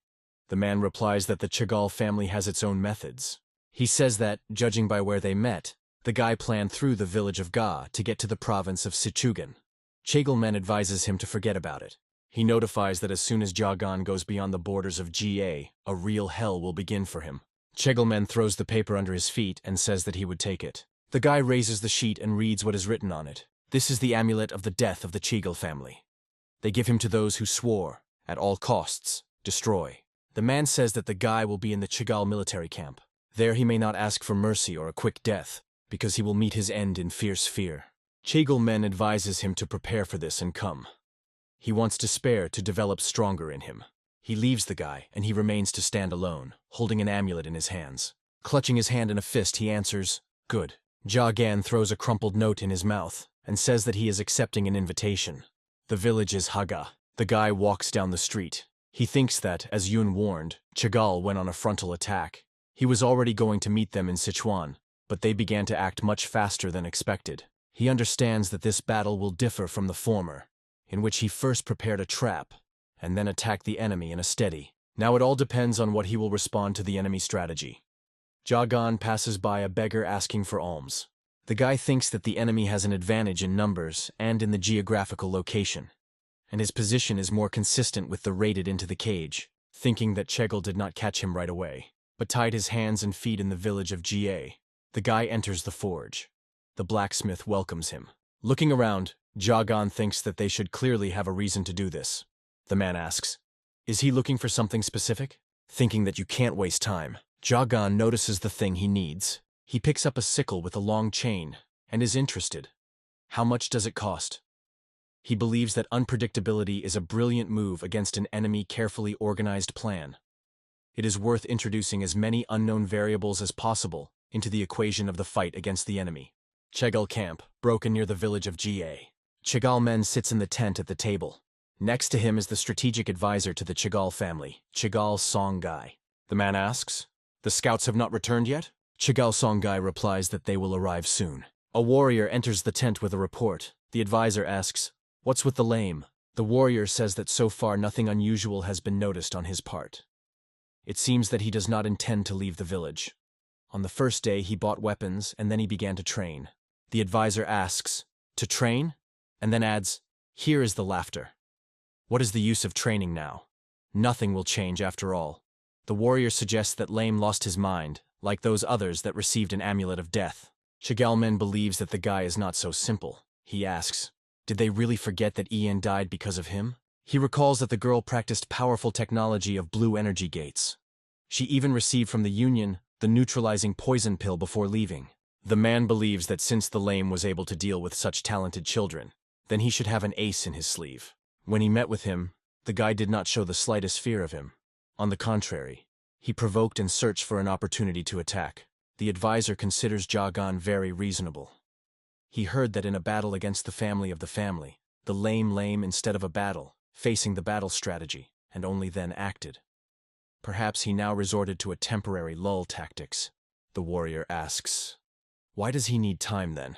S1: The man replies that the Chagall family has its own methods. He says that, judging by where they met, the guy planned through the village of Ga to get to the province of Sichugan. Chagelmen advises him to forget about it. He notifies that as soon as Jagan goes beyond the borders of GA, a real hell will begin for him. Chagelmen throws the paper under his feet and says that he would take it. The guy raises the sheet and reads what is written on it. This is the amulet of the death of the Chagall family. They give him to those who swore, at all costs, destroy. The man says that the guy will be in the Chagall military camp. There he may not ask for mercy or a quick death, because he will meet his end in fierce fear. Chagelmen advises him to prepare for this and come. He wants despair to develop stronger in him. He leaves the guy, and he remains to stand alone, holding an amulet in his hands. Clutching his hand in a fist, he answers, "Good." Jagan throws a crumpled note in his mouth, and says that he is accepting an invitation. The village is Haga. The guy walks down the street. He thinks that, as Yun warned, Chagall went on a frontal attack. He was already going to meet them in Sichuan, but they began to act much faster than expected. He understands that this battle will differ from the former, in which he first prepared a trap, and then attacked the enemy in a steady. Now it all depends on what he will respond to the enemy strategy. Jagan passes by a beggar asking for alms. The guy thinks that the enemy has an advantage in numbers and in the geographical location, and his position is more consistent with the raided into the cage, thinking that Chagall did not catch him right away, but tied his hands and feet in the village of GA. The guy enters the forge. The blacksmith welcomes him. Looking around, Jagan thinks that they should clearly have a reason to do this. The man asks, "Is he looking for something specific?" Thinking that you can't waste time, Jagan notices the thing he needs. He picks up a sickle with a long chain and is interested. How much does it cost? He believes that unpredictability is a brilliant move against an enemy carefully organized plan. It is worth introducing as many unknown variables as possible into the equation of the fight against the enemy. Chagall camp, broken near the village of GA. Chagall men sits in the tent at the table. Next to him is the strategic advisor to the Chagall family, Chagall Songhai. The man asks, "The scouts have not returned yet?" Chagall Songhai replies that they will arrive soon. A warrior enters the tent with a report. The advisor asks, "What's with the lame?" The warrior says that so far nothing unusual has been noticed on his part. It seems that he does not intend to leave the village. On the first day he bought weapons and then he began to train. The advisor asks, "To train?" and then adds, "Here is the laughter. What is the use of training now? Nothing will change after all." The warrior suggests that Lame lost his mind, like those others that received an amulet of death. Chagalmen believes that the guy is not so simple. He asks, did they really forget that Ian died because of him? He recalls that the girl practiced powerful technology of blue energy gates. She even received from the Union the neutralizing poison pill before leaving. The man believes that since the Lame was able to deal with such talented children, then he should have an ace in his sleeve. When he met with him, the guy did not show the slightest fear of him. On the contrary, he provoked and searched for an opportunity to attack. The advisor considers Jagan very reasonable. He heard that in a battle against the family, the lame instead of a battle, facing the battle strategy, and only then acted. Perhaps he now resorted to a temporary lull tactics. The warrior asks, why does he need time then?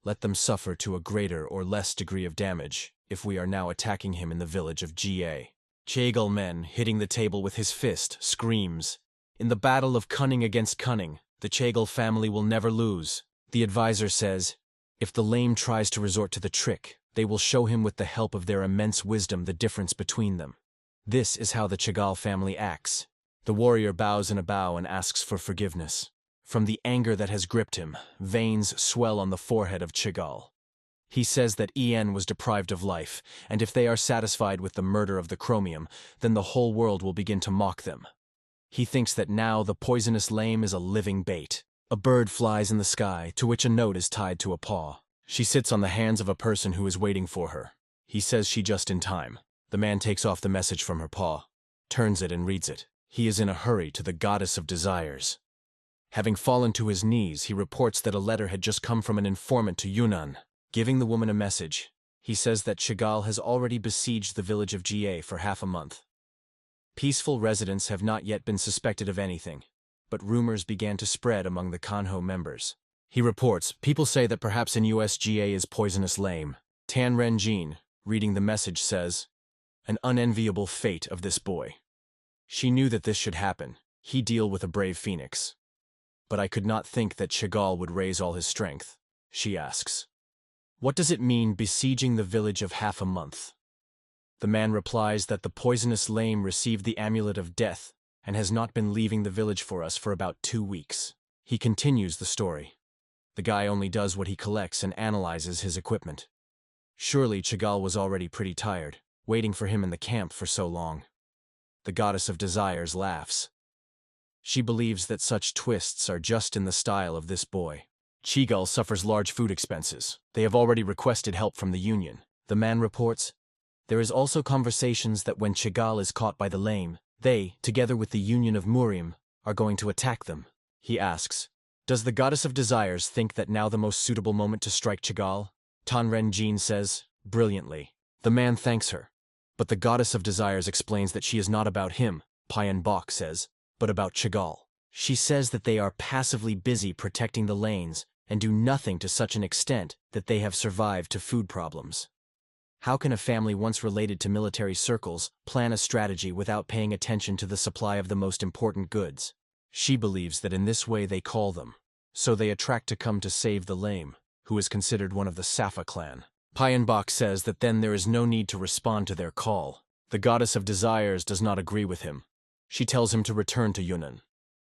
S1: Let them suffer to a greater or less degree of damage if we are now attacking him in the village of Ga. Chagalmen, hitting the table with his fist, screams, in the battle of cunning against cunning, the Chagall family will never lose. The advisor says, if the lame tries to resort to the trick, they will show him with the help of their immense wisdom the difference between them. This is how the Chagall family acts. The warrior bows in a bow and asks for forgiveness. From the anger that has gripped him, veins swell on the forehead of Chagall. He says that En was deprived of life, and if they are satisfied with the murder of the chromium, then the whole world will begin to mock them. He thinks that now the poisonous lame is a living bait. A bird flies in the sky, to which a note is tied to a paw. She sits on the hands of a person who is waiting for her. He says she just in time. The man takes off the message from her paw, turns it and reads it. He is in a hurry to the goddess of desires. Having fallen to his knees, he reports that a letter had just come from an informant to Yunnan. Giving the woman a message, he says that Chagall has already besieged the village of Ga for half a month. Peaceful residents have not yet been suspected of anything, but rumors began to spread among the Kanho members. He reports, people say that perhaps in USGA is poisonous lame. Tan Renjin, reading the message, says, an unenviable fate of this boy. She knew that this should happen. He deal with a brave phoenix. But I could not think that Chagall would raise all his strength. She asks, what does it mean besieging the village of half a month? The man replies that the poisonous lame received the amulet of death and has not been leaving the village for us for about 2 weeks. He continues the story. The guy only does what he collects and analyzes his equipment. Surely Chagall was already pretty tired, waiting for him in the camp for so long. The goddess of desires laughs. She believes that such twists are just in the style of this boy. Chagall suffers large food expenses. They have already requested help from the Union. The man reports, there is also conversations that when Chagall is caught by the lame, they, together with the Union of Murim, are going to attack them. He asks, does the goddess of desires think that now the most suitable moment to strike Chagall? Tan Renjin says, brilliantly. The man thanks her. But the goddess of desires explains that she is not about him, Payan Bok says, but about Chagall. She says that they are passively busy protecting the lanes and do nothing to such an extent that they have survived to food problems. How can a family once related to military circles plan a strategy without paying attention to the supply of the most important goods? She believes that in this way they call them, so they attract to come to save the lame, who is considered one of the Safa clan. Payan Bok says that then there is no need to respond to their call. The goddess of desires does not agree with him. She tells him to return to Yunnan.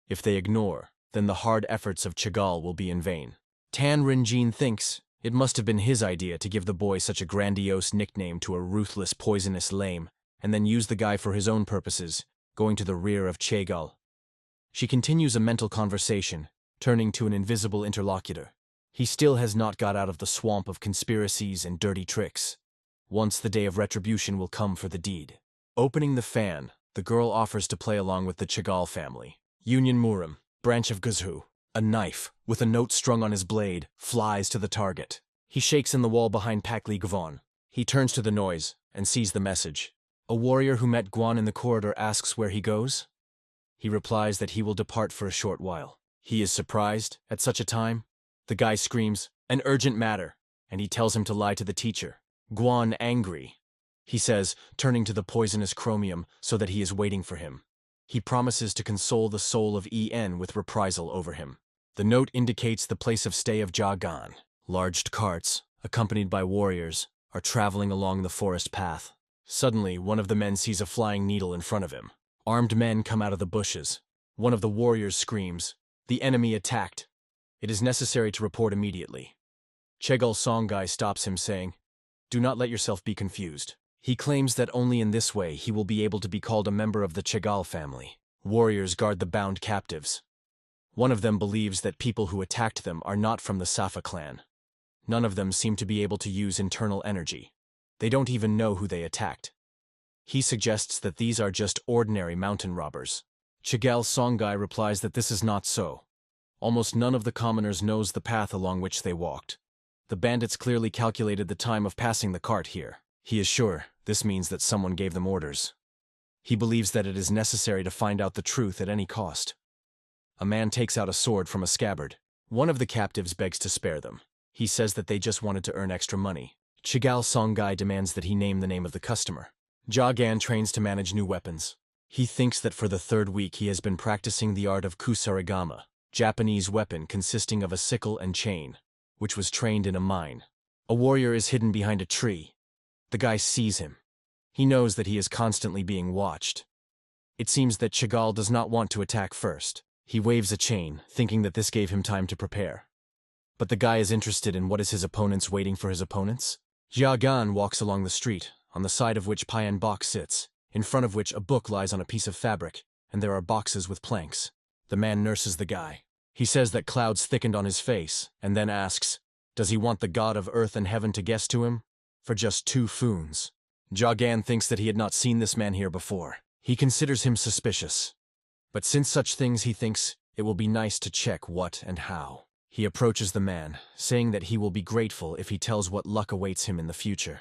S1: If they ignore, then the hard efforts of Chagall will be in vain. Tan Renjin thinks it must have been his idea to give the boy such a grandiose nickname to a ruthless, poisonous lame, and then use the guy for his own purposes, going to the rear of Chagall. She continues a mental conversation, turning to an invisible interlocutor. He still has not got out of the swamp of conspiracies and dirty tricks. Once the day of retribution will come for the deed. Opening the fan, the girl offers to play along with the Chagall family. Union Murim, branch of Guzhu. A knife, with a note strung on his blade, flies to the target. He shakes in the wall behind Pakli Gvon. He turns to the noise and sees the message. A warrior who met Guan in the corridor asks where he goes. He replies that he will depart for a short while. He is surprised at such a time. The guy screams, an urgent matter, and he tells him to lie to the teacher. Guan angry. He says, turning to the poisonous chromium so that he is waiting for him. He promises to console the soul of En with reprisal over him. The note indicates the place of stay of Jagan. Large carts, accompanied by warriors, are traveling along the forest path. Suddenly, one of the men sees a flying needle in front of him. Armed men come out of the bushes. One of the warriors screams, the enemy attacked. It is necessary to report immediately. Chagall Songhai stops him, saying, do not let yourself be confused. He claims that only in this way he will be able to be called a member of the Chagall family. Warriors guard the bound captives. One of them believes that people who attacked them are not from the Safa clan. None of them seem to be able to use internal energy. They don't even know who they attacked. He suggests that these are just ordinary mountain robbers. Chagall Songhai replies that this is not so. Almost none of the commoners knows the path along which they walked. The bandits clearly calculated the time of passing the cart here. He is sure this means that someone gave them orders. He believes that it is necessary to find out the truth at any cost. A man takes out a sword from a scabbard. One of the captives begs to spare them. He says that they just wanted to earn extra money. Chagall Songhai demands that he name the name of the customer. Jagan trains to manage new weapons. He thinks that for the 3rd week he has been practicing the art of kusarigama, Japanese weapon consisting of a sickle and chain, which was trained in a mine. A warrior is hidden behind a tree. The guy sees him. He knows that he is constantly being watched. It seems that Chagall does not want to attack first. He waves a chain, thinking that this gave him time to prepare. But the guy is interested in what is his opponents waiting for his opponents. Jagan walks along the street, on the side of which Payan Bok sits, in front of which a book lies on a piece of fabric, and there are boxes with planks. The man nurses the guy. He says that clouds thickened on his face, and then asks, does he want the god of earth and heaven to guess to him? For just 2 foons. Jagan thinks that he had not seen this man here before. He considers him suspicious. But since such things he thinks, it will be nice to check what and how. He approaches the man, saying that he will be grateful if he tells what luck awaits him in the future.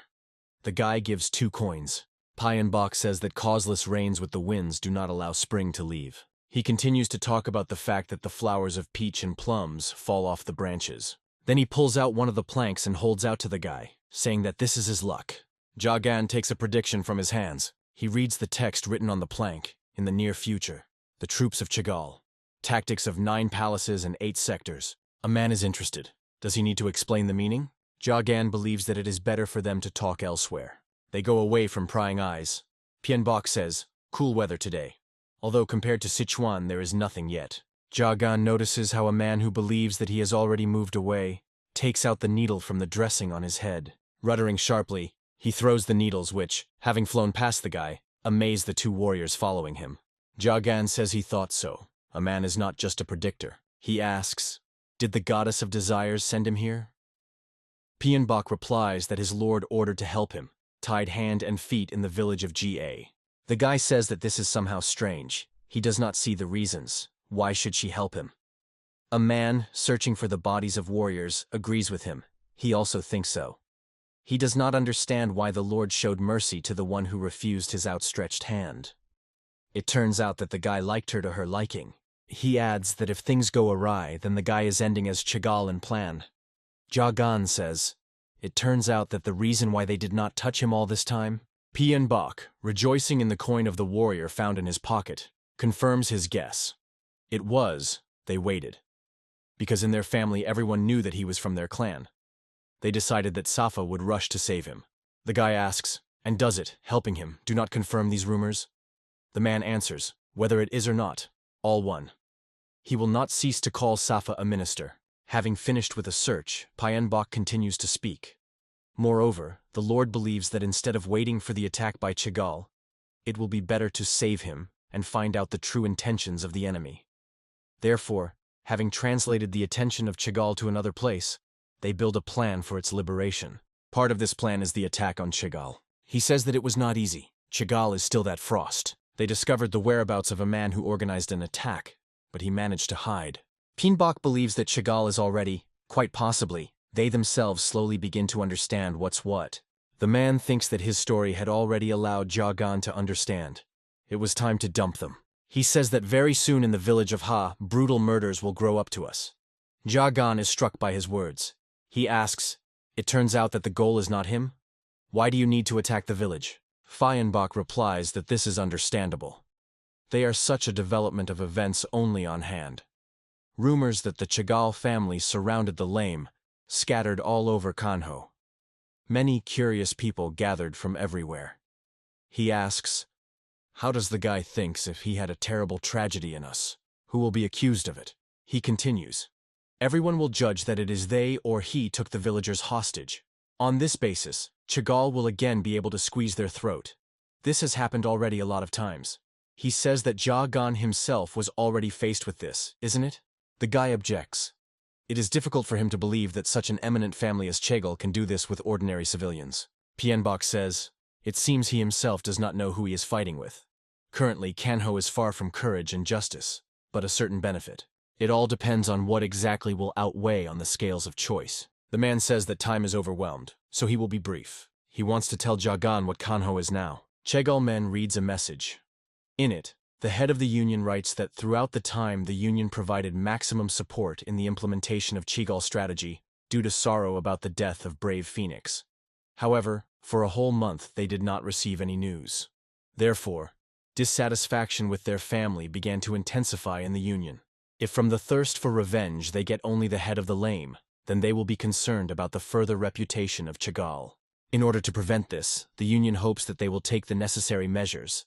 S1: The guy gives 2 coins. Payan Bok says that causeless rains with the winds do not allow spring to leave. He continues to talk about the fact that the flowers of peach and plums fall off the branches. Then he pulls out one of the planks and holds out to the guy, saying that this is his luck. Jagan takes a prediction from his hands. He reads the text written on the plank. In the near future, the troops of Chagall. Tactics of 9 palaces and 8 sectors. A man is interested. Does he need to explain the meaning? Jagan believes that it is better for them to talk elsewhere. They go away from prying eyes. Pienbok says, cool weather today. Although compared to Sichuan there is nothing yet. Jagan notices how a man who believes that he has already moved away takes out the needle from the dressing on his head. Ruddering sharply, he throws the needles which, having flown past the guy, amaze the 2 warriors following him. Jagan says he thought so. A man is not just a predictor. He asks, did the goddess of desires send him here? Pienbok replies that his lord ordered to help him, tied hand and feet in the village of Ga. The guy says that this is somehow strange. He does not see the reasons. Why should she help him? A man, searching for the bodies of warriors, agrees with him. He also thinks so. He does not understand why the Lord showed mercy to the one who refused his outstretched hand. It turns out that the guy liked her to her liking. He adds that if things go awry, then the guy is ending as Chagall in plan. Jagan says, it turns out that the reason why they did not touch him all this time? Pienbok, rejoicing in the coin of the warrior found in his pocket, confirms his guess. It was, they waited. Because in their family everyone knew that he was from their clan. They decided that Safa would rush to save him. The guy asks, and does it, helping him, do not confirm these rumors? The man answers, whether it is or not, all one. He will not cease to call Safa a minister. Having finished with a search, Pienbok continues to speak. Moreover, the Lord believes that instead of waiting for the attack by Chagall, it will be better to save him and find out the true intentions of the enemy. Therefore, having translated the attention of Chagall to another place, they build a plan for its liberation. Part of this plan is the attack on Chagall. He says that it was not easy. Chagall is still that frost. They discovered the whereabouts of a man who organized an attack, but he managed to hide. Pienbok believes that Chagall is already, quite possibly, they themselves slowly begin to understand what's what. The man thinks that his story had already allowed Jagan to understand. It was time to dump them. He says that very soon in the village of Ha, brutal murders will grow up to us. Jagan is struck by his words. He asks, it turns out that the goal is not him? Why do you need to attack the village? Pienbok replies that this is understandable. They are such a development of events only on hand. Rumors that the Chagall family surrounded the lame, scattered all over Kanho. Many curious people gathered from everywhere. He asks, how does the guy thinks if he had a terrible tragedy in us? Who will be accused of it? He continues, everyone will judge that it is they or he took the villagers hostage. On this basis, Chagall will again be able to squeeze their throat. This has happened already a lot of times. He says that Jagan himself was already faced with this, isn't it? The guy objects. It is difficult for him to believe that such an eminent family as Chagall can do this with ordinary civilians. Pienbok says, it seems he himself does not know who he is fighting with. Currently, Kanho is far from courage and justice, but a certain benefit. It all depends on what exactly will outweigh on the scales of choice. The man says that time is overwhelmed, so he will be brief. He wants to tell Jagan what Kanho is now. Chagall men reads a message. In it, the head of the union writes that throughout the time the union provided maximum support in the implementation of Chagall strategy due to sorrow about the death of brave Phoenix. However, for a whole month they did not receive any news. Therefore, dissatisfaction with their family began to intensify in the union. If from the thirst for revenge they get only the head of the lame, then they will be concerned about the further reputation of Chagall. In order to prevent this, the union hopes that they will take the necessary measures.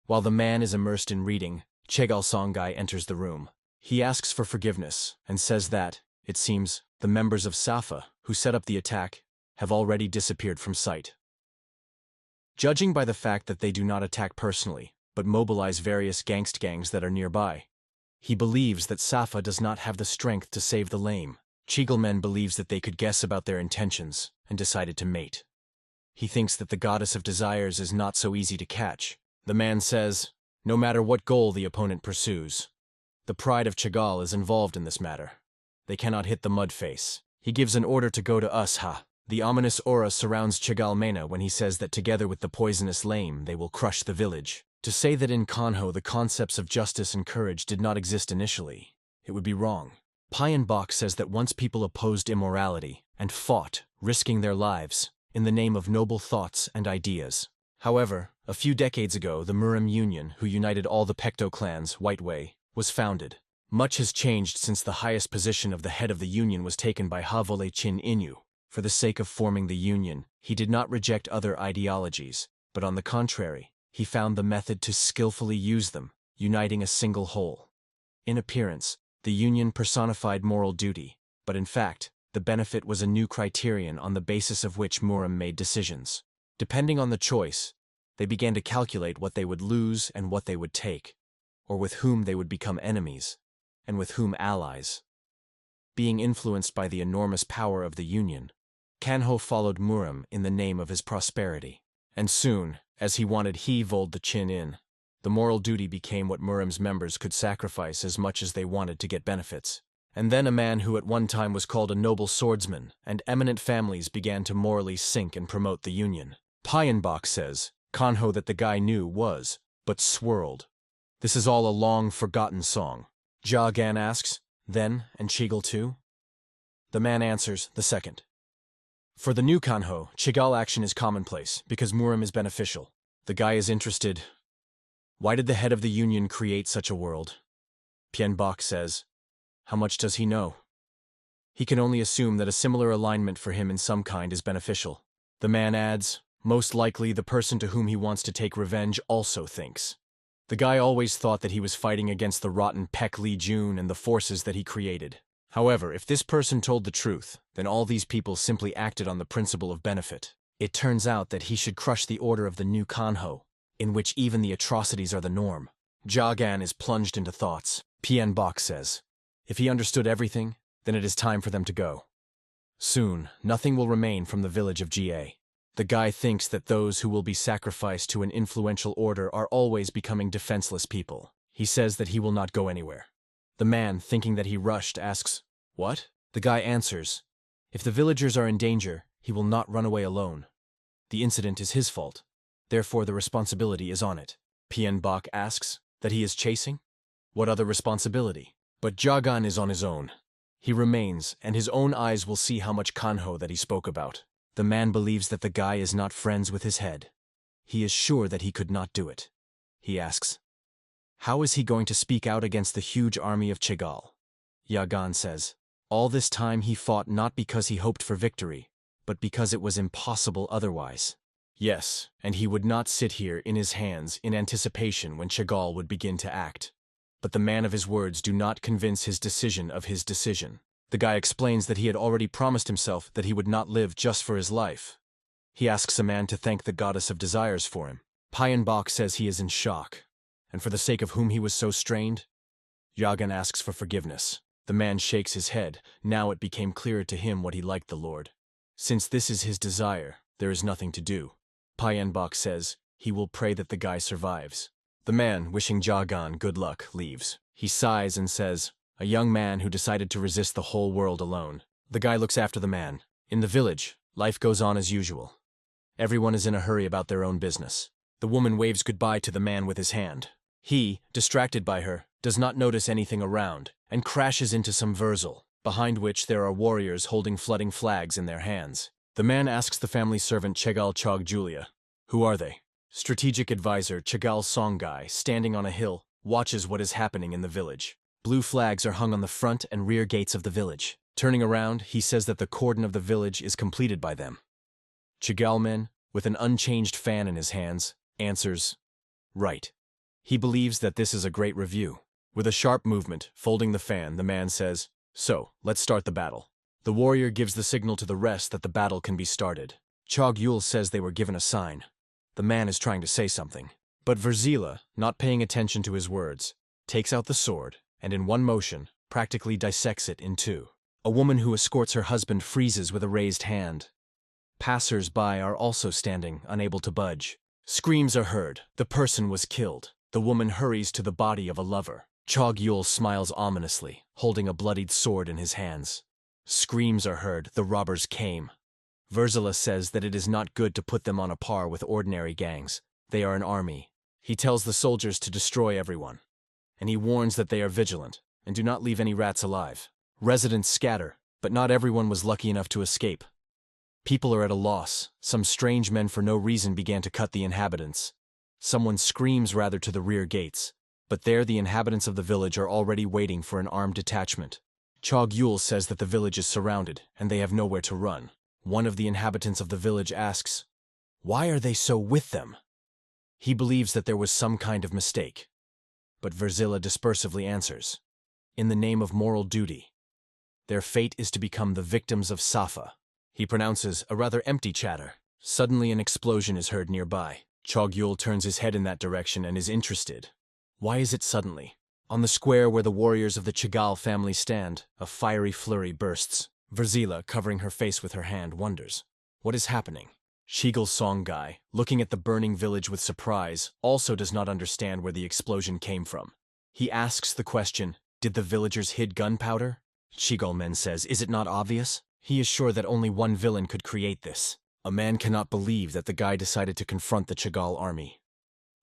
S1: While the man is immersed in reading, Chagall Songhai enters the room. He asks for forgiveness and says that, it seems, the members of Safa, who set up the attack, have already disappeared from sight. Judging by the fact that they do not attack personally, but mobilize various gangst gangs that are nearby, he believes that Safa does not have the strength to save the lame. Chagall men believes that they could guess about their intentions and decided to mate. He thinks that the goddess of desires is not so easy to catch. The man says, no matter what goal the opponent pursues, the pride of Chagall is involved in this matter. They cannot hit the mud face. He gives an order to go to Usha. The ominous aura surrounds Chagall Mena when he says that together with the poisonous lame they will crush the village. To say that in Kanho the concepts of justice and courage did not exist initially, it would be wrong. Bok says that once people opposed immorality and fought, risking their lives, in the name of noble thoughts and ideas. However, a few decades ago the Murim Union, who united all the Pecto clans, White Way, was founded. Much has changed since the highest position of the head of the union was taken by Havole Chin Inu. For the sake of forming the union, he did not reject other ideologies, but on the contrary, he found the method to skillfully use them, uniting a single whole. In appearance, the union personified moral duty, but in fact, the benefit was a new criterion on the basis of which Murim made decisions. Depending on the choice, they began to calculate what they would lose and what they would take, or with whom they would become enemies, and with whom allies. Being influenced by the enormous power of the union, Kanho followed Murim in the name of his prosperity. And soon, as he wanted he voled the chin in, the moral duty became what Murim's members could sacrifice as much as they wanted to get benefits. And then a man who at one time was called a noble swordsman and eminent families began to morally sink and promote the union. Bok says, Kanho that the guy knew was, but swirled. This is all a long-forgotten song. Gan asks, then, and Chigal too? The man answers, the second. For the new Kanho, Chigal action is commonplace, because Murim is beneficial. The guy is interested. Why did the head of the union create such a world? Bok says, how much does he know? He can only assume that a similar alignment for him in some kind is beneficial. The man adds, most likely the person to whom he wants to take revenge also thinks. The guy always thought that he was fighting against the rotten Pek Li Jun and the forces that he created. However, if this person told the truth, then all these people simply acted on the principle of benefit. It turns out that he should crush the order of the new Kanho, in which even the atrocities are the norm. Gan is plunged into thoughts. Bok says, if he understood everything, then it is time for them to go. Soon, nothing will remain from the village of Ga. The guy thinks that those who will be sacrificed to an influential order are always becoming defenseless people. He says that he will not go anywhere. The man, thinking that he rushed, asks, what? The guy answers, if the villagers are in danger, he will not run away alone. The incident is his fault. Therefore the responsibility is on it. Bok asks, that he is chasing? What other responsibility? But Jagan is on his own. He remains, and his own eyes will see how much Kanho that he spoke about. The man believes that the guy is not friends with his head. He is sure that he could not do it. He asks, how is he going to speak out against the huge army of Chigal? Jagan says, all this time he fought not because he hoped for victory, but because it was impossible otherwise. Yes, and he would not sit here in his hands in anticipation when Chigal would begin to act. But the man of his words do not convince his decision of his decision. The guy explains that he had already promised himself that he would not live just for his life. He asks a man to thank the goddess of desires for him. Bok says he is in shock, and for the sake of whom he was so strained, Jagan asks for forgiveness. The man shakes his head. Now it became clearer to him what he liked the Lord. Since this is his desire, there is nothing to do. Bok says he will pray that the guy survives. The man, wishing Jagan good luck, leaves. He sighs and says, a young man who decided to resist the whole world alone. The guy looks after the man. In the village, life goes on as usual. Everyone is in a hurry about their own business. The woman waves goodbye to the man with his hand. He, distracted by her, does not notice anything around, and crashes into some Verzel, behind which there are warriors holding flooding flags in their hands. The man asks the family servant Chegal Chog Julia, who are they? Strategic advisor Chegal Songai, standing on a hill, watches what is happening in the village. Blue flags are hung on the front and rear gates of the village. Turning around, he says that the cordon of the village is completed by them. Chegalman, with an unchanged fan in his hands, answers, right. He believes that this is a great review. With a sharp movement, folding the fan, the man says, so, let's start the battle. The warrior gives the signal to the rest that the battle can be started. Chog Yul says they were given a sign. The man is trying to say something. But Verzila, not paying attention to his words, takes out the sword, and in one motion, practically dissects it in two. A woman who escorts her husband freezes with a raised hand. Passers-by are also standing, unable to budge. Screams are heard. The person was killed. The woman hurries to the body of a lover. Chog Yul smiles ominously, holding a bloodied sword in his hands. Screams are heard. The robbers came. Verzila says that it is not good to put them on a par with ordinary gangs. They are an army. He tells the soldiers to destroy everyone, and he warns that they are vigilant and do not leave any rats alive. Residents scatter, but not everyone was lucky enough to escape. People are at a loss. Some strange men for no reason began to cut the inhabitants. Someone screams rather to the rear gates, but there the inhabitants of the village are already waiting for an armed detachment. Chog-yul says that the village is surrounded and they have nowhere to run. One of the inhabitants of the village asks, "Why are they so with them?" He believes that there was some kind of mistake. But Verzilla dispersively answers, "In the name of moral duty. Their fate is to become the victims of Safa." He pronounces a rather empty chatter. Suddenly an explosion is heard nearby. Chog-yul turns his head in that direction and is interested. Why is it suddenly? On the square where the warriors of the Chigal family stand, a fiery flurry bursts. Verzilla, covering her face with her hand, wonders, what is happening? Chigal Songai, looking at the burning village with surprise, also does not understand where the explosion came from. He asks the question, did the villagers hid gunpowder? Chigal Men says, is it not obvious? He is sure that only one villain could create this. A man cannot believe that the guy decided to confront the Chigal army.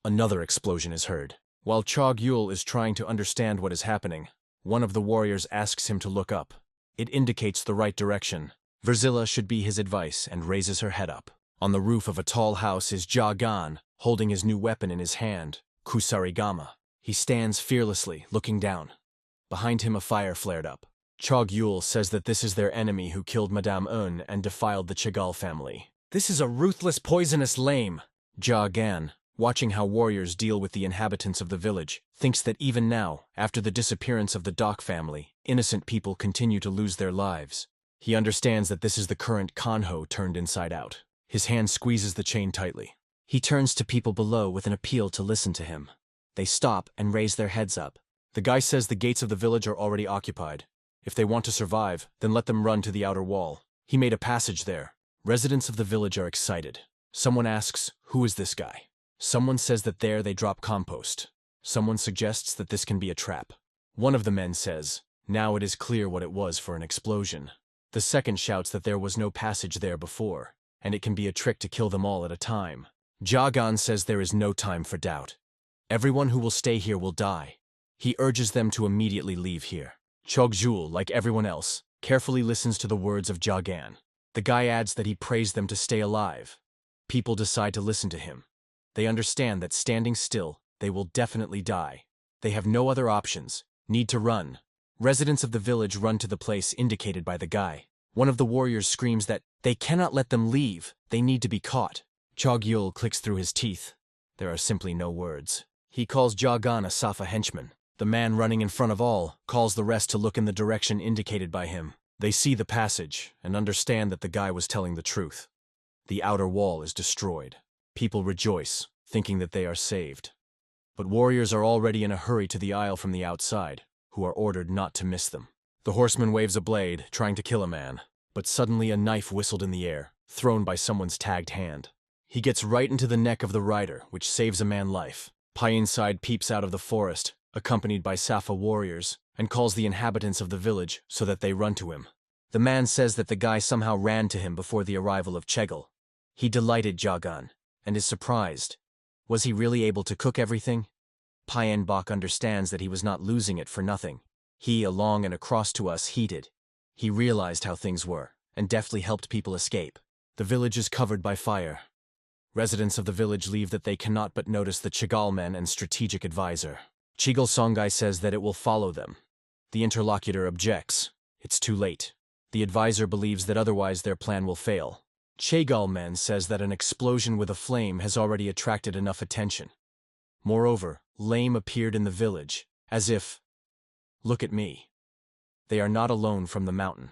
S1: Another explosion is heard. While Chog-yul is trying to understand what is happening, one of the warriors asks him to look up. It indicates the right direction. Verzilla should be his advice and raises her head up. On the roof of a tall house is Jagan, holding his new weapon in his hand, Kusarigama. He stands fearlessly, looking down. Behind him a fire flared up. Chog-yul says that this is their enemy who killed Madame Un and defiled the Chigal family. This is a ruthless, poisonous lame. Jagan, watching how warriors deal with the inhabitants of the village, thinks that even now, after the disappearance of the Doc family, innocent people continue to lose their lives. He understands that this is the current Kanho turned inside out. His hand squeezes the chain tightly. He turns to people below with an appeal to listen to him. They stop and raise their heads up. The guy says the gates of the village are already occupied. If they want to survive, then let them run to the outer wall. He made a passage there. Residents of the village are excited. Someone asks, who is this guy? Someone says that there they drop compost. Someone suggests that this can be a trap. One of the men says, now it is clear what it was for an explosion. The second shouts that there was no passage there before, and it can be a trick to kill them all at a time. Jagan says there is no time for doubt. Everyone who will stay here will die. He urges them to immediately leave here. Chog-yul, like everyone else, carefully listens to the words of Jagan. The guy adds that he prays them to stay alive. People decide to listen to him. They understand that standing still, they will definitely die. They have no other options, need to run. Residents of the village run to the place indicated by the guy. One of the warriors screams that they cannot let them leave, they need to be caught. Chog-yul clicks through his teeth. There are simply no words. He calls Jagan a Safa henchman. The man running in front of all calls the rest to look in the direction indicated by him. They see the passage and understand that the guy was telling the truth. The outer wall is destroyed. People rejoice, thinking that they are saved. But warriors are already in a hurry to the aisle from the outside, who are ordered not to miss them. The horseman waves a blade, trying to kill a man, but suddenly a knife whistled in the air, thrown by someone's tagged hand. He gets right into the neck of the rider, which saves a man's life. Painside peeps out of the forest, accompanied by Safa warriors, and calls the inhabitants of the village so that they run to him. The man says that the guy somehow ran to him before the arrival of Chegel. He delighted Jagan, and is surprised. Was he really able to cook everything? Payenbok understands that he was not losing it for nothing. He, along and across to us, heated. He realized how things were, and deftly helped people escape. The village is covered by fire. Residents of the village leave that they cannot but notice the Chigal men and strategic advisor. Chigal Songai says that it will follow them. The interlocutor objects. It's too late. The advisor believes that otherwise their plan will fail. Chigal Men says that an explosion with a flame has already attracted enough attention. Moreover, Lame appeared in the village, as if, look at me. They are not alone from the mountain.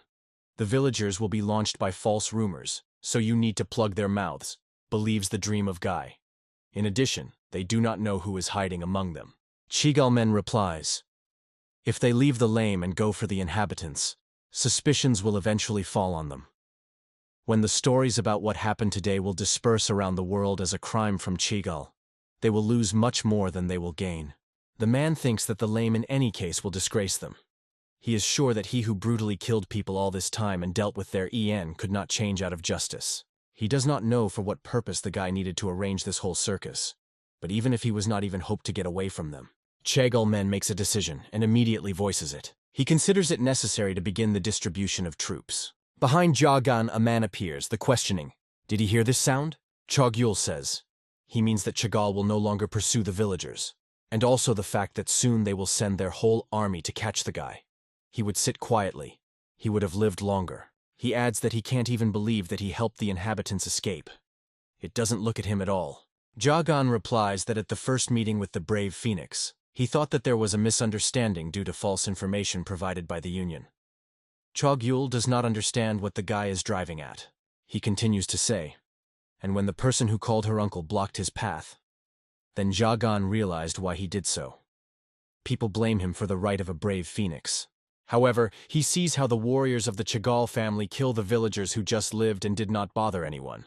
S1: The villagers will be launched by false rumors, so you need to plug their mouths, believes the dream of Guy. In addition, they do not know who is hiding among them. Chigal-men replies, if they leave the Lame and go for the inhabitants, suspicions will eventually fall on them. When the stories about what happened today will disperse around the world as a crime from Chigal, they will lose much more than they will gain. The man thinks that the Lame in any case will disgrace them. He is sure that he who brutally killed people all this time and dealt with their EN could not change out of justice. He does not know for what purpose the guy needed to arrange this whole circus. but even if he was not even hoped to get away from them. Chagall Men makes a decision and immediately voices it. He considers it necessary to begin the distribution of troops. Behind Jagan, a man appears, the questioning. Did he hear this sound? Chogyul says. He means that Chagall will no longer pursue the villagers, and also the fact that soon they will send their whole army to catch the guy. He would sit quietly. He would have lived longer. He adds that he can't even believe that he helped the inhabitants escape. It doesn't look at him at all. Jagan replies that at the first meeting with the brave Phoenix, he thought that there was a misunderstanding due to false information provided by the Union. Chogyul does not understand what the guy is driving at. He continues to say, and when the person who called her uncle blocked his path, then Jagan realized why he did so. People blame him for the right of a brave Phoenix. However, he sees how the warriors of the Chagall family kill the villagers who just lived and did not bother anyone.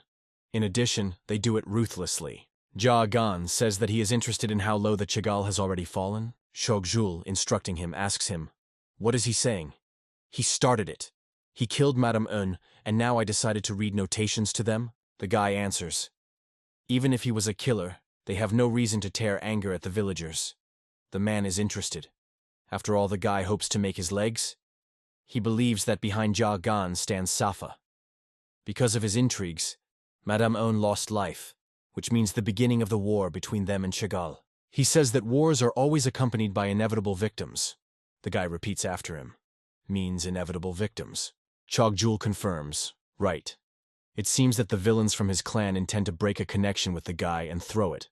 S1: In addition, they do it ruthlessly. Jagan says that he is interested in how low the Chagall has already fallen. Chogyul, instructing him, asks him, "What is he saying?" "He started it. He killed Madame Un, and now I decided to read notations to them." The guy answers, "Even if he was a killer, they have no reason to tear anger at the villagers." The man is interested. After all, the guy hopes to make his legs. He believes that behind Jagan stands Safa. Because of his intrigues, Madame Un lost life, which means the beginning of the war between them and Chagall. He says that wars are always accompanied by inevitable victims. The guy repeats after him, "Means inevitable victims." Chogyul confirms, "Right. It seems that the villains from his clan intend to break a connection with the guy and throw it.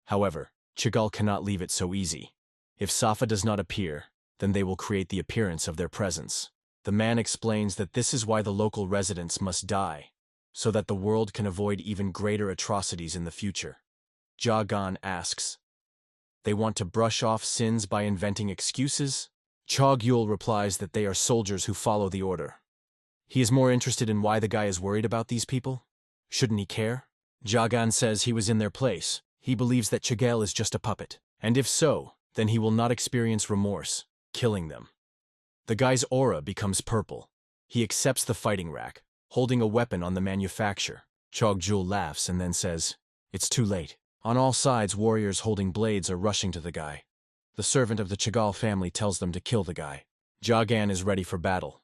S1: However, Chagall cannot leave it so easy. If Safa does not appear, then they will create the appearance of their presence." The man explains that this is why the local residents must die, so that the world can avoid even greater atrocities in the future. Jagan asks, "They want to brush off sins by inventing excuses?" Chogyul replies that they are soldiers who follow the order. He is more interested in why the guy is worried about these people. Shouldn't he care? Jagan says he was in their place. He believes that Chagall is just a puppet, and if so, then he will not experience remorse, killing them. The guy's aura becomes purple. He accepts the fighting rack, holding a weapon on the manufacture. Chogyul laughs and then says, "It's too late." On all sides, warriors holding blades are rushing to the guy. The servant of the Chagall family tells them to kill the guy. Jagan is ready for battle.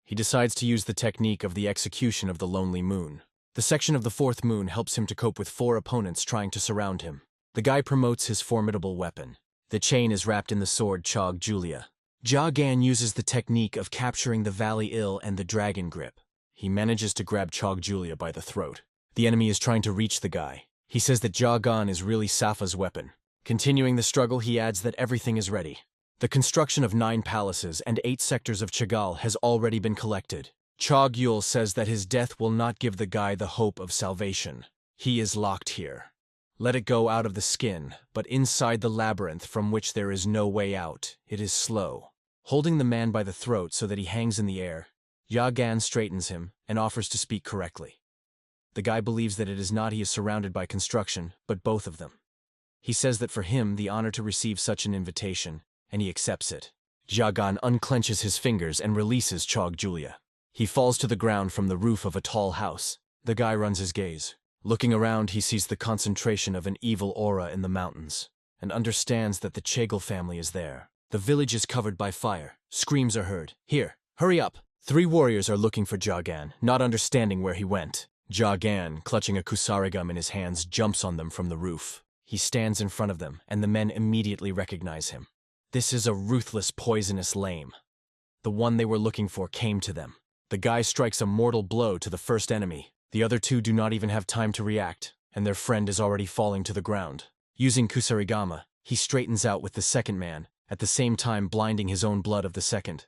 S1: He decides to use the technique of the execution of the lonely moon. The section of the fourth moon helps him to cope with 4 opponents trying to surround him. The guy promotes his formidable weapon. The chain is wrapped in the sword Chogjulia. Jagan uses the technique of capturing the Valley Ill and the dragon grip. He manages to grab Chogjulia by the throat. The enemy is trying to reach the guy. He says that Jagan is really Safa's weapon. Continuing the struggle, he adds that everything is ready. The construction of 9 palaces and 8 sectors of Chagall has already been collected. Chogyul says that his death will not give the guy the hope of salvation. He is locked here. Let it go out of the skin, but inside the labyrinth from which there is no way out, it is slow. Holding the man by the throat so that he hangs in the air, Jagan straightens him and offers to speak correctly. The guy believes that it is not he is surrounded by construction, but both of them. He says that for him the honor to receive such an invitation, and he accepts it. Jagan unclenches his fingers and releases Chogjulia. He falls to the ground from the roof of a tall house. The guy runs his gaze. Looking around, he sees the concentration of an evil aura in the mountains, and understands that the Chagall family is there. The village is covered by fire. Screams are heard. "Here, hurry up!" 3 warriors are looking for Jagan, not understanding where he went. Jagan, clutching a kusarigam in his hands, jumps on them from the roof. He stands in front of them, and the men immediately recognize him. This is a ruthless, poisonous lame. The one they were looking for came to them. The guy strikes a mortal blow to the first enemy. The other 2 do not even have time to react, and their friend is already falling to the ground. Using kusarigama, he straightens out with the second man, at the same time blinding his own blood of the second.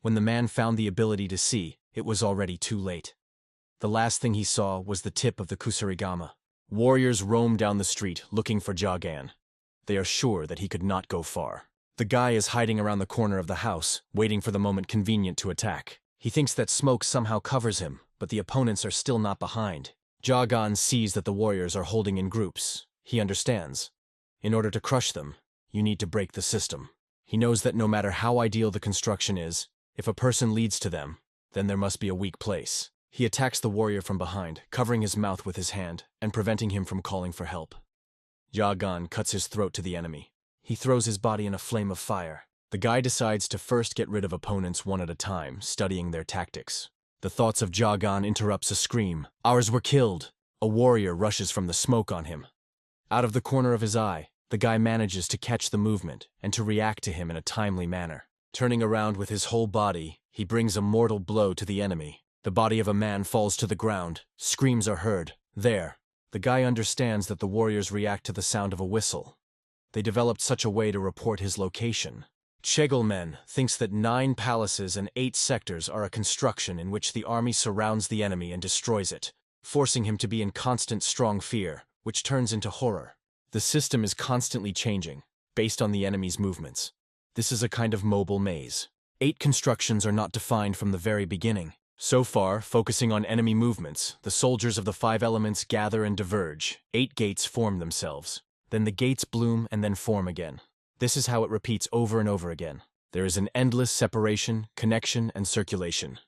S1: When the man found the ability to see, it was already too late. The last thing he saw was the tip of the kusarigama. Warriors roam down the street looking for Jagan. They are sure that he could not go far. The guy is hiding around the corner of the house, waiting for the moment convenient to attack. He thinks that smoke somehow covers him, but the opponents are still not behind. Jagan sees that the warriors are holding in groups. He understands. In order to crush them, you need to break the system. He knows that no matter how ideal the construction is, if a person leads to them, then there must be a weak place. He attacks the warrior from behind, covering his mouth with his hand and preventing him from calling for help. Jagan cuts his throat to the enemy. He throws his body in a flame of fire. The guy decides to first get rid of opponents one at a time, studying their tactics. The thoughts of Jagan interrupts a scream. Ours were killed! A warrior rushes from the smoke on him. Out of the corner of his eye, the guy manages to catch the movement and to react to him in a timely manner. Turning around with his whole body, he brings a mortal blow to the enemy. The body of a man falls to the ground. Screams are heard. There. The guy understands that the warriors react to the sound of a whistle. They developed such a way to report his location. Chegelmen thinks that 9 palaces and 8 sectors are a construction in which the army surrounds the enemy and destroys it, forcing him to be in constant strong fear, which turns into horror. The system is constantly changing, based on the enemy's movements. This is a kind of mobile maze. 8 constructions are not defined from the very beginning. So far, focusing on enemy movements, the soldiers of the 5 elements gather and diverge. 8 gates form themselves. Then the gates bloom and then form again. This is how it repeats over and over again. There is an endless separation, connection, and circulation.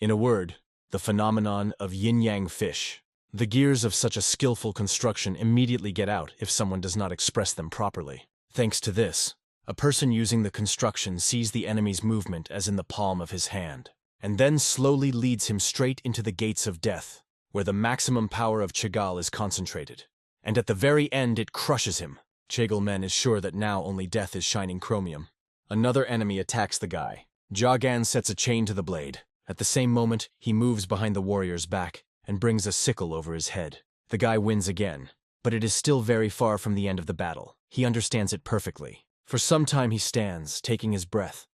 S1: In a word, the phenomenon of yin-yang fish. The gears of such a skillful construction immediately get out if someone does not express them properly. Thanks to this, a person using the construction sees the enemy's movement as in the palm of his hand, and then slowly leads him straight into the gates of death, where the maximum power of Chagall is concentrated. And at the very end it crushes him. Chegelmen is sure that now only death is shining chromium. Another enemy attacks the guy. Jagan sets a chain to the blade. At the same moment, he moves behind the warrior's back and brings a sickle over his head. The guy wins again, but it is still very far from the end of the battle. He understands it perfectly. For some time he stands, taking his breath.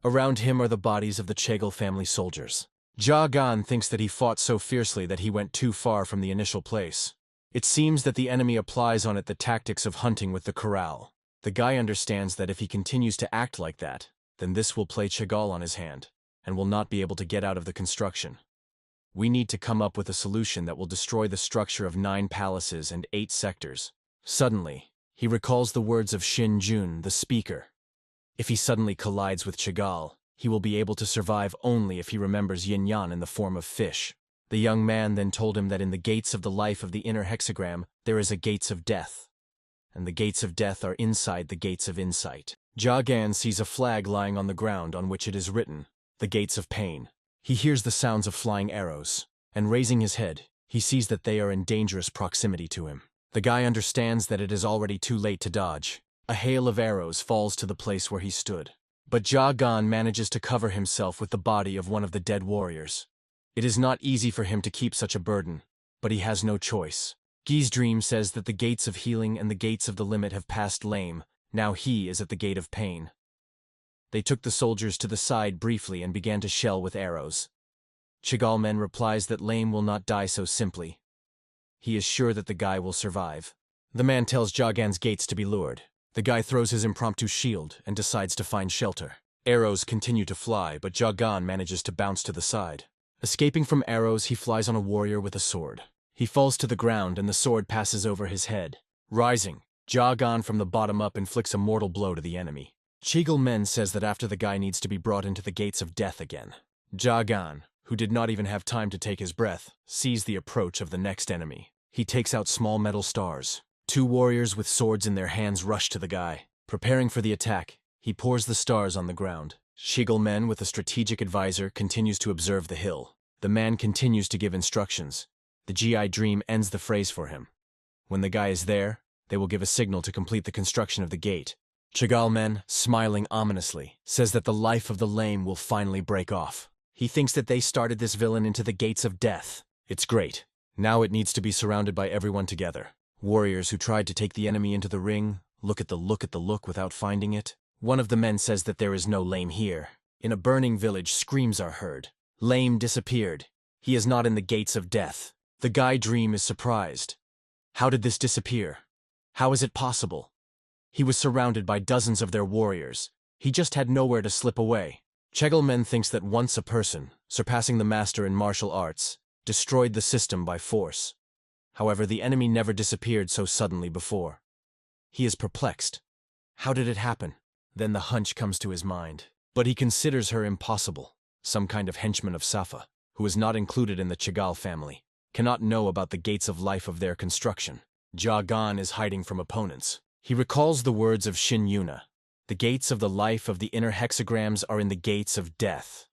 S1: Around him are the bodies of the Chegel family soldiers. Jagan thinks that he fought so fiercely that he went too far from the initial place. It seems that the enemy applies on it the tactics of hunting with the corral. The guy understands that if he continues to act like that, then this will play Chagall on his hand, and will not be able to get out of the construction. We need to come up with a solution that will destroy the structure of 9 palaces and 8 sectors. Suddenly, he recalls the words of Shin Jun, the speaker. If he suddenly collides with Chagall, he will be able to survive only if he remembers Yin-Yan in the form of fish. The young man then told him that in the gates of the life of the inner hexagram, there is a gates of death. And the gates of death are inside the gates of insight. Jagan sees a flag lying on the ground on which it is written, the gates of pain. He hears the sounds of flying arrows, and raising his head, he sees that they are in dangerous proximity to him. The guy understands that it is already too late to dodge. A hail of arrows falls to the place where he stood. But Jagan manages to cover himself with the body of one of the dead warriors. It is not easy for him to keep such a burden, but he has no choice. Guy's dream says that the gates of healing and the gates of the limit have passed lame. Now he is at the gate of pain. They took the soldiers to the side briefly and began to shell with arrows. Chegelmen replies that Lame will not die so simply. He is sure that the guy will survive. The man tells Jagan's gates to be lured. The guy throws his impromptu shield and decides to find shelter. Arrows continue to fly, but Jagan manages to bounce to the side. Escaping from arrows, he flies on a warrior with a sword. He falls to the ground and the sword passes over his head. Rising, Jagan from the bottom up inflicts a mortal blow to the enemy. Chegelmen says that after the guy needs to be brought into the gates of death again. Jagan, who did not even have time to take his breath, sees the approach of the next enemy. He takes out small metal stars. 2 warriors with swords in their hands rush to the guy. Preparing for the attack, he pours the stars on the ground. Chegelmen, with a strategic advisor, continues to observe the hill. The man continues to give instructions. The GI dream ends the phrase for him. When the guy is there, they will give a signal to complete the construction of the gate. Chegelmen, smiling ominously, says that the life of the lame will finally break off. He thinks that they started this villain into the gates of death. It's great. Now it needs to be surrounded by everyone together. Warriors who tried to take the enemy into the ring, look at the look without finding it. One of the men says that there is no Lame here. In a burning village, screams are heard. Lame disappeared. He is not in the gates of death. The guy dream is surprised. How did this disappear? How is it possible? He was surrounded by dozens of their warriors. He just had nowhere to slip away. Chegelmen thinks that once a person, surpassing the master in martial arts, destroyed the system by force. However, the enemy never disappeared so suddenly before. He is perplexed. How did it happen? Then the hunch comes to his mind. But he considers her impossible. Some kind of henchman of Safa, who is not included in the Chagall family, cannot know about the gates of life of their construction. Jagan is hiding from opponents. He recalls the words of Shin Yuna. The gates of the life of the inner hexagrams are in the gates of death,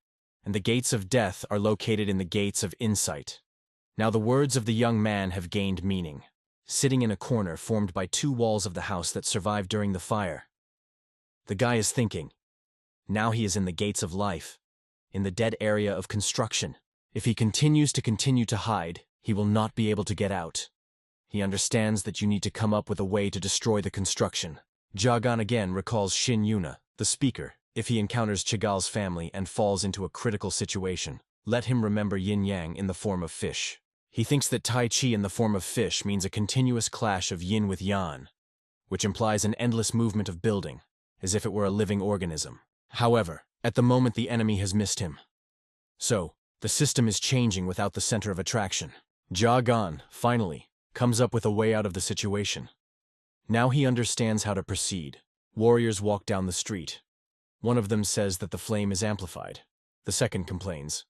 S1: and the gates of death are located in the gates of insight. Now the words of the young man have gained meaning. Sitting in a corner formed by two walls of the house that survived during the fire, the guy is thinking. Now he is in the gates of life, in the dead area of construction. If he continues to hide, he will not be able to get out. He understands that you need to come up with a way to destroy the construction. Jagan again recalls Shin Yuna, the speaker. If he encounters Chigal's family and falls into a critical situation, let him remember yin-yang in the form of fish. He thinks that Tai Chi in the form of fish means a continuous clash of yin with yang, which implies an endless movement of building, as if it were a living organism. However, at the moment the enemy has missed him. So, the system is changing without the center of attraction. Jagan, finally, comes up with a way out of the situation. Now he understands how to proceed. Warriors walk down the street. One of them says that the flame is amplified. The second complains.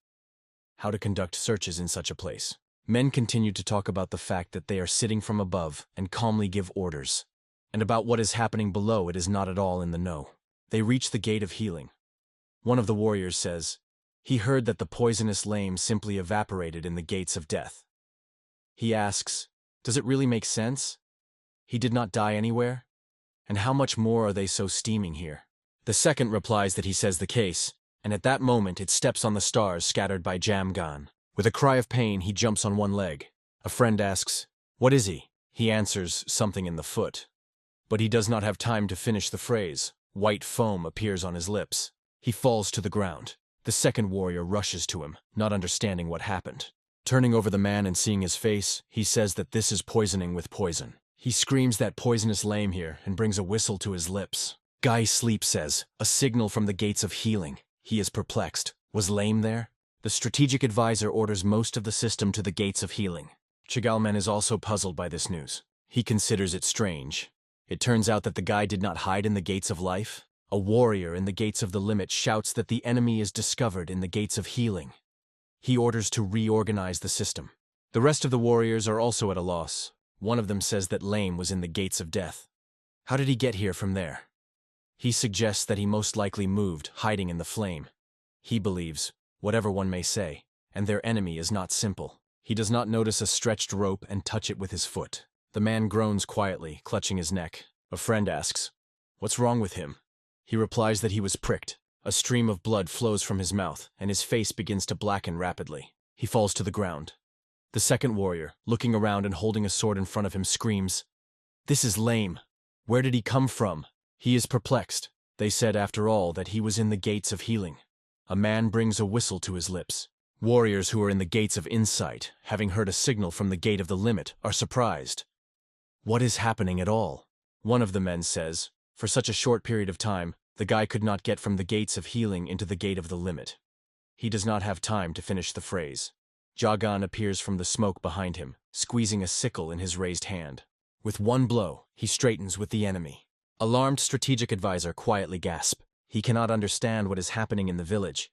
S1: How to conduct searches in such a place. Men continue to talk about the fact that they are sitting from above and calmly give orders. And about what is happening below, it is not at all in the know. They reach the gate of healing. One of the warriors says, he heard that the poisonous lame simply evaporated in the gates of death. He asks, does it really make sense? He did not die anywhere? And how much more are they so steaming here? The second replies that he says the case, and at that moment it steps on the stars scattered by Jamgan. With a cry of pain, he jumps on one leg. A friend asks, what is he? He answers something in the foot. But he does not have time to finish the phrase. White foam appears on his lips. He falls to the ground. The second warrior rushes to him, not understanding what happened. Turning over the man and seeing his face, he says that this is poisoning with poison. He screams that poisonous lame here and brings a whistle to his lips. Guy Sleep says, a signal from the gates of healing. He is perplexed. Was lame there? The strategic advisor orders most of the system to the gates of healing. Chigalman is also puzzled by this news. He considers it strange. It turns out that the guy did not hide in the gates of life. A warrior in the gates of the limit shouts that the enemy is discovered in the gates of healing. He orders to reorganize the system. The rest of the warriors are also at a loss. One of them says that Lame was in the gates of death. How did he get here from there? He suggests that he most likely moved, hiding in the flame. He believes, whatever one may say, and their enemy is not simple. He does not notice a stretched rope and touch it with his foot. The man groans quietly, clutching his neck. A friend asks, what's wrong with him? He replies that he was pricked. A stream of blood flows from his mouth, and his face begins to blacken rapidly. He falls to the ground. The second warrior, looking around and holding a sword in front of him, screams, this is Lame. Where did he come from? He is perplexed. They said, after all, that he was in the gates of healing. A man brings a whistle to his lips. Warriors who are in the gates of insight, having heard a signal from the gate of the limit, are surprised. What is happening at all? One of the men says, for such a short period of time, the guy could not get from the gates of healing into the gate of the limit. He does not have time to finish the phrase. Jagan appears from the smoke behind him, squeezing a sickle in his raised hand. With one blow, he straightens with the enemy. Alarmed strategic advisor quietly gasps. He cannot understand what is happening in the village,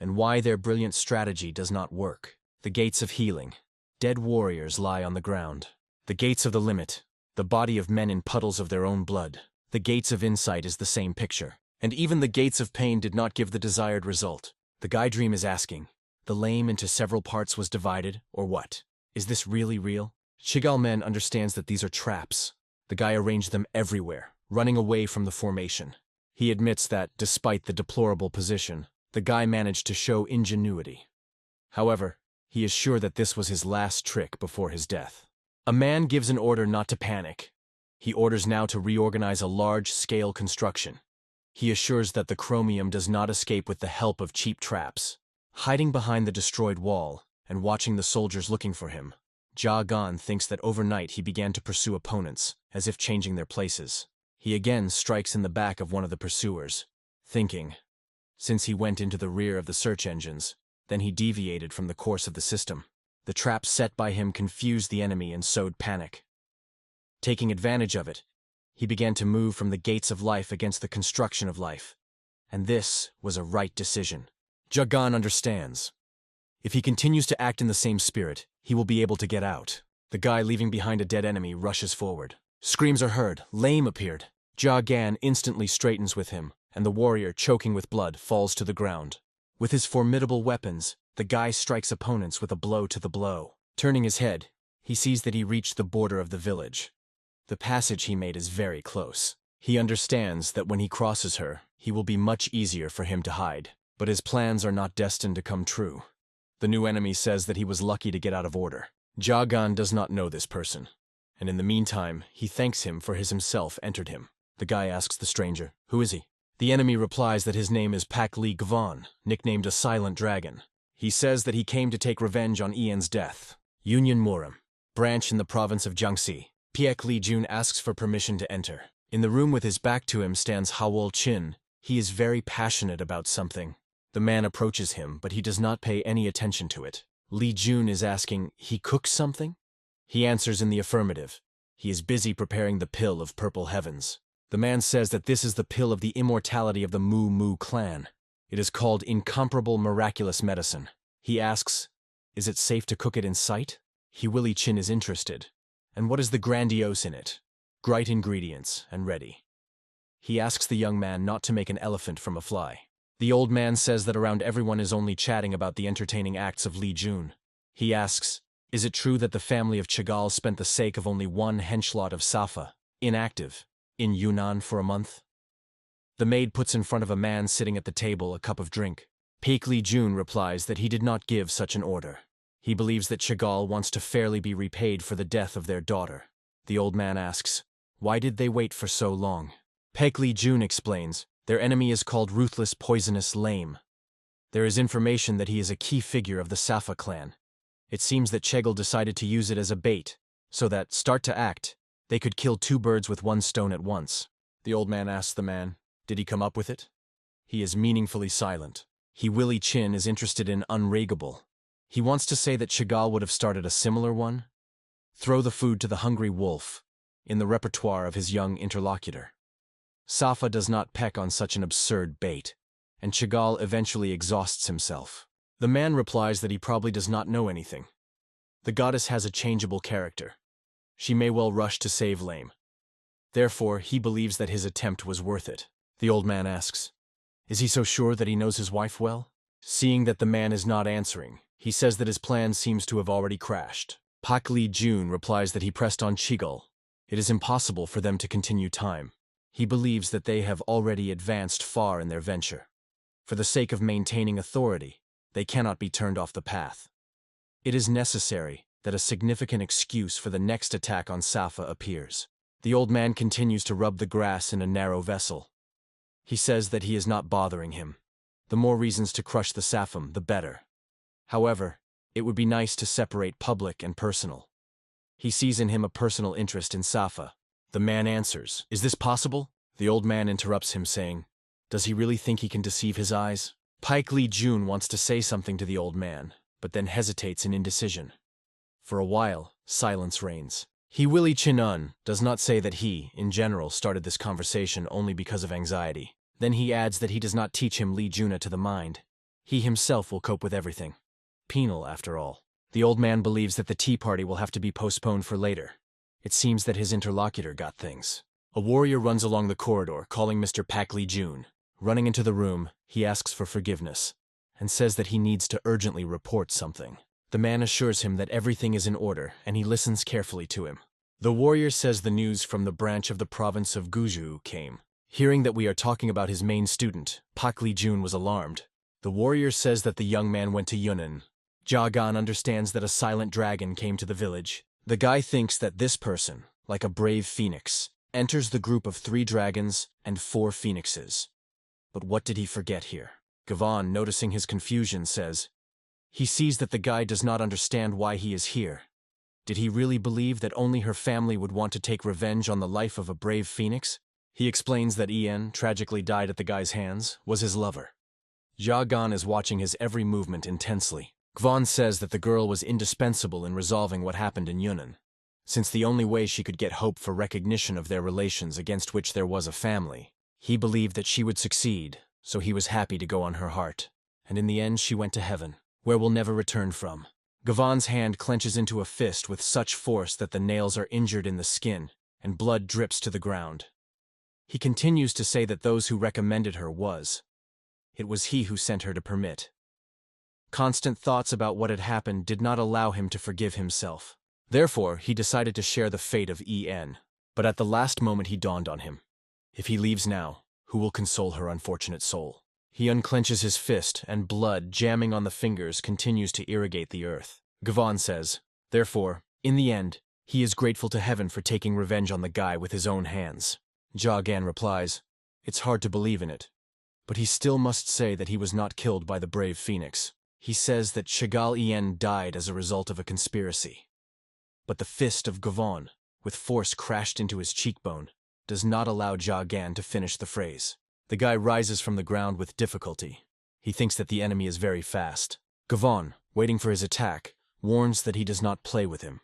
S1: and why their brilliant strategy does not work. The gates of healing. Dead warriors lie on the ground. The gates of the limit. The body of men in puddles of their own blood. The gates of insight is the same picture. And even the gates of pain did not give the desired result. The guy dream is asking, the lame into several parts was divided, or what? Is this really real? Chigalmen understands that these are traps. The guy arranged them everywhere, running away from the formation. He admits that, despite the deplorable position, the guy managed to show ingenuity. However, he is sure that this was his last trick before his death. A man gives an order not to panic. He orders now to reorganize a large-scale construction. He assures that the chromium does not escape with the help of cheap traps. Hiding behind the destroyed wall and watching the soldiers looking for him, Jagan thinks that overnight he began to pursue opponents, as if changing their places. He again strikes in the back of one of the pursuers, thinking, since he went into the rear of the search engines, then he deviated from the course of the system. The traps set by him confused the enemy and sowed panic. Taking advantage of it, he began to move from the gates of life against the construction of life. And this was a right decision. Jagan understands. If he continues to act in the same spirit, he will be able to get out. The guy leaving behind a dead enemy rushes forward. Screams are heard. Lame appeared. Gan instantly straightens with him, and the warrior, choking with blood, falls to the ground. With his formidable weapons, the guy strikes opponents with a blow to the blow. Turning his head, he sees that he reached the border of the village. The passage he made is very close. He understands that when he crosses her, he will be much easier for him to hide. But his plans are not destined to come true. The new enemy says that he was lucky to get out of order. Gan does not know this person, and in the meantime, he thanks him for his himself entered him. The guy asks the stranger, "Who is he?" The enemy replies that his name is Pak Lee Gvon, nicknamed a Silent Dragon. He says that he came to take revenge on Ian's death. Union Murim, branch in the province of Jiangxi. Piek Lee Jun asks for permission to enter. In the room with his back to him stands Hawol Chin. He is very passionate about something. The man approaches him, but he does not pay any attention to it. Lee Jun is asking, "He cooks something?" He answers in the affirmative. He is busy preparing the pill of purple heavens. The man says that this is the pill of the immortality of the Mu Mu clan. It is called incomparable miraculous medicine. He asks, "Is it safe to cook it in sight?" Willy Chin is interested. "And what is the grandiose in it?" "Great ingredients, and ready." He asks the young man not to make an elephant from a fly. The old man says that around everyone is only chatting about the entertaining acts of Lee Jun. He asks, "Is it true that the family of Chagall spent the sake of only one henchlot of Safa, inactive, in Yunnan for a month?" The maid puts in front of a man sitting at the table a cup of drink. Paik Lee Jun replies that he did not give such an order. He believes that Chagall wants to fairly be repaid for the death of their daughter. The old man asks, "Why did they wait for so long?" Paik Lee Jun explains, their enemy is called Ruthless Poisonous Lame. There is information that he is a key figure of the Safa clan. It seems that Chegall decided to use it as a bait, so that, start to act, they could kill two birds with one stone at once. The old man asks the man, "Did he come up with it?" He is meaningfully silent. Willy Chin is interested in unrageable. He wants to say that Chagall would have started a similar one. Throw the food to the hungry wolf, in the repertoire of his young interlocutor. Safa does not peck on such an absurd bait, and Chagall eventually exhausts himself. The man replies that he probably does not know anything. The goddess has a changeable character. She may well rush to save Lame. Therefore, he believes that his attempt was worth it. The old man asks, "Is he so sure that he knows his wife well?" Seeing that the man is not answering, he says that his plan seems to have already crashed. Pak Lee Jun replies that he pressed on Chigall. It is impossible for them to continue time. He believes that they have already advanced far in their venture. For the sake of maintaining authority, they cannot be turned off the path. It is necessary that a significant excuse for the next attack on Safa appears. The old man continues to rub the grass in a narrow vessel. He says that he is not bothering him. The more reasons to crush the Safam, the better. However, it would be nice to separate public and personal. He sees in him a personal interest in Safa. The man answers, "Is this possible?" The old man interrupts him, saying, "Does he really think he can deceive his eyes?" Paik Lee Jun wants to say something to the old man, but then hesitates in indecision. For a while, silence reigns. Willy Chin does not say that he, in general, started this conversation only because of anxiety. Then he adds that he does not teach him Lee Juna to the mind. He himself will cope with everything. Penal, after all. The old man believes that the tea party will have to be postponed for later. It seems that his interlocutor got things. A warrior runs along the corridor, calling Mr. Pak Lee Jun. Running into the room, he asks for forgiveness, and says that he needs to urgently report something. The man assures him that everything is in order, and he listens carefully to him. The warrior says the news from the branch of the province of Guju came. Hearing that we are talking about his main student, Pak Lee Jun was alarmed. The warrior says that the young man went to Yunnan. Jagan understands that a silent dragon came to the village. The guy thinks that this person, like a brave phoenix, enters the group of 3 dragons and 4 phoenixes. But what did he forget here? Gavon, noticing his confusion, says, he sees that the guy does not understand why he is here. Did he really believe that only her family would want to take revenge on the life of a brave phoenix? He explains that Ian, tragically died at the guy's hands, was his lover. Jagan is watching his every movement intensely. Gvon says that the girl was indispensable in resolving what happened in Yunnan, since the only way she could get hope for recognition of their relations against which there was a family. He believed that she would succeed, so he was happy to go on her heart. And in the end she went to heaven, where we'll never return from. Gavon's hand clenches into a fist with such force that the nails are injured in the skin, and blood drips to the ground. He continues to say that those who recommended her it was he who sent her to permit. Constant thoughts about what had happened did not allow him to forgive himself. Therefore, he decided to share the fate of En. But at the last moment he dawned on him. If he leaves now, who will console her unfortunate soul? He unclenches his fist, and blood, jamming on the fingers, continues to irrigate the earth. Gavon says, therefore, in the end, he is grateful to heaven for taking revenge on the guy with his own hands. Jagan replies, it's hard to believe in it, but he still must say that he was not killed by the brave phoenix. He says that Chagall En died as a result of a conspiracy. But the fist of Gavon, with force crashed into his cheekbone, does not allow Jagan to finish the phrase. The guy rises from the ground with difficulty. He thinks that the enemy is very fast. Gavon, waiting for his attack, warns that he does not play with him.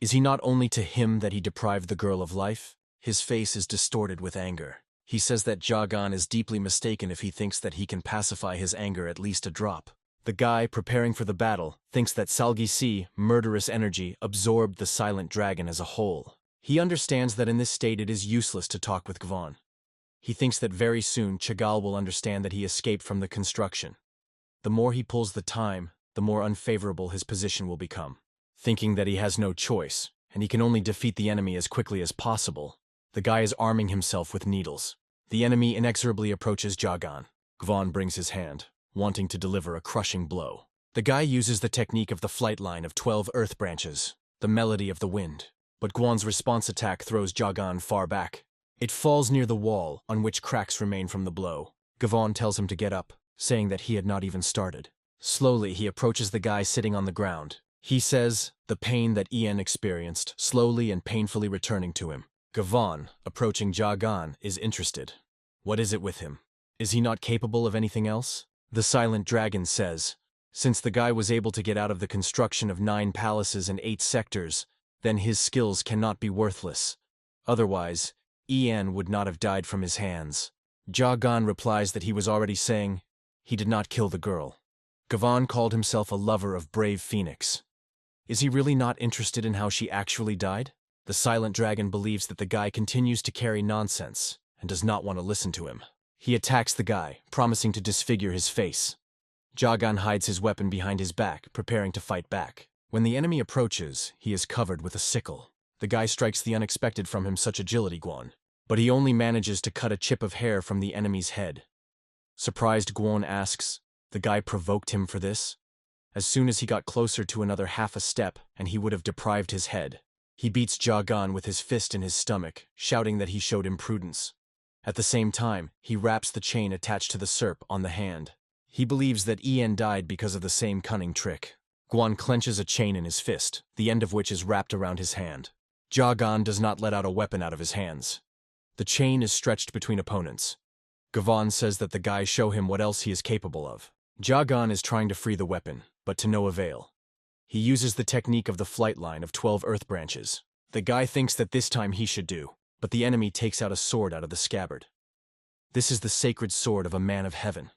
S1: Is he not only to him that he deprived the girl of life? His face is distorted with anger. He says that Jagan is deeply mistaken if he thinks that he can pacify his anger at least a drop. The guy, preparing for the battle, thinks that Salgisi, murderous energy, absorbed the silent dragon as a whole. He understands that in this state it is useless to talk with Gavon. He thinks that very soon Chagall will understand that he escaped from the construction. The more he pulls the time, the more unfavorable his position will become. Thinking that he has no choice, and he can only defeat the enemy as quickly as possible, the guy is arming himself with needles. The enemy inexorably approaches Jagan. Gavon brings his hand, wanting to deliver a crushing blow. The guy uses the technique of the flight line of 12 earth branches, the melody of the wind. But Gwan's response attack throws Jagan far back. It falls near the wall, on which cracks remain from the blow. Gavon tells him to get up, saying that he had not even started. Slowly, he approaches the guy sitting on the ground. He says, the pain that En experienced, slowly and painfully returning to him. Gavon, approaching Jagan, is interested. What is it with him? Is he not capable of anything else? The silent dragon says, since the guy was able to get out of the construction of 9 palaces and 8 sectors, then his skills cannot be worthless. Otherwise, En would not have died from his hands. Jagan replies that he was already saying, he did not kill the girl. Gavon called himself a lover of brave phoenix. Is he really not interested in how she actually died? The silent dragon believes that the guy continues to carry nonsense and does not want to listen to him. He attacks the guy, promising to disfigure his face. Jagan hides his weapon behind his back, preparing to fight back. When the enemy approaches, he is covered with a sickle. The guy strikes the unexpected from him such agility, Gwan. But he only manages to cut a chip of hair from the enemy's head. Surprised, Gwan asks, the guy provoked him for this? As soon as he got closer to another half a step, and he would have deprived his head. He beats Jagan with his fist in his stomach, shouting that he showed imprudence. At the same time, he wraps the chain attached to the serp on the hand. He believes that En died because of the same cunning trick. Gwan clenches a chain in his fist, the end of which is wrapped around his hand. Jagan does not let out a weapon out of his hands. The chain is stretched between opponents. Gavon says that the guy show him what else he is capable of. Jagan is trying to free the weapon, but to no avail. He uses the technique of the flight line of 12 earth branches. The guy thinks that this time he should do, but the enemy takes out a sword out of the scabbard. This is the sacred sword of a man of heaven.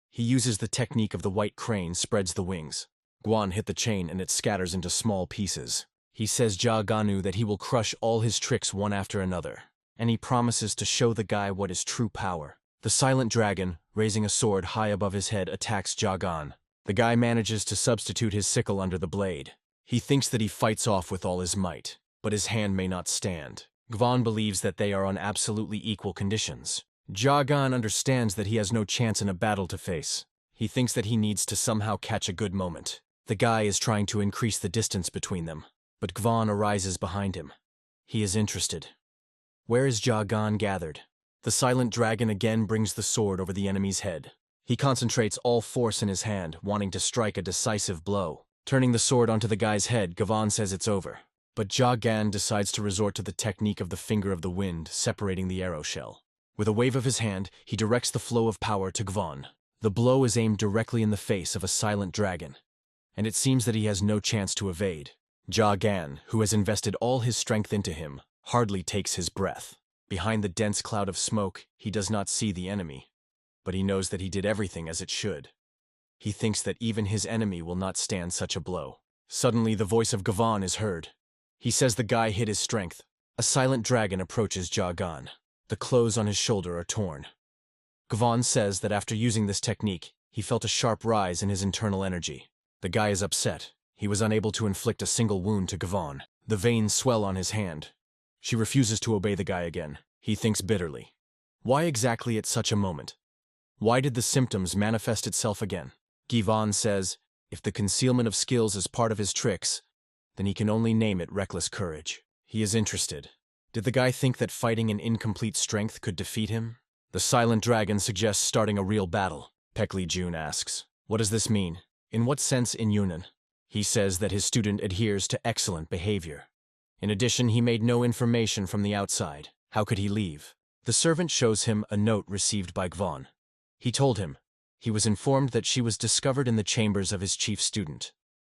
S1: He uses the technique of the white crane, spreads the wings. Gwan hit the chain and it scatters into small pieces. He says Jaganu that he will crush all his tricks one after another, and he promises to show the guy what is true power. The silent dragon, raising a sword high above his head, attacks Jagan. The guy manages to substitute his sickle under the blade. He thinks that he fights off with all his might, but his hand may not stand. Gvan believes that they are on absolutely equal conditions. Jagan understands that he has no chance in a battle to face. He thinks that he needs to somehow catch a good moment. The guy is trying to increase the distance between them, but Gvan arises behind him. He is interested. Where is Jagan gathered? The silent dragon again brings the sword over the enemy's head. He concentrates all force in his hand, wanting to strike a decisive blow. Turning the sword onto the guy's head, Gvan says it's over. But Jagan decides to resort to the technique of the finger of the wind, separating the arrow shell. With a wave of his hand, he directs the flow of power to Gvan. The blow is aimed directly in the face of a silent dragon, and it seems that he has no chance to evade. Jagan, who has invested all his strength into him, hardly takes his breath. Behind the dense cloud of smoke, he does not see the enemy, but he knows that he did everything as it should. He thinks that even his enemy will not stand such a blow. Suddenly, the voice of Gavon is heard. He says the guy hid his strength. A silent dragon approaches Jagan. The clothes on his shoulder are torn. Gavon says that after using this technique, he felt a sharp rise in his internal energy. The guy is upset. He was unable to inflict a single wound to Gavon. The veins swell on his hand. She refuses to obey the guy again. He thinks bitterly. Why exactly at such a moment? Why did the symptoms manifest itself again? Gavon says, if the concealment of skills is part of his tricks, then he can only name it reckless courage. He is interested. Did the guy think that fighting in incomplete strength could defeat him? The silent dragon suggests starting a real battle. Paik Lee-jun asks, what does this mean? In what sense in Yunnan? He says that his student adheres to excellent behavior. In addition, he made no information from the outside. How could he leave? The servant shows him a note received by Gavon. He told him he was informed that she was discovered in the chambers of his chief student.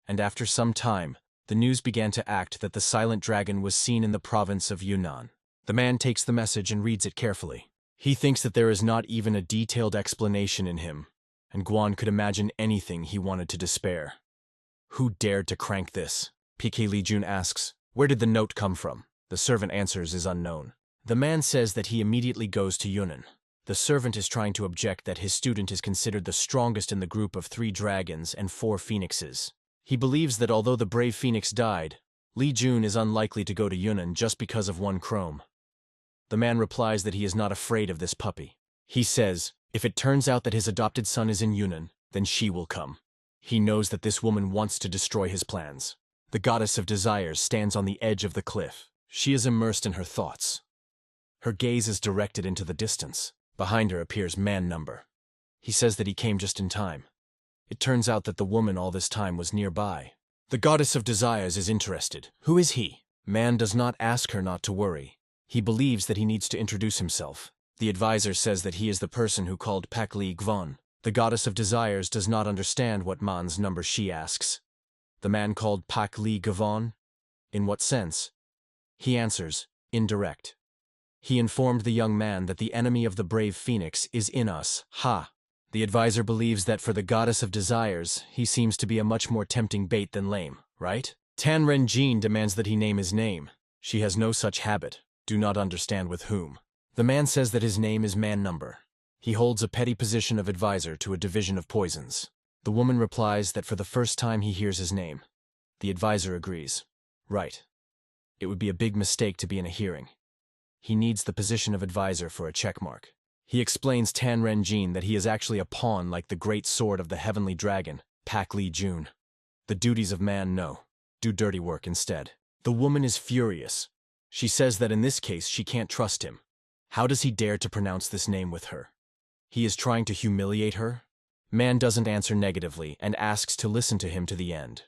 S1: And after some time, the news began to act that the silent dragon was seen in the province of Yunnan. The man takes the message and reads it carefully. He thinks that there is not even a detailed explanation in him, and Guan could imagine anything he wanted to despair. Who dared to crank this? Paik Lee-jun asks, where did the note come from? The servant answers is unknown. The man says that he immediately goes to Yunnan. The servant is trying to object that his student is considered the strongest in the group of 3 dragons and 4 phoenixes. He believes that although the brave phoenix died, Lee-jun is unlikely to go to Yunnan just because of one chrome. The man replies that he is not afraid of this puppy. He says, if it turns out that his adopted son is in Yunnan, then she will come. He knows that this woman wants to destroy his plans. The goddess of desires stands on the edge of the cliff. She is immersed in her thoughts. Her gaze is directed into the distance. Behind her appears Man Number. He says that he came just in time. It turns out that the woman all this time was nearby. The goddess of desires is interested. Who is he? Man does not ask her not to worry. He believes that he needs to introduce himself. The advisor says that he is the person who called Paik Lee-gvon. The goddess of desires does not understand what Man's number she asks. The man called Paik Lee-gvon? In what sense? He answers, indirect. He informed the young man that the enemy of the brave phoenix is in us. Ha! The advisor believes that for the goddess of desires, he seems to be a much more tempting bait than lame, right? Tan Ren-jin demands that he name his name. She has no such habit. Do not understand with whom. The man says that his name is Man Number. He holds a petty position of advisor to a division of poisons. The woman replies that for the first time he hears his name. The advisor agrees. Right. It would be a big mistake to be in a hearing. He needs the position of advisor for a checkmark. He explains Tan Ren-jin that he is actually a pawn like the great sword of the heavenly dragon, Paik Lee-jun. The duties of man, no. Do dirty work instead. The woman is furious. She says that in this case she can't trust him. How does he dare to pronounce this name with her? He is trying to humiliate her? Man doesn't answer negatively and asks to listen to him to the end.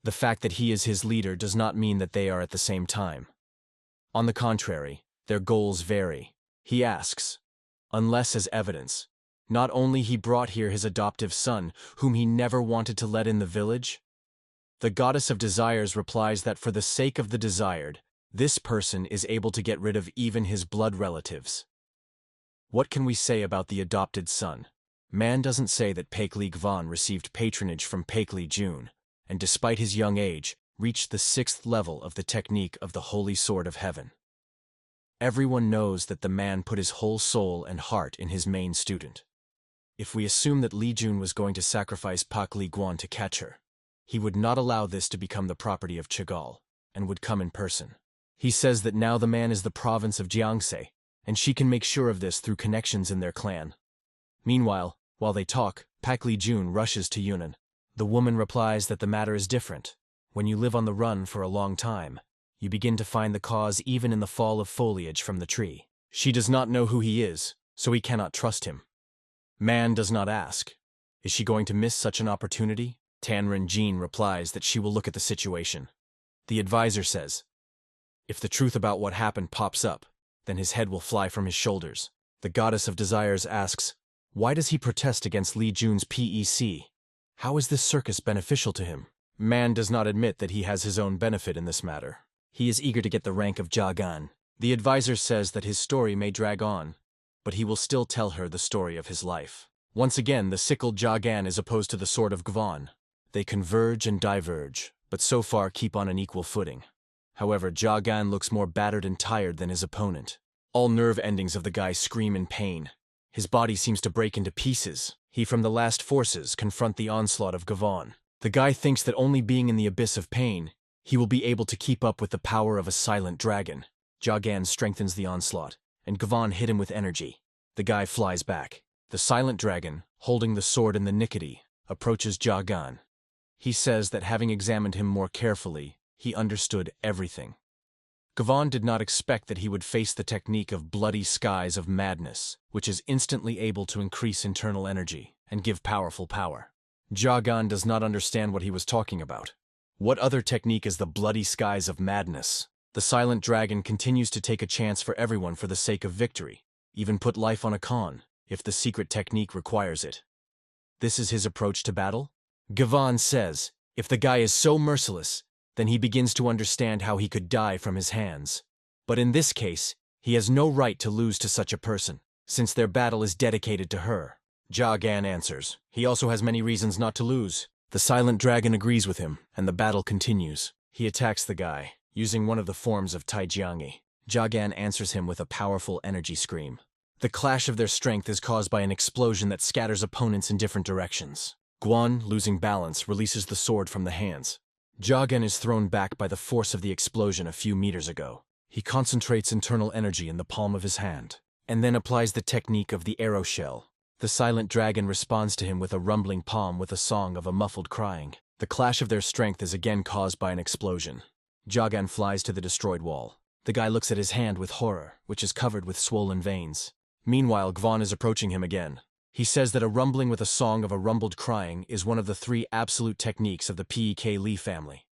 S1: The fact that he is his leader does not mean that they are at the same time. On the contrary, their goals vary. He asks, unless as evidence, not only he brought here his adoptive son, whom he never wanted to let in the village? The goddess of desires replies that for the sake of the desired, this person is able to get rid of even his blood relatives. What can we say about the adopted son? Man doesn't say that Paik Lee-gvon received patronage from Paik Lee-jun, and despite his young age, reached the 6th level of the technique of the Holy Sword of Heaven. Everyone knows that the man put his whole soul and heart in his main student. If we assume that Lee-jun was going to sacrifice Paik Lee-gvon to catch her, he would not allow this to become the property of Chagall, and would come in person. He says that now the man is the province of Jiangse, and she can make sure of this through connections in their clan. Meanwhile, while they talk, Paik Lee-jun rushes to Yunnan. The woman replies that the matter is different. When you live on the run for a long time, you begin to find the cause even in the fall of foliage from the tree. She does not know who he is, so he cannot trust him. Man does not ask. Is she going to miss such an opportunity? Tan Ren-jin replies that she will look at the situation. The advisor says, if the truth about what happened pops up, then his head will fly from his shoulders. The goddess of desires asks, why does he protest against Lee-jun's PEC? How is this circus beneficial to him? Man does not admit that he has his own benefit in this matter. He is eager to get the rank of Jagan. The advisor says that his story may drag on, but he will still tell her the story of his life. Once again, the sickle Jagan is opposed to the sword of Gvon. They converge and diverge, but so far keep on an equal footing. However, Jagan looks more battered and tired than his opponent. All nerve endings of the guy scream in pain. His body seems to break into pieces. He from the last forces confront the onslaught of Gvon. The guy thinks that only being in the abyss of pain, he will be able to keep up with the power of a silent dragon. Jagan strengthens the onslaught, and Gvon hit him with energy. The guy flies back. The silent dragon, holding the sword in the nickety, approaches Jagan. He says that having examined him more carefully, he understood everything. Gvon did not expect that he would face the technique of bloody skies of madness, which is instantly able to increase internal energy and give powerful power. Jagan does not understand what he was talking about. What other technique is the bloody skies of madness? The silent dragon continues to take a chance for everyone for the sake of victory, even put life on a con, if the secret technique requires it. This is his approach to battle? Gvon says, if the guy is so merciless, then he begins to understand how he could die from his hands. But in this case, he has no right to lose to such a person, since their battle is dedicated to her. Jagan answers, he also has many reasons not to lose. The silent dragon agrees with him, and the battle continues. He attacks the guy, using one of the forms of Taijiangi. Jagan answers him with a powerful energy scream. The clash of their strength is caused by an explosion that scatters opponents in different directions. Gvon, losing balance, releases the sword from the hands. Jagan is thrown back by the force of the explosion a few meters ago. He concentrates internal energy in the palm of his hand, and then applies the technique of the arrow shell. The silent dragon responds to him with a rumbling palm with a song of a muffled crying. The clash of their strength is again caused by an explosion. Jagan flies to the destroyed wall. The guy looks at his hand with horror, which is covered with swollen veins. Meanwhile, Gvon is approaching him again. He says that a rumbling with a song of a rumbled crying is one of the 3 absolute techniques of the Pek Lee family.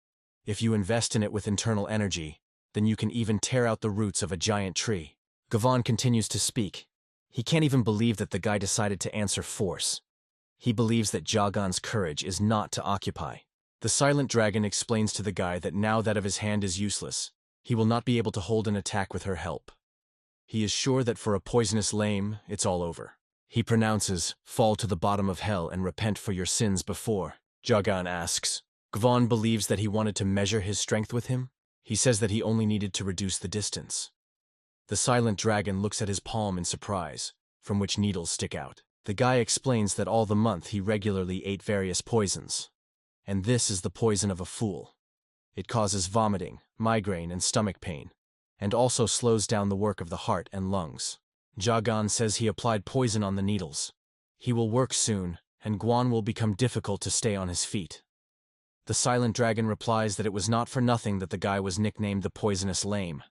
S1: If you invest in it with internal energy, then you can even tear out the roots of a giant tree. Gvon continues to speak. He can't even believe that the guy decided to answer force. He believes that Jagan's courage is not to occupy. The silent dragon explains to the guy that now that of his hand is useless, he will not be able to hold an attack with her help. He is sure that for a poisonous lame, it's all over. He pronounces, fall to the bottom of hell and repent for your sins before. Jagan asks. Gvon believes that he wanted to measure his strength with him. He says that he only needed to reduce the distance. The silent dragon looks at his palm in surprise, from which needles stick out. The guy explains that all the month he regularly ate various poisons. And this is the poison of a fool. It causes vomiting, migraine, and stomach pain, and also slows down the work of the heart and lungs. Jagan says he applied poison on the needles. He will work soon, and Gvon will become difficult to stay on his feet. The silent dragon replies that it was not for nothing that the guy was nicknamed the Poisonous Lame.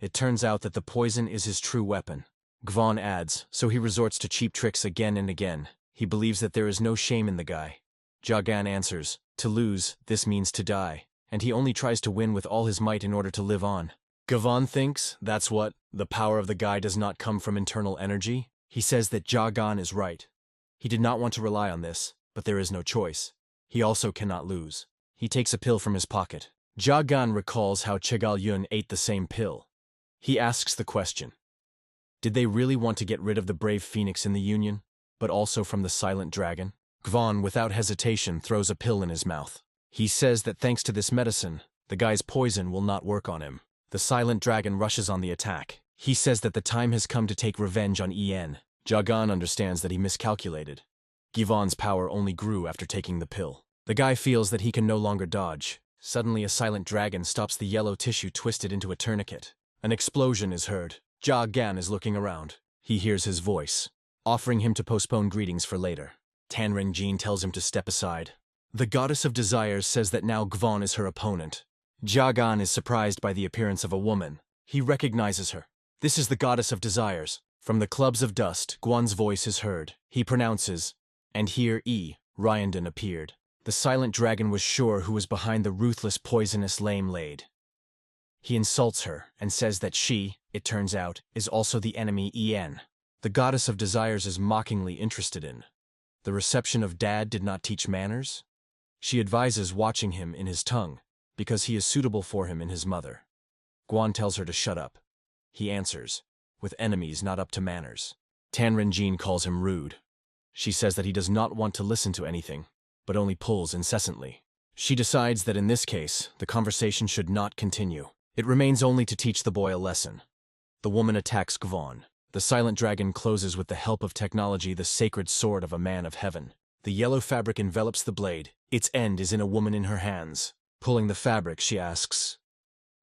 S1: It turns out that the poison is his true weapon. Gvon adds, so he resorts to cheap tricks again and again. He believes that there is no shame in the guy. Jagan answers, to lose, this means to die, and he only tries to win with all his might in order to live on. Gvon thinks, that's what, the power of the guy does not come from internal energy. He says that Jagan is right. He did not want to rely on this, but there is no choice. He also cannot lose. He takes a pill from his pocket. Jagan recalls how Chegal-yun ate the same pill. He asks the question. Did they really want to get rid of the brave phoenix in the Union, but also from the silent dragon? Gvon, without hesitation, throws a pill in his mouth. He says that thanks to this medicine, the guy's poison will not work on him. The silent dragon rushes on the attack. He says that the time has come to take revenge on En. Jagan understands that he miscalculated. Gvon's power only grew after taking the pill. The guy feels that he can no longer dodge. Suddenly a silent dragon stops the yellow tissue twisted into a tourniquet. An explosion is heard. Jagan is looking around. He hears his voice, offering him to postpone greetings for later. Tanren-jin tells him to step aside. The goddess of desires says that now Gvon is her opponent. Jagan is surprised by the appearance of a woman. He recognizes her. This is the goddess of desires. From the clubs of dust, Gvon's voice is heard. He pronounces, and here Ryandon appeared. The silent dragon was sure who was behind the ruthless poisonous lame laid. He insults her and says that she, it turns out, is also the enemy En. The goddess of desires is mockingly interested in. The reception of dad did not teach manners? She advises watching him in his tongue, because he is suitable for him in his mother. Gvon tells her to shut up. He answers, with enemies not up to manners. Tanren-jin calls him rude. She says that he does not want to listen to anything, but only pulls incessantly. She decides that in this case, the conversation should not continue. It remains only to teach the boy a lesson. The woman attacks Gvon. The silent dragon closes with the help of technology the sacred sword of a man of heaven. The yellow fabric envelops the blade. Its end is in a woman in her hands. Pulling the fabric, she asks,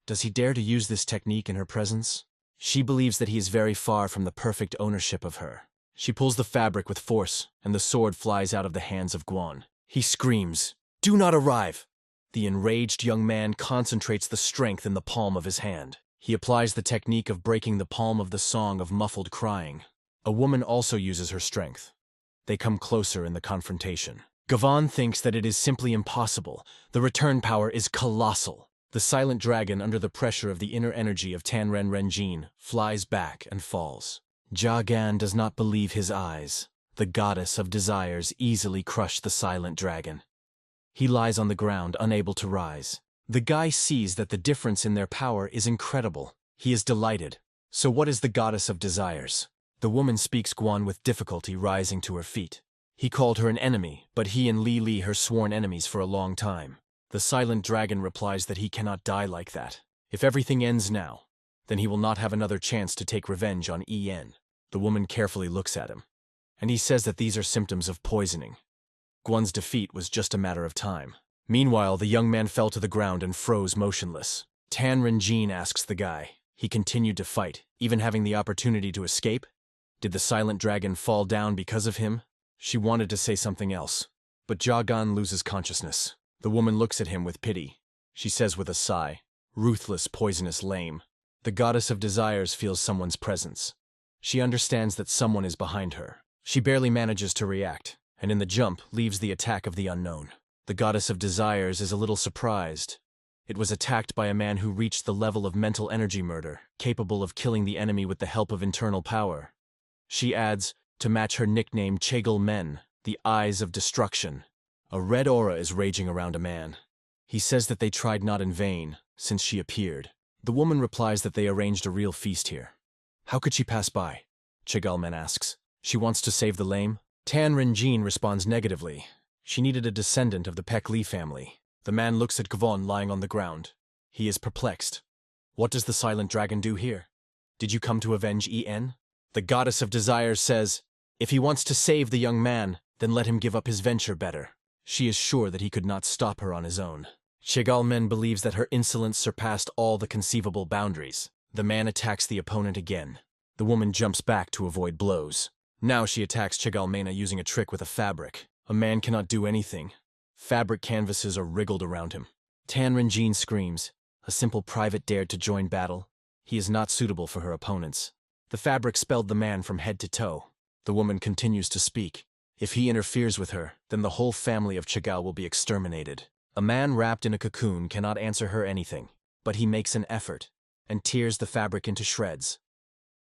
S1: "Does he dare to use this technique in her presence?" She believes that he is very far from the perfect ownership of her. She pulls the fabric with force, and the sword flies out of the hands of Gvon. He screams, "Do not arrive!" The enraged young man concentrates the strength in the palm of his hand. He applies the technique of breaking the palm of the song of muffled crying. A woman also uses her strength. They come closer in the confrontation. Gvon thinks that it is simply impossible. The return power is colossal. The silent dragon, under the pressure of the inner energy of Tanren Renjin, flies back and falls. Jagan does not believe his eyes. The goddess of desires easily crushed the silent dragon. He lies on the ground, unable to rise. The guy sees that the difference in their power is incredible. He is delighted. So what is the goddess of desires? The woman speaks Guan with difficulty, rising to her feet. He called her an enemy, but he and Li her sworn enemies for a long time. The silent dragon replies that he cannot die like that. If everything ends now, then he will not have another chance to take revenge on En. The woman carefully looks at him, and he says that these are symptoms of poisoning. Guan's defeat was just a matter of time. Meanwhile, the young man fell to the ground and froze motionless. Tan Renjin asks the guy. He continued to fight, even having the opportunity to escape. Did the silent dragon fall down because of him? She wanted to say something else, but Jagan loses consciousness. The woman looks at him with pity. She says with a sigh, "Ruthless, poisonous lame." The goddess of desires feels someone's presence. She understands that someone is behind her. She barely manages to react, and in the jump leaves the attack of the unknown. The goddess of desires is a little surprised. It was attacked by a man who reached the level of mental energy murder, capable of killing the enemy with the help of internal power. She adds, to match her nickname Chegel Men, the eyes of destruction. A red aura is raging around a man. He says that they tried not in vain, since she appeared. The woman replies that they arranged a real feast here. How could she pass by? Chegel Men asks. She wants to save the lame? Tan Renjin responds negatively. She needed a descendant of the Pek Li family. The man looks at Gvon lying on the ground. He is perplexed. What does the silent dragon do here? Did you come to avenge En? The goddess of desires says, if he wants to save the young man, then let him give up his venture better. She is sure that he could not stop her on his own. Chegel Men believes that her insolence surpassed all the conceivable boundaries. The man attacks the opponent again. The woman jumps back to avoid blows. Now she attacks Chegel Mena using a trick with a fabric. A man cannot do anything. Fabric canvases are wriggled around him. Tan Renjin screams. A simple private dared to join battle. He is not suitable for her opponents. The fabric spelled the man from head to toe. The woman continues to speak. If he interferes with her, then the whole family of Chegel will be exterminated. A man wrapped in a cocoon cannot answer her anything, but he makes an effort and tears the fabric into shreds.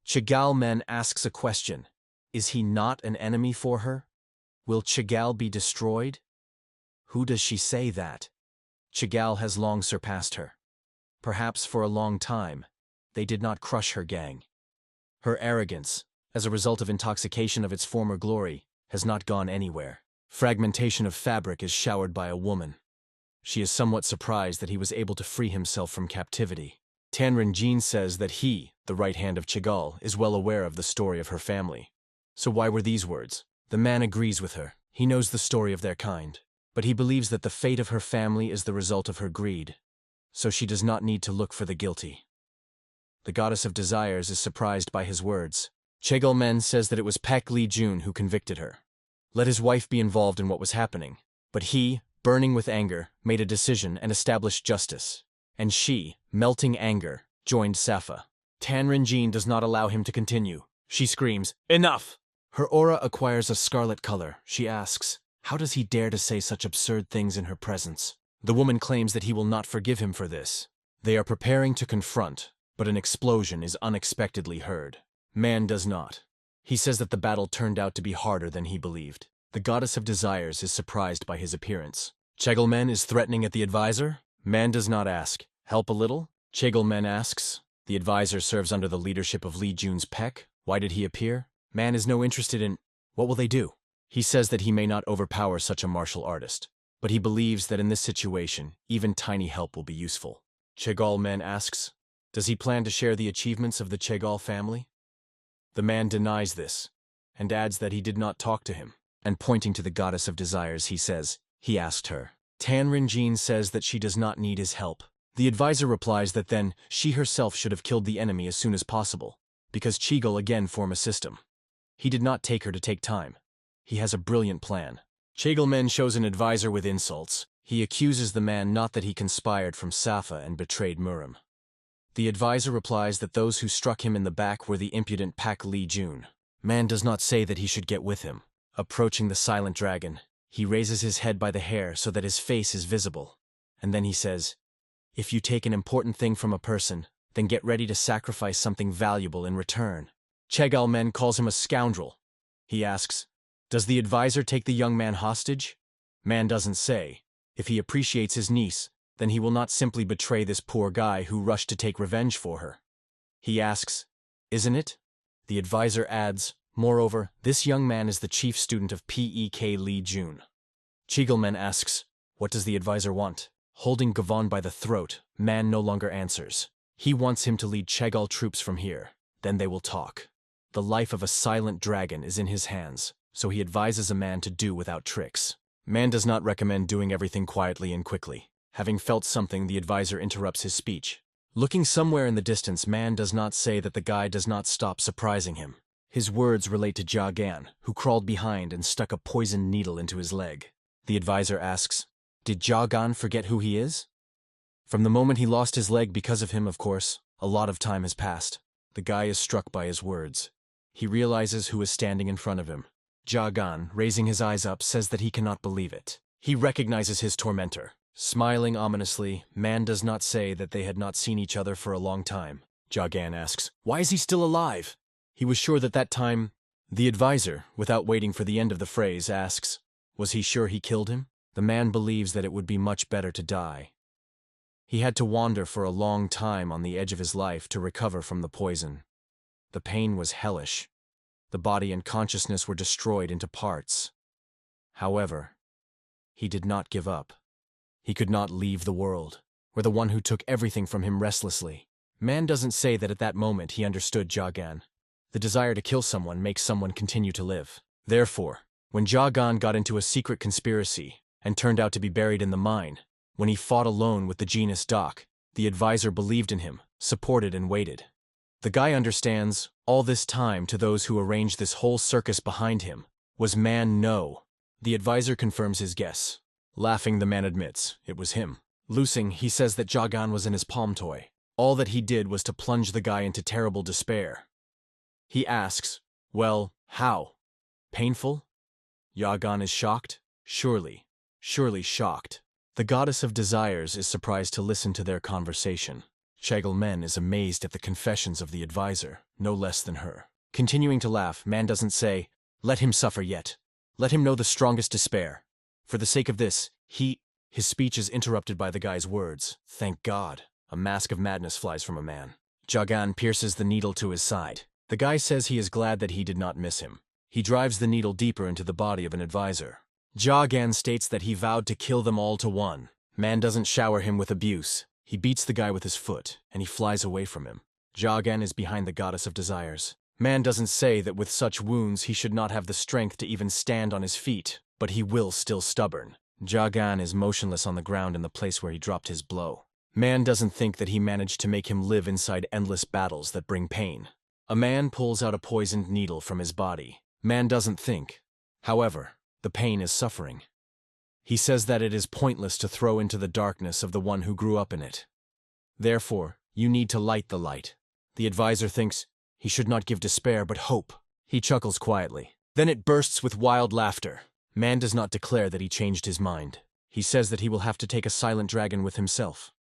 S1: Chegel Men asks a question. Is he not an enemy for her? Will Chegel be destroyed? Who does she say that? Chegel has long surpassed her. Perhaps for a long time, they did not crush her gang. Her arrogance, as a result of intoxication of its former glory, has not gone anywhere. Fragmentation of fabric is showered by a woman. She is somewhat surprised that he was able to free himself from captivity. Tan Renjin says that he, the right hand of Chegel, is well aware of the story of her family. So why were these words? The man agrees with her. He knows the story of their kind. But he believes that the fate of her family is the result of her greed. So she does not need to look for the guilty. The goddess of desires is surprised by his words. Chegel Men says that it was Pek Li Jun who convicted her. Let his wife be involved in what was happening. But he, burning with anger, made a decision and established justice. And she, melting anger, joined Safa. Tan Renjin does not allow him to continue. She screams, "Enough!" Her aura acquires a scarlet color. She asks, how does he dare to say such absurd things in her presence? The woman claims that he will not forgive him for this. They are preparing to confront, but an explosion is unexpectedly heard. Man does not. He says that the battle turned out to be harder than he believed. The goddess of desires is surprised by his appearance. Chegel Men is threatening at the advisor? Man does not ask. Help a little? Chegel Men asks. The advisor serves under the leadership of Li Jun's Pek. Why did he appear? Man is no interested in... What will they do? He says that he may not overpower such a martial artist, but he believes that in this situation, even tiny help will be useful. Chegal Men asks, does he plan to share the achievements of the Chegal family? The man denies this, and adds that he did not talk to him. And pointing to the goddess of desires, he says, he asked her. Tanrin Jean says that she does not need his help. The advisor replies that then, she herself should have killed the enemy as soon as possible, because Chegal again form a system. He did not take her to take time. He has a brilliant plan. Chegal Men shows an advisor with insults. He accuses the man not that he conspired from Safa and betrayed Murim. The advisor replies that those who struck him in the back were the impudent Pak Li Jun. Man does not say that he should get with him. Approaching the silent dragon, he raises his head by the hair so that his face is visible. And then he says, if you take an important thing from a person, then get ready to sacrifice something valuable in return. Chegal Men calls him a scoundrel. He asks, does the advisor take the young man hostage? Man doesn't say. If he appreciates his niece, then he will not simply betray this poor guy who rushed to take revenge for her. He asks, isn't it? The advisor adds, moreover, this young man is the chief student of Pek Li Jun. Chegal Men asks, what does the advisor want? Holding Gavon by the throat, Man no longer answers. He wants him to lead Chegal troops from here. Then they will talk. The life of a silent dragon is in his hands, so he advises a man to do without tricks. Man does not recommend doing everything quietly and quickly. Having felt something, the advisor interrupts his speech. Looking somewhere in the distance, Man does not say that the guy does not stop surprising him. His words relate to Jia Gan, who crawled behind and stuck a poisoned needle into his leg. The advisor asks, did Jia Gan forget who he is? From the moment he lost his leg because of him, of course, a lot of time has passed. The guy is struck by his words. He realizes who is standing in front of him. Jia Gan, raising his eyes up, says that he cannot believe it. He recognizes his tormentor. Smiling ominously, Man does not say that they had not seen each other for a long time. Jia Gan asks, why is he still alive? He was sure that time... The advisor, without waiting for the end of the phrase, asks, was he sure he killed him? The man believes that it would be much better to die. He had to wander for a long time on the edge of his life to recover from the poison. The pain was hellish. The body and consciousness were destroyed into parts. However, he did not give up. He could not leave the world, where the one who took everything from him restlessly. Man doesn't say that at that moment he understood Jia Gan. The desire to kill someone makes someone continue to live. Therefore, when Jia Gan got into a secret conspiracy and turned out to be buried in the mine, when he fought alone with the genus Doc, the advisor believed in him, supported and waited. The guy understands, all this time to those who arranged this whole circus behind him, was Man No. The advisor confirms his guess. Laughing, the man admits, it was him. Loosing, he says that Jia Gan was in his palm toy. All that he did was to plunge the guy into terrible despair. He asks, well, how? Painful? Jia Gan is shocked? Surely shocked. The goddess of desires is surprised to listen to their conversation. Chegal Men is amazed at the confessions of the advisor, no less than her. Continuing to laugh, Man doesn't say, let him suffer yet. Let him know the strongest despair. For the sake of this, his speech is interrupted by the guy's words. Thank God. A mask of madness flies from a man. Jia Gan pierces the needle to his side. The guy says he is glad that he did not miss him. He drives the needle deeper into the body of an advisor. Jia Gan states that he vowed to kill them all to one. Man doesn't shower him with abuse. He beats the guy with his foot, and he flies away from him. Jia Gan is behind the goddess of desires. Man doesn't say that with such wounds he should not have the strength to even stand on his feet, but he will still stubborn. Jia Gan is motionless on the ground in the place where he dropped his blow. Man doesn't think that he managed to make him live inside endless battles that bring pain. A man pulls out a poisoned needle from his body. Man doesn't think. However, the pain is suffering. He says that it is pointless to throw into the darkness of the one who grew up in it. Therefore, you need to light the light. The advisor thinks he should not give despair but hope. He chuckles quietly. Then it bursts with wild laughter. Man does not declare that he changed his mind. He says that he will have to take a silent dragon with himself.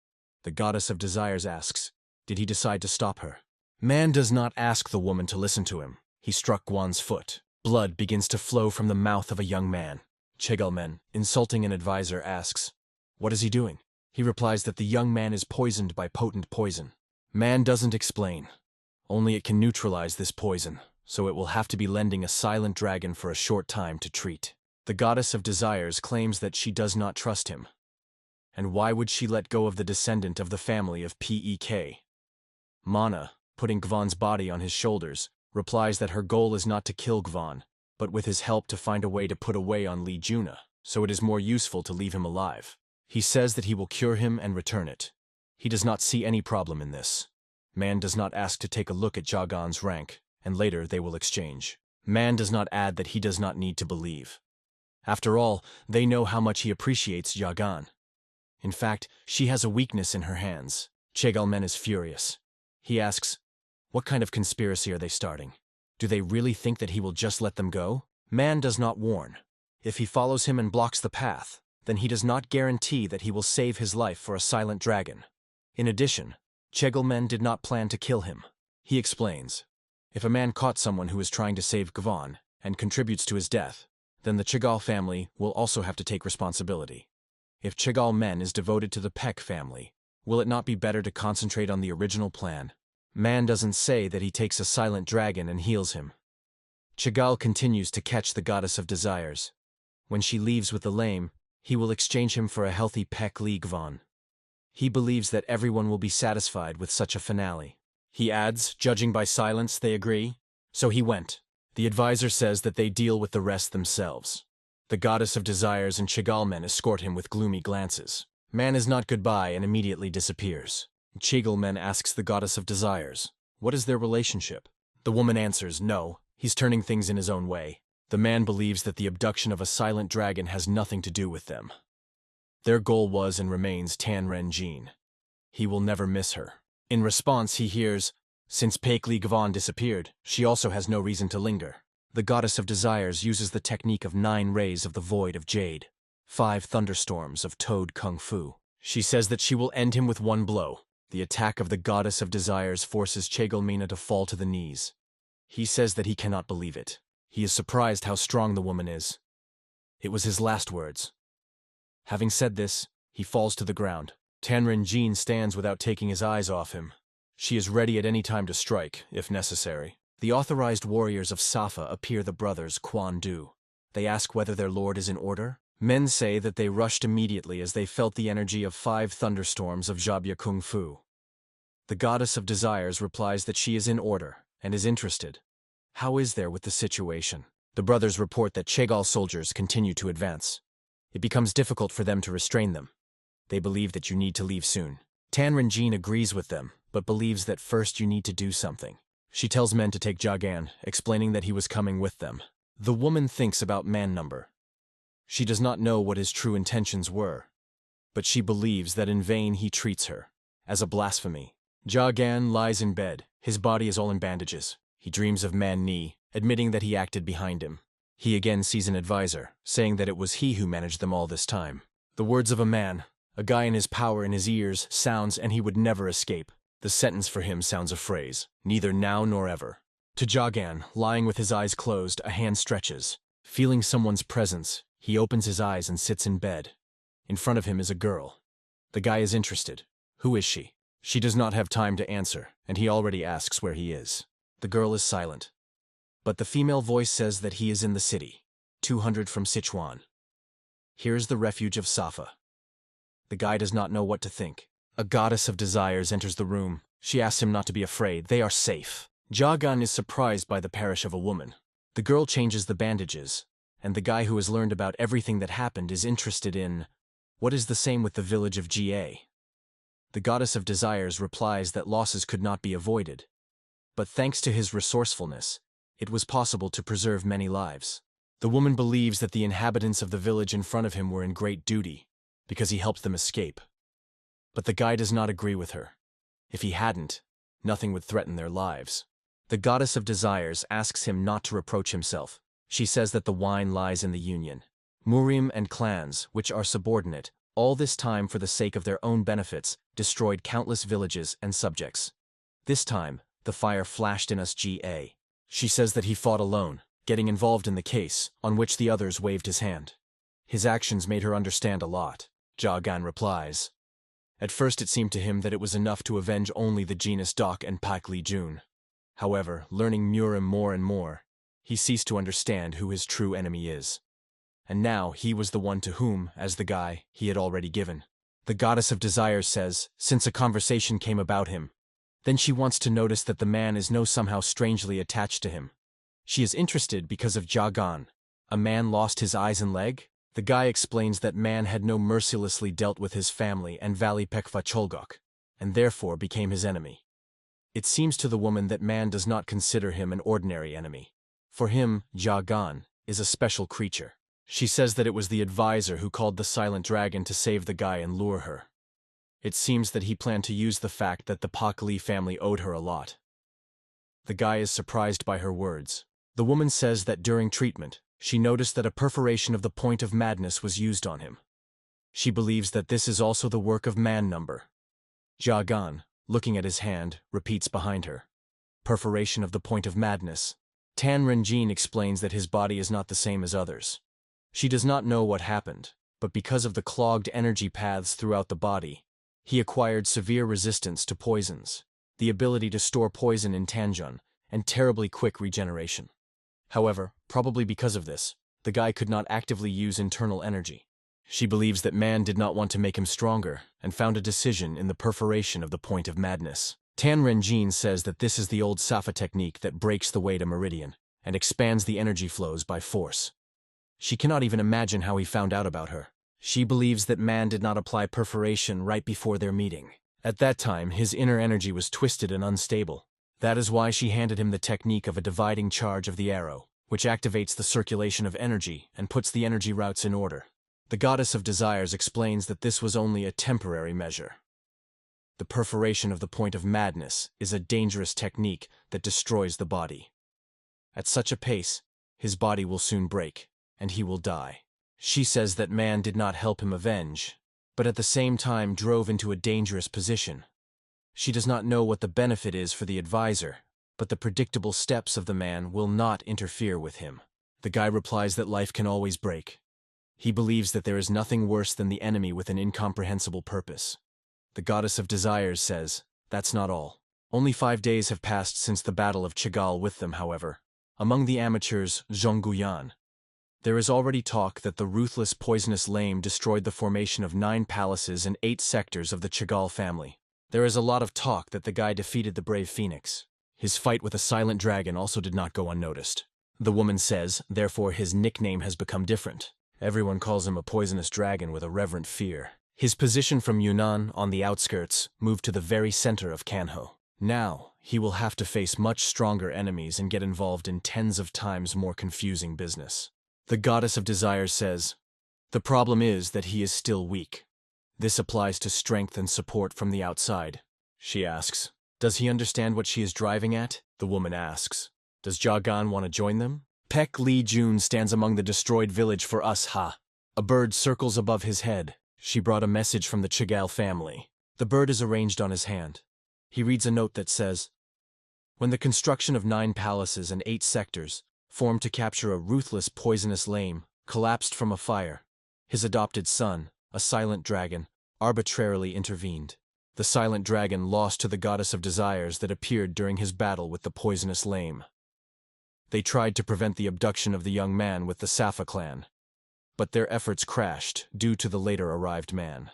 S1: The goddess of desires asks, did he decide to stop her? Man does not ask the woman to listen to him. He struck Guan's foot. Blood begins to flow from the mouth of a young man. Chegal Men, insulting an advisor, asks, what is he doing? He replies that the young man is poisoned by potent poison. Man doesn't explain. Only it can neutralize this poison, so it will have to be lending a silent dragon for a short time to treat. The goddess of desires claims that she does not trust him. And why would she let go of the descendant of the family of Pek? Mana, putting Gvan's body on his shoulders, replies that her goal is not to kill Gvan, but with his help to find a way to put away on Lee Juna, so it is more useful to leave him alive. He says that he will cure him and return it. He does not see any problem in this. Man does not ask to take a look at Jagan's rank, and later they will exchange. Man does not add that he does not need to believe. After all, they know how much he appreciates Jagan. In fact, she has a weakness in her hands. Chegalmen is furious. He asks, what kind of conspiracy are they starting? Do they really think that he will just let them go? Man does not warn. If he follows him and blocks the path, then he does not guarantee that he will save his life for a silent dragon. In addition, Chegalmen did not plan to kill him. He explains, if a man caught someone who is trying to save Gvan and contributes to his death, then the Chegal family will also have to take responsibility. If Chegalmen is devoted to the Peck family, will it not be better to concentrate on the original plan? Man doesn't say that he takes a silent dragon and heals him. Chegal continues to catch the goddess of desires. When she leaves with the lame, he will exchange him for a healthy Peck Lee Gvan. He believes that everyone will be satisfied with such a finale. He adds, judging by silence, they agree. So he went. The advisor says that they deal with the rest themselves. The goddess of desires and Chegalmen escort him with gloomy glances. Man is not goodbye and immediately disappears. Chegalmen asks the goddess of desires, what is their relationship? The woman answers, no, he's turning things in his own way. The man believes that the abduction of a silent dragon has nothing to do with them. Their goal was and remains Tanren Jean. He will never miss her. In response, he hears, since Paikli Gvan disappeared, she also has no reason to linger. The goddess of desires uses the technique of 9 rays of the void of jade, 5 thunderstorms of toad kung fu. She says that she will end him with 1 blow. The attack of the goddess of desires forces Chegalmena to fall to the knees. He says that he cannot believe it. He is surprised how strong the woman is. It was his last words. Having said this, he falls to the ground. Tanren Jean stands without taking his eyes off him. She is ready at any time to strike, if necessary. The authorized warriors of Safa appear the brothers Quan Du. They ask whether their lord is in order. Men say that they rushed immediately as they felt the energy of 5 thunderstorms of Jabya Kung Fu. The goddess of desires replies that she is in order and is interested. How is there with the situation? The brothers report that Chegal soldiers continue to advance. It becomes difficult for them to restrain them. They believe that you need to leave soon. Tanren Jean agrees with them, but believes that first you need to do something. She tells men to take Jagan, explaining that he was coming with them. The woman thinks about man number. She does not know what his true intentions were, but she believes that in vain he treats her, as a blasphemy. Jagan lies in bed. His body is all in bandages. He dreams of Man Ni, admitting that he acted behind him. He again sees an advisor, saying that it was he who managed them all this time. The words of a man, a guy in his power in his ears, sounds and he would never escape. The sentence for him sounds a phrase, neither now nor ever. To Jagan, lying with his eyes closed, a hand stretches. Feeling someone's presence, he opens his eyes and sits in bed. In front of him is a girl. The guy is interested. Who is she? She does not have time to answer, and he already asks where he is. The girl is silent. But the female voice says that he is in the city, 200 from Sichuan. Here is the refuge of Safa. The guy does not know what to think. A goddess of desires enters the room. She asks him not to be afraid. They are safe. Jagan is surprised by the perish of a woman. The girl changes the bandages, and the guy who has learned about everything that happened is interested in what is the same with the village of GA. The goddess of desires replies that losses could not be avoided, but thanks to his resourcefulness, it was possible to preserve many lives. The woman believes that the inhabitants of the village in front of him were in great duty, because he helped them escape. But the guy does not agree with her. If he hadn't, nothing would threaten their lives. The goddess of desires asks him not to reproach himself. She says that the wine lies in the union. Murim and clans, which are subordinate, all this time for the sake of their own benefits, destroyed countless villages and subjects. This time, the fire flashed in us GA. She says that he fought alone, getting involved in the case, on which the others waved his hand. His actions made her understand a lot. Jagan replies. At first it seemed to him that it was enough to avenge only the genus Dok and Pak Li Jun. However, learning Murim more and more, he ceased to understand who his true enemy is. And now he was the one to whom, as the guy, he had already given. The goddess of desires says, since a conversation came about him, then she wants to notice that the man is somehow strangely attached to him. She is interested because of Jagan. A man lost his eyes and leg? The guy explains that man had mercilessly dealt with his family and Valley Pekva Cholgok, and therefore became his enemy. It seems to the woman that man does not consider him an ordinary enemy. For him, Jagan is a special creature. She says that it was the advisor who called the silent dragon to save the guy and lure her. It seems that he planned to use the fact that the Pak Li family owed her a lot. The guy is surprised by her words. The woman says that during treatment, she noticed that a perforation of the point of madness was used on him. She believes that this is also the work of man number. Jagan, looking at his hand, repeats behind her. Perforation of the point of madness. Tan Renjin explains that his body is not the same as others. She does not know what happened, but because of the clogged energy paths throughout the body, he acquired severe resistance to poisons, the ability to store poison in Tanjun, and terribly quick regeneration. However, probably because of this, the guy could not actively use internal energy. She believes that man did not want to make him stronger, and found a decision in the perforation of the point of madness. Tan Renjin says that this is the old Safa technique that breaks the way to meridian, and expands the energy flows by force. She cannot even imagine how he found out about her. She believes that man did not apply perforation right before their meeting. At that time, his inner energy was twisted and unstable. That is why she handed him the technique of a dividing charge of the arrow, which activates the circulation of energy and puts the energy routes in order. The goddess of desires explains that this was only a temporary measure. The perforation of the point of madness is a dangerous technique that destroys the body. At such a pace, his body will soon break, and he will die. She says that man did not help him avenge, but at the same time drove into a dangerous position. She does not know what the benefit is for the advisor, but the predictable steps of the man will not interfere with him. The guy replies that life can always break. He believes that there is nothing worse than the enemy with an incomprehensible purpose. The goddess of desires says, that's not all. Only 5 days have passed since the battle of Chigal with them, however. Among the amateurs, Zhongguyan, there is already talk that the ruthless poisonous lame destroyed the formation of 9 palaces and 8 sectors of the Chigal family. There is a lot of talk that the guy defeated the brave phoenix. His fight with a silent dragon also did not go unnoticed. The woman says, therefore his nickname has become different. Everyone calls him a poisonous dragon with a reverent fear. His position from Yunnan on the outskirts moved to the very center of Kanho. Now, he will have to face much stronger enemies and get involved in tens of times more confusing business. The goddess of desires says, the problem is that he is still weak. This applies to strength and support from the outside. She asks, does he understand what she is driving at? The woman asks, does Jagan want to join them? Pek Li Jun stands among the destroyed village for us, ha. A bird circles above his head. She brought a message from the Chigal family. The bird is arranged on his hand. He reads a note that says, when the construction of 9 palaces and 8 sectors, formed to capture a ruthless poisonous lame, collapsed from a fire, his adopted son, a silent dragon, arbitrarily intervened. The silent dragon lost to the goddess of desires that appeared during his battle with the poisonous lame. They tried to prevent the abduction of the young man with the Safa clan, but their efforts crashed due to the later arrived man.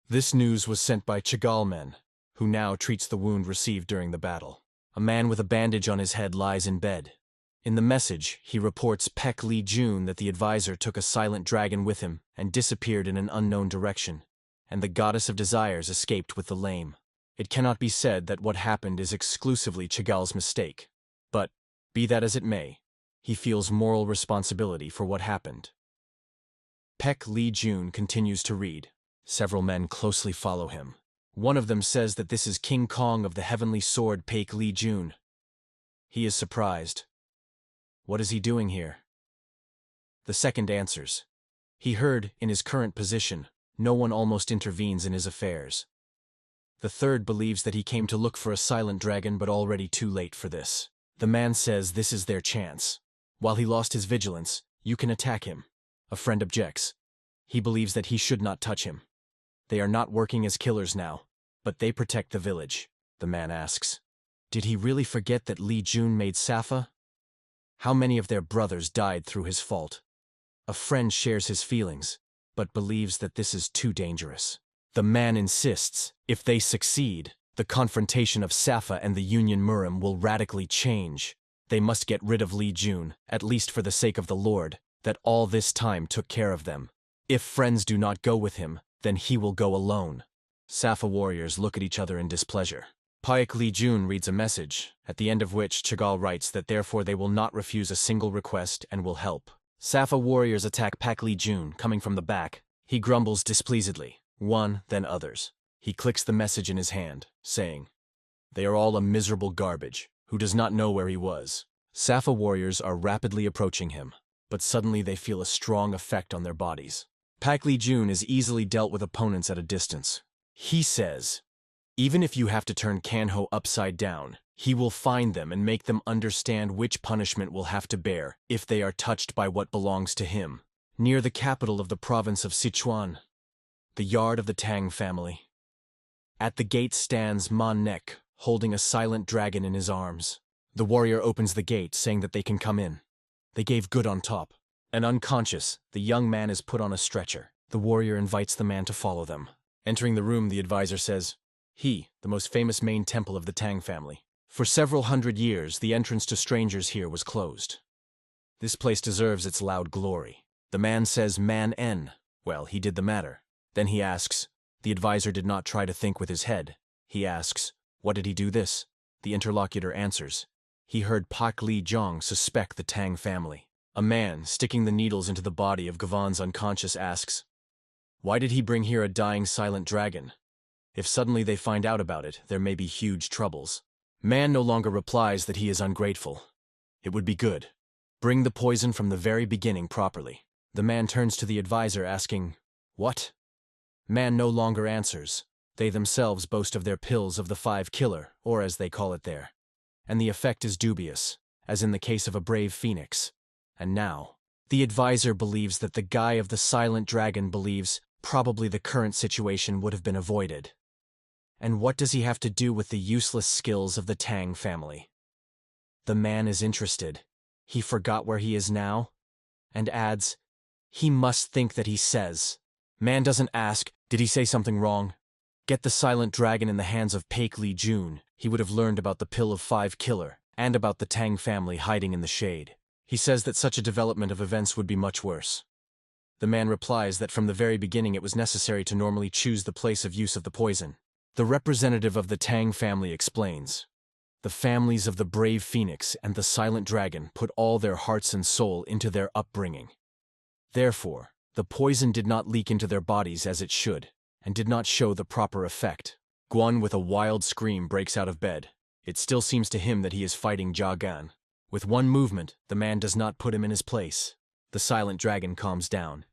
S1: This news was sent by Chigal men, who now treats the wound received during the battle. A man with a bandage on his head lies in bed. In the message, he reports Pek Li Jun that the advisor took a silent dragon with him and disappeared in an unknown direction, and the goddess of desires escaped with the lame. It cannot be said that what happened is exclusively Chigal's mistake, but, be that as it may, he feels moral responsibility for what happened. Pek Li Jun continues to read. Several men closely follow him. One of them says that this is King Kong of the Heavenly Sword Pek Li Jun. He is surprised. What is he doing here? The second answers. He heard, in his current position, no one almost intervenes in his affairs. The third believes that he came to look for a silent dragon but already too late for this. The man says this is their chance. While he lost his vigilance, you can attack him. A friend objects. He believes that he should not touch him. They are not working as killers now, but they protect the village. The man asks, Did he really forget that Li Jun made Safa? How many of their brothers died through his fault? A friend shares his feelings, but believes that this is too dangerous. The man insists, if they succeed, the confrontation of Safa and the Union Murim will radically change. They must get rid of Li Jun, at least for the sake of the Lord, that all this time took care of them. If friends do not go with him, then he will go alone. Safa warriors look at each other in displeasure. Paik Li Jun reads a message, at the end of which Chagall writes that therefore they will not refuse a single request and will help. Safa warriors attack Pak Li Jun, coming from the back. He grumbles displeasedly, one, then others. He clicks the message in his hand, saying, "They are all a miserable garbage, who does not know where he was." Safa warriors are rapidly approaching him, but suddenly they feel a strong effect on their bodies. Pak Li Jun is easily dealt with opponents at a distance. He says, even if you have to turn Kanho upside down, he will find them and make them understand which punishment will have to bear if they are touched by what belongs to him. Near the capital of the province of Sichuan, the yard of the Tang family. At the gate stands Ma Nek, holding a silent dragon in his arms. The warrior opens the gate, saying that they can come in. They gave good on top. And unconscious, the young man is put on a stretcher. The warrior invites the man to follow them. Entering the room, the advisor says, "He, the most famous main temple of the Tang family. For several hundred years, the entrance to strangers here was closed. This place deserves its loud glory." The man says Man En. Well, he did the matter. Then he asks, the advisor did not try to think with his head. He asks, what did he do this? The interlocutor answers, he heard Pak Li Zhang suspect the Tang family. A man, sticking the needles into the body of Gavan's unconscious, asks, why did he bring here a dying silent dragon? If suddenly they find out about it, there may be huge troubles. Man no longer replies that he is ungrateful. It would be good. Bring the poison from the very beginning properly. The man turns to the advisor asking, what? Man no longer answers. They themselves boast of their pills of the 5 killer, or as they call it there. And the effect is dubious, as in the case of a brave phoenix. And now, the advisor believes that the guy of the silent dragon believes probably the current situation would have been avoided. And what does he have to do with the useless skills of the Tang family? The man is interested. He forgot where he is now, and adds, he must think that he says. Man doesn't ask, did he say something wrong? Get the silent dragon in the hands of Paik Li Jun, he would have learned about the pill of 5 killer, and about the Tang family hiding in the shade. He says that such a development of events would be much worse. The man replies that from the very beginning it was necessary to normally choose the place of use of the poison. The representative of the Tang family explains, the families of the brave phoenix and the silent dragon put all their hearts and soul into their upbringing. Therefore, the poison did not leak into their bodies as it should, and did not show the proper effect. Guan with a wild scream breaks out of bed. It still seems to him that he is fighting Jia Gan. With one movement, the man does not put him in his place. The silent dragon calms down.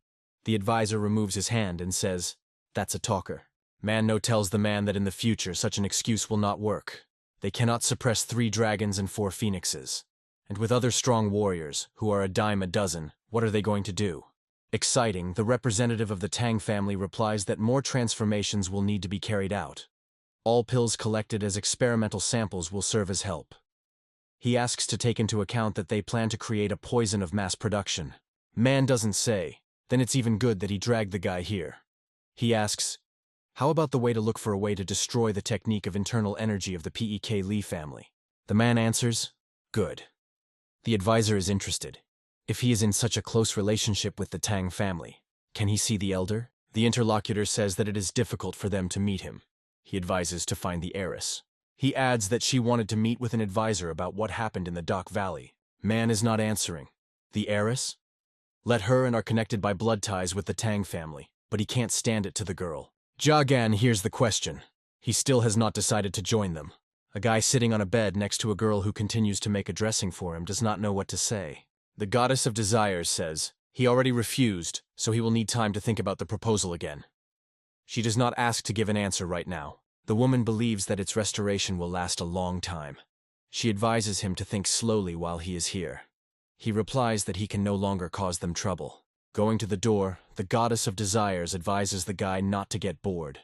S1: The advisor removes his hand and says, that's a talker. Man no tells the man that in the future such an excuse will not work. They cannot suppress 3 dragons and 4 phoenixes. And with other strong warriors, who are a dime a dozen, what are they going to do? Exciting, the representative of the Tang family replies that more transformations will need to be carried out. All pills collected as experimental samples will serve as help. He asks to take into account that they plan to create a poison of mass production. Man doesn't say, then it's even good that he dragged the guy here. He asks, how about the way to look for a way to destroy the technique of internal energy of the Pek Li family? The man answers, good. The advisor is interested. If he is in such a close relationship with the Tang family, can he see the elder? The interlocutor says that it is difficult for them to meet him. He advises to find the heiress. He adds that she wanted to meet with an advisor about what happened in the Dak Valley. Man is not answering. The heiress? Let her and are connected by blood ties with the Tang family, but he can't stand it to the girl. Jia Gan hears the question. He still has not decided to join them. A guy sitting on a bed next to a girl who continues to make a dressing for him does not know what to say. The goddess of desires says, he already refused, so he will need time to think about the proposal again. She does not ask to give an answer right now. The woman believes that its restoration will last a long time. She advises him to think slowly while he is here. He replies that he can no longer cause them trouble. Going to the door, the goddess of desires advises the guy not to get bored.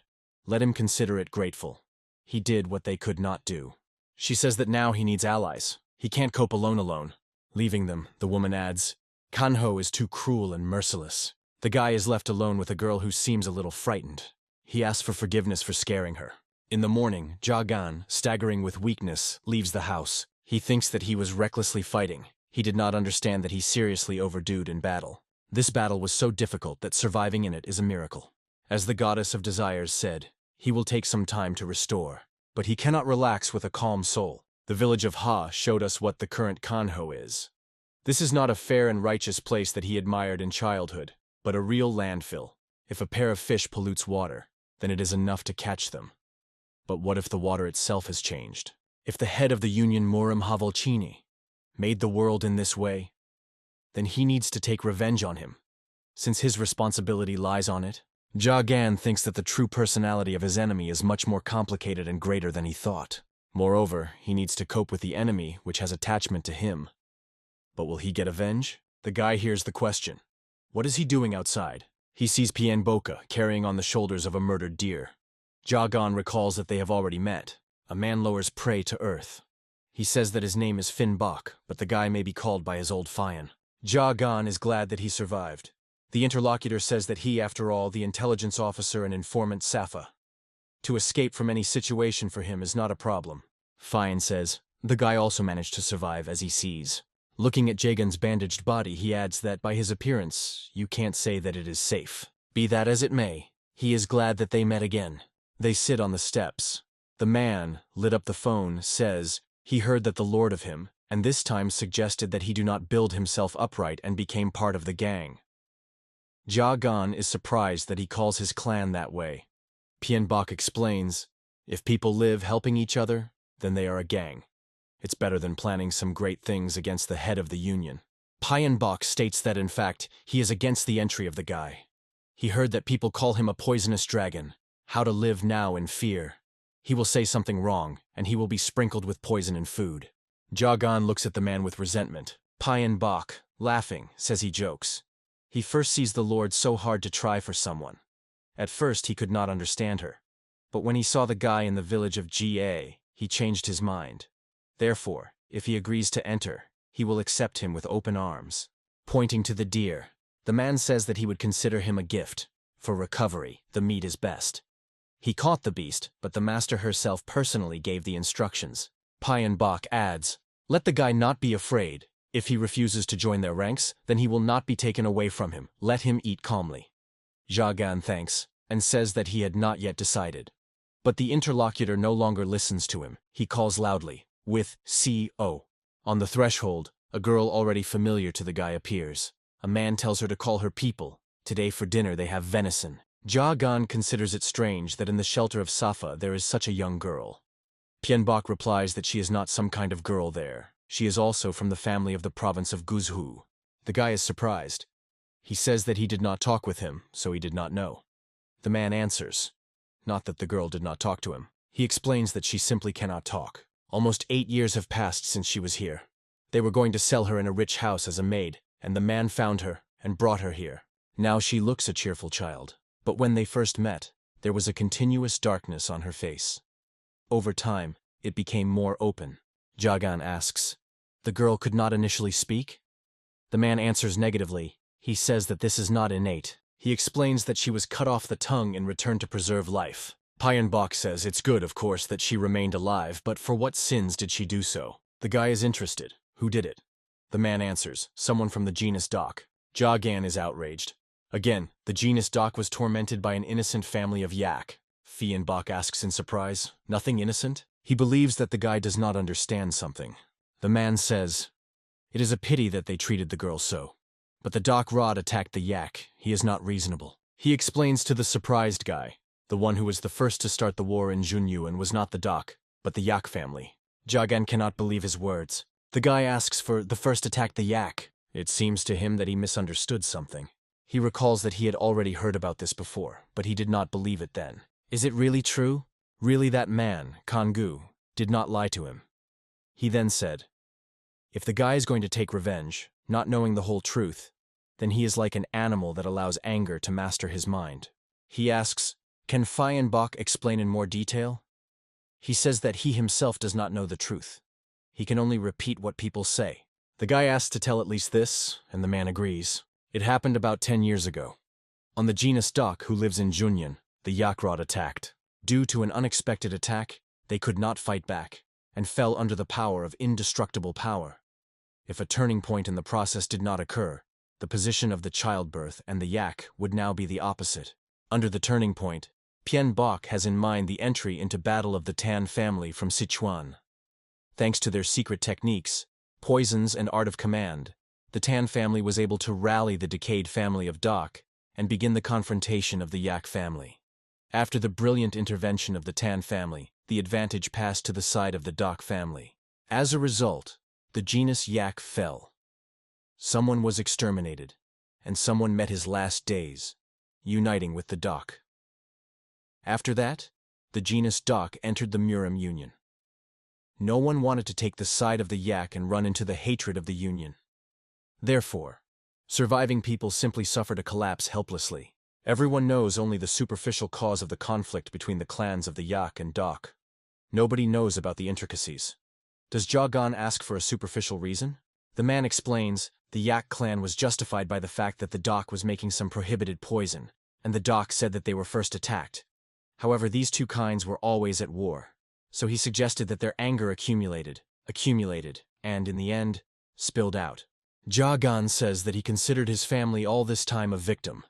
S1: Let him consider it grateful. He did what they could not do. She says that now he needs allies. He can't cope alone. Leaving them, the woman adds, Kanho is too cruel and merciless. The guy is left alone with a girl who seems a little frightened. He asks for forgiveness for scaring her. In the morning, Jagan, staggering with weakness, leaves the house. He thinks that he was recklessly fighting. He did not understand that he seriously overdoed in battle. This battle was so difficult that surviving in it is a miracle. As the goddess of desires said, he will take some time to restore. But he cannot relax with a calm soul. The village of Ha showed us what the current Kanho is. This is not a fair and righteous place that he admired in childhood, but a real landfill. If a pair of fish pollutes water, then it is enough to catch them. But what if the water itself has changed? If the head of the Union Murim Havolchini made the world in this way, then he needs to take revenge on him, since his responsibility lies on it. Jagan thinks that the true personality of his enemy is much more complicated and greater than he thought. Moreover, he needs to cope with the enemy which has attachment to him. But will he get avenge? The guy hears the question. What is he doing outside? He sees Pien Boca carrying on the shoulders of a murdered deer. Jagan recalls that they have already met. A man lowers prey to earth. He says that his name is Fin Bok, but the guy may be called by his old Fian. Jagan is glad that he survived. The interlocutor says that he, after all, the intelligence officer and informant Safa. To escape from any situation for him is not a problem. Fian says, the guy also managed to survive as he sees. Looking at Jagan's bandaged body, he adds that by his appearance, you can't say that it is safe. Be that as it may, he is glad that they met again. They sit on the steps. The man, lit up the phone, says he heard that the lord of him, and this time suggested that he do not build himself upright and became part of the gang. Jagan is surprised that he calls his clan that way. Pien Bok explains, if people live helping each other, then they are a gang. It's better than planning some great things against the head of the union. Pien Bok states that in fact, he is against the entry of the guy. He heard that people call him a poisonous dragon. How to live now in fear. He will say something wrong, and he will be sprinkled with poison and food. Jagan looks at the man with resentment. Pien Bok, laughing, says he jokes. He first sees the Lord so hard to try for someone. At first he could not understand her. But when he saw the guy in the village of Ga, he changed his mind. Therefore, if he agrees to enter, he will accept him with open arms. Pointing to the deer, the man says that he would consider him a gift. For recovery, the meat is best. He caught the beast, but the master herself personally gave the instructions. Pien Bok adds, let the guy not be afraid. If he refuses to join their ranks, then he will not be taken away from him. Let him eat calmly. Jagan thanks, and says that he had not yet decided. But the interlocutor no longer listens to him. He calls loudly, with C.O. On the threshold, a girl already familiar to the guy appears. A man tells her to call her people. Today for dinner they have venison. Jagan considers it strange that in the shelter of Safa there is such a young girl. Pien Bok replies that she is not some kind of girl there. She is also from the family of the province of Guzhu. The guy is surprised. He says that he did not talk with him, so he did not know. The man answers. Not that the girl did not talk to him. He explains that she simply cannot talk. Almost 8 years have passed since she was here. They were going to sell her in a rich house as a maid, and the man found her and brought her here. Now she looks a cheerful child. But when they first met, there was a continuous darkness on her face. Over time, it became more open. Jagan asks, the girl could not initially speak? The man answers negatively. He says that this is not innate. He explains that she was cut off the tongue in return to preserve life. Pien Bok says it's good, of course, that she remained alive, but for what sins did she do so? The guy is interested. Who did it? The man answers, someone from the genus Doc. Jagan is outraged. Again, the genus Doc was tormented by an innocent family of yak. Pien Bok asks in surprise, nothing innocent? He believes that the guy does not understand something. The man says, it is a pity that they treated the girl so. But the Doc Rod attacked the yak. He is not reasonable. He explains to the surprised guy, the one who was the first to start the war in Junyu and was not the Doc, but the yak family. Jagan cannot believe his words. The guy asks for the first attacked the yak. It seems to him that he misunderstood something. He recalls that he had already heard about this before, but he did not believe it then. Is it really true? Really that man, Kangu, did not lie to him? He then said, if the guy is going to take revenge, not knowing the whole truth, then he is like an animal that allows anger to master his mind. He asks, can Pien Bok explain in more detail? He says that he himself does not know the truth. He can only repeat what people say. The guy asks to tell at least this, and the man agrees. It happened about 10 years ago. On the genus Dok, who lives in Junyan, the Yakrod attacked. Due to an unexpected attack, they could not fight back, and fell under the power of indestructible power. If a turning point in the process did not occur, the position of the childbirth and the yak would now be the opposite. Under the turning point, Pien Bok has in mind the entry into battle of the Tan family from Sichuan. Thanks to their secret techniques, poisons and art of command, the Tan family was able to rally the decayed family of Dok and begin the confrontation of the Yak family. After the brilliant intervention of the Tan family, the advantage passed to the side of the Dok family. As a result, the genus Yak fell. Someone was exterminated, and someone met his last days, uniting with the Dok. After that, the genus Dok entered the Murim Union. No one wanted to take the side of the Yak and run into the hatred of the Union. Therefore, surviving people simply suffered a collapse helplessly. Everyone knows only the superficial cause of the conflict between the clans of the Yak and Dok. Nobody knows about the intricacies. Does Jagan ask for a superficial reason? The man explains, the Yak clan was justified by the fact that the Dok was making some prohibited poison, and the Dok said that they were first attacked. However, these two kinds were always at war, so he suggested that their anger accumulated, and, in the end, spilled out. Jagan says that he considered his family all this time a victim.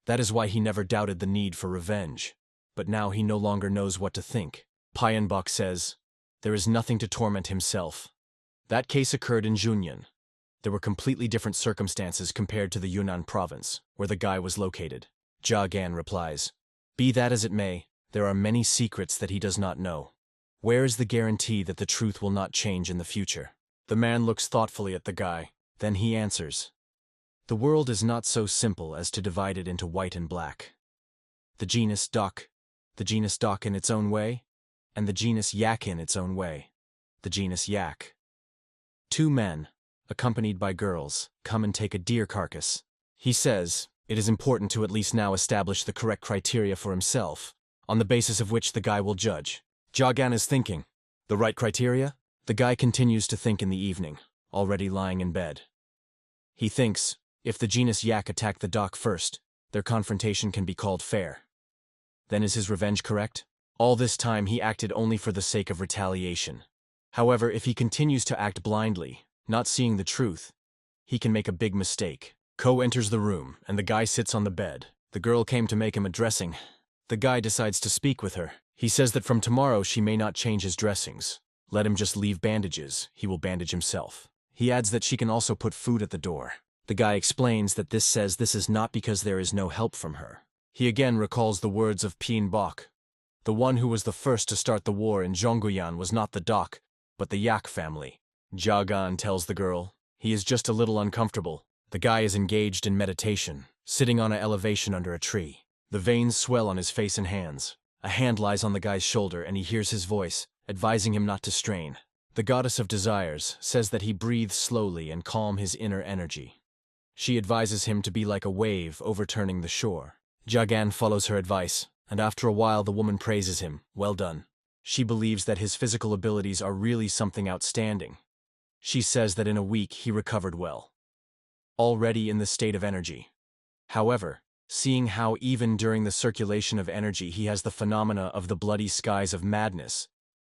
S1: That is why he never doubted the need for revenge, but now he no longer knows what to think. Pyenbok says, there is nothing to torment himself. That case occurred in Junyan. There were completely different circumstances compared to the Yunnan province, where the guy was located. Jagan replies, be that as it may, there are many secrets that he does not know. Where is the guarantee that the truth will not change in the future? The man looks thoughtfully at the guy, then he answers, the world is not so simple as to divide it into white and black. The genus Dok in its own way, and the genus Yak in its own way. The genus Yak. Two men, accompanied by girls, come and take a deer carcass. He says, it is important to at least now establish the correct criteria for himself, on the basis of which the guy will judge. Jagan is thinking, the right criteria? The guy continues to think in the evening, already lying in bed. He thinks, if the genus Yak attacked the Dok first, their confrontation can be called fair. Then is his revenge correct? All this time he acted only for the sake of retaliation. However, if he continues to act blindly, not seeing the truth, he can make a big mistake. Ko enters the room, and the guy sits on the bed. The girl came to make him a dressing. The guy decides to speak with her. He says that from tomorrow she may not change his dressings. Let him just leave bandages, he will bandage himself. He adds that she can also put food at the door. The guy explains that this says this is not because there is no help from her. He again recalls the words of Pien Bok. The one who was the first to start the war in Zhongguyan was not the Dok, but the Yak family. Jagan tells the girl, he is just a little uncomfortable. The guy is engaged in meditation, sitting on an elevation under a tree. The veins swell on his face and hands. A hand lies on the guy's shoulder and he hears his voice, advising him not to strain. The goddess of desires says that he breathes slowly and calm his inner energy. She advises him to be like a wave overturning the shore. Jagan follows her advice, and after a while the woman praises him, well done. She believes that his physical abilities are really something outstanding. She says that in a week he recovered well, already in the state of energy. However, seeing how even during the circulation of energy he has the phenomena of the bloody skies of madness,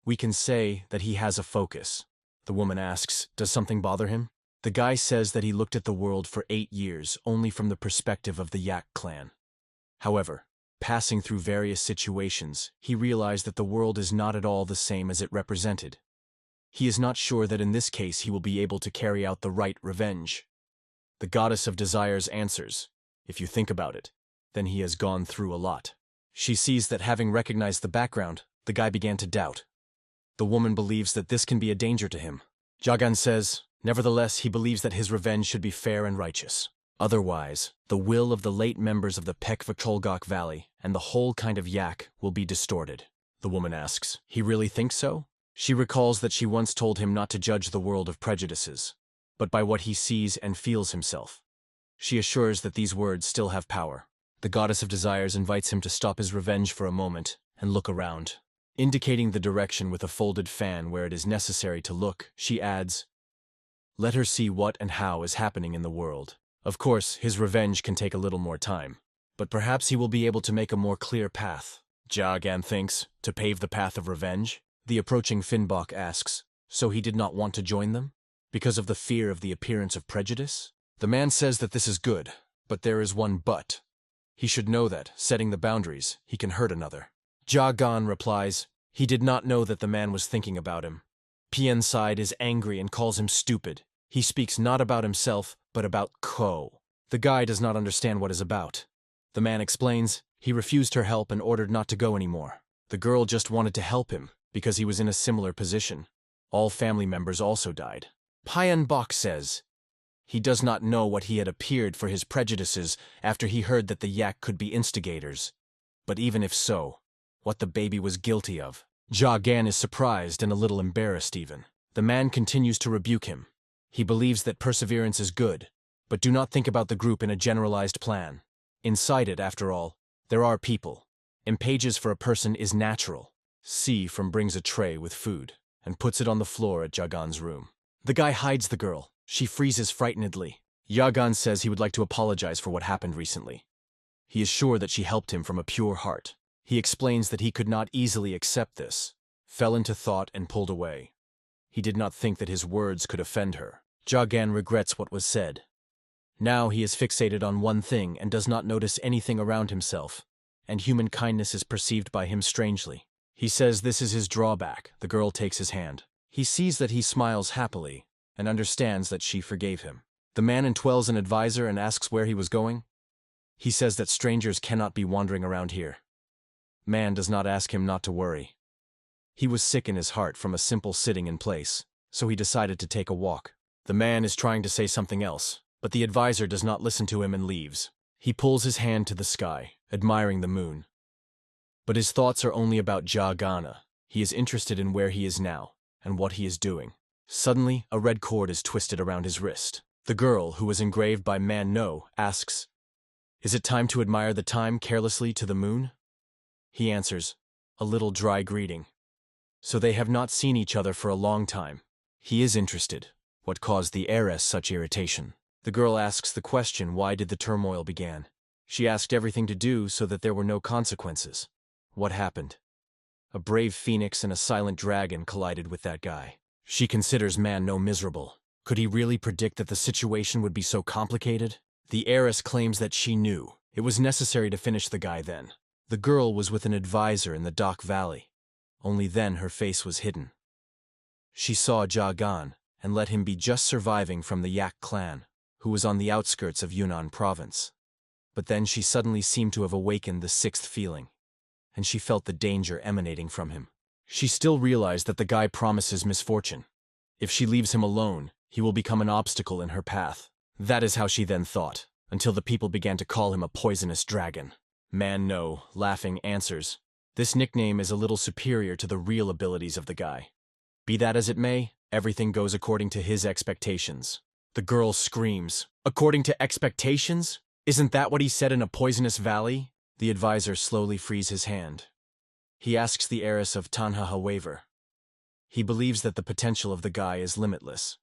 S1: we can say that he has a focus. The woman asks, does something bother him? The guy says that he looked at the world for 8 years only from the perspective of the Yak clan. However, passing through various situations, he realized that the world is not at all the same as it represented. He is not sure that in this case he will be able to carry out the right revenge. The goddess of desires answers, if you think about it, then he has gone through a lot. She sees that having recognized the background, the guy began to doubt. The woman believes that this can be a danger to him. Jagan says, nevertheless, he believes that his revenge should be fair and righteous. Otherwise, the will of the late members of the Pekvacholgok Valley and the whole kind of Yak will be distorted. The woman asks, he really thinks so? She recalls that she once told him not to judge the world of prejudices, but by what he sees and feels himself. She assures that these words still have power. The goddess of desires invites him to stop his revenge for a moment and look around. Indicating the direction with a folded fan where it is necessary to look, she adds, "Let her see what and how is happening in the world." Of course, his revenge can take a little more time, but perhaps he will be able to make a more clear path. Jagan thinks, to pave the path of revenge? The approaching Finnbok asks, so he did not want to join them? Because of the fear of the appearance of prejudice? The man says that this is good, but there is one but. He should know that, setting the boundaries, he can hurt another. Jagan replies, he did not know that the man was thinking about him. Pienside is angry and calls him stupid. He speaks not about himself, but about Ko. The guy does not understand what is about. The man explains, he refused her help and ordered not to go anymore. The girl just wanted to help him, because he was in a similar position. All family members also died. Pienbok says, he does not know what he had appeared for his prejudices after he heard that the yak could be instigators. But even if so, what the baby was guilty of. Jagan is surprised and a little embarrassed even. The man continues to rebuke him. He believes that perseverance is good, but do not think about the group in a generalized plan. Inside it, after all, there are people. Impages for a person is natural. C from brings a tray with food and puts it on the floor at Jagan's room. The guy hides the girl. She freezes frightenedly. Jagan says he would like to apologize for what happened recently. He is sure that she helped him from a pure heart. He explains that he could not easily accept this, fell into thought and pulled away. He did not think that his words could offend her. Jagan regrets what was said. Now he is fixated on one thing and does not notice anything around himself, and human kindness is perceived by him strangely. He says this is his drawback. The girl takes his hand. He sees that he smiles happily and understands that she forgave him. The man entwells an advisor and asks where he was going. He says that strangers cannot be wandering around here. Man does not ask him not to worry. He was sick in his heart from a simple sitting in place, so he decided to take a walk. The man is trying to say something else, but the advisor does not listen to him and leaves. He pulls his hand to the sky, admiring the moon. But his thoughts are only about Jagana. He is interested in where he is now, and what he is doing. Suddenly, a red cord is twisted around his wrist. The girl, who was engraved by Manhwa, asks, "Is it time to admire the time carelessly to the moon?" He answers, a little dry greeting. So they have not seen each other for a long time. He is interested. What caused the heiress such irritation? The girl asks the question, why did the turmoil began? She asked everything to do so that there were no consequences. What happened? A brave phoenix and a silent dragon collided with that guy. She considers Manhwa miserable. Could he really predict that the situation would be so complicated? The heiress claims that she knew. It was necessary to finish the guy then. The girl was with an advisor in the Dock Valley. Only then her face was hidden. She saw Jagan and let him be just surviving from the Yak clan, who was on the outskirts of Yunnan province. But then she suddenly seemed to have awakened the sixth feeling, and she felt the danger emanating from him. She still realized that the guy promises misfortune. If she leaves him alone, he will become an obstacle in her path. That is how she then thought, until the people began to call him a poisonous dragon. Manhwa, laughing, answers, "This nickname is a little superior to the real abilities of the guy. Be that as it may, everything goes according to his expectations." The girl screams, "According to expectations? Isn't that what he said in A Poisonous Valley?" The advisor slowly frees his hand. He asks the heiress of Tanha a waiver. He believes that the potential of the guy is limitless.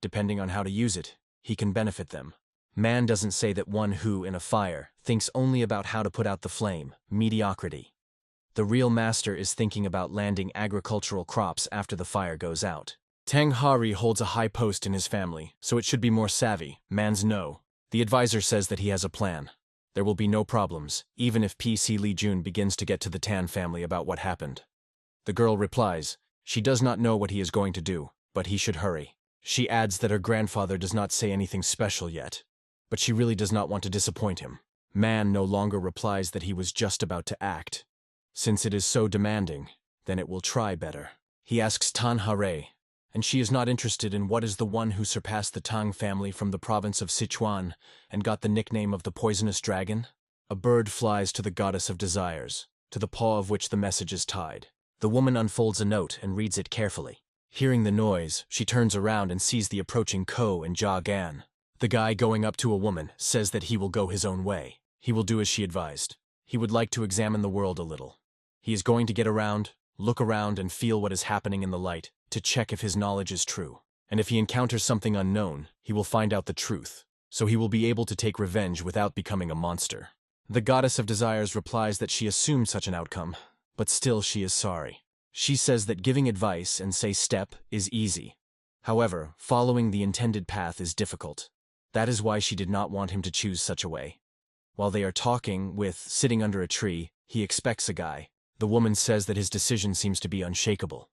S1: Depending on how to use it, he can benefit them. Man doesn't say that one who, in a fire, thinks only about how to put out the flame, mediocrity. The real master is thinking about landing agricultural crops after the fire goes out. Tang Hari holds a high post in his family, so it should be more savvy. Man's no. The advisor says that he has a plan. There will be no problems, even if PC Li Jun begins to get to the Tan family about what happened. The girl replies, she does not know what he is going to do, but he should hurry. She adds that her grandfather does not say anything special yet, but she really does not want to disappoint him. Man no longer replies that he was just about to act. Since it is so demanding, then it will try better. He asks Tan Hare, and she is not interested in what is the one who surpassed the Tang family from the province of Sichuan and got the nickname of the poisonous dragon. A bird flies to the goddess of desires, to the paw of which the message is tied. The woman unfolds a note and reads it carefully. Hearing the noise, she turns around and sees the approaching Ko and Jagan. The guy going up to a woman says that he will go his own way. He will do as she advised. He would like to examine the world a little. He is going to get around, look around and feel what is happening in the light to check if his knowledge is true. And if he encounters something unknown, he will find out the truth, so he will be able to take revenge without becoming a monster. The goddess of desires replies that she assumed such an outcome, but still she is sorry. She says that giving advice and say step is easy. However, following the intended path is difficult. That is why she did not want him to choose such a way. While they are talking, sitting under a tree, he expects a guy. The woman says that his decision seems to be unshakable.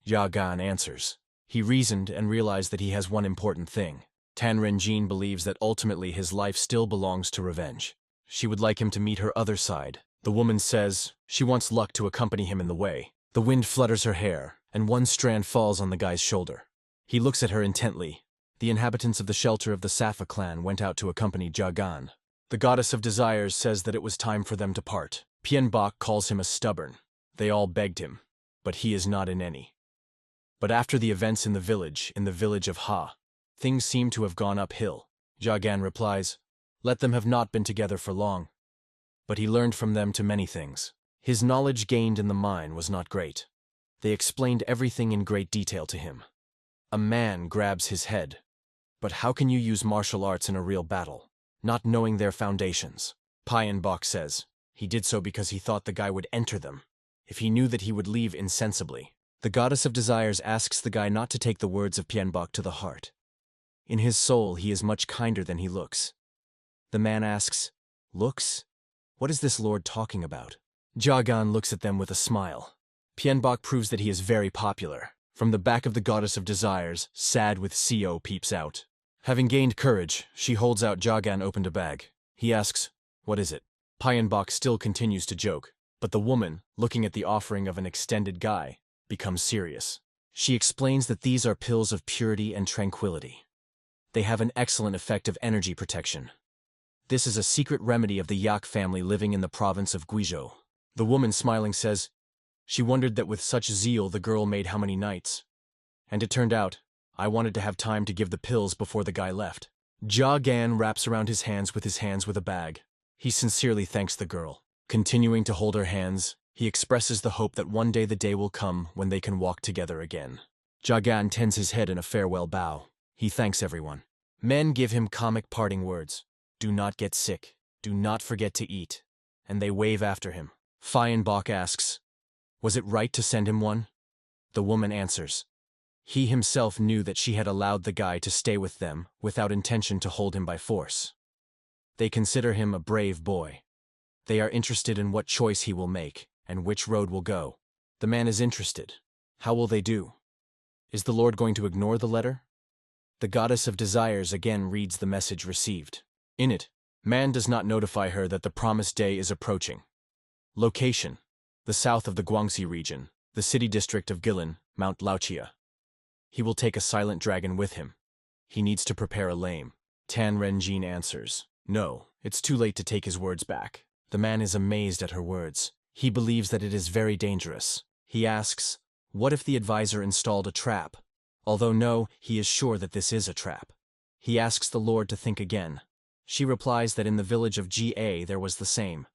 S1: Yagan answers. He reasoned and realized that he has one important thing. Tan Renjin believes that ultimately his life still belongs to revenge. She would like him to meet her other side. The woman says she wants luck to accompany him in the way. The wind flutters her hair, and one strand falls on the guy's shoulder. He looks at her intently. The inhabitants of the shelter of the Safa clan went out to accompany Jagan. The goddess of desires says that it was time for them to part. Pienbok calls him a stubborn. They all begged him, but he is not in any. But after the events in the village of Ha, things seem to have gone uphill. Jagan replies, let them have not been together for long. But he learned from them to many things. His knowledge gained in the mine was not great. They explained everything in great detail to him. A man grabs his head. But how can you use martial arts in a real battle, not knowing their foundations? Pienbok says he did so because he thought the guy would enter them, if he knew that he would leave insensibly. The goddess of desires asks the guy not to take the words of Pienbok to the heart. In his soul, he is much kinder than he looks. The man asks, looks? What is this lord talking about? Jagan looks at them with a smile. Pienbok proves that he is very popular. From the back of the goddess of desires, sad with CO peeps out. Having gained courage, she holds out Jagan opened a bag. He asks, what is it? Pienbok still continues to joke, but the woman, looking at the offering of an extended guy, becomes serious. She explains that these are pills of purity and tranquility. They have an excellent effect of energy protection. This is a secret remedy of the Yak family living in the province of Guizhou. The woman smiling says, she wondered that with such zeal the girl made how many nights. And it turned out, I wanted to have time to give the pills before the guy left. Jagan wraps around his hands with a bag. He sincerely thanks the girl. Continuing to hold her hands, he expresses the hope that one day the day will come when they can walk together again. Jagan tends his head in a farewell bow. He thanks everyone. Men give him comic parting words. Do not get sick. Do not forget to eat. And they wave after him. Pienbok asks, was it right to send him one? The woman answers. He himself knew that she had allowed the guy to stay with them without intention to hold him by force. They consider him a brave boy. They are interested in what choice he will make and which road will go. The man is interested. How will they do? Is the Lord going to ignore the letter? The goddess of desires again reads the message received. In it, man does not notify her that the promised day is approaching. Location: the south of the Guangxi region, the city district of Guilin, Mount Laochia. He will take a silent dragon with him. He needs to prepare a lame. Tan Renjin answers, no, it's too late to take his words back. The man is amazed at her words. He believes that it is very dangerous. He asks, what if the advisor installed a trap? Although no, he is sure that this is a trap. He asks the Lord to think again. She replies that in the village of Ga there was the same.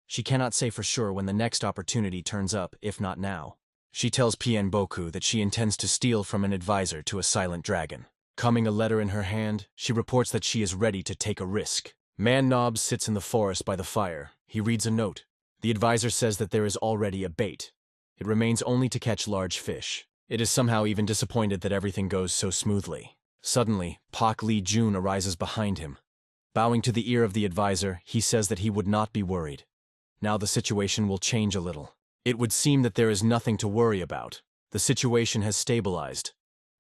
S1: She cannot say for sure when the next opportunity turns up, if not now. She tells Pienboku that she intends to steal from an advisor to a silent dragon. Coming a letter in her hand, she reports that she is ready to take a risk. Man Nob sits in the forest by the fire. He reads a note. The advisor says that there is already a bait. It remains only to catch large fish. It is somehow even disappointed that everything goes so smoothly. Suddenly, Pak Li Jun arises behind him. Bowing to the ear of the advisor, he says that he would not be worried. Now the situation will change a little. It would seem that there is nothing to worry about. The situation has stabilized.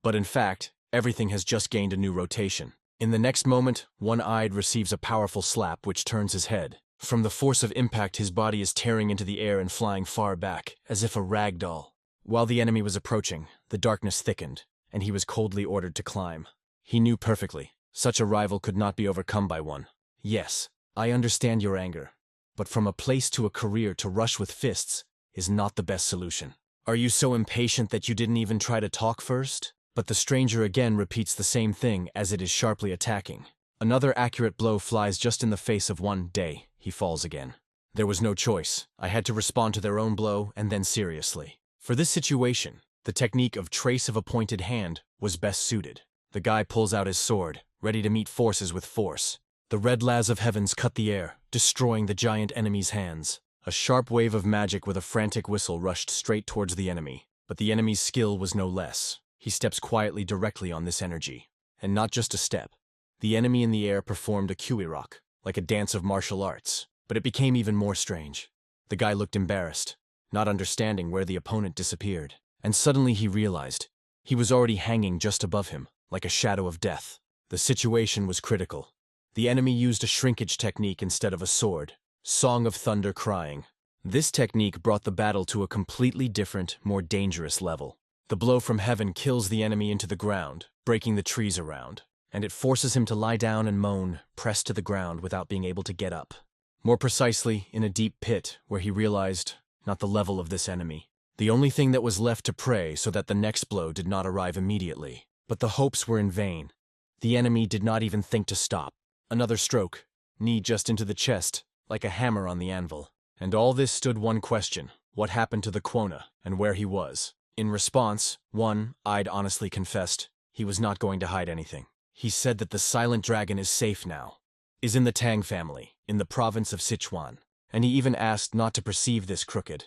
S1: But in fact, everything has just gained a new rotation. In the next moment, One-Eyed receives a powerful slap which turns his head. From the force of impact, his body is tearing into the air and flying far back, as if a rag doll. While the enemy was approaching, the darkness thickened, and he was coldly ordered to climb. He knew perfectly, such a rival could not be overcome by one. Yes, I understand your anger, but from a place to a career to rush with fists is not the best solution. Are you so impatient that you didn't even try to talk first? But the stranger again repeats the same thing as it is sharply attacking. Another accurate blow flies just in the face of One Day. He falls again. There was no choice. I had to respond to their own blow, and then seriously. For this situation, the technique of trace of a pointed hand was best suited. The guy pulls out his sword, ready to meet forces with force. The red lash of heavens cut the air, destroying the giant enemy's hands. A sharp wave of magic with a frantic whistle rushed straight towards the enemy, but the enemy's skill was no less. He steps quietly directly on this energy. And not just a step. The enemy in the air performed a kuirok, like a dance of martial arts, but it became even more strange. The guy looked embarrassed, not understanding where the opponent disappeared, and suddenly he realized he was already hanging just above him, like a shadow of death. The situation was critical. The enemy used a shrinkage technique instead of a sword, Song of Thunder crying. This technique brought the battle to a completely different, more dangerous level. The blow from heaven kills the enemy into the ground, breaking the trees around, and it forces him to lie down and moan, pressed to the ground without being able to get up. More precisely, in a deep pit where he realized not the level of this enemy. The only thing that was left to pray so that the next blow did not arrive immediately. But the hopes were in vain. The enemy did not even think to stop. Another stroke, knee just into the chest, like a hammer on the anvil. And all this stood one question: what happened to the Quona, and where he was? In response, one-eyed honestly confessed he was not going to hide anything. He said that the silent dragon is safe now, is in the Tang family, in the province of Sichuan, and he even asked not to perceive this crooked,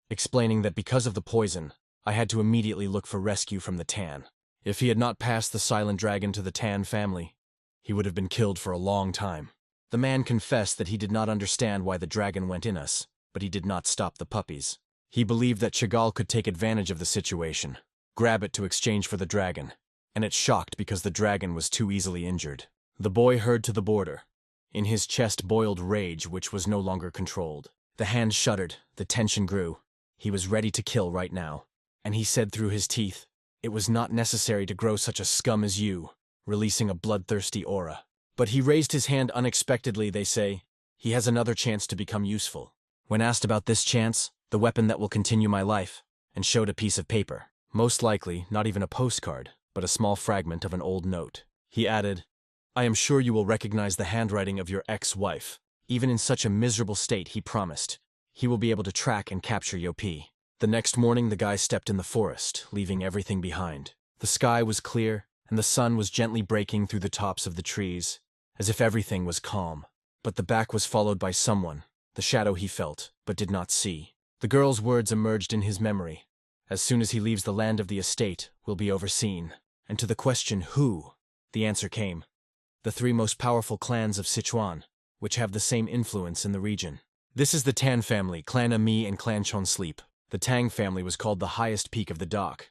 S1: explaining that because of the poison, I had to immediately look for rescue from the Tan. If he had not passed the silent dragon to the Tan family, he would have been killed for a long time. The man confessed that he did not understand why the dragon went in us, but he did not stop the puppies. He believed that Chagall could take advantage of the situation, grab it to exchange for the dragon, and it shocked because the dragon was too easily injured. The boy hurried to the border. In his chest boiled rage which was no longer controlled. The hand shuddered, the tension grew. He was ready to kill right now, and he said through his teeth, "It was not necessary to grow such a scum as you," releasing a bloodthirsty aura. But he raised his hand unexpectedly, they say. He has another chance to become useful. When asked about this chance, the weapon that will continue my life, and showed a piece of paper. Most likely, not even a postcard, but a small fragment of an old note. He added, "I am sure you will recognize the handwriting of your ex-wife. Even in such a miserable state, he promised. He will be able to track and capture Yopi." The next morning, the guy stepped in the forest, leaving everything behind. The sky was clear, and the sun was gently breaking through the tops of the trees, as if everything was calm. But the back was followed by someone, the shadow he felt, but did not see. The girl's words emerged in his memory. As soon as he leaves the land of the estate, will be overseen. And to the question, who? The answer came. The three most powerful clans of Sichuan, which have the same influence in the region. This is the Tan family, Clan Ami and Clan Chon Sleep. The Tang family was called the highest peak of the dock.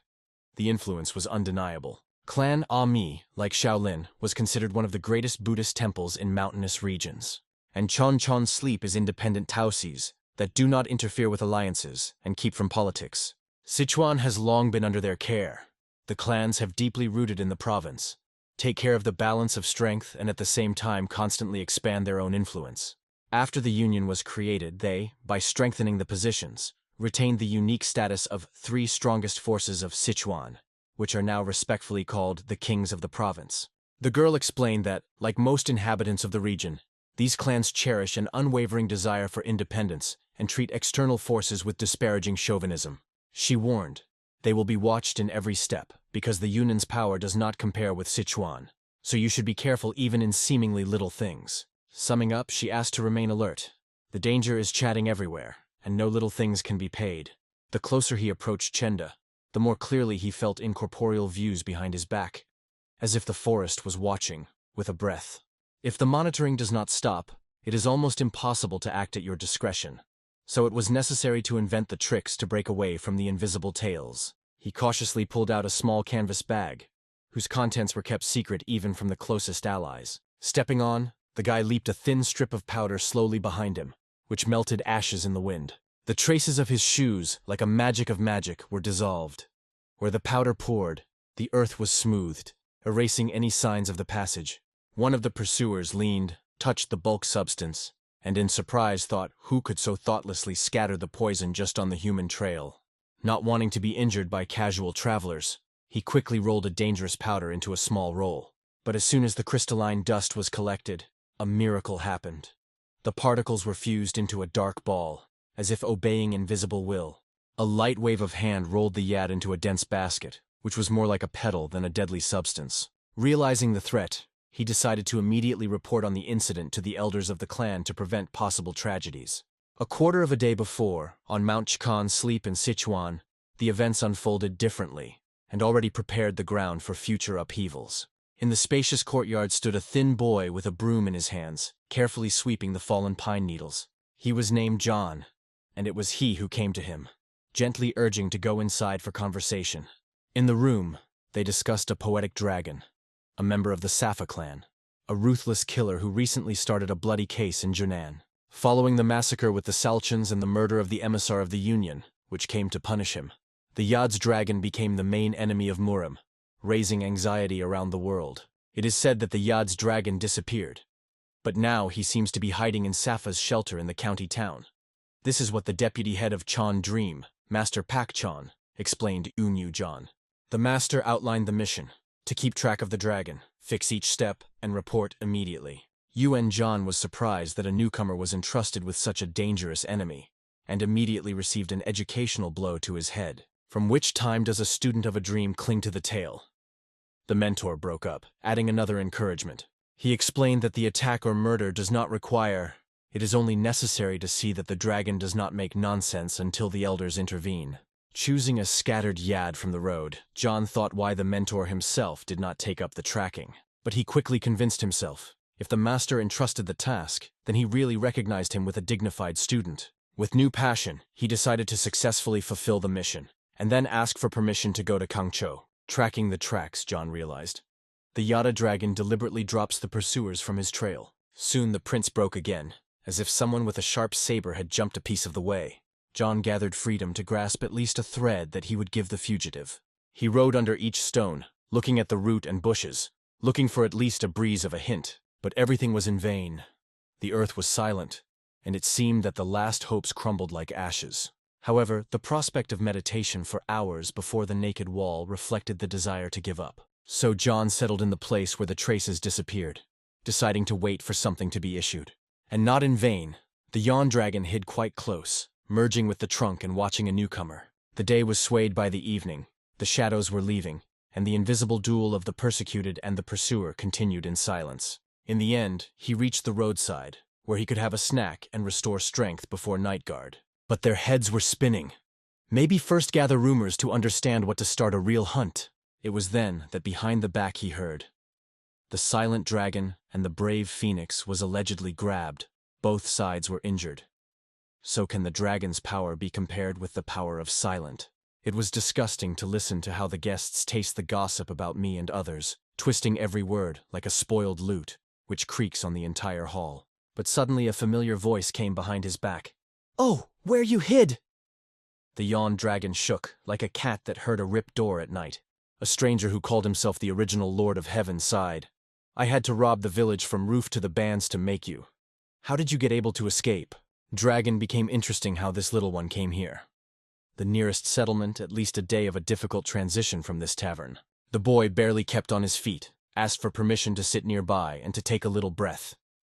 S1: The influence was undeniable. Clan Ami, like Shaolin, was considered one of the greatest Buddhist temples in mountainous regions. And Chon Chon Sleep is independent Taosis that do not interfere with alliances and keep from politics. Sichuan has long been under their care. The clans have deeply rooted in the province, take care of the balance of strength and at the same time constantly expand their own influence. After the union was created, they, by strengthening the positions, retained the unique status of three strongest forces of Sichuan, which are now respectfully called the kings of the province. The girl explained that, like most inhabitants of the region, these clans cherish an unwavering desire for independence and treat external forces with disparaging chauvinism. She warned, they will be watched in every step, because the Yunan's power does not compare with Sichuan, so you should be careful even in seemingly little things. Summing up, she asked to remain alert. The danger is chatting everywhere, and no little things can be paid. The closer he approached Chenda, the more clearly he felt incorporeal views behind his back, as if the forest was watching, with a breath. If the monitoring does not stop, it is almost impossible to act at your discretion. So it was necessary to invent the tricks to break away from the invisible tails. He cautiously pulled out a small canvas bag, whose contents were kept secret even from the closest allies. Stepping on, the guy leaped a thin strip of powder slowly behind him, which melted ashes in the wind. The traces of his shoes, like a magic of magic, were dissolved. Where the powder poured, the earth was smoothed, erasing any signs of the passage. One of the pursuers leaned, touched the bulk substance, and in surprise thought who could so thoughtlessly scatter the poison just on the human trail. Not wanting to be injured by casual travelers, he quickly rolled a dangerous powder into a small roll. But as soon as the crystalline dust was collected, a miracle happened. The particles were fused into a dark ball, as if obeying invisible will. A light wave of hand rolled the Yad into a dense basket, which was more like a petal than a deadly substance. Realizing the threat, he decided to immediately report on the incident to the elders of the clan to prevent possible tragedies. A quarter of a day before, on Mount Chkan's sleep in Sichuan, the events unfolded differently, and already prepared the ground for future upheavals. In the spacious courtyard stood a thin boy with a broom in his hands, carefully sweeping the fallen pine needles. He was named John, and it was he who came to him, gently urging to go inside for conversation. In the room, they discussed a poetic dragon, a member of the Safa clan, a ruthless killer who recently started a bloody case in Junan, following the massacre with the Salchans and the murder of the emissar of the Union, which came to punish him. The Yad's dragon became the main enemy of Murim, raising anxiety around the world. It is said that the Yad's dragon disappeared, but now he seems to be hiding in Safa's shelter in the county town. This is what the deputy head of Chan Dream, Master Pak Chan, explained Unyu John. The master outlined the mission: to keep track of the dragon, fix each step, and report immediately. Yuen John was surprised that a newcomer was entrusted with such a dangerous enemy, and immediately received an educational blow to his head. From which time does a student of a dream cling to the tale? The mentor broke up, adding another encouragement. He explained that the attack or murder does not require. It is only necessary to see that the dragon does not make nonsense until the elders intervene. Choosing a scattered Yad from the road, John thought why the mentor himself did not take up the tracking. But he quickly convinced himself, if the master entrusted the task, then he really recognized him with a dignified student. With new passion, he decided to successfully fulfill the mission, and then ask for permission to go to Kangcho. Tracking the tracks, John realized. The Yada dragon deliberately drops the pursuers from his trail. Soon the prints broke again, as if someone with a sharp saber had jumped a piece of the way. John gathered freedom to grasp at least a thread that he would give the fugitive. He rode under each stone, looking at the root and bushes, looking for at least a breeze of a hint. But everything was in vain. The earth was silent, and it seemed that the last hopes crumbled like ashes. However, the prospect of meditation for hours before the naked wall reflected the desire to give up. So John settled in the place where the traces disappeared, deciding to wait for something to be issued. And not in vain, the yawn dragon hid quite close, merging with the trunk and watching a newcomer. The day was swayed by the evening, the shadows were leaving, and the invisible duel of the persecuted and the pursuer continued in silence. In the end, he reached the roadside, where he could have a snack and restore strength before night guard. But their heads were spinning. Maybe first gather rumors to understand what to start a real hunt. It was then that behind the back he heard. The silent dragon and the brave phoenix was allegedly grabbed. Both sides were injured. So can the dragon's power be compared with the power of silent? It was disgusting to listen to how the guests taste the gossip about me and others, twisting every word like a spoiled lute, which creaks on the entire hall. But suddenly a familiar voice came behind his back. "Oh, where you hid?" The yawn dragon shook, like a cat that heard a ripped door at night. A stranger who called himself the original Lord of Heaven sighed. "I had to rob the village from roof to the bands to make you. How did you get able to escape?" Dragon became interesting how this little one came here. The nearest settlement, at least a day of a difficult transition from this tavern. The boy barely kept on his feet, asked for permission to sit nearby and to take a little breath.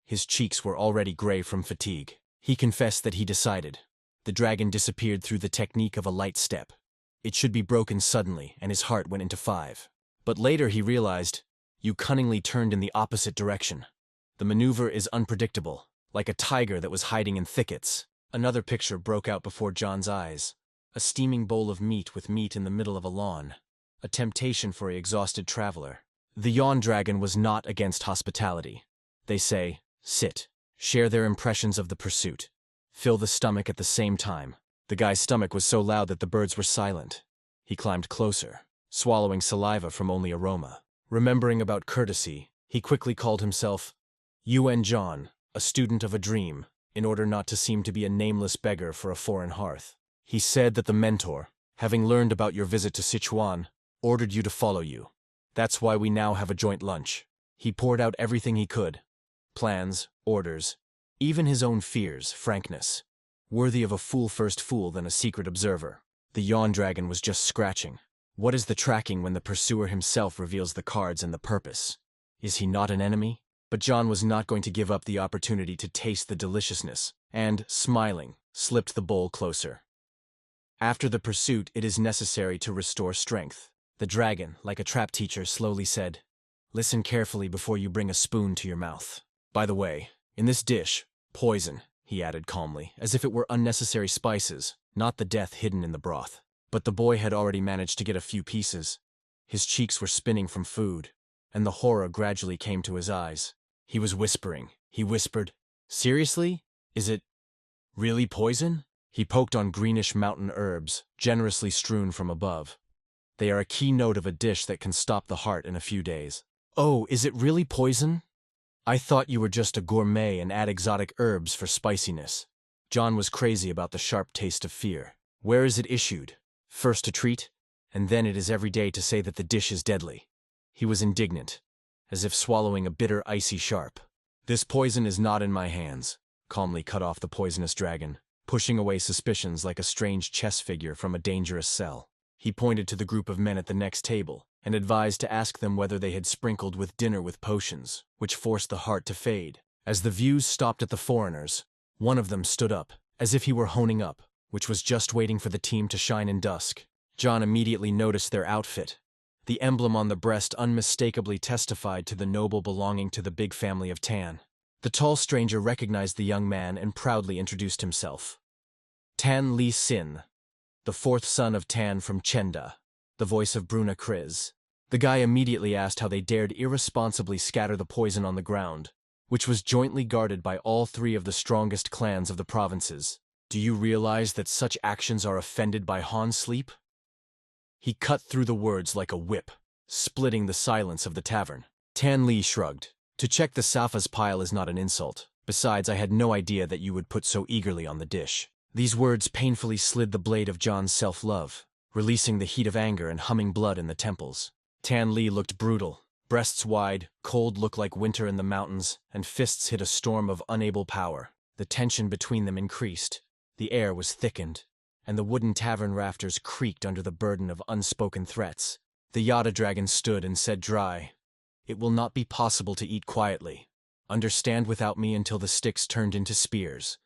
S1: His cheeks were already gray from fatigue. He confessed that he decided. The dragon disappeared through the technique of a light step. It should be broken suddenly, and his heart went into 5. But later he realized, you cunningly turned in the opposite direction. The maneuver is unpredictable, like a tiger that was hiding in thickets. Another picture broke out before John's eyes. A steaming bowl of meat with meat in the middle of a lawn. A temptation for an exhausted traveler. The yawn dragon was not against hospitality. They say, sit, share their impressions of the pursuit. Fill the stomach at the same time. The guy's stomach was so loud that the birds were silent. He climbed closer, swallowing saliva from only aroma. Remembering about courtesy, he quickly called himself Yuen John, a student of a dream, in order not to seem to be a nameless beggar for a foreign hearth. He said that the mentor, having learned about your visit to Sichuan, ordered you to follow you. That's why we now have a joint lunch. He poured out everything he could. Plans, orders, even his own fears, frankness. Worthy of a fool-first fool than a secret observer. The yawn dragon was just scratching. What is the tracking when the pursuer himself reveals the cards and the purpose? Is he not an enemy? But John was not going to give up the opportunity to taste the deliciousness, and, smiling, slipped the bowl closer. After the pursuit, it is necessary to restore strength. The dragon, like a trap teacher, slowly said, "Listen carefully before you bring a spoon to your mouth. By the way, in this dish, poison," he added calmly, as if it were unnecessary spices, not the death hidden in the broth. But the boy had already managed to get a few pieces. His cheeks were spinning from food, and the horror gradually came to his eyes. He was whispering. He whispered, "Seriously? Is it really poison?" He poked on greenish mountain herbs, generously strewn from above. They are a key note of a dish that can stop the heart in a few days. "Oh, is it really poison? I thought you were just a gourmet and add exotic herbs for spiciness." John was crazy about the sharp taste of fear. Where is it issued? First to treat, and then it is every day to say that the dish is deadly. He was indignant, as if swallowing a bitter, icy sharp. "This poison is not in my hands," calmly cut off the poisonous dragon, pushing away suspicions like a strange chess figure from a dangerous cell. He pointed to the group of men at the next table, and advised to ask them whether they had sprinkled with dinner with potions, which forced the heart to fade. As the views stopped at the foreigners, one of them stood up, as if he were honing up, which was just waiting for the team to shine in dusk. John immediately noticed their outfit. The emblem on the breast unmistakably testified to the noble belonging to the big family of Tan. The tall stranger recognized the young man and proudly introduced himself. "Tan Li Sin, the fourth son of Tan from Chenda," the voice of Bruna Kriz. The guy immediately asked how they dared irresponsibly scatter the poison on the ground, which was jointly guarded by all three of the strongest clans of the provinces. "Do you realize that such actions are offended by Han sleep?" He cut through the words like a whip, splitting the silence of the tavern. Tan Li shrugged. "To check the Safa's pile is not an insult. Besides, I had no idea that you would put so eagerly on the dish." These words painfully slid the blade of John's self-love, releasing the heat of anger and humming blood in the temples. Tan Li looked brutal, breasts wide, cold look like winter in the mountains, and fists hit a storm of unable power. The tension between them increased. The air was thickened, and the wooden tavern rafters creaked under the burden of unspoken threats. The Yada dragon stood and said dry, "It will not be possible to eat quietly. Understand without me until the sticks turned into spears,"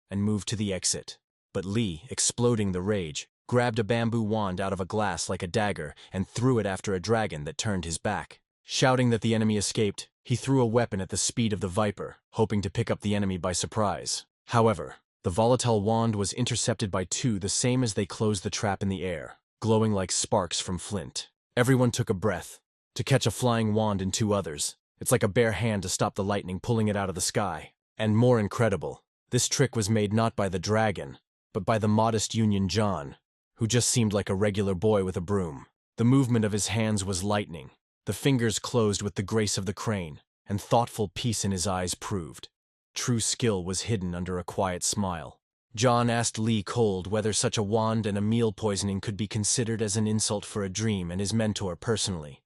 S1: and moved to the exit. But Li, exploding the rage, grabbed a bamboo wand out of a glass like a dagger and threw it after a dragon that turned his back. Shouting that the enemy escaped, he threw a weapon at the speed of the viper, hoping to pick up the enemy by surprise. However, the volatile wand was intercepted by two the same as they closed the trap in the air, glowing like sparks from flint. Everyone took a breath. To catch a flying wand in two others, it's like a bare hand to stop the lightning pulling it out of the sky. And more incredible, this trick was made not by the dragon, but by the modest Union John, who just seemed like a regular boy with a broom. The movement of his hands was lightning. The fingers closed with the grace of the crane, and thoughtful peace in his eyes proved. True skill was hidden under a quiet smile. John asked Li cold whether such a wand and a meal poisoning could be considered as an insult for a dream and his mentor personally.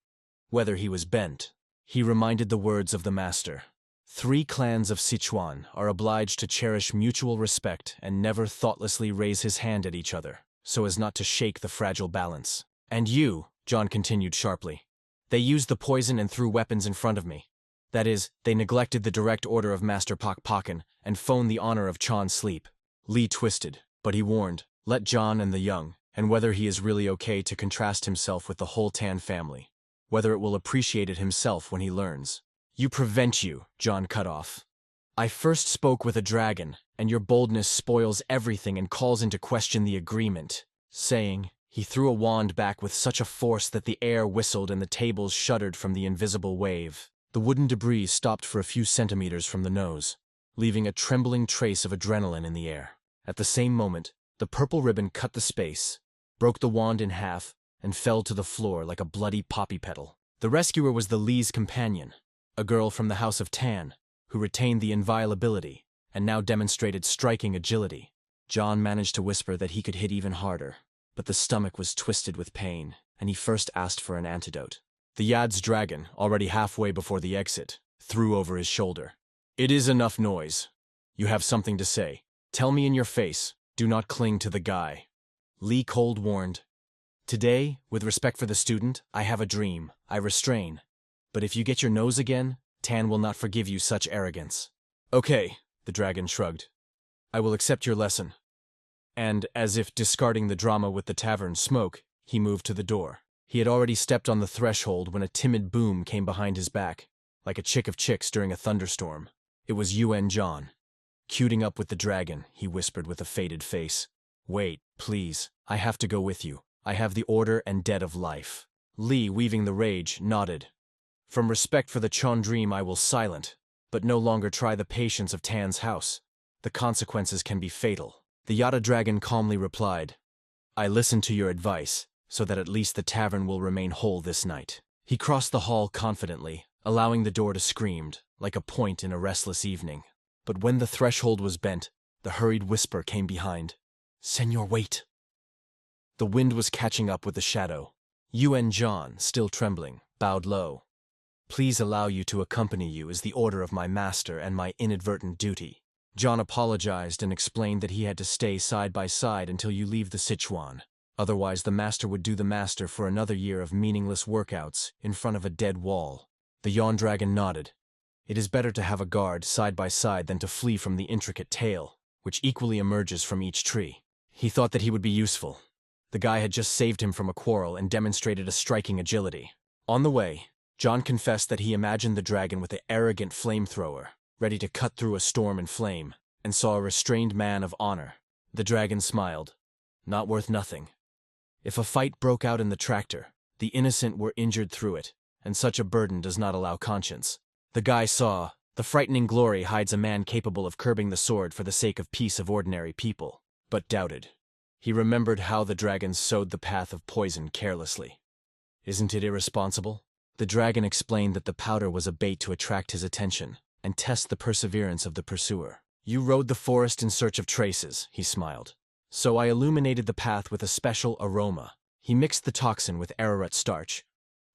S1: Whether he was bent. He reminded the words of the master. 3 clans of Sichuan are obliged to cherish mutual respect and never thoughtlessly raise his hand at each other, so as not to shake the fragile balance. "And you," John continued sharply. "They used the poison and threw weapons in front of me. That is, they neglected the direct order of Master Pak Pakan and phoned the honor of Chan Sleep." Li twisted, but he warned, "Let John and the young, and whether he is really okay to contrast himself with the whole Tan family. Whether it will appreciate it himself when he learns." "You prevent you," John cut off. "I first spoke with a dragon, and your boldness spoils everything and calls into question the agreement." Saying, he threw a wand back with such a force that the air whistled and the tables shuddered from the invisible wave. The wooden debris stopped for a few centimeters from the nose, leaving a trembling trace of adrenaline in the air. At the same moment, the purple ribbon cut the space, broke the wand in half, and fell to the floor like a bloody poppy petal. The rescuer was the Li's companion, a girl from the House of Tan, who retained the inviolability and now demonstrated striking agility. John managed to whisper that he could hit even harder, but the stomach was twisted with pain, and he first asked for an antidote. The Yad's dragon, already halfway before the exit, threw over his shoulder. "It is enough noise. You have something to say. Tell me in your face. Do not cling to the guy." Li cold warned, "Today, with respect for the student, I have a dream. I restrain. But if you get your nose again, Tan will not forgive you such arrogance." "Okay," the dragon shrugged. "I will accept your lesson. and, as if discarding the drama with the tavern smoke, he moved to the door. He had already stepped on the threshold when a timid boom came behind his back, like a chick of chicks during a thunderstorm. It was Yuan John. Cuting up with the dragon, he whispered with a faded face. "Wait, please. I have to go with you. I have the order and debt of life." Li, weaving the rage, nodded. "From respect for the Chon dream I will silent, but no longer try the patience of Tan's house. The consequences can be fatal." The Yada dragon calmly replied, "I listen to your advice, so that at least the tavern will remain whole this night." He crossed the hall confidently, allowing the door to scream, like a point in a restless evening. But when the threshold was bent, the hurried whisper came behind. "Senor, wait." The wind was catching up with the shadow. Yuan John, still trembling, bowed low. "Please allow you to accompany you is the order of my master and my inadvertent duty." John apologized and explained that he had to stay side by side until you leave the Sichuan. Otherwise, the master would do the master for another year of meaningless workouts in front of a dead wall. The Yawn Dragon nodded. It is better to have a guard side by side than to flee from the intricate tail, which equally emerges from each tree. He thought that he would be useful. The guy had just saved him from a quarrel and demonstrated a striking agility. On the way, John confessed that he imagined the dragon with an arrogant flamethrower, ready to cut through a storm in flame, and saw a restrained man of honor. The dragon smiled. Not worth nothing. If a fight broke out in the tractor, the innocent were injured through it, and such a burden does not allow conscience. The guy saw, the frightening glory hides a man capable of curbing the sword for the sake of peace of ordinary people, but doubted. He remembered how the dragon sowed the path of poison carelessly. Isn't it irresponsible? The dragon explained that the powder was a bait to attract his attention and test the perseverance of the pursuer. You rode the forest in search of traces, he smiled. So I illuminated the path with a special aroma. He mixed the toxin with arrowroot starch.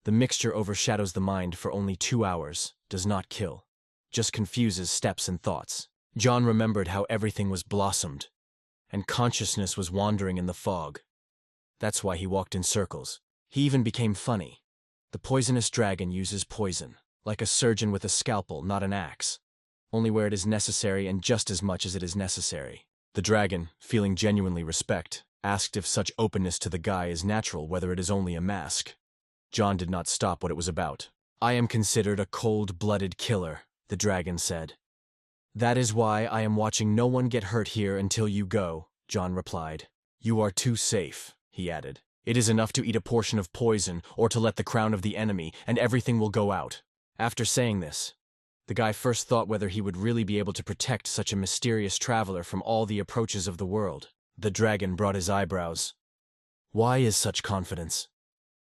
S1: The mixture overshadows the mind for only 2 hours, does not kill, just confuses steps and thoughts. John remembered how everything was blossomed, and consciousness was wandering in the fog. That's why he walked in circles. He even became funny. The poisonous dragon uses poison, like a surgeon with a scalpel, not an axe, only where it is necessary and just as much as it is necessary. The dragon, feeling genuinely respect, asked if such openness to the guy is natural, whether it is only a mask. John did not stop what it was about. I am considered a cold-blooded killer, the dragon said. That is why I am watching no one get hurt here until you go, John replied. You are too safe, he added. It is enough to eat a portion of poison or to let the crown of the enemy, and everything will go out. After saying this, the guy first thought whether he would really be able to protect such a mysterious traveler from all the approaches of the world. The dragon brought his eyebrows. Why is such confidence?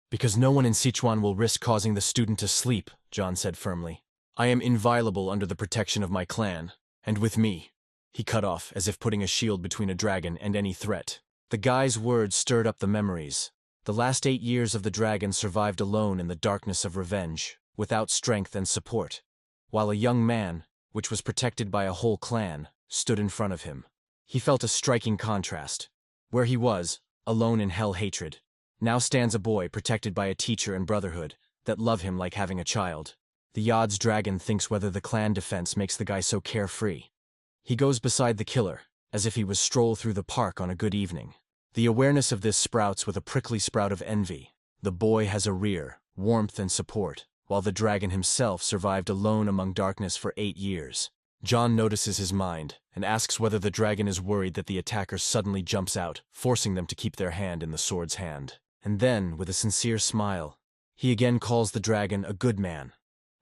S1: Because no one in Sichuan will risk causing the student to sleep, John said firmly. I am inviolable under the protection of my clan, and with me. He cut off, as if putting a shield between a dragon and any threat. The guy's words stirred up the memories. The last 8 years of the dragon survived alone in the darkness of revenge, without strength and support, while a young man, which was protected by a whole clan, stood in front of him. He felt a striking contrast. Where he was, alone in hell hatred, now stands a boy protected by a teacher and brotherhood that love him like having a child. The Yod's dragon thinks whether the clan defense makes the guy so carefree. He goes beside the killer, as if he was stroll through the park on a good evening. The awareness of this sprouts with a prickly sprout of envy. The boy has a rear, warmth and support, while the dragon himself survived alone among darkness for 8 years. John notices his mind, and asks whether the dragon is worried that the attacker suddenly jumps out, forcing them to keep their hand in the sword's hand. And then, with a sincere smile, he again calls the dragon a good man,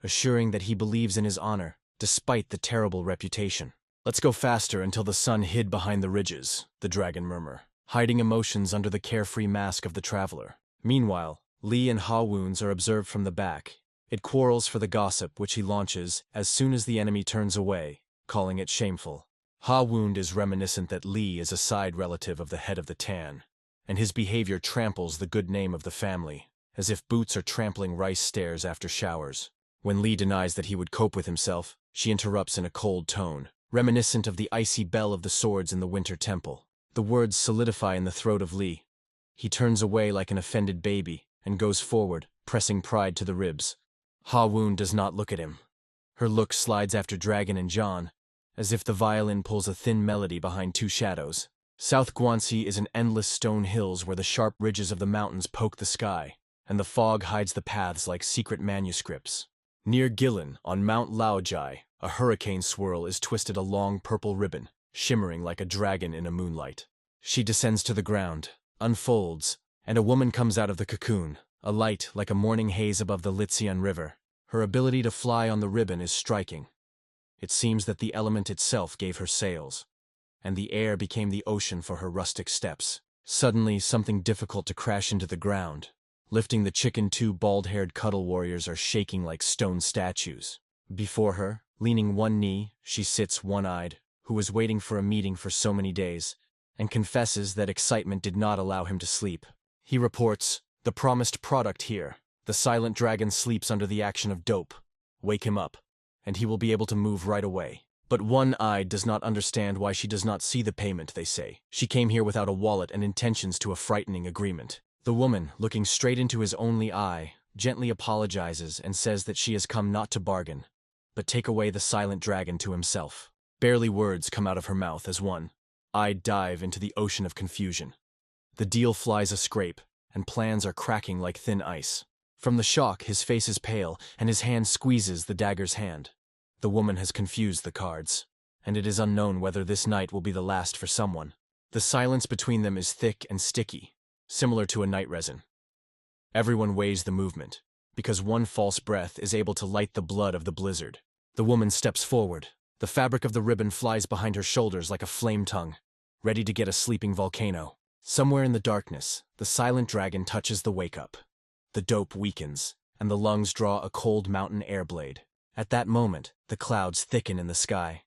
S1: assuring that he believes in his honor, despite the terrible reputation. Let's go faster until the sun hid behind the ridges, the dragon murmured, hiding emotions under the carefree mask of the traveler. Meanwhile, Li and Ha wounds are observed from the back. It quarrels for the gossip which he launches as soon as the enemy turns away, calling it shameful. Ha wound is reminiscent that Li is a side relative of the head of the Tan, and his behavior tramples the good name of the family, as if boots are trampling rice stairs after showers. When Li denies that he would cope with himself, she interrupts in a cold tone, reminiscent of the icy bell of the swords in the winter temple. The words solidify in the throat of Li. He turns away like an offended baby and goes forward, pressing pride to the ribs. Ha Woon does not look at him. Her look slides after Dragon and John, as if the violin pulls a thin melody behind 2 shadows. South Guangxi is an endless stone hills where the sharp ridges of the mountains poke the sky, and the fog hides the paths like secret manuscripts. Near Guilin, on Mount Laojai, a hurricane swirl is twisted a long purple ribbon, shimmering like a dragon in a moonlight. She descends to the ground, unfolds, and a woman comes out of the cocoon, a light like a morning haze above the Lixian River. Her ability to fly on the ribbon is striking. It seems that the element itself gave her sails, and the air became the ocean for her rustic steps. Suddenly, something difficult to crash into the ground. Lifting the chicken, two bald-haired cuddle warriors are shaking like stone statues. Before her, leaning one knee, she sits one-eyed, who was waiting for a meeting for so many days, and confesses that excitement did not allow him to sleep. He reports, "The promised product here. The silent dragon sleeps under the action of dope. Wake him up, and he will be able to move right away." But one-eyed does not understand why she does not see the payment, they say. She came here without a wallet and intentions to a frightening agreement. The woman, looking straight into his only eye, gently apologizes and says that she has come not to bargain, but take away the silent dragon to himself. Barely words come out of her mouth as one-eyed dive into the ocean of confusion. The deal flies a scrape, and plans are cracking like thin ice. From the shock, his face is pale, and his hand squeezes the dagger's hand. The woman has confused the cards, and it is unknown whether this night will be the last for someone. The silence between them is thick and sticky, similar to a night resin. Everyone weighs the movement, because one false breath is able to light the blood of the blizzard. The woman steps forward. The fabric of the ribbon flies behind her shoulders like a flame tongue, ready to get a sleeping volcano. Somewhere in the darkness, the silent dragon touches the wake-up. The dope weakens, and the lungs draw a cold mountain air blade. At that moment, the clouds thicken in the sky,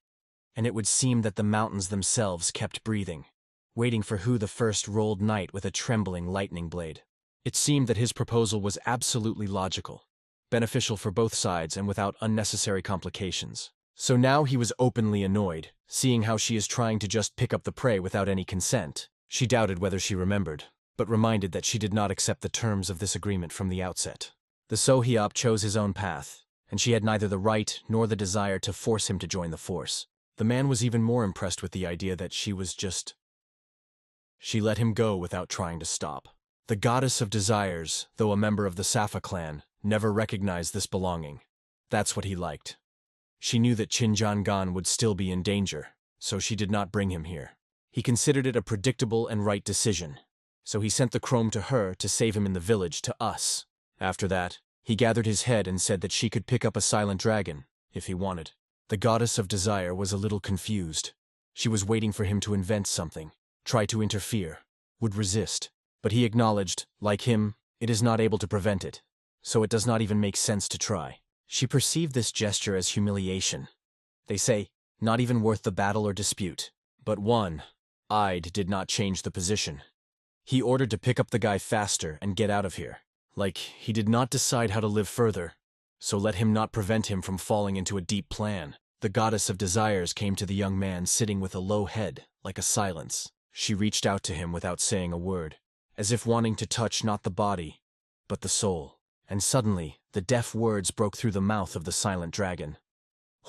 S1: and it would seem that the mountains themselves kept breathing, waiting for who the first rolled night with a trembling lightning blade. It seemed that his proposal was absolutely logical, beneficial for both sides and without unnecessary complications. So now he was openly annoyed, seeing how she is trying to just pick up the prey without any consent. She doubted whether she remembered, but reminded that she did not accept the terms of this agreement from the outset. The Sohyop chose his own path, and she had neither the right nor the desire to force him to join the force. The man was even more impressed with the idea that she let him go without trying to stop. The goddess of desires, though a member of the Safa clan, never recognized this belonging. That's what he liked. She knew that Qinjiangan would still be in danger, so she did not bring him here. He considered it a predictable and right decision, so he sent the Chrome to her to save him in the village to us. After that, he gathered his head and said that she could pick up a silent dragon, if he wanted. The goddess of desire was a little confused. She was waiting for him to invent something, try to interfere, would resist. But he acknowledged, like him, it is not able to prevent it, so it does not even make sense to try. She perceived this gesture as humiliation. They say, not even worth the battle or dispute. But one-eyed did not change the position. He ordered to pick up the guy faster and get out of here. Like, he did not decide how to live further, so let him not prevent him from falling into a deep plan. The goddess of desires came to the young man sitting with a low head, like a silence. She reached out to him without saying a word, as if wanting to touch not the body, but the soul. And suddenly, the deaf words broke through the mouth of the silent dragon.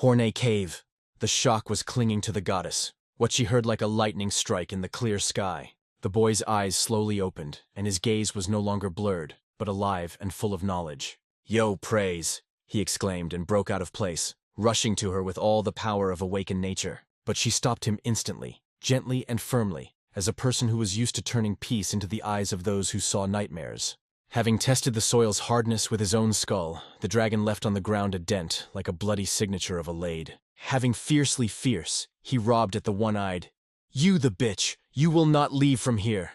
S1: Hornea Cave. The shock was clinging to the goddess, what she heard like a lightning strike in the clear sky. The boy's eyes slowly opened, and his gaze was no longer blurred, but alive and full of knowledge. "Yo, praise!" he exclaimed and broke out of place, rushing to her with all the power of awakened nature. But she stopped him instantly, gently and firmly, as a person who was used to turning peace into the eyes of those who saw nightmares. Having tested the soil's hardness with his own skull, the dragon left on the ground a dent like a bloody signature of a lade. Having fiercely fierce, he robbed at the one-eyed. "You the bitch! You will not leave from here!"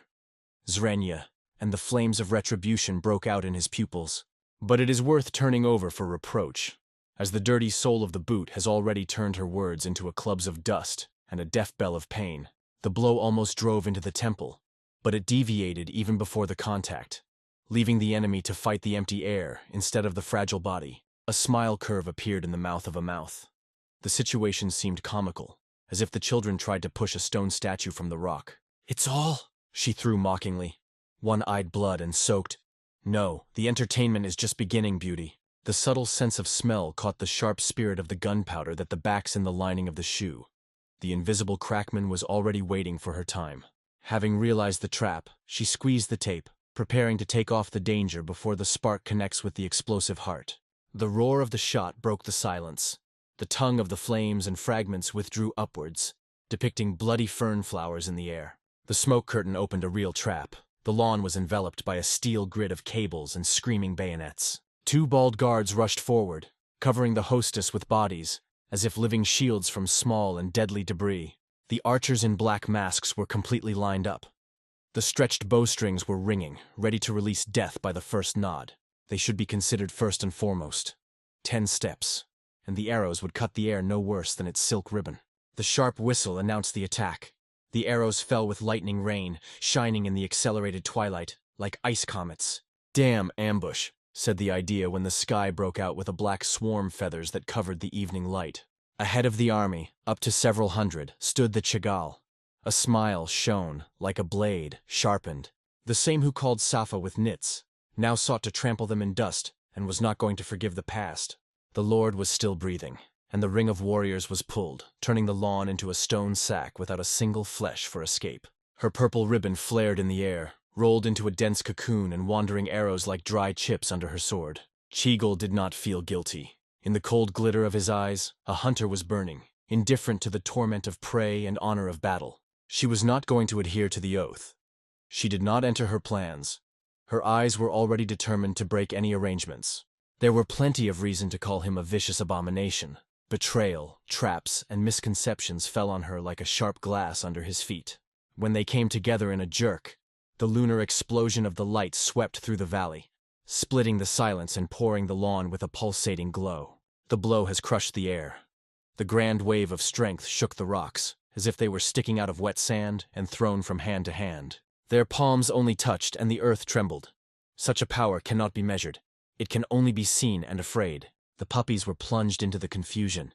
S1: Zrenya, and the flames of retribution broke out in his pupils. But it is worth turning over for reproach, as the dirty soul of the boot has already turned her words into a clubs of dust and a deaf bell of pain. The blow almost drove into the temple, but it deviated even before the contact, leaving the enemy to fight the empty air instead of the fragile body. A smile curve appeared in the mouth of a mouth. The situation seemed comical, as if the children tried to push a stone statue from the rock. "It's all," she threw mockingly, one-eyed blood and soaked. "No, the entertainment is just beginning, beauty." The subtle sense of smell caught the sharp spirit of the gunpowder that the backs in the lining of the shoe. The invisible crackman was already waiting for her time. Having realized the trap, she squeezed the tape, preparing to take off the danger before the spark connects with the explosive heart. The roar of the shot broke the silence. The tongue of the flames and fragments withdrew upwards, depicting bloody fern flowers in the air. The smoke curtain opened a real trap. The lawn was enveloped by a steel grid of cables and screaming bayonets. 2 bald guards rushed forward, covering the hostess with bodies, as if living shields from small and deadly debris. The archers in black masks were completely lined up. The stretched bowstrings were ringing, ready to release death by the first nod. They should be considered first and foremost. 10 steps, and the arrows would cut the air no worse than its silk ribbon. The sharp whistle announced the attack. The arrows fell with lightning rain, shining in the accelerated twilight, like ice comets. "Damn ambush," said the idea when the sky broke out with a black swarm feathers that covered the evening light. Ahead of the army, up to several hundred, stood the Chagall. A smile shone, like a blade, sharpened. The same who called Safa with nits, now sought to trample them in dust, and was not going to forgive the past. The Lord was still breathing, and the ring of warriors was pulled, turning the lawn into a stone sack without a single flesh for escape. Her purple ribbon flared in the air, rolled into a dense cocoon and wandering arrows like dry chips under her sword. Chigol did not feel guilty. In the cold glitter of his eyes, a hunter was burning, indifferent to the torment of prey and honor of battle. She was not going to adhere to the oath. She did not enter her plans. Her eyes were already determined to break any arrangements. There were plenty of reason to call him a vicious abomination. Betrayal, traps, and misconceptions fell on her like a sharp glass under his feet. When they came together in a jerk, the lunar explosion of the light swept through the valley, splitting the silence and pouring the lawn with a pulsating glow. The blow has crushed the air. The grand wave of strength shook the rocks, as if they were sticking out of wet sand and thrown from hand to hand. Their palms only touched and the earth trembled. Such a power cannot be measured. It can only be seen and afraid. The puppies were plunged into the confusion.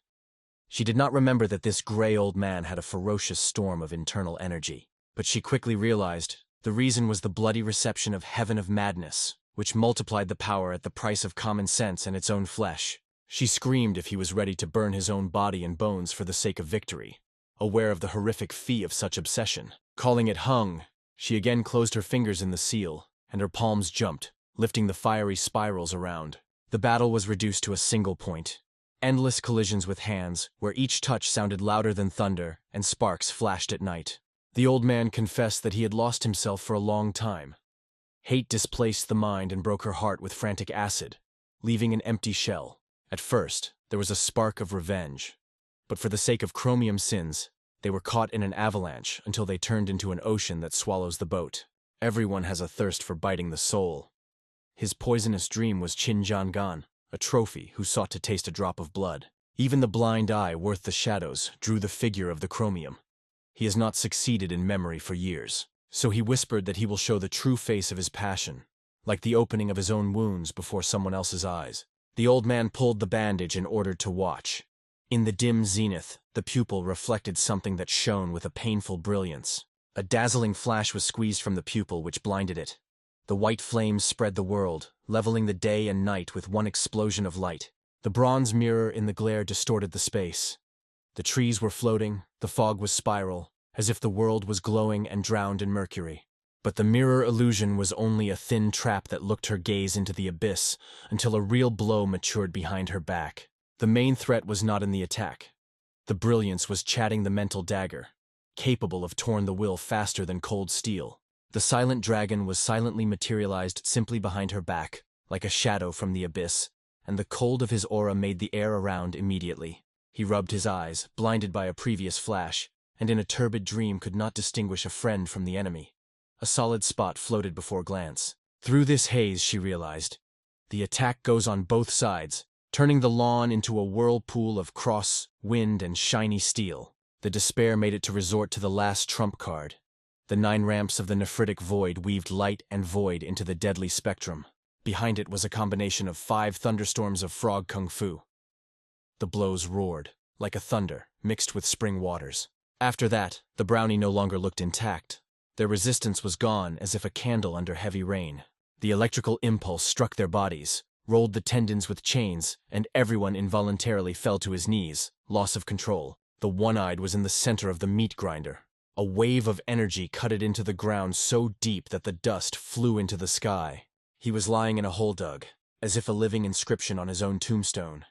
S1: She did not remember that this gray old man had a ferocious storm of internal energy. But she quickly realized the reason was the bloody reception of Heaven of Madness, which multiplied the power at the price of common sense and its own flesh. She screamed if he was ready to burn his own body and bones for the sake of victory, aware of the horrific fee of such obsession. Calling it hung, she again closed her fingers in the seal, and her palms jumped, lifting the fiery spirals around. The battle was reduced to a single point. Endless collisions with hands, where each touch sounded louder than thunder, and sparks flashed at night. The old man confessed that he had lost himself for a long time. Hate displaced the mind and broke her heart with frantic acid, leaving an empty shell. At first, there was a spark of revenge. But for the sake of chromium sins, they were caught in an avalanche until they turned into an ocean that swallows the boat. Everyone has a thirst for biting the soul. His poisonous dream was Chinjangan, a trophy who sought to taste a drop of blood. Even the blind eye worth the shadows drew the figure of the chromium. He has not succeeded in memory for years, so he whispered that he will show the true face of his passion, like the opening of his own wounds before someone else's eyes. The old man pulled the bandage and ordered to watch. In the dim zenith, the pupil reflected something that shone with a painful brilliance. A dazzling flash was squeezed from the pupil which blinded it. The white flames spread the world, leveling the day and night with one explosion of light. The bronze mirror in the glare distorted the space. The trees were floating, the fog was spiral, as if the world was glowing and drowned in mercury. But the mirror illusion was only a thin trap that looked her gaze into the abyss until a real blow matured behind her back. The main threat was not in the attack. The brilliance was chatting the mental dagger, capable of torn the will faster than cold steel. The silent dragon was silently materialized simply behind her back, like a shadow from the abyss, and the cold of his aura made the air around immediately. He rubbed his eyes, blinded by a previous flash, and in a turbid dream could not distinguish a friend from the enemy. A solid spot floated before glance. Through this haze, she realized, the attack goes on both sides, turning the lawn into a whirlpool of cross, wind, and shiny steel. The despair made it to resort to the last trump card. The 9 ramps of the nephritic void weaved light and void into the deadly spectrum. Behind it was a combination of 5 thunderstorms of frog kung fu. The blows roared, like a thunder, mixed with spring waters. After that, the brownie no longer looked intact. Their resistance was gone as if a candle under heavy rain. The electrical impulse struck their bodies, rolled the tendons with chains, and everyone involuntarily fell to his knees, loss of control. The one-eyed was in the center of the meat grinder. A wave of energy cut it into the ground so deep that the dust flew into the sky. He was lying in a hole dug, as if a living inscription on his own tombstone,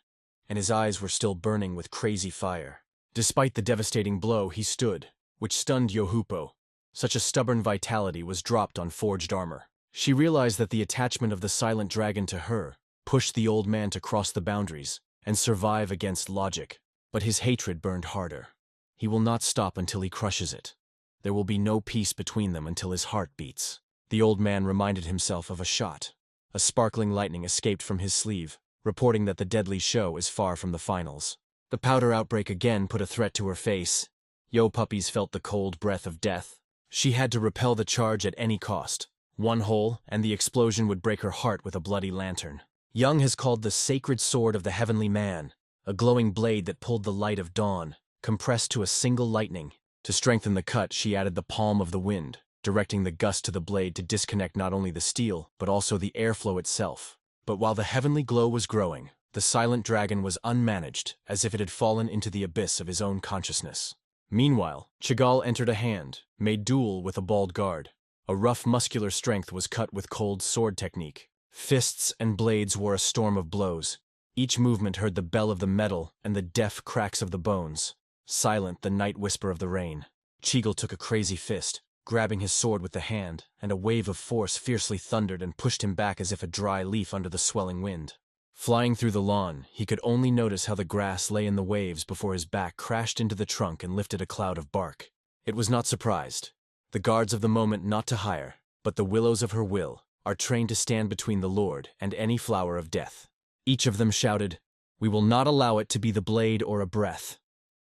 S1: and his eyes were still burning with crazy fire. Despite the devastating blow, he stood, which stunned Yohupo. Such a stubborn vitality was dropped on forged armor. She realized that the attachment of the silent dragon to her pushed the old man to cross the boundaries and survive against logic. But his hatred burned harder. He will not stop until he crushes it. There will be no peace between them until his heart beats. The old man reminded himself of a shot. A sparkling lightning escaped from his sleeve, reporting that the deadly show is far from the finals. The powder outbreak again put a threat to her face. Yo Puppies felt the cold breath of death. She had to repel the charge at any cost. One hole, and the explosion would break her heart with a bloody lantern. Young has called the sacred sword of the heavenly man, a glowing blade that pulled the light of dawn, compressed to a single lightning. To strengthen the cut, she added the palm of the wind, directing the gust to the blade to disconnect not only the steel, but also the airflow itself. But while the heavenly glow was growing, the silent dragon was unmanaged, as if it had fallen into the abyss of his own consciousness. Meanwhile, Chagall entered a hand, made duel with a bald guard. A rough muscular strength was cut with cold sword technique. Fists and blades wore a storm of blows. Each movement heard the bell of the metal and the deaf cracks of the bones. Silent, the night whisper of the rain. Chigall took a crazy fist, grabbing his sword with the hand, and a wave of force fiercely thundered and pushed him back as if a dry leaf under the swelling wind. Flying through the lawn, he could only notice how the grass lay in the waves before his back crashed into the trunk and lifted a cloud of bark. It was not surprised. The guards of the moment not to hire, but the willows of her will, are trained to stand between the Lord and any flower of death. Each of them shouted, "We will not allow it to be the blade or a breath,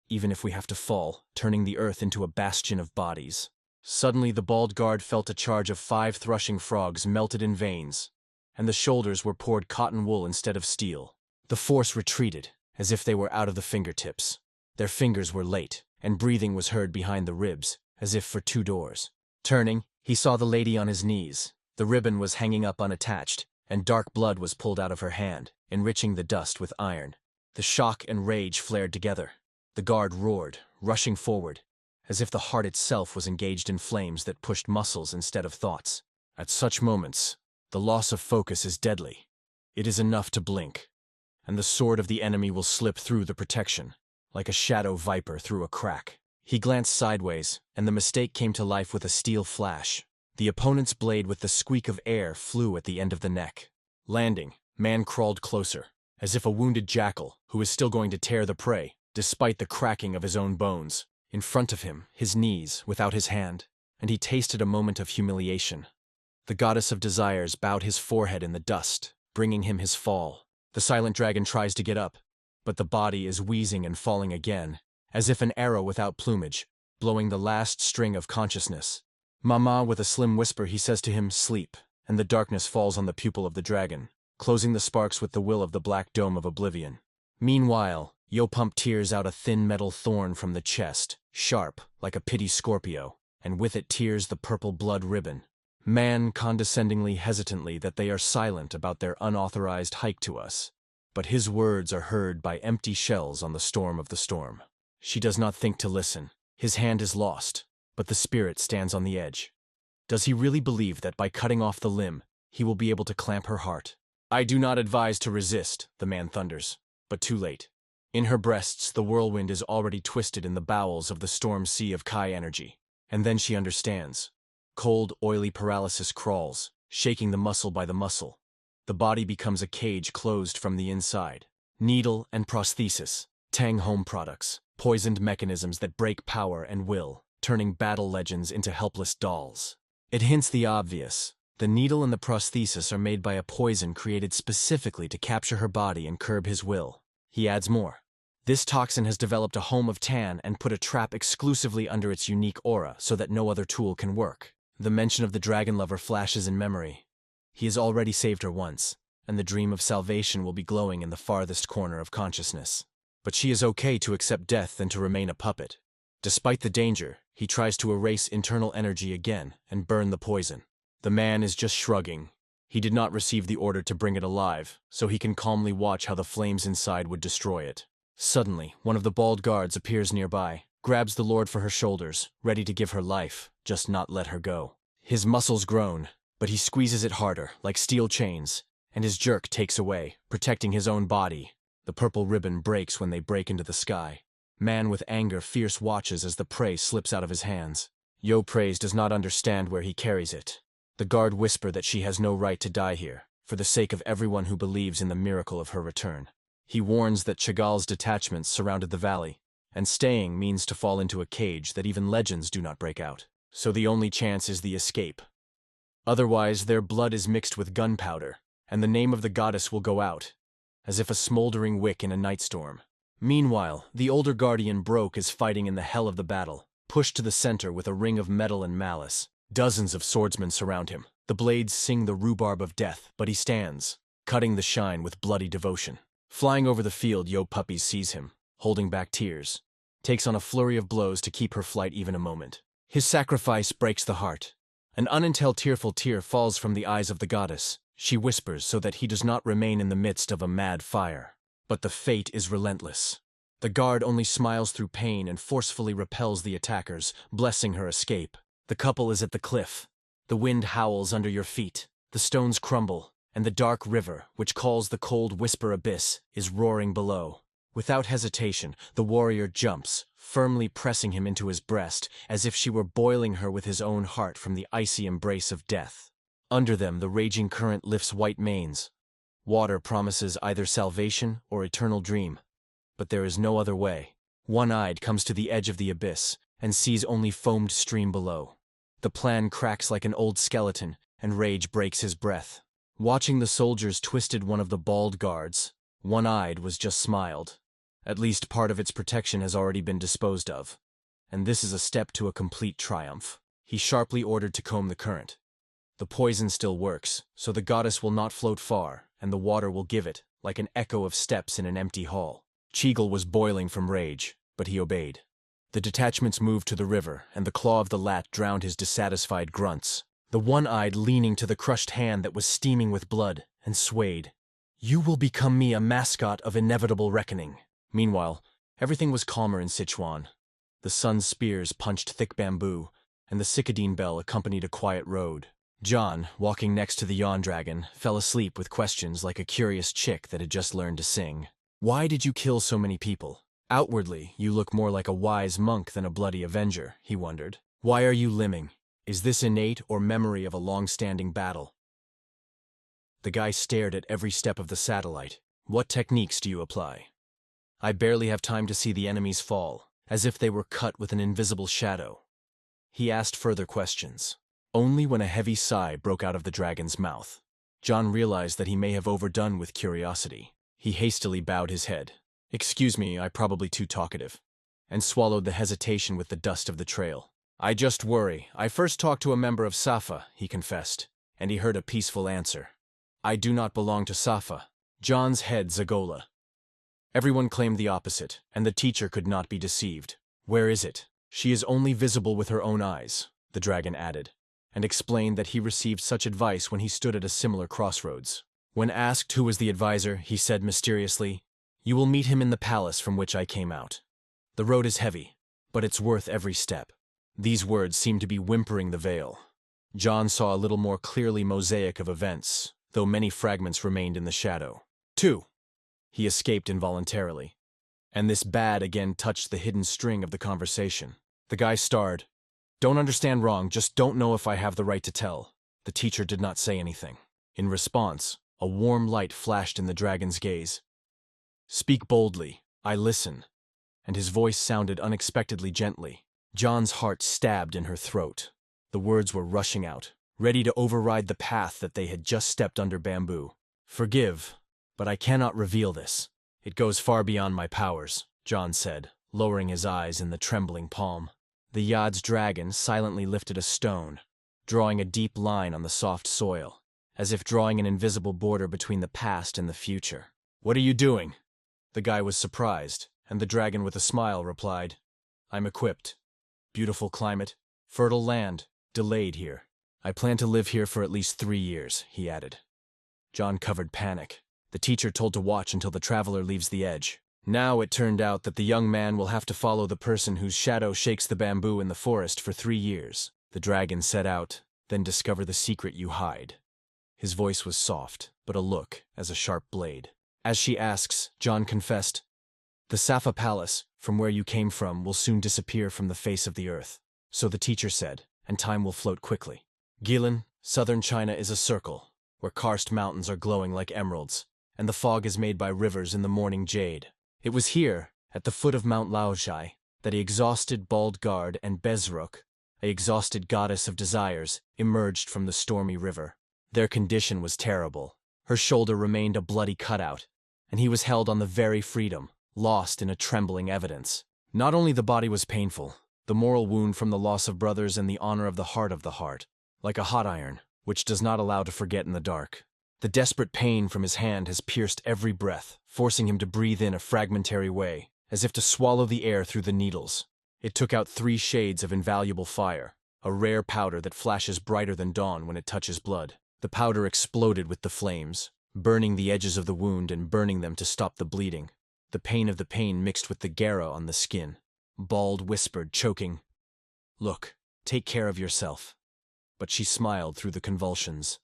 S1: even if we have to fall, turning the earth into a bastion of bodies." Suddenly the bald guard felt a charge of 5 threshing frogs melted in veins, and the shoulders were poured cotton wool instead of steel. The force retreated, as if they were out of the fingertips. Their fingers were late, and breathing was heard behind the ribs, as if for 2 doors. Turning, he saw the lady on his knees. The ribbon was hanging up unattached, and dark blood was pulled out of her hand, enriching the dust with iron. The shock and rage flared together. The guard roared, rushing forward, as if the heart itself was engaged in flames that pushed muscles instead of thoughts. At such moments, the loss of focus is deadly. It is enough to blink, and the sword of the enemy will slip through the protection, like a shadow viper through a crack. He glanced sideways, and the mistake came to life with a steel flash. The opponent's blade with the squeak of air flew at the end of the neck. Landing, man crawled closer, as if a wounded jackal who is still going to tear the prey, despite the cracking of his own bones. In front of him, his knees, without his hand, and he tasted a moment of humiliation. The goddess of desires bowed his forehead in the dust, bringing him his fall. The silent dragon tries to get up, but the body is wheezing and falling again, as if an arrow without plumage, blowing the last string of consciousness. Mama, with a slim whisper, he says to him, "Sleep," and the darkness falls on the pupil of the dragon, closing the sparks with the will of the black dome of oblivion. Meanwhile, Yo-Pump tears out a thin metal thorn from the chest, sharp, like a pity Scorpio, and with it tears the purple blood ribbon. Man condescendingly hesitantly that they are silent about their unauthorized hike to us, but his words are heard by empty shells on the storm of the storm. She does not think to listen. His hand is lost, but the spirit stands on the edge. Does he really believe that by cutting off the limb, he will be able to clamp her heart? "I do not advise to resist," the man thunders, but too late. In her breasts, the whirlwind is already twisted in the bowels of the storm sea of Kai energy. And then she understands. Cold, oily paralysis crawls, shaking the muscle by the muscle. The body becomes a cage closed from the inside. Needle and prosthesis, Tang home products, poisoned mechanisms that break power and will, turning battle legends into helpless dolls. It hints the obvious. The needle and the prosthesis are made by a poison created specifically to capture her body and curb his will. He adds more. This toxin has developed a home of Tan and put a trap exclusively under its unique aura so that no other tool can work. The mention of the dragon lover flashes in memory. He has already saved her once, and the dream of salvation will be glowing in the farthest corner of consciousness. But she is okay to accept death than to remain a puppet. Despite the danger, he tries to erase internal energy again and burn the poison. The man is just shrugging. He did not receive the order to bring it alive, so he can calmly watch how the flames inside would destroy it. Suddenly, one of the bald guards appears nearby. grabs the Lord for her shoulders, ready to give her life, just not let her go. His muscles groan, but he squeezes it harder, like steel chains, and his jerk takes away, protecting his own body. The purple ribbon breaks when they break into the sky. Man with anger fierce watches as the prey slips out of his hands. Yo prays does not understand where he carries it. The guard whisper that she has no right to die here, for the sake of everyone who believes in the miracle of her return. He warns that Chagall's detachments surrounded the valley, and staying means to fall into a cage that even legends do not break out. So the only chance is the escape. Otherwise, their blood is mixed with gunpowder, and the name of the goddess will go out, as if a smoldering wick in a night storm. Meanwhile, the older guardian Broke is fighting in the hell of the battle, pushed to the center with a ring of metal and malice. Dozens of swordsmen surround him. The blades sing the rhubarb of death, but he stands, cutting the shine with bloody devotion. Flying over the field, Yo Puppies sees him, holding back tears, takes on a flurry of blows to keep her flight even a moment. His sacrifice breaks the heart. An unintel tearful tear falls from the eyes of the goddess. She whispers so that he does not remain in the midst of a mad fire. But the fate is relentless. The guard only smiles through pain and forcefully repels the attackers, blessing her escape. The couple is at the cliff. The wind howls under your feet. The stones crumble, and the dark river, which calls the cold whisper abyss, is roaring below. Without hesitation, the warrior jumps, firmly pressing him into his breast, as if she were boiling her with his own heart from the icy embrace of death. Under them, the raging current lifts white manes. Water promises either salvation or eternal dream. But there is no other way. One-eyed comes to the edge of the abyss, and sees only foamed stream below. The plan cracks like an old skeleton, and rage breaks his breath. Watching the soldiers twisted one of the bald guards, One-eyed was just smiled. At least part of its protection has already been disposed of. And this is a step to a complete triumph. He sharply ordered to comb the current. The poison still works, so the goddess will not float far, and the water will give it, like an echo of steps in an empty hall. Cheagle was boiling from rage, but he obeyed. The detachments moved to the river, and the claw of the lat drowned his dissatisfied grunts. The One-eyed leaning to the crushed hand that was steaming with blood, and swayed. "You will become me a mascot of inevitable reckoning." Meanwhile, everything was calmer in Sichuan. The sun's spears punched thick bamboo, and the cicadine bell accompanied a quiet road. John, walking next to the yawn dragon, fell asleep with questions like a curious chick that had just learned to sing. "Why did you kill so many people? Outwardly, you look more like a wise monk than a bloody avenger," he wondered. "Why are you limbing? Is this innate or memory of a long-standing battle?" The guy stared at every step of the satellite. "What techniques do you apply?" "I barely have time to see the enemies fall, as if they were cut with an invisible shadow." He asked further questions. Only when a heavy sigh broke out of the dragon's mouth. John realized that he may have overdone with curiosity. He hastily bowed his head. "Excuse me, I'm probably too talkative," and swallowed the hesitation with the dust of the trail. "I just worry. I first talked to a member of Safa," he confessed, and he heard a peaceful answer. "I do not belong to Safa." John's head Zagola. Everyone claimed the opposite, and the teacher could not be deceived. "Where is it?" "She is only visible with her own eyes," the dragon added, and explained that he received such advice when he stood at a similar crossroads. When asked who was the advisor, he said mysteriously, "You will meet him in the palace from which I came out. The road is heavy, but it's worth every step." These words seemed to be whimpering the veil. John saw a little more clearly mosaic of events, though many fragments remained in the shadow. 2. He escaped involuntarily. And this bad again touched the hidden string of the conversation. The guy starred. "Don't understand wrong, just don't know if I have the right to tell." The teacher did not say anything. In response, a warm light flashed in the dragon's gaze. "Speak boldly, I listen," and his voice sounded unexpectedly gently. John's heart stabbed in her throat. The words were rushing out, ready to override the path that they had just stepped under bamboo. "Forgive, but I cannot reveal this. It goes far beyond my powers," John said, lowering his eyes in the trembling palm. The Yad's dragon silently lifted a stone, drawing a deep line on the soft soil, as if drawing an invisible border between the past and the future. "What are you doing?" The guy was surprised, and the dragon with a smile replied, "I'm equipped. Beautiful climate, fertile land, delayed here. I plan to live here for at least 3 years," he added. John covered panic. The teacher told to watch until the traveler leaves the edge. Now it turned out that the young man will have to follow the person whose shadow shakes the bamboo in the forest for 3 years. The dragon set out, then discover the secret you hide. His voice was soft, but a look as a sharp blade. As she asks, John confessed, "The Safa Palace, from where you came from, will soon disappear from the face of the earth." So the teacher said, and time will float quickly. Gilan, southern China, is a circle, where karst mountains are glowing like emeralds, and the fog is made by rivers in the morning jade. It was here, at the foot of Mount Laoshai, that a exhausted bald guard and Bezruk, a exhausted goddess of desires, emerged from the stormy river. Their condition was terrible. Her shoulder remained a bloody cutout, and he was held on the very freedom, lost in a trembling evidence. Not only the body was painful, the moral wound from the loss of brothers and the honor of the heart, like a hot iron, which does not allow to forget in the dark. The desperate pain from his hand has pierced every breath, forcing him to breathe in a fragmentary way, as if to swallow the air through the needles. It took out 3 shades of invaluable fire, a rare powder that flashes brighter than dawn when it touches blood. The powder exploded with the flames, burning the edges of the wound and burning them to stop the bleeding. The pain of the pain mixed with the gara on the skin. Bald whispered, choking, "Look, take care of yourself." But she smiled through the convulsions.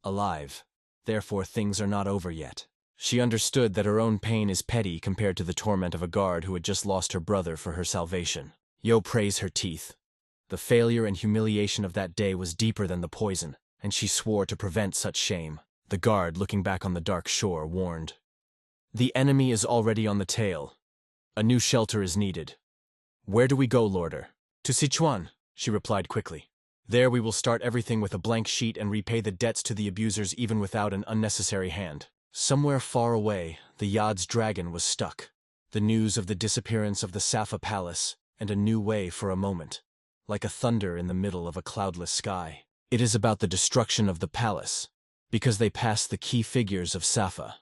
S1: Alive. Therefore things are not over yet. She understood that her own pain is petty compared to the torment of a guard who had just lost her brother for her salvation. Yo praised her teeth. The failure and humiliation of that day was deeper than the poison, and she swore to prevent such shame. The guard, looking back on the dark shore, warned, "The enemy is already on the tail. A new shelter is needed." "Where do we go, Lorder?" "To Sichuan," she replied quickly. "There we will start everything with a blank sheet and repay the debts to the abusers even without an unnecessary hand." Somewhere far away, the Yad's dragon was stuck. The news of the disappearance of the Safa Palace, and a new way for a moment, like a thunder in the middle of a cloudless sky. It is about the destruction of the palace, because they passed the key figures of Safa.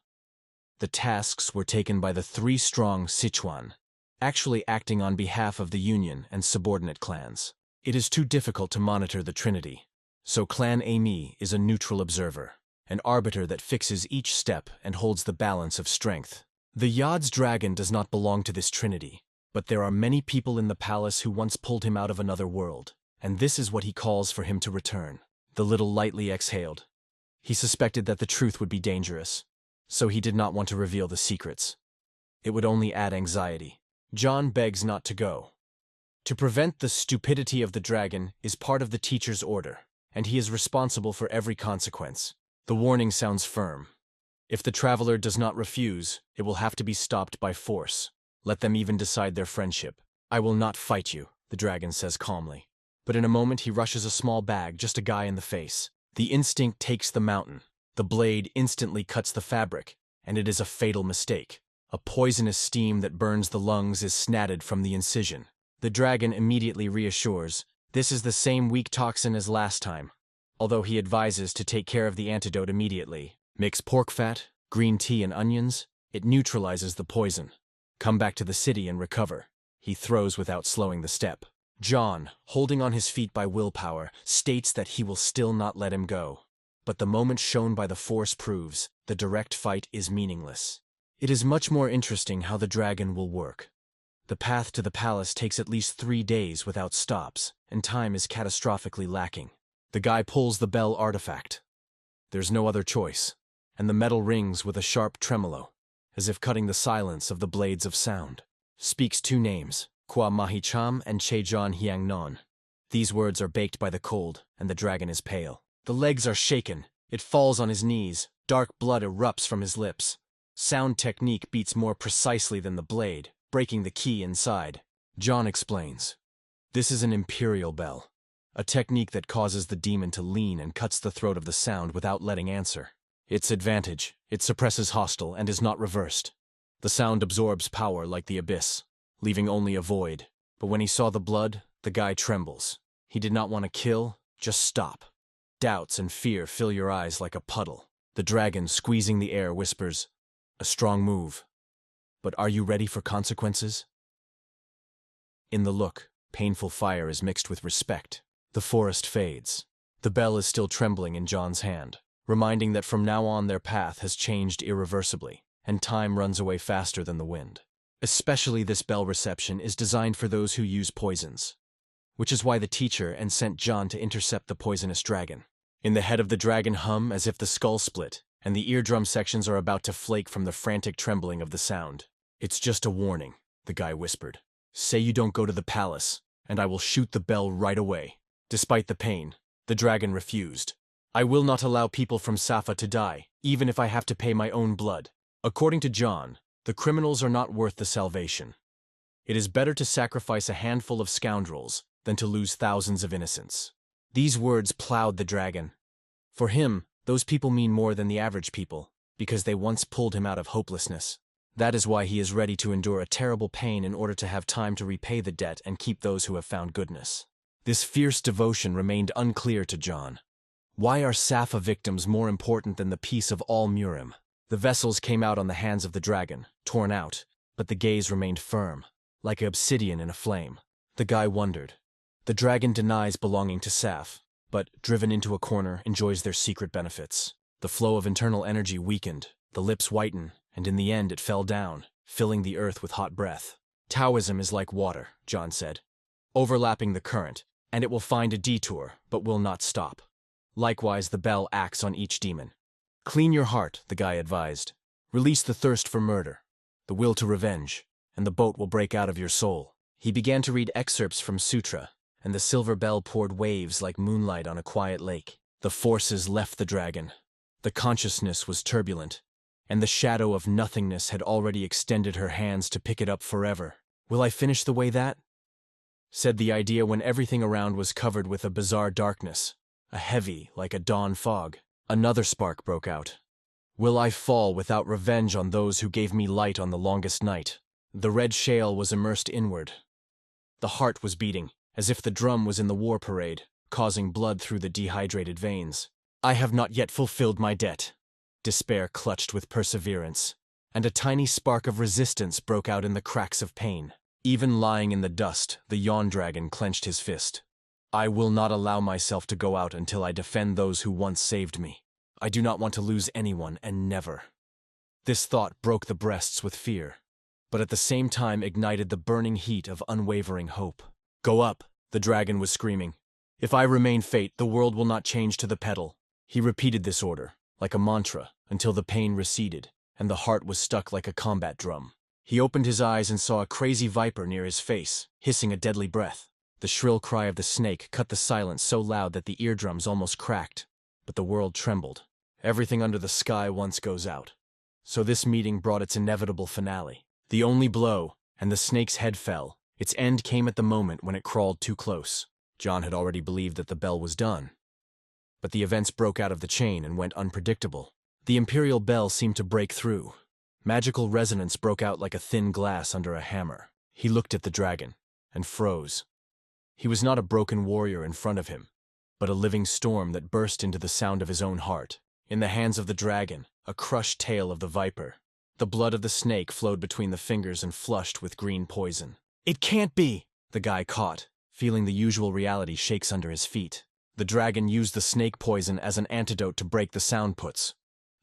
S1: The tasks were taken by the 3 strong Sichuan, actually acting on behalf of the Union and subordinate clans. It is too difficult to monitor the Trinity, so Clan Amy is a neutral observer, an arbiter that fixes each step and holds the balance of strength. The Yad's dragon does not belong to this Trinity, but there are many people in the palace who once pulled him out of another world, and this is what he calls for him to return. The little lightly exhaled. He suspected that the truth would be dangerous, so he did not want to reveal the secrets. It would only add anxiety. John begs not to go. To prevent the stupidity of the dragon is part of the teacher's order, and he is responsible for every consequence. The warning sounds firm. If the traveler does not refuse, it will have to be stopped by force. Let them even decide their friendship. "I will not fight you," the dragon says calmly. But in a moment he rushes a small bag just a guy in the face. The instinct takes the mountain. The blade instantly cuts the fabric, and it is a fatal mistake. A poisonous steam that burns the lungs is snatted from the incision. The dragon immediately reassures, this is the same weak toxin as last time, although he advises to take care of the antidote immediately. Mix pork fat, green tea, and onions. It neutralizes the poison. Come back to the city and recover. He throws without slowing the step. John, holding on his feet by willpower, states that he will still not let him go. But the moment shown by the force proves the direct fight is meaningless. It is much more interesting how the dragon will work. The path to the palace takes at least 3 days without stops, and time is catastrophically lacking. The guy pulls the bell artifact. There's no other choice, and the metal rings with a sharp tremolo, as if cutting the silence of the blades of sound. Speaks 2 names, Kwa Mahicham and Chejon Hyangnon. These words are baked by the cold, and the dragon is pale. The legs are shaken. It falls on his knees. Dark blood erupts from his lips. Sound technique beats more precisely than the blade, breaking the key inside. John explains. This is an imperial bell, a technique that causes the demon to lean and cuts the throat of the sound without letting answer. Its advantage, it suppresses hostile and is not reversed. The sound absorbs power like the abyss, leaving only a void. But when he saw the blood, the guy trembles. He did not want to kill, just stop. Doubts and fear fill your eyes like a puddle. The dragon, squeezing the air, whispers, "A strong move. But are you ready for consequences?" In the look, painful fire is mixed with respect. The forest fades. The bell is still trembling in John's hand, reminding that from now on their path has changed irreversibly, and time runs away faster than the wind. Especially this bell reception is designed for those who use poisons, which is why the teacher and sent John to intercept the poisonous dragon. In the head of the dragon hum as if the skull split, and the eardrum sections are about to flake from the frantic trembling of the sound. "It's just a warning," the guy whispered. "Say you don't go to the palace, and I will shoot the bell right away." Despite the pain, the dragon refused. "I will not allow people from Safa to die, even if I have to pay my own blood." According to John, the criminals are not worth the salvation. It is better to sacrifice a handful of scoundrels than to lose thousands of innocents. These words plowed the dragon. For him, those people mean more than the average people, because they once pulled him out of hopelessness. That is why he is ready to endure a terrible pain in order to have time to repay the debt and keep those who have found goodness. This fierce devotion remained unclear to John. Why are Safa victims more important than the peace of all Murim? The vessels came out on the hands of the dragon, torn out, but the gaze remained firm, like obsidian in a flame. The guy wondered. The dragon denies belonging to Saf, but, driven into a corner, enjoys their secret benefits. The flow of internal energy weakened, the lips whitened, and in the end it fell down, filling the earth with hot breath. "Taoism is like water," John said, overlapping the current, and it will find a detour, but will not stop. Likewise, the bell acts on each demon. "Clean your heart," the guy advised. "Release the thirst for murder, the will to revenge, and the boat will break out of your soul." He began to read excerpts from Sutra, and the silver bell poured waves like moonlight on a quiet lake. The forces left the dragon. The consciousness was turbulent, and the shadow of nothingness had already extended her hands to pick it up forever. "Will I finish the way that?" said the idea when everything around was covered with a bizarre darkness, a heavy, like a dawn fog. Another spark broke out. "Will I fall without revenge on those who gave me light on the longest night?" The red shale was immersed inward. The heart was beating, as if the drum was in the war parade, causing blood through the dehydrated veins. "I have not yet fulfilled my debt." Despair clutched with perseverance, and a tiny spark of resistance broke out in the cracks of pain. Even lying in the dust, the yawn dragon clenched his fist. "I will not allow myself to go out until I defend those who once saved me. I do not want to lose anyone, and never." This thought broke the breasts with fear, but at the same time ignited the burning heat of unwavering hope. "Go up," the dragon was screaming. "If I remain fate, the world will not change to the pedal." He repeated this order, like a mantra, until the pain receded, and the heart was stuck like a combat drum. He opened his eyes and saw a crazy viper near his face, hissing a deadly breath. The shrill cry of the snake cut the silence so loud that the eardrums almost cracked, but the world trembled. Everything under the sky once goes out. So this meeting brought its inevitable finale. The only blow, and the snake's head fell. Its end came at the moment when it crawled too close. John had already believed that the bell was done. But the events broke out of the chain and went unpredictable. The imperial bell seemed to break through. Magical resonance broke out like a thin glass under a hammer. He looked at the dragon, and froze. He was not a broken warrior in front of him, but a living storm that burst into the sound of his own heart. In the hands of the dragon, a crushed tail of the viper. The blood of the snake flowed between the fingers and flushed with green poison. "It can't be!" the guy caught, feeling the usual reality shakes under his feet. The dragon used the snake poison as an antidote to break the sound puts.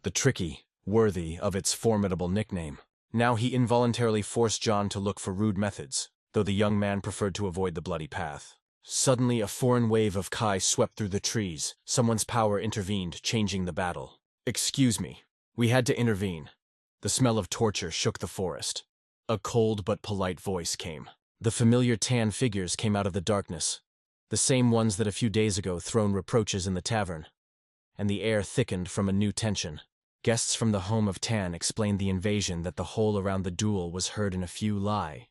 S1: The tricky, worthy of its formidable nickname. Now he involuntarily forced John to look for rude methods, though the young man preferred to avoid the bloody path. Suddenly a foreign wave of Kai swept through the trees. Someone's power intervened, changing the battle. "Excuse me. We had to intervene." The smell of torture shook the forest. A cold but polite voice came. The familiar tan figures came out of the darkness, the same ones that a few days ago thrown reproaches in the tavern, and the air thickened from a new tension. Guests from the home of Tan explained the invasion that the hole around the duel was heard in a few lie.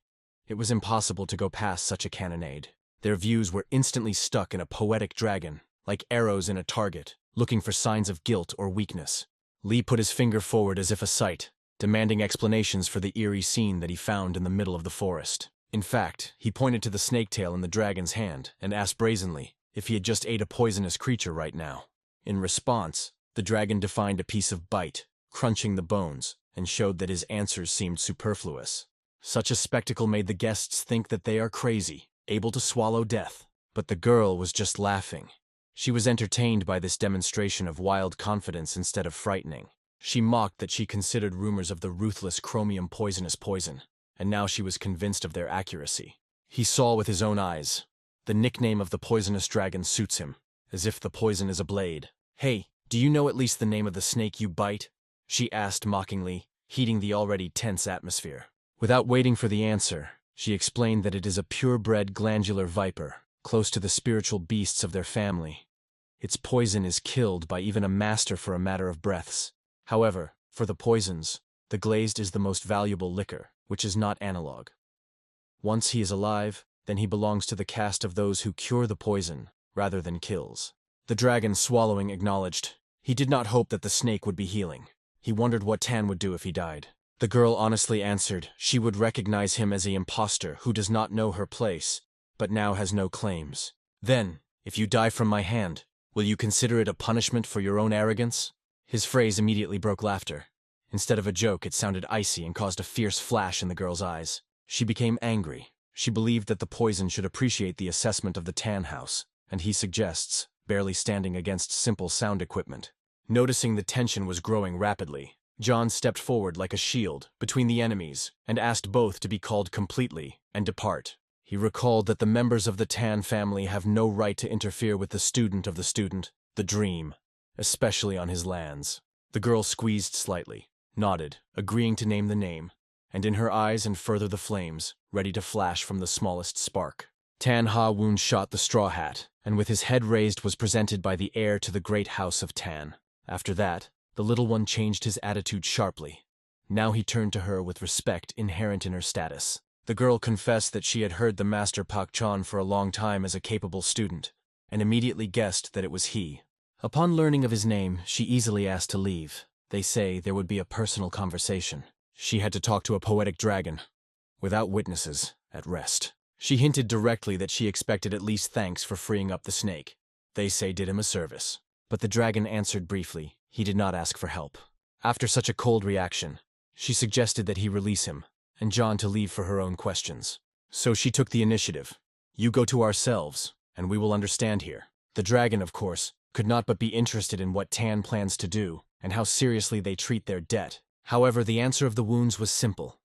S1: It was impossible to go past such a cannonade. Their views were instantly stuck in a poetic dragon, like arrows in a target, looking for signs of guilt or weakness. Lee put his finger forward as if a sight, demanding explanations for the eerie scene that he found in the middle of the forest. In fact, he pointed to the snake tail in the dragon's hand and asked brazenly if he had just ate a poisonous creature right now. In response, the dragon defined a piece of bite, crunching the bones, and showed that his answers seemed superfluous. Such a spectacle made the guests think that they are crazy, able to swallow death. But the girl was just laughing. She was entertained by this demonstration of wild confidence instead of frightening. She mocked that she considered rumors of the ruthless chromium poisonous poison, and now she was convinced of their accuracy. He saw with his own eyes. The nickname of the poisonous dragon suits him, as if the poison is a blade. "Hey, do you know at least the name of the snake you bite?" she asked mockingly, heating the already tense atmosphere. Without waiting for the answer, she explained that it is a purebred glandular viper, close to the spiritual beasts of their family. Its poison is killed by even a master for a matter of breaths. However, for the poisons, the glazed is the most valuable liquor, which is not analog. Once he is alive, then he belongs to the caste of those who cure the poison, rather than kills. The dragon, swallowing, acknowledged. He did not hope that the snake would be healing. He wondered what Tan would do if he died. The girl honestly answered she would recognize him as an imposter who does not know her place, but now has no claims. "Then, if you die from my hand, will you consider it a punishment for your own arrogance?" His phrase immediately broke laughter. Instead of a joke, it sounded icy and caused a fierce flash in the girl's eyes. She became angry. She believed that the poison should appreciate the assessment of the Tan house, and he suggests, barely standing against simple sound equipment. Noticing the tension was growing rapidly, John stepped forward like a shield between the enemies and asked both to be called completely and depart. He recalled that the members of the Tan family have no right to interfere with the student of the student, the dream, especially on his lands. The girl squeezed slightly, nodded, agreeing to name the name, and in her eyes and further the flames, ready to flash from the smallest spark. Tan Ha Woon shot the straw hat, and with his head raised was presented by the heir to the great house of Tan. After that, the little one changed his attitude sharply. Now he turned to her with respect inherent in her status. The girl confessed that she had heard the master Pak Chan for a long time as a capable student, and immediately guessed that it was he. Upon learning of his name, she easily asked to leave. They say there would be a personal conversation. She had to talk to a poetic dragon, without witnesses, at rest. She hinted directly that she expected at least thanks for freeing up the snake. They say did him a service. But the dragon answered briefly. He did not ask for help. After such a cold reaction, she suggested that he release him, and John to leave for her own questions. So she took the initiative. "You go to ourselves, and we will understand here." The dragon, of course, could not but be interested in what Tan plans to do, and how seriously they treat their debt. However, the answer of the wounds was simple.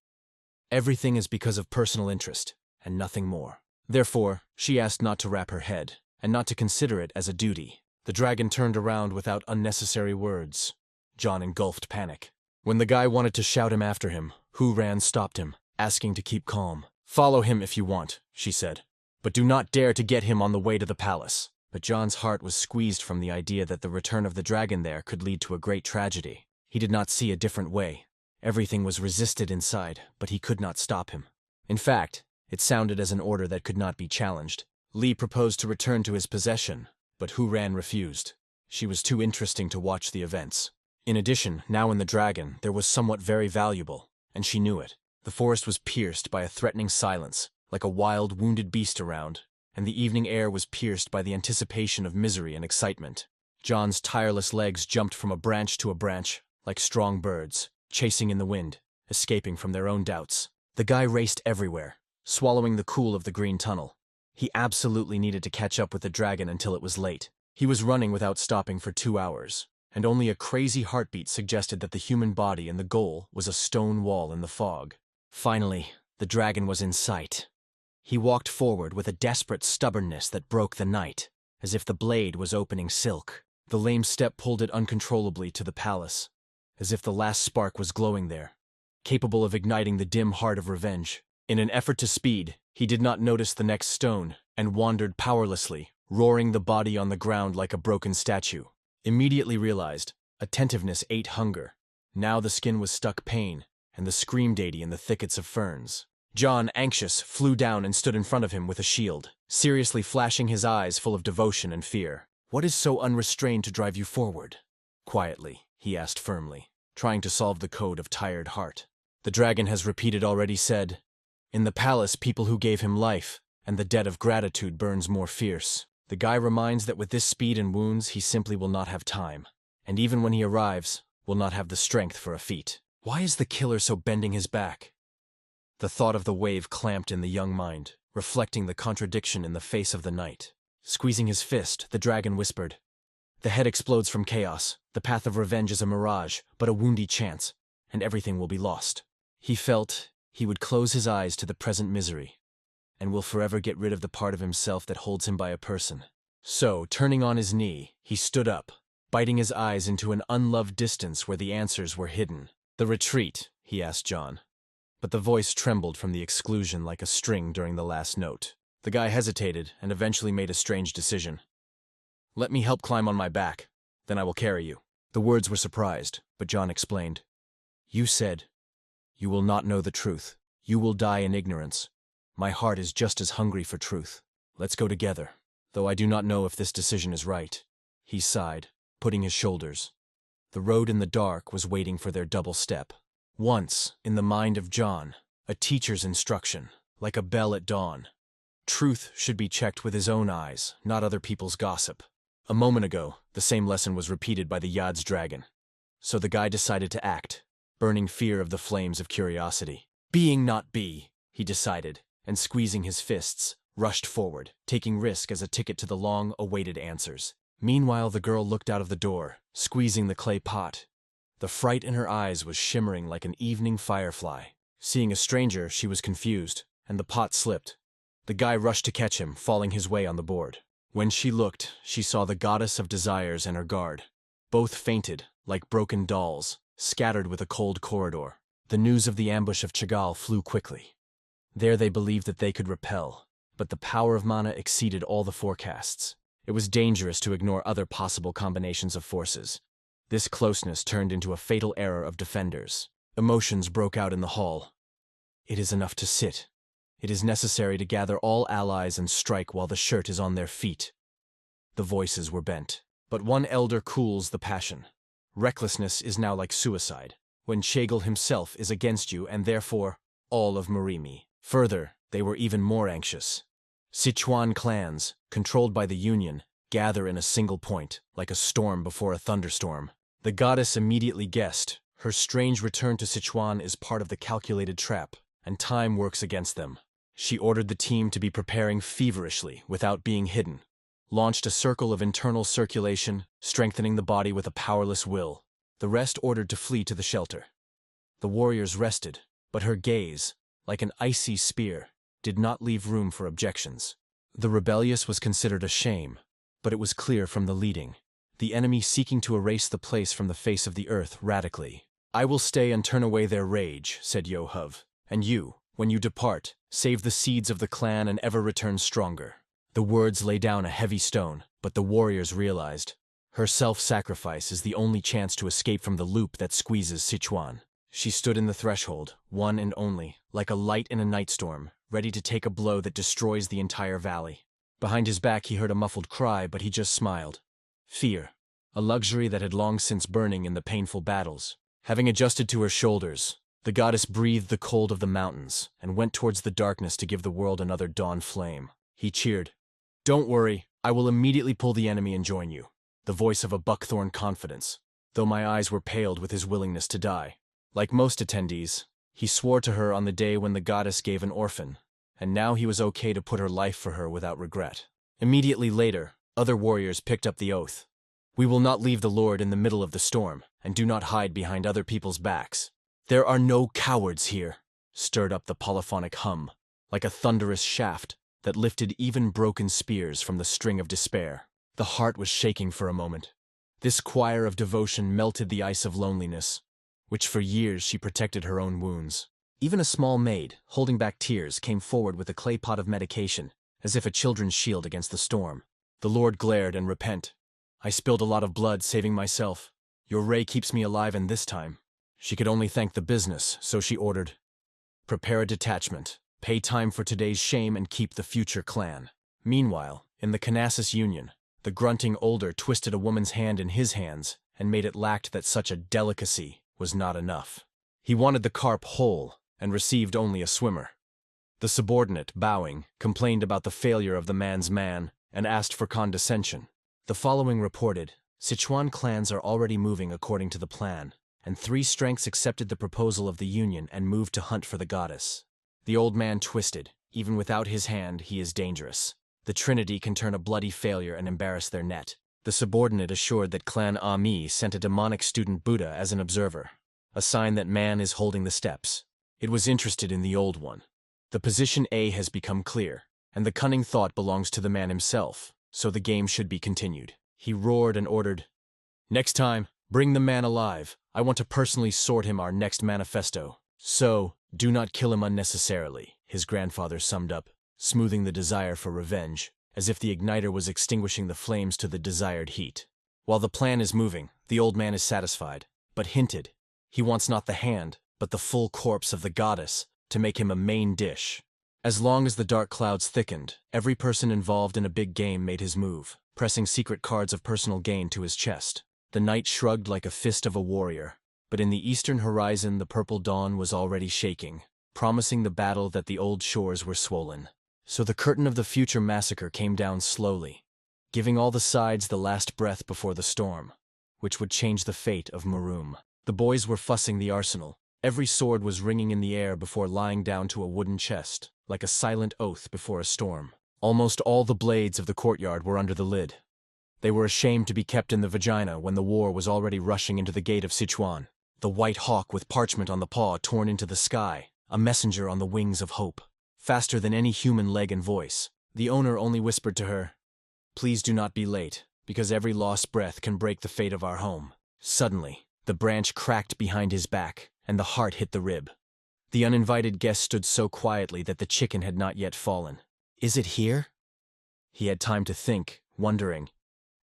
S1: Everything is because of personal interest, and nothing more. Therefore, she asked not to wrap her head, and not to consider it as a duty. The dragon turned around without unnecessary words. John engulfed panic. When the guy wanted to shout him after him, Hu Ran stopped him, asking to keep calm. "Follow him if you want," she said, "but do not dare to get him on the way to the palace." But John's heart was squeezed from the idea that the return of the dragon there could lead to a great tragedy. He did not see a different way. Everything was resisted inside, but he could not stop him. In fact, it sounded as an order that could not be challenged. Li proposed to return to his possession, but Hu Ran refused. She was too interesting to watch the events. In addition, now in the dragon, there was somewhat very valuable, and she knew it. The forest was pierced by a threatening silence, like a wild, wounded beast around, and the evening air was pierced by the anticipation of misery and excitement. John's tireless legs jumped from a branch to a branch, like strong birds, chasing in the wind, escaping from their own doubts. The guy raced everywhere, swallowing the cool of the green tunnel. He absolutely needed to catch up with the dragon until it was late. He was running without stopping for 2 hours, and only a crazy heartbeat suggested that the human body and the goal was a stone wall in the fog. Finally, the dragon was in sight. He walked forward with a desperate stubbornness that broke the night, as if the blade was opening silk. The lame step pulled it uncontrollably to the palace, as if the last spark was glowing there, capable of igniting the dim heart of revenge. In an effort to speed, he did not notice the next stone, and wandered powerlessly, roaring the body on the ground like a broken statue. Immediately realized, attentiveness ate hunger. Now the skin was stuck pain, and the scream deity in the thickets of ferns. John, anxious, flew down and stood in front of him with a shield, seriously flashing his eyes full of devotion and fear. "What is so unrestrained to drive you forward?" Quietly, he asked firmly, trying to solve the code of tired heart. The dragon has repeated already said, "In the palace people who gave him life, and the debt of gratitude burns more fierce." The guy reminds that with this speed and wounds he simply will not have time, and even when he arrives, will not have the strength for a feat. Why is the killer so bending his back? The thought of the wave clamped in the young mind, reflecting the contradiction in the face of the night. Squeezing his fist, the dragon whispered, The head explodes from chaos, the path of revenge is a mirage, but a woundy chance, and everything will be lost. He felt he would close his eyes to the present misery, and will forever get rid of the part of himself that holds him by a person. So, turning on his knee, he stood up, biting his eyes into an unloved distance where the answers were hidden. "The retreat," he asked John. But the voice trembled from the exclusion like a string during the last note. The guy hesitated and eventually made a strange decision. "Let me help climb on my back, then I will carry you." The words were surprised, but John explained. "You said, you will not know the truth. You will die in ignorance. My heart is just as hungry for truth. Let's go together, though I do not know if this decision is right." He sighed, putting his shoulders. The road in the dark was waiting for their double step. Once, in the mind of John, a teacher's instruction, like a bell at dawn. Truth should be checked with his own eyes, not other people's gossip. A moment ago, the same lesson was repeated by the Yad's dragon. So the guy decided to act, burning fear of the flames of curiosity. Being not be, he decided, and squeezing his fists, rushed forward, taking risk as a ticket to the long-awaited answers. Meanwhile, the girl looked out of the door, squeezing the clay pot. The fright in her eyes was shimmering like an evening firefly. Seeing a stranger, she was confused, and the pot slipped. The guy rushed to catch him, falling his way on the board. When she looked, she saw the goddess of desires and her guard. Both fainted, like broken dolls, scattered with a cold corridor. The news of the ambush of Chagall flew quickly. There they believed that they could repel, but the power of mana exceeded all the forecasts. It was dangerous to ignore other possible combinations of forces. This closeness turned into a fatal error of defenders. Emotions broke out in the hall. "It is enough to sit. It is necessary to gather all allies and strike while the shirt is on their feet." The voices were bent. But one elder cools the passion. Recklessness is now like suicide, when Chagall himself is against you and therefore all of Murimi. Further, they were even more anxious. Sichuan clans, controlled by the Union, gather in a single point, like a storm before a thunderstorm. The goddess immediately guessed. Her strange return to Sichuan is part of the calculated trap, and time works against them. She ordered the team to be preparing feverishly, without being hidden. Launched a circle of internal circulation, strengthening the body with a powerless will. The rest ordered to flee to the shelter. The warriors rested, but her gaze, like an icy spear, did not leave room for objections. The rebellious was considered a shame, but it was clear from the leading. The enemy seeking to erase the place from the face of the earth radically. "I will stay and turn away their rage," said Yohuv. "And you, when you depart, save the seeds of the clan and ever return stronger." The words lay down a heavy stone, but the warriors realized. Her self-sacrifice is the only chance to escape from the loop that squeezes Sichuan. She stood in the threshold, one and only, like a light in a night storm, ready to take a blow that destroys the entire valley. Behind his back he heard a muffled cry, but he just smiled. Fear, a luxury that had long since burning in the painful battles. Having adjusted to her shoulders, the goddess breathed the cold of the mountains and went towards the darkness to give the world another dawn flame. He cheered. "Don't worry, I will immediately pull the enemy and join you." The voice of a buckthorn confidence, though my eyes were paled with his willingness to die. Like most attendees, he swore to her on the day when the goddess gave an orphan, and now he was okay to put her life for her without regret. Immediately later, other warriors picked up the oath. "We will not leave the Lord in the middle of the storm, and do not hide behind other people's backs." "There are no cowards here," stirred up the polyphonic hum, like a thunderous shaft that lifted even broken spears from the string of despair. The heart was shaking for a moment. This choir of devotion melted the ice of loneliness, which for years she protected her own wounds. Even a small maid, holding back tears, came forward with a clay pot of medication, as if a children's shield against the storm. The Lord glared and repent. "I spilled a lot of blood saving myself. Your ray keeps me alive, and this time." She could only thank the business, so she ordered, "Prepare a detachment, pay time for today's shame, and keep the future clan." Meanwhile, in the Canassus Union, the grunting older twisted a woman's hand in his hands and made it lacked that such a delicacy was not enough. He wanted the carp whole and received only a swimmer. The subordinate, bowing, complained about the failure of the man's man and asked for condescension. The following reported, "Sichuan clans are already moving according to the plan, and 3 strengths accepted the proposal of the Union and moved to hunt for the goddess." The old man twisted. Even without his hand, he is dangerous. The Trinity can turn a bloody failure and embarrass their net. The subordinate assured that Clan Ami sent a demonic student Buddha as an observer, a sign that man is holding the steps. It was interested in the old one. The position A has become clear, and the cunning thought belongs to the man himself, so the game should be continued. He roared and ordered, "Next time, bring the man alive. I want to personally sort him our next manifesto. So, do not kill him unnecessarily," his grandfather summed up, smoothing the desire for revenge, as if the igniter was extinguishing the flames to the desired heat. While the plan is moving, the old man is satisfied, but hinted. He wants not the hand, but the full corpse of the goddess, to make him a main dish. As long as the dark clouds thickened, every person involved in a big game made his move, pressing secret cards of personal gain to his chest. The night shrugged like a fist of a warrior, but in the eastern horizon the purple dawn was already shaking, promising the battle that the old shores were swollen. So the curtain of the future massacre came down slowly, giving all the sides the last breath before the storm, which would change the fate of Murim. The boys were fussing the arsenal. Every sword was ringing in the air before lying down to a wooden chest, like a silent oath before a storm. Almost all the blades of the courtyard were under the lid. They were ashamed to be kept in the vagina when the war was already rushing into the gate of Sichuan. The white hawk with parchment on the paw torn into the sky, a messenger on the wings of hope. Faster than any human leg and voice, the owner only whispered to her, "Please do not be late, because every lost breath can break the fate of our home." Suddenly, the branch cracked behind his back, and the heart hit the rib. The uninvited guest stood so quietly that the chicken had not yet fallen. "Is it here?" He had time to think, wondering.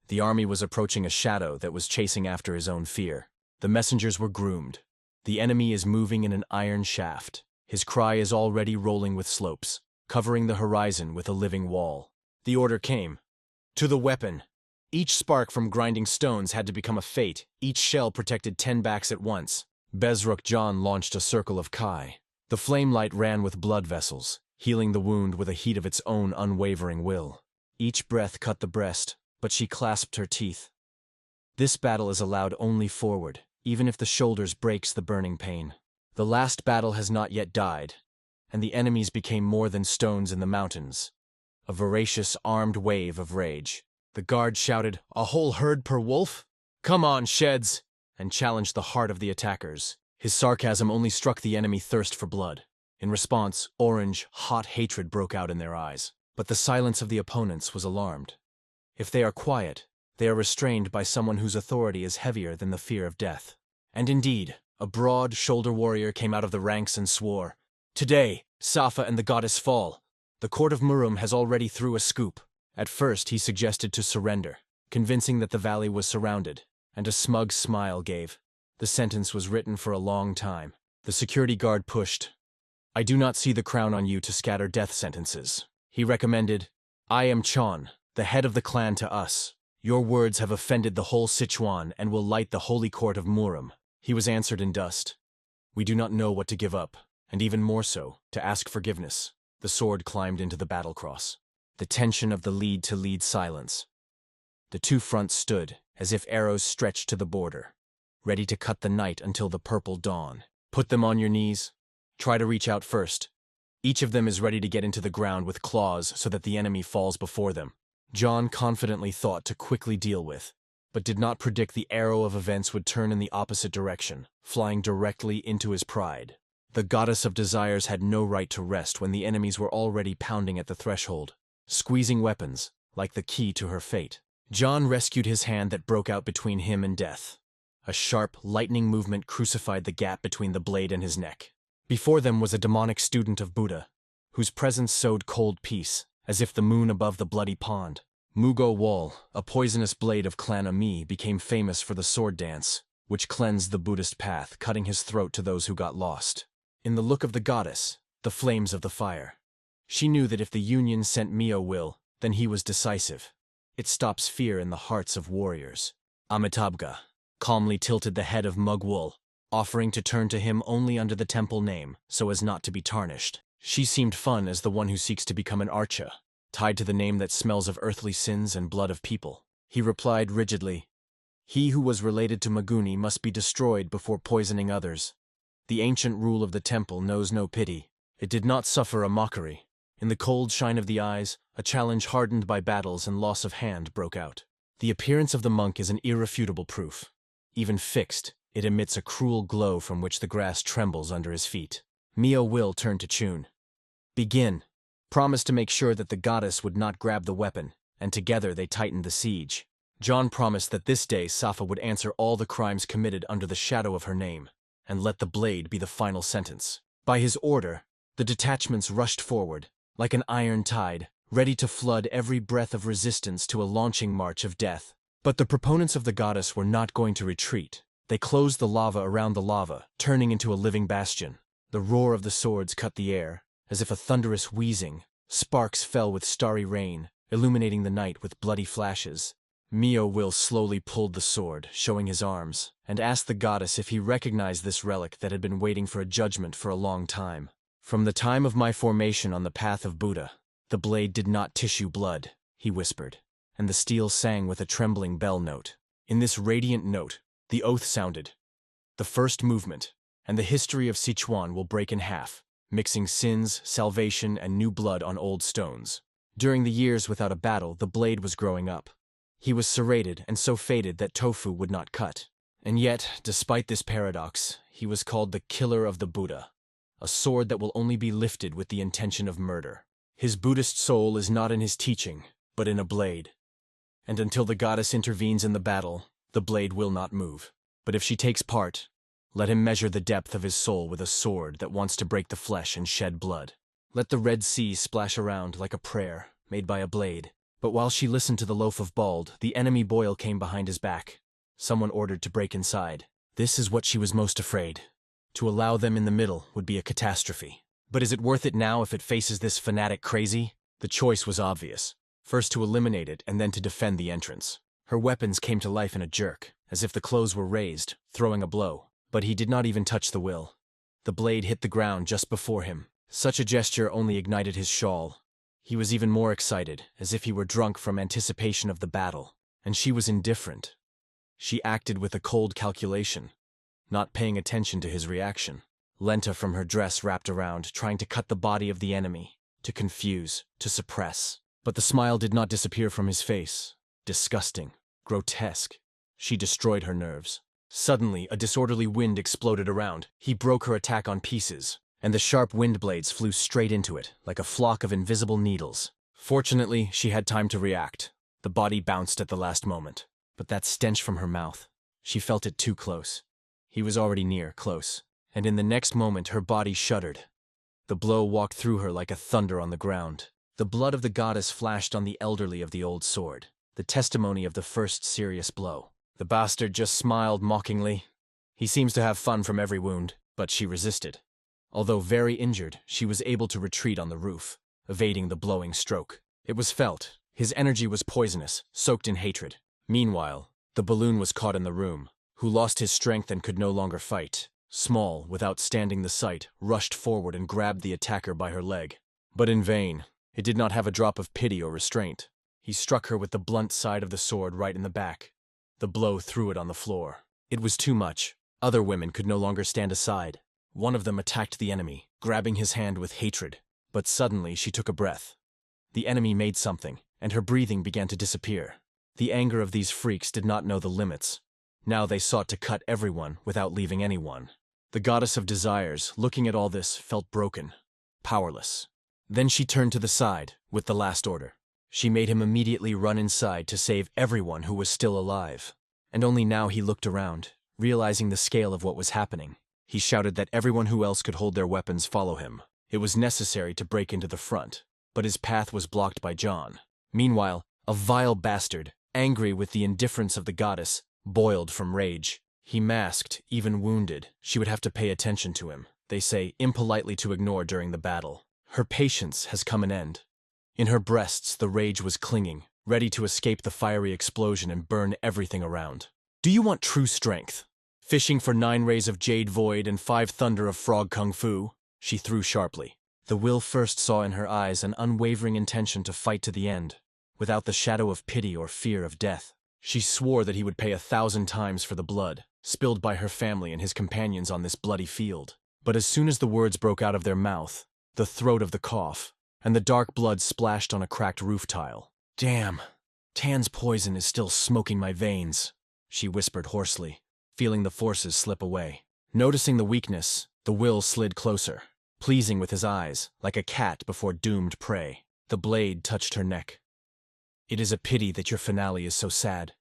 S1: The army was approaching a shadow that was chasing after his own fear. The messengers were groomed. The enemy is moving in an iron shaft. His cry is already rolling with slopes, covering the horizon with a living wall. The order came. To the weapon. Each spark from grinding stones had to become a fate. Each shell protected 10 backs at once. Bezruk John launched a circle of Kai. The flame light ran with blood vessels, healing the wound with a heat of its own unwavering will. Each breath cut the breast, but she clasped her teeth. This battle is allowed only forward, even if the shoulders breaks the burning pain. The last battle has not yet died, and the enemies became more than stones in the mountains. A voracious, armed wave of rage. The guard shouted, "A whole herd per wolf? Come on, sheds!" and challenged the heart of the attackers. His sarcasm only struck the enemy thirst for blood. In response, orange, hot hatred broke out in their eyes. But the silence of the opponents was alarmed. If they are quiet, they are restrained by someone whose authority is heavier than the fear of death. And indeed, a broad-shouldered warrior came out of the ranks and swore, "Today, Safa and the goddess fall. The court of Murim has already threw a scoop." At first he suggested to surrender, convincing that the valley was surrounded, and a smug smile gave. The sentence was written for a long time. The security guard pushed. "I do not see the crown on you to scatter death sentences." He recommended, "I am Chon, the head of the clan to us. Your words have offended the whole Sichuan and will light the holy court of Murim." He was answered in dust. "We do not know what to give up, and even more so, to ask forgiveness." The sword climbed into the battle cross. The tension of the lead-to-lead silence. The two fronts stood, as if arrows stretched to the border, ready to cut the night until the purple dawn. Put them on your knees. Try to reach out first. Each of them is ready to get into the ground with claws so that the enemy falls before them. John confidently thought to quickly deal with, but did not predict the arrow of events would turn in the opposite direction, flying directly into his pride. The goddess of desires had no right to rest when the enemies were already pounding at the threshold, squeezing weapons, like the key to her fate. John rescued his hand that broke out between him and death. A sharp, lightning movement crucified the gap between the blade and his neck. Before them was a demonic student of Buddha, whose presence sowed cold peace, as if the moon above the bloody pond. Mugo Wall, a poisonous blade of Clan Ami, became famous for the sword dance, which cleansed the Buddhist path, cutting his throat to those who got lost. In the look of the goddess, the flames of the fire. She knew that if the Union sent Mio will, then he was decisive. It stops fear in the hearts of warriors. Amitabha calmly tilted the head of Mugwul, offering to turn to him only under the temple name, so as not to be tarnished. She seemed fun as the one who seeks to become an archer, tied to the name that smells of earthly sins and blood of people. He replied rigidly, "He who was related to Maguni must be destroyed before poisoning others. The ancient rule of the temple knows no pity." It did not suffer a mockery. In the cold shine of the eyes, a challenge hardened by battles and loss of hand broke out. The appearance of the monk is an irrefutable proof. Even fixed, it emits a cruel glow from which the grass trembles under his feet. Mio Will turned to Chun. Begin. Promised to make sure that the goddess would not grab the weapon, and together they tightened the siege. John promised that this day Safa would answer all the crimes committed under the shadow of her name, and let the blade be the final sentence. By his order, the detachments rushed forward, like an iron tide, ready to flood every breath of resistance to a launching march of death. But the proponents of the goddess were not going to retreat. They closed the lava around the lava, turning into a living bastion. The roar of the swords cut the air, as if a thunderous wheezing. Sparks fell with starry rain, illuminating the night with bloody flashes. Mio Will slowly pulled the sword, showing his arms, and asked the goddess if he recognized this relic that had been waiting for a judgment for a long time. From the time of my formation on the path of Buddha, the blade did not tissue blood, he whispered, and the steel sang with a trembling bell note. In this radiant note, the oath sounded. The first movement, and the history of Sichuan will break in half, mixing sins, salvation, and new blood on old stones. During the years without a battle, the blade was growing up. He was serrated and so faded that tofu would not cut. And yet, despite this paradox, he was called the killer of the Buddha, a sword that will only be lifted with the intention of murder. His Buddhist soul is not in his teaching, but in a blade. And until the goddess intervenes in the battle, the blade will not move. But if she takes part, let him measure the depth of his soul with a sword that wants to break the flesh and shed blood. Let the Red Sea splash around like a prayer made by a blade. But while she listened to the loaf of bald, the enemy boil came behind his back. Someone ordered to break inside. This is what she was most afraid. To allow them in the middle would be a catastrophe. But is it worth it now if it faces this fanatic crazy? The choice was obvious. First to eliminate it and then to defend the entrance. Her weapons came to life in a jerk, as if the clothes were raised, throwing a blow. But he did not even touch the will. The blade hit the ground just before him. Such a gesture only ignited his shawl. He was even more excited, as if he were drunk from anticipation of the battle. And she was indifferent. She acted with a cold calculation, not paying attention to his reaction. Lenta from her dress wrapped around, trying to cut the body of the enemy, to confuse, to suppress. But the smile did not disappear from his face. Disgusting, grotesque. She destroyed her nerves. Suddenly, a disorderly wind exploded around. He broke her attack on pieces, and the sharp wind blades flew straight into it, like a flock of invisible needles. Fortunately, she had time to react. The body bounced at the last moment. But that stench from her mouth, she felt it too close. He was already near, close. And in the next moment, her body shuddered. The blow walked through her like a thunder on the ground. The blood of the goddess flashed on the elderly of the old sword, the testimony of the first serious blow. The bastard just smiled mockingly. He seems to have fun from every wound, but she resisted. Although very injured, she was able to retreat on the roof, evading the blowing stroke. It was felt. His energy was poisonous, soaked in hatred. Meanwhile, the balloon was caught in the room, who lost his strength and could no longer fight. Small, without standing the sight, rushed forward and grabbed the attacker by her leg. But in vain. It did not have a drop of pity or restraint. He struck her with the blunt side of the sword right in the back. The blow threw it on the floor. It was too much. Other women could no longer stand aside. One of them attacked the enemy, grabbing his hand with hatred. But suddenly she took a breath. The enemy made something, and her breathing began to disappear. The anger of these freaks did not know the limits. Now they sought to cut everyone without leaving anyone. The goddess of desires, looking at all this, felt broken, powerless. Then she turned to the side, with the last order. She made him immediately run inside to save everyone who was still alive. And only now he looked around, realizing the scale of what was happening. He shouted that everyone who else could hold their weapons follow him. It was necessary to break into the front, but his path was blocked by John. Meanwhile, a vile bastard, angry with the indifference of the goddess, boiled from rage. He masked, even wounded. She would have to pay attention to him, they say, impolitely to ignore during the battle. Her patience has come an end. In her breasts the rage was clinging, ready to escape the fiery explosion and burn everything around. Do you want true strength? Fishing for 9 rays of jade void and 5 thunder of frog kung fu? She threw sharply. The will first saw in her eyes an unwavering intention to fight to the end, without the shadow of pity or fear of death. She swore that he would pay 1,000 times for the blood, spilled by her family and his companions on this bloody field. But as soon as the words broke out of their mouth, the throat of the cough, and the dark blood splashed on a cracked roof tile. Damn, Tan's poison is still smoking my veins, she whispered hoarsely, feeling the forces slip away. Noticing the weakness, the will slid closer, pleasing with his eyes, like a cat before doomed prey. The blade touched her neck. It is a pity that your finale is so sad.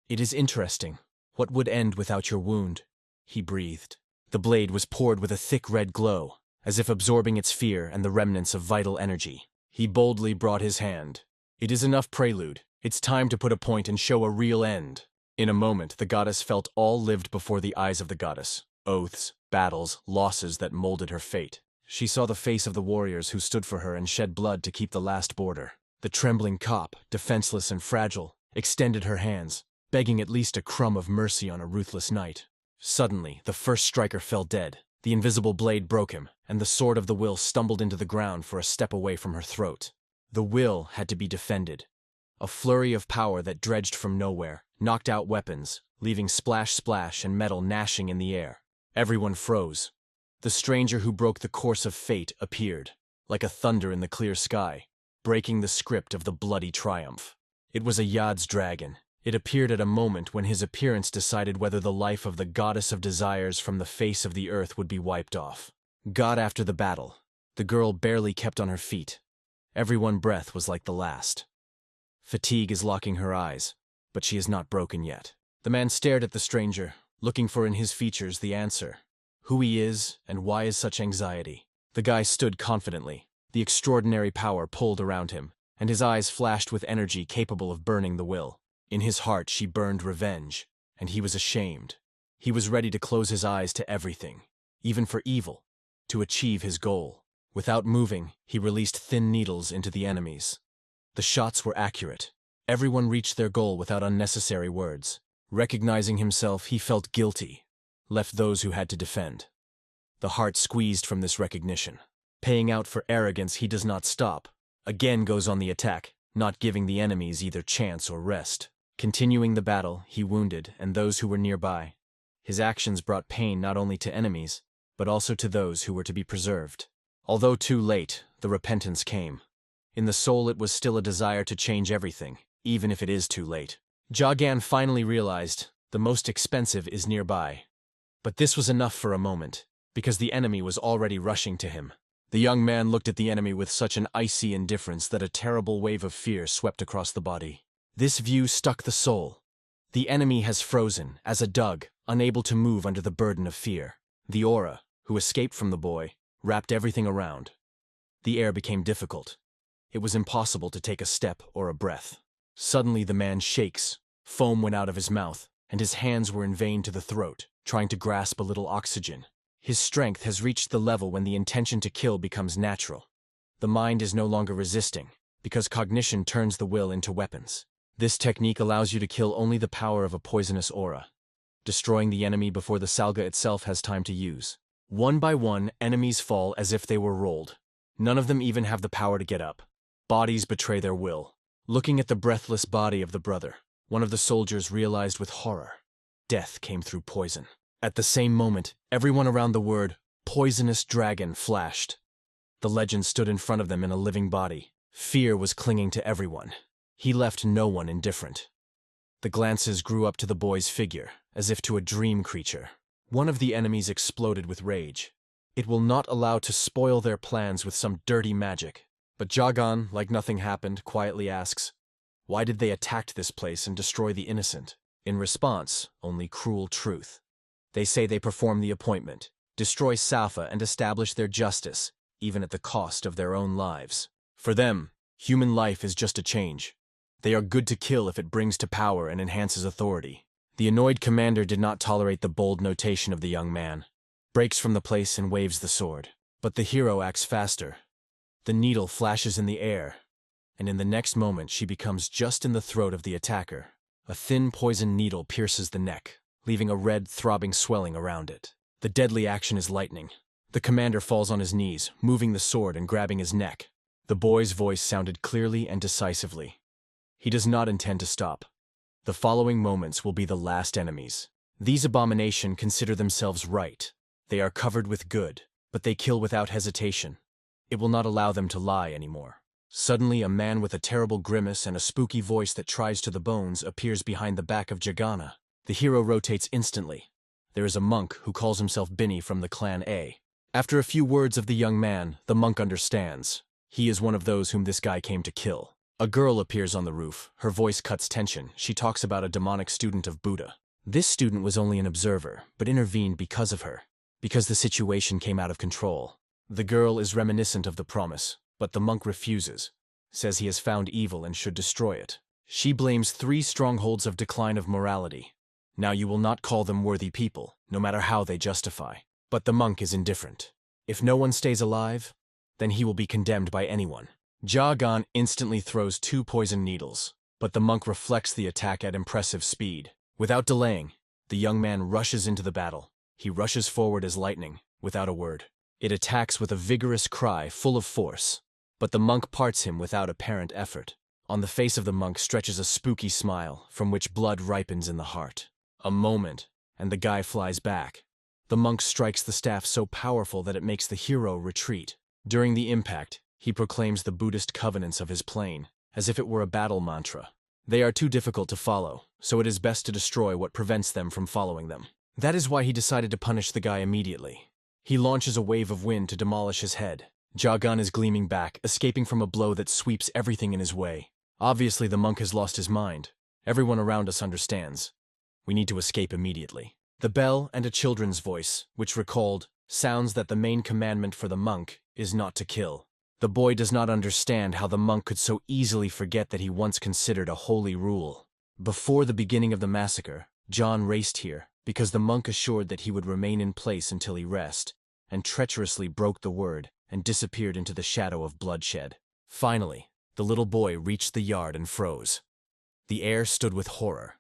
S1: It is interesting. What would end without your wound? He breathed. The blade was poured with a thick red glow, as if absorbing its fear and the remnants of vital energy. He boldly brought his hand. It is enough prelude. It's time to put a point and show a real end. In a moment, the goddess felt all lived before the eyes of the goddess. Oaths, battles, losses that molded her fate. She saw the face of the warriors who stood for her and shed blood to keep the last border. The trembling cop, defenseless and fragile, extended her hands, begging at least a crumb of mercy on a ruthless night. Suddenly, the first striker fell dead. The invisible blade broke him, and the sword of the will stumbled into the ground for a step away from her throat. The will had to be defended. A flurry of power that dredged from nowhere, knocked out weapons, leaving splash and metal gnashing in the air. Everyone froze. The stranger who broke the course of fate appeared, like a thunder in the clear sky, breaking the script of the bloody triumph. It was a Yad's dragon. It appeared at a moment when his appearance decided whether the life of the goddess of desires from the face of the earth would be wiped off. God after the battle, the girl barely kept on her feet. Every one breath was like the last. Fatigue is locking her eyes, but she is not broken yet. The man stared at the stranger, looking for in his features the answer. Who he is, and why is such anxiety? The guy stood confidently. The extraordinary power pulled around him, and his eyes flashed with energy capable of burning the will. In his heart she burned revenge, and he was ashamed. He was ready to close his eyes to everything, even for evil, to achieve his goal. Without moving, he released thin needles into the enemies. The shots were accurate. Everyone reached their goal without unnecessary words. Recognizing himself, he felt guilty, left those who had to defend. The heart squeezed from this recognition. Paying out for arrogance, he does not stop. Again goes on the attack, not giving the enemies either chance or rest. Continuing the battle, he wounded, and those who were nearby. His actions brought pain not only to enemies, but also to those who were to be preserved. Although too late, the repentance came. In the soul it was still a desire to change everything, even if it is too late. Jagan finally realized, the most expensive is nearby. But this was enough for a moment, because the enemy was already rushing to him. The young man looked at the enemy with such an icy indifference that a terrible wave of fear swept across the body. This view stuck the soul. The enemy has frozen, as a dug, unable to move under the burden of fear. The aura, who escaped from the boy, wrapped everything around. The air became difficult. It was impossible to take a step or a breath. Suddenly the man shakes, foam went out of his mouth, and his hands were in vain to the throat, trying to grasp a little oxygen. His strength has reached the level when the intention to kill becomes natural. The mind is no longer resisting, because cognition turns the will into weapons. This technique allows you to kill only the power of a poisonous aura, destroying the enemy before the salga itself has time to use. One by one, enemies fall as if they were rolled. None of them even have the power to get up. Bodies betray their will. Looking at the breathless body of the brother, one of the soldiers realized with horror. Death came through poison. At the same moment, everyone around the word, poisonous dragon, flashed. The legend stood in front of them in a living body. Fear was clinging to everyone. He left no one indifferent. The glances grew up to the boy's figure, as if to a dream creature. One of the enemies exploded with rage. It will not allow to spoil their plans with some dirty magic. But Jagan, like nothing happened, quietly asks, why did they attack this place and destroy the innocent? In response, only cruel truth. They say they perform the appointment, destroy Safa and establish their justice, even at the cost of their own lives. For them, human life is just a change. They are good to kill if it brings to power and enhances authority. The annoyed commander did not tolerate the bold notation of the young man, breaks from the place and waves the sword. But the hero acts faster. The needle flashes in the air, and in the next moment she becomes just in the throat of the attacker. A thin poison needle pierces the neck, leaving a red, throbbing swelling around it. The deadly action is lightning. The commander falls on his knees, moving the sword and grabbing his neck. The boy's voice sounded clearly and decisively. He does not intend to stop. The following moments will be the last enemies. These abominations consider themselves right. They are covered with good, but they kill without hesitation. It will not allow them to lie anymore. Suddenly, a man with a terrible grimace and a spooky voice that tries to the bones appears behind the back of Jagana. The hero rotates instantly. There is a monk who calls himself Binny from the clan A. After a few words of the young man, the monk understands. He is one of those whom this guy came to kill. A girl appears on the roof. Her voice cuts tension. She talks about a demonic student of Buddha. This student was only an observer, but intervened because of her, because the situation came out of control. The girl is reminiscent of the promise, but the monk refuses, says he has found evil and should destroy it. She blames 3 strongholds of decline of morality. Now you will not call them worthy people, no matter how they justify. But the monk is indifferent. If no one stays alive, then he will be condemned by anyone. Jagan instantly throws 2 poison needles, but the monk reflects the attack at impressive speed. Without delaying, the young man rushes into the battle. He rushes forward as lightning, without a word. It attacks with a vigorous cry full of force, but the monk parts him without apparent effort. On the face of the monk stretches a spooky smile, from which blood ripens in the heart. A moment, and the guy flies back. The monk strikes the staff so powerful that it makes the hero retreat. During the impact, he proclaims the Buddhist covenants of his plane, as if it were a battle mantra. They are too difficult to follow, so it is best to destroy what prevents them from following them. That is why he decided to punish the guy immediately. He launches a wave of wind to demolish his head. Jagan is gleaming back, escaping from a blow that sweeps everything in his way. Obviously, the monk has lost his mind. Everyone around us understands. We need to escape immediately. The bell and a children's voice, which recalled, sounds that the main commandment for the monk is not to kill. The boy does not understand how the monk could so easily forget that he once considered a holy rule. Before the beginning of the massacre, John raced here, because the monk assured that he would remain in place until he rest, and treacherously broke the word and disappeared into the shadow of bloodshed. Finally, the little boy reached the yard and froze. The air stood with horror,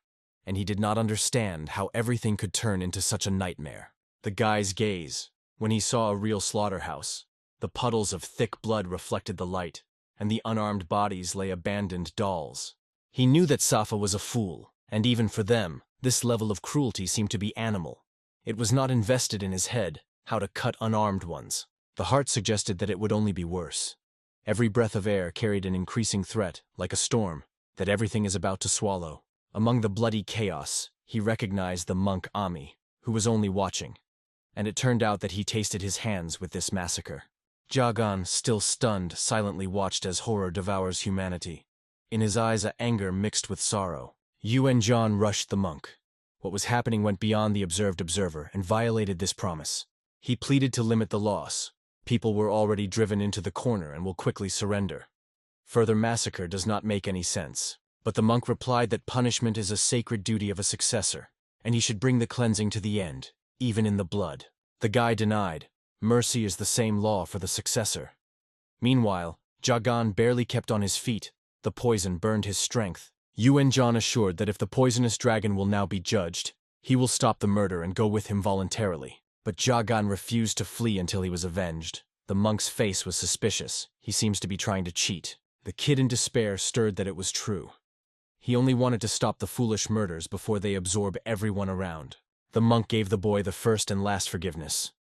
S1: and he did not understand how everything could turn into such a nightmare. The guy's gaze, when he saw a real slaughterhouse, the puddles of thick blood reflected the light, and the unarmed bodies lay abandoned dolls. He knew that Safa was a fool, and even for them, this level of cruelty seemed to be animal. It was not invested in his head how to cut unarmed ones. The heart suggested that it would only be worse. Every breath of air carried an increasing threat, like a storm, that everything is about to swallow. Among the bloody chaos, he recognized the monk Ami, who was only watching, and it turned out that he tasted his hands with this massacre. Jagan, still stunned, silently watched as horror devours humanity. In his eyes, a anger mixed with sorrow. John rushed the monk. What was happening went beyond the observed observer and violated this promise. He pleaded to limit the loss. People were already driven into the corner and will quickly surrender. Further massacre does not make any sense. But the monk replied that punishment is a sacred duty of a successor, and he should bring the cleansing to the end, even in the blood. The guy denied. Mercy is the same law for the successor. Meanwhile, Jagan barely kept on his feet. The poison burned his strength. John assured that if the poisonous dragon will now be judged, he will stop the murder and go with him voluntarily. But Jagan refused to flee until he was avenged. The monk's face was suspicious. He seems to be trying to cheat. The kid in despair stirred that it was true. He only wanted to stop the foolish murders before they absorb everyone around. The monk gave the boy the first and last forgiveness.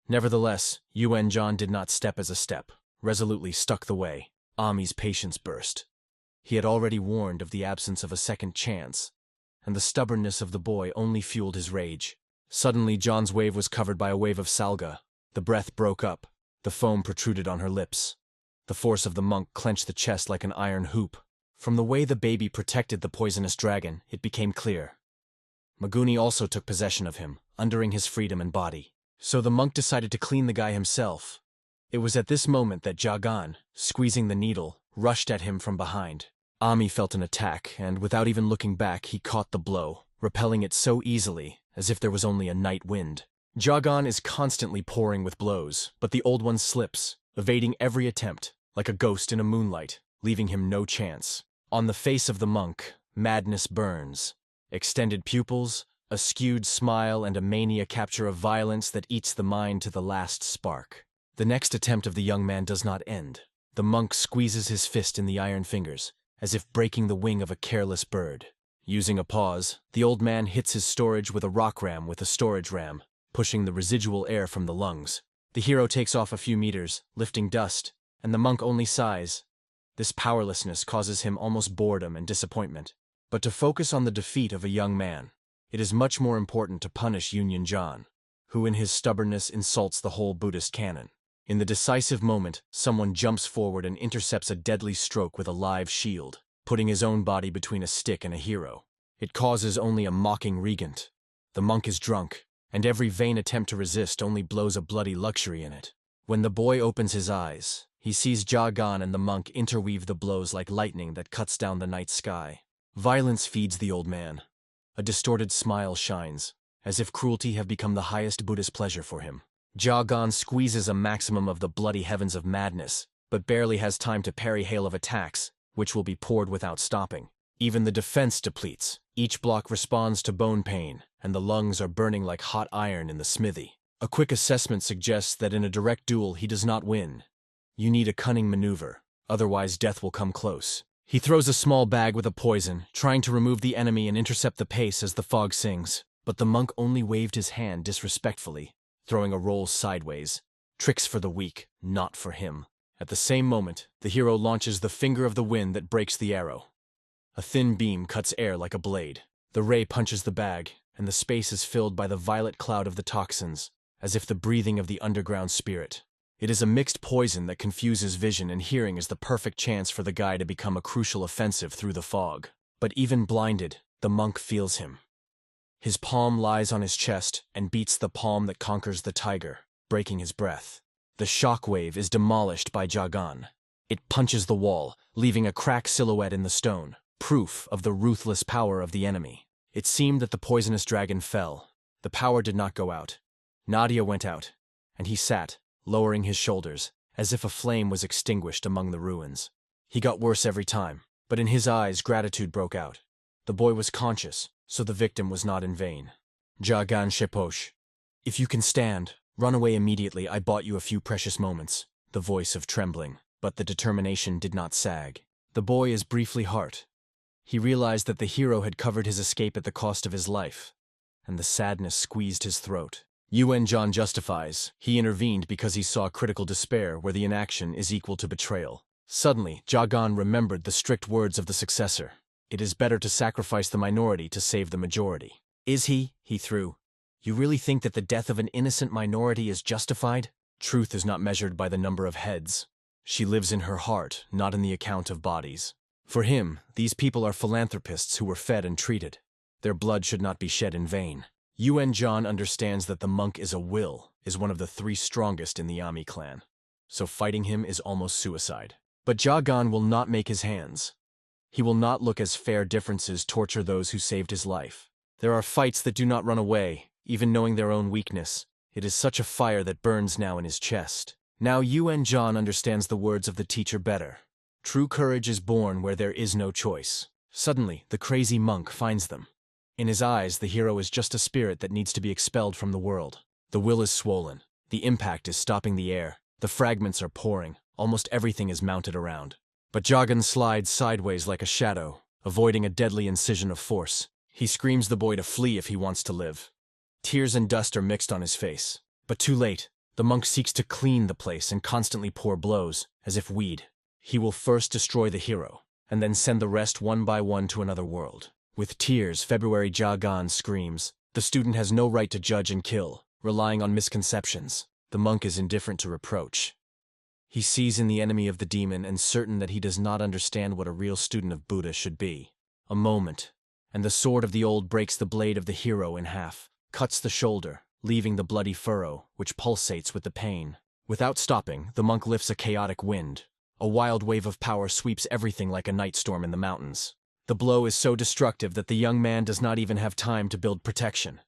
S1: Nevertheless, John did not step as a step, resolutely stuck the way. Ami's patience burst. He had already warned of the absence of a second chance, and the stubbornness of the boy only fueled his rage. Suddenly, John's wave was covered by a wave of salga. The breath broke up. The foam protruded on her lips. The force of the monk clenched the chest like an iron hoop. From the way the baby protected the poisonous dragon, it became clear. Maguni also took possession of him, undoing his freedom and body. So the monk decided to clean the guy himself. It was at this moment that Jagan, squeezing the needle, rushed at him from behind. Ami felt an attack, and without even looking back, he caught the blow, repelling it so easily, as if there was only a night wind. Jagan is constantly pouring with blows, but the old one slips, evading every attempt, like a ghost in a moonlight, leaving him no chance. On the face of the monk, madness burns. Extended pupils, a skewed smile, and a mania capture of violence that eats the mind to the last spark. The next attempt of the young man does not end. The monk squeezes his fist in the iron fingers, as if breaking the wing of a careless bird. Using a pause, the old man hits his storage with a rock ram with a storage ram, pushing the residual air from the lungs. The hero takes off a few meters, lifting dust, and the monk only sighs. This powerlessness causes him almost boredom and disappointment. But to focus on the defeat of a young man, it is much more important to punish Union John, who in his stubbornness insults the whole Buddhist canon. In the decisive moment, someone jumps forward and intercepts a deadly stroke with a live shield, putting his own body between a stick and a hero. It causes only a mocking regent. The monk is drunk, and every vain attempt to resist only blows a bloody luxury in it. When the boy opens his eyes, he sees Jagan and the monk interweave the blows like lightning that cuts down the night sky. Violence feeds the old man. A distorted smile shines, as if cruelty have become the highest Buddhist pleasure for him. Jagan squeezes a maximum of the bloody heavens of madness, but barely has time to parry hail of attacks, which will be poured without stopping. Even the defense depletes. Each block responds to bone pain, and the lungs are burning like hot iron in the smithy. A quick assessment suggests that in a direct duel he does not win. You need a cunning maneuver, otherwise death will come close. He throws a small bag with a poison, trying to remove the enemy and intercept the pace as the fog sings, but the monk only waved his hand disrespectfully, throwing a roll sideways. Tricks for the weak, not for him. At the same moment, the hero launches the finger of the wind that breaks the arrow. A thin beam cuts air like a blade. The ray punches the bag, and the space is filled by the violet cloud of the toxins, as if the breathing of the underground spirit. It is a mixed poison that confuses vision, and hearing is the perfect chance for the guy to become a crucial offensive through the fog. But even blinded, the monk feels him. His palm lies on his chest and beats the palm that conquers the tiger, breaking his breath. The shockwave is demolished by Jagan. It punches the wall, leaving a cracked silhouette in the stone, proof of the ruthless power of the enemy. It seemed that the poisonous dragon fell. The power did not go out. Nadia went out, and he sat, lowering his shoulders, as if a flame was extinguished among the ruins. He got worse every time, but in his eyes gratitude broke out. The boy was conscious, so the victim was not in vain. Jagan Sheposh. If you can stand, run away immediately. I bought you a few precious moments. The voice of trembling, but the determination did not sag. The boy is briefly hurt. He realized that the hero had covered his escape at the cost of his life, and the sadness squeezed his throat. UN John justifies. He intervened because he saw critical despair where the inaction is equal to betrayal. Suddenly, Jagan remembered the strict words of the successor. It is better to sacrifice the minority to save the majority. Is he threw. You really think that the death of an innocent minority is justified? Truth is not measured by the number of heads. She lives in her heart, not in the account of bodies. For him, these people are philanthropists who were fed and treated. Their blood should not be shed in vain. UN John understands that the monk is one of the 3 strongest in the Ami clan. So fighting him is almost suicide. But Jagan will not make his hands. He will not look as fair differences torture those who saved his life. There are fights that do not run away, even knowing their own weakness. It is such a fire that burns now in his chest. Now UN John understands the words of the teacher better. True courage is born where there is no choice. Suddenly, the crazy monk finds them. In his eyes, the hero is just a spirit that needs to be expelled from the world. The will is swollen. The impact is stopping the air. The fragments are pouring. Almost everything is mounted around. But Jagan slides sideways like a shadow, avoiding a deadly incision of force. He screams the boy to flee if he wants to live. Tears and dust are mixed on his face. But too late. The monk seeks to clean the place and constantly pour blows, as if weed. He will first destroy the hero, and then send the rest one by one to another world. With tears, February Jagan screams. The student has no right to judge and kill, relying on misconceptions. The monk is indifferent to reproach. He sees in the enemy of the demon and certain that he does not understand what a real student of Buddha should be. A moment, and the sword of the old breaks the blade of the hero in half, cuts the shoulder, leaving the bloody furrow, which pulsates with the pain. Without stopping, the monk lifts a chaotic wind. A wild wave of power sweeps everything like a night storm in the mountains. The blow is so destructive that the young man does not even have time to build protection.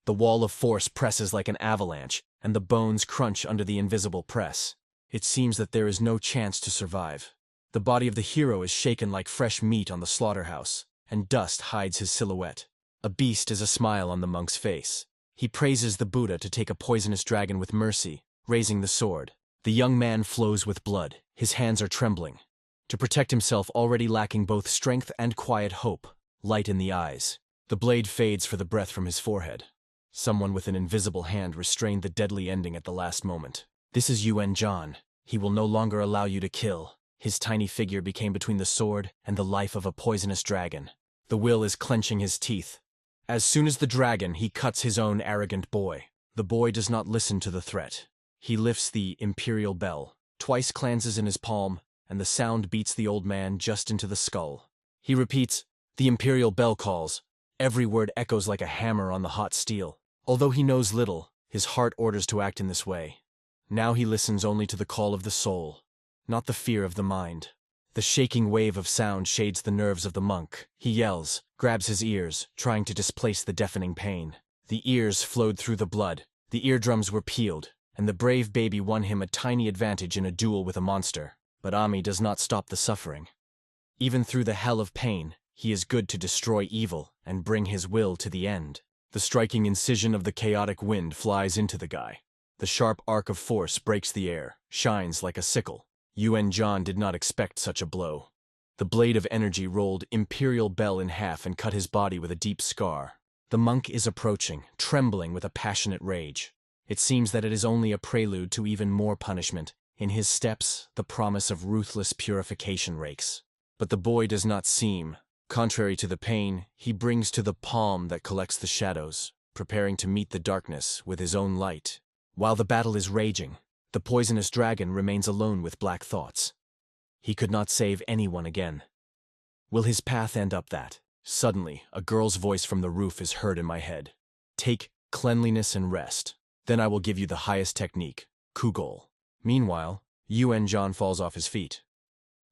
S1: The wall of force presses like an avalanche, and the bones crunch under the invisible press. It seems that there is no chance to survive. The body of the hero is shaken like fresh meat on the slaughterhouse, and dust hides his silhouette. A beast is a smile on the monk's face. He praises the Buddha to take a poisonous dragon with mercy, raising the sword. The young man flows with blood. His hands are trembling. To protect himself, already lacking both strength and quiet hope, light in the eyes. The blade fades for the breath from his forehead. Someone with an invisible hand restrained the deadly ending at the last moment. This is UN John. He will no longer allow you to kill. His tiny figure became between the sword and the life of a poisonous dragon. The will is clenching his teeth. As soon as the dragon, he cuts his own arrogant boy. The boy does not listen to the threat. He lifts the imperial bell, twice clances in his palm, and the sound beats the old man just into the skull. He repeats, "The imperial bell calls." Every word echoes like a hammer on the hot steel. Although he knows little, his heart orders to act in this way. Now he listens only to the call of the soul, not the fear of the mind. The shaking wave of sound shades the nerves of the monk. He yells, grabs his ears, trying to displace the deafening pain. The ears flowed through the blood, the eardrums were peeled, and the brave baby won him a tiny advantage in a duel with a monster. But Ami does not stop the suffering. Even through the hell of pain, he is good to destroy evil and bring his will to the end. The striking incision of the chaotic wind flies into the guy. The sharp arc of force breaks the air, shines like a sickle. Yuan Zhan did not expect such a blow. The blade of energy rolled Imperial Bell in half and cut his body with a deep scar. The monk is approaching, trembling with a passionate rage. It seems that it is only a prelude to even more punishment. In his steps, the promise of ruthless purification rakes. But the boy does not seem. Contrary to the pain, he brings to the palm that collects the shadows, preparing to meet the darkness with his own light. While the battle is raging, the poisonous dragon remains alone with black thoughts. He could not save anyone again. Will his path end up that? Suddenly, a girl's voice from the roof is heard in my head. Take cleanliness and rest. Then I will give you the highest technique, Kugol. Meanwhile, Yuan Zhan falls off his feet.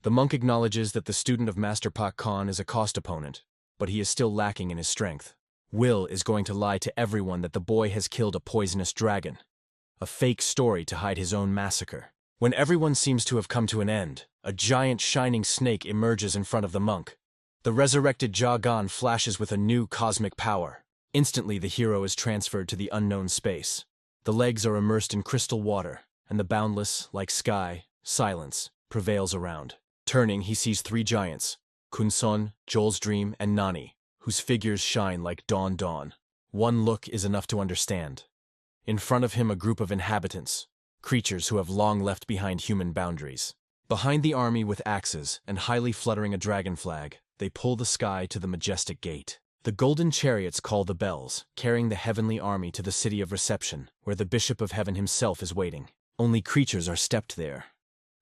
S1: The monk acknowledges that the student of Master Pak Khan is a cost opponent, but he is still lacking in his strength. Will is going to lie to everyone that the boy has killed a poisonous dragon. A fake story to hide his own massacre. When everyone seems to have come to an end, a giant shining snake emerges in front of the monk. The resurrected Jagan flashes with a new cosmic power. Instantly the hero is transferred to the unknown space. The legs are immersed in crystal water, and the boundless, like sky, silence prevails around. Turning, he sees three giants, Kunson, Joel's Dream, and Nani, whose figures shine like dawn. One look is enough to understand. In front of him a group of inhabitants, creatures who have long left behind human boundaries. Behind the army with axes and highly fluttering a dragon flag, they pull the sky to the majestic gate. The golden chariots call the bells, carrying the heavenly army to the city of reception, where the Bishop of Heaven himself is waiting. Only creatures are stepped there.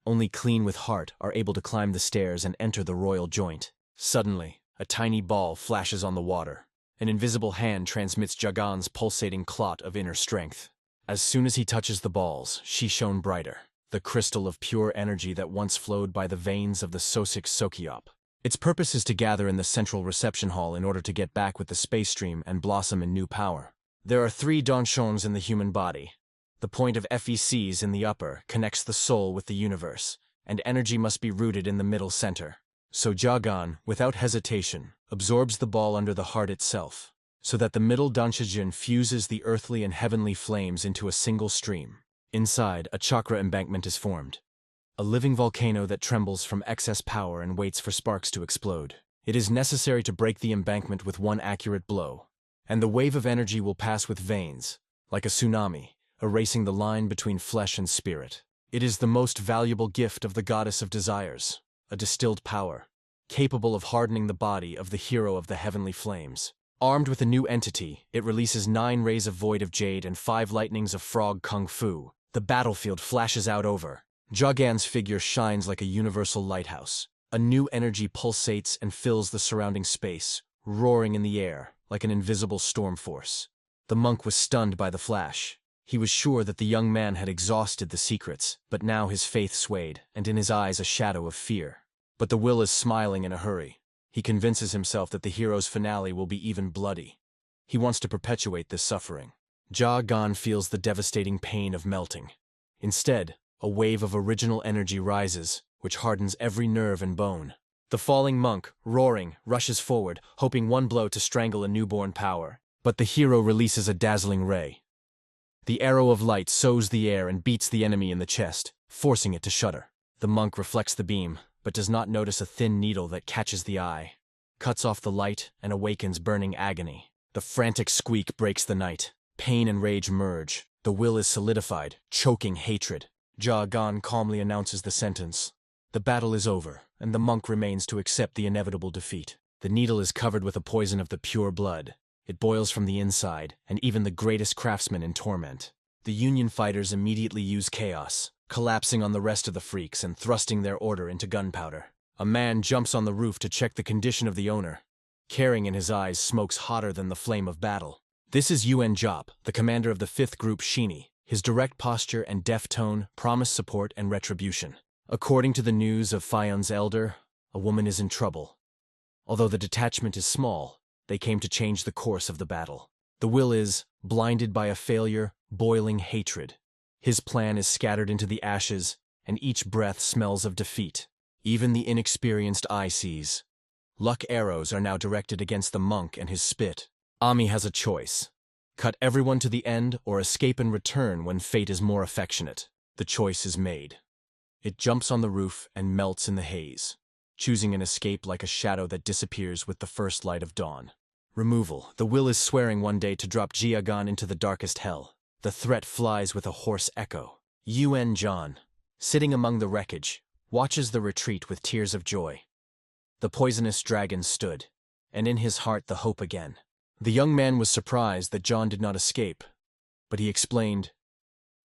S1: Only clean with heart are able to climb the stairs and enter the royal joint. Suddenly, a tiny ball flashes on the water. An invisible hand transmits Jagan's pulsating clot of inner strength. As soon as he touches the balls, she shone brighter, the crystal of pure energy that once flowed by the veins of the Sosik Sokiop. Its purpose is to gather in the central reception hall in order to get back with the space stream and blossom in new power. There are three donshons in the human body. The point of FECs in the upper connects the soul with the universe, and energy must be rooted in the middle center. So Jagan, without hesitation, absorbs the ball under the heart itself, so that the middle Danshijin fuses the earthly and heavenly flames into a single stream. Inside, a chakra embankment is formed. A living volcano that trembles from excess power and waits for sparks to explode. It is necessary to break the embankment with one accurate blow, and the wave of energy will pass with veins, like a tsunami, erasing the line between flesh and spirit. It is the most valuable gift of the goddess of desires, a distilled power, capable of hardening the body of the hero of the heavenly flames. Armed with a new entity, it releases 9 rays of void of jade and 5 lightnings of frog kung fu. The battlefield flashes out over. Jagan's figure shines like a universal lighthouse. A new energy pulsates and fills the surrounding space, roaring in the air like an invisible storm force. The monk was stunned by the flash. He was sure that the young man had exhausted the secrets, but now his faith swayed, and in his eyes a shadow of fear. But the will is smiling in a hurry. He convinces himself that the hero's finale will be even bloody. He wants to perpetuate this suffering. Jagan feels the devastating pain of melting. Instead, a wave of original energy rises, which hardens every nerve and bone. The falling monk, roaring, rushes forward, hoping one blow to strangle a newborn power. But the hero releases a dazzling ray. The arrow of light sows the air and beats the enemy in the chest, forcing it to shudder. The monk reflects the beam, but does not notice a thin needle that catches the eye, cuts off the light, and awakens burning agony. The frantic squeak breaks the night. Pain and rage merge. The will is solidified, choking hatred. Jagan calmly announces the sentence. The battle is over, and the monk remains to accept the inevitable defeat. The needle is covered with a poison of the pure blood. It boils from the inside, and even the greatest craftsman in torment. The Union fighters immediately use chaos, collapsing on the rest of the freaks and thrusting their order into gunpowder. A man jumps on the roof to check the condition of the owner, carrying in his eyes smokes hotter than the flame of battle. This is UN Jop, the commander of the 5th Group Shini. His direct posture and deft tone promise support and retribution. According to the news of Fion's elder, a woman is in trouble. Although the detachment is small, they came to change the course of the battle. The will is, blinded by a failure, boiling hatred. His plan is scattered into the ashes, and each breath smells of defeat. Even the inexperienced eye sees. Luck arrows are now directed against the monk and his spit. Ami has a choice. Cut everyone to the end or escape and return when fate is more affectionate. The choice is made. It jumps on the roof and melts in the haze, choosing an escape like a shadow that disappears with the first light of dawn. Removal. The will is swearing one day to drop Jiagan into the darkest hell. The threat flies with a hoarse echo. UN John, sitting among the wreckage, watches the retreat with tears of joy. The poisonous dragon stood, and in his heart the hope again. The young man was surprised that John did not escape, but he explained,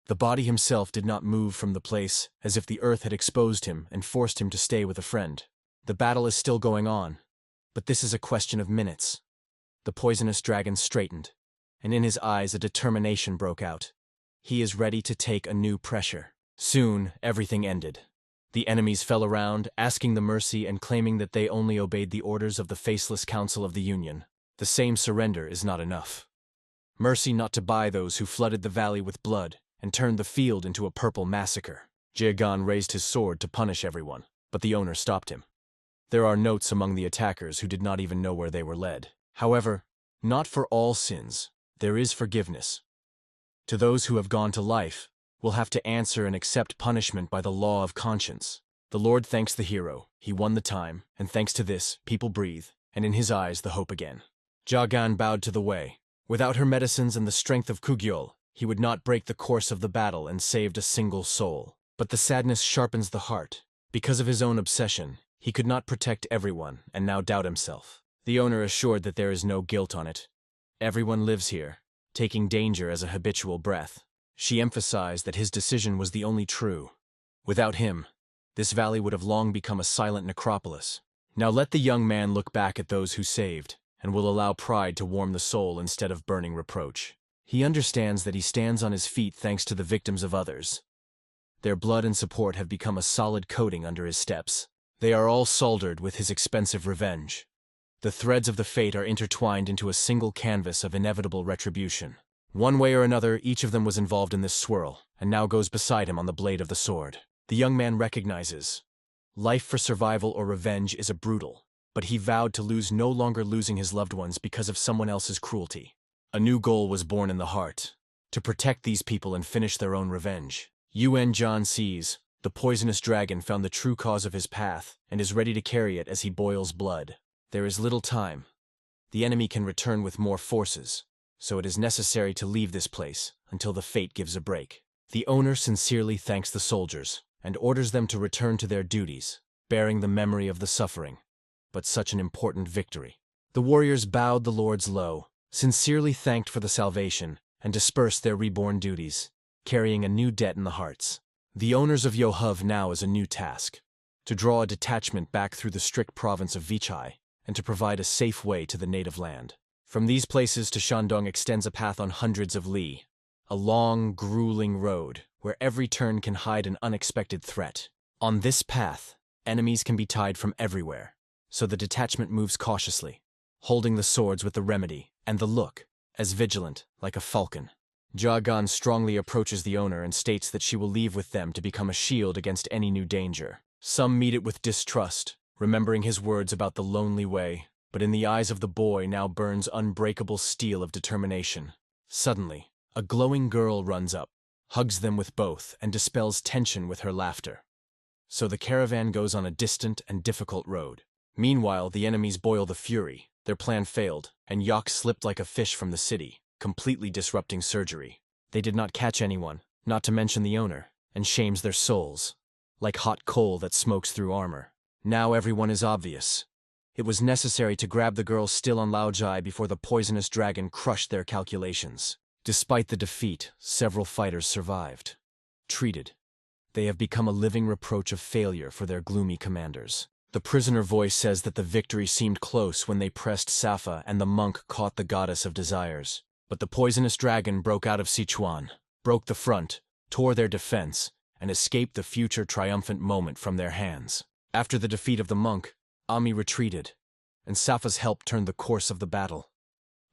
S1: the body himself did not move from the place, as if the earth had exposed him and forced him to stay with a friend. The battle is still going on, but this is a question of minutes. The poisonous dragon straightened, and in his eyes a determination broke out. He is ready to take a new pressure. Soon, everything ended. The enemies fell around, asking the mercy and claiming that they only obeyed the orders of the faceless Council of the Union. The same surrender is not enough. Mercy not to buy those who flooded the valley with blood and turned the field into a purple massacre. Jiagan raised his sword to punish everyone, but the owner stopped him. There are notes among the attackers who did not even know where they were led. However, not for all sins, there is forgiveness. To those who have gone to life, will have to answer and accept punishment by the law of conscience. The Lord thanks the hero, he won the time, and thanks to this, people breathe, and in his eyes the hope again. Jiagan bowed to the way. Without her medicines and the strength of Kugyol, he would not break the course of the battle and saved a single soul. But the sadness sharpens the heart. Because of his own obsession, he could not protect everyone and now doubt himself. The owner assured that there is no guilt on it. Everyone lives here, taking danger as a habitual breath. She emphasized that his decision was the only true. Without him, this valley would have long become a silent necropolis. Now let the young man look back at those who saved, and will allow pride to warm the soul instead of burning reproach. He understands that he stands on his feet thanks to the victims of others. Their blood and support have become a solid coating under his steps. They are all soldered with his expensive revenge. The threads of the fate are intertwined into a single canvas of inevitable retribution. One way or another, each of them was involved in this swirl, and now goes beside him on the blade of the sword. The young man recognizes. Life for survival or revenge is brutal, but he vowed to lose no longer losing his loved ones because of someone else's cruelty. A new goal was born in the heart, to protect these people and finish their own revenge. UN John sees, the poisonous dragon found the true cause of his path and is ready to carry it as he boils blood. There is little time. The enemy can return with more forces, so it is necessary to leave this place until the fate gives a break. The owner sincerely thanks the soldiers and orders them to return to their duties, bearing the memory of the suffering, but such an important victory. The warriors bowed the lords low, sincerely thanked for the salvation, and dispersed their reborn duties, carrying a new debt in the hearts. The owners of Yohuv now is a new task, to draw a detachment back through the strict province of Vichai, and to provide a safe way to the native land. From these places to Shandong extends a path on hundreds of li, a long, grueling road where every turn can hide an unexpected threat. On this path, enemies can be tied from everywhere, so the detachment moves cautiously, holding the swords with the remedy and the look, as vigilant, like a falcon. Jiagan strongly approaches the owner and states that she will leave with them to become a shield against any new danger. Some meet it with distrust, remembering his words about the lonely way, but in the eyes of the boy now burns unbreakable steel of determination. Suddenly, a glowing girl runs up, hugs them with both, and dispels tension with her laughter. So the caravan goes on a distant and difficult road. Meanwhile, the enemies boil the fury. Their plan failed, and Yak slipped like a fish from the city, completely disrupting surgery. They did not catch anyone, not to mention the owner, and shames their souls. like hot coal that smokes through armor. Now everyone is obvious. It was necessary to grab the girls still on Laojai before the poisonous dragon crushed their calculations. Despite the defeat, several fighters survived. Treated. They have become a living reproach of failure for their gloomy commanders. The prisoner voice says that the victory seemed close when they pressed Safa and the monk caught the goddess of desires. But the poisonous dragon broke out of Sichuan, broke the front, tore their defense, and escaped the future triumphant moment from their hands. After the defeat of the monk, Ami retreated, and Safa's help turned the course of the battle.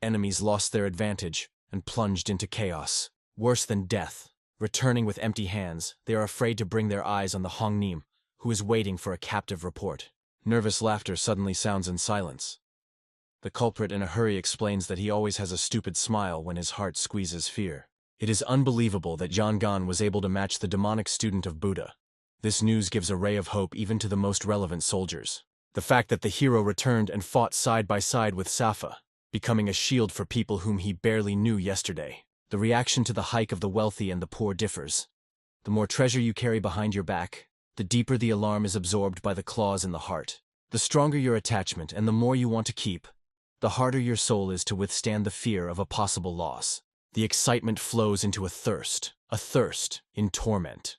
S1: Enemies lost their advantage and plunged into chaos. Worse than death, returning with empty hands, they are afraid to bring their eyes on the Hongnim, who is waiting for a captive report. Nervous laughter suddenly sounds in silence. The culprit in a hurry explains that he always has a stupid smile when his heart squeezes fear. It is unbelievable that Jiangan was able to match the demonic student of Buddha. This news gives a ray of hope even to the most relevant soldiers. The fact that the hero returned and fought side by side with Safa, becoming a shield for people whom he barely knew yesterday. The reaction to the hike of the wealthy and the poor differs. The more treasure you carry behind your back, the deeper the alarm is absorbed by the claws in the heart. The stronger your attachment and the more you want to keep, the harder your soul is to withstand the fear of a possible loss. The excitement flows into a thirst in torment.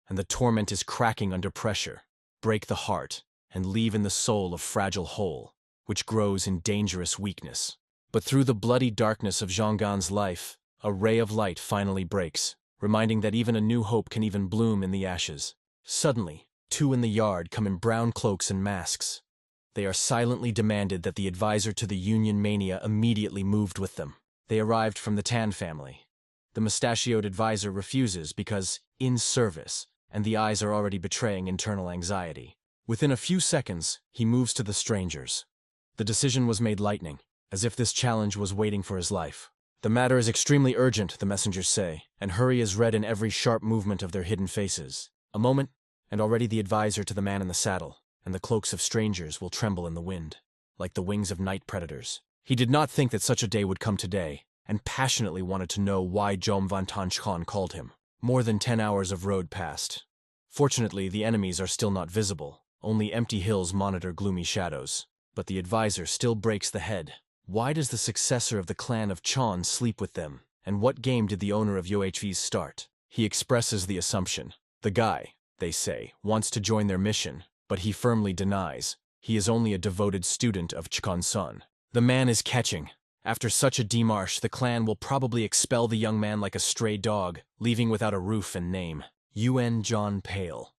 S1: And the torment is cracking under pressure, break the heart, and leave in the soul a fragile hole, which grows in dangerous weakness. But through the bloody darkness of Jiangan's life, a ray of light finally breaks, reminding that even a new hope can even bloom in the ashes. Suddenly, two in the yard come in brown cloaks and masks. They are silently demanded that the advisor to the Union Mania immediately moved with them. They arrived from the Tan family. The mustachioed advisor refuses because, in service, and the eyes are already betraying internal anxiety. Within a few seconds, he moves to the strangers. The decision was made lightning, as if this challenge was waiting for his life. The matter is extremely urgent, the messengers say, and hurry is read in every sharp movement of their hidden faces. A moment, and already the advisor to the man in the saddle, and the cloaks of strangers will tremble in the wind, like the wings of night predators. He did not think that such a day would come today, and passionately wanted to know why Jom Van Tanchkhan called him. More than 10 hours of road passed. Fortunately, the enemies are still not visible. Only empty hills monitor gloomy shadows. But the advisor still breaks the head. Why does the successor of the clan of Chon sleep with them? And what game did the owner of UHVs start? He expresses the assumption. The guy, they say, wants to join their mission, but he firmly denies. He is only a devoted student of Chkon Sun. The man is catching. After such a démarche, the clan will probably expel the young man like a stray dog, leaving without a roof and name. Yuen John Pale.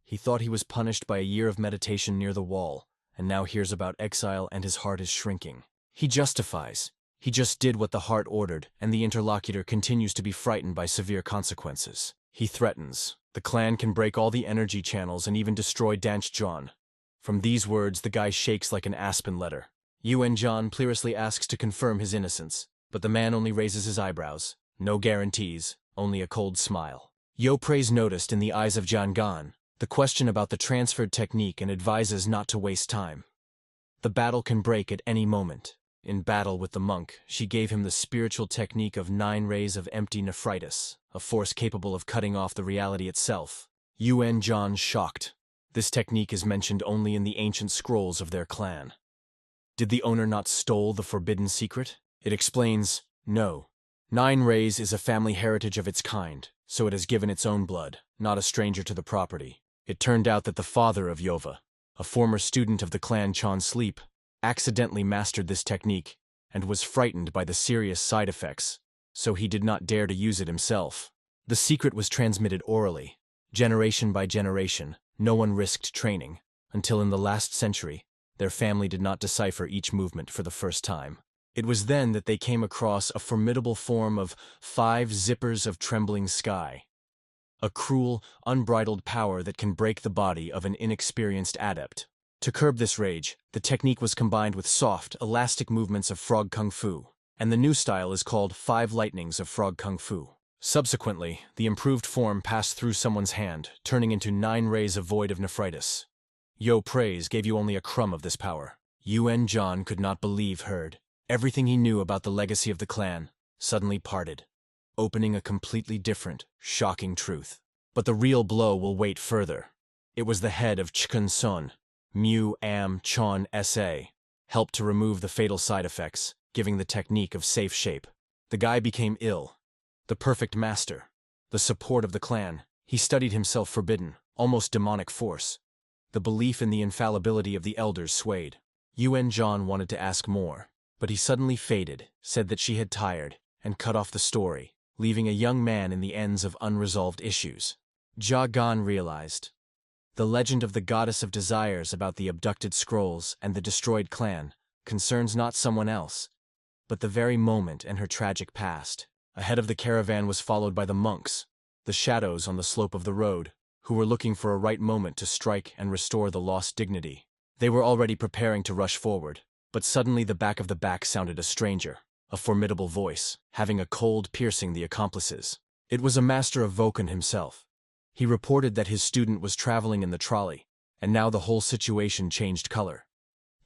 S1: He thought he was punished by a year of meditation near the wall, and now hears about exile and his heart is shrinking. He justifies. He just did what the heart ordered, and the interlocutor continues to be frightened by severe consequences. He threatens. The clan can break all the energy channels and even destroy Danchjon. From these words, the guy shakes like an aspen letter. Yuen John pluriously asks to confirm his innocence, but the man only raises his eyebrows. No guarantees, only a cold smile. Yo Pre's noticed in the eyes of Jiangan the question about the transferred technique and advises not to waste time. The battle can break at any moment. In battle with the monk, she gave him the spiritual technique of 9 rays of empty nephritis, a force capable of cutting off the reality itself. Yuen John shocked. This technique is mentioned only in the ancient scrolls of their clan. Did the owner not stole the forbidden secret? It explains, no. 9 rays is a family heritage of its kind, so it has given its own blood, not a stranger to the property. It turned out that the father of Yova, a former student of the clan Chon Sleep, accidentally mastered this technique and was frightened by the serious side effects, so he did not dare to use it himself. The secret was transmitted orally. Generation by generation, no one risked training, until in the last century, their family did not decipher each movement for the first time. It was then that they came across a formidable form of 5 zippers of trembling sky. A cruel, unbridled power that can break the body of an inexperienced adept. To curb this rage, the technique was combined with soft, elastic movements of frog kung fu, and the new style is called 5 lightnings of frog kung fu. Subsequently, the improved form passed through someone's hand, turning into 9 rays of void of nephritis. Yo Praise gave you only a crumb of this power. Yuen John could not believe heard. Everything he knew about the legacy of the clan suddenly parted, opening a completely different, shocking truth. But the real blow will wait further. It was the head of Chikun Sun, Mu Am Chon Sa, helped to remove the fatal side effects, giving the technique of safe shape. The guy became ill. The perfect master. The support of the clan. He studied himself forbidden, almost demonic force. The belief in the infallibility of the elders swayed. Yuan Zhan wanted to ask more, but he suddenly faded, said that she had tired, and cut off the story, leaving a young man in the ends of unresolved issues. Jia Gan realized. The legend of the goddess of desires about the abducted scrolls and the destroyed clan concerns not someone else, but the very moment and her tragic past. Ahead of the caravan was followed by the monks, the shadows on the slope of the road, who were looking for a right moment to strike and restore the lost dignity. They were already preparing to rush forward, but suddenly the back of the back sounded a stranger, a formidable voice, having a cold piercing the accomplices. It was a master of Vokan himself. He reported that his student was traveling in the trolley, and now the whole situation changed color.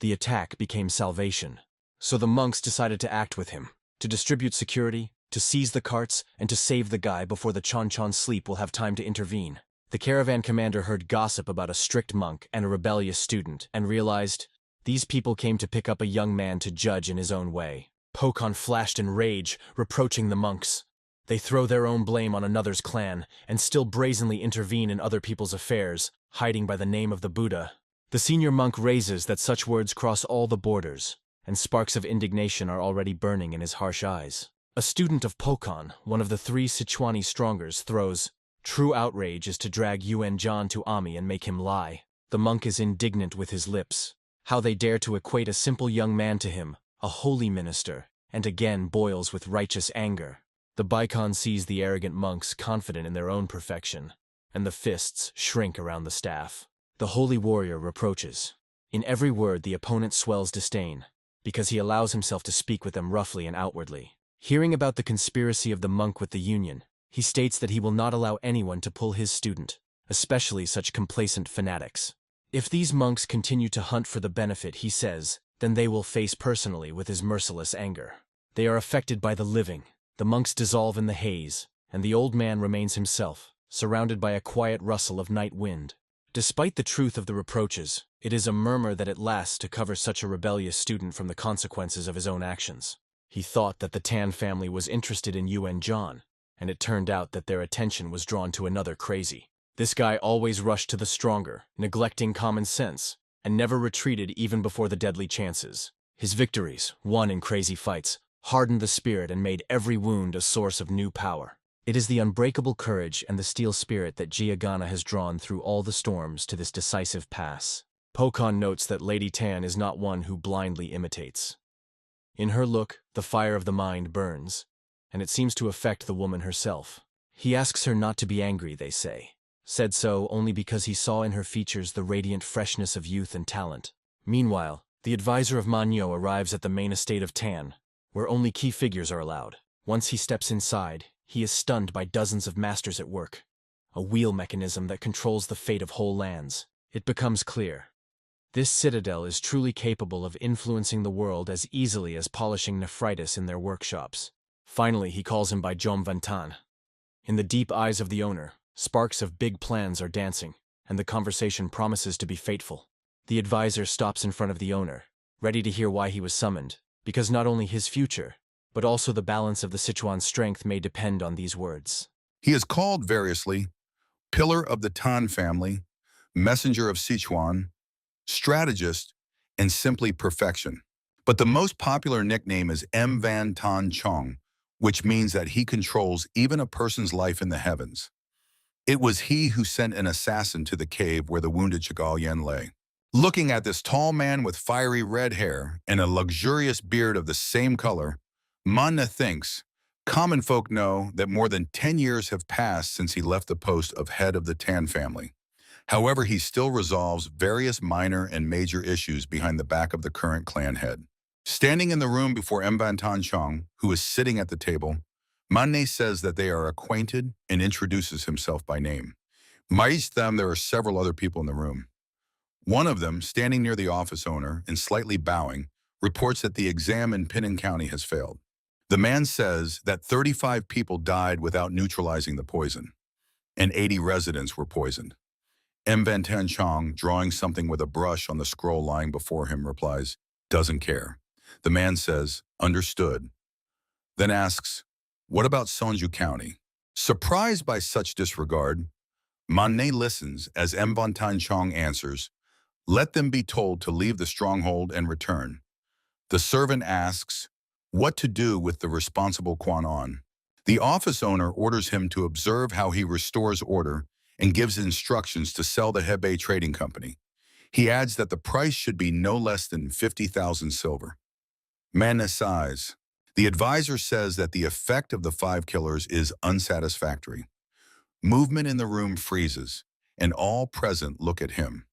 S1: The attack became salvation. So the monks decided to act with him, to distribute security, to seize the carts, and to save the guy before the Chon sleep will have time to intervene. The caravan commander heard gossip about a strict monk and a rebellious student, and realized these people came to pick up a young man to judge in his own way. Pokon flashed in rage, reproaching the monks. They throw their own blame on another's clan, and still brazenly intervene in other people's affairs, hiding by the name of the Buddha. The senior monk raises that such words cross all the borders, and sparks of indignation are already burning in his harsh eyes. A student of Pokon, one of the 3 Sichuani strongers, throws, "True outrage is to drag Yuan Zhan to Ami and make him lie." The monk is indignant with his lips. How they dare to equate a simple young man to him, a holy minister, and again boils with righteous anger. The Baikon sees the arrogant monks confident in their own perfection, and the fists shrink around the staff. The holy warrior reproaches. In every word the opponent swells disdain, because he allows himself to speak with them roughly and outwardly. Hearing about the conspiracy of the monk with the union, he states that he will not allow anyone to pull his student, especially such complacent fanatics. If these monks continue to hunt for the benefit, he says, then they will face personally with his merciless anger. They are affected by the living. The monks dissolve in the haze, and the old man remains himself, surrounded by a quiet rustle of night wind. Despite the truth of the reproaches, it is a murmur that it lasts to cover such a rebellious student from the consequences of his own actions. He thought that the Tan family was interested in Yuan Zhan, and it turned out that their attention was drawn to another crazy. This guy always rushed to the stronger, neglecting common sense, and never retreated even before the deadly chances. His victories, won in crazy fights, hardened the spirit and made every wound a source of new power. It is the unbreakable courage and the steel spirit that Giagana has drawn through all the storms to this decisive pass. Pokon notes that Lady Tan is not one who blindly imitates. In her look, the fire of the mind burns, and it seems to affect the woman herself. He asks her not to be angry, they say. Said so only because he saw in her features the radiant freshness of youth and talent. Meanwhile, the advisor of Manhwa arrives at the main estate of Tan, where only key figures are allowed. Once he steps inside, he is stunned by dozens of masters at work, a wheel mechanism that controls the fate of whole lands. It becomes clear. This citadel is truly capable of influencing the world as easily as polishing nephritis in their workshops. Finally, he calls him by Jom Vantan. In the deep eyes of the owner, sparks of big plans are dancing, and the conversation promises to be fateful. The advisor stops in front of the owner, ready to hear why he was summoned, because not only his future, but also the balance of the Sichuan strength may depend on these words.
S2: He is called variously Pillar of the Tan family, Messenger of Sichuan, Strategist, and simply Perfection. But the most popular nickname is M. Van Tan Chong, which means that he controls even a person's life in the heavens. It was he who sent an assassin to the cave where the wounded Chigal Yen lay. Looking at this tall man with fiery red hair and a luxurious beard of the same color, Manhwa thinks, common folk know that more than 10 years have passed since he left the post of head of the Tan family. However, he still resolves various minor and major issues behind the back of the current clan head. Standing in the room before Mban Tan Chong, who is sitting at the table, Manhwa says that they are acquainted and introduces himself by name. Amidst them, there are several other people in the room. One of them, standing near the office owner and slightly bowing, reports that the exam in Pinnan County has failed. The man says that 35 people died without neutralizing the poison, and 80 residents were poisoned. M. Van Tan Chong, drawing something with a brush on the scroll lying before him, replies, "Doesn't care." The man says, "Understood." Then asks, "What about Sonju County?" Surprised by such disregard, Manhwa listens as M. Van Tan Chong answers, "Let them be told to leave the stronghold and return." The servant asks what to do with the responsible Quan On. The office owner orders him to observe how he restores order and gives instructions to sell the Hebei Trading Company. He adds that the price should be no less than 50,000 silver. Manhwa sighs. The advisor says that the effect of the 5 killers is unsatisfactory. Movement in the room freezes, and all present look at him.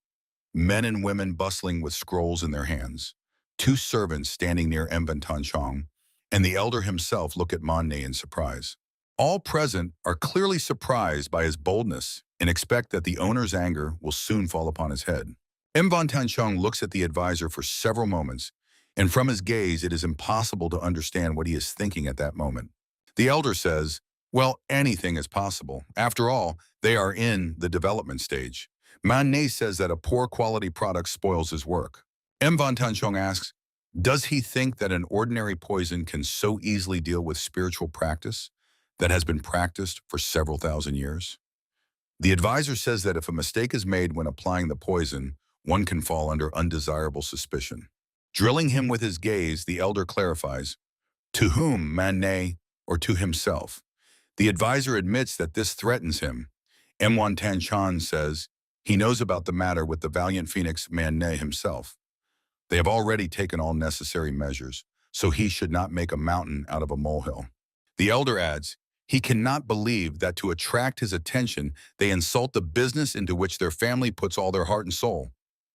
S2: Men and women bustling with scrolls in their hands. 2 servants standing near M. Van Tan Chong, and the elder himself look at Manhwa in surprise. All present are clearly surprised by his boldness and expect that the owner's anger will soon fall upon his head. M. Van Tan Chong looks at the advisor for several moments, and from his gaze it is impossible to understand what he is thinking at that moment. The elder says, "Well, anything is possible. After all, they are in the development stage." Manhwa says that a poor quality product spoils his work. M. Van Tan Chong asks, does he think that an ordinary poison can so easily deal with spiritual practice that has been practiced for several thousand years? The advisor says that if a mistake is made when applying the poison, one can fall under undesirable suspicion. Drilling him with his gaze, the elder clarifies, to whom, Manhwa, or to himself? The advisor admits that this threatens him. M. Van Tan Chong says he knows about the matter with the valiant phoenix Manhwa himself. They have already taken all necessary measures, so he should not make a mountain out of a molehill. The elder adds, he cannot believe that to attract his attention, they insult the business into which their family puts all their heart and soul.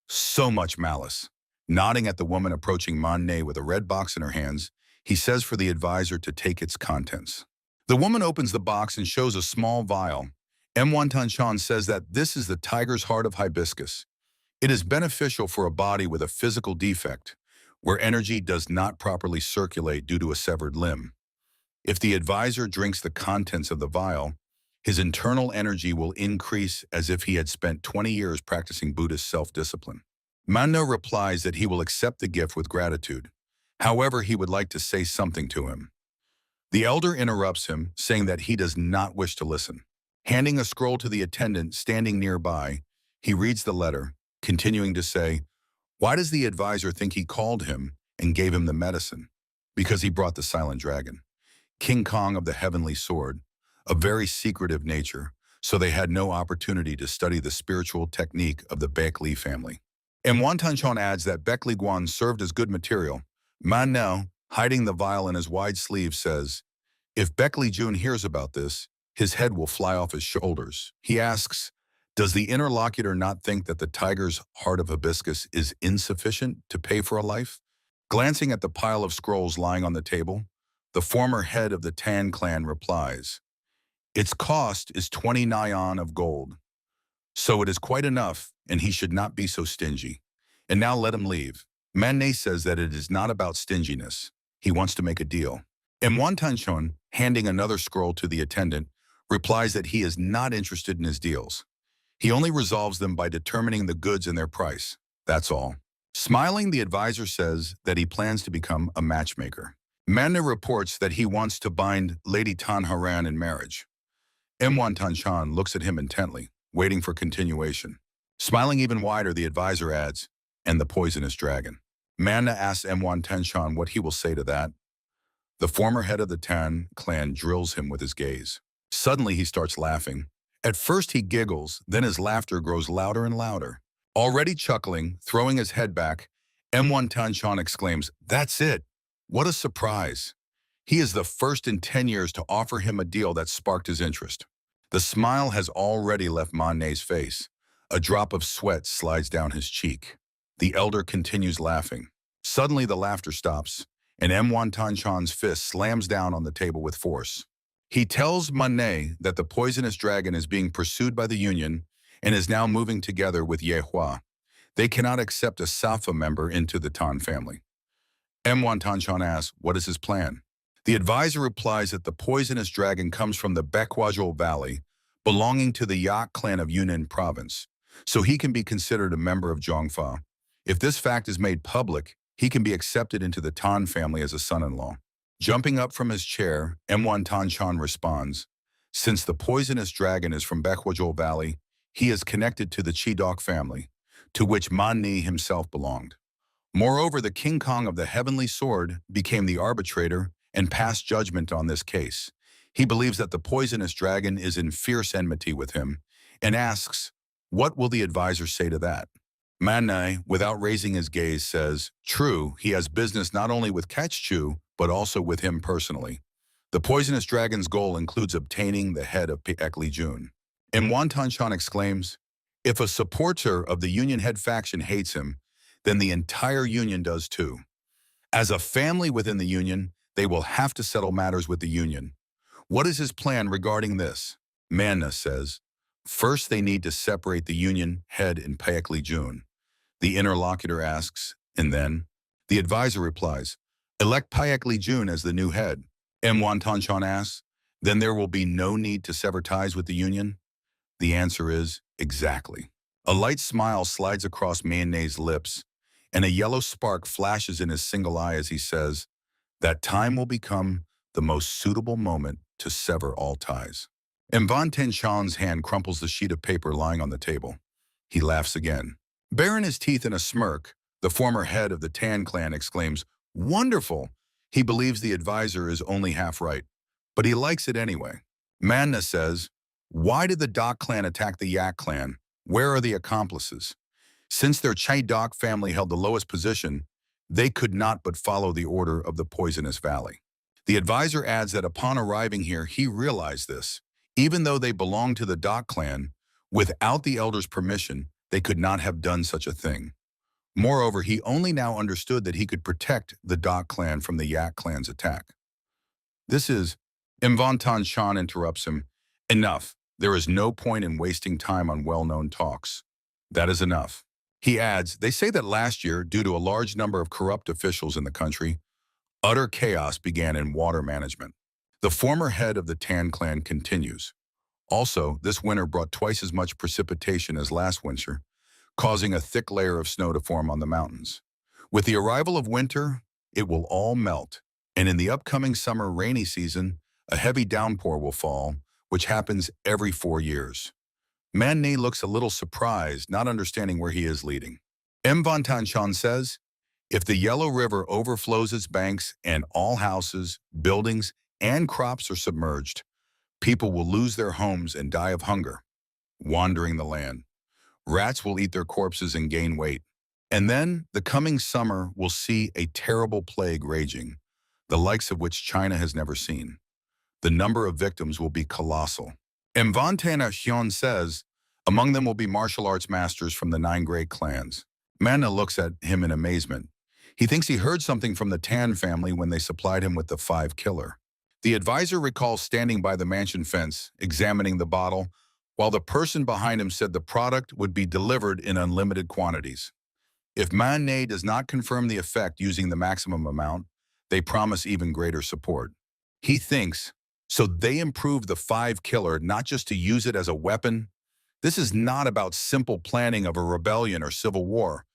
S2: So much malice. Nodding at the woman approaching Manhwa with a red box in her hands, he says for the advisor to take its contents. The woman opens the box and shows a small vial. M. Van Tan Chong says that this is the tiger's heart of hibiscus. It is beneficial for a body with a physical defect, where energy does not properly circulate due to a severed limb. If the advisor drinks the contents of the vial, his internal energy will increase as if he had spent 20 years practicing Buddhist self-discipline. Manhwa replies that he will accept the gift with gratitude. However, he would like to say something to him. The elder interrupts him, saying that he does not wish to listen. Handing a scroll to the attendant standing nearby, he reads the letter, continuing to say, why does the advisor think he called him and gave him the medicine? Because he brought the silent dragon, King Kong of the heavenly sword, a very secretive nature, so they had no opportunity to study the spiritual technique of the Baek family. And Wan Tanchon adds that Baek Guan served as good material. Manhwa, hiding the vial in his wide sleeve, says, if Baek Jun hears about this, his head will fly off his shoulders. He asks, does the interlocutor not think that the tiger's heart of hibiscus is insufficient to pay for a life? Glancing at the pile of scrolls lying on the table, the former head of the Tan clan replies, its cost is 20 nyan of gold. So it is quite enough, and he should not be so stingy. And now let him leave. Manhwa says that it is not about stinginess. He wants to make a deal. And Wan Tanchon, handing another scroll to the attendant, replies that he is not interested in his deals. He only resolves them by determining the goods and their price. That's all. Smiling, the advisor says that he plans to become a matchmaker. Manhwa reports that he wants to bind Lady Tan Haran in marriage. M. Wan Tanchan looks at him intently, waiting for continuation. Smiling even wider, the advisor adds, and the poisonous dragon. Manhwa asks M. Wan Tanchan what he will say to that. The former head of the Tan clan drills him with his gaze. Suddenly he starts laughing. At first he giggles, then his laughter grows louder and louder. Already chuckling, throwing his head back, M. Wan Tanchan exclaims, that's it! What a surprise! He is the first in 10 years to offer him a deal that sparked his interest. The smile has already left Manhwa's face. A drop of sweat slides down his cheek. The elder continues laughing. Suddenly the laughter stops, and M. Wan Tanchan's fist slams down on the table with force. He tells Manhwa that the poisonous dragon is being pursued by the Union and is now moving together with Yahello. They cannot accept a Safa member into the Tan family. M. Wan Tanchan asks, what is his plan? The advisor replies that the poisonous dragon comes from the Baekwajol Valley, belonging to the Yak clan of Yunnan province. so he can be considered a member of Zhongfa. If this fact is made public, he can be accepted into the Tan family as a son-in-law. Jumping up from his chair, M1 Tanshan responds, since the poisonous dragon is from Baekwajol Valley, he is connected to the Chidok family, to which Manhwa himself belonged. Moreover, the King Kong of the Heavenly Sword became the arbitrator and passed judgment on this case. He believes that the poisonous dragon is in fierce enmity with him and asks, what will the advisor say to that? Manhwa, without raising his gaze, says, true, he has business not only with Kachchu, but also with him personally. The poisonous dragon's goal includes obtaining the head of Paekli Jun. And Wantanshan exclaims, if a supporter of the Union head faction hates him, then the entire Union does too. As a family within the Union, they will have to settle matters with the Union. What is his plan regarding this? Manhwa says, first they need to separate the Union head in Paekli Jun. The interlocutor asks, and then? The advisor replies, elect Paekli Jun as the new head. M. Wantanshan asks, then there will be no need to sever ties with the Union? The answer is, exactly. A light smile slides across Manhwa's lips, and a yellow spark flashes in his single eye as he says, that time will become the most suitable moment to sever all ties. And Wantanshan's hand crumples the sheet of paper lying on the table. He laughs again. Baring his teeth in a smirk, the former head of the Tan clan exclaims, wonderful! He believes the advisor is only half right, but he likes it anyway. Manhwa says, why did the Dok clan attack the Yak clan? Where are the accomplices? Since their Chidok family held the lowest position, they could not but follow the order of the Poisonous Valley. The advisor adds that upon arriving here, he realized this. Even though they belonged to the Dok clan, without the elders' permission, they could not have done such a thing. Moreover, he only now understood that he could protect the Dok clan from the Yak clan's attack. This is, Wantanshan interrupts him, enough. There is no point in wasting time on well-known talks. That is enough. He adds, they say that last year, due to a large number of corrupt officials in the country, utter chaos began in water management. The former head of the Tan clan continues. Also, this winter brought twice as much precipitation as last winter, causing a thick layer of snow to form on the mountains. With the arrival of winter, it will all melt, and in the upcoming summer rainy season, a heavy downpour will fall, which happens every 4 years. Manhwa looks a little surprised, not understanding where he is leading. M. Wantanshan says, if the Yellow River overflows its banks and all houses, buildings, and crops are submerged, people will lose their homes and die of hunger, wandering the land. Rats will eat their corpses and gain weight. And then the coming summer will see a terrible plague raging, the likes of which China has never seen. The number of victims will be colossal. And Wantanshan says, among them will be martial arts masters from the 9 great clans. Manhwa looks at him in amazement. He thinks he heard something from the Tan family when they supplied him with the 5 killer. The advisor recalls standing by the mansion fence, examining the bottle, while the person behind him said the product would be delivered in unlimited quantities. If Manhwa does not confirm the effect using the maximum amount, they promise even greater support. He thinks, so they improved the 5 killer not just to use it as a weapon. This is not about simple planning of a rebellion or civil war,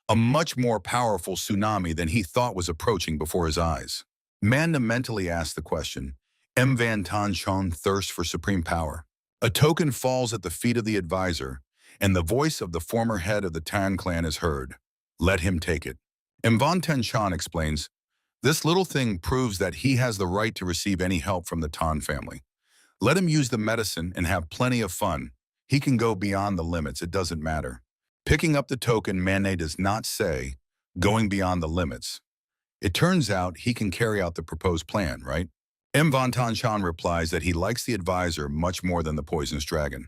S2: a much more powerful tsunami than he thought was approaching before his eyes. Manhwa mentally asked the question, M. Wantanshan thirsts for supreme power. A token falls at the feet of the advisor, and the voice of the former head of the Tan clan is heard. Let him take it. And Wantanshan explains, this little thing proves that he has the right to receive any help from the Tan family. Let him use the medicine and have plenty of fun. He can go beyond the limits, it doesn't matter. Picking up the token, Manhwa does not say, going beyond the limits. It turns out he can carry out the proposed plan, right? M. Wantanshan replies that he likes the advisor much more than the poisonous dragon.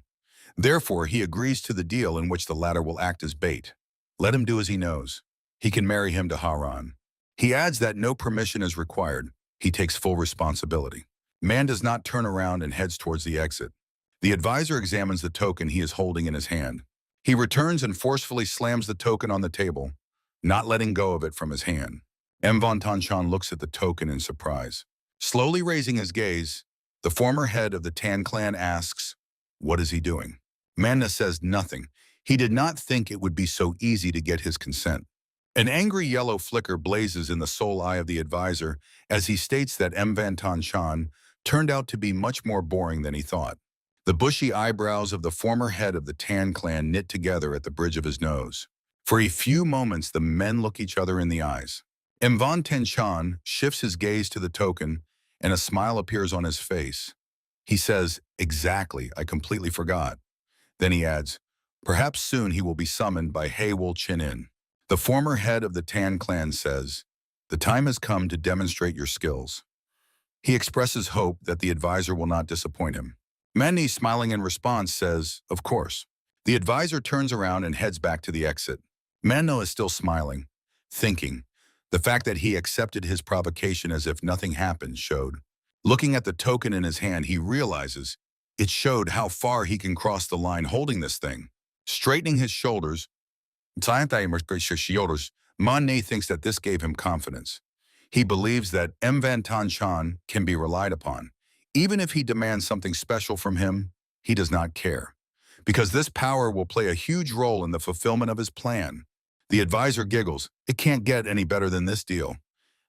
S2: Therefore, he agrees to the deal in which the latter will act as bait. Let him do as he knows. He can marry him to Haran. He adds that no permission is required. He takes full responsibility. Man does not turn around and heads towards the exit. The advisor examines the token he is holding in his hand. He returns and forcefully slams the token on the table, not letting go of it from his hand. M. Wantanshan looks at the token in surprise. Slowly raising his gaze, the former head of the Tan clan asks, what is he doing? Manhwa says nothing. He did not think it would be so easy to get his consent. An angry yellow flicker blazes in the soul eye of the advisor as he states that Mvantan turned out to be much more boring than he thought. The bushy eyebrows of the former head of the Tan clan knit together at the bridge of his nose. For a few moments, the men look each other in the eyes. Mvantan shifts his gaze to the token, and a smile appears on his face. He says, "Exactly, I completely forgot." Then he adds, "Perhaps soon he will be summoned by Haewol Chinin." The former head of the Tan clan says, "The time has come to demonstrate your skills." He expresses hope that the advisor will not disappoint him. Manny, smiling in response, says, "Of course." The advisor turns around and heads back to the exit. Manhwa is still smiling, thinking. The fact that he accepted his provocation as if nothing happened showed. Looking at the token in his hand, he realizes it showed how far he can cross the line holding this thing. Straightening his shoulders, Manhwa thinks that this gave him confidence. He believes that Mvantan can be relied upon. Even if he demands something special from him, he does not care, because this power will play a huge role in the fulfillment of his plan. The advisor giggles. "It can't get any better than this deal."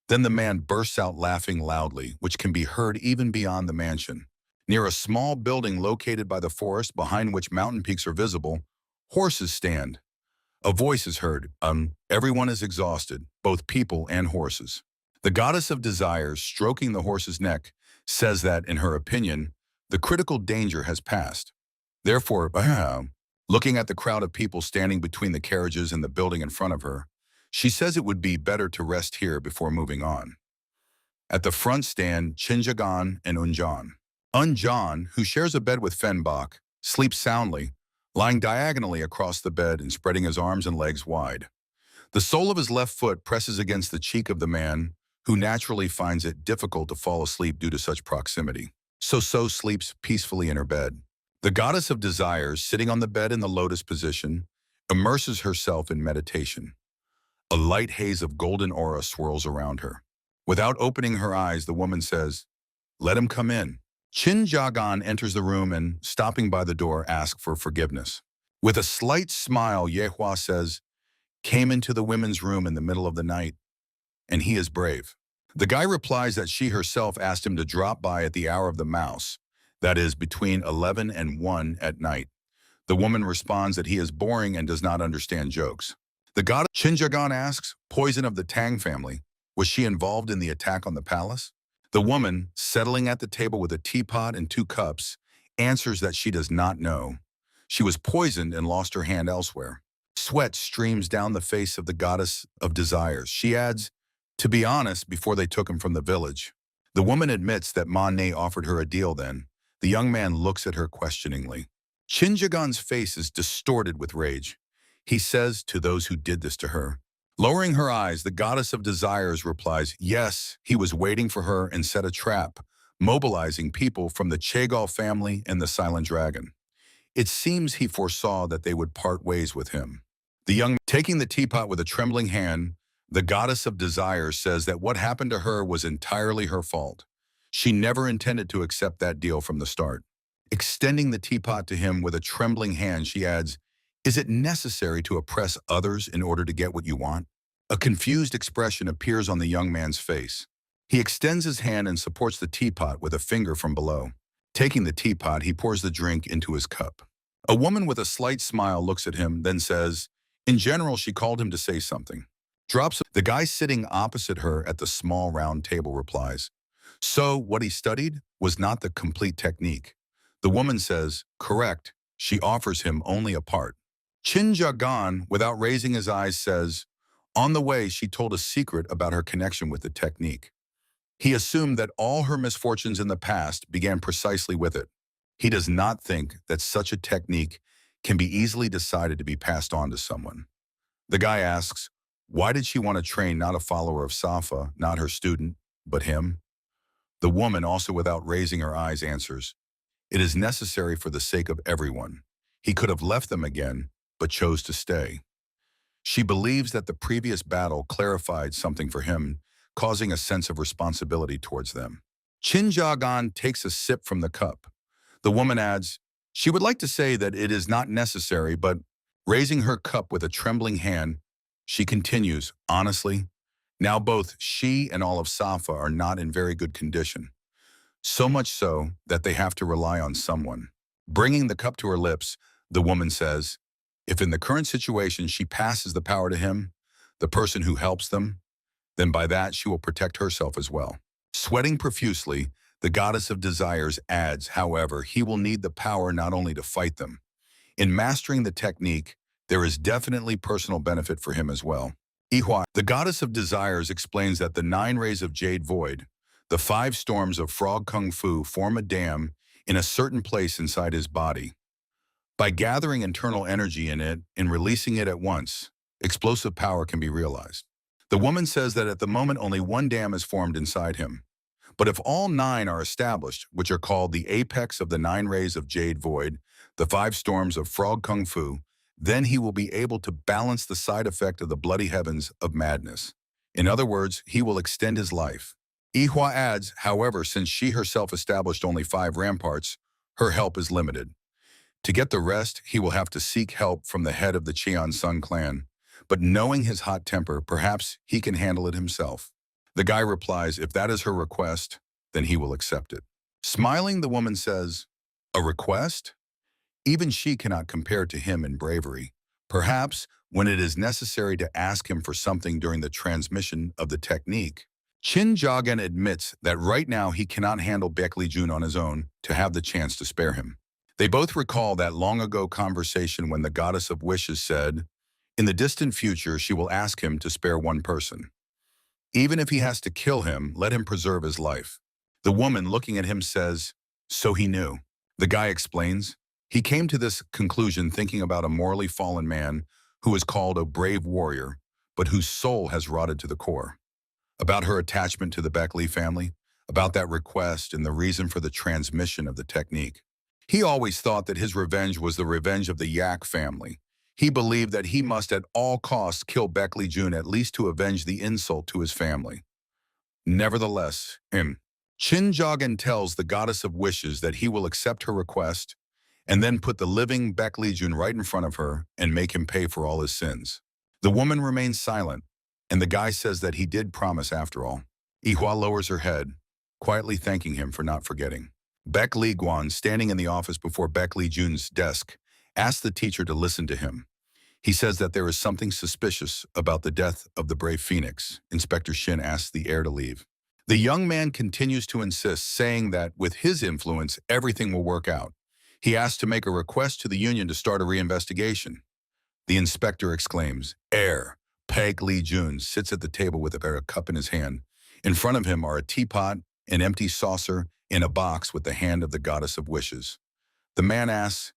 S2: Then the man bursts out laughing loudly, which can be heard even beyond the mansion. Near a small building located by the forest behind which mountain peaks are visible, horses stand. A voice is heard. Everyone is exhausted, both people and horses. The goddess of desires, stroking the horse's neck, says that, in her opinion, the critical danger has passed. Therefore, looking at the crowd of people standing between the carriages and the building in front of her, she says it would be better to rest here before moving on. At the front stand Chinjagan and Unjan. Unjan, who shares a bed with Fenbach, sleeps soundly, lying diagonally across the bed and spreading his arms and legs wide. The sole of his left foot presses against the cheek of the man, who naturally finds it difficult to fall asleep due to such proximity. So sleeps peacefully in her bed. The goddess of desires, sitting on the bed in the lotus position, immerses herself in meditation. A light haze of golden aura swirls around her. Without opening her eyes, the woman says, "Let him come in." Chinjagan enters the room and, stopping by the door, asks for forgiveness. With a slight smile, Yehua says, "Came into the women's room in the middle of the night, and he is brave." The guy replies that she herself asked him to drop by at the hour of the mouse, that is, between 11 and 1 at night. The woman responds that he is boring and does not understand jokes. The god Chinjagan asks, "Poison of the Tang family, was she involved in the attack on the palace?" The woman, settling at the table with a teapot and 2 cups, answers that she does not know. She was poisoned and lost her hand elsewhere. Sweat streams down the face of the goddess of desires. She adds, "To be honest, before they took him from the village." The woman admits that Manhwa offered her a deal then. The young man looks at her questioningly. Chinjagan's face is distorted with rage. He says to those who did this to her. Lowering her eyes, the goddess of desires replies, "Yes, he was waiting for her and set a trap, mobilizing people from the Chegal family and the Silent Dragon. It seems he foresaw that they would part ways with him." The young man, taking the teapot with a trembling hand, the goddess of desires says that what happened to her was entirely her fault. She never intended to accept that deal from the start. Extending the teapot to him with a trembling hand, she adds, "Is it necessary to oppress others in order to get what you want?" A confused expression appears on the young man's face. He extends his hand and supports the teapot with a finger from below. Taking the teapot, he pours the drink into his cup. A woman with a slight smile looks at him, then says, "In general, she called him to say something." The guy sitting opposite her at the small round table replies, "So what he studied was not the complete technique." The woman says, "Correct, she offers him only a part." Chinjagan, without raising his eyes, says, "On the way, she told a secret about her connection with the technique." He assumed that all her misfortunes in the past began precisely with it. He does not think that such a technique can be easily decided to be passed on to someone. The guy asks, why did she want to train not a follower of Safa, not her student, but him? The woman, also without raising her eyes, answers, "It is necessary for the sake of everyone. He could have left them again, but chose to stay." She believes that the previous battle clarified something for him, causing a sense of responsibility towards them. Chinjagan takes a sip from the cup. The woman adds, "She would like to say that it is not necessary, but Raising her cup with a trembling hand, she continues, honestly, now both she and all of Safa are not in very good condition. So much so that they have to rely on someone. Bringing the cup to her lips, the woman says, if in the current situation she passes the power to him, the person who helps them, then by that she will protect herself as well. Sweating profusely, the goddess of desires adds, however, he will need the power not only to fight them. In mastering the technique, there is definitely personal benefit for him as well. Ihua, the goddess of desires, explains that the 9 rays of Jade Void, the 5 storms of Frog Kung Fu, form a dam in a certain place inside his body. By gathering internal energy in it and releasing it at once, explosive power can be realized. The woman says that at the moment only one dam is formed inside him. But if all 9 are established, which are called the apex of the 9 rays of Jade Void, the 5 storms of Frog Kung Fu, then he will be able to balance the side effect of the bloody heavens of madness. In other words, he will extend his life. Ihua adds, however, since she herself established only 5 ramparts, her help is limited. To get the rest, he will have to seek help from the head of the Cheon Sun clan. But knowing his hot temper, perhaps he can handle it himself. The guy replies, if that is her request, then he will accept it. Smiling, the woman says, a request? Even she cannot compare to him in bravery. Perhaps when it is necessary to ask him for something during the transmission of the technique, Chin Jagan admits that right now he cannot handle Baek Lee Jun on his own to have the chance to spare him. They both recall that long ago conversation when the goddess of wishes said, in the distant future she will ask him to spare one person. Even if he has to kill him, let him preserve his life. The woman looking at him says, so he knew. The guy explains, he came to this conclusion thinking about a morally fallen man who is called a brave warrior, but whose soul has rotted to the core. About her attachment to the Baek Lee family, about that request and the reason for the transmission of the technique. He always thought that his revenge was the revenge of the Yak family. He believed that he must at all costs kill Baek Lee Jun at least to avenge the insult to his family. Nevertheless, Chin Jagan tells the goddess of wishes that he will accept her request and then put the living Baek Lee Jun right in front of her and make him pay for all his sins. The woman remains silent, and the guy says that he did promise after all. Ihua lowers her head, quietly thanking him for not forgetting. Baek Lee Guan, standing in the office before Baek Lee Jun's desk, asks the teacher to listen to him. He says that there is something suspicious about the death of the brave phoenix. Inspector Shin asks the heir to leave. The young man continues to insist, saying that with his influence, everything will work out. He asks to make a request to the union to start a reinvestigation. The inspector exclaims, heir. Baek Lee Jun sits at the table with a cup in his hand. In front of him are a teapot, an empty saucer, and a box with the hand of the goddess of wishes. The man asks,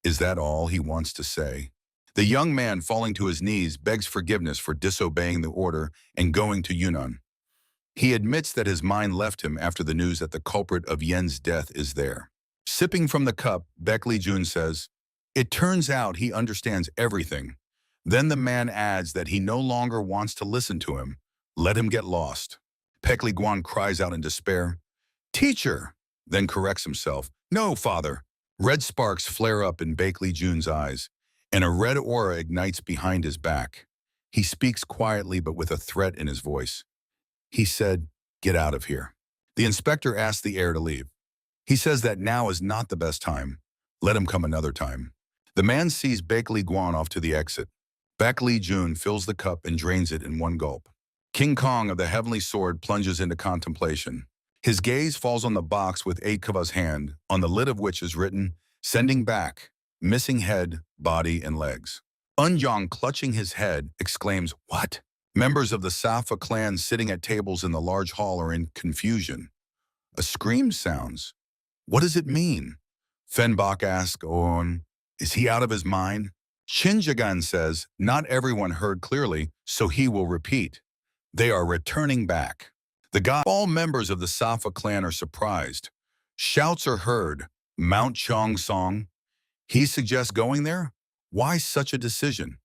S2: is that all he wants to say? The young man, falling to his knees, begs forgiveness for disobeying the order and going to Yunnan. He admits that his mind left him after the news that the culprit of Yen's death is there. Sipping from the cup, Baek Lee Jun says, it turns out he understands everything. Then the man adds that he no longer wants to listen to him. Let him get lost. Baek Lee Guan cries out in despair, teacher, then corrects himself. No, father. Red sparks flare up in Baek Lee Jun's eyes, and a red aura ignites behind his back. He speaks quietly but with a threat in his voice. He said, get out of here. The inspector asks the heir to leave. He says that now is not the best time. Let him come another time. The man sees Baek Lee Guan off to the exit. Baek Lee Jun fills the cup and drains it in one gulp. King Kong of the Heavenly Sword plunges into contemplation. His gaze falls on the box with Aikava's hand, on the lid of which is written, sending back, missing head, body, and legs. Eunjong, clutching his head, exclaims, what? Members of the Safa clan sitting at tables in the large hall are in confusion. A scream sounds. What does it mean? Fenbach asks Oon, is he out of his mind? Shinjagan says, not everyone heard clearly, so he will repeat. They are returning back. All members of the Safa clan are surprised. Shouts are heard. Mount Chong Song. He suggests going there? Why such a decision?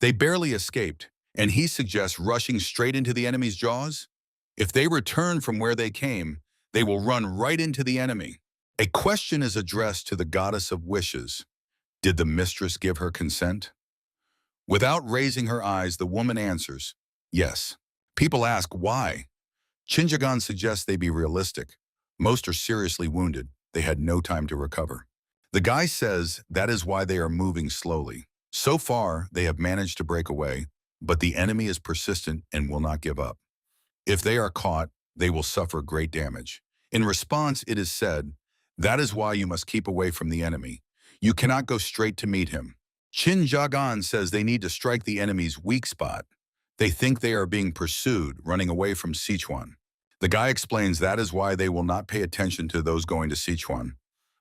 S2: They barely escaped, and he suggests rushing straight into the enemy's jaws? If they return from where they came, they will run right into the enemy. A question is addressed to the goddess of wishes. Did the mistress give her consent? Without raising her eyes, the woman answers, yes. People ask why. Shinjagan suggests they be realistic. Most are seriously wounded. They had no time to recover. The guy says that is why they are moving slowly. So far, they have managed to break away, but the enemy is persistent and will not give up. If they are caught, they will suffer great damage. In response, it is said, that is why you must keep away from the enemy. You cannot go straight to meet him. Shinjagan says they need to strike the enemy's weak spot. They think they are being pursued, running away from Sichuan. The guy explains that is why they will not pay attention to those going to Sichuan.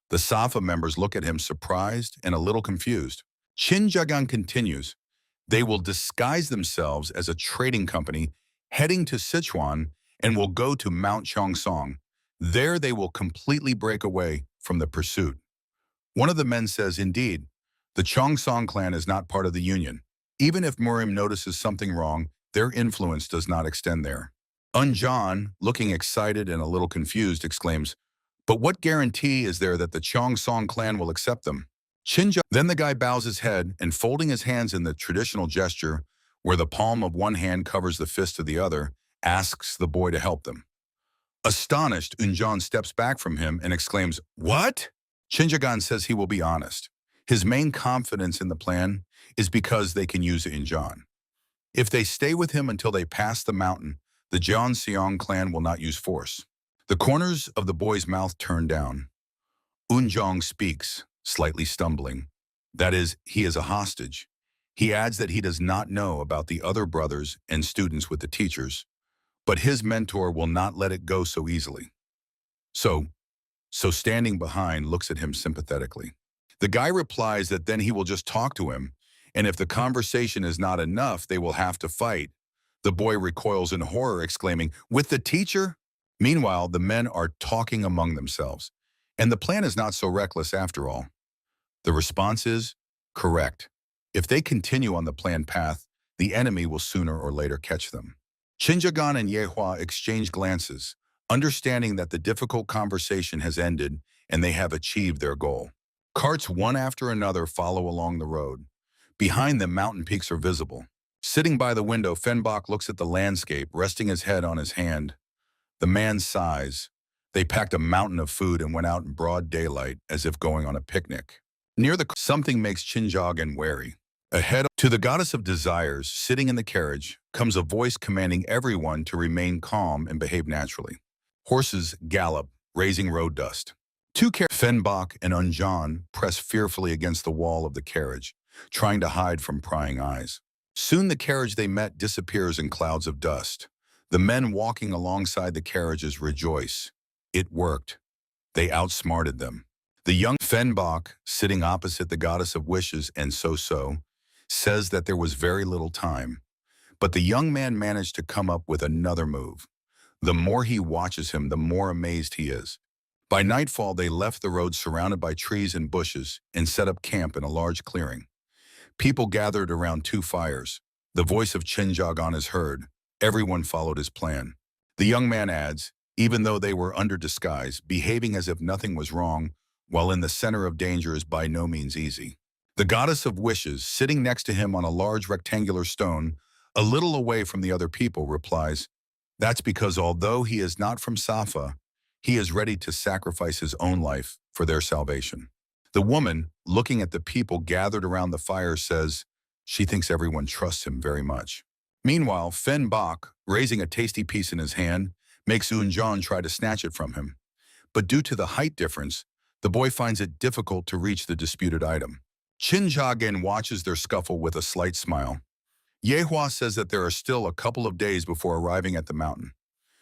S2: The Safa members look at him surprised and a little confused. Shinjagan continues, they will disguise themselves as a trading company heading to Sichuan and will go to Mount Chongsong. There they will completely break away from the pursuit. One of the men says, indeed, the Chongsong clan is not part of the Union. Even if Murim notices something wrong, their influence does not extend there. Unjan, looking excited and a little confused, exclaims, but what guarantee is there that the Chongsong clan will accept them? Then the guy bows his head and folding his hands in the traditional gesture, where the palm of one hand covers the fist of the other, asks the boy to help them. Astonished, Unjan steps back from him and exclaims, what? Shinjagan says he will be honest. His main confidence in the plan is because they can use Unjan. If they stay with him until they pass the mountain, the Jeonseong clan will not use force. The corners of the boy's mouth turn down. Unjong speaks, slightly stumbling. That is, he is a hostage. He adds that he does not know about the other brothers and students with the teachers, but his mentor will not let it go so easily. So standing behind looks at him sympathetically. The guy replies that then he will just talk to him, and if the conversation is not enough, they will have to fight. The boy recoils in horror, exclaiming, with the teacher? Meanwhile, the men are talking among themselves, and the plan is not so reckless after all. The response is, correct. If they continue on the planned path, the enemy will sooner or later catch them. Shinjagan and Yehua exchange glances, understanding that the difficult conversation has ended and they have achieved their goal. Carts one after another follow along the road. Behind them, mountain peaks are visible. Sitting by the window, Fenbach looks at the landscape, resting his head on his hand. The man sighs. They packed a mountain of food and went out in broad daylight as if going on a picnic. Near something makes Shinjagan wary. Ahead to the goddess of desires, sitting in the carriage, comes a voice commanding everyone to remain calm and behave naturally. Horses gallop, raising road dust. Fenbach and Unjan press fearfully against the wall of the carriage, trying to hide from prying eyes. Soon the carriage they met disappears in clouds of dust. The men walking alongside the carriages rejoice. It worked. They outsmarted them. The young Fenbach, sitting opposite the goddess of wishes and So, says that there was very little time. But the young man managed to come up with another move. The more he watches him, the more amazed he is. By nightfall, they left the road surrounded by trees and bushes and set up camp in a large clearing. People gathered around two fires. The voice of Shinjagan is heard. Everyone followed his plan. The young man adds, even though they were under disguise, behaving as if nothing was wrong, while in the center of danger is by no means easy. The goddess of wishes, sitting next to him on a large rectangular stone, a little away from the other people, replies, that's because although he is not from Safa, he is ready to sacrifice his own life for their salvation. The woman, looking at the people gathered around the fire, says she thinks everyone trusts him very much. Meanwhile, Fenbach, raising a tasty piece in his hand, makes Unjan try to snatch it from him. But due to the height difference, the boy finds it difficult to reach the disputed item. Shinjagan watches their scuffle with a slight smile. Yehua says that there are still a couple of days before arriving at the mountain.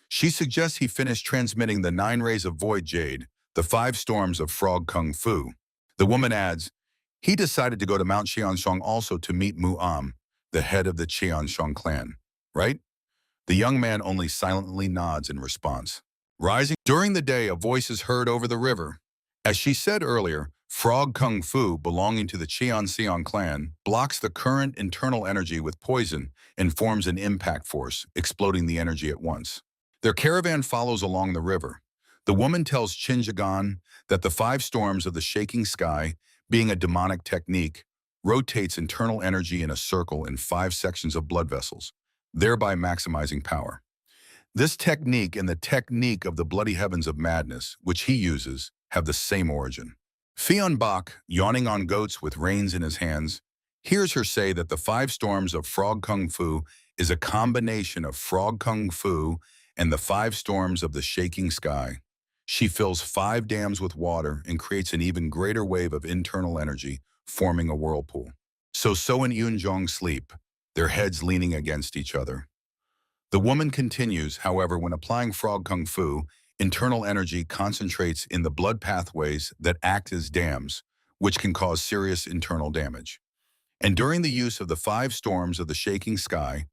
S2: She suggests he finish transmitting the 9 rays of Void Jade, the 5 storms of Frog Kung Fu. The woman adds, he decided to go to Mount Qianshong also to meet Muam, the head of the Qianshong clan, right? The young man only silently nods in response. Rising during the day, a voice is heard over the river. As she said earlier, Frog Kung Fu, belonging to the Qianseong clan, blocks the current internal energy with poison and forms an impact force, exploding the energy at once. Their caravan follows along the river. The woman tells Shinjagan that the 5 storms of the shaking sky, being a demonic technique, rotates internal energy in a circle in 5 sections of blood vessels, thereby maximizing power. This technique and the technique of the bloody heavens of madness, which he uses, have the same origin. Fionn Bach, yawning on goats with reins in his hands, hears her say that the 5 storms of frog kung fu is a combination of frog kung fu and the 5 storms of the shaking sky. She fills 5 dams with water and creates an even greater wave of internal energy, forming a whirlpool. So and Yunjong sleep, their heads leaning against each other. The woman continues, however, when applying frog kung fu, internal energy concentrates in the blood pathways that act as dams, which can cause serious internal damage. And during the use of the 5 storms of the shaking sky,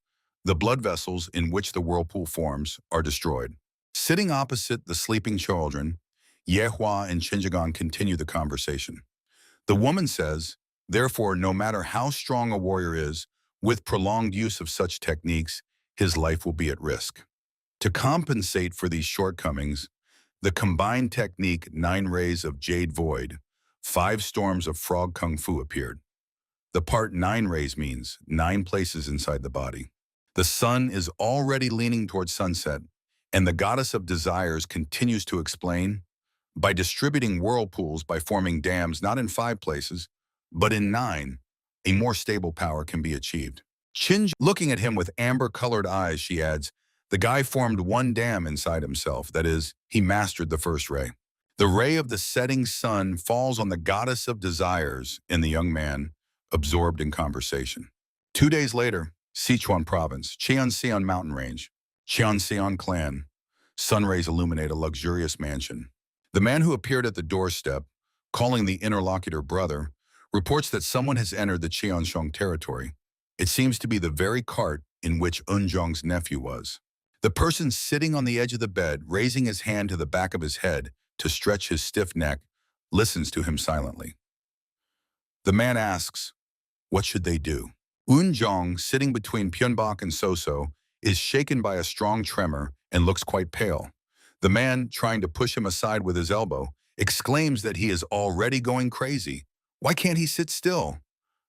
S2: the blood vessels in which the whirlpool forms are destroyed. Sitting opposite the sleeping children, Yehua and Chinjagan continue the conversation. The woman says, therefore, no matter how strong a warrior is, with prolonged use of such techniques, his life will be at risk. To compensate for these shortcomings, the combined technique 9 Rays of Jade Void, 5 Storms of Frog Kung Fu appeared. The part 9 Rays means 9 places inside the body. The sun is already leaning towards sunset, and the goddess of desires continues to explain, by distributing whirlpools by forming dams not in 5 places, but in 9, a more stable power can be achieved. Chinj, looking at him with amber-colored eyes, she adds, the guy formed 1 dam inside himself, that is, he mastered the first ray. The ray of the setting sun falls on the goddess of desires in the young man, absorbed in conversation. 2 days later, Sichuan province, Cheonseon mountain range, Cheonseon clan. Sun rays illuminate a luxurious mansion. The man who appeared at the doorstep, calling the interlocutor brother, reports that someone has entered the Cheonshong territory. It seems to be the very cart in which Eunjong's nephew was. The person sitting on the edge of the bed, raising his hand to the back of his head to stretch his stiff neck, listens to him silently. The man asks, what should they do? Eunjong, sitting between Pyeonbok and Soso, is shaken by a strong tremor and looks quite pale. The man, trying to push him aside with his elbow, exclaims that he is already going crazy. Why can't he sit still?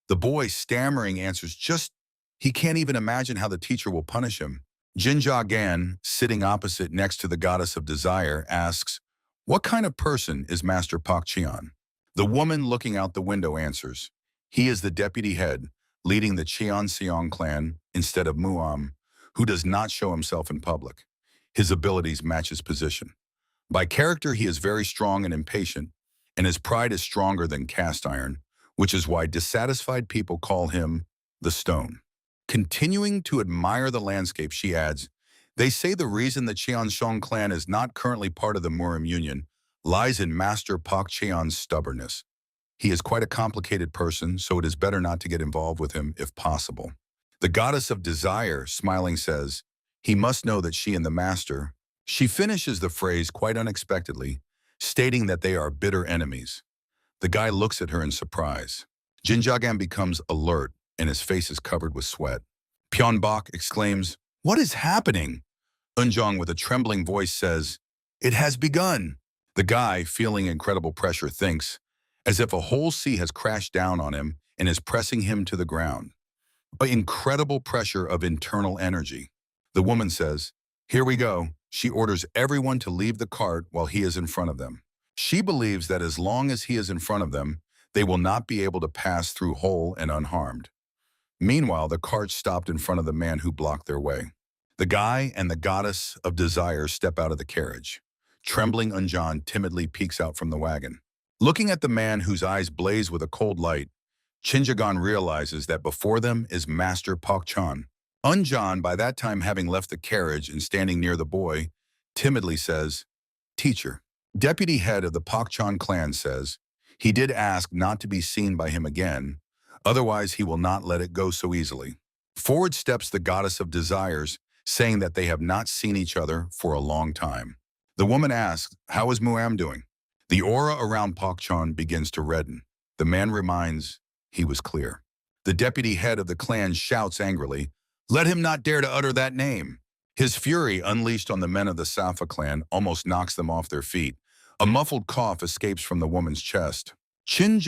S2: The boy, stammering, answers, he can't even imagine how the teacher will punish him. Jinja Gan, sitting opposite next to the goddess of desire, asks, what kind of person is Master Pak Cheon? The woman looking out the window answers, he is the deputy head, leading the Cheonseong clan instead of Muam, who does not show himself in public. His abilities match his position. By character, he is very strong and impatient, and his pride is stronger than cast iron, which is why dissatisfied people call him the Stone. Continuing to admire the landscape, she adds, they say the reason the Cheonshong clan is not currently part of the Murim Union lies in Master Pak Cheon's stubbornness. He is quite a complicated person, so it is better not to get involved with him if possible. The goddess of desire, smiling, says, he must know that she and the master. She finishes the phrase quite unexpectedly, stating that they are bitter enemies. The guy looks at her in surprise. Jinjagan becomes alert, and his face is covered with sweat. Pyeonbok exclaims, what is happening? Eunjong, with a trembling voice, says, it has begun. The guy, feeling incredible pressure, thinks, as if a whole sea has crashed down on him and is pressing him to the ground. By incredible pressure of internal energy. The woman says, here we go. She orders everyone to leave the cart while he is in front of them. She believes that as long as he is in front of them, they will not be able to pass through whole and unharmed. Meanwhile, the cart stopped in front of the man who blocked their way. The guy and the goddess of desire step out of the carriage. Trembling Eunjong timidly peeks out from the wagon. Looking at the man whose eyes blaze with a cold light, Chinjagan realizes that before them is Master Pak Cheon. Eunjong, by that time having left the carriage and standing near the boy, timidly says, teacher. Deputy head of the Pak Cheon clan says, he did ask not to be seen by him again, otherwise he will not let it go so easily. Forward steps the goddess of desires, saying that they have not seen each other for a long time. The woman asks, how is Muam doing? The aura around Pak Cheon begins to redden. The man reminds, he was clear. The deputy head of the clan shouts angrily, let him not dare to utter that name. His fury, unleashed on the men of the Safa clan, almost knocks them off their feet. A muffled cough escapes from the woman's chest. Chin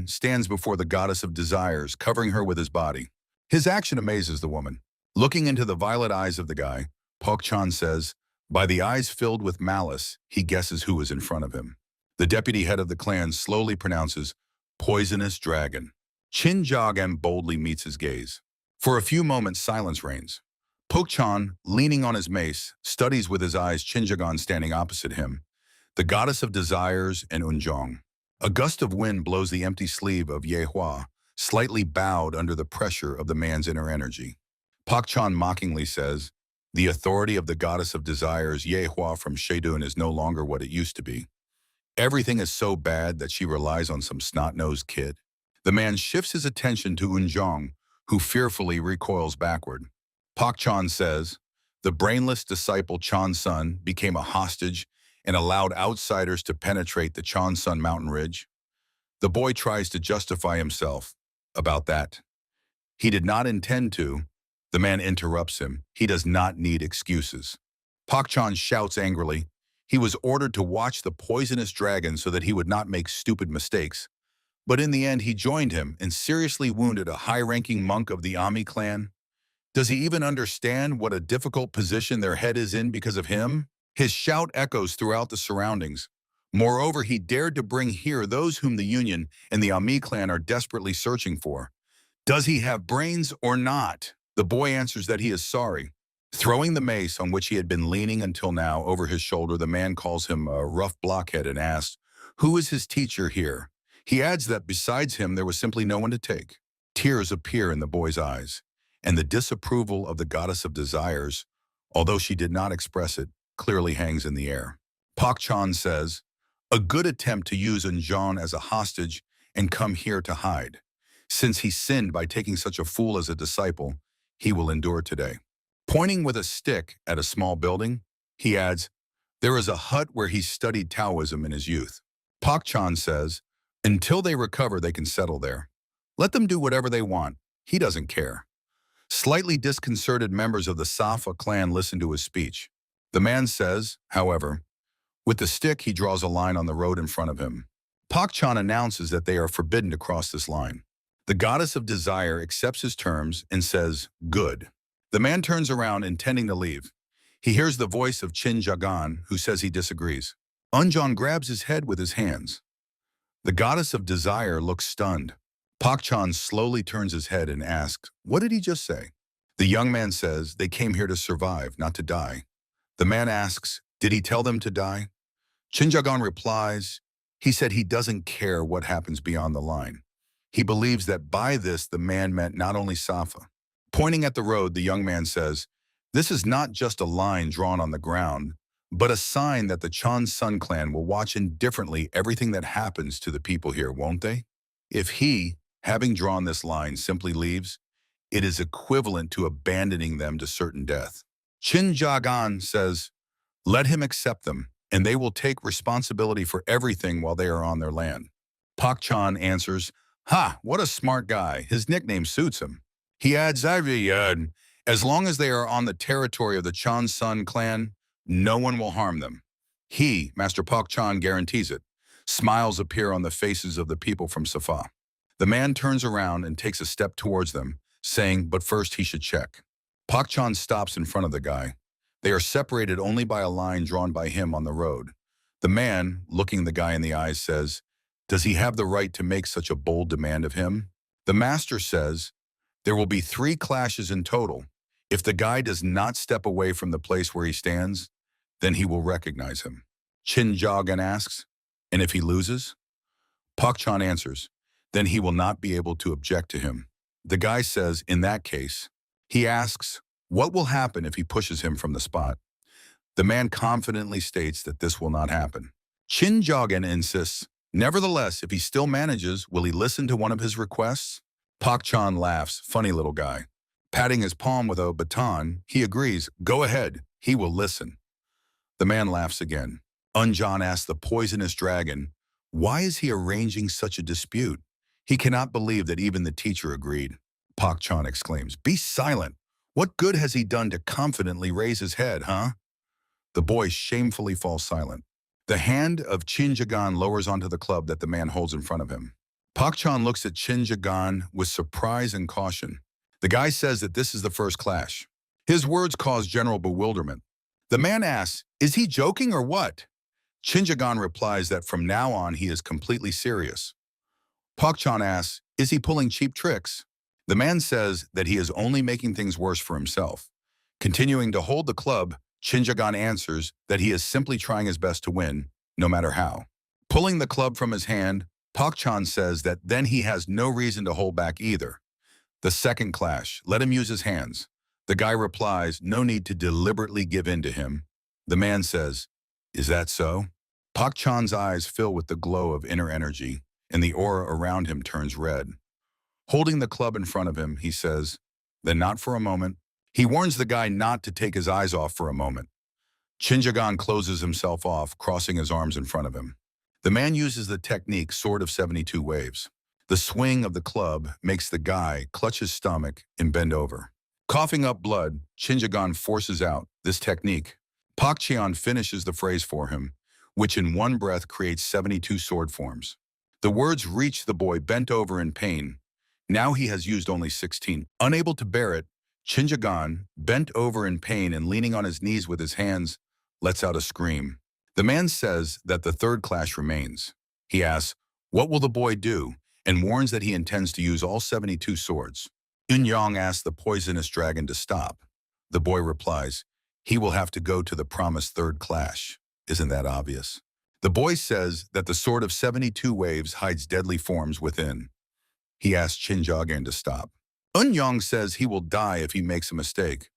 S2: stands before the goddess of desires, covering her with his body. His action amazes the woman. Looking into the violet eyes of the guy, Pok-chan says, by the eyes filled with malice, he guesses who is in front of him. The deputy head of the clan slowly pronounces, poisonous dragon. Chin boldly meets his gaze. For a few moments, silence reigns. Pok-chan, leaning on his mace, studies with his eyes Chin standing opposite him, the goddess of desires and Unjong. A gust of wind blows the empty sleeve of Yahello, slightly bowed under the pressure of the man's inner energy. Pok-chan mockingly says, the authority of the goddess of desires Yahello from Shedun is no longer what it used to be. Everything is so bad that she relies on some snot-nosed kid. The man shifts his attention to Unjong, who fearfully recoils backward. Pok-chan says, the brainless disciple Chan-sun became a hostage and allowed outsiders to penetrate the Chan-sun mountain ridge. The boy tries to justify himself about that. He did not intend to. The man interrupts him. He does not need excuses. Pok-chan shouts angrily. He was ordered to watch the poisonous dragon so that he would not make stupid mistakes. But in the end, he joined him and seriously wounded a high-ranking monk of the Ami clan. Does he even understand what a difficult position their head is in because of him? His shout echoes throughout the surroundings. Moreover, he dared to bring here those whom the Union and the Ami clan are desperately searching for. Does he have brains or not? The boy answers that he is sorry. Throwing the mace on which he had been leaning until now over his shoulder, the man calls him a rough blockhead and asks, who is his teacher here? He adds that besides him, there was simply no one to take. Tears appear in the boy's eyes, and the disapproval of the goddess of desires, although she did not express it, clearly hangs in the air. Pok-chan says, a good attempt to use Unjong as a hostage and come here to hide. Since he sinned by taking such a fool as a disciple, he will endure today. Pointing with a stick at a small building, he adds, there is a hut where he studied Taoism in his youth. Pok-chan says, until they recover, they can settle there. Let them do whatever they want. He doesn't care. Slightly disconcerted members of the Safa clan listen to his speech. The man says, however, with the stick, he draws a line on the road in front of him. Pok-chan announces that they are forbidden to cross this line. The goddess of desire accepts his terms and says, good. The man turns around, intending to leave. He hears the voice of Chin, who says he disagrees. Unjong grabs his head with his hands. The goddess of desire looks stunned. Pok-chan slowly turns his head and asks, what did he just say? The young man says, they came here to survive, not to die. The man asks, did he tell them to die? Chin replies, he said he doesn't care what happens beyond the line. He believes that by this the man meant not only Safa. Pointing at the road, the young man says, this is not just a line drawn on the ground, but a sign that the Chan-sun clan will watch indifferently everything that happens to the people here, won't they? If he, having drawn this line, simply leaves, it is equivalent to abandoning them to certain death. Chin says, let him accept them, and they will take responsibility for everything while they are on their land. Pok-chan answers, ha, what a smart guy. His nickname suits him. He adds, as long as they are on the territory of the Chan-sun clan, no one will harm them. He, Master Pok-chan, guarantees it. Smiles appear on the faces of the people from Safa. The man turns around and takes a step towards them, saying, but first he should check. Pok-chan stops in front of the guy. They are separated only by a line drawn by him on the road. The man, looking the guy in the eyes, says, does he have the right to make such a bold demand of him? The master says, there will be 3 clashes in total. If the guy does not step away from the place where he stands, then he will recognize him. Chin asks, and if he loses? Pok-chan answers, then he will not be able to object to him. The guy says, in that case, he asks, what will happen if he pushes him from the spot? The man confidently states that this will not happen. Chin insists, nevertheless, if he still manages, will he listen to one of his requests? Pok-chan laughs, funny little guy. Patting his palm with a baton, he agrees, go ahead, he will listen. The man laughs again. Unjong asks the poisonous dragon, why is he arranging such a dispute? He cannot believe that even the teacher agreed. Pok-chan exclaims, be silent. What good has he done to confidently raise his head, huh? The boy shamefully falls silent. The hand of Chin Jagan lowers onto the club that the man holds in front of him. Pak Chan looks at Chin Jagan with surprise and caution. The guy says that this is the first clash. His words cause general bewilderment. The man asks, is he joking or what? Chin Jagan replies that from now on he is completely serious. Pak Chan asks, is he pulling cheap tricks? The man says that he is only making things worse for himself. Continuing to hold the club, Chin Jagan answers that he is simply trying his best to win, no matter how. Pulling the club from his hand, Pak Chan says that then he has no reason to hold back either. The second clash, let him use his hands. The guy replies, no need to deliberately give in to him. The man says, is that so? Pak Chan's eyes fill with the glow of inner energy, and the aura around him turns red. Holding the club in front of him, he says, then not for a moment. He warns the guy not to take his eyes off for a moment. Chin Jagan closes himself off, crossing his arms in front of him. The man uses the technique Sword of 72 Waves. The swing of the club makes the guy clutch his stomach and bend over. Coughing up blood, Chin Jagan forces out this technique. Pak Chan finishes the phrase for him, which in one breath creates 72 sword forms. The words reach the boy bent over in pain. Now he has used only 16. Unable to bear it, Chin Jagan, bent over in pain and leaning on his knees with his hands, lets out a scream. The man says that the third clash remains. He asks, what will the boy do? And warns that he intends to use all 72 swords. Yang asks the poisonous dragon to stop. The boy replies, he will have to go to the promised third clash. Isn't that obvious? The boy says that the Sword of 72 Waves hides deadly forms within. He asks Chin Jagan to stop. Yang says he will die if he makes a mistake.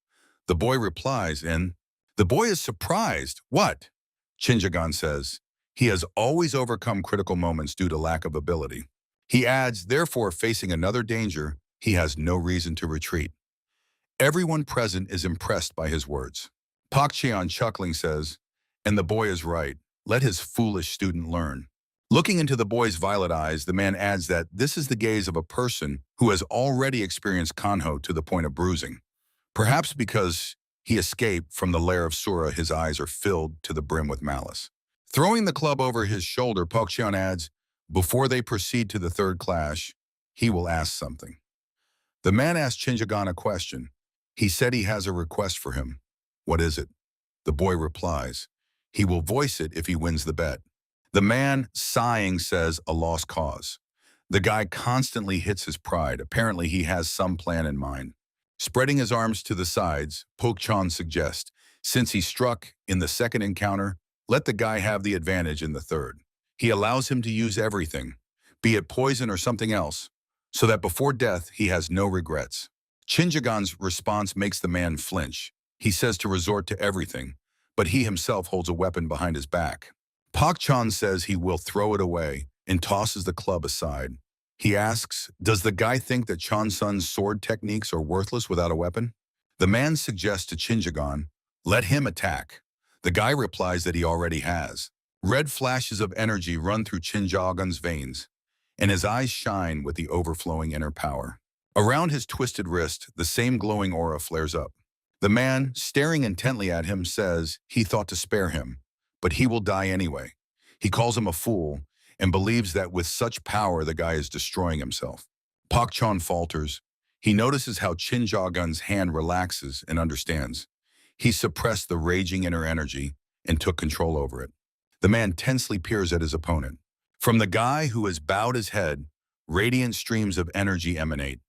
S2: The boy replies, and the boy is surprised. What? Chin Jagan says, he has always overcome critical moments due to lack of ability. He adds, therefore, facing another danger, he has no reason to retreat. Everyone present is impressed by his words. Pak Chan, chuckling, says, and the boy is right. Let his foolish student learn. Looking into the boy's violet eyes, the man adds that this is the gaze of a person who has already experienced kanho to the point of bruising. Perhaps because he escaped from the lair of Sura, his eyes are filled to the brim with malice. Throwing the club over his shoulder, Pak Chan adds, before they proceed to the third clash, he will ask something. The man asks Chin Jagan a question. He said he has a request for him. What is it? The boy replies, he will voice it if he wins the bet. The man, sighing, says a lost cause. The guy constantly hits his pride. Apparently, he has some plan in mind. Spreading his arms to the sides, Pak Chan suggests, since he struck in the second encounter, let the guy have the advantage in the third. He allows him to use everything, be it poison or something else, so that before death, he has no regrets. Chin Jagan's response makes the man flinch. He says to resort to everything, but he himself holds a weapon behind his back. Pak Chan says he will throw it away and tosses the club aside. He asks, does the guy think that Chan-sun's sword techniques are worthless without a weapon? The man suggests to Chin Jagan, let him attack. The guy replies that he already has. Red flashes of energy run through Chin Jagan's veins, and his eyes shine with the overflowing inner power. Around his twisted wrist, the same glowing aura flares up. The man, staring intently at him, says he thought to spare him, but he will die anyway. He calls him a fool and believes that with such power the guy is destroying himself. Pak Chan falters. He notices how Chin Jagan's hand relaxes and understands. He suppressed the raging inner energy and took control over it. The man tensely peers at his opponent. From the guy who has bowed his head, radiant streams of energy emanate.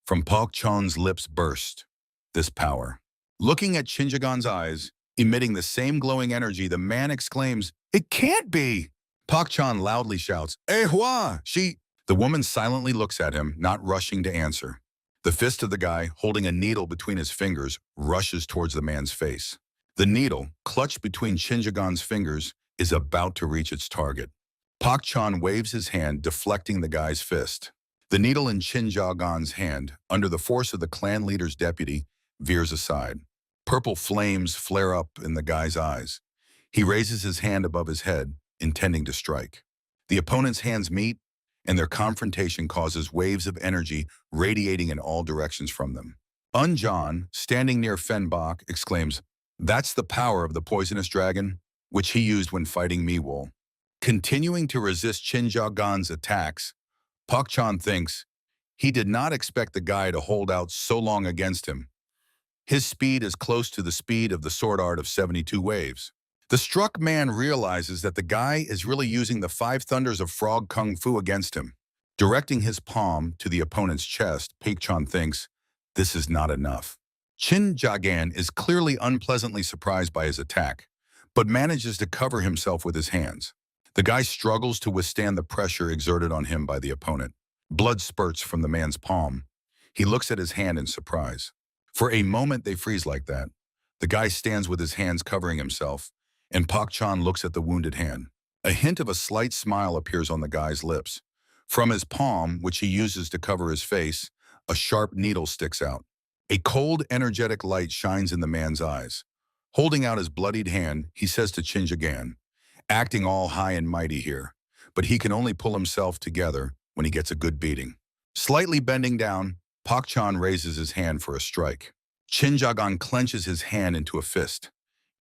S2: From Pak Chan's lips burst this power. Looking at Chin Jagan's eyes, emitting the same glowing energy, the man exclaims, it can't be! Pak Chan loudly shouts, "Hua, she..." The woman silently looks at him, not rushing to answer. The fist of the guy, holding a needle between his fingers, rushes towards the man's face. The needle, clutched between Chin Jagan's fingers, is about to reach its target. Pak Chan waves his hand, deflecting the guy's fist. The needle in Chin Jagan's hand, under the force of the clan leader's deputy, veers aside. Purple flames flare up in the guy's eyes. He raises his hand above his head, intending to strike. The opponent's hands meet, and their confrontation causes waves of energy radiating in all directions from them. Unjan, standing near Fenbach, exclaims, "That's the power of the poisonous dragon." which he used when fighting Miwol. Continuing to resist Chinjagan's attacks, Pak Chan thinks he did not expect the guy to hold out so long against him. His speed is close to the speed of the sword art of 72 waves. The struck man realizes that the guy is really using the 5 thunders of frog kung fu against him. Directing his palm to the opponent's chest, Pak Chan thinks, this is not enough. Chin Jagan is clearly unpleasantly surprised by his attack, but manages to cover himself with his hands. The guy struggles to withstand the pressure exerted on him by the opponent. Blood spurts from the man's palm. He looks at his hand in surprise. For a moment they freeze like that. The guy stands with his hands covering himself, and Pak Chan looks at the wounded hand. A hint of a slight smile appears on the guy's lips. From his palm, which he uses to cover his face, a sharp needle sticks out. A cold, energetic light shines in the man's eyes. Holding out his bloodied hand, he says to Chinjagan, acting all high and mighty here, but he can only pull himself together when he gets a good beating. Slightly bending down, Pak Chan raises his hand for a strike. Chinjagan clenches his hand into a fist.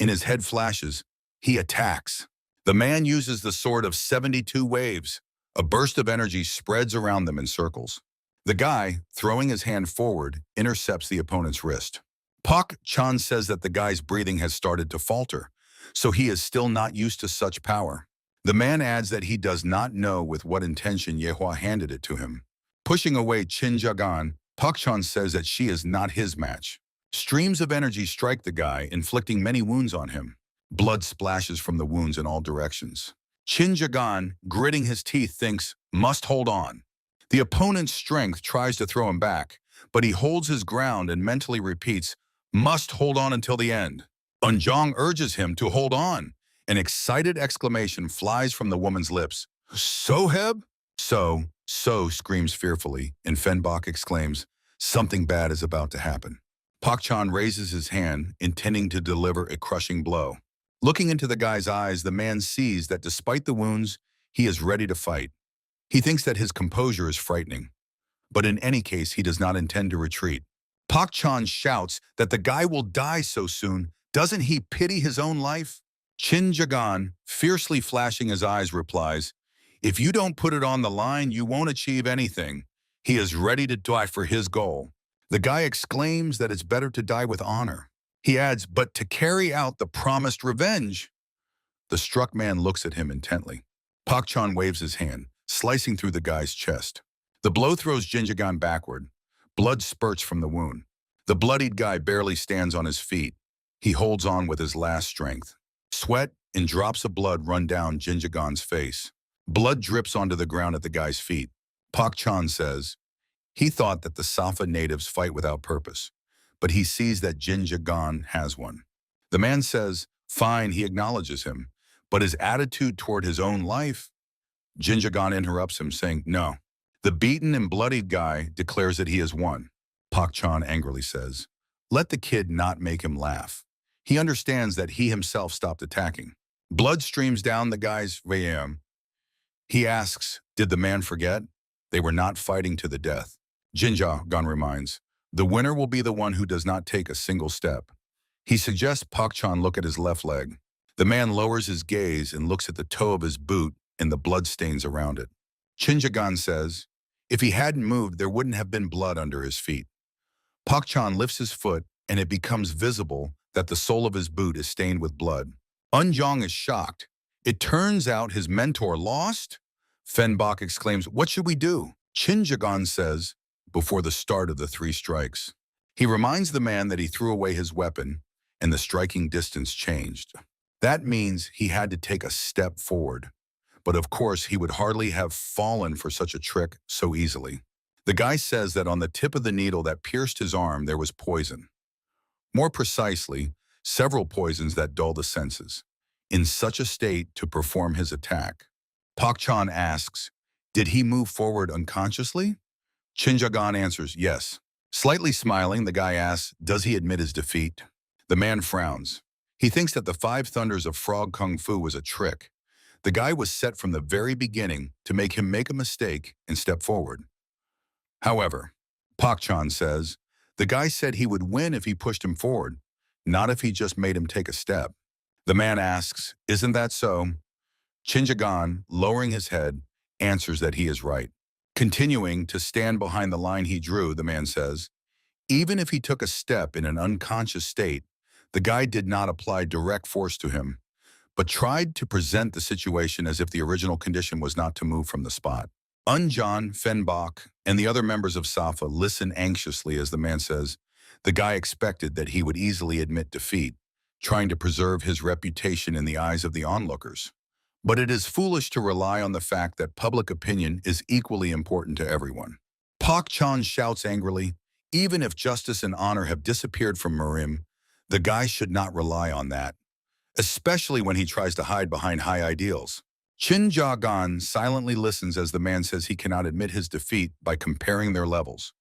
S2: In his head flashes, he attacks. The man uses the sword of 72 waves. A burst of energy spreads around them in circles. The guy, throwing his hand forward, intercepts the opponent's wrist. Pak Chan says that the guy's breathing has started to falter, so he is still not used to such power. The man adds that he does not know with what intention Yehua handed it to him. Pushing away Chinjagan, Pak Chan says that she is not his match. Streams of energy strike the guy, inflicting many wounds on him. Blood splashes from the wounds in all directions. Chinjagan, gritting his teeth, thinks, must hold on. The opponent's strength tries to throw him back, but he holds his ground and mentally repeats, must hold on until the end. Unjong urges him to hold on. An excited exclamation flies from the woman's lips. Soheb? So screams fearfully, and Fenbok exclaims, something bad is about to happen. Pak Chan raises his hand, intending to deliver a crushing blow. Looking into the guy's eyes, the man sees that despite the wounds, he is ready to fight. He thinks that his composure is frightening, but in any case, he does not intend to retreat. Pak Chan shouts that the guy will die so soon. Doesn't he pity his own life? Chin Jagan, fiercely flashing his eyes, replies, if you don't put it on the line, you won't achieve anything. He is ready to die for his goal. The guy exclaims that it's better to die with honor. He adds, but to carry out the promised revenge. The struck man looks at him intently. Pak Chan waves his hand, slicing through the guy's chest. The blow throws Jinjagan backward. Blood spurts from the wound. The bloodied guy barely stands on his feet. He holds on with his last strength. Sweat and drops of blood run down Jinjagan's face. Blood drips onto the ground at the guy's feet. Pak Chan says, he thought that the Safa natives fight without purpose, but he sees that Jinjagan has one. The man says, fine, he acknowledges him, but his attitude toward his own life? Jinjagan interrupts him, saying, no. The beaten and bloodied guy declares that he has won. Pak Chan angrily says, let the kid not make him laugh. He understands that he himself stopped attacking. Blood streams down the guy's venom. He asks, did the man forget? They were not fighting to the death. Jinjagan reminds, the winner will be the one who does not take a single step. He suggests Pak Chan look at his left leg. The man lowers his gaze and looks at the toe of his boot and the blood stains around it. Chinjagan says, if he hadn't moved, there wouldn't have been blood under his feet. Pak Chan lifts his foot and it becomes visible that the sole of his boot is stained with blood. Unjong is shocked. It turns out his mentor lost? Fenbok exclaims, what should we do? Chinjagan says, before the start of the 3 strikes. He reminds the man that he threw away his weapon and the striking distance changed. That means he had to take a step forward. But of course, he would hardly have fallen for such a trick so easily. The guy says that on the tip of the needle that pierced his arm, there was poison. More precisely, several poisons that dull the senses, in such a state to perform his attack. Pak Chan asks, did he move forward unconsciously? Chinjagan answers, yes. Slightly smiling, the guy asks, does he admit his defeat? The man frowns. He thinks that the 5 thunders of frog kung fu was a trick. The guy was set from the very beginning to make him make a mistake and step forward. However, Pak Chan says, the guy said he would win if he pushed him forward, not if he just made him take a step. The man asks, "Isn't that so?" Chinjagan, lowering his head, answers that he is right. Continuing to stand behind the line he drew, the man says, even if he took a step in an unconscious state, the guy did not apply direct force to him, but tried to present the situation as if the original condition was not to move from the spot. Unjan, Fenbach, and the other members of Safa listen anxiously as the man says, the guy expected that he would easily admit defeat, trying to preserve his reputation in the eyes of the onlookers. But it is foolish to rely on the fact that public opinion is equally important to everyone. Pak Chan shouts angrily, even if justice and honor have disappeared from Murim, the guy should not rely on that, especially when he tries to hide behind high ideals. Chin Jagan silently listens as the man says he cannot admit his defeat by comparing their levels.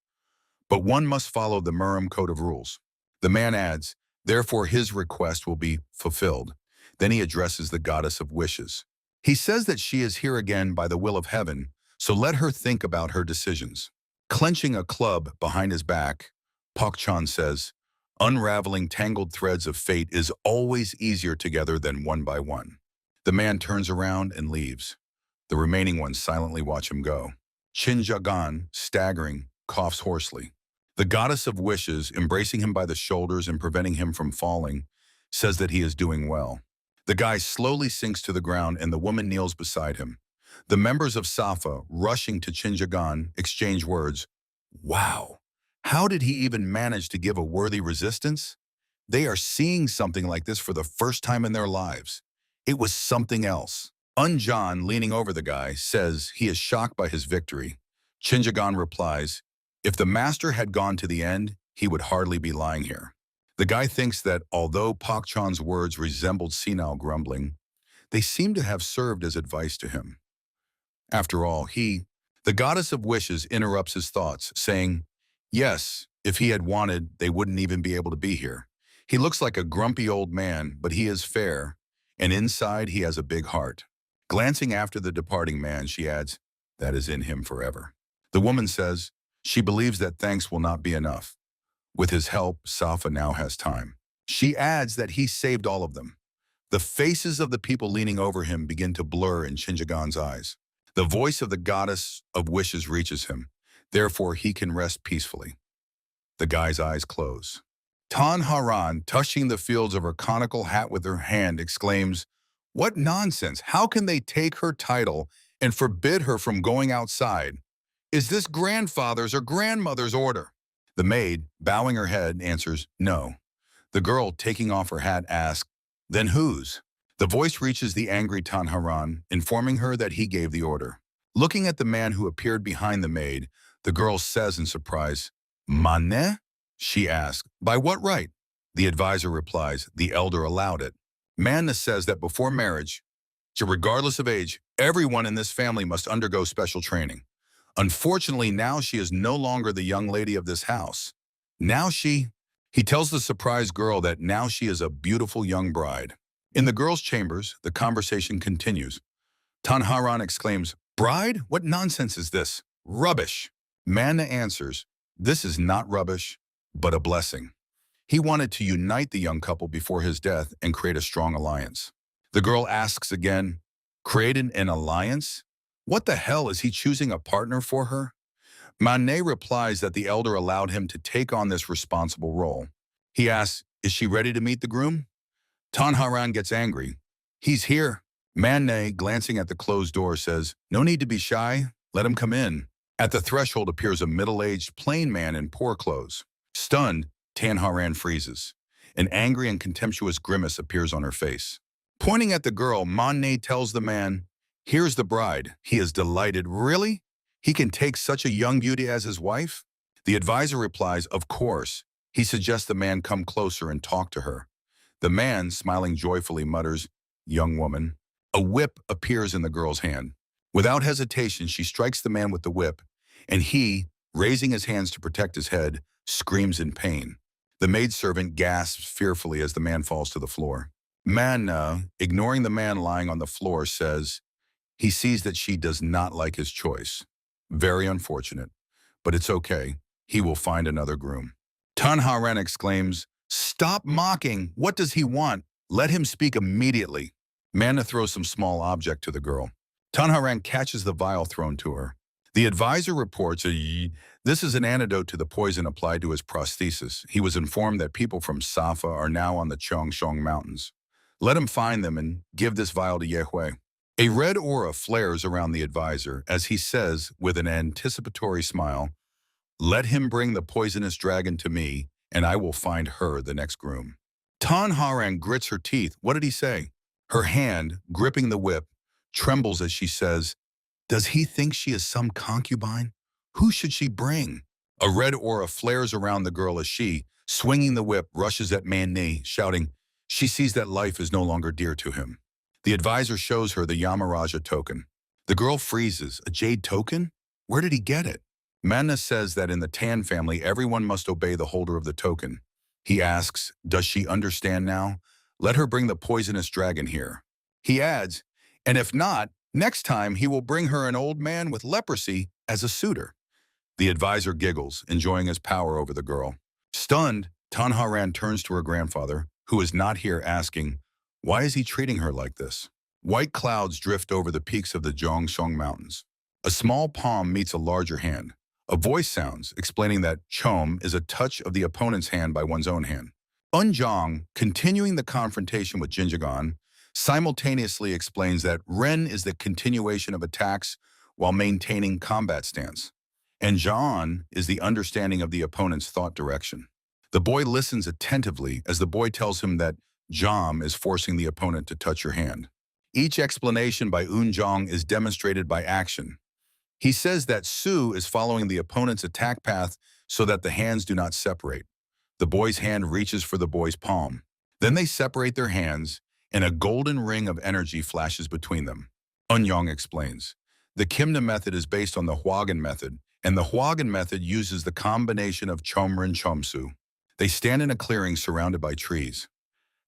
S2: But one must follow the Murim code of rules. The man adds, therefore his request will be fulfilled. Then he addresses the goddess of wishes. He says that she is here again by the will of heaven, so let her think about her decisions. Clenching a club behind his back, Pak Chan says, unraveling tangled threads of fate is always easier together than one by one. The man turns around and leaves. The remaining ones silently watch him go. Chin Jagan, staggering, coughs hoarsely. The goddess of wishes, embracing him by the shoulders and preventing him from falling, says that he is doing well. The guy slowly sinks to the ground and the woman kneels beside him. The members of Safa, rushing to Chinjagan, exchange words. Wow, how did he even manage to give a worthy resistance? They are seeing something like this for the first time in their lives. It was something else. Unjan, leaning over the guy, says he is shocked by his victory. Chinjagan replies, if the master had gone to the end, he would hardly be lying here. The guy thinks that although Pak Chan's words resembled senile grumbling, they seem to have served as advice to him. After all, the goddess of wishes, interrupts his thoughts, saying, yes, if he had wanted, they wouldn't even be able to be here. He looks like a grumpy old man, but he is fair, and inside he has a big heart. Glancing after the departing man, she adds, that is in him forever. The woman says, she believes that thanks will not be enough. With his help, Safa now has time. She adds that he saved all of them. The faces of the people leaning over him begin to blur in Chinjagan's eyes. The voice of the goddess of wishes reaches him. Therefore, he can rest peacefully. The guy's eyes close. Tan Haran, touching the fields of her conical hat with her hand, exclaims, what nonsense! How can they take her title and forbid her from going outside? Is this grandfather's or grandmother's order? The maid, bowing her head, answers, no. The girl, taking off her hat, asks, then whose? The voice reaches the angry Tanharan, informing her that he gave the order. Looking at the man who appeared behind the maid, the girl says in surprise, Mane? She asks, by what right? The advisor replies, the elder allowed it. Manna says that before marriage, regardless of age, everyone in this family must undergo special training. Unfortunately, now she is no longer the young lady of this house. He tells the surprised girl that now she is a beautiful young bride. In the girls' chambers, the conversation continues. Tanharan exclaims, bride? What nonsense is this? Rubbish. Manna answers, this is not rubbish, but a blessing. He wanted to unite the young couple before his death and create a strong alliance. The girl asks again, create an alliance? What the hell, is he choosing a partner for her? Mane replies that the elder allowed him to take on this responsible role. He asks, is she ready to meet the groom? Tanharan gets angry. He's here. Mane, glancing at the closed door, says, no need to be shy. Let him come in. At the threshold appears a middle-aged, plain man in poor clothes. Stunned, Tanharan freezes. An angry and contemptuous grimace appears on her face. Pointing at the girl, Mane tells the man, here's the bride. He is delighted. Really? He can take such a young beauty as his wife? The advisor replies, of course. He suggests the man come closer and talk to her. The man, smiling joyfully, mutters, young woman. A whip appears in the girl's hand. Without hesitation, she strikes the man with the whip, and he, raising his hands to protect his head, screams in pain. The maidservant gasps fearfully as the man falls to the floor. Manna, ignoring the man lying on the floor, says, he sees that she does not like his choice. Very unfortunate, but it's okay. He will find another groom. Tanharan exclaims, stop mocking. What does he want? Let him speak immediately. Manna throws some small object to the girl. Tanharan catches the vial thrown to her. The advisor reports this is an antidote to the poison applied to his prosthesis. He was informed that people from Safa are now on the Chongshong Mountains. Let him find them and give this vial to Yehui. A red aura flares around the advisor as he says with an anticipatory smile, let him bring the poisonous dragon to me, and I will find her the next groom. Tanharan grits her teeth. What did he say? Her hand, gripping the whip, trembles as she says, does he think she is some concubine? Who should she bring? A red aura flares around the girl as she, swinging the whip, rushes at Manhwa, shouting, she sees that life is no longer dear to him. The advisor shows her the Yamaraja token. The girl freezes. A jade token? Where did he get it? Manhwa says that in the Tan family, everyone must obey the holder of the token. He asks, does she understand now? Let her bring the poisonous dragon here. He adds, and if not, next time he will bring her an old man with leprosy as a suitor. The advisor giggles, enjoying his power over the girl. Stunned, Tanharan turns to her grandfather, who is not here, asking, why is he treating her like this? White clouds drift over the peaks of the Zhongshong Mountains. A small palm meets a larger hand. A voice sounds, explaining that chom is a touch of the opponent's hand by one's own hand. Unjong, continuing the confrontation with Jinjagan, simultaneously explains that Ren is the continuation of attacks while maintaining combat stance, and Zhan is the understanding of the opponent's thought direction. The boy listens attentively as the boy tells him that Jam is forcing the opponent to touch your hand. Each explanation by Unjong is demonstrated by action. He says that Su is following the opponent's attack path so that the hands do not separate. The boy's hand reaches for the boy's palm. Then they separate their hands, and a golden ring of energy flashes between them. Unyong explains, the Kimna method is based on the Hwagan method, and the Hwagan method uses the combination of Chomrin Chomsu. They stand in a clearing surrounded by trees.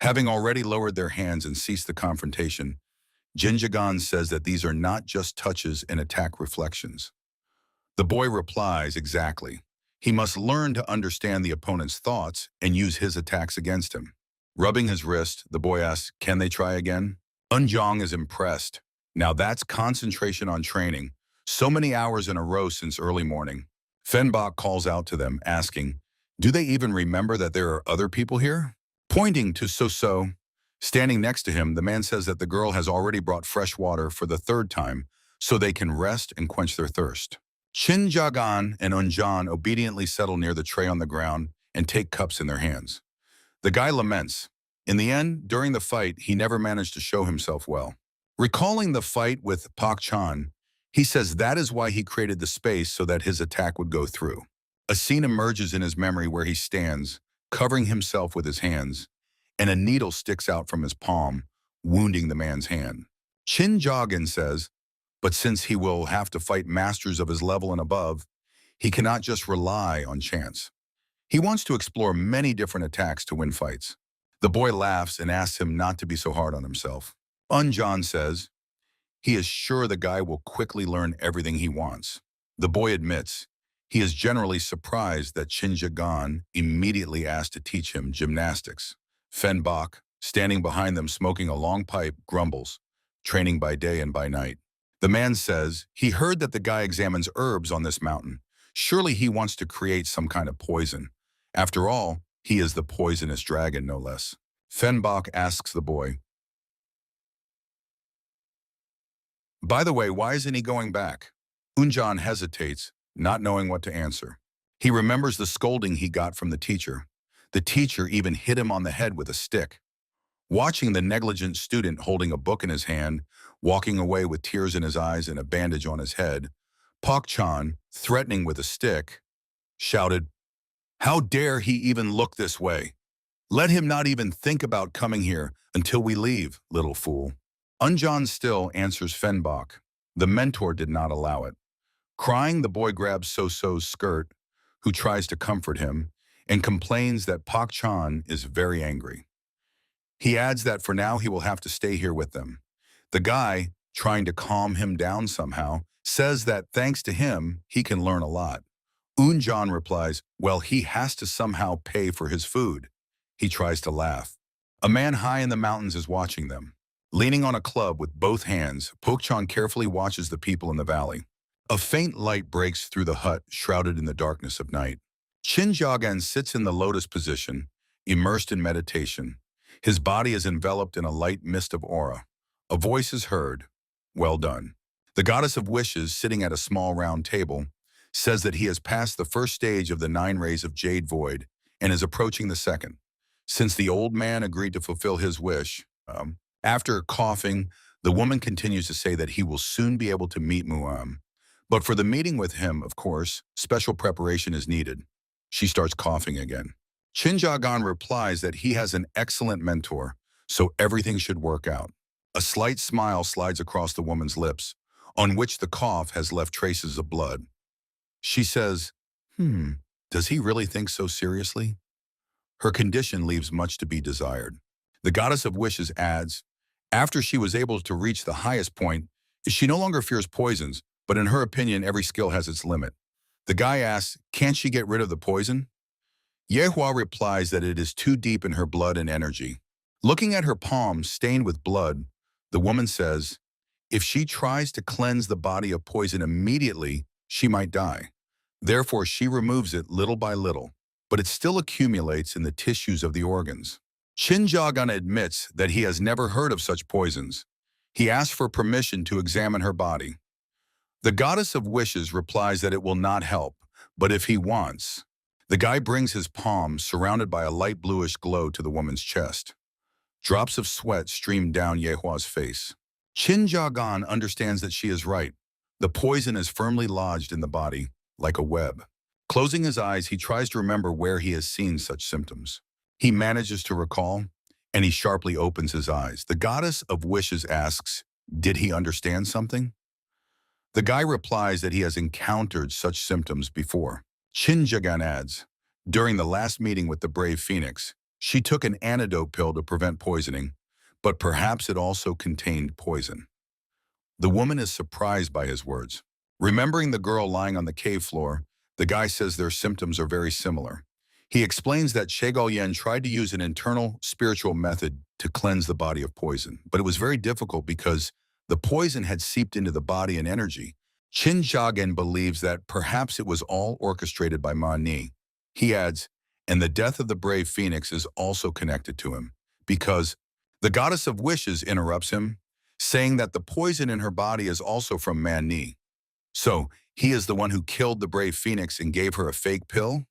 S2: Having already lowered their hands and ceased the confrontation, Jinjagan says that these are not just touches and attack reflections. The boy replies, exactly. He must learn to understand the opponent's thoughts and use his attacks against him. Rubbing his wrist, the boy asks, can they try again? Unjong is impressed. Now that's concentration on training. So many hours in a row since early morning. Fenbach calls out to them, asking, do they even remember that there are other people here? Pointing to So-So, standing next to him, the man says that the girl has already brought fresh water for the third time so they can rest and quench their thirst. Chinjagan and Unjan obediently settle near the tray on the ground and take cups in their hands. The guy laments. In the end, during the fight, he never managed to show himself well. Recalling the fight with Pak Chan, he says that is why he created the space so that his attack would go through. A scene emerges in his memory where he stands, covering himself with his hands, and a needle sticks out from his palm, wounding the man's hand. Chin Joggin says, but since he will have to fight masters of his level and above, he cannot just rely on chance. He wants to explore many different attacks to win fights. The boy laughs and asks him not to be so hard on himself. Unjan says, he is sure the guy will quickly learn everything he wants. The boy admits, he is generally surprised that Chinjagan immediately asked to teach him gymnastics. Fenbach, standing behind them smoking a long pipe, grumbles, training by day and by night. The man says, he heard that the guy examines herbs on this mountain. Surely he wants to create some kind of poison. After all, he is the poisonous dragon, no less. Fenbach asks the boy, by the way, why isn't he going back? Unjan hesitates, not knowing what to answer. He remembers the scolding he got from the teacher. The teacher even hit him on the head with a stick. Watching the negligent student holding a book in his hand, walking away with tears in his eyes and a bandage on his head, Pak Chan, threatening with a stick, shouted, how dare he even look this way? Let him not even think about coming here until we leave, little fool. Unjan still answers Fenbach. The mentor did not allow it. Crying, the boy grabs So-So's skirt, who tries to comfort him, and complains that Pak Chan is very angry. He adds that for now he will have to stay here with them. The guy, trying to calm him down somehow, says that thanks to him, he can learn a lot. Unjan replies, well, he has to somehow pay for his food. He tries to laugh. A man high in the mountains is watching them. Leaning on a club with both hands, Pokchon carefully watches the people in the valley. A faint light breaks through the hut, shrouded in the darkness of night. Jagan sits in the lotus position, immersed in meditation. His body is enveloped in a light mist of aura. A voice is heard. Well done. The goddess of wishes, sitting at a small round table, says that he has passed the first stage of the 9 rays of Jade Void and is approaching the second. Since the old man agreed to fulfill his wish, after coughing, the woman continues to say that he will soon be able to meet Murim. But for the meeting with him, of course, special preparation is needed. She starts coughing again. Jagan replies that he has an excellent mentor, so everything should work out. A slight smile slides across the woman's lips, on which the cough has left traces of blood. She says, does he really think so seriously? Her condition leaves much to be desired. The goddess of wishes adds, after she was able to reach the highest point, she no longer fears poisons, but in her opinion, every skill has its limit. The guy asks, can't she get rid of the poison? Yehua replies that it is too deep in her blood and energy. Looking at her palms stained with blood, the woman says, if she tries to cleanse the body of poison immediately, she might die. Therefore, she removes it little by little, but it still accumulates in the tissues of the organs. Jagan admits that he has never heard of such poisons. He asks for permission to examine her body. The goddess of wishes replies that it will not help, but if he wants. The guy brings his palms, surrounded by a light bluish glow, to the woman's chest. Drops of sweat stream down Yehua's face. Jagan understands that she is right. The poison is firmly lodged in the body, like a web. Closing his eyes, he tries to remember where he has seen such symptoms. He manages to recall, and he sharply opens his eyes. The goddess of wishes asks, did he understand something? The guy replies that he has encountered such symptoms before. Jagan adds, during the last meeting with the brave phoenix, she took an antidote pill to prevent poisoning, but perhaps it also contained poison. The woman is surprised by his words. Remembering the girl lying on the cave floor, the guy says their symptoms are very similar. He explains that Yen tried to use an internal spiritual method to cleanse the body of poison, but it was very difficult because the poison had seeped into the body and energy. Jagan believes that perhaps it was all orchestrated by Manhwa. He adds, and the death of the brave phoenix is also connected to him, because the goddess of wishes interrupts him, saying that the poison in her body is also from Manhwa. So, he is the one who killed the brave phoenix and gave her a fake pill?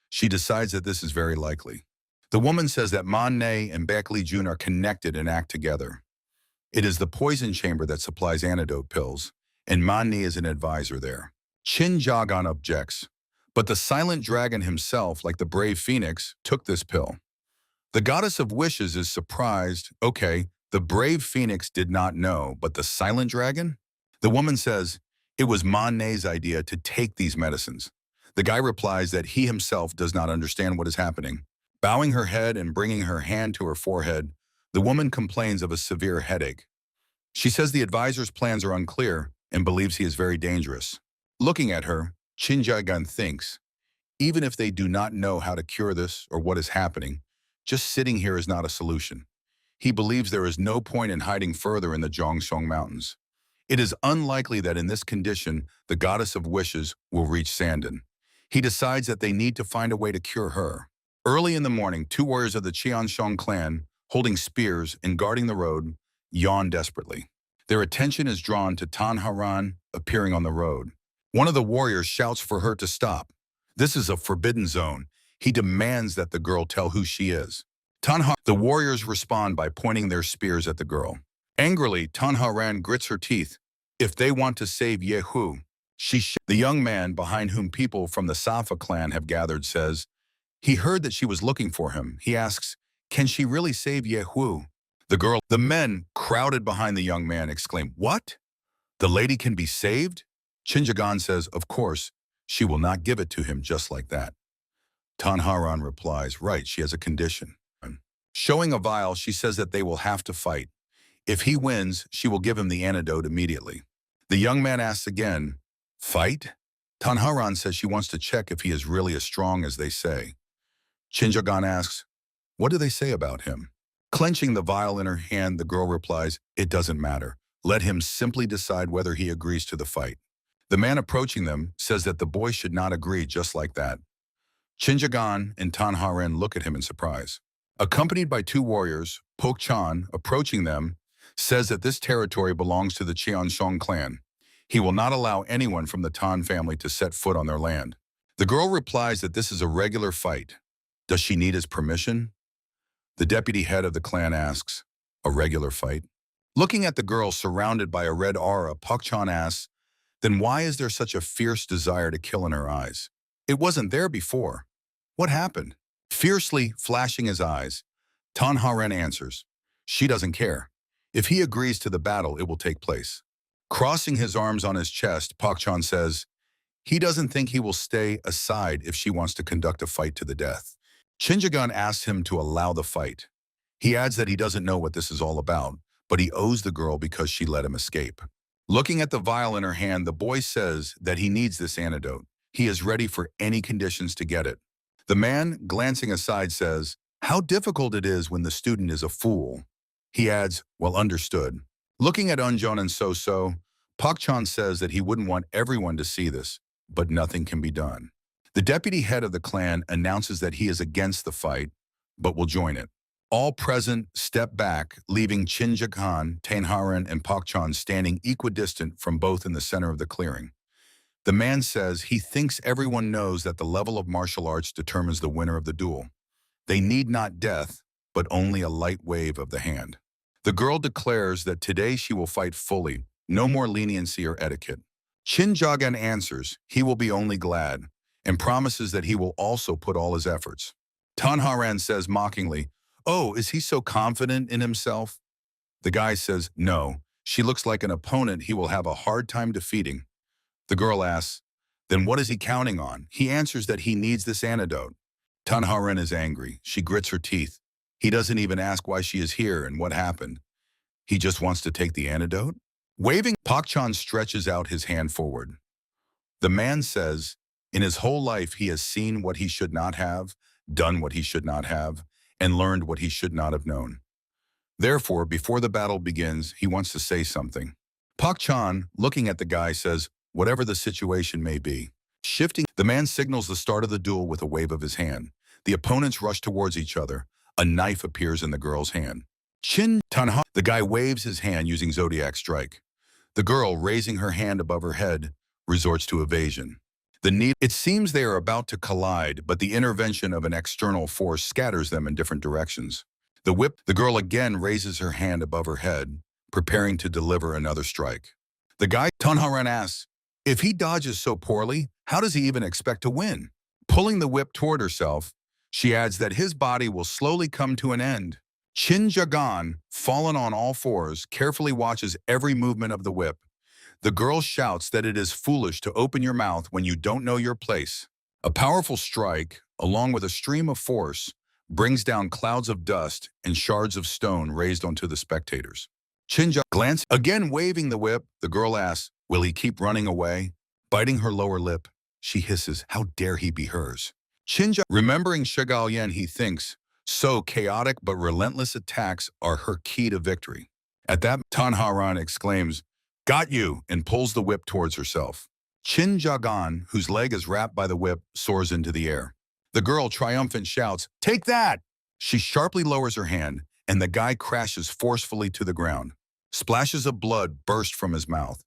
S2: She decides that this is very likely. The woman says that Manhwa and Baekli Jun are connected and act together. It is the poison chamber that supplies antidote pills, and Manhwa is an advisor there. Jagan objects, but the silent dragon himself, like the brave phoenix, took this pill. The goddess of wishes is surprised. Okay, the brave phoenix did not know, but the silent dragon? The woman says, it was Manhwa's idea to take these medicines. The guy replies that he himself does not understand what is happening. Bowing her head and bringing her hand to her forehead, the woman complains of a severe headache. She says the advisor's plans are unclear and believes he is very dangerous. Looking at her, Jagan thinks, even if they do not know how to cure this or what is happening, just sitting here is not a solution. He believes there is no point in hiding further in the Zhongsong Mountains. It is unlikely that in this condition, the goddess of wishes will reach Sandan. He decides that they need to find a way to cure her. Early in the morning, 2 warriors of the Qianshong clan, holding spears and guarding the road, yawn desperately. Their attention is drawn to Tanharan appearing on the road. One of the warriors shouts for her to stop. This is a forbidden zone. He demands that the girl tell who she is. The warriors respond by pointing their spears at the girl. Angrily, Tanharan grits her teeth. If they want to save Yehu, the young man behind whom people from the Safa clan have gathered says, he heard that she was looking for him. He asks, can she really save Yehu? The men crowded behind the young man exclaim, what? The lady can be saved? Jagan says, of course, she will not give it to him just like that. Tanharan replies, right, she has a condition. Showing a vial, she says that they will have to fight. If he wins, she will give him the antidote immediately. The young man asks again, fight? Tanharan says she wants to check if he is really as strong as they say. Jagan asks, what do they say about him? Clenching the vial in her hand, the girl replies, "It doesn't matter. Let him simply decide whether he agrees to the fight." The man approaching them says that the boy should not agree just like that. Shinjagan and Tanharen look at him in surprise. Accompanied by two warriors, Pokchan, approaching them, says that this territory belongs to the Cheonshong clan. He will not allow anyone from the Tan family to set foot on their land. The girl replies that this is a regular fight. Does she need his permission? The deputy head of the clan asks, "A regular fight?" Looking at the girl surrounded by a red aura, Pokchan asks, "Then why is there such a fierce desire to kill in her eyes? It wasn't there before. What happened?" Fiercely flashing his eyes, Tanharen answers, "She doesn't care. If he agrees to the battle, it will take place." Crossing his arms on his chest, Pokchan says, he doesn't think he will stay aside if she wants to conduct a fight to the death. Shinjagan asks him to allow the fight. He adds that he doesn't know what this is all about, but he owes the girl because she let him escape. Looking at the vial in her hand, the boy says that he needs this antidote. He is ready for any conditions to get it. The man, glancing aside, says, "How difficult it is when the student is a fool." He adds, "Well understood." Looking at Unjon and So-So, Pokchan says that he wouldn't want everyone to see this, but nothing can be done. The deputy head of the clan announces that he is against the fight, but will join it. All present step back, leaving Shinjagan, Tanharen, and Pokchan standing equidistant from both in the center of the clearing. The man says he thinks everyone knows that the level of martial arts determines the winner of the duel. They need not death, but only a light wave of the hand. The girl declares that today she will fight fully, no more leniency or etiquette. Shinjagan answers he will be only glad, and promises that he will also put all his efforts. Tanharen says mockingly, "Oh, is he so confident in himself?" The guy says, "No, she looks like an opponent he will have a hard time defeating." The girl asks, "Then what is he counting on?" He answers that he needs this antidote. Tanharen is angry. She grits her teeth. He doesn't even ask why she is here and what happened. He just wants to take the antidote? Waving, Pokchan stretches out his hand forward. The man says, in his whole life he has seen what he should not have, done what he should not have, and learned what he should not have known. Therefore, before the battle begins, he wants to say something. Pokchan, looking at the guy, says, "Whatever the situation may be." Shifting, the man signals the start of the duel with a wave of his hand. The opponents rush towards each other. A knife appears in the girl's hand. Tanha, the guy waves his hand using Zodiac Strike. The girl, raising her hand above her head, resorts to evasion. It seems they are about to collide, but the intervention of an external force scatters them in different directions. The girl again raises her hand above her head, preparing to deliver another strike. The guy, Tanharan, asks, if he dodges so poorly, how does he even expect to win? Pulling the whip toward herself, she adds that his body will slowly come to an end. Shinjagan, fallen on all fours, carefully watches every movement of the whip. The girl shouts that it is foolish to open your mouth when you don't know your place. A powerful strike, along with a stream of force, brings down clouds of dust and shards of stone raised onto the spectators. Shinja glances, again waving the whip. The girl asks, will he keep running away? Biting her lower lip, she hisses, how dare he be hers? Shinja, remembering Shigalyen, he thinks, so chaotic but relentless attacks are her key to victory. At that, Tanharan exclaims, got you, and pulls the whip towards herself. Shinjagan, whose leg is wrapped by the whip, soars into the air. The girl, triumphant, shouts, take that! She sharply lowers her hand, and the guy crashes forcefully to the ground. Splashes of blood burst from his mouth.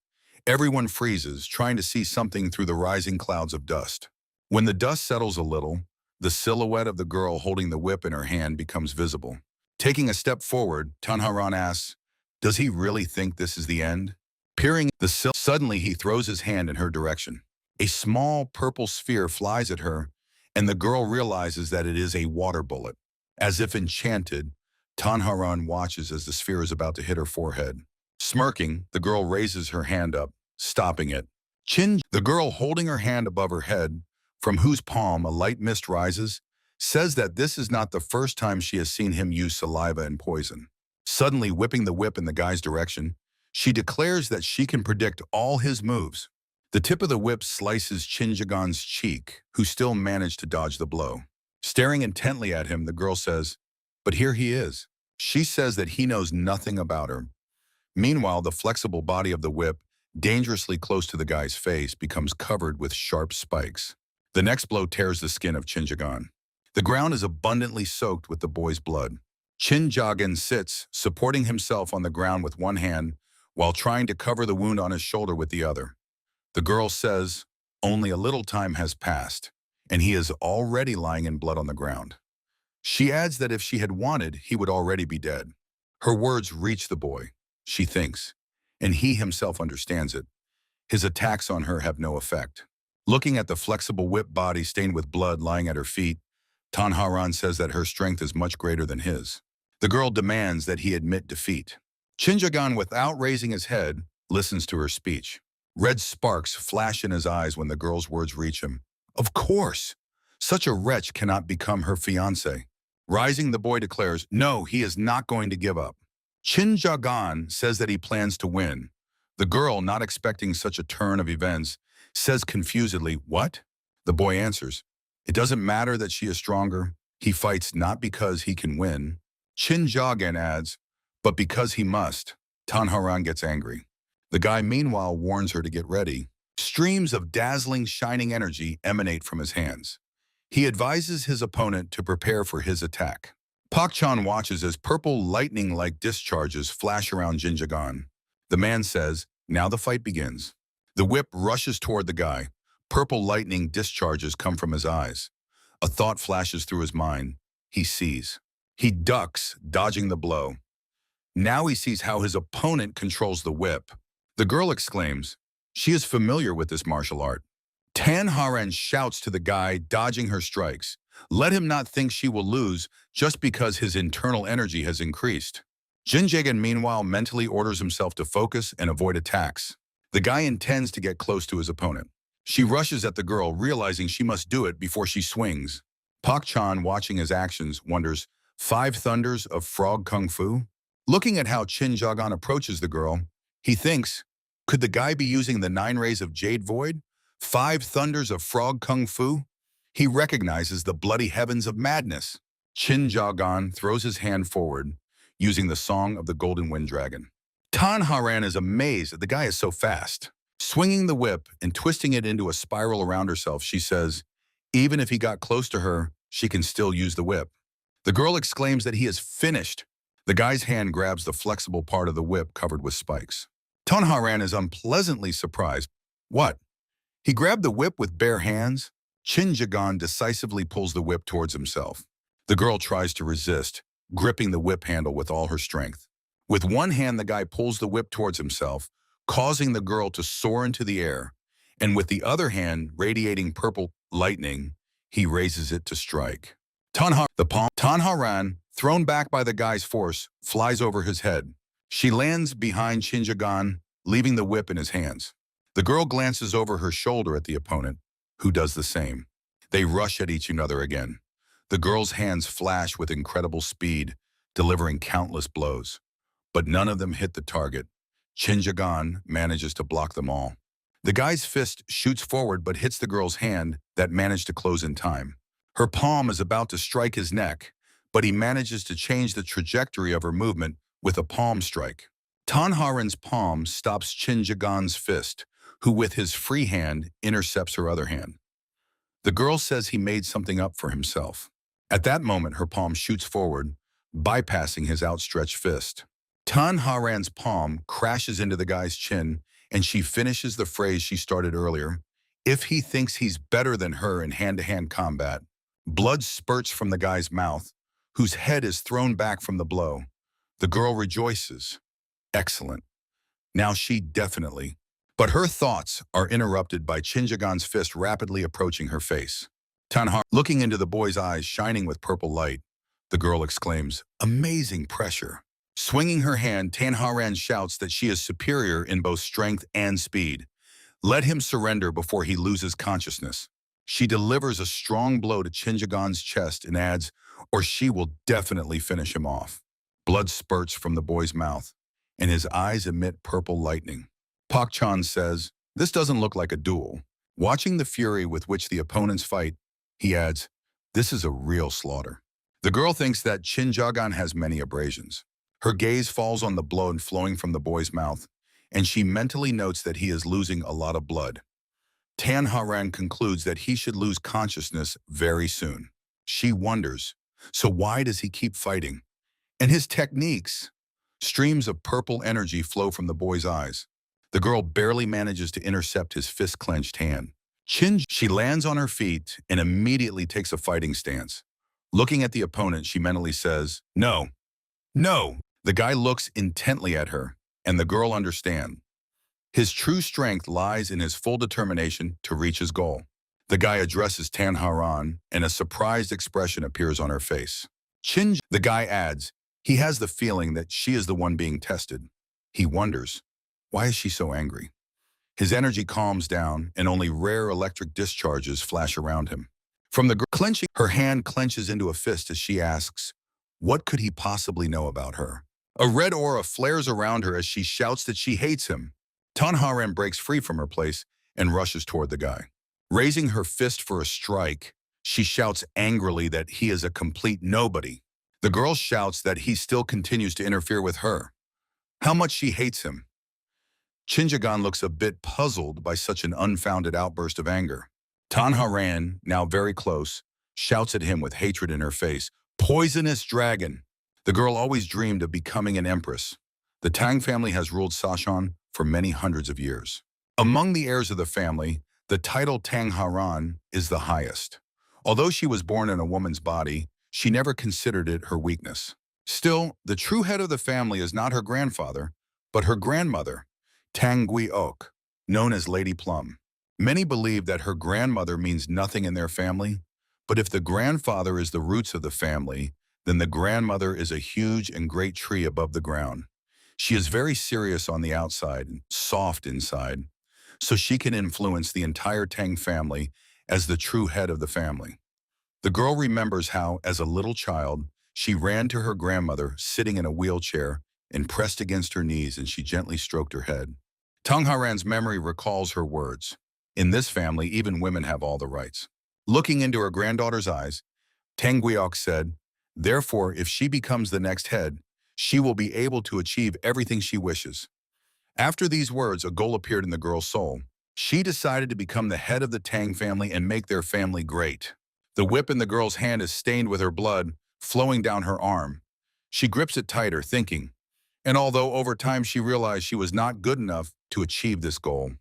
S2: Everyone freezes, trying to see something through the rising clouds of dust. When the dust settles a little, the silhouette of the girl holding the whip in her hand becomes visible. Taking a step forward, Tanharan asks, does he really think this is the end? Peering the sill, suddenly he throws his hand in her direction. A small purple sphere flies at her, and the girl realizes that it is a water bullet. As if enchanted, Tanharan watches as the sphere is about to hit her forehead. Smirking, the girl raises her hand up, stopping it. The girl, holding her hand above her head, from whose palm a light mist rises, says that this is not the first time she has seen him use saliva and poison. Suddenly whipping the whip in the guy's direction, she declares that she can predict all his moves. The tip of the whip slices Shinjagan's cheek, who still managed to dodge the blow. Staring intently at him, the girl says, but here he is. She says that he knows nothing about her. Meanwhile, the flexible body of the whip, dangerously close to the guy's face, becomes covered with sharp spikes. The next blow tears the skin of Chinjagan. The ground is abundantly soaked with the boy's blood. Chinjagan sits, supporting himself on the ground with one hand, while trying to cover the wound on his shoulder with the other. The girl says, only a little time has passed, and he is already lying in blood on the ground. She adds that if she had wanted, he would already be dead. Her words reach the boy, she thinks, and he himself understands it. His attacks on her have no effect. Looking at the flexible whip body stained with blood lying at her feet, Tanharan says that her strength is much greater than his. The girl demands that he admit defeat. Chinjagan, without raising his head, listens to her speech. Red sparks flash in his eyes when the girl's words reach him. Of course! Such a wretch cannot become her fiancé. Rising, the boy declares, no, he is not going to give up. Chinjagan says that he plans to win. The girl, not expecting such a turn of events, says confusedly, what? The boy answers, it doesn't matter that she is stronger. He fights not because he can win. Chinjagan adds, but because he must. Tanharan gets angry. The guy meanwhile warns her to get ready. Streams of dazzling, shining energy emanate from his hands. He advises his opponent to prepare for his attack. Pakchan watches as purple lightning-like discharges flash around Jinjagan. The man says, now the fight begins. The whip rushes toward the guy. Purple lightning discharges come from his eyes. A thought flashes through his mind. He sees. He ducks, dodging the blow. Now he sees how his opponent controls the whip. The girl exclaims, she is familiar with this martial art. Tanharan shouts to the guy, dodging her strikes. Let him not think she will lose just because his internal energy has increased. Jinjagan meanwhile mentally orders himself to focus and avoid attacks. The guy intends to get close to his opponent. She rushes at the girl, realizing she must do it before she swings. Pakchan, watching his actions, wonders, 5 thunders of frog kung fu? Looking at how Chinjagan approaches the girl, he thinks, could the guy be using the 9 rays of Jade Void? 5 thunders of frog kung fu? He recognizes the bloody heavens of madness. Chinjagan throws his hand forward, using the song of the Golden Wind Dragon. Tanharan is amazed that the guy is so fast. Swinging the whip and twisting it into a spiral around herself, she says, even if he got close to her, she can still use the whip. The girl exclaims that he is finished. The guy's hand grabs the flexible part of the whip covered with spikes. Tanharan is unpleasantly surprised. What? He grabbed the whip with bare hands? Chinjagan decisively pulls the whip towards himself. The girl tries to resist, gripping the whip handle with all her strength. With one hand, the guy pulls the whip towards himself, causing the girl to soar into the air, and with the other hand, radiating purple lightning, he raises it to strike. Tanharan, thrown back by the guy's force, flies over his head. She lands behind Chinjagan, leaving the whip in his hands. The girl glances over her shoulder at the opponent, who does the same. They rush at each other again. The girl's hands flash with incredible speed, delivering countless blows. But none of them hit the target. Chinjagan manages to block them all. The guy's fist shoots forward but hits the girl's hand that managed to close in time. Her palm is about to strike his neck, but he manages to change the trajectory of her movement with a palm strike. Tanharan's palm stops Chinjagan's fist, who with his free hand intercepts her other hand. The girl says he made something up for himself. At that moment, her palm shoots forward, bypassing his outstretched fist. Tanharan's palm crashes into the guy's chin, and she finishes the phrase she started earlier. If he thinks he's better than her in hand-to-hand combat, blood spurts from the guy's mouth, whose head is thrown back from the blow. The girl rejoices. Excellent. Now she definitely. But her thoughts are interrupted by Chinjagan's fist rapidly approaching her face. Tanharan, looking into the boy's eyes shining with purple light, the girl exclaims, amazing pressure. Swinging her hand, Tanharan shouts that she is superior in both strength and speed. Let him surrender before he loses consciousness. She delivers a strong blow to Chinjagan's chest and adds, or she will definitely finish him off. Blood spurts from the boy's mouth, and his eyes emit purple lightning. Pakchan says, this doesn't look like a duel. Watching the fury with which the opponents fight, he adds, this is a real slaughter. The girl thinks that Chinjagan has many abrasions. Her gaze falls on the blood flowing from the boy's mouth, and she mentally notes that he is losing a lot of blood. Tanharan concludes that he should lose consciousness very soon. She wonders, so why does he keep fighting? And his techniques. Streams of purple energy flow from the boy's eyes. The girl barely manages to intercept his fist-clenched hand. She lands on her feet and immediately takes a fighting stance. Looking at the opponent, she mentally says, "No, no." The guy looks intently at her, and the girl understands. His true strength lies in his full determination to reach his goal. The guy addresses Tanharan, and a surprised expression appears on her face. The guy adds, he has the feeling that she is the one being tested. He wonders, why is she so angry? His energy calms down, and only rare electric discharges flash around him. From the girl clenching, her hand clenches into a fist as she asks, what could he possibly know about her? A red aura flares around her as she shouts that she hates him. Tanharan breaks free from her place and rushes toward the guy. Raising her fist for a strike, she shouts angrily that he is a complete nobody. The girl shouts that he still continues to interfere with her. How much she hates him. Chinjagan looks a bit puzzled by such an unfounded outburst of anger. Tanharan, now very close, shouts at him with hatred in her face, "Poisonous dragon!" The girl always dreamed of becoming an empress. The Tang family has ruled Sashan for many hundreds of years. Among the heirs of the family, the title Tangharan is the highest. Although she was born in a woman's body, she never considered it her weakness. Still, the true head of the family is not her grandfather, but her grandmother, Tang Gui-ok, known as Lady Plum. Many believe that her grandmother means nothing in their family, but if the grandfather is the roots of the family, then the grandmother is a huge and great tree above the ground. She is very serious on the outside and soft inside, so she can influence the entire Tang family as the true head of the family. The girl remembers how, as a little child, she ran to her grandmother sitting in a wheelchair and pressed against her knees, and she gently stroked her head. Tangharan's memory recalls her words. In this family, even women have all the rights. Looking into her granddaughter's eyes, Tang Gui-ok said, therefore, if she becomes the next head, she will be able to achieve everything she wishes. After these words, a goal appeared in the girl's soul. She decided to become the head of the Tang family and make their family great. The whip in the girl's hand is stained with her blood, flowing down her arm. She grips it tighter, thinking, and although over time she realized she was not good enough to achieve this goal,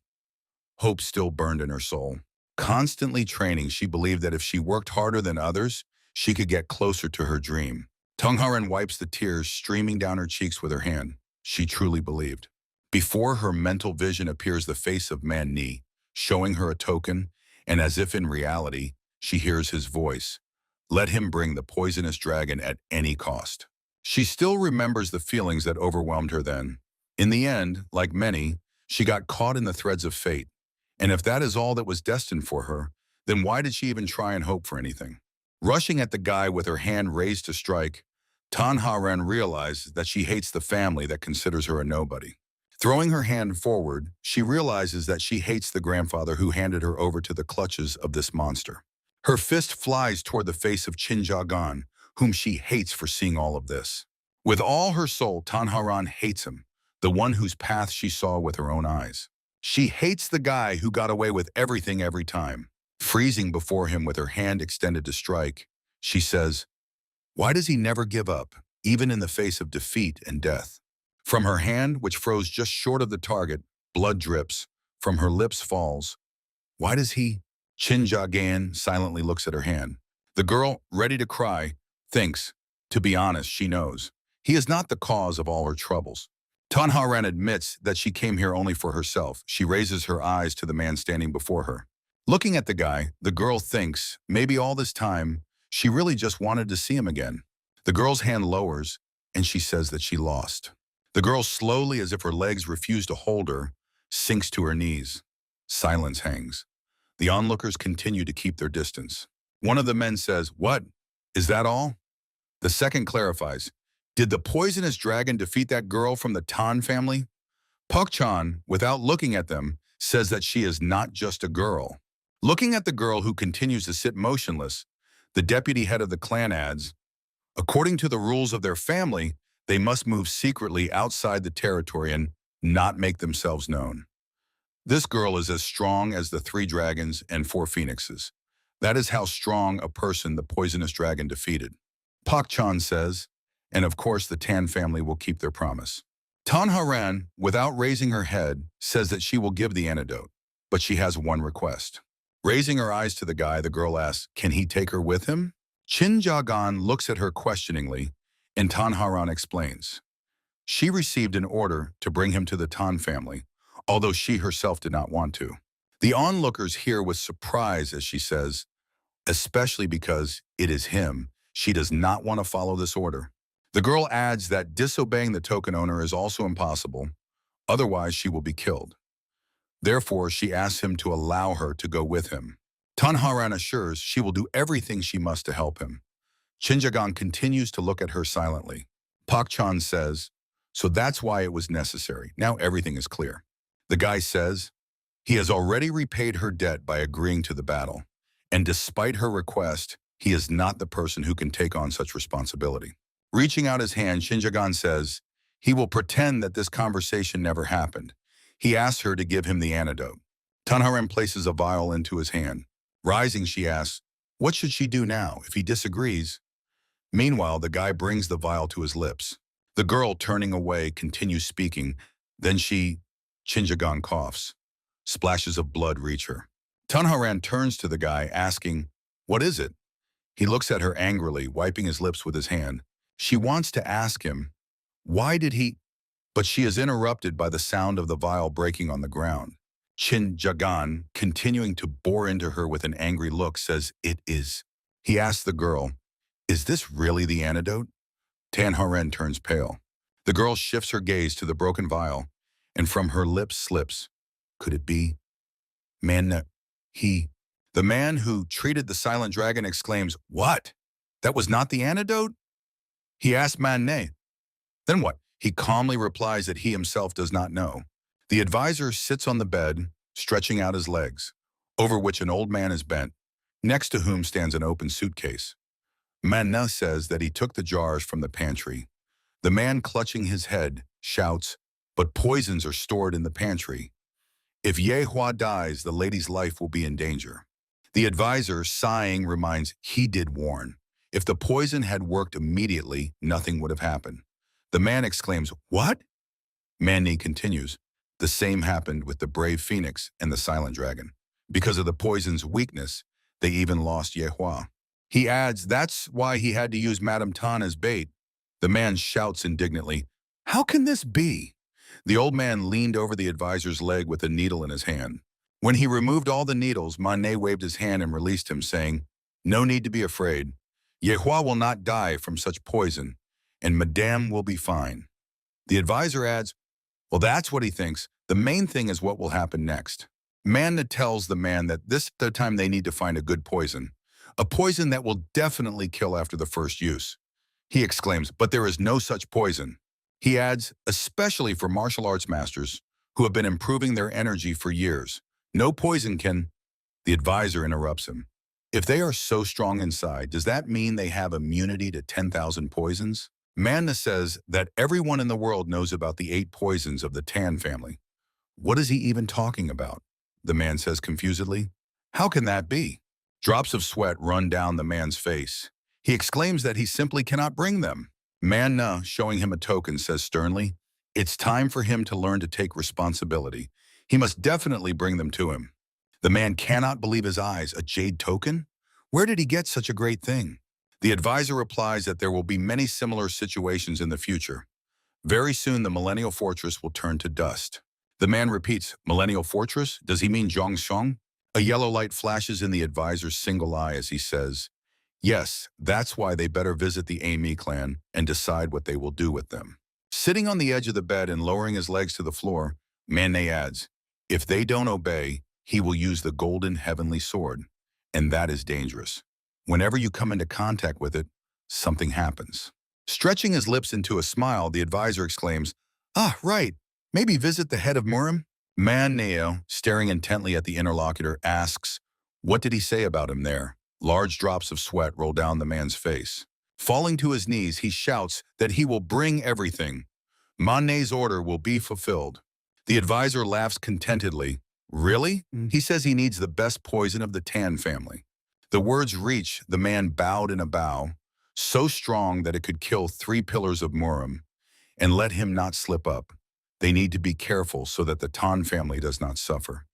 S2: hope still burned in her soul. Constantly training, she believed that if she worked harder than others, she could get closer to her dream. Tangharan wipes the tears streaming down her cheeks with her hand. She truly believed. Before her mental vision appears the face of Man Ni, showing her a token, and as if in reality, she hears his voice. Let him bring the poisonous dragon at any cost. She still remembers the feelings that overwhelmed her then. In the end, like many, she got caught in the threads of fate. And if that is all that was destined for her, then why did she even try and hope for anything? Rushing at the guy with her hand raised to strike, Tanharan realizes that she hates the family that considers her a nobody. Throwing her hand forward, she realizes that she hates the grandfather who handed her over to the clutches of this monster. Her fist flies toward the face of Chinjagan, whom she hates for seeing all of this. With all her soul, Tanharan hates him, the one whose path she saw with her own eyes. She hates the guy who got away with everything every time. Freezing before him with her hand extended to strike, she says, why does he never give up, even in the face of defeat and death? From her hand, which froze just short of the target, blood drips. From her lips falls. Why does he? Chinjagan silently looks at her hand. The girl, ready to cry, thinks, to be honest, she knows. He is not the cause of all her troubles. Tanharan admits that she came here only for herself. She raises her eyes to the man standing before her. Looking at the guy, the girl thinks, maybe all this time, she really just wanted to see him again. The girl's hand lowers, and she says that she lost. The girl slowly, as if her legs refuse to hold her, sinks to her knees. Silence hangs. The onlookers continue to keep their distance. One of the men says, what? Is that all? The second clarifies, did the poisonous dragon defeat that girl from the Tan family? Puk-chan, without looking at them, says that she is not just a girl. Looking at the girl who continues to sit motionless, the deputy head of the clan adds, According to the rules of their family, they must move secretly outside the territory and not make themselves known. This girl is as strong as the 3 dragons and 4 phoenixes. That is how strong a person the poisonous dragon defeated. Pak Chan says, and of course the Tan family will keep their promise. Tan Haran, without raising her head, says that she will give the antidote, but she has one request. Raising her eyes to the guy, the girl asks, can he take her with him? Chin Jagan looks at her questioningly, and Tan Haran explains. She received an order to bring him to the Tan family, although she herself did not want to. The onlookers hear with surprise as she says, especially because it is him, she does not want to follow this order. The girl adds that disobeying the token owner is also impossible, otherwise she will be killed. Therefore, she asks him to allow her to go with him. Tan Haran assures she will do everything she must to help him. Chinjagang continues to look at her silently. Pak Chan says, so that's why it was necessary. Now everything is clear. The guy says, he has already repaid her debt by agreeing to the battle, and despite her request, he is not the person who can take on such responsibility. Reaching out his hand, Shinjagan says, he will pretend that this conversation never happened. He asks her to give him the antidote. Tanharan places a vial into his hand. Rising, she asks, what should she do now if he disagrees? Meanwhile, the guy brings the vial to his lips. The girl, turning away, continues speaking. Then Chinjagan coughs. Splashes of blood reach her. Tanharan turns to the guy, asking, what is it? He looks at her angrily, wiping his lips with his hand. She wants to ask him, why did he? But she is interrupted by the sound of the vial breaking on the ground. Chinjagan, continuing to bore into her with an angry look, says, it is. He asks the girl, is this really the antidote? Tanharan turns pale. The girl shifts her gaze to the broken vial, and from her lips slips, could it be? The man who treated the silent dragon exclaims, what? That was not the antidote? He asks Manne. Then what? He calmly replies that he himself does not know. The advisor sits on the bed, stretching out his legs, over which an old man is bent, next to whom stands an open suitcase. Manne says that he took the jars from the pantry. The man, clutching his head, shouts, but poisons are stored in the pantry. If Yehua dies, the lady's life will be in danger. The advisor, sighing, reminds he did warn. If the poison had worked immediately, nothing would have happened. The man exclaims, what? Manny continues, the same happened with the brave phoenix and the silent dragon. Because of the poison's weakness, they even lost Yehua. He adds, that's why he had to use Madame Tan as bait. The man shouts indignantly, how can this be? The old man leaned over the advisor's leg with a needle in his hand. When he removed all the needles, Manet waved his hand and released him, saying, no need to be afraid. Yehua will not die from such poison, and Madame will be fine. The advisor adds, well, that's what he thinks. The main thing is what will happen next. Manna tells the man that this is the time they need to find a good poison, a poison that will definitely kill after the first use. He exclaims, but there is no such poison. He adds, especially for martial arts masters who have been improving their energy for years. No poison can. The advisor interrupts him. If they are so strong inside, does that mean they have immunity to 10,000 poisons? Manna says that everyone in the world knows about the 8 poisons of the Tan family. What is he even talking about? The man says confusedly. How can that be? Drops of sweat run down the man's face. He exclaims that he simply cannot bring them. Manna, showing him a token, says sternly, it's time for him to learn to take responsibility. He must definitely bring them to him. The man cannot believe his eyes. A jade token? Where did he get such a great thing? The advisor replies that there will be many similar situations in the future. Very soon, the Millennial Fortress will turn to dust. The man repeats, Millennial Fortress? Does he mean Zhongxiong? A yellow light flashes in the advisor's single eye as he says, yes, that's why they better visit the Amy clan and decide what they will do with them. Sitting on the edge of the bed and lowering his legs to the floor, Manet adds, if they don't obey, he will use the golden heavenly sword, and that is dangerous. Whenever you come into contact with it, something happens. Stretching his lips into a smile, the advisor exclaims, ah, right, maybe visit the head of Murim? Neo, staring intently at the interlocutor, asks, what did he say about him there? Large drops of sweat roll down the man's face. Falling to his knees, he shouts that he will bring everything. Manne's order will be fulfilled. The advisor laughs contentedly. Really? He says he needs the best poison of the Tan family. The words reach the man bowed in a bow, so strong that it could kill 3 pillars of Murim, and let him not slip up. They need to be careful so that the Tan family does not suffer.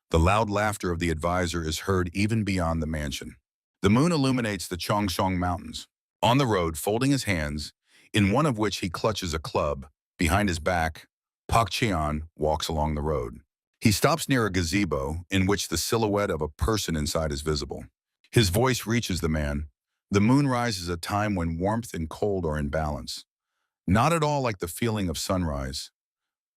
S2: The loud laughter of the advisor is heard even beyond the mansion. The moon illuminates the Chongsong Mountains. On the road, folding his hands, in one of which he clutches a club, behind his back, Pak Cheon walks along the road. He stops near a gazebo in which the silhouette of a person inside is visible. His voice reaches the man. The moonrise is a time when warmth and cold are in balance. Not at all like the feeling of sunrise,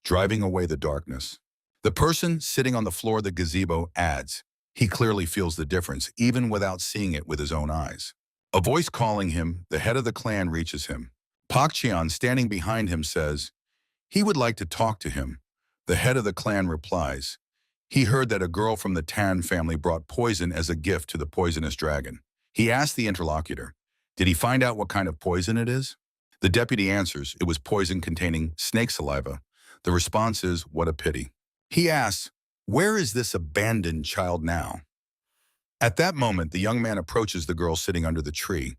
S2: driving away the darkness. The person sitting on the floor of the gazebo adds, he clearly feels the difference, even without seeing it with his own eyes. A voice calling him, the head of the clan, reaches him. Pak Cheon, standing behind him, says, he would like to talk to him. The head of the clan replies, he heard that a girl from the Tan family brought poison as a gift to the poisonous dragon. He asked the interlocutor, did he find out what kind of poison it is? The deputy answers, it was poison containing snake saliva. The response is, what a pity. He asks, where is this abandoned child now? At that moment, the young man approaches the girl sitting under the tree.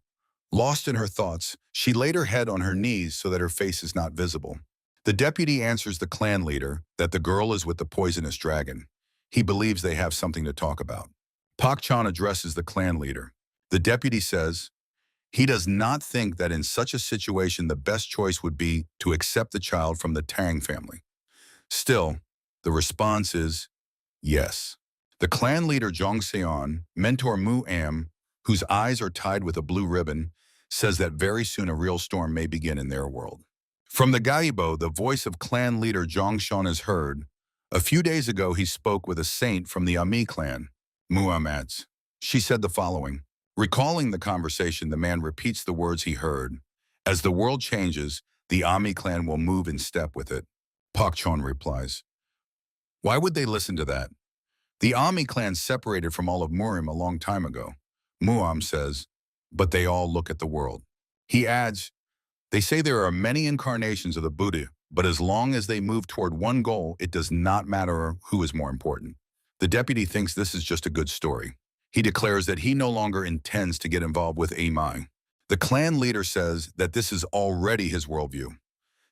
S2: Lost in her thoughts, she laid her head on her knees so that her face is not visible. The deputy answers the clan leader that the girl is with the poisonous dragon. He believes they have something to talk about. Pak Chan addresses the clan leader. The deputy says, he does not think that in such a situation the best choice would be to accept the child from the Tang family. Still, the response is yes. The clan leader Jong Seon, mentor Mu Am, whose eyes are tied with a blue ribbon, says that very soon a real storm may begin in their world. From the gazebo, the voice of clan leader Jong Shon is heard. A few days ago, he spoke with a saint from the Ami clan, Muam adds. She said the following. Recalling the conversation, the man repeats the words he heard. As the world changes, the Ami clan will move in step with it. Pak Chon replies. Why would they listen to that? The Ami clan separated from all of Murim a long time ago. Muam says, but they all look at the world. He adds, they say there are many incarnations of the Buddha, but as long as they move toward one goal, it does not matter who is more important. The deputy thinks this is just a good story. He declares that he no longer intends to get involved with Amai. The clan leader says that this is already his worldview.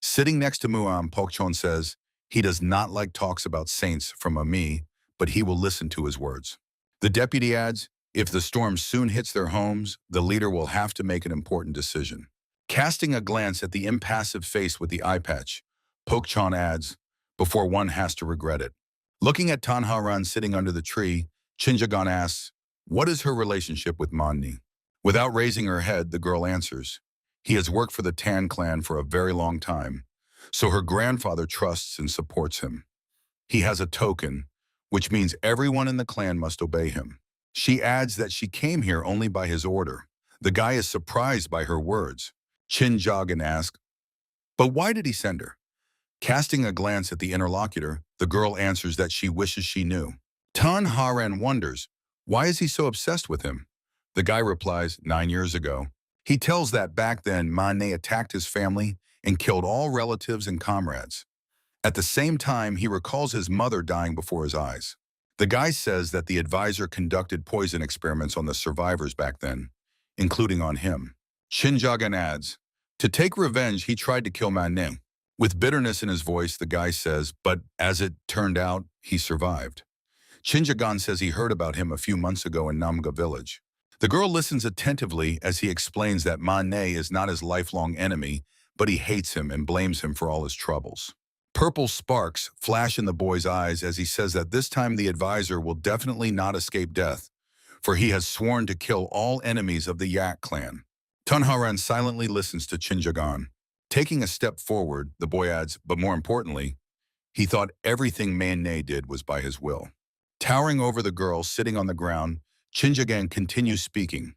S2: Sitting next to Muam, Pokchon says he does not like talks about saints from Ami, but he will listen to his words. The deputy adds, if the storm soon hits their homes, the leader will have to make an important decision. Casting a glance at the impassive face with the eye patch, Pokchon adds, before one has to regret it. Looking at Tanharan sitting under the tree, Chinjagan asks, what is her relationship with Manni? Without raising her head, the girl answers, he has worked for the Tan clan for a very long time, so her grandfather trusts and supports him. He has a token, which means everyone in the clan must obey him. She adds that she came here only by his order. The guy is surprised by her words. Chinjagan asks, but why did he send her? Casting a glance at the interlocutor, the girl answers that she wishes she knew. Tan Haran wonders, why is he so obsessed with him? The guy replies, 9 years ago. He tells that back then Manne attacked his family and killed all relatives and comrades. At the same time, he recalls his mother dying before his eyes. The guy says that the advisor conducted poison experiments on the survivors back then, including on him. Chinjagan adds, to take revenge, he tried to kill Manne. With bitterness in his voice, the guy says, but as it turned out, he survived. Chinjagan says he heard about him a few months ago in Namga village. The girl listens attentively as he explains that Manne is not his lifelong enemy, but he hates him and blames him for all his troubles. Purple sparks flash in the boy's eyes as he says that this time the advisor will definitely not escape death, for he has sworn to kill all enemies of the Yak clan. Tunharan silently listens to Chinjagan. Taking a step forward, the boy adds, but more importantly, he thought everything Manne did was by his will. Towering over the girl sitting on the ground, Chinjagan continues speaking.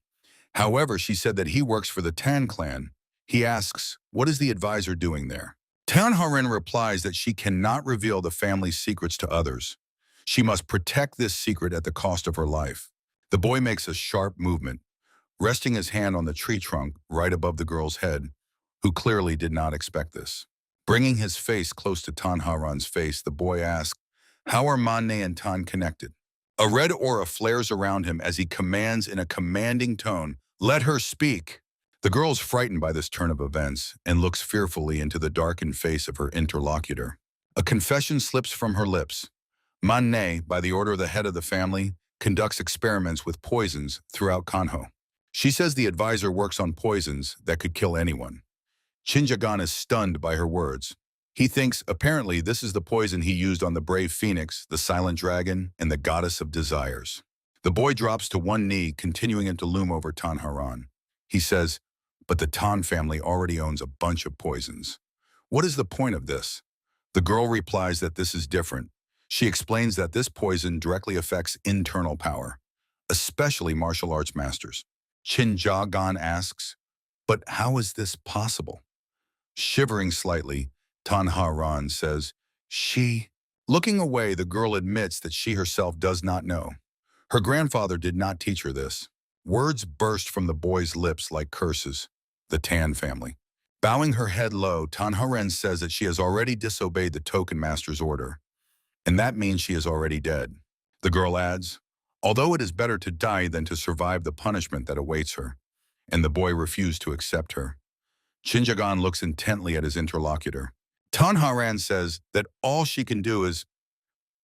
S2: However, she said that he works for the Tan clan. He asks, what is the advisor doing there? Tanharan replies that she cannot reveal the family's secrets to others. She must protect this secret at the cost of her life. The boy makes a sharp movement. resting his hand on the tree trunk right above the girl's head, who clearly did not expect this. Bringing his face close to Tanharan's face, the boy asked, "How are Manne and Tan connected?" A red aura flares around him as he commands in a commanding tone, "Let her speak." The girl is frightened by this turn of events and looks fearfully into the darkened face of her interlocutor. A confession slips from her lips. Manne, by the order of the head of the family, conducts experiments with poisons throughout Kanho. She says the advisor works on poisons that could kill anyone. Shinjagan is stunned by her words. He thinks apparently this is the poison he used on the brave phoenix, the silent dragon, and the goddess of desires. The boy drops to one knee, continuing to loom over Tanharan. He says, "But the Tan family already owns a bunch of poisons. What is the point of this?" The girl replies that this is different. She explains that this poison directly affects internal power, especially martial arts masters. Shinjagan asks, "But how is this possible?" Shivering slightly, Tanharan says, "She..." Looking away, the girl admits that she herself does not know. Her grandfather did not teach her this. Words burst from the boy's lips like curses. The Tan family. Bowing her head low, Tanharan says that she has already disobeyed the token master's order, and that means she is already dead. The girl adds, "Although it is better to die than to survive the punishment that awaits her," and the boy refused to accept her. Shinjagan looks intently at his interlocutor. Tanharan says that all she can do is...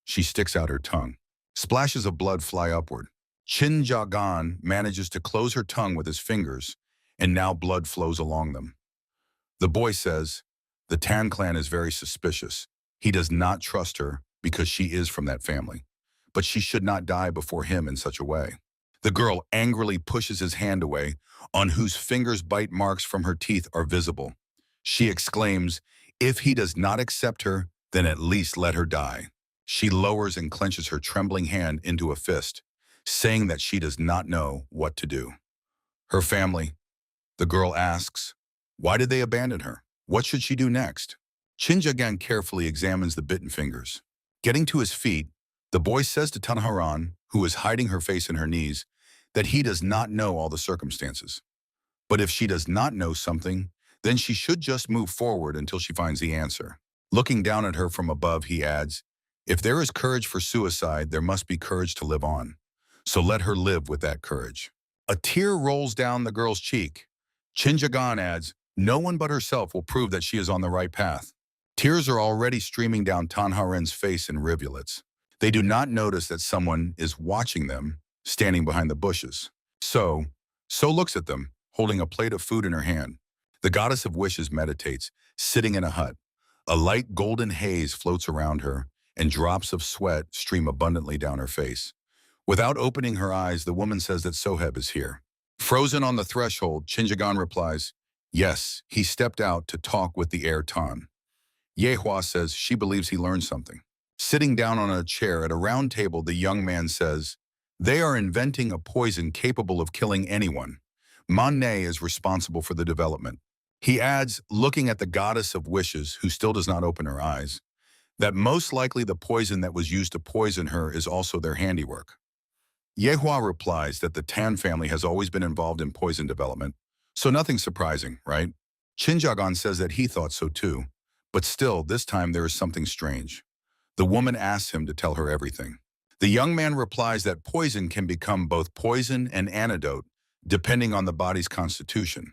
S2: She sticks out her tongue. Splashes of blood fly upward. Shinjagan manages to close her tongue with his fingers, and now blood flows along them. The boy says, "The Tan clan is very suspicious. He does not trust her because she is from that family. But she should not die before him in such a way." The girl angrily pushes his hand away, on whose fingers bite marks from her teeth are visible. She exclaims, "If he does not accept her, then at least let her die." She lowers and clenches her trembling hand into a fist, saying that she does not know what to do. Her family, the girl asks, why did they abandon her? What should she do next? Shinjagan carefully examines the bitten fingers. Getting to his feet, the boy says to Tanharan, who is hiding her face in her knees, that he does not know all the circumstances. But if she does not know something, then she should just move forward until she finds the answer. Looking down at her from above, he adds, "If there is courage for suicide, there must be courage to live on. So let her live with that courage." A tear rolls down the girl's cheek. Shinjagan adds, "No one but herself will prove that she is on the right path." Tears are already streaming down Tanharan's face in rivulets. They do not notice that someone is watching them, standing behind the bushes. So looks at them, holding a plate of food in her hand. The goddess of wishes meditates, sitting in a hut. A light golden haze floats around her, and drops of sweat stream abundantly down her face. Without opening her eyes, the woman says that Soheb is here. Frozen on the threshold, Shinjagan replies, "Yes, he stepped out to talk with the heir Tan." Yehua says she believes he learned something. Sitting down on a chair at a round table, the young man says, "They are inventing a poison capable of killing anyone. Manne is responsible for the development." He adds, looking at the goddess of wishes, who still does not open her eyes, that most likely the poison that was used to poison her is also their handiwork. Yehua replies that the Tan family has always been involved in poison development, so nothing surprising, right? Shinjagan says that he thought so too, but still, this time there is something strange. The woman asks him to tell her everything. The young man replies that poison can become both poison and antidote, depending on the body's constitution.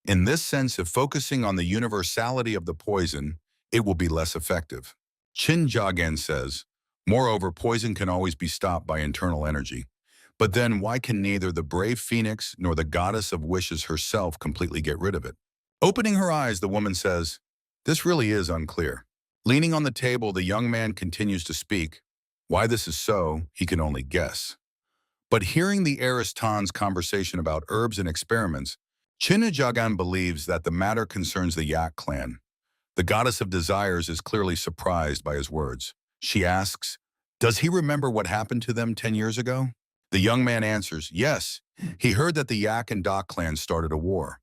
S2: In this sense, if focusing on the universality of the poison, it will be less effective. Shinjagan says, moreover, poison can always be stopped by internal energy. But then why can neither the brave phoenix nor the goddess of wishes herself completely get rid of it? Opening her eyes, the woman says, "This really is unclear." Leaning on the table, the young man continues to speak. Why this is so, he can only guess. But hearing the heiress Tan's conversation about herbs and experiments, Shinjagan believes that the matter concerns the Yak clan. The goddess of desires is clearly surprised by his words. She asks, does he remember what happened to them 10 years ago? The young man answers, yes. He heard that the Yak and Dok clans started a war.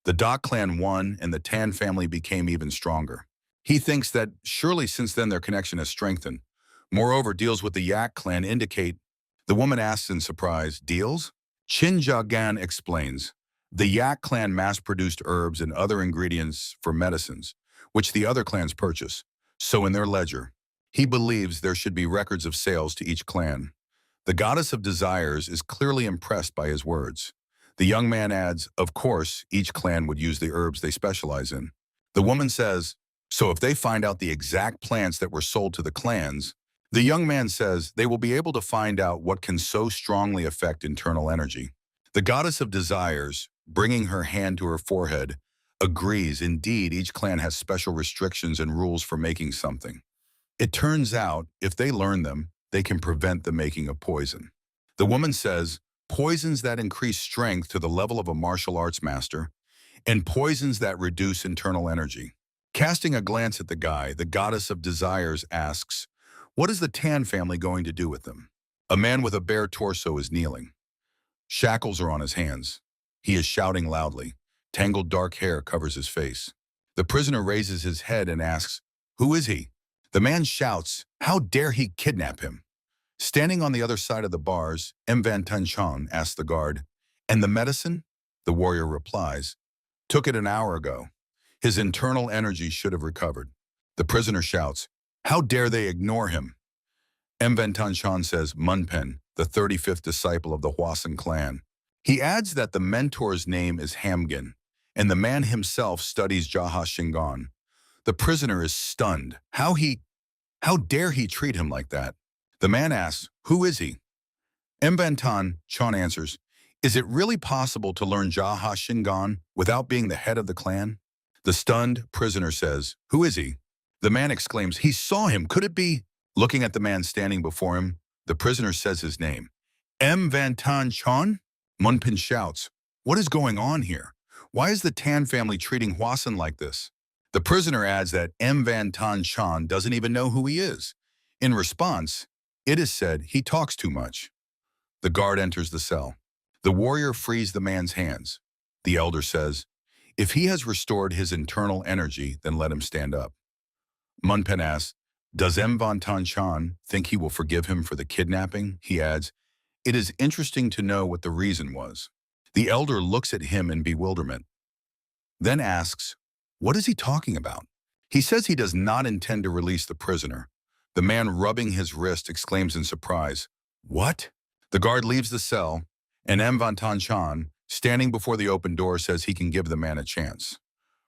S2: The Dok clan won, and the Tan family became even stronger. He thinks that surely since then their connection has strengthened. Moreover, deals with the Yak clan indicate... The woman asks in surprise, deals? Chinjagan explains, the Yak clan mass-produced herbs and other ingredients for medicines, which the other clans purchase. So in their ledger, he believes there should be records of sales to each clan. The goddess of desires is clearly impressed by his words. The young man adds, of course, each clan would use the herbs they specialize in. The woman says, so if they find out the exact plants that were sold to the clans, the young man says they will be able to find out what can so strongly affect internal energy. The goddess of desires, bringing her hand to her forehead, agrees indeed each clan has special restrictions and rules for making something. It turns out, if they learn them, they can prevent the making of poison. The woman says, poisons that increase strength to the level of a martial arts master, and poisons that reduce internal energy. Casting a glance at the guy, the goddess of desires asks, what is the Tan family going to do with them? A man with a bare torso is kneeling. Shackles are on his hands. He is shouting loudly. Tangled dark hair covers his face. The prisoner raises his head and asks, who is he? The man shouts, how dare he kidnap him? Standing on the other side of the bars, Van Tan asks the guard, and the medicine? The warrior replies, took it an hour ago. His internal energy should have recovered. The prisoner shouts, how dare they ignore him? Van Tan says Munpen, the 35th disciple of the Hwasan clan. He adds that the mentor's name is Hamgin, and the man himself studies Jaha Shingon. The prisoner is stunned. How dare he treat him like that? The man asks, who is he? Van Tan answers, is it really possible to learn Jaha Shingon without being the head of the clan? The stunned prisoner says, who is he? The man exclaims, he saw him, could it be? Looking at the man standing before him, the prisoner says his name. Van Tan. Munpin shouts, what is going on here? Why is the Tan family treating Hwasan like this? The prisoner adds that Van Tan doesn't even know who he is. In response, it is said he talks too much. The guard enters the cell. The warrior frees the man's hands. The elder says, if he has restored his internal energy, then let him stand up. Munpen asks, does Van Tan think he will forgive him for the kidnapping? He adds, it is interesting to know what the reason was. The elder looks at him in bewilderment, then asks, what is he talking about? He says he does not intend to release the prisoner. The man rubbing his wrist exclaims in surprise, what? The guard leaves the cell, and Van Tan, standing before the open door, says he can give the man a chance.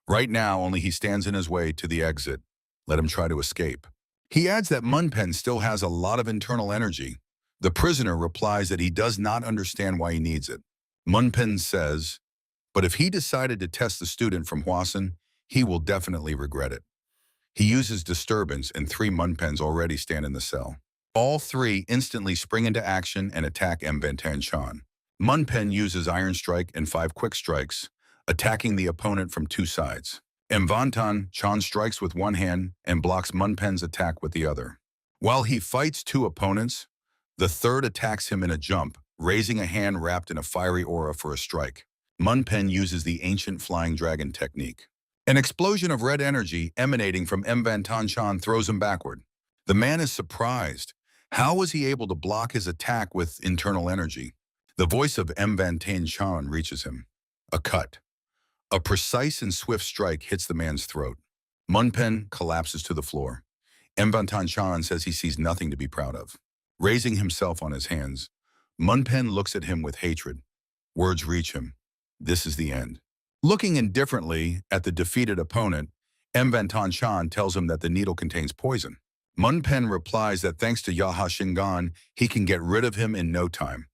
S2: Right now, only he stands in his way to the exit. Let him try to escape. He adds that Munpen still has a lot of internal energy. The prisoner replies that he does not understand why he needs it. Munpen says, but if he decided to test the student from Hwasan, he will definitely regret it. He uses disturbance and 3 Munpens already stand in the cell. All 3 instantly spring into action and attack Van Tan. Munpen uses Iron Strike and 5 Quick Strikes, attacking the opponent from 2 sides. Van Tan strikes with one hand and blocks Munpen's attack with the other. While he fights 2 opponents, the third attacks him in a jump, raising a hand wrapped in a fiery aura for a strike. Munpen uses the ancient flying dragon technique. An explosion of red energy emanating from Van Tan throws him backward. The man is surprised. How was he able to block his attack with internal energy? The voice of Van Tan reaches him. A cut. A precise and swift strike hits the man's throat. Munpen collapses to the floor. Van Tan says he sees nothing to be proud of. Raising himself on his hands, Munpen looks at him with hatred. Words reach him. This is the end. Looking indifferently at the defeated opponent, Van Tan tells him that the needle contains poison. Munpen replies that thanks to Jaha Shingon, he can get rid of him in no time.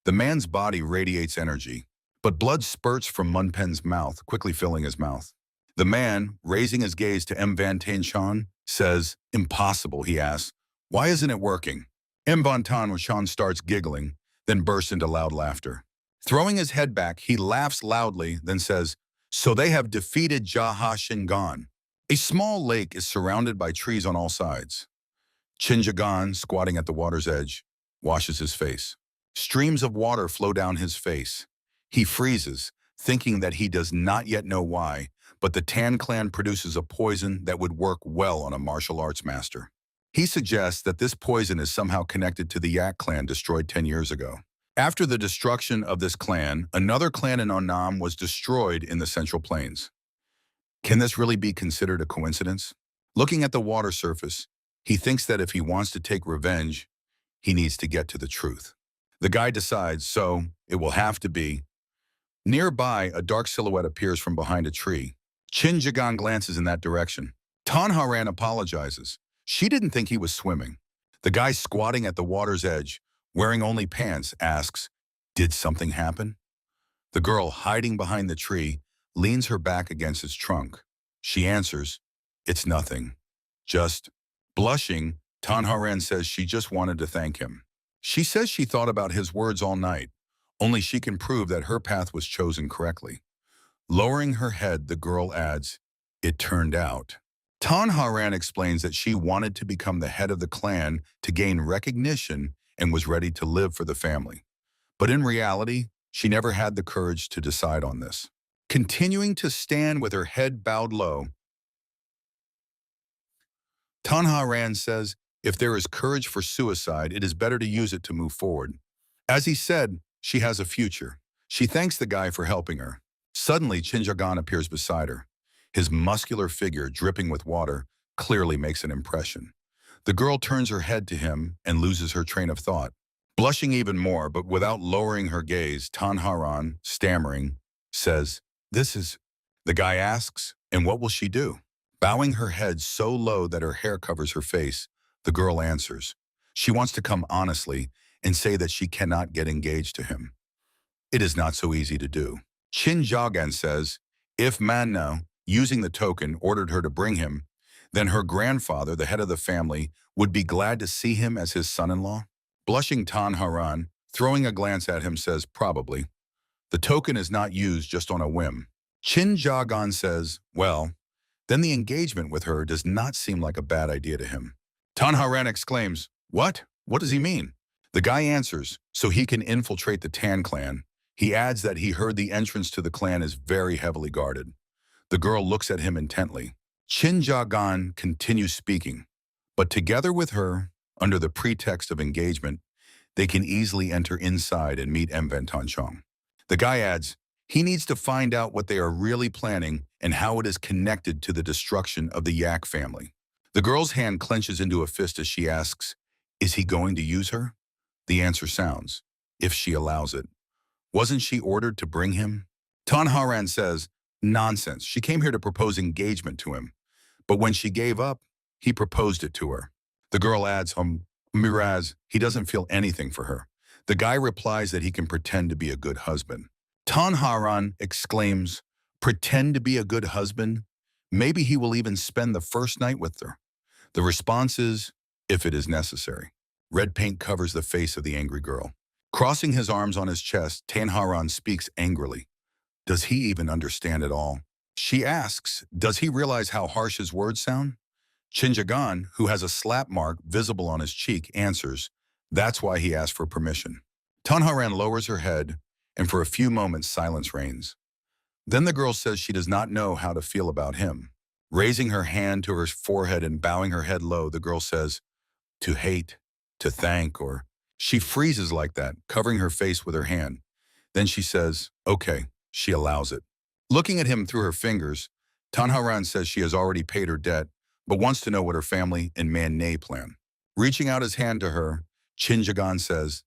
S2: The man's body radiates energy, but blood spurts from Munpen's mouth, quickly filling his mouth. The man, raising his gaze to Van Tan, says, impossible, he asks. Why isn't it working? Van Tan starts giggling, then bursts into loud laughter. Throwing his head back, he laughs loudly, then says, so they have defeated Jaha Shingon. A small lake is surrounded by trees on all sides. Chinjagan, squatting at the water's edge, washes his face. Streams of water flow down his face. He freezes, thinking that he does not yet know why, but the Tan clan produces a poison that would work well on a martial arts master. He suggests that this poison is somehow connected to the Yak clan destroyed 10 years ago. After the destruction of this clan, another clan in Onam was destroyed in the Central Plains. Can this really be considered a coincidence? Looking at the water surface, he thinks that if he wants to take revenge, he needs to get to the truth. The guy decides, so it will have to be. Nearby, a dark silhouette appears from behind a tree. Chin Jagan glances in that direction. Tanharan apologizes. She didn't think he was swimming. The guy squatting at the water's edge, wearing only pants, asks, "Did something happen?" The girl, hiding behind the tree, leans her back against its trunk. She answers, "It's nothing." Just blushing, Tanharan says she just wanted to thank him. She says she thought about his words all night, only she can prove that her path was chosen correctly. Lowering her head, the girl adds, "It turned out." Tanharan explains that she wanted to become the head of the clan to gain recognition and was ready to live for the family. But in reality, she never had the courage to decide on this. Continuing to stand with her head bowed low, Tanharan says, if there is courage for suicide, it is better to use it to move forward. As he said, she has a future. She thanks the guy for helping her. Suddenly, Chinjagan appears beside her. His muscular figure, dripping with water, clearly makes an impression. The girl turns her head to him and loses her train of thought. Blushing even more, but without lowering her gaze, Tanharan, stammering, says, "This is..." The guy asks, "And what will she do?" Bowing her head so low that her hair covers her face, the girl answers. She wants to come honestly and say that she cannot get engaged to him. It is not so easy to do. Chin Jagan says, if Manhwa, using the token, ordered her to bring him, then her grandfather, the head of the family, would be glad to see him as his son-in-law. Blushing Tanharan, throwing a glance at him, says, probably. The token is not used just on a whim. Chin Jagan says, well, then the engagement with her does not seem like a bad idea to him. Tanharan exclaims, what? What does he mean? The guy answers, so he can infiltrate the Tan clan. He adds that he heard the entrance to the clan is very heavily guarded. The girl looks at him intently. Chin Jagan continues speaking, but together with her, under the pretext of engagement, they can easily enter inside and meet Mventanchong. The guy adds, he needs to find out what they are really planning and how it is connected to the destruction of the Yak family. The girl's hand clenches into a fist as she asks, is he going to use her? The answer sounds, if she allows it. Wasn't she ordered to bring him? Tanharan says, nonsense. She came here to propose engagement to him. But when she gave up, he proposed it to her. The girl adds, Miraz, he doesn't feel anything for her. The guy replies that he can pretend to be a good husband. Tanharan exclaims, pretend to be a good husband? Maybe he will even spend the first night with her. The response is, if it is necessary. Red paint covers the face of the angry girl. Crossing his arms on his chest, Tanharan speaks angrily. Does he even understand it all? She asks, does he realize how harsh his words sound? Chinjagan, who has a slap mark visible on his cheek, answers, that's why he asked for permission. Tanharan lowers her head, and for a few moments silence reigns. Then the girl says she does not know how to feel about him. Raising her hand to her forehead and bowing her head low, the girl says, to hate, to thank, or... She freezes like that, covering her face with her hand. Then she says, okay, she allows it. Looking at him through her fingers, Tanharan says she has already paid her debt, but wants to know what her family and Manhwa plan. Reaching out his hand to her, Chinjagan says,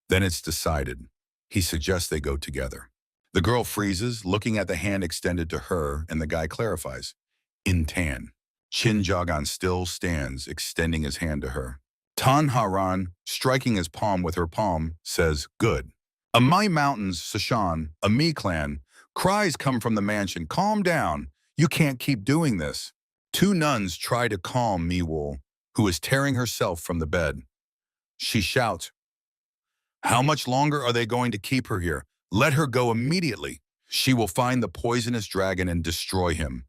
S2: then it's decided. He suggests they go together. The girl freezes, looking at the hand extended to her, and the guy clarifies, in tan. Chinjagan still stands, extending his hand to her. Tanharan, striking his palm with her palm, says, good. Amai Mountains, Sashan, a Mi clan, cries come from the mansion, calm down, you can't keep doing this. Two nuns try to calm Miwool, who is tearing herself from the bed. She shouts, how much longer are they going to keep her here? Let her go immediately. She will find the poisonous dragon and destroy him.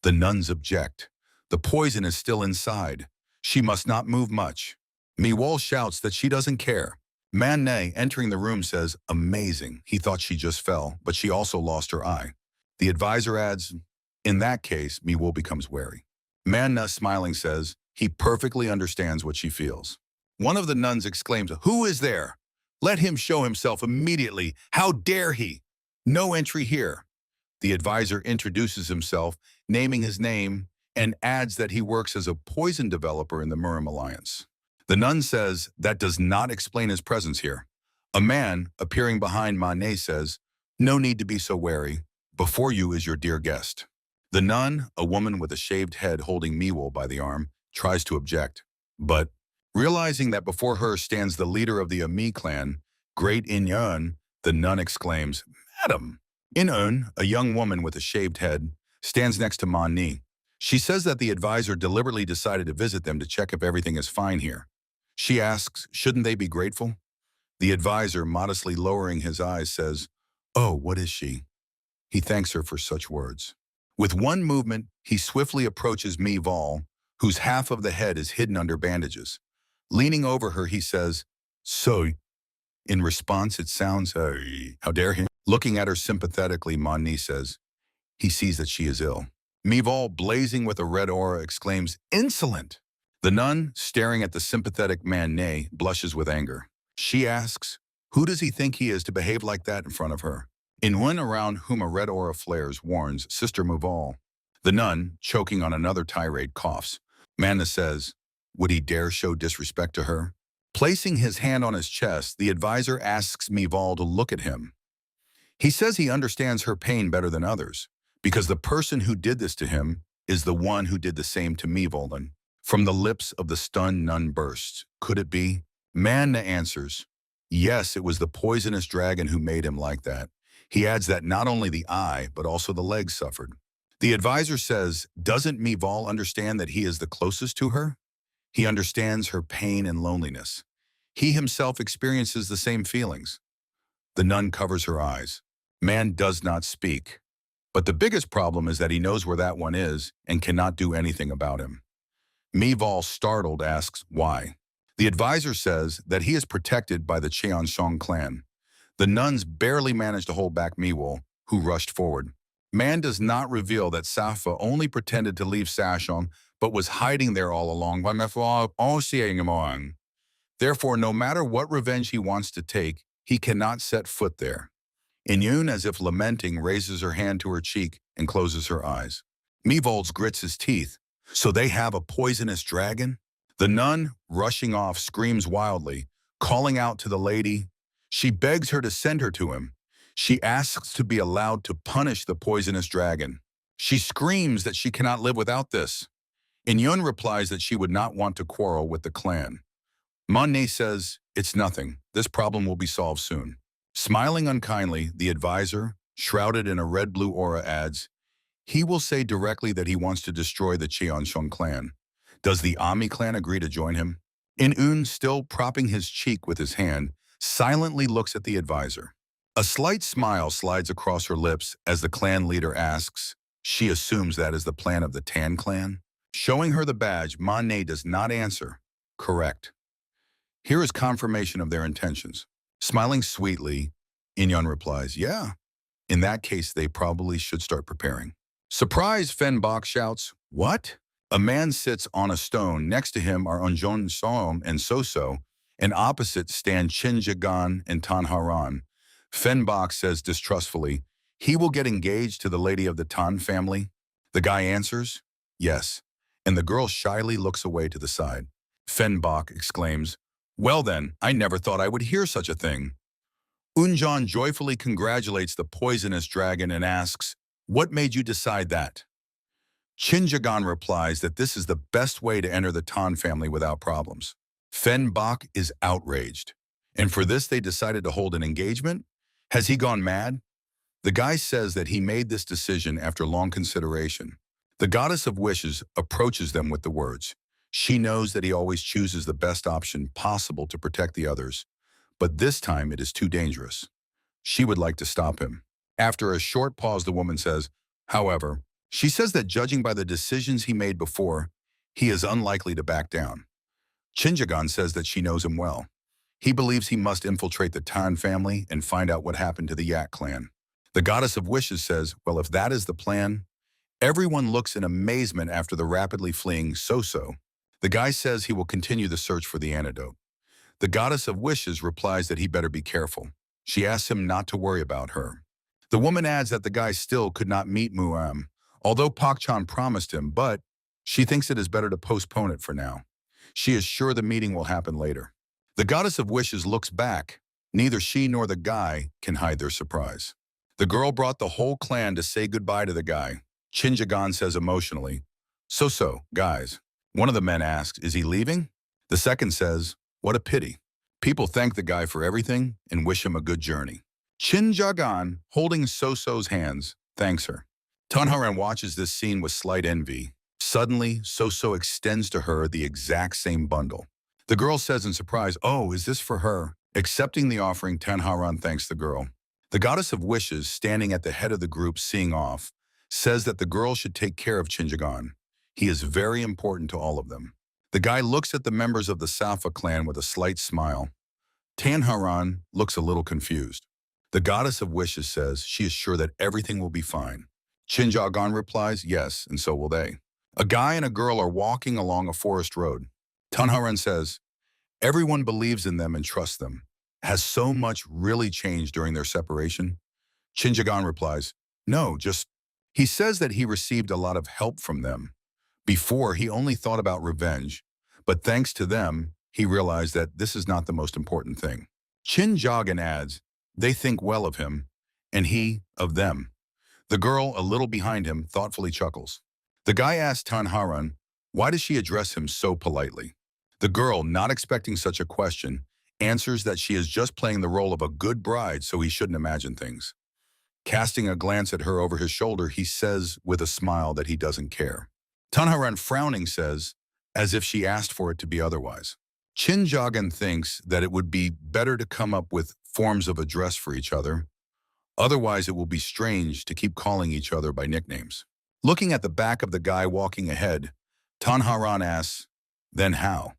S2: The nuns object. The poison is still inside. She must not move much. Miwool shouts that she doesn't care. Manhwa, entering the room, says, amazing. He thought she just fell, but she also lost her eye. The advisor adds, in that case, Miwool becomes wary. Manhwa, smiling, says, he perfectly understands what she feels. One of the nuns exclaims, who is there? Let him show himself immediately. How dare he? No entry here. The advisor introduces himself, naming his name, and adds that he works as a poison developer in the Murim Alliance. The nun says that does not explain his presence here. A man, appearing behind Manhwa, says, "No need to be so wary. Before you is your dear guest." The nun, a woman with a shaved head holding Miwol by the arm, tries to object. But, realizing that before her stands the leader of the Ami clan, Great Inyun, the nun exclaims, "Madam!" Inun, a young woman with a shaved head, stands next to Manhwa. She says that the advisor deliberately decided to visit them to check if everything is fine here. She asks, shouldn't they be grateful? The advisor, modestly lowering his eyes, says, "Oh, what is she?" He thanks her for such words. With one movement, he swiftly approaches Vol, whose half of the head is hidden under bandages. Leaning over her, he says, "So," in response, it sounds, "How dare he?" Looking at her sympathetically, Manhwa says, he sees that she is ill. Vol, blazing with a red aura, exclaims, "Insolent!" The nun, staring at the sympathetic Manhwa, blushes with anger. She asks, who does he think he is to behave like that in front of her? Inun, around whom a red aura flares, warns Sister Muval. The nun, choking on another tirade, coughs. Manhwa says, would he dare show disrespect to her? Placing his hand on his chest, the advisor asks Mival to look at him. He says he understands her pain better than others, because the person who did this to him is the one who did the same to Mival. From the lips of the stunned nun bursts, could it be? Manhwa answers, yes, it was the poisonous dragon who made him like that. He adds that not only the eye, but also the legs suffered. The advisor says, doesn't Mival understand that he is the closest to her? He understands her pain and loneliness. He himself experiences the same feelings. The nun covers her eyes. Man does not speak. But the biggest problem is that he knows where that one is and cannot do anything about him. Mival, startled, asks why. The advisor says that he is protected by the Cheonshong clan. The nuns barely manage to hold back Miwol, who rushed forward. Man does not reveal that Safa only pretended to leave Sashong, but was hiding there all along. Therefore, no matter what revenge he wants to take, he cannot set foot there. Inyun, as if lamenting, raises her hand to her cheek and closes her eyes. Mivolz grits his teeth. So they have a poisonous dragon? The nun, rushing off, screams wildly, calling out to the lady. She begs her to send her to him. She asks to be allowed to punish the poisonous dragon. She screams that she cannot live without this. Inyun replies that she would not want to quarrel with the clan. Manhwa says, it's nothing. This problem will be solved soon. Smiling unkindly, the advisor, shrouded in a red-blue aura, adds, he will say directly that he wants to destroy the Cheonshong clan. Does the Ami clan agree to join him? In-un, still propping his cheek with his hand, silently looks at the advisor. A slight smile slides across her lips as the clan leader asks, she assumes that is the plan of the Tan clan? Showing her the badge, Manhwa does not answer. Correct. Here is confirmation of their intentions. Smiling sweetly, Inyon replies, yeah. In that case, they probably should start preparing. Surprised, Fenbok shouts, what? A man sits on a stone. Next to him are Unjon Som and Soso, and opposite stand Chinjagan and Tanharan. Fenbok says distrustfully, he will get engaged to the lady of the Tan family? The guy answers, yes, and the girl shyly looks away to the side. Fenbok exclaims, well then, I never thought I would hear such a thing. Unjon joyfully congratulates the poisonous dragon and asks, what made you decide that? Chinjagan replies that this is the best way to enter the Tan family without problems. Fenbok is outraged. And for this they decided to hold an engagement? Has he gone mad? The guy says that he made this decision after long consideration. The goddess of wishes approaches them with the words. She knows that he always chooses the best option possible to protect the others, but this time it is too dangerous. She would like to stop him. After a short pause, the woman says, however, she says that judging by the decisions he made before, he is unlikely to back down. Chinjagan says that she knows him well. He believes he must infiltrate the Tan family and find out what happened to the Yak clan. The goddess of wishes says, well, if that is the plan, everyone looks in amazement after the rapidly fleeing Soso. The guy says he will continue the search for the antidote. The goddess of wishes replies that he better be careful. She asks him not to worry about her. The woman adds that the guy still could not meet Murim, although Pak-chan promised him, but she thinks it is better to postpone it for now. She is sure the meeting will happen later. The goddess of wishes looks back. Neither she nor the guy can hide their surprise. The girl brought the whole clan to say goodbye to the guy. Chinjagan says emotionally, "So, guys." One of the men asks, "Is he leaving?" The second says, "What a pity." People thank the guy for everything and wish him a good journey. Chinjagan, holding So-So's hands, thanks her. Tanharan watches this scene with slight envy. Suddenly, So-So extends to her the exact same bundle. The girl says in surprise, "Oh, is this for her?" Accepting the offering, Tanharan thanks the girl. The goddess of wishes, standing at the head of the group seeing off, says that the girl should take care of Chinjagan. He is very important to all of them. The guy looks at the members of the Safa clan with a slight smile. Tanharan looks a little confused. The goddess of wishes says she is sure that everything will be fine. Chinjagan replies, "Yes, and so will they." A guy and a girl are walking along a forest road. Tanharan says, "Everyone believes in them and trusts them. Has so much really changed during their separation?" Chinjagan replies, "No, just..." He says that he received a lot of help from them. Before, he only thought about revenge, but thanks to them, he realized that this is not the most important thing. Chinjagan adds, they think well of him, and he of them. The girl, a little behind him, thoughtfully chuckles. The guy asks Tanharan, why does she address him so politely? The girl, not expecting such a question, answers that she is just playing the role of a good bride, so he shouldn't imagine things. Casting a glance at her over his shoulder, he says with a smile that he doesn't care. Tanharan, frowning, says, as if she asked for it to be otherwise. Chinjagan thinks that it would be better to come up with forms of address for each other. Otherwise, it will be strange to keep calling each other by nicknames. Looking at the back of the guy walking ahead, Tanharan asks, then how?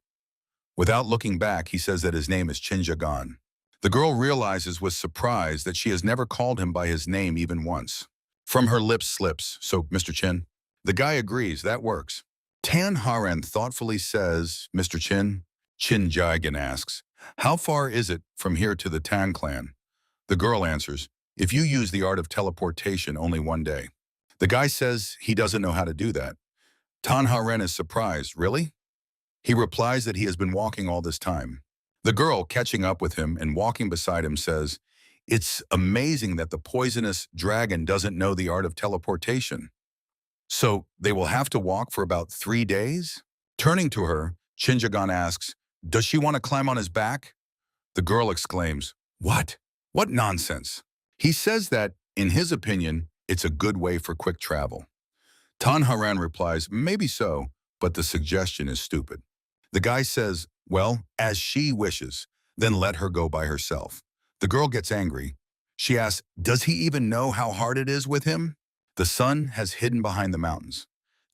S2: Without looking back, he says that his name is Chinjagan. The girl realizes with surprise that she has never called him by his name even once. From her lips slips, "So, Mr. Chin?" The guy agrees, that works. Tanharan thoughtfully says, "Mr. Chin?" Chinjagan asks, "How far is it from here to the Tan clan?" The girl answers, "If you use the art of teleportation, only 1 day." The guy says he doesn't know how to do that. Tanharan is surprised, "Really?" He replies that he has been walking all this time. The girl, catching up with him and walking beside him, says, "It's amazing that the poisonous dragon doesn't know the art of teleportation. So they will have to walk for about 3 days?" Turning to her, Chinjagan asks, "Does she want to climb on his back?" The girl exclaims, "What? What nonsense?" He says that, in his opinion, it's a good way for quick travel. Tanharan replies, "Maybe so, but the suggestion is stupid." The guy says, "Well, as she wishes, then let her go by herself." The girl gets angry. She asks, "Does he even know how hard it is with him?" The sun has hidden behind the mountains.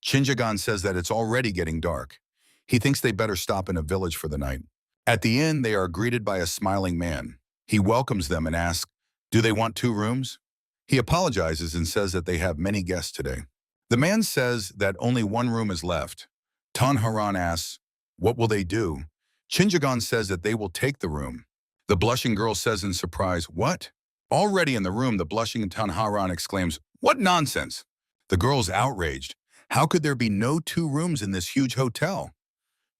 S2: Chinjagan says that it's already getting dark. He thinks they better stop in a village for the night. At the inn, they are greeted by a smiling man. He welcomes them and asks, do they want 2 rooms? He apologizes and says that they have many guests today. The man says that only 1 room is left. Tanharan asks, what will they do? Chinjagan says that they will take the room. The blushing girl says in surprise, what? Already in the room, the blushing Tanharan exclaims, what nonsense? The girl's outraged. How could there be no 2 rooms in this huge hotel?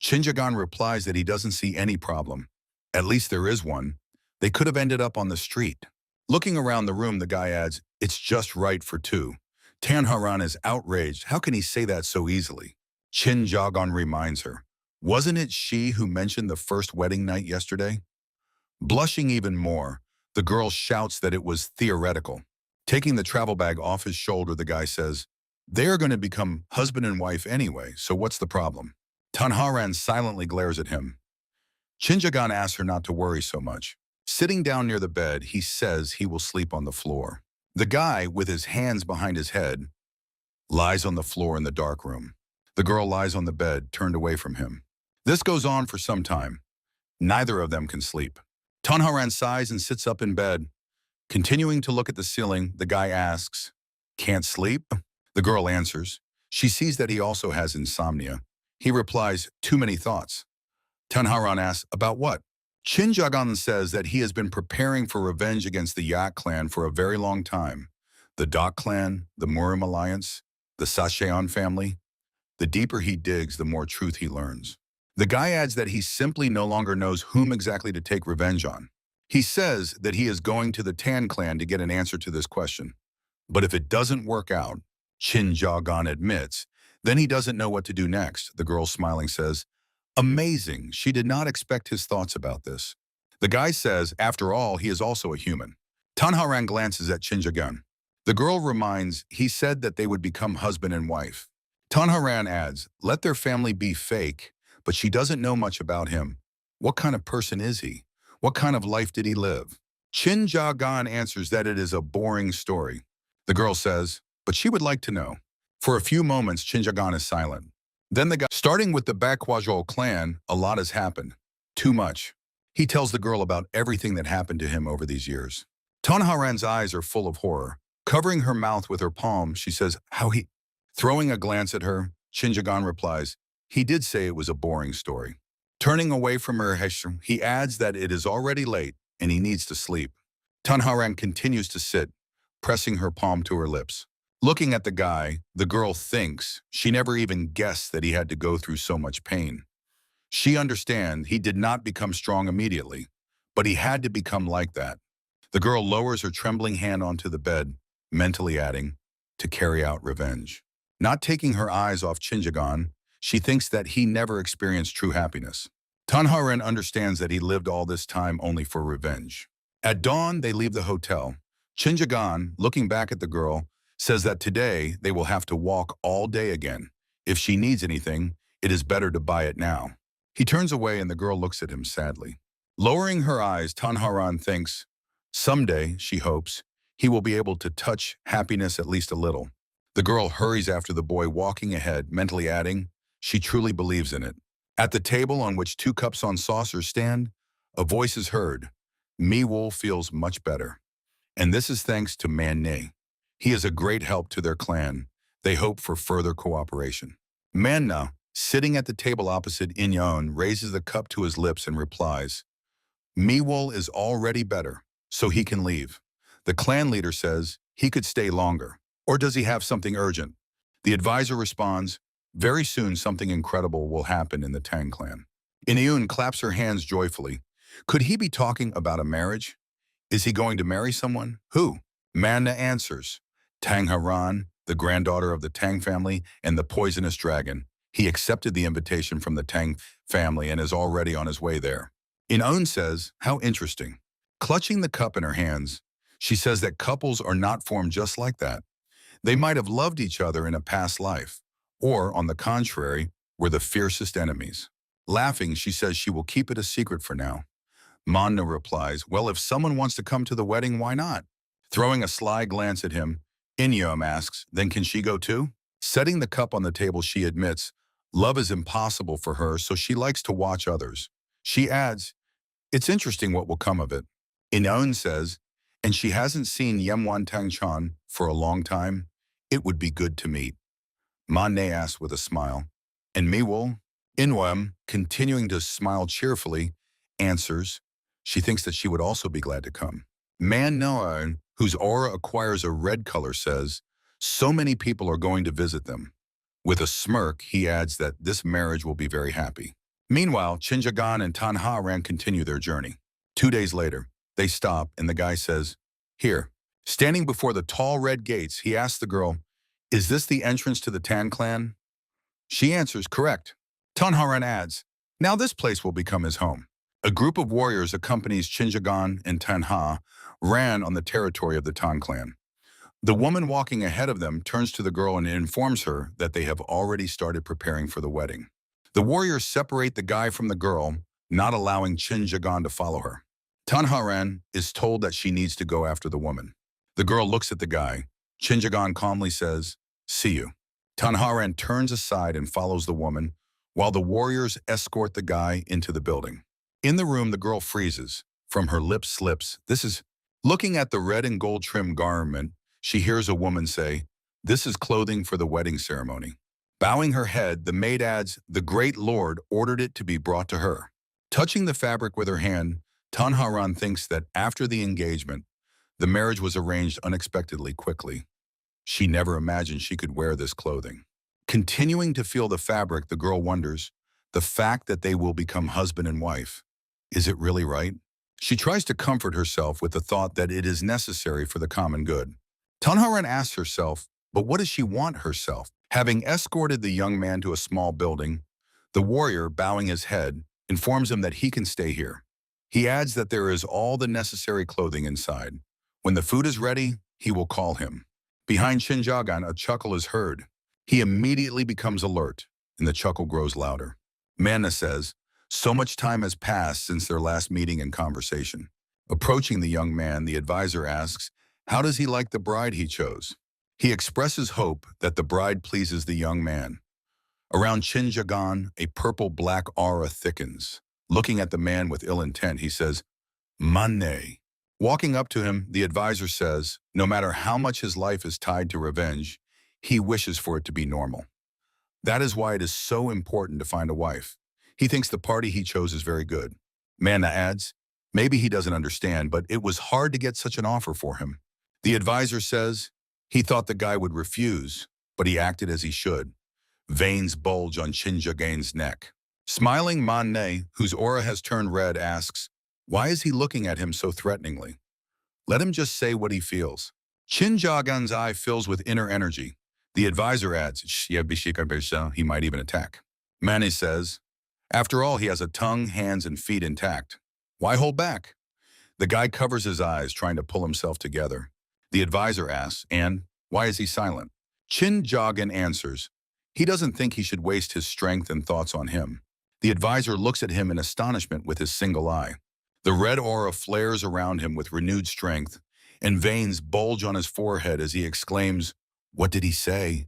S2: Chinjagan replies that he doesn't see any problem. At least there is one. They could have ended up on the street. Looking around the room, the guy adds, it's just right for 2. Tanharan is outraged. How can he say that so easily? Chinjagan reminds her, wasn't it she who mentioned the first wedding night yesterday? Blushing even more, the girl shouts that it was theoretical. Taking the travel bag off his shoulder, the guy says, they are going to become husband and wife anyway, so what's the problem? Tanharan silently glares at him. Chinjagan asks her not to worry so much. Sitting down near the bed, he says he will sleep on the floor. The guy, with his hands behind his head, lies on the floor in the dark room. The girl lies on the bed, turned away from him. This goes on for some time. Neither of them can sleep. Tanharan sighs and sits up in bed. Continuing to look at the ceiling, the guy asks, can't sleep? The girl answers. She sees that he also has insomnia. He replies, too many thoughts. Tanharan asks, about what? Shinjagan says that he has been preparing for revenge against the Yak clan for a very long time. The Dok clan, the Murim alliance, the Sacheon family. The deeper he digs, the more truth he learns. The guy adds that he simply no longer knows whom exactly to take revenge on. He says that he is going to the Tan clan to get an answer to this question. But if it doesn't work out, Shinjagan admits, then he doesn't know what to do next. The girl smiling says, amazing, she did not expect his thoughts about this. The guy says, after all, he is also a human. Tanharan glances at Shinjagan. The girl reminds, he said that they would become husband and wife. Tanharan adds, let their family be fake, but she doesn't know much about him. What kind of person is he? What kind of life did he live? Shinjagan answers that it is a boring story. The girl says, but she would like to know. For a few moments, Shinjagan is silent. Then the guy, starting with the Bakwajol clan, a lot has happened. Too much. He tells the girl about everything that happened to him over these years. Tanharan's eyes are full of horror. Covering her mouth with her palm, she says, how he... Throwing a glance at her, Shinjagan replies, he did say it was a boring story. Turning away from her, he adds that it is already late and he needs to sleep. Tanharan continues to sit, pressing her palm to her lips. Looking at the guy, the girl thinks she never even guessed that he had to go through so much pain. She understands he did not become strong immediately, but he had to become like that. The girl lowers her trembling hand onto the bed, mentally adding, to carry out revenge. Not taking her eyes off Shinjagan, she thinks that he never experienced true happiness. Tanharan understands that he lived all this time only for revenge. At dawn, they leave the hotel. Shinjagan, looking back at the girl, says that today they will have to walk all day again. If she needs anything, it is better to buy it now. He turns away and the girl looks at him sadly. Lowering her eyes, Tanharan thinks, someday, she hopes, he will be able to touch happiness at least a little. The girl hurries after the boy, walking ahead, mentally adding, she truly believes in it. At the table on which 2 cups on saucers stand, a voice is heard. Miwol feels much better. And this is thanks to Manhwa. He is a great help to their clan. They hope for further cooperation. Manhwa, sitting at the table opposite Inyon, raises the cup to his lips and replies, Miwol is already better, so he can leave. The clan leader says he could stay longer. Or does he have something urgent? The advisor responds, very soon something incredible will happen in the Tang clan. Inyon claps her hands joyfully. Could he be talking about a marriage? Is he going to marry someone? Who? Manhwa answers, Tang Haran, the granddaughter of the Tang family and the poisonous dragon. He accepted the invitation from the Tang family and is already on his way there. Inyon says, how interesting. Clutching the cup in her hands, she says that couples are not formed just like that. They might have loved each other in a past life, or, on the contrary, were the fiercest enemies. Laughing, she says she will keep it a secret for now. Manhwa replies, well, if someone wants to come to the wedding, why not? Throwing a sly glance at him, Inyon asks, then can she go too? Setting the cup on the table, she admits, love is impossible for her, so she likes to watch others. She adds, it's interesting what will come of it. Inyon says, and she hasn't seen Yemwan Tangchan for a long time. It would be good to meet. Manhwa asks with a smile. And Miwol? Inyon, continuing to smile cheerfully, answers, she thinks that she would also be glad to come. Manhwa, whose aura acquires a red color, says, so many people are going to visit them. With a smirk, he adds that this marriage will be very happy. Meanwhile, Shinjagan and Tanharan continue their journey. 2 days later, they stop and the guy says, here. Standing before the tall red gates, he asks the girl, is this the entrance to the Tan clan? She answers, correct. Tanharan adds, now this place will become his home. A group of warriors accompanies Shinjagan and Tanha ran on the territory of the Tan clan. The woman walking ahead of them turns to the girl and informs her that they have already started preparing for the wedding. The warriors separate the guy from the girl, not allowing Shinjagan to follow her. Tanharan is told that she needs to go after the woman. The girl looks at the guy. Shinjagan calmly says, see you. Tanharan turns aside and follows the woman, while the warriors escort the guy into the building. In the room, the girl freezes. From her lips slips, this is... Looking at the red and gold trimmed garment, she hears a woman say, this is clothing for the wedding ceremony. Bowing her head, the maid adds, the great lord ordered it to be brought to her. Touching the fabric with her hand, Tanharan thinks that after the engagement, the marriage was arranged unexpectedly quickly. She never imagined she could wear this clothing. Continuing to feel the fabric, the girl wonders, the fact that they will become husband and wife, is it really right? She tries to comfort herself with the thought that it is necessary for the common good. Tanharan asks herself, but what does she want herself? Having escorted the young man to a small building, the warrior, bowing his head, informs him that he can stay here. He adds that there is all the necessary clothing inside. When the food is ready, he will call him. Behind Shinjagan, a chuckle is heard. He immediately becomes alert, and the chuckle grows louder. Manna says, so much time has passed since their last meeting and conversation. Approaching the young man, the advisor asks, how does he like the bride he chose? He expresses hope that the bride pleases the young man. Around Shinjagan, a purple-black aura thickens. Looking at the man with ill intent, he says, Manne. Walking up to him, the advisor says, no matter how much his life is tied to revenge, he wishes for it to be normal. That is why it is so important to find a wife. He thinks the party he chose is very good. Manna adds, maybe he doesn't understand, but it was hard to get such an offer for him. The advisor says, he thought the guy would refuse, but he acted as he should. Veins bulge on Shinjagan's neck. Smiling Manne, whose aura has turned red, asks, why is he looking at him so threateningly? Let him just say what he feels. Shinjagan's eye fills with inner energy. The advisor adds, he might even attack. Manne says, after all, he has a tongue, hands, and feet intact. Why hold back? The guy covers his eyes, trying to pull himself together. The advisor asks, and why is he silent? Shinjagan answers, he doesn't think he should waste his strength and thoughts on him. The advisor looks at him in astonishment with his single eye. The red aura flares around him with renewed strength, and veins bulge on his forehead as he exclaims, what did he say?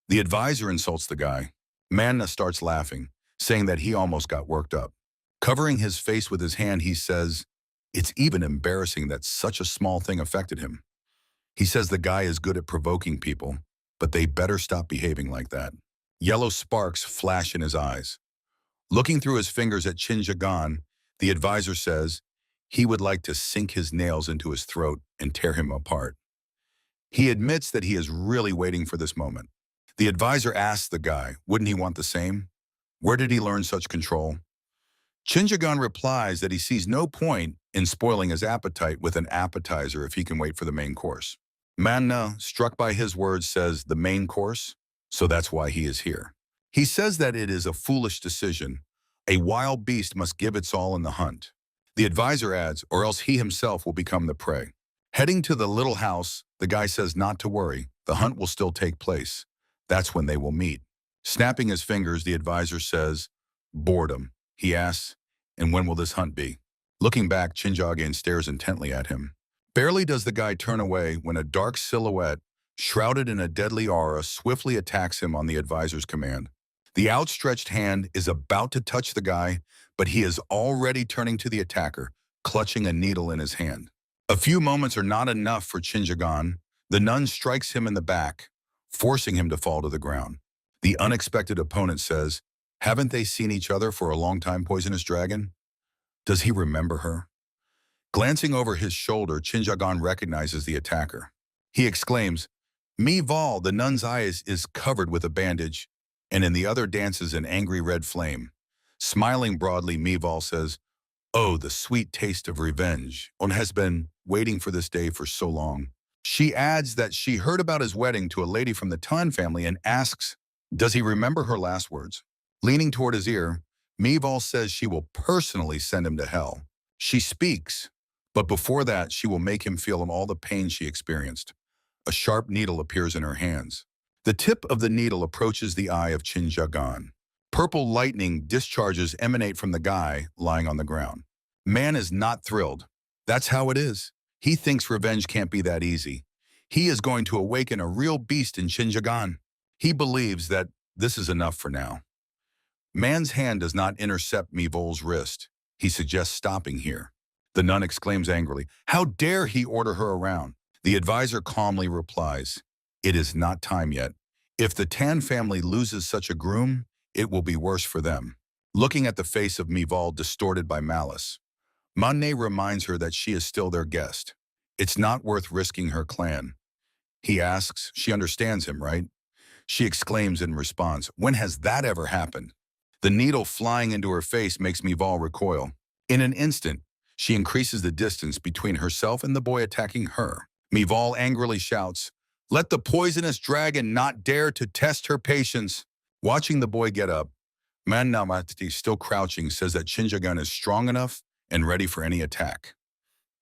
S2: The advisor insults the guy. Manna starts laughing, saying that he almost got worked up. Covering his face with his hand, he says, it's even embarrassing that such a small thing affected him. He says the guy is good at provoking people, but they better stop behaving like that. Yellow sparks flash in his eyes. Looking through his fingers at Shinjagan, the advisor says he would like to sink his nails into his throat and tear him apart. He admits that he is really waiting for this moment. The advisor asks the guy, wouldn't he want the same? Where did he learn such control? Shinjagan replies that he sees no point in spoiling his appetite with an appetizer if he can wait for the main course. Manna, struck by his words, says the main course, so that's why he is here. He says that it is a foolish decision. A wild beast must give its all in the hunt. The advisor adds, or else he himself will become the prey. Heading to the little house, the guy says not to worry, the hunt will still take place. That's when they will meet. Snapping his fingers, the advisor says, boredom. He asks, and when will this hunt be? Looking back, Shinjagan stares intently at him. Barely does the guy turn away when a dark silhouette, shrouded in a deadly aura, swiftly attacks him on the advisor's command. The outstretched hand is about to touch the guy, but he is already turning to the attacker, clutching a needle in his hand. A few moments are not enough for Shinjagan. The nun strikes him in the back, forcing him to fall to the ground. The unexpected opponent says, haven't they seen each other for a long time, Poisonous Dragon? Does he remember her? Glancing over his shoulder, Shinjagan recognizes the attacker. He exclaims, Mi Val, the nun's eyes is covered with a bandage, and in the other dances an angry red flame. Smiling broadly, Mi Val says, oh, the sweet taste of revenge. One has been waiting for this day for so long. She adds that she heard about his wedding to a lady from the Tan family and asks, does he remember her last words? Leaning toward his ear, Mi Val says she will personally send him to hell. She speaks, but before that, she will make him feel all the pain she experienced. A sharp needle appears in her hands. The tip of the needle approaches the eye of Shinjagan. Purple lightning discharges emanate from the guy lying on the ground. Man is not thrilled. That's how it is. He thinks revenge can't be that easy. He is going to awaken a real beast in Shinjagan. He believes that this is enough for now. Man's hand does not intercept Mi Val's wrist. He suggests stopping here. The nun exclaims angrily, how dare he order her around? The advisor calmly replies, it is not time yet. If the Tan family loses such a groom, it will be worse for them. looking at the face of Mival distorted by malice. Manhwa reminds her that she is still their guest. It's not worth risking her clan. He asks, she understands him, right? She exclaims in response, when has that ever happened? The needle flying into her face makes Mival recoil. In an instant, she increases the distance between herself and the boy attacking her. Mival angrily shouts, let the poisonous dragon not dare to test her patience. Watching the boy get up, madamada, still crouching, says that Shinjagun is strong enough and ready for any attack.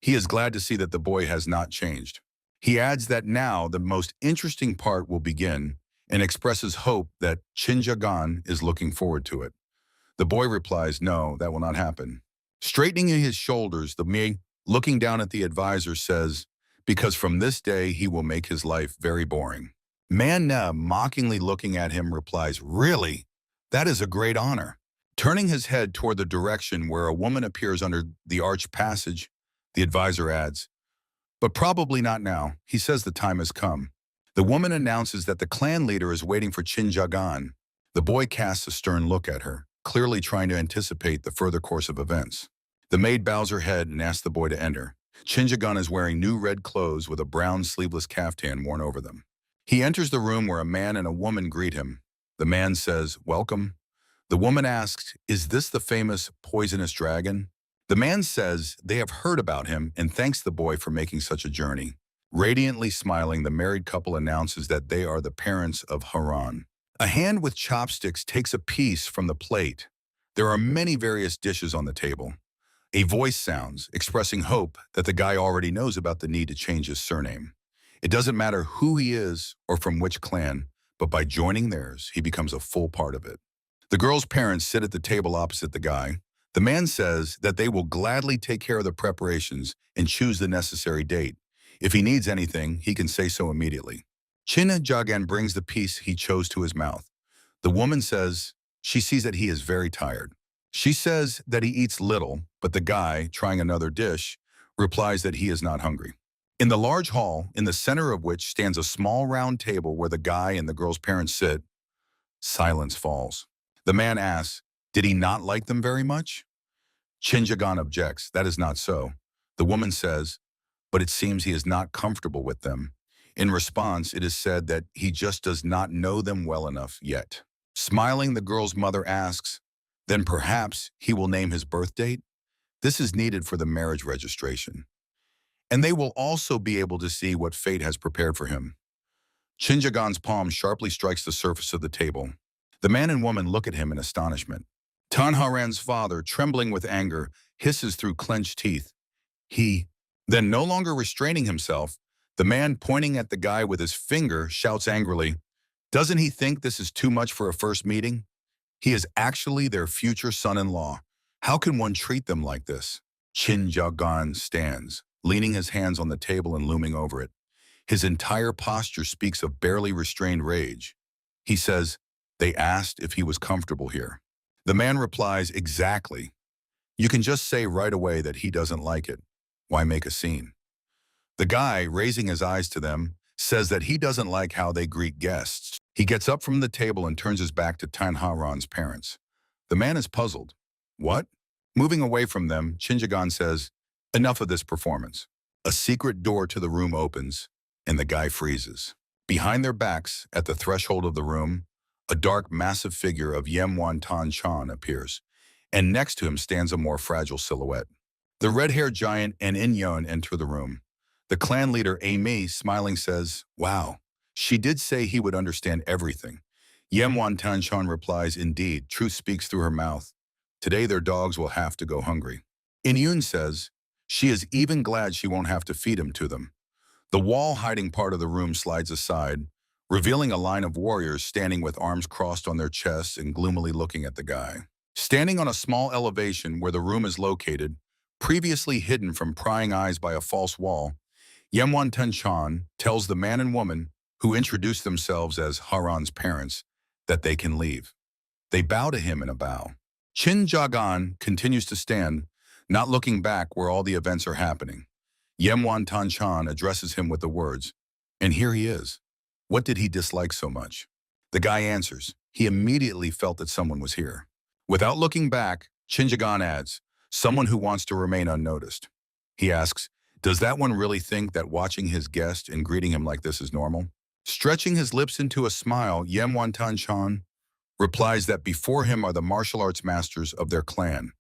S2: He is glad to see that the boy has not changed. He adds that now the most interesting part will begin and expresses hope that Shinjagun is looking forward to it. The boy replies, no, that will not happen. Straightening his shoulders, the Mei, looking down at the advisor, says, because from this day he will make his life very boring. Manhwa, mockingly looking at him, replies, really? That is a great honor. Turning his head toward the direction where a woman appears under the arched passage, the advisor adds, but probably not now. He says the time has come. The woman announces that the clan leader is waiting for Shinjagun. The boy casts a stern look at her, clearly trying to anticipate the further course of events. The maid bows her head and asks the boy to enter. Shinjagun is wearing new red clothes with a brown sleeveless caftan worn over them. He enters the room where a man and a woman greet him. The man says, welcome. The woman asks, is this the famous poisonous dragon? The man says they have heard about him and thanks the boy for making such a journey. Radiantly smiling, the married couple announces that they are the parents of Haran. A hand with chopsticks takes a piece from the plate. There are many various dishes on the table. A voice sounds, expressing hope that the guy already knows about the need to change his surname. It doesn't matter who he is or from which clan, but by joining theirs, he becomes a full part of it. The girl's parents sit at the table opposite the guy. The man says that they will gladly take care of the preparations and choose the necessary date. If he needs anything, he can say so immediately. Shinjagun brings the piece he chose to his mouth. The woman says she sees that he is very tired. She says that he eats little, but the guy, trying another dish, replies that he is not hungry. In the large hall, in the center of which stands a small round table where the guy and the girl's parents sit, silence falls. The man asks, did he not like them very much? Shinjagun objects, that is not so. The woman says, but it seems he is not comfortable with them. In response, it is said that he just does not know them well enough yet. Smiling, the girl's mother asks, then perhaps he will name his birth date? This is needed for the marriage registration. And they will also be able to see what fate has prepared for him. Shinjagun's palm sharply strikes the surface of the table. The man and woman look at him in astonishment. Tanharan's father, trembling with anger, hisses through clenched teeth. Then no longer restraining himself, the man pointing at the guy with his finger shouts angrily, doesn't he think this is too much for a first meeting? He is actually their future son-in-law. How can one treat them like this? Shinjagun stands, leaning his hands on the table and looming over it. His entire posture speaks of barely restrained rage. He says, they asked if he was comfortable here. The man replies, exactly. You can just say right away that he doesn't like it. Why make a scene? The guy, raising his eyes to them, says that he doesn't like how they greet guests. He gets up from the table and turns his back to Tanharan's parents. The man is puzzled. What? Moving away from them, Shinjagun says, enough of this performance. A secret door to the room opens, and the guy freezes. Behind their backs, at the threshold of the room, a dark, massive figure of Yemwan appears, and next to him stands a more fragile silhouette. The red-haired giant and Inyon enter the room. The clan leader, Amy, smiling, says, wow, she did say he would understand everything. Yemwan replies, indeed, truth speaks through her mouth. Today their dogs will have to go hungry. Inyun says, she is even glad she won't have to feed him to them. The wall-hiding part of the room slides aside, revealing a line of warriors standing with arms crossed on their chests and gloomily looking at the guy. Standing on a small elevation where the room is located, previously hidden from prying eyes by a false wall, Yemwan tells the man and woman, who introduce themselves as Haran's parents, that they can leave. They bow to him in a bow. Shinjagun continues to stand, not looking back where all the events are happening. Yemwan addresses him with the words, and here he is. What did he dislike so much? The guy answers, he immediately felt that someone was here. Without looking back, Chinjagan adds, someone who wants to remain unnoticed. He asks, does that one really think that watching his guest and greeting him like this is normal? Stretching his lips into a smile, Yemwantan-chan replies that before him are the martial arts masters of their clan.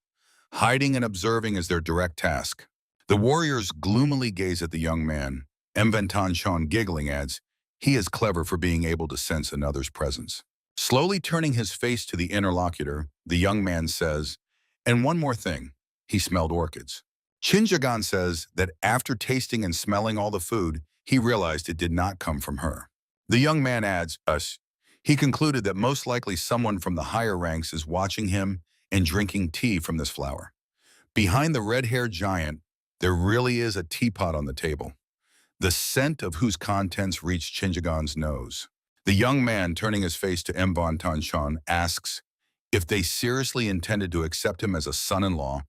S2: Hiding and observing is their direct task. The warriors gloomily gaze at the young man. Mvantan-chan giggling adds, he is clever for being able to sense another's presence. Slowly turning his face to the interlocutor, the young man says, and one more thing, he smelled orchids. Chinjagan says that after tasting and smelling all the food, he realized it did not come from her. The young man adds, us. He concluded that most likely someone from the higher ranks is watching him and drinking tea from this flower. Behind the red-haired giant, there really is a teapot on the table, the scent of whose contents reached Chinjagan's nose. The young man, turning his face to Mvantan-chan, asks if they seriously intended to accept him as a son-in-law.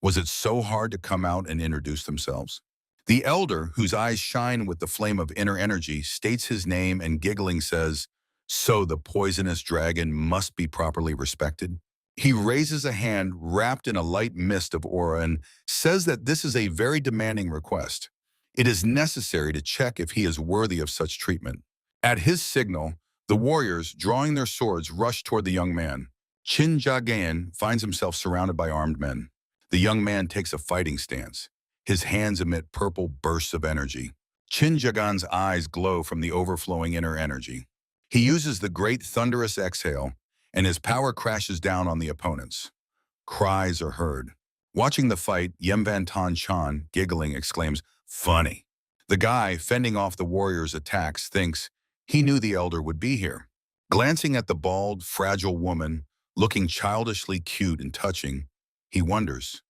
S2: Was it so hard to come out and introduce themselves? The elder, whose eyes shine with the flame of inner energy, states his name and giggling says, so the poisonous dragon must be properly respected. He raises a hand wrapped in a light mist of aura and says that this is a very demanding request. It is necessary to check if he is worthy of such treatment. At his signal, the warriors, drawing their swords, rush toward the young man. Chinjagan finds himself surrounded by armed men. The young man takes a fighting stance. His hands emit purple bursts of energy. Chinjagan's eyes glow from the overflowing inner energy. He uses the great thunderous exhale, and his power crashes down on the opponents. Cries are heard. Watching the fight, Yemvantan-chan, giggling, exclaims, funny. The guy, fending off the warrior's attacks, thinks he knew the elder would be here. Glancing at the bald, fragile woman, looking childishly cute and touching, he wonders,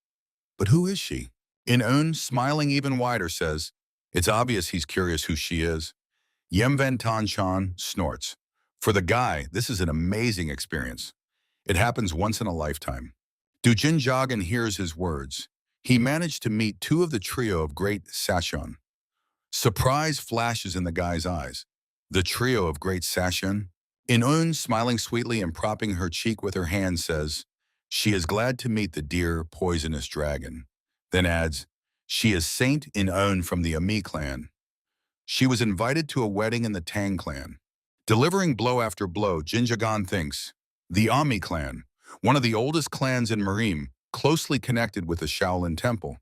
S2: but who is she? In-eun, smiling even wider, says, it's obvious he's curious who she is. Yemvantan-chan snorts. For the guy, this is an amazing experience. It happens once in a lifetime. Dujinjagan hears his words. He managed to meet two of the trio of great Sashun. Surprise flashes in the guy's eyes. The trio of great Sashun? In-eun, smiling sweetly and propping her cheek with her hand, says, she is glad to meet the dear, poisonous dragon. Then adds, she is Saint In-eun from the Ami clan. She was invited to a wedding in the Tang clan. Delivering blow after blow, Jinjagan thinks, the Ami clan, one of the oldest clans in Murim, closely connected with the Shaolin temple.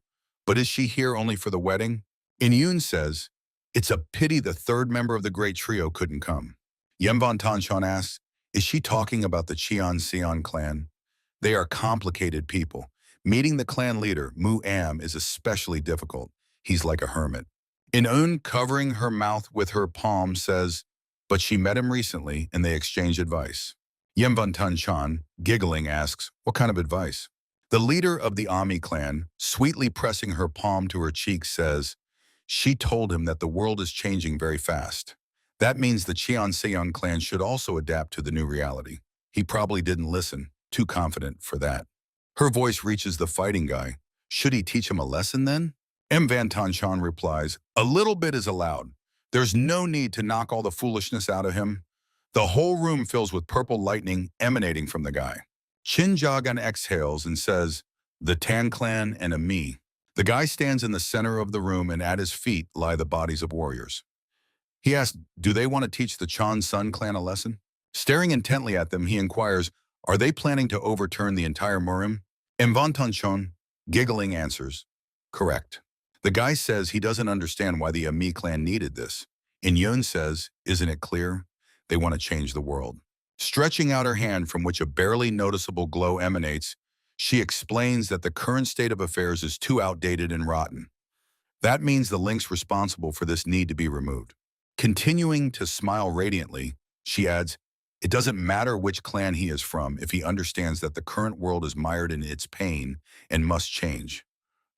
S2: But is she here only for the wedding? In-eun says, it's a pity the third member of the great trio couldn't come. Yemvantan-chan asks, is she talking about the Cheon-seon clan? They are complicated people. Meeting the clan leader, Murim, is especially difficult. He's like a hermit. In-eun, covering her mouth with her palm, says, but she met him recently and they exchanged advice. Yemvantan-chan, giggling, asks, what kind of advice? The leader of the Ami clan, sweetly pressing her palm to her cheek, says, she told him that the world is changing very fast. That means the Cheon-seon clan should also adapt to the new reality. He probably didn't listen, too confident for that. Her voice reaches the fighting guy. Should he teach him a lesson then? Mvantan-chan replies, a little bit is allowed. There's no need to knock all the foolishness out of him. The whole room fills with purple lightning emanating from the guy. Chinjagan exhales and says, the Tan clan and a me. The guy stands in the center of the room and at his feet lie the bodies of warriors. He asks, do they want to teach the Chon-sun clan a lesson? Staring intently at them, he inquires, are they planning to overturn the entire Murim? Mvantan-chan, giggling, answers, correct. The guy says he doesn't understand why the Ami clan needed this. In-eun says, isn't it clear? They want to change the world. Stretching out her hand from which a barely noticeable glow emanates, she explains that the current state of affairs is too outdated and rotten. That means the links responsible for this need to be removed. Continuing to smile radiantly, she adds, it doesn't matter which clan he is from if he understands that the current world is mired in its pain and must change.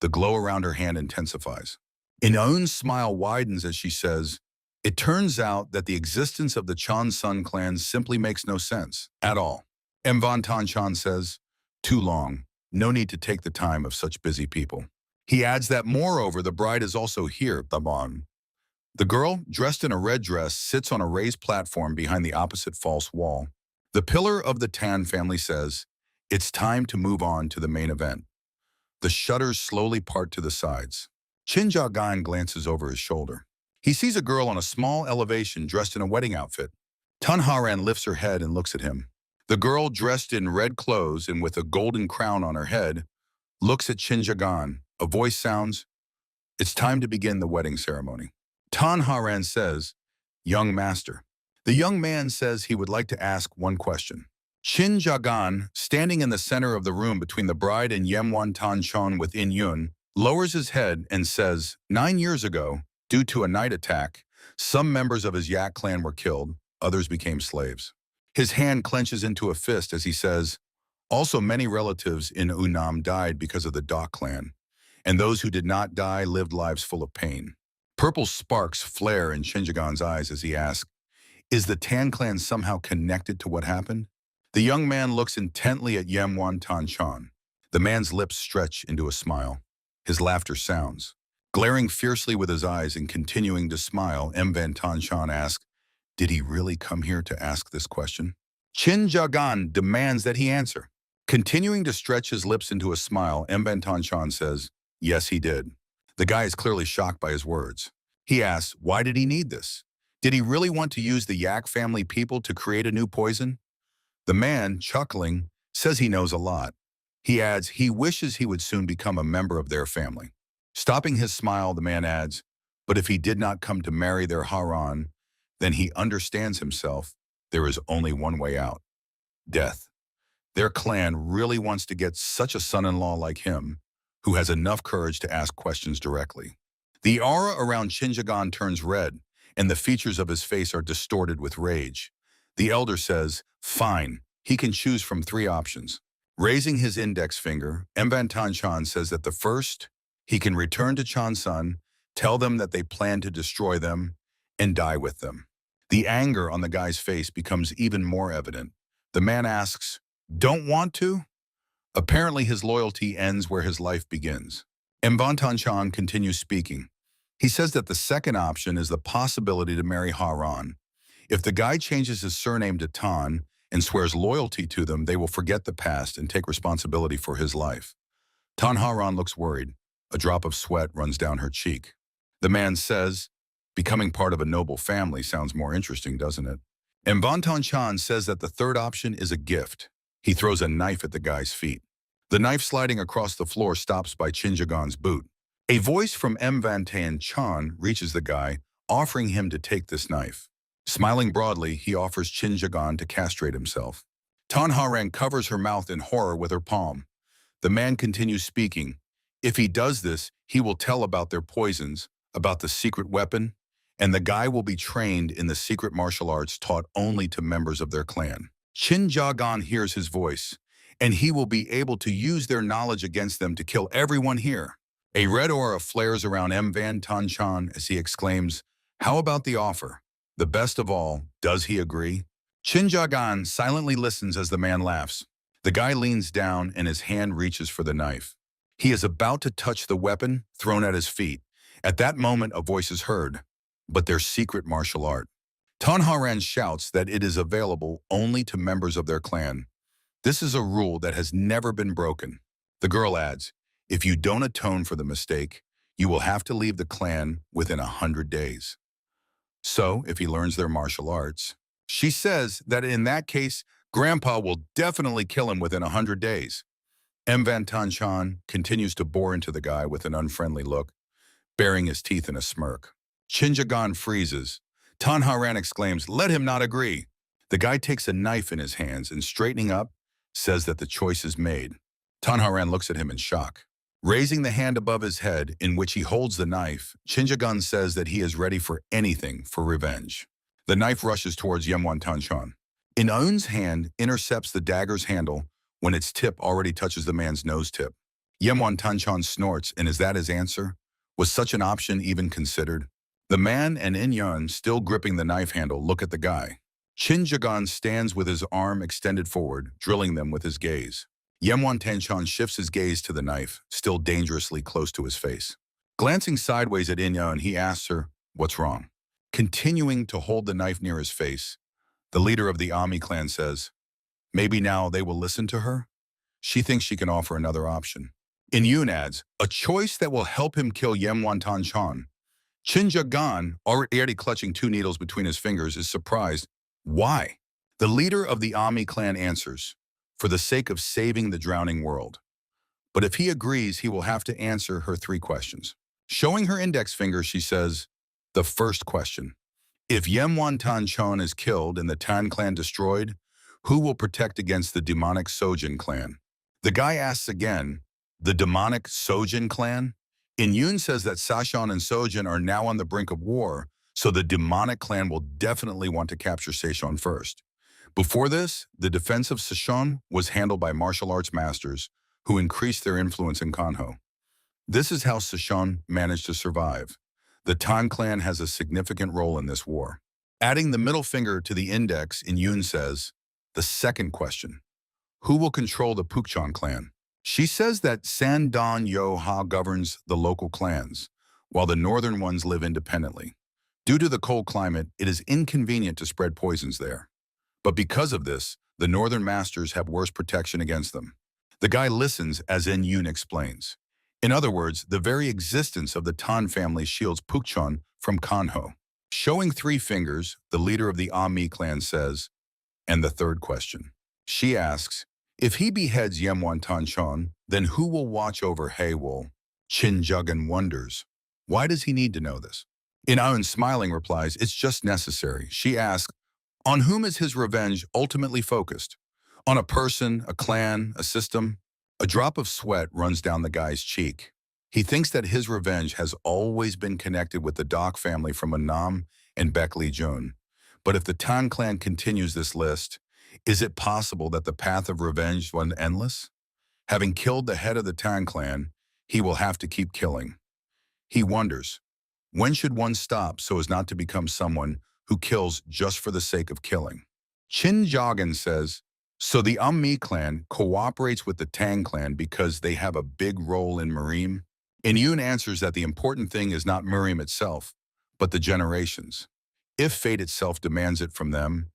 S2: The glow around her hand intensifies. In-eun's smile widens as she says, it turns out that the existence of the Chon-sun clan simply makes no sense at all. Mvantan-chan says, too long. No need to take the time of such busy people. He adds that moreover, the bride is also here, Taban. The girl, dressed in a red dress, sits on a raised platform behind the opposite false wall. The pillar of the Tan family says, It's time to move on to the main event. The shutters slowly part to the sides. Chin Jagan glances over his shoulder. He sees a girl on a small elevation dressed in a wedding outfit. Tanharan lifts her head and looks at him. The girl, dressed in red clothes and with a golden crown on her head, looks at Chin Jagan. A voice sounds, "It's time to begin the wedding ceremony." Tanharan says, "Young master." The young man says he would like to ask one question. Chin Jagan, standing in the center of the room between the bride and Yemwan Tanchon with In Yun, lowers his head and says, 9 years ago, due to a night attack, some members of his Yak clan were killed, others became slaves. His hand clenches into a fist as he says, also many relatives in Unam died because of the Dok clan, and those who did not die lived lives full of pain. Purple sparks flare in Shinjagan's eyes as he asks, is the Tan clan somehow connected to what happened? The young man looks intently at Yemwan Tanchan. The man's lips stretch into a smile. His laughter sounds. Glaring fiercely with his eyes and continuing to smile, Mvan Tanchan asks, did he really come here to ask this question? Chin Jagan demands that he answer. Continuing to stretch his lips into a smile, Mvan Tanchan says, yes, he did. The guy is clearly shocked by his words. He asks, why did he need this? Did he really want to use the Yak family people to create a new poison? The man, chuckling, says he knows a lot. He adds he wishes he would soon become a member of their family. Stopping his smile, the man adds, but if he did not come to marry their Haran, then he understands himself. There is only one way out. Death. Their clan really wants to get such a son-in-law like him, who has enough courage to ask questions directly. The aura around Shinjagan turns red, and the features of his face are distorted with rage. The elder says, fine, he can choose from 3 options. Raising his index finger, Mvan Tanchan says that the first, he can return to Chansun, tell them that they plan to destroy them, and die with them. The anger on the guy's face becomes even more evident. The man asks, don't want to? Apparently his loyalty ends where his life begins. Mvan Tanchan continues speaking. He says that the second option is the possibility to marry Haran. If the guy changes his surname to Tan and swears loyalty to them, they will forget the past and take responsibility for his life. Tan Haran looks worried. A drop of sweat runs down her cheek. The man says, becoming part of a noble family sounds more interesting, doesn't it? Mvan Tanchan says that the third option is a gift. He throws a knife at the guy's feet. The knife sliding across the floor stops by Chinjagan's boot. A voice from Mvan Tanchan reaches the guy, offering him to take this knife. Smiling broadly, he offers Chinjagan to castrate himself. Tanharan covers her mouth in horror with her palm. The man continues speaking. If he does this, he will tell about their poisons, about the secret weapon, and the guy will be trained in the secret martial arts taught only to members of their clan. Chinjagan hears his voice, and he will be able to use their knowledge against them to kill everyone here. A red aura flares around Mvan Tanchan as he exclaims, how about the offer? The best of all, does he agree? Chinjagan silently listens as the man laughs. The guy leans down and his hand reaches for the knife. He is about to touch the weapon thrown at his feet. At that moment, a voice is heard, but their secret martial art. Tanharan shouts that it is available only to members of their clan. This is a rule that has never been broken. The girl adds, if you don't atone for the mistake, you will have to leave the clan within 100 days. So, if he learns their martial arts, she says that in that case, Grandpa will definitely kill him within 100 days. Mvan Tanchan continues to bore into the guy with an unfriendly look, baring his teeth in a smirk. Chinjagan freezes. Tanharan exclaims, let him not agree. The guy takes a knife in his hands and, straightening up, says that the choice is made. Tanharan looks at him in shock. Raising the hand above his head in which he holds the knife, Chinjagan says that he is ready for anything for revenge. The knife rushes towards Yemwan Tanchan. In-Un's hand intercepts the dagger's handle when its tip already touches the man's nose tip. Yemwan Tanchan snorts, and is that his answer? Was such an option even considered? The man and In-Yun, still gripping the knife handle, look at the guy. Chinjagan stands with his arm extended forward, drilling them with his gaze. Yemwan Tanchan shifts his gaze to the knife, still dangerously close to his face. Glancing sideways at In-Yun, he asks her, what's wrong? Continuing to hold the knife near his face, the leader of the Ami clan says, maybe now they will listen to her? She thinks she can offer another option. In Yoon adds, a choice that will help him kill Yemwan-tan-chan. Chin-ja-gan, already clutching 2 needles between his fingers, is surprised. Why? The leader of the Ami clan answers, for the sake of saving the drowning world. But if he agrees, he will have to answer her 3 questions. Showing her index finger, she says, the first question. If Yemwan-tan-chan is killed and the Tan clan destroyed, who will protect against the demonic Sojin clan? The guy asks again, the demonic Sojin clan? In-yoon says that Sashon and Sojin are now on the brink of war, so the demonic clan will definitely want to capture Sashon first. Before this, the defense of Sashon was handled by martial arts masters who increased their influence in Kanho. This is how Sashon managed to survive. The Tan clan has a significant role in this war. Adding the middle finger to the index, In-yoon says, the second question. Who will control the Pukchon clan? She says that Sandon Yo-ha governs the local clans, while the northern ones live independently. Due to the cold climate, it is inconvenient to spread poisons there. But because of this, the northern masters have worse protection against them. The guy listens as In-yoon explains. In other words, the very existence of the Tan family shields Pukchon from Kanho. Showing 3 fingers, the leader of the Ami clan says, and the third question. She asks, if he beheads Yemwan-tan-chan, then who will watch over Haewol? Chin-jagan wonders, why does he need to know this? In-eun smiling replies, it's just necessary. She asks, on whom is his revenge ultimately focused? On a person, a clan, a system? A drop of sweat runs down the guy's cheek. He thinks that his revenge has always been connected with the Dok family from Annam and Baek-lee-jun. But if the Tan clan continues this list, is it possible that the path of revenge was endless? Having killed the head of the Tan clan, he will have to keep killing. He wonders, when should one stop so as not to become someone who kills just for the sake of killing? Chin-jagan says, so the Ami clan cooperates with the Tan clan because they have a big role in Murim? In-yoon answers that the important thing is not Murim itself, but the generations. If fate itself demands it from them,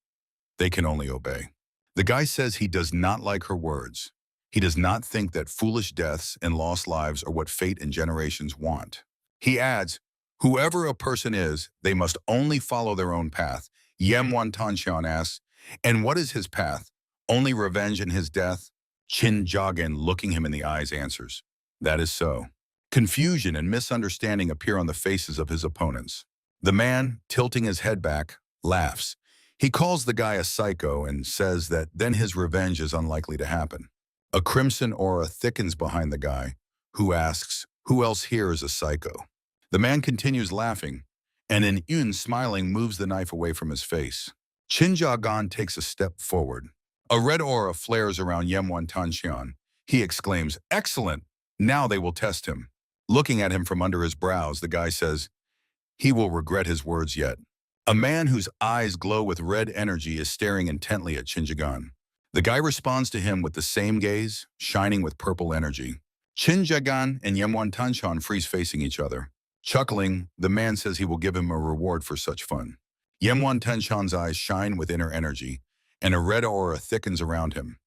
S2: they can only obey. The guy says he does not like her words. He does not think that foolish deaths and lost lives are what fate and generations want. He adds, whoever a person is, they must only follow their own path. Yemwan-tan-chan asks, and what is his path? Only revenge in his death? Chin-jagan, looking him in the eyes, answers, that is so. Confusion and misunderstanding appear on the faces of his opponents. The man, tilting his head back, laughs. He calls the guy a psycho and says that then his revenge is unlikely to happen. A crimson aura thickens behind the guy, who asks, who else here is a psycho? The man continues laughing, and In-yoon, smiling, moves the knife away from his face. Chin-jagan takes a step forward. A red aura flares around Yemwan-tan-chan. He exclaims, excellent! Now they will test him. Looking at him from under his brows, the guy says, he will regret his words yet. A man whose eyes glow with red energy is staring intently at Chin-jagan. The guy responds to him with the same gaze, shining with purple energy. Chin-jagan and Yemwan-tan-chan freeze facing each other. Chuckling, the man says he will give him a reward for such fun. Yemwan-tan-chan's eyes shine with inner energy, and a red aura thickens around him.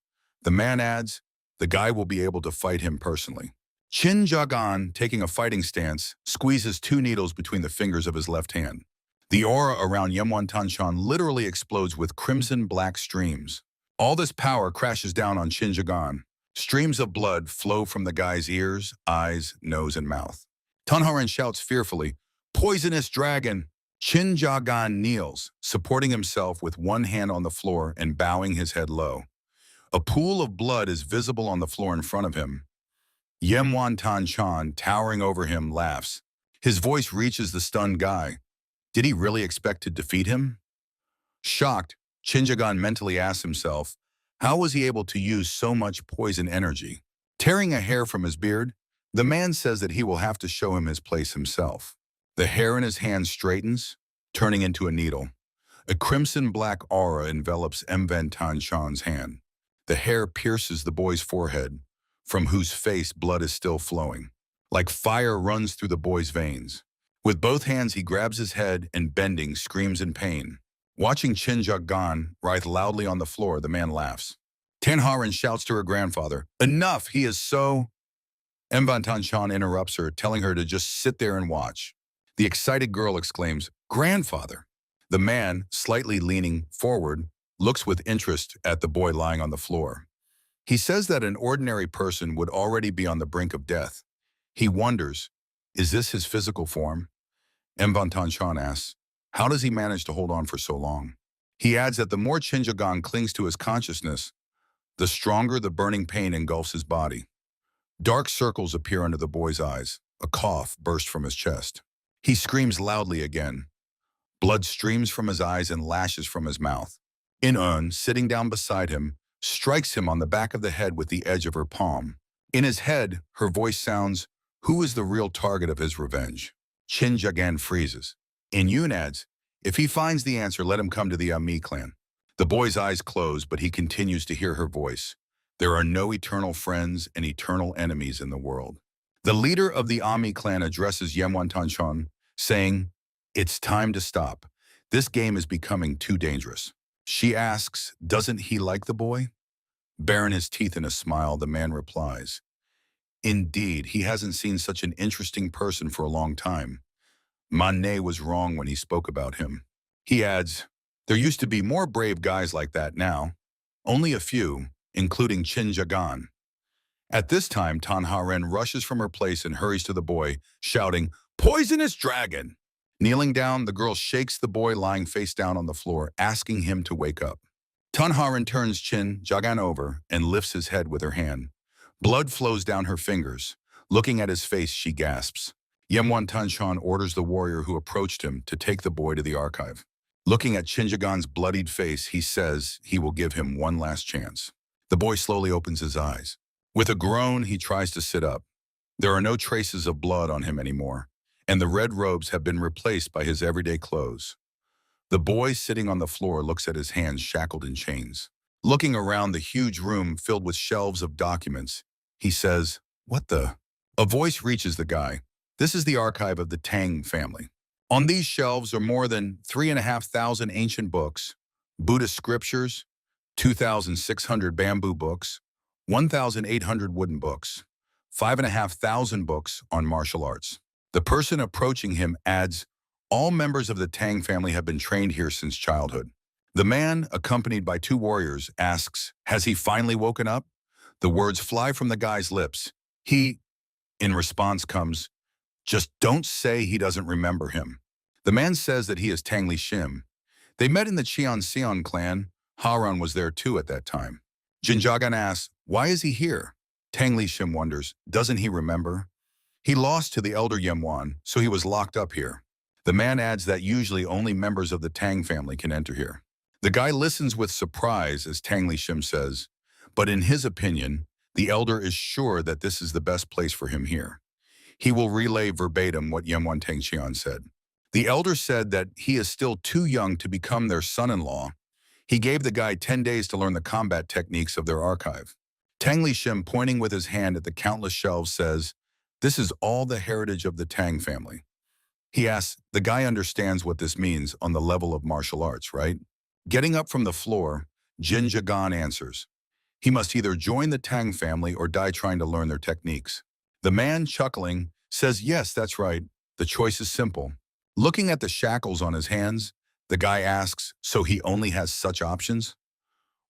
S2: The man adds, the guy will be able to fight him personally. Chin-jagan, taking a fighting stance, squeezes 2 needles between the fingers of his left hand. The aura around Yemwan-tan-chan literally explodes with crimson-black streams. All this power crashes down on Chin-jagan. Streams of blood flow from the guy's ears, eyes, nose, and mouth. Tanharan shouts fearfully, poisonous dragon! Chin-jagan kneels, supporting himself with one hand on the floor and bowing his head low. A pool of blood is visible on the floor in front of him. Yemwan-tan-chan, towering over him, laughs. His voice reaches the stunned guy. Did he really expect to defeat him? Shocked, Chin-jagan mentally asks himself, how was he able to use so much poison energy? Tearing a hair from his beard, the man says that he will have to show him his place himself. The hair in his hand straightens, turning into a needle. A crimson-black aura envelops Yemwan-tan-chan's hand. The hair pierces the boy's forehead, from whose face blood is still flowing. Like fire runs through the boy's veins. With both hands, he grabs his head and, bending, screams in pain. Watching Chin-jagan writhe loudly on the floor, the man laughs. Tanharan shouts to her grandfather, "Enough, he is so—" Mvantanshan interrupts her, telling her to just sit there and watch. The excited girl exclaims, "Grandfather!" The man, slightly leaning forward, looks with interest at the boy lying on the floor. He says that an ordinary person would already be on the brink of death. He wonders, is this his physical form? Mvantanshan asks, how does he manage to hold on for so long? He adds that the more Chinjagan clings to his consciousness, the stronger the burning pain engulfs his body. Dark circles appear under the boy's eyes. A cough bursts from his chest. He screams loudly again. Blood streams from his eyes and lashes from his mouth. In-eun, sitting down beside him, strikes him on the back of the head with the edge of her palm. In his head, her voice sounds, "Who is the real target of his revenge?" Chinjagan freezes. In-eun adds, "If he finds the answer, let him come to the Ami clan." The boy's eyes close, but he continues to hear her voice. There are no eternal friends and eternal enemies in the world. The leader of the Ami clan addresses Yemwantanshan, saying, "It's time to stop. This game is becoming too dangerous." She asks, doesn't he like the boy? Baring his teeth in a smile, the man replies, "Indeed, he hasn't seen such an interesting person for a long time. Manhwa was wrong when he spoke about him." He adds, "There used to be more brave guys like that now. Only a few, including Chinjagan." At this time, Tanharen rushes from her place and hurries to the boy, shouting, "Poisonous dragon!" Kneeling down, the girl shakes the boy lying face down on the floor, asking him to wake up. Tanharen turns Chinjagan over and lifts his head with her hand. Blood flows down her fingers. Looking at his face, she gasps. Yemwantanshan orders the warrior who approached him to take the boy to the archive. Looking at Chinjagan's bloodied face, he says he will give him one last chance. The boy slowly opens his eyes. With a groan, he tries to sit up. There are no traces of blood on him anymore, and the red robes have been replaced by his everyday clothes. The boy sitting on the floor looks at his hands shackled in chains. Looking around the huge room filled with shelves of documents, he says, "What the?" A voice reaches the guy. This is the archive of the Tang family. On these shelves are more than 3,500 ancient books, Buddhist scriptures, 2,600 bamboo books, 1,800 wooden books, 5,500 books on martial arts. The person approaching him adds, "All members of the Tang family have been trained here since childhood." The man, accompanied by two warriors, asks, "Has he finally woken up?" The words fly from the guy's lips. In response comes, "Just don't say he doesn't remember him." The man says that he is Tang Li Shim. They met in the Cheonseon clan. Haran was there too at that time. Jinjagan asks, "Why is he here?" Tang Li Shim wonders, doesn't he remember? He lost to the elder Yemwan, so he was locked up here. The man adds that usually only members of the Tang family can enter here. The guy listens with surprise as Tang Li Shim says, but in his opinion, the elder is sure that this is the best place for him here. He will relay verbatim what Yemwan Tangxian said. The elder said that he is still too young to become their son-in-law. He gave the guy 10 days to learn the combat techniques of their archive. Tang Li Shim, pointing with his hand at the countless shelves, says, "This is all the heritage of the Tang family." He asks, the guy understands what this means on the level of martial arts, right? Getting up from the floor, Jin Jagan answers, he must either join the Tang family or die trying to learn their techniques. The man, chuckling, says, "Yes, that's right. The choice is simple." Looking at the shackles on his hands, the guy asks, so he only has such options?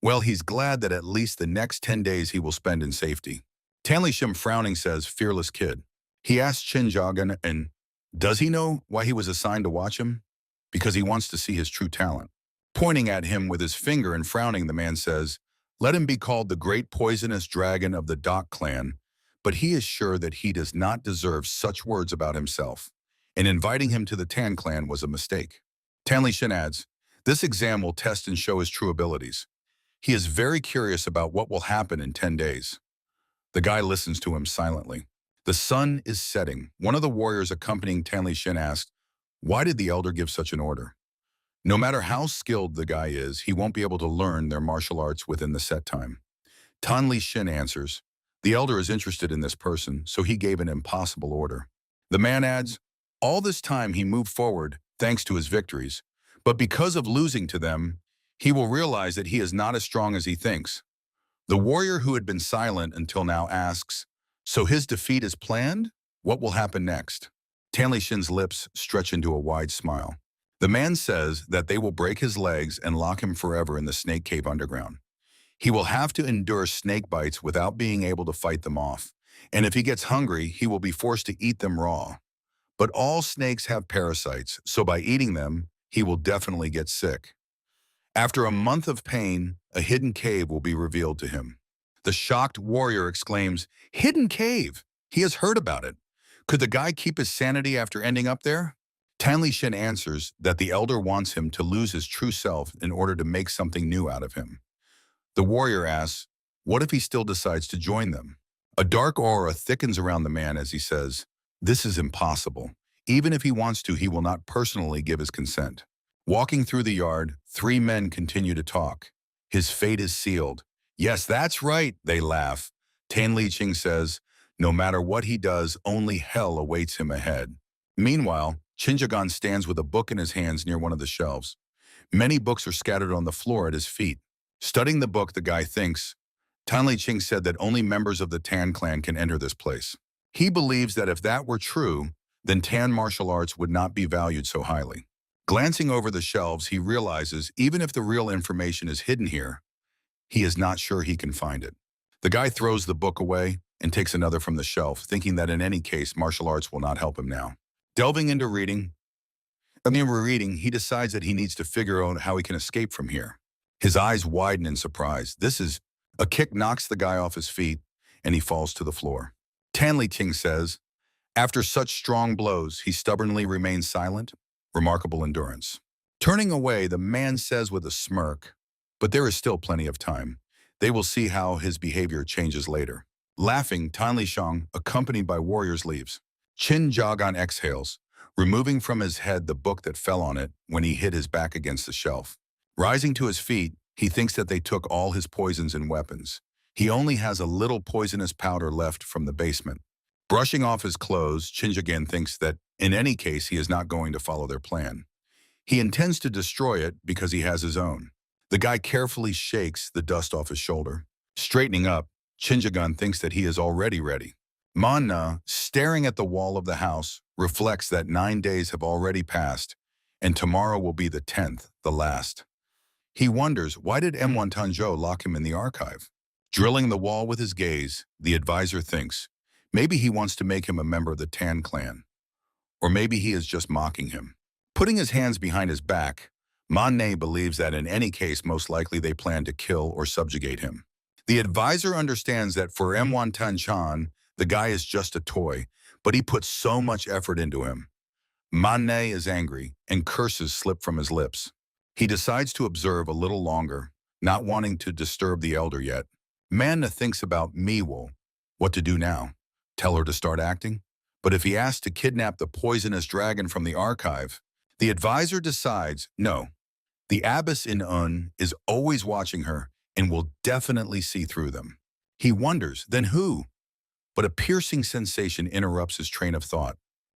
S2: Well, he's glad that at least the next 10 days he will spend in safety. Tanli Shim, frowning, says, "Fearless kid." He asks Chinjagan, and does he know why he was assigned to watch him? Because he wants to see his true talent. Pointing at him with his finger and frowning, the man says, "Let him be called the great poisonous dragon of the Dok clan, but he is sure that he does not deserve such words about himself, and inviting him to the Tan clan was a mistake." Tanli Shin adds, "This exam will test and show his true abilities. He is very curious about what will happen in 10 days. The guy listens to him silently. The sun is setting. One of the warriors accompanying Tanli Shin asked, "Why did the elder give such an order?" No matter how skilled the guy is, he won't be able to learn their martial arts within the set time. Tanli Shin answers, "The elder is interested in this person, so he gave an impossible order." The man adds, "All this time he moved forward thanks to his victories, but because of losing to them, he will realize that he is not as strong as he thinks. The warrior who had been silent until now asks, "So his defeat is planned? What will happen next?" Tanli Shin's lips stretch into a wide smile. The man says that they will break his legs and lock him forever in the snake cave underground. He will have to endure snake bites without being able to fight them off. And if he gets hungry, he will be forced to eat them raw. But all snakes have parasites, so by eating them, he will definitely get sick. After a month of pain, a hidden cave will be revealed to him. The shocked warrior exclaims, "Hidden cave! He has heard about it. Could the guy keep his sanity after ending up there?" Tanli Shin answers that the elder wants him to lose his true self in order to make something new out of him. The warrior asks, what if he still decides to join them? A dark aura thickens around the man as he says, "This is impossible. Even if he wants to, he will not personally give his consent." Walking through the yard, three men continue to talk. "His fate is sealed." "Yes, that's right," they laugh. Tan Li Ching says, "No matter what he does, only hell awaits him ahead." Meanwhile, Chinjagan stands with a book in his hands near one of the shelves. Many books are scattered on the floor at his feet. Studying the book, the guy thinks, Tan Li Ching said that only members of the Tan clan can enter this place. He believes that if that were true, then Tan martial arts would not be valued so highly. Glancing over the shelves, he realizes even if the real information is hidden here, he is not sure he can find it. The guy throws the book away and takes another from the shelf, thinking that in any case, martial arts will not help him now. Delving into reading, he decides that he needs to figure out how he can escape from here. His eyes widen in surprise. A kick knocks the guy off his feet, and he falls to the floor. Tan Li Ting says, after such strong blows, he stubbornly remains silent. Remarkable endurance. Turning away, the man says with a smirk, but there is still plenty of time. They will see how his behavior changes later. Laughing, Tan Li Shang, accompanied by warriors, leaves. Chin Jagan exhales, removing from his head the book that fell on it when he hit his back against the shelf. Rising to his feet, he thinks that they took all his poisons and weapons. He only has a little poisonous powder left from the basement. Brushing off his clothes, Chinjagan thinks that in any case he is not going to follow their plan. He intends to destroy it because he has his own. The guy carefully shakes the dust off his shoulder. Straightening up, Chinjagan thinks that he is already ready. Manhwa, staring at the wall of the house, reflects that 9 days have already passed, and tomorrow will be the 10th, the last. He wonders, why did M1 Tanzhou lock him in the archive? Drilling the wall with his gaze, the advisor thinks, maybe he wants to make him a member of the Tan clan. Or maybe he is just mocking him. Putting his hands behind his back, Manhwa believes that in any case, most likely they plan to kill or subjugate him. The advisor understands that for M1 Tanchan, the guy is just a toy, but he puts so much effort into him. Manhwa is angry, and curses slip from his lips. He decides to observe a little longer, not wanting to disturb the elder yet. Manhwa thinks about Miwo. What to do now? Tell her to start acting? But if he asks to kidnap the poisonous dragon from the archive, the advisor decides, no. The abbess in Un is always watching her and will definitely see through them. He wonders, then who? But a piercing sensation interrupts his train of thought.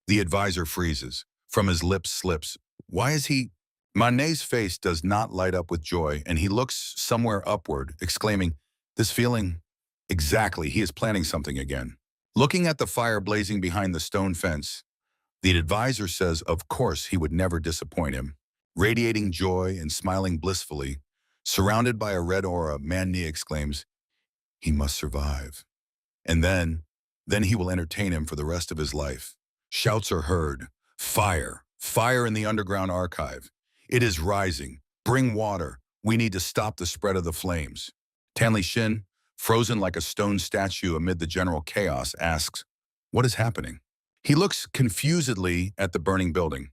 S2: The advisor freezes. From his lips slips. Why is he? Manhwa's face does not light up with joy, and he looks somewhere upward, exclaiming, this feeling? Exactly, he is planning something again. Looking at the fire blazing behind the stone fence, the advisor says, of course, he would never disappoint him. Radiating joy and smiling blissfully, surrounded by a red aura, Manhwa exclaims, he must survive. And then he will entertain him for the rest of his life. Shouts are heard. Fire! Fire in the underground archive. It is rising. Bring water. We need to stop the spread of the flames. Tan Li Shin, frozen like a stone statue amid the general chaos, asks, what is happening? He looks confusedly at the burning building,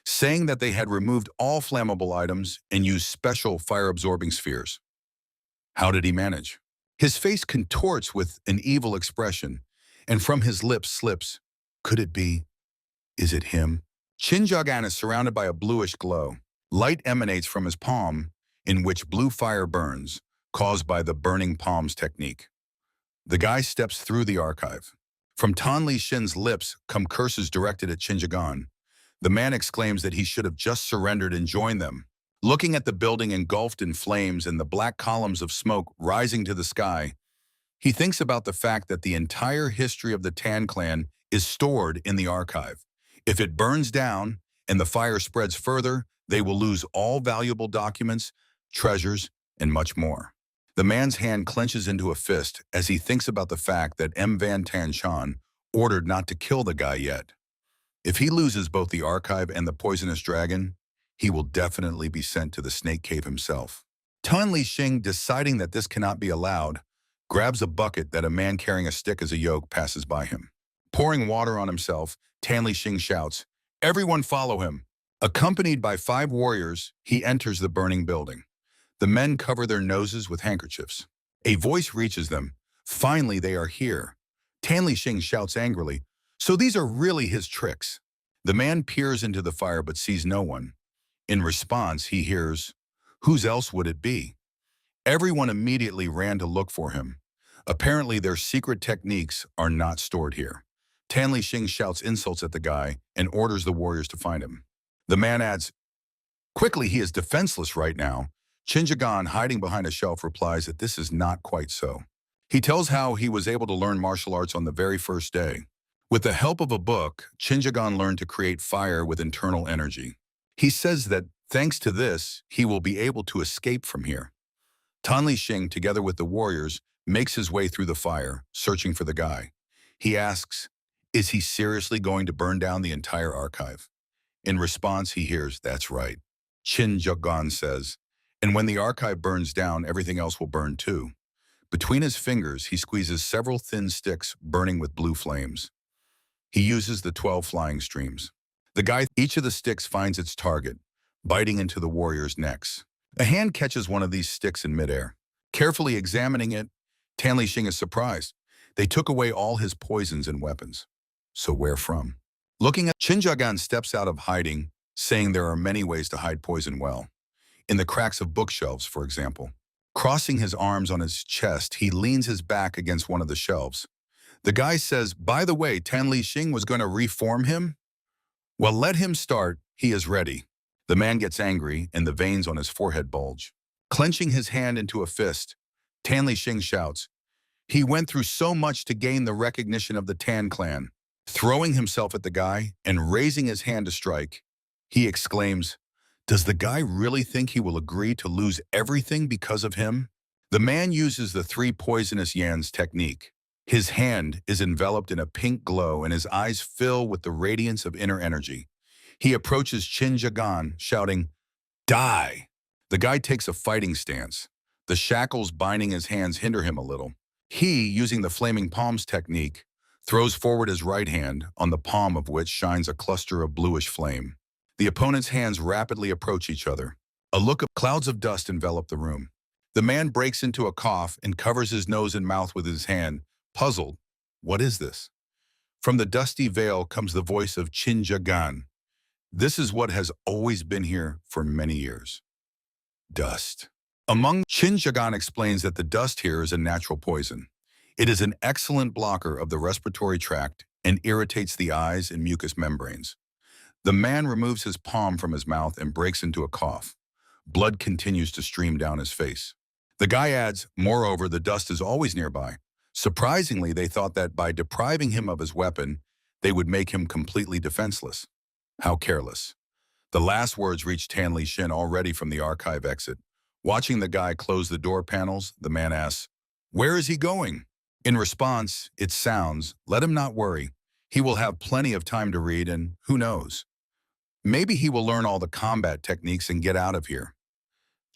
S2: saying that they had removed all flammable items and used special fire-absorbing spheres. How did he manage? His face contorts with an evil expression, and from his lips slips, could it be? Is it him? Chinjagan is surrounded by a bluish glow. Light emanates from his palm, in which blue fire burns, caused by the burning palms technique. The guy steps through the archive. From Tan Li Shin's lips come curses directed at Chinjagan. The man exclaims that he should have just surrendered and joined them. Looking at the building engulfed in flames and the black columns of smoke rising to the sky, he thinks about the fact that the entire history of the Tan clan is stored in the archive. If it burns down and the fire spreads further, they will lose all valuable documents, treasures, and much more. The man's hand clenches into a fist as he thinks about the fact that M. Van Tan Shan ordered not to kill the guy yet. If he loses both the archive and the poisonous dragon, he will definitely be sent to the snake cave himself. Tan Li Xing, deciding that this cannot be allowed, grabs a bucket that a man carrying a stick as a yoke passes by him. Pouring water on himself, Tan Li Xing shouts, "Everyone follow him." Accompanied by 5 warriors, he enters the burning building. The men cover their noses with handkerchiefs. A voice reaches them. Finally, they are here. Tan Li Xing shouts angrily, "So these are really his tricks." The man peers into the fire but sees no one. In response, he hears, "Whose else would it be?" Everyone immediately ran to look for him. Apparently, their secret techniques are not stored here. Tan Li Xing shouts insults at the guy and orders the warriors to find him. The man adds, "Quickly, he is defenseless right now." Chinjagan, hiding behind a shelf, replies that this is not quite so. He tells how he was able to learn martial arts on the very first day. With the help of a book, Chinjagan learned to create fire with internal energy. He says that thanks to this, he will be able to escape from here. Tan Li Xing, together with the warriors, makes his way through the fire, searching for the guy. He asks, is he seriously going to burn down the entire archive? In response, he hears, "That's right." Chinjagan says, "And when the archive burns down, everything else will burn too." Between his fingers, he squeezes several thin sticks burning with blue flames. He uses the 12 flying streams. Each of the sticks finds its target, biting into the warriors' necks. A hand catches one of these sticks in midair. Carefully examining it, Tan Li Xing is surprised. They took away all his poisons and weapons. So where from? Looking at Chinjagan steps out of hiding, saying there are many ways to hide poison well. In the cracks of bookshelves, for example. Crossing his arms on his chest, he leans his back against one of the shelves. The guy says, "By the way, Tan Li Xing was going to reform him? Well, let him start. He is ready." The man gets angry and the veins on his forehead bulge. Clenching his hand into a fist, Tan Li Xing shouts, "He went through so much to gain the recognition of the Tan clan." Throwing himself at the guy and raising his hand to strike, he exclaims, "Does the guy really think he will agree to lose everything because of him?" The man uses the 3 poisonous yans technique. His hand is enveloped in a pink glow and his eyes fill with the radiance of inner energy. He approaches Chinjagan, shouting, "Die!" The guy takes a fighting stance. The shackles binding his hands hinder him a little. He, using the flaming palms technique, throws forward his right hand, on the palm of which shines a cluster of bluish flame. The opponent's hands rapidly approach each other. A look of clouds of dust envelop the room. The man breaks into a cough and covers his nose and mouth with his hand, puzzled. What is this? From the dusty veil comes the voice of Chinjagan. This is what has always been here for many years. Dust. Chinjagan explains that the dust here is a natural poison. It is an excellent blocker of the respiratory tract and irritates the eyes and mucous membranes. The man removes his palm from his mouth and breaks into a cough. Blood continues to stream down his face. The guy adds, "Moreover, the dust is always nearby." Surprisingly, they thought that by depriving him of his weapon, they would make him completely defenseless. How careless. The last words reached Tan Li Xing already from the archive exit. Watching the guy close the door panels, the man asks, "Where is he going?" In response, it sounds, "Let him not worry. He will have plenty of time to read and, who knows, maybe he will learn all the combat techniques and get out of here."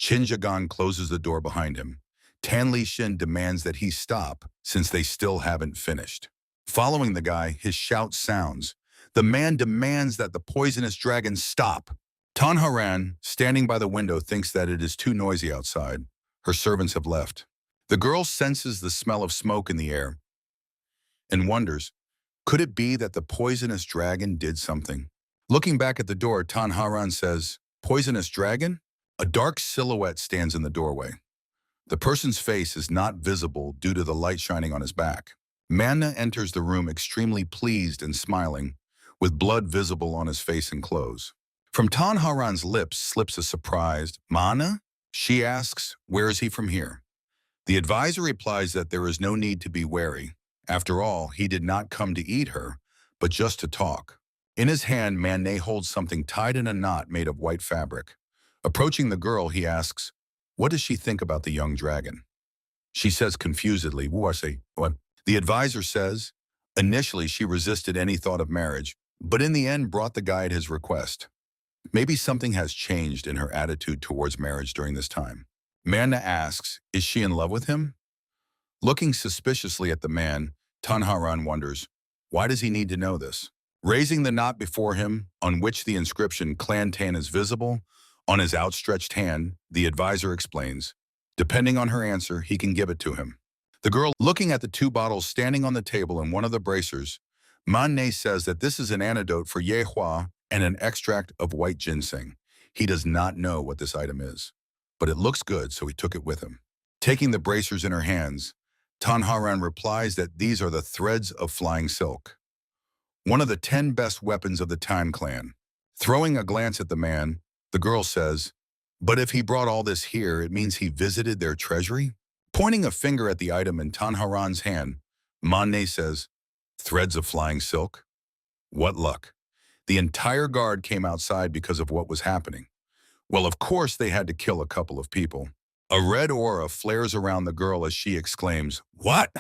S2: Chinjagan closes the door behind him. Tan Li Xing demands that he stop, since they still haven't finished. Following the guy, his shout sounds. The man demands that the poisonous dragon stop. Tan Haran, standing by the window, thinks that it is too noisy outside. Her servants have left. The girl senses the smell of smoke in the air and wonders, could it be that the poisonous dragon did something? Looking back at the door, Tan Haran says, "Poisonous dragon?" A dark silhouette stands in the doorway. The person's face is not visible due to the light shining on his back. Manna enters the room extremely pleased and smiling, with blood visible on his face and clothes. From Tanharan's lips slips a surprised, Mana? She asks, where is he from here? The advisor replies that there is no need to be wary. After all, he did not come to eat her, but just to talk. In his hand, Manhwa holds something tied in a knot made of white fabric. Approaching the girl, he asks, what does she think about the young dragon? She says confusedly, what? The advisor says, initially she resisted any thought of marriage, but in the end brought the guy at his request. Maybe something has changed in her attitude towards marriage during this time. Manhwa asks, is she in love with him? Looking suspiciously at the man, Tanharan wonders, why does he need to know this? Raising the knot before him, on which the inscription Clan Tan is visible, on his outstretched hand, the advisor explains, depending on her answer, he can give it to him. The girl, looking at the two bottles standing on the table in one of the bracers, Manhwa says that this is an antidote for Yahello and an extract of white ginseng. He does not know what this item is, but it looks good, so he took it with him. Taking the bracers in her hands, Tanharan replies that these are the threads of flying silk, one of the 10 best weapons of the Tan clan. Throwing a glance at the man, the girl says, but if he brought all this here, it means he visited their treasury? Pointing a finger at the item in Tanharan's hand, Manhwa says, threads of flying silk? What luck. The entire guard came outside because of what was happening. Well, of course they had to kill a couple of people. A red aura flares around the girl as she exclaims, what?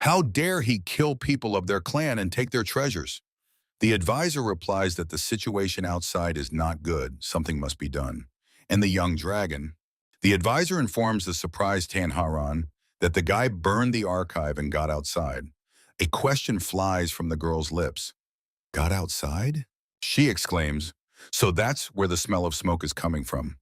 S2: How dare he kill people of their clan and take their treasures? The advisor replies that the situation outside is not good, something must be done. And the young dragon, the advisor informs the surprised Tanharan that the guy burned the archive and got outside. A question flies from the girl's lips. Got outside? She exclaims, so that's where the smell of smoke is coming from.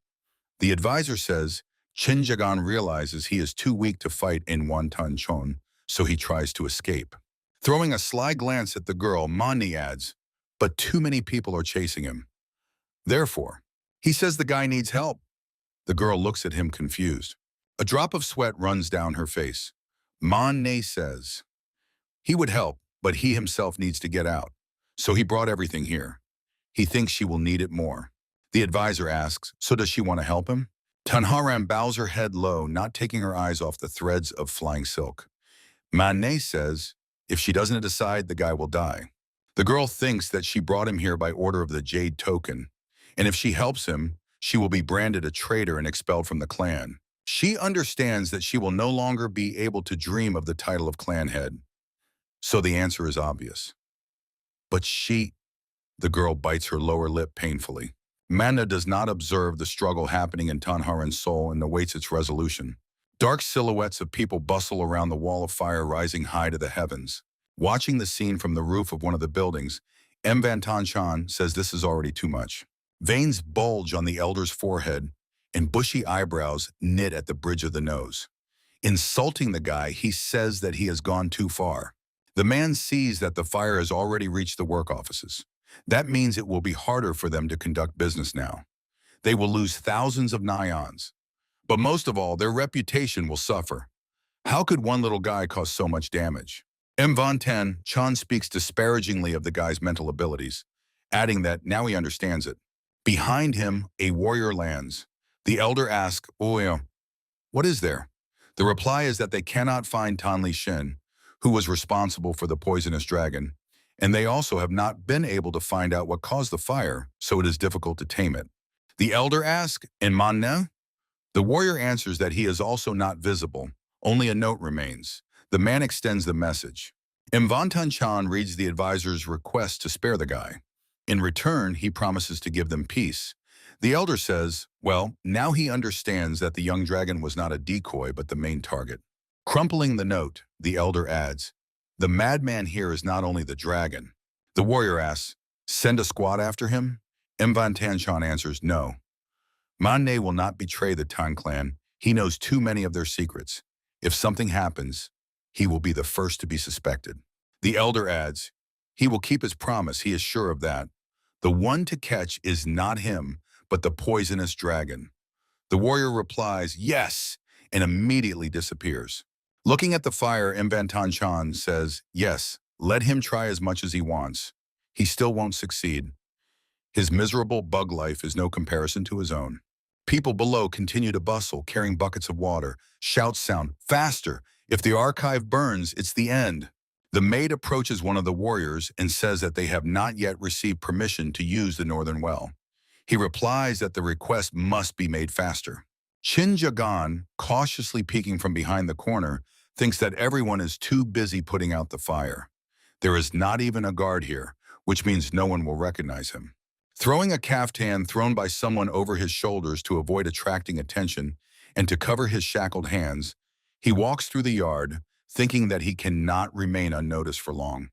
S2: The advisor says, Chinjagan realizes he is too weak to fight in Wantan Chon, so he tries to escape. Throwing a sly glance at the girl, Manhwa adds, but too many people are chasing him. Therefore, he says the guy needs help. The girl looks at him confused. A drop of sweat runs down her face. Manhwa says, he would help, but he himself needs to get out. So he brought everything here. He thinks she will need it more. The advisor asks, so does she want to help him? Tanharan bows her head low, not taking her eyes off the threads of flying silk. Manhwa says, if she doesn't decide, the guy will die. The girl thinks that she brought him here by order of the Jade Token, and if she helps him, she will be branded a traitor and expelled from the clan. She understands that she will no longer be able to dream of the title of clan head. So the answer is obvious. But the girl bites her lower lip painfully. Manhwa does not observe the struggle happening in Tanharan's soul and awaits its resolution. Dark silhouettes of people bustle around the wall of fire rising high to the heavens. Watching the scene from the roof of one of the buildings, Mvantanchan says this is already too much. Veins bulge on the elder's forehead, and bushy eyebrows knit at the bridge of the nose. Insulting the guy, he says that he has gone too far. The man sees that the fire has already reached the work offices. That means it will be harder for them to conduct business now. They will lose thousands of Nyons. But most of all, their reputation will suffer. How could one little guy cause so much damage? Mvantan Chan speaks disparagingly of the guy's mental abilities, adding that now he understands it. Behind him, a warrior lands. The elder asks, what is there? The reply is that they cannot find Tanli Shin, who was responsible for the poisonous dragon, and they also have not been able to find out what caused the fire, so it is difficult to tame it. The elder asks, and Manhwa? The warrior answers that he is also not visible, only a note remains. The man extends the message. Mvantan Chan reads the advisor's request to spare the guy. In return, he promises to give them peace. The elder says, well, now he understands that the young dragon was not a decoy but the main target. Crumpling the note, the elder adds, the madman here is not only the dragon. The warrior asks, send a squad after him? Mvantan Chan answers, no. Manhwa will not betray the Tan clan. He knows too many of their secrets. If something happens, he will be the first to be suspected. The elder adds, he will keep his promise, he is sure of that. The one to catch is not him, but the poisonous dragon. The warrior replies, yes, and immediately disappears. Looking at the fire, Mvantan Chan says, yes, let him try as much as he wants. He still won't succeed. His miserable bug life is no comparison to his own. People below continue to bustle, carrying buckets of water. Shouts sound, "Faster! If the archive burns, it's the end." The maid approaches one of the warriors and says that they have not yet received permission to use the northern well. He replies that the request must be made faster. Jagan, cautiously peeking from behind the corner, thinks that everyone is too busy putting out the fire. There is not even a guard here, which means no one will recognize him. Throwing a caftan thrown by someone over his shoulders to avoid attracting attention and to cover his shackled hands, he walks through the yard, thinking that he cannot remain unnoticed for long.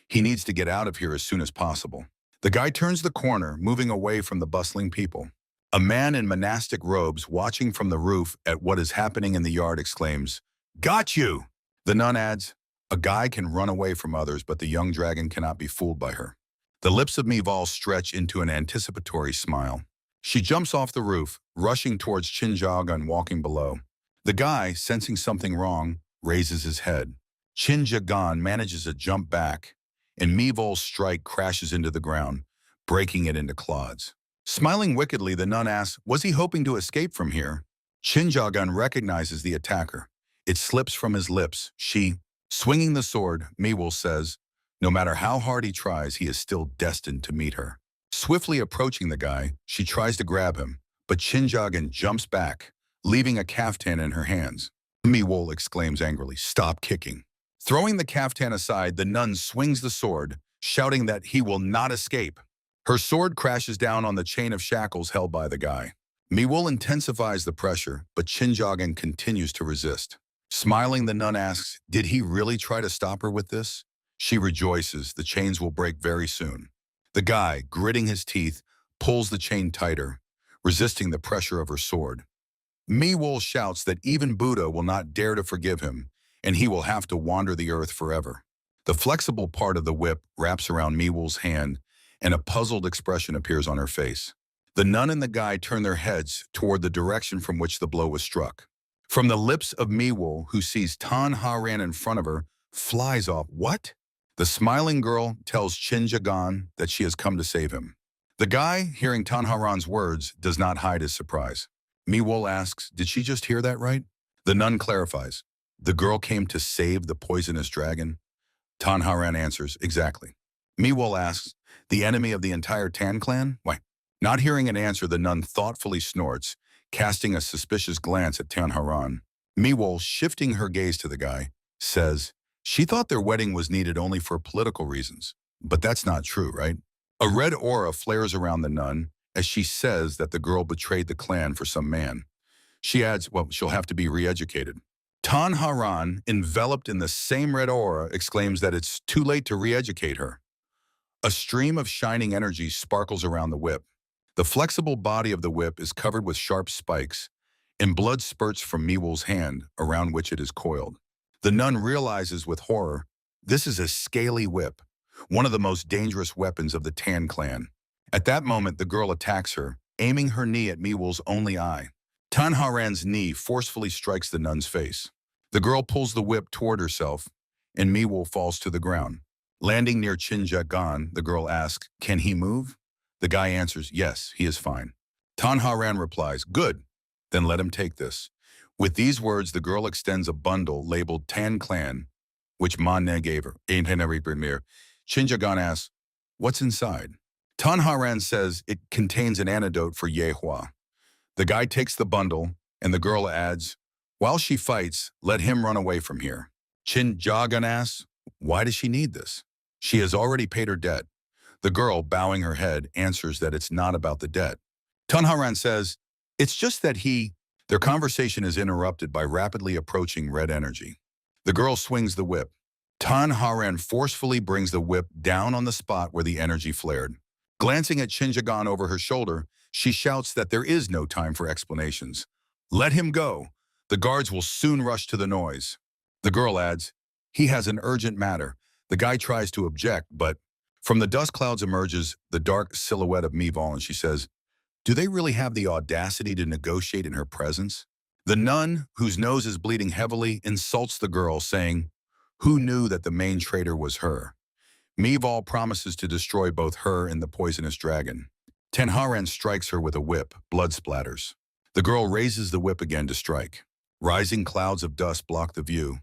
S2: He needs to get out of here as soon as possible. The guy turns the corner, moving away from the bustling people. A man in monastic robes, watching from the roof at what is happening in the yard, exclaims, "Got you!" The nun adds, "A guy can run away from others, but the young dragon cannot be fooled by her." The lips of Mival stretch into an anticipatory smile. She jumps off the roof, rushing towards Jagan walking below. The guy, sensing something wrong, raises his head. Jagan manages to jump back, and Mival's strike crashes into the ground, breaking it into clods. Smiling wickedly, the nun asks, was he hoping to escape from here? Jagan recognizes the attacker. It slips from his lips. Swinging the sword, Mival says, no matter how hard he tries, he is still destined to meet her. Swiftly approaching the guy, she tries to grab him, but Jagan jumps back, leaving a caftan in her hands. Mival exclaims angrily, "Stop kicking." Throwing the caftan aside, the nun swings the sword, shouting that he will not escape. Her sword crashes down on the chain of shackles held by the guy. Mival intensifies the pressure, but Jagan continues to resist. Smiling, the nun asks, did he really try to stop her with this? She rejoices, the chains will break very soon. The guy, gritting his teeth, pulls the chain tighter, resisting the pressure of her sword. Mival shouts that even Buddha will not dare to forgive him, and he will have to wander the earth forever. The flexible part of the whip wraps around Mival's hand, and a puzzled expression appears on her face. The nun and the guy turn their heads toward the direction from which the blow was struck. From the lips of Mival, who sees Tanharan in front of her, flies off, "What?" The smiling girl tells Jagan that she has come to save him. The guy, hearing Tanharan's words, does not hide his surprise. Mival asks, did she just hear that right? The nun clarifies, the girl came to save the poisonous dragon? Tanharan answers, exactly. Mival asks, the enemy of the entire Tan clan? Why? Not hearing an answer, the nun thoughtfully snorts, casting a suspicious glance at Tanharan. Mival, shifting her gaze to the guy, says, she thought their wedding was needed only for political reasons. But that's not true, right? A red aura flares around the nun as she says that the girl betrayed the clan for some man. She adds, well, she'll have to be re-educated. Tanharan, enveloped in the same red aura, exclaims that it's too late to re-educate her. A stream of shining energy sparkles around the whip. The flexible body of the whip is covered with sharp spikes, and blood spurts from Mival's hand, around which it is coiled. The nun realizes with horror, this is a scaly whip, one of the most dangerous weapons of the Tan clan. At that moment, the girl attacks her, aiming her knee at Mival's only eye. Tanharan's knee forcefully strikes the nun's face. The girl pulls the whip toward herself, and Mival falls to the ground. Landing near Jagan, the girl asks, can he move? The guy answers, yes, he is fine. Tanharan replies, good, then let him take this. With these words, the girl extends a bundle labeled Tan Clan, which Manhwa gave her. Jagan asks, what's inside? Tanharan says it contains an antidote for Yahello. The guy takes the bundle, and the girl adds, while she fights, let him run away from here. Jagan asks, why does she need this? She has already paid her debt. The girl, bowing her head, answers that it's not about the debt. Tanharan says, it's just that Their conversation is interrupted by rapidly approaching red energy. The girl swings the whip. Tanharan forcefully brings the whip down on the spot where the energy flared. Glancing at Jagan over her shoulder, she shouts that there is no time for explanations. Let him go. The guards will soon rush to the noise. The girl adds, he has an urgent matter. The guy tries to object, but from the dust clouds emerges the dark silhouette of Mival, and she says, do they really have the audacity to negotiate in her presence? The nun, whose nose is bleeding heavily, insults the girl, saying, who knew that the main traitor was her? Mival promises to destroy both her and the poisonous dragon. Tanharan strikes her with a whip, blood splatters. The girl raises the whip again to strike. Rising clouds of dust block the view,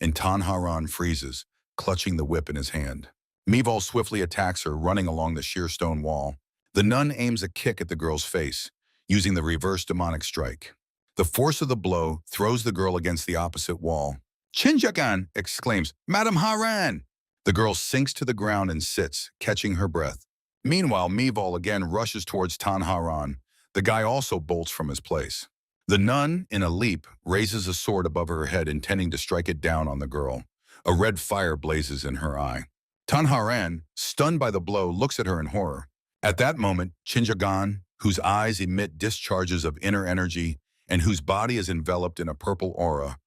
S2: and Tanharan freezes, clutching the whip in his hand. Meval swiftly attacks her, running along the sheer stone wall. The nun aims a kick at the girl's face, using the reverse demonic strike. The force of the blow throws the girl against the opposite wall. Chinjagan exclaims, Madam Haran! The girl sinks to the ground and sits, catching her breath. Meanwhile, Meval again rushes towards Tanharan. The guy also bolts from his place. The nun, in a leap, raises a sword above her head, intending to strike it down on the girl. A red fire blazes in her eye. Tanharan, stunned by the blow, looks at her in horror. At that moment, Chinjagan, whose eyes emit discharges of inner energy and whose body is enveloped in a purple aura,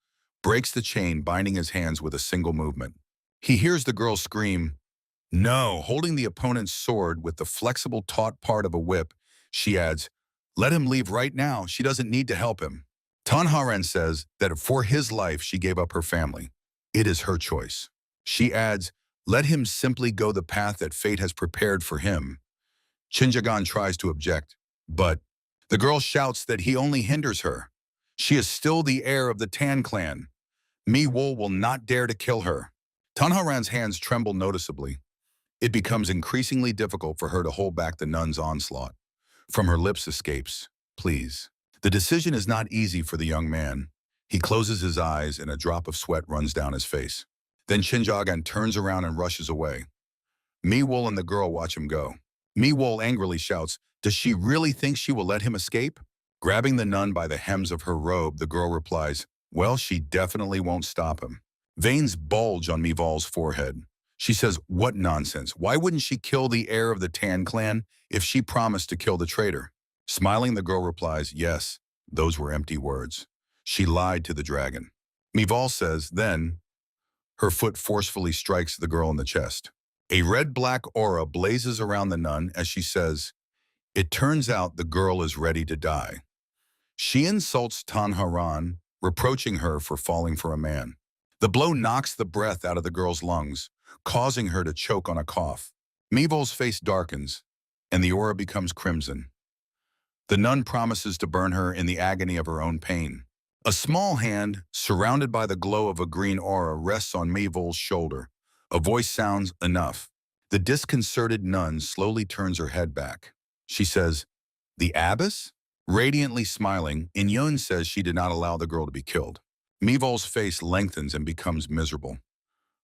S2: breaks the chain binding his hands with a single movement. He hears the girl scream, "No!" Holding the opponent's sword with the flexible taut part of a whip, she adds, "Let him leave right now. She doesn't need to help him." Tanharan says that for his life she gave up her family. It is her choice. She adds, "Let him simply go the path that fate has prepared for him." Chinjagan tries to object, but the girl shouts that he only hinders her. She is still the heir of the Tan clan. Mi-Wol will not dare to kill her. Tanharan's hands tremble noticeably. It becomes increasingly difficult for her to hold back the nun's onslaught. From her lips escapes, "Please." The decision is not easy for the young man. He closes his eyes and a drop of sweat runs down his face. Then Chinjagan turns around and rushes away. Mi-Wol and the girl watch him go. Mi-Wol angrily shouts, "Does she really think she will let him escape?" Grabbing the nun by the hems of her robe, the girl replies, "Well, she definitely won't stop him." Veins bulge on Mival's forehead. She says, "What nonsense? Why wouldn't she kill the heir of the Tan clan if she promised to kill the traitor?" Smiling, the girl replies, "Yes, those were empty words. She lied to the dragon." Mival says, then her foot forcefully strikes the girl in the chest. A red-black aura blazes around the nun as she says, "It turns out the girl is ready to die." She insults Tanharan, reproaching her for falling for a man. The blow knocks the breath out of the girl's lungs, causing her to choke on a cough. Mival's face darkens, and the aura becomes crimson. The nun promises to burn her in the agony of her own pain. A small hand, surrounded by the glow of a green aura, rests on Mival's shoulder. A voice sounds, "Enough." The disconcerted nun slowly turns her head back. She says, "The abbess?" Radiantly smiling, Inyun says she did not allow the girl to be killed. Mival's face lengthens and becomes miserable.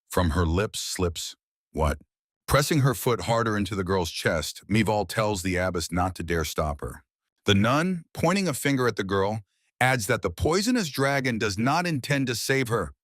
S2: From her lips slips, "What?" Pressing her foot harder into the girl's chest, Mival tells the abbess not to dare stop her. The nun, pointing a finger at the girl, adds that the poisonous dragon does not intend to save her.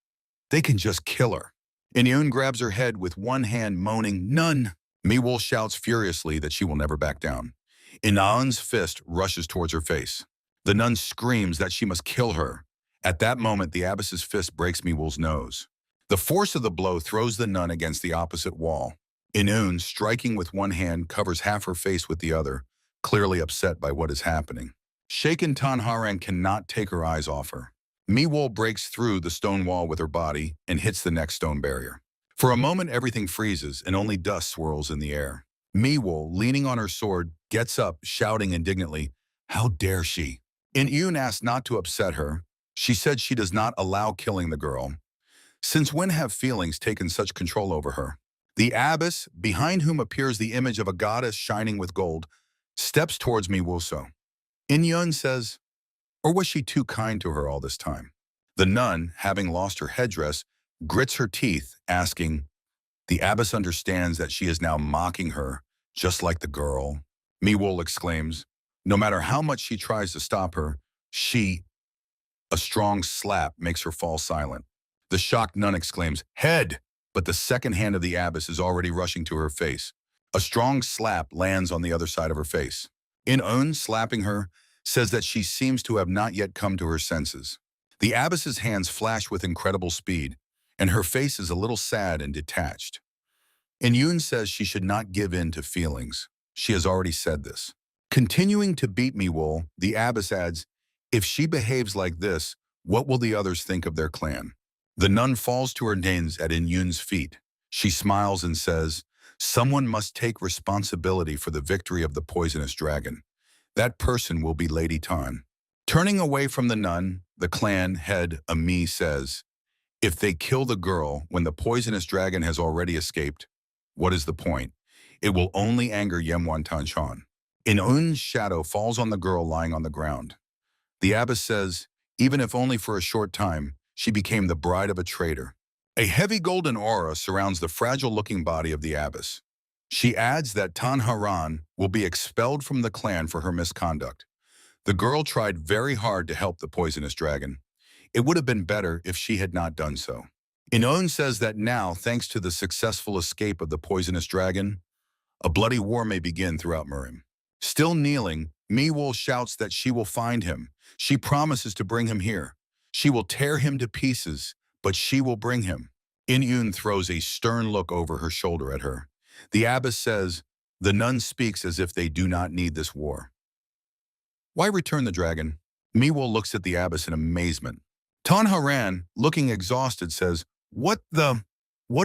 S2: They can just kill her. Inyun grabs her head with one hand, moaning, "Nun!" Miwol shouts furiously that she will never back down. Inaun's fist rushes towards her face. The nun screams that she must kill her. At that moment, the abbess's fist breaks Miwol's nose. The force of the blow throws the nun against the opposite wall. Inun, striking with one hand, covers half her face with the other, clearly upset by what is happening. Shaken Tanharan cannot take her eyes off her. Miwol breaks through the stone wall with her body and hits the next stone barrier. For a moment, everything freezes and only dust swirls in the air. Miwol, leaning on her sword, gets up, shouting indignantly, "How dare she?" Inyun asks not to upset her. She said she does not allow killing the girl. Since when have feelings taken such control over her? The abbess, behind whom appears the image of a goddess shining with gold, steps towards Miwuso. Inyun says, or was she too kind to her all this time? The nun, having lost her headdress, grits her teeth, asking, the abbess understands that she is now mocking her, just like the girl. Miwol exclaims, no matter how much she tries to stop her, a strong slap makes her fall silent. The shocked nun exclaims, "Head!" But the second hand of the abbess is already rushing to her face. A strong slap lands on the other side of her face. In-Un, slapping her, says that she seems to have not yet come to her senses. The abbess's hands flash with incredible speed, and her face is a little sad and detached. In-Yun says she should not give in to feelings. She has already said this. Continuing to beat Miwol, the abbess adds, if she behaves like this, what will the others think of their clan? The nun falls to her knees at In-Yun's feet. She smiles and says, Someone must take responsibility for the victory of the poisonous dragon. That person will be Lady Tan. Turning away from the nun, the clan head, Ami, says, if they kill the girl when the poisonous dragon has already escaped, what is the point? It will only anger Yemwan Tanchan. Inun's shadow falls on the girl lying on the ground. The abbess says, even if only for a short time, she became the bride of a traitor. A heavy golden aura surrounds the fragile-looking body of the abbess. She adds that Tan Haran will be expelled from the clan for her misconduct. The girl tried very hard to help the poisonous dragon. It would have been better if she had not done so. Inun says that now, thanks to the successful escape of the poisonous dragon, a bloody war may begin throughout Murim. Still kneeling, Miwol shouts that she will find him. She promises to bring him here. She will tear him to pieces, but she will bring him. Inyun throws a stern look over her shoulder at her. The abbess says, the nun speaks as if they do not need this war. Why return the dragon? Miwol looks at the abbess in amazement. Tan Haran, looking exhausted, says, what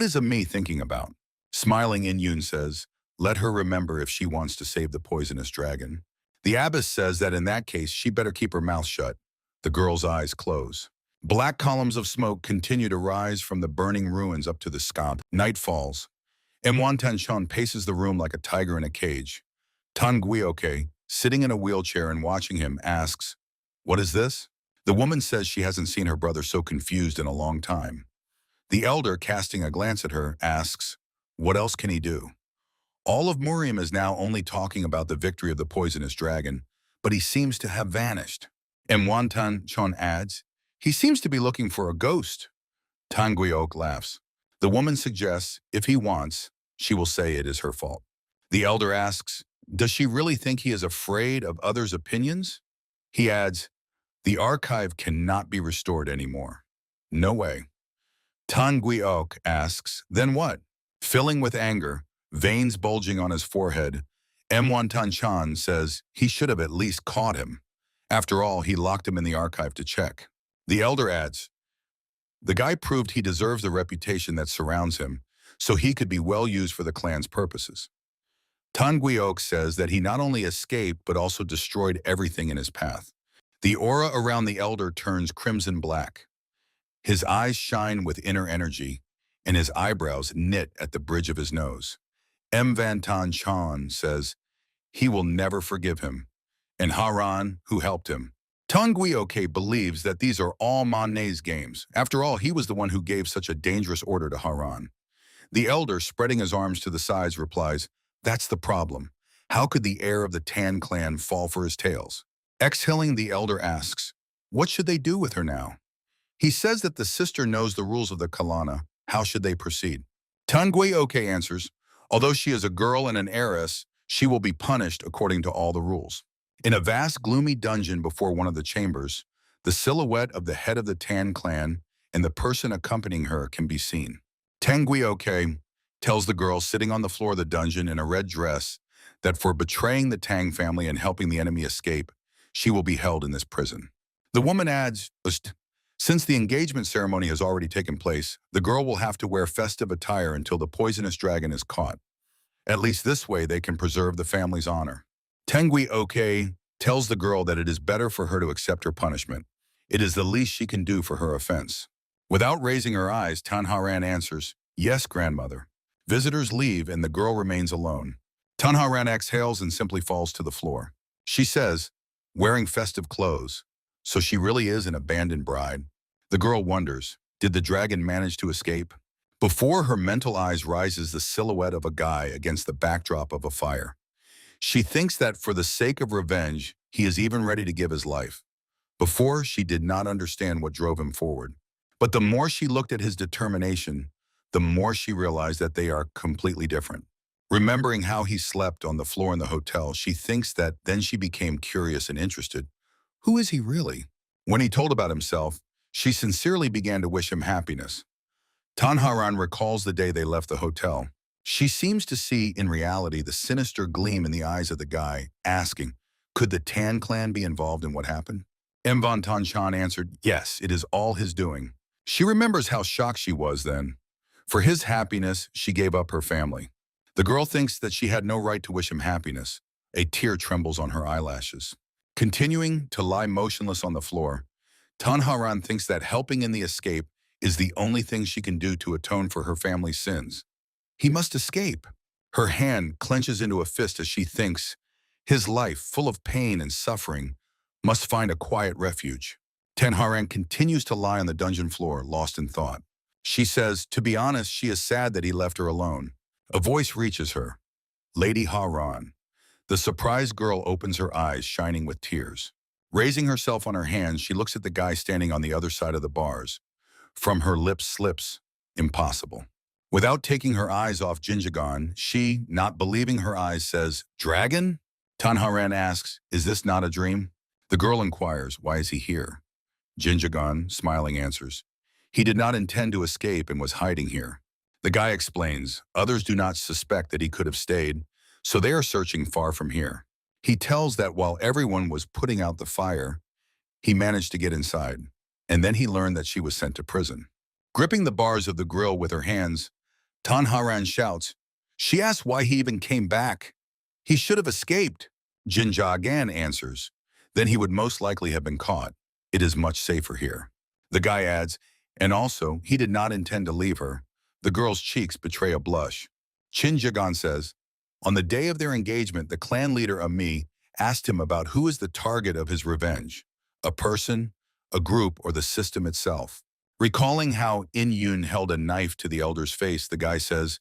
S2: is Ami thinking about? Smiling, Inyun says, let her remember if she wants to save the poisonous dragon. The abbess says that in that case, she better keep her mouth shut. The girl's eyes close. Black columns of smoke continue to rise from the burning ruins up to the sky. Night falls. Mwan Tanshan paces the room like a tiger in a cage. Tan Guioke, sitting in a wheelchair and watching him, asks, what is this? The woman says she hasn't seen her brother so confused in a long time. The elder, casting a glance at her, asks, what else can he do? All of Murim is now only talking about the victory of the poisonous dragon, but he seems to have vanished. Mwan Tanshan adds, he seems to be looking for a ghost. Tan Guioke laughs. The woman suggests, if he wants, she will say it is her fault. The elder asks, does she really think he is afraid of others' opinions? He adds, the archive cannot be restored anymore. No way. Tan Guioke asks, then what? Filling with anger, veins bulging on his forehead, Mwan Tanshan says he should have at least caught him. After all, he locked him in the archive to check. The elder adds, the guy proved he deserves the reputation that surrounds him, so he could be well used for the clan's purposes. Tan Guioke says that he not only escaped but also destroyed everything in his path. The aura around the elder turns crimson black. His eyes shine with inner energy, and his eyebrows knit at the bridge of his nose. Van Tan Chan says he will never forgive him, and Haran, who helped him. Tan Guioke believes that these are all Manet's games. After all, he was the one who gave such a dangerous order to Haran. The elder, spreading his arms to the sides, replies, that's the problem. How could the heir of the Tan clan fall for his tales? Exhaling, the elder asks, what should they do with her now? He says that the sister knows the rules of the Kalana. How should they proceed? Tan Guioke answers, although she is a girl and an heiress, she will be punished according to all the rules. In a vast gloomy dungeon before one of the chambers, the silhouette of the head of the Tan clan and the person accompanying her can be seen. Tan Guioke tells the girl sitting on the floor of the dungeon in a red dress that for betraying the Tang family and helping the enemy escape, she will be held in this prison. The woman adds, since the engagement ceremony has already taken place, the girl will have to wear festive attire until the poisonous dragon is caught. At least this way they can preserve the family's honor. Tan Guioke tells the girl that it is better for her to accept her punishment. It is the least she can do for her offense. Without raising her eyes, Tan Haran answers, yes, grandmother. Visitors leave and the girl remains alone. Tan Haran exhales and simply falls to the floor. She says, wearing festive clothes, so she really is an abandoned bride. The girl wonders, did the dragon manage to escape? Before her mental eyes rises the silhouette of a guy against the backdrop of a fire. She thinks that for the sake of revenge, he is even ready to give his life. Before, she did not understand what drove him forward. But the more she looked at his determination, the more she realized that they are completely different. Remembering how he slept on the floor in the hotel, she thinks that then she became curious and interested. Who is he really? When he told about himself, she sincerely began to wish him happiness. Tan Haran recalls the day they left the hotel. She seems to see, in reality, the sinister gleam in the eyes of the guy, asking, could the Tan clan be involved in what happened? Mvan Tanshan answered, yes, it is all his doing. She remembers how shocked she was then. For his happiness, she gave up her family. The girl thinks that she had no right to wish him happiness. A tear trembles on her eyelashes. Continuing to lie motionless on the floor, Tanharan thinks that helping in the escape is the only thing she can do to atone for her family's sins. He must escape. Her hand clenches into a fist as she thinks his life, full of pain and suffering, must find a quiet refuge. Tanharan continues to lie on the dungeon floor, lost in thought. She says, to be honest, she is sad that he left her alone. A voice reaches her. Lady Haran. The surprised girl opens her eyes, shining with tears. Raising herself on her hands, she looks at the guy standing on the other side of the bars. From her lips slips, impossible. Without taking her eyes off Jinjagan, she, not believing her eyes, says, Dragon? Tanharan asks, is this not a dream? The girl inquires, why is he here? Jinjagan, smiling, answers, he did not intend to escape and was hiding here. The guy explains, others do not suspect that he could have stayed, so they are searching far from here. He tells that while everyone was putting out the fire, he managed to get inside, and then he learned that she was sent to prison. Gripping the bars of the grill with her hands, Tanharan shouts, she asked why he even came back. He should have escaped. Jinjagan answers, then he would most likely have been caught. It is much safer here. The guy adds, and also, he did not intend to leave her. The girl's cheeks betray a blush. Jinjagan says, on the day of their engagement, the clan leader Ami asked him about who is the target of his revenge, a person, a group, or the system itself. Recalling how In-Yun held a knife to the elder's face, the guy says,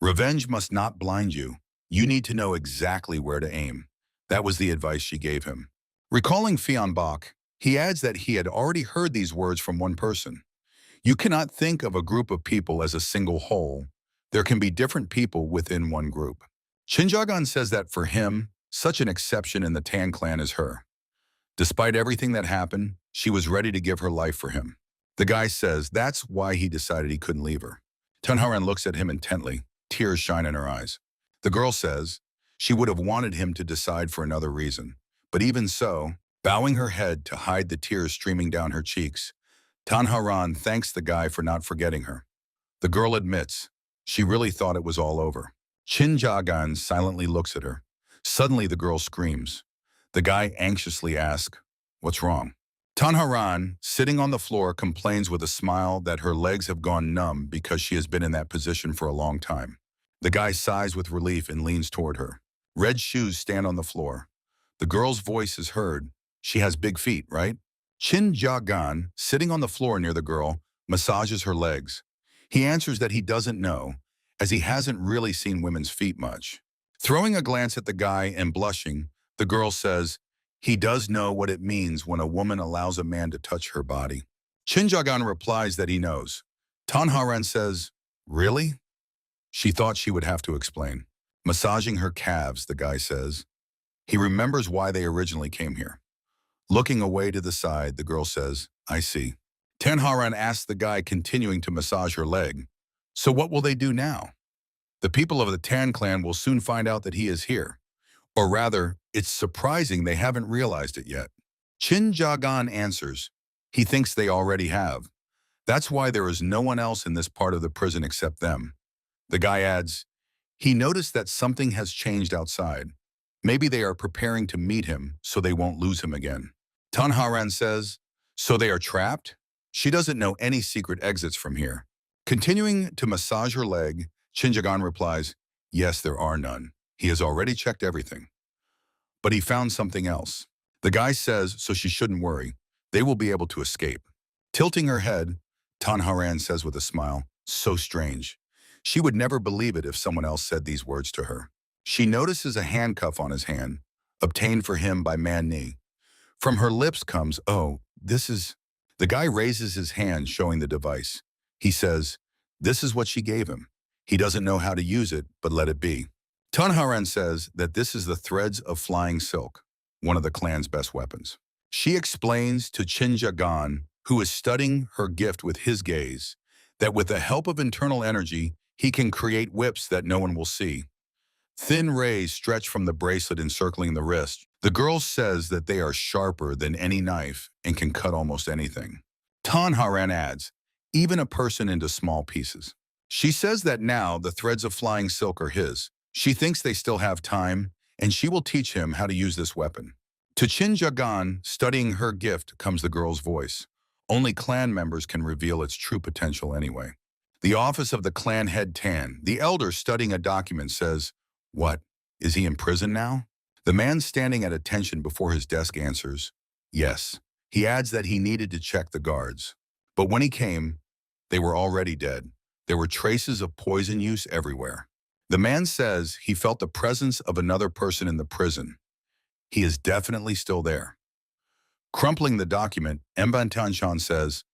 S2: revenge must not blind you. You need to know exactly where to aim. That was the advice she gave him. Recalling Fion Bok, he adds that he had already heard these words from one person. You cannot think of a group of people as a single whole. There can be different people within one group. Jinjagan says that for him, such an exception in the Tan clan is her. Despite everything that happened, she was ready to give her life for him. The guy says that's why he decided he couldn't leave her. Tanharan looks at him intently. Tears shine in her eyes. The girl says she would have wanted him to decide for another reason. But even so, bowing her head to hide the tears streaming down her cheeks, Tanharan thanks the guy for not forgetting her. The girl admits she really thought it was all over. Jinjagan silently looks at her. Suddenly the girl screams. The guy anxiously asks, what's wrong? Tanharan, sitting on the floor, complains with a smile that her legs have gone numb because she has been in that position for a long time. The guy sighs with relief and leans toward her. Red shoes stand on the floor. The girl's voice is heard. She has big feet, right? Jinjagan, sitting on the floor near the girl, massages her legs. He answers that he doesn't know, as he hasn't really seen women's feet much. Throwing a glance at the guy and blushing, the girl says, he does know what it means when a woman allows a man to touch her body. Jinjagan replies that he knows. Tanharan says, really? She thought she would have to explain. Massaging her calves, the guy says. He remembers why they originally came here. Looking away to the side, the girl says, I see. Tanharan asks the guy, continuing to massage her leg, so what will they do now? The people of the Tan clan will soon find out that he is here. Or rather, it's surprising they haven't realized it yet. Jinjagan answers, he thinks they already have. That's why there is no one else in this part of the prison except them. The guy adds, he noticed that something has changed outside. Maybe they are preparing to meet him so they won't lose him again. Tanharan says, so they are trapped? She doesn't know any secret exits from here. Continuing to massage her leg, Jinjagan replies, yes, there are none. He has already checked everything. But he found something else. The guy says, so she shouldn't worry. They will be able to escape. Tilting her head, Tanharan says with a smile, so strange. She would never believe it if someone else said these words to her. She notices a handcuff on his hand, obtained for him by Manhwa. From her lips comes, oh, this is... The guy raises his hand, showing the device. He says, this is what she gave him. He doesn't know how to use it, but let it be. Tanharan says that this is the threads of flying silk, one of the clan's best weapons. She explains to Jinjagan, who is studying her gift with his gaze, that with the help of internal energy, he can create whips that no one will see. Thin rays stretch from the bracelet encircling the wrist. The girl says that they are sharper than any knife and can cut almost anything. Tanharan adds, even a person into small pieces. She says that now the threads of flying silk are his. She thinks they still have time, and she will teach him how to use this weapon. To Chin Jagan, studying her gift, comes the girl's voice. Only clan members can reveal its true potential anyway. The office of the clan head Tan, the elder studying a document, says, "What? Is he in prison now?" The man standing at attention before his desk answers, "Yes." He adds that he needed to check the guards. But when he came, they were already dead. There were traces of poison use everywhere. The man says he felt the presence of another person in the prison. He is definitely still there. Crumpling the document, Mbantanshan says,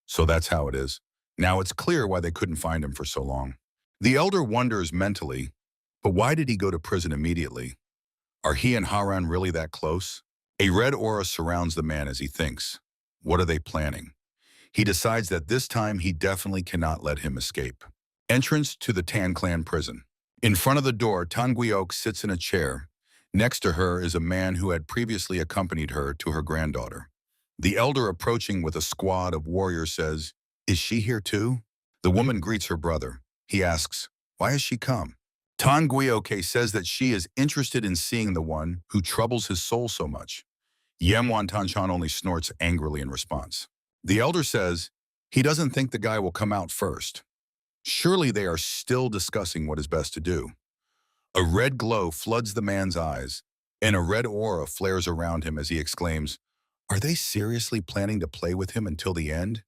S2: "So that's how it is. Now it's clear why they couldn't find him for so long." The elder wonders mentally, but why did he go to prison immediately? Are he and Haran really that close? A red aura surrounds the man as he thinks. What are they planning? He decides that this time he definitely cannot let him escape. Entrance to the Tan clan prison. In front of the door, Tan Guiok sits in a chair. Next to her is a man who had previously accompanied her to her granddaughter. The elder, approaching with a squad of warriors, says, "Is she here too?" The woman greets her brother. He asks, "Why has she come?" Tan Guioke says that she is interested in seeing the one who troubles his soul so much. Yemwan Tanshan only snorts angrily in response. The elder says he doesn't think the guy will come out first. Surely they are still discussing what is best to do. A red glow floods the man's eyes, and a red aura flares around him as he exclaims, "Are they seriously planning to play with him until the end?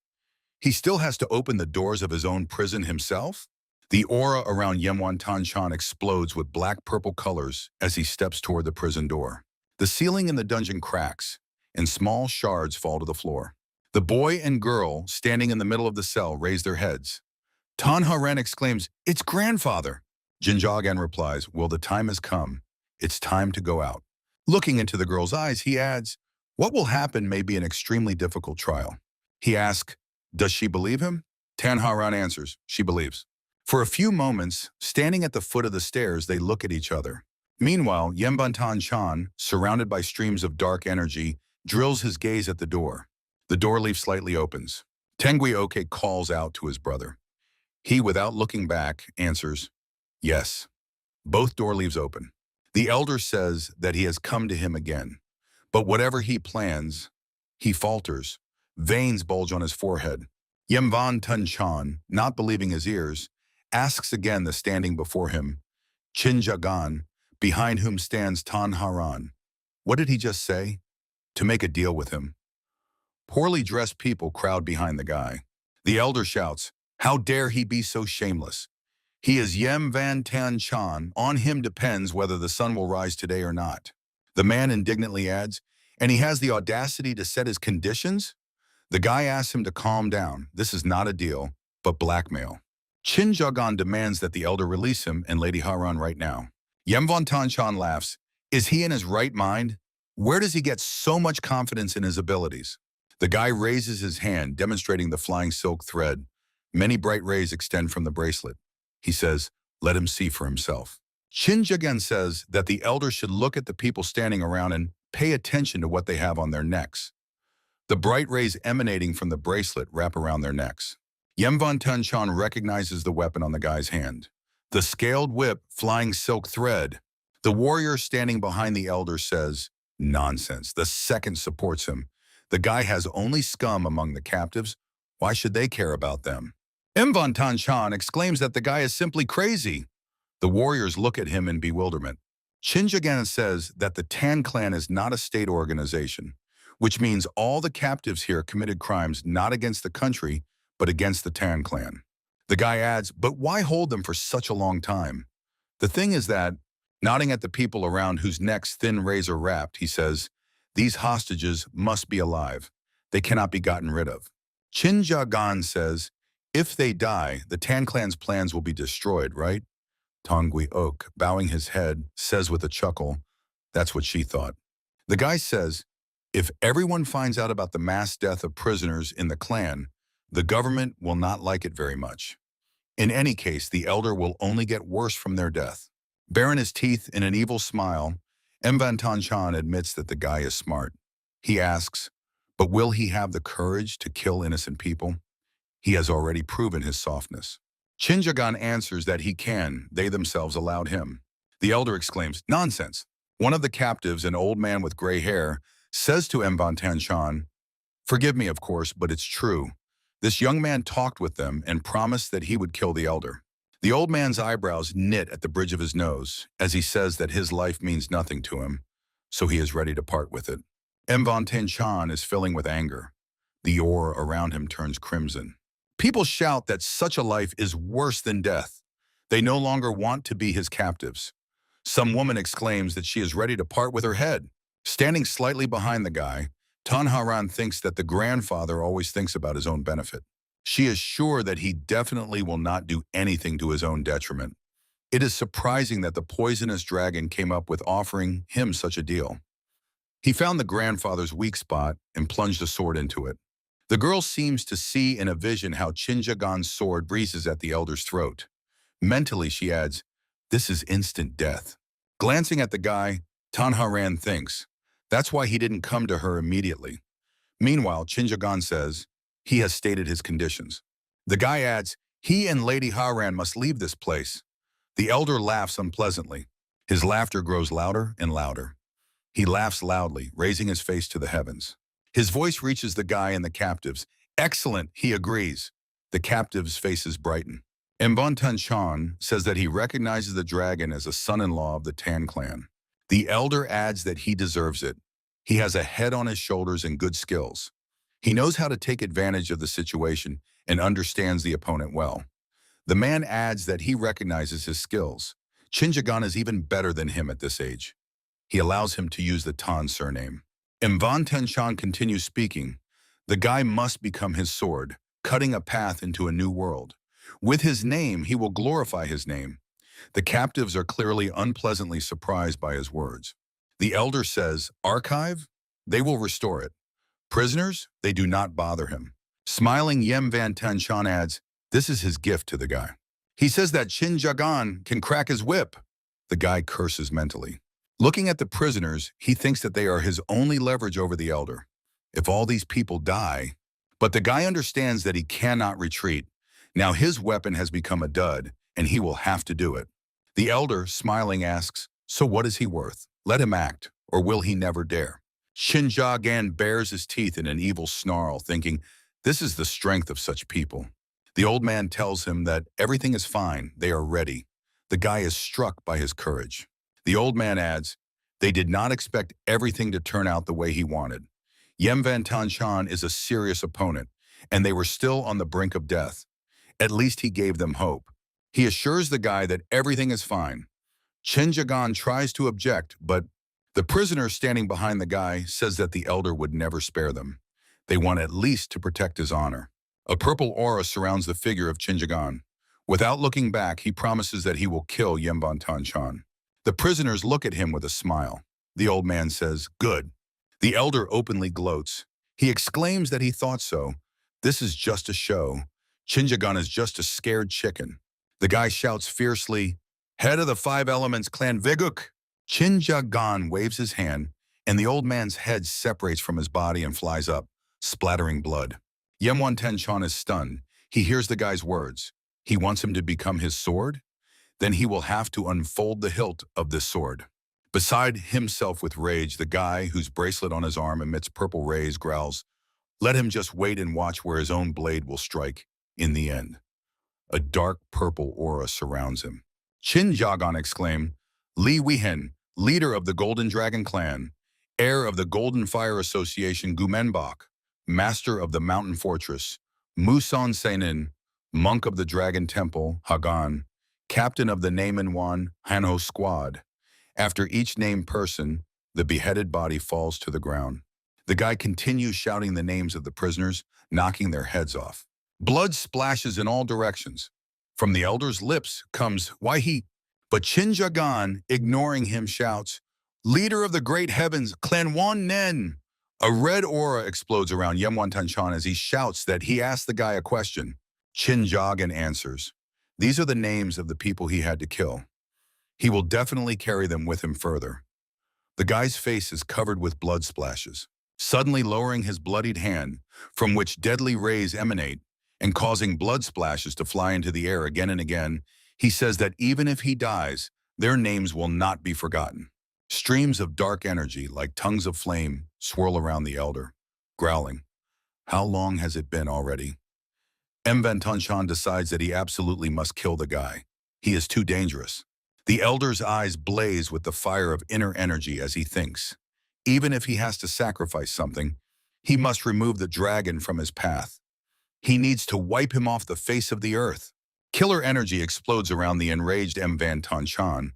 S2: He still has to open the doors of his own prison himself?" The aura around Yemwan Tanshan explodes with black-purple colors as he steps toward the prison door. The ceiling in the dungeon cracks, and small shards fall to the floor. The boy and girl standing in the middle of the cell raise their heads. Tan Haren exclaims, "It's grandfather!" Jinjagan replies, "Well, the time has come. It's time to go out." Looking into the girl's eyes, he adds, "What will happen may be an extremely difficult trial." He asks, "Does she believe him?" Tan Haran answers, "She believes." For a few moments, standing at the foot of the stairs, they look at each other. Meanwhile, Yembantan Chan, surrounded by streams of dark energy, drills his gaze at the door. The door leaf slightly opens. Tengui Oke calls out to his brother. He, without looking back, answers, "Yes." Both door leaves open. The elder says that he has come to him again. But whatever he plans, he falters. Veins bulge on his forehead. Yemvan Tun Chan, not believing his ears, asks again the standing before him, Chinjagan, behind whom stands Tan Haran. What did he just say? To make a deal with him. Poorly dressed people crowd behind the guy. The elder shouts, "How dare he be so shameless? He is Yem Van Tan Chan. On him depends whether the sun will rise today or not." The man indignantly adds, "And he has the audacity to set his conditions?" The guy asks him to calm down. This is not a deal, but blackmail. Chin Jagan demands that the elder release him and Lady Haran right now. Yemvan Tanchan laughs. Is he in his right mind? Where does he get so much confidence in his abilities? The guy raises his hand, demonstrating the flying silk thread. Many bright rays extend from the bracelet. He says, "Let him see for himself." Chin Jagan says that the elder should look at the people standing around and pay attention to what they have on their necks. The bright rays emanating from the bracelet wrap around their necks. Yemvan Tanchan recognizes the weapon on the guy's hand. The scaled whip, flying silk thread. The warrior standing behind the elder says, "Nonsense." The second supports him. The guy has only scum among the captives. Why should they care about them? Yemvan Tanchan exclaims that the guy is simply crazy. The warriors look at him in bewilderment. Chinjagan says that the Tan clan is not a state organization, which means all the captives here committed crimes not against the country, but against the Tan clan. The guy adds, "But why hold them for such a long time?" The thing is that, nodding at the people around whose necks thin rays are wrapped, he says, "These hostages must be alive. They cannot be gotten rid of." Chin Jagan says, "If they die, the Tan clan's plans will be destroyed, right?" Tongui Oak, bowing his head, says with a chuckle, "That's what she thought." The guy says, "If everyone finds out about the mass death of prisoners in the clan, the government will not like it very much. In any case, the elder will only get worse from their death." Baring his teeth in an evil smile, Mvan Tanchan admits that the guy is smart. He asks, "But will he have the courage to kill innocent people?" He has already proven his softness. Chinjagan answers that he can, they themselves allowed him. The elder exclaims, "Nonsense." One of the captives, an old man with gray hair, says to Mbantanshan, "Forgive me, of course, but it's true. This young man talked with them and promised that he would kill the elder." The old man's eyebrows knit at the bridge of his nose as he says that his life means nothing to him, so he is ready to part with it. Mbantanshan is filling with anger. The aura around him turns crimson. People shout that such a life is worse than death. They no longer want to be his captives. Some woman exclaims that she is ready to part with her head. Standing slightly behind the guy, Tanharan thinks that the grandfather always thinks about his own benefit. She is sure that he definitely will not do anything to his own detriment. It is surprising that the poisonous dragon came up with offering him such a deal. He found the grandfather's weak spot and plunged a sword into it. The girl seems to see in a vision how Chinjagan's sword breezes at the elder's throat. Mentally, she adds, "This is instant death." Glancing at the guy, Tanharan thinks, that's why he didn't come to her immediately. Meanwhile, Chinjagan says, he has stated his conditions. The guy adds, he and Lady Haran must leave this place. The elder laughs unpleasantly. His laughter grows louder and louder. He laughs loudly, raising his face to the heavens. His voice reaches the guy and the captives. "Excellent," he agrees. The captives' faces brighten. Mbantanshan says that he recognizes the dragon as a son-in-law of the Tan clan. The elder adds that he deserves it. He has a head on his shoulders and good skills. He knows how to take advantage of the situation and understands the opponent well. The man adds that he recognizes his skills. Chinjagan is even better than him at this age. He allows him to use the Tan surname. Mbantanshan continues speaking. The guy must become his sword, cutting a path into a new world. With his name, he will glorify his name. The captives are clearly unpleasantly surprised by his words. The elder says, "Archive? They will restore it. Prisoners? They do not bother him." Smiling, Mbantanshan adds, this is his gift to the guy. He says that Chinjagan can crack his whip. The guy curses mentally. Looking at the prisoners, he thinks that they are his only leverage over the elder. If all these people die, but the guy understands that he cannot retreat. Now his weapon has become a dud, and he will have to do it. The elder, smiling, asks, "So what is he worth? Let him act, or will he never dare?" Chinjagan bares his teeth in an evil snarl, thinking, this is the strength of such people. The old man tells him that everything is fine, they are ready. The guy is struck by his courage. The old man adds, they did not expect everything to turn out the way he wanted. Mbantanshan is a serious opponent, and they were still on the brink of death. At least he gave them hope. He assures the guy that everything is fine. Chinjagan tries to object, but the prisoner standing behind the guy says that the elder would never spare them. They want at least to protect his honor. A purple aura surrounds the figure of Chinjagan. Without looking back, he promises that he will kill Mbantanshan. The prisoners look at him with a smile. The old man says, "Good." The elder openly gloats. He exclaims that he thought so. This is just a show. Chinjagan is just a scared chicken. The guy shouts fiercely, "Head of the Five Elements Clan Viguk!" Chinjagan waves his hand, and the old man's head separates from his body and flies up, splattering blood. Mbantanshan is stunned. He hears the guy's words. He wants him to become his sword? Then he will have to unfold the hilt of this sword. Beside himself with rage, the guy whose bracelet on his arm emits purple rays growls, "Let him just wait and watch where his own blade will strike in the end." A dark purple aura surrounds him. Chinjagan exclaimed, "Li Wihen, leader of the Golden Dragon Clan, heir of the Golden Fire Association Gumenbach, master of the Mountain Fortress, Muson Seinin, monk of the Dragon Temple, Hagan, captain of the Manhwa Hanho squad." After each named person, the beheaded body falls to the ground. The guy continues shouting the names of the prisoners, knocking their heads off. Blood splashes in all directions. From the elder's lips comes, "Why he?" But Chinjagan, ignoring him, shouts, "Leader of the great heavens, Clan Wan Nen!" A red aura explodes around Mbantanshan as he shouts that he asked the guy a question. Chinjagan answers, "These are the names of the people he had to kill. He will definitely carry them with him further." The guy's face is covered with blood splashes. Suddenly lowering his bloodied hand, from which deadly rays emanate, and causing blood splashes to fly into the air again and again. He says that even if he dies, their names will not be forgotten. Streams of dark energy, like tongues of flame, swirl around the elder, growling. How long has it been already? Mvantanshan decides that he absolutely must kill the guy. He is too dangerous. The elder's eyes blaze with the fire of inner energy as he thinks. Even if he has to sacrifice something, he must remove the dragon from his path. He needs to wipe him off the face of the earth. Killer energy explodes around the enraged Mvantanshan.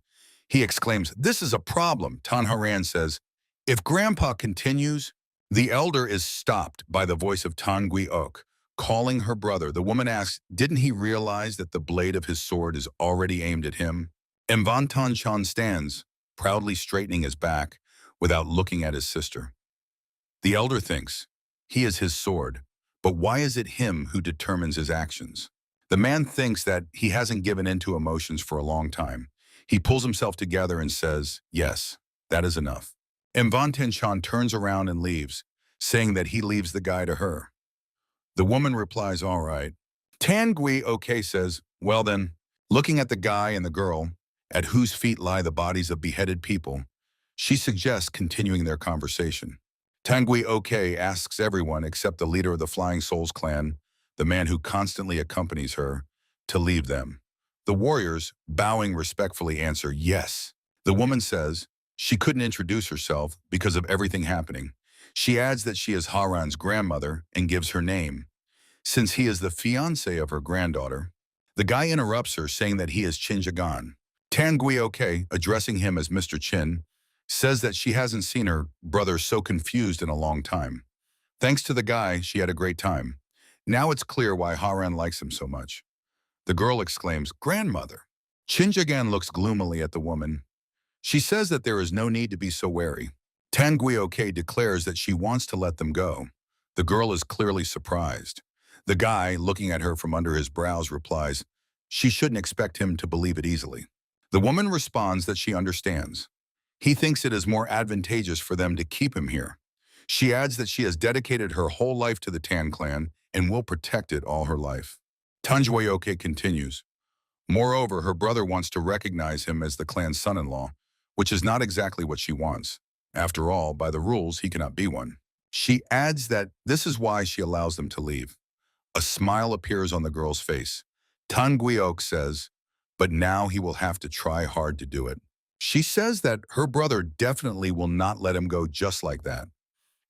S2: He exclaims, "This is a problem." Tanharan says, "If Grandpa continues..." The elder is stopped by the voice of Tangui Ok, calling her brother. The woman asks, didn't he realize that the blade of his sword is already aimed at him? Mvantanshan stands, proudly straightening his back, without looking at his sister. The elder thinks, he is his sword, but why is it him who determines his actions? The man thinks that he hasn't given in to emotions for a long time. He pulls himself together and says, yes, that is enough. Mvantanshan turns around and leaves, saying that he leaves the guy to her. The woman replies, all right. Tangui OK says, well then, looking at the guy and the girl, at whose feet lie the bodies of beheaded people, she suggests continuing their conversation. Tangui OK asks everyone except the leader of the Flying Souls clan, the man who constantly accompanies her, to leave them. The warriors, bowing respectfully, answer yes. The woman says she couldn't introduce herself because of everything happening. She adds that she is Haran's grandmother and gives her name. Since he is the fiancé of her granddaughter, the guy interrupts her, saying that he is Chinjagan. Tangui OK, addressing him as Mr. Chin, says that she hasn't seen her brother so confused in a long time. Thanks to the guy, she had a great time. Now it's clear why Haran likes him so much. The girl exclaims, grandmother. Chinjagan looks gloomily at the woman. She says that there is no need to be so wary. Tangui OK declares that she wants to let them go. The girl is clearly surprised. The guy, looking at her from under his brows, replies, she shouldn't expect him to believe it easily. The woman responds that she understands. He thinks it is more advantageous for them to keep him here. She adds that she has dedicated her whole life to the Tan clan and will protect it all her life. Tangui OK continues. Moreover, her brother wants to recognize him as the clan's son-in-law, which is not exactly what she wants. After all, by the rules, he cannot be one. She adds that this is why she allows them to leave. A smile appears on the girl's face. Tangui Ok says, but now he will have to try hard to do it. She says that her brother definitely will not let him go just like that.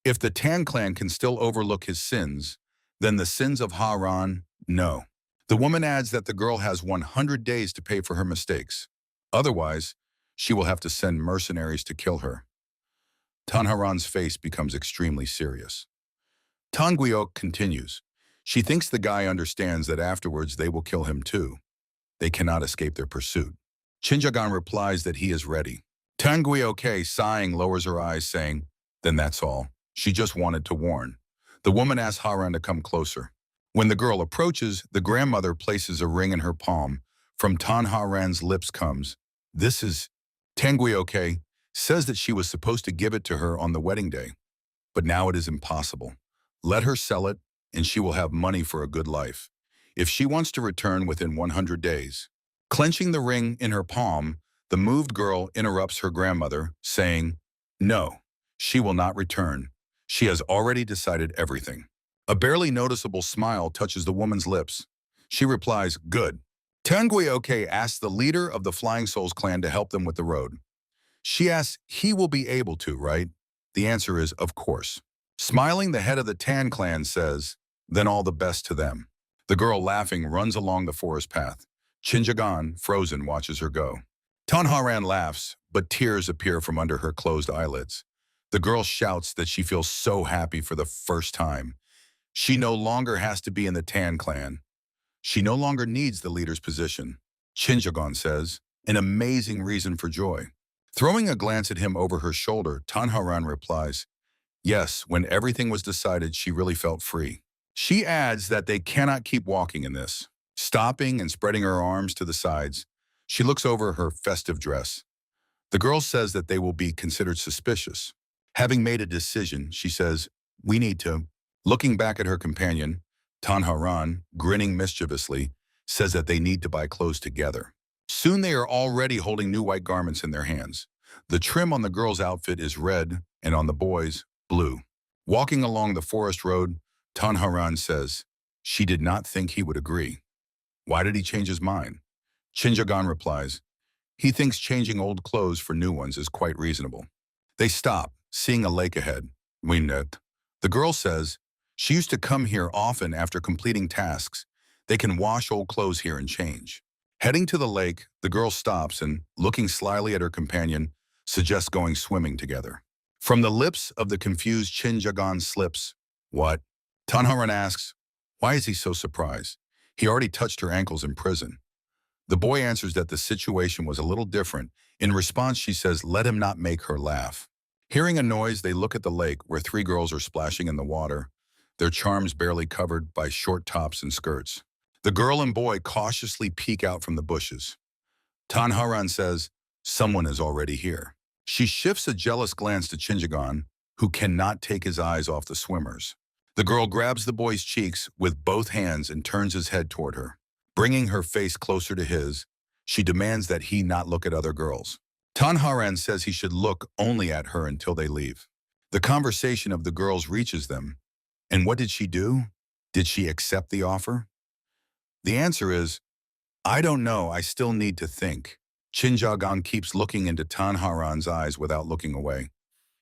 S2: If the Tan clan can still overlook his sins, then the sins of Haran, no. The woman adds that the girl has 100 days to pay for her mistakes. Otherwise, she will have to send mercenaries to kill her. Tanharan's face becomes extremely serious. Tangui continues. She thinks the guy understands that afterwards they will kill him too. They cannot escape their pursuit. Chinjagan replies that he is ready. Tangui, sighing, lowers her eyes, saying, then that's all. She just wanted to warn. The woman asks Haran to come closer. When the girl approaches, the grandmother places a ring in her palm. From Tanharan's lips comes, this is... Tangui says that she was supposed to give it to her on the wedding day. But now it is impossible. Let her sell it, and she will have money for a good life. If she wants to return within 100 days. Clenching the ring in her palm, the moved girl interrupts her grandmother, saying, no, she will not return. She has already decided everything. A barely noticeable smile touches the woman's lips. She replies, good. Tangui asks the leader of the Flying Souls clan to help them with the road. She asks, he will be able to, right? The answer is, of course. Smiling, the head of the Tan clan says, then all the best to them. The girl, laughing, runs along the forest path. Chinjagan, frozen, watches her go. Tanharan laughs, but tears appear from under her closed eyelids. The girl shouts that she feels so happy for the first time. She no longer has to be in the Tan clan. She no longer needs the leader's position. Chinjagan says, an amazing reason for joy. Throwing a glance at him over her shoulder, Tanharan replies, yes, when everything was decided, she really felt free. She adds that they cannot keep walking in this. Stopping and spreading her arms to the sides, she looks over her festive dress. The girl says that they will be considered suspicious. Having made a decision, she says, we need to. Looking back at her companion, Tanharan, grinning mischievously, says that they need to buy clothes together. Soon they are already holding new white garments in their hands. The trim on the girl's outfit is red and on the boy's, blue. Walking along the forest road, Tanharan says she did not think he would agree. Why did he change his mind? Chinjagan replies, he thinks changing old clothes for new ones is quite reasonable. They stop, seeing a lake ahead. Winnet. The girl says, she used to come here often after completing tasks. They can wash old clothes here and change. Heading to the lake, the girl stops and, looking slyly at her companion, suggests going swimming together. From the lips of the confused Chinjagan slips, what? Tanharan asks, why is he so surprised? He already touched her ankles in prison. The boy answers that the situation was a little different. In response, she says, let him not make her laugh. Hearing a noise, they look at the lake where 3 girls are splashing in the water, their charms barely covered by short tops and skirts. The girl and boy cautiously peek out from the bushes. Tanharan says, someone is already here. She shifts a jealous glance to Chinjagan, who cannot take his eyes off the swimmers. The girl grabs the boy's cheeks with both hands and turns his head toward her. Bringing her face closer to his, she demands that he not look at other girls. Tanharan says he should look only at her until they leave. The conversation of the girls reaches them. And what did she do? Did she accept the offer? The answer is, I don't know, I still need to think. Chinjagan keeps looking into Tanharan's eyes without looking away.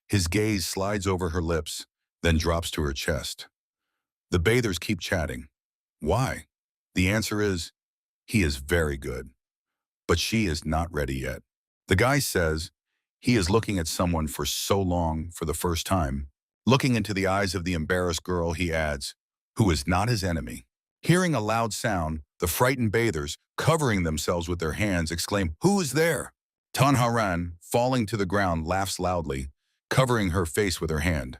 S2: His gaze slides over her lips, then drops to her chest. The bathers keep chatting. Why? The answer is, he is very good. But she is not ready yet. The guy says, he is looking at someone for so long for the first time. Looking into the eyes of the embarrassed girl, he adds, who is not his enemy. Hearing a loud sound, the frightened bathers, covering themselves with their hands, exclaim, who is there? Tanharan, falling to the ground, laughs loudly, covering her face with her hand.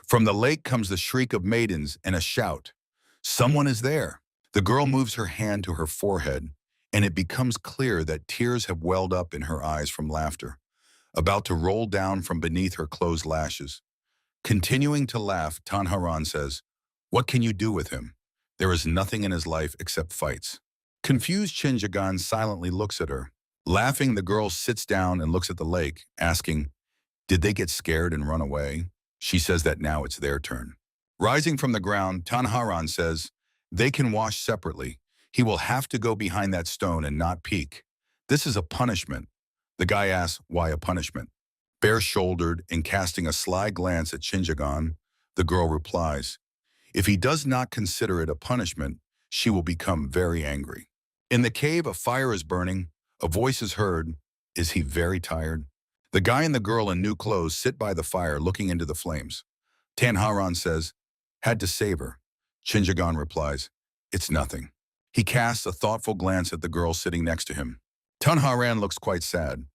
S2: From the lake comes the shriek of maidens and a shout. Someone is there. The girl moves her hand to her forehead, and it becomes clear that tears have welled up in her eyes from laughter, about to roll down from beneath her closed lashes. Continuing to laugh, Tanharan says, what can you do with him? There is nothing in his life except fights. Confused Chinjagan silently looks at her. Laughing, the girl sits down and looks at the lake, asking, did they get scared and run away? She says that now it's their turn. Rising from the ground, Tanharan says, they can wash separately. He will have to go behind that stone and not peek. This is a punishment. The guy asks, why a punishment? Bare-shouldered and casting a sly glance at Chinjagan, the girl replies, if he does not consider it a punishment, she will become very angry. In the cave, a fire is burning. A voice is heard. Is he very tired? The guy and the girl in new clothes sit by the fire looking into the flames. Tanharan says, had to save her. Chinjagan replies, it's nothing. He casts a thoughtful glance at the girl sitting next to him. Tanharan looks quite sad.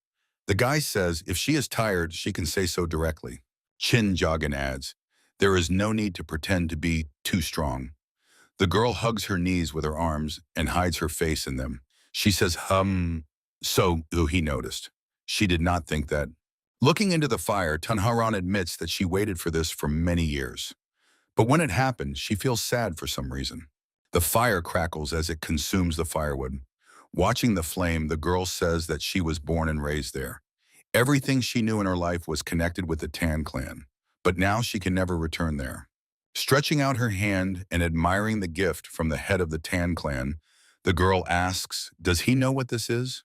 S2: The guy says if she is tired, she can say so directly. Chinjagan adds, there is no need to pretend to be too strong. The girl hugs her knees with her arms and hides her face in them. She says, so he noticed. She did not think that. Looking into the fire, Tanharan admits that she waited for this for many years. But when it happened, she feels sad for some reason. The fire crackles as it consumes the firewood. Watching the flame, the girl says that she was born and raised there. Everything she knew in her life was connected with the Tan clan, but now she can never return there. Stretching out her hand and admiring the gift from the head of the Tan clan, the girl asks, does he know what this is?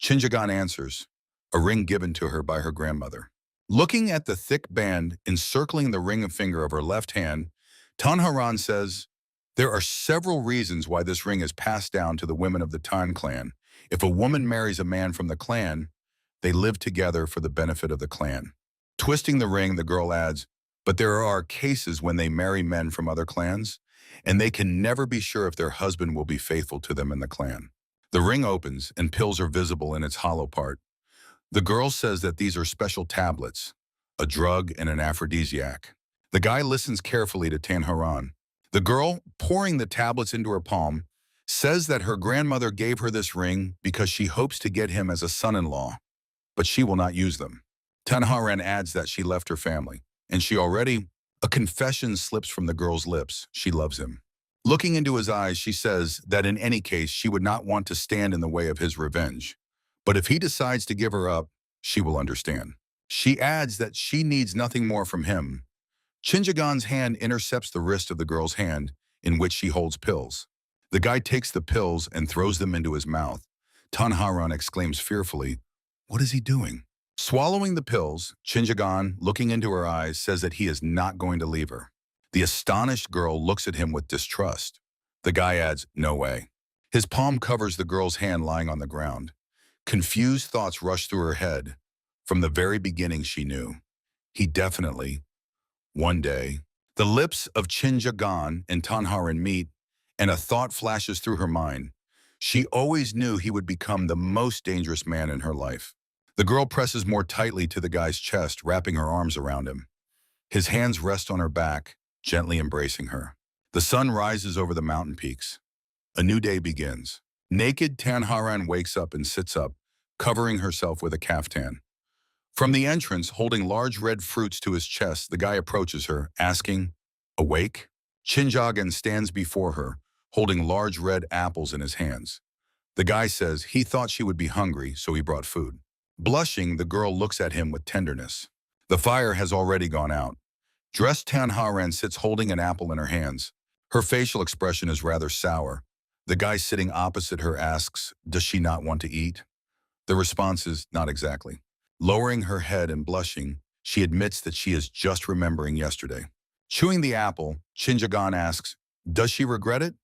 S2: Chinjagan answers, a ring given to her by her grandmother. Looking at the thick band encircling the ring finger of her left hand, Tanharan says, there are several reasons why this ring is passed down to the women of the Tan clan. If a woman marries a man from the clan, they live together for the benefit of the clan. Twisting the ring, the girl adds, but there are cases when they marry men from other clans, and they can never be sure if their husband will be faithful to them in the clan. The ring opens, and pills are visible in its hollow part. The girl says that these are special tablets, a drug and an aphrodisiac. The guy listens carefully to Tanharan. The girl, pouring the tablets into her palm, says that her grandmother gave her this ring because she hopes to get him as a son-in-law, but she will not use them. Tanharan adds that she left her family, and a confession slips from the girl's lips. She loves him. Looking into his eyes, she says that in any case, she would not want to stand in the way of his revenge. But if he decides to give her up, she will understand. She adds that she needs nothing more from him. Shinjagan's hand intercepts the wrist of the girl's hand, in which she holds pills. The guy takes the pills and throws them into his mouth. Tanharan exclaims fearfully, "What is he doing?" Swallowing the pills, Shinjagan, looking into her eyes, says that he is not going to leave her. The astonished girl looks at him with distrust. The guy adds, "No way." His palm covers the girl's hand lying on the ground. Confused thoughts rush through her head. From the very beginning she knew. He definitely, one day. The lips of Shinjagan and Tanharan meet, and a thought flashes through her mind. She always knew he would become the most dangerous man in her life. The girl presses more tightly to the guy's chest, wrapping her arms around him. His hands rest on her back, gently embracing her. The sun rises over the mountain peaks. A new day begins. Naked Tanharan wakes up and sits up, covering herself with a kaftan. From the entrance, holding large red fruits to his chest, the guy approaches her, asking, "Awake?" Shinjagan stands before her, holding large red apples in his hands. The guy says he thought she would be hungry, so he brought food. Blushing, the girl looks at him with tenderness. The fire has already gone out. Dressed Tanharan sits holding an apple in her hands. Her facial expression is rather sour. The guy sitting opposite her asks, "Does she not want to eat?" The response is, "Not exactly." Lowering her head and blushing, she admits that she is just remembering yesterday. Chewing the apple, Shinjagan asks, "Does she regret it?"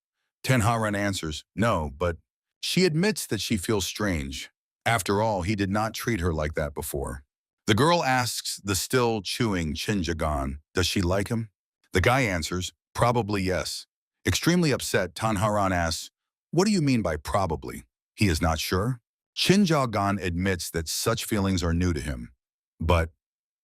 S2: Tanharan answers, "No, but..." She admits that she feels strange. After all, he did not treat her like that before. The girl asks the still chewing Shinjagan, "Does she like him?" The guy answers, "Probably yes." Extremely upset, Tanharan asks, "What do you mean by probably?" He is not sure. Shinjagan admits that such feelings are new to him, but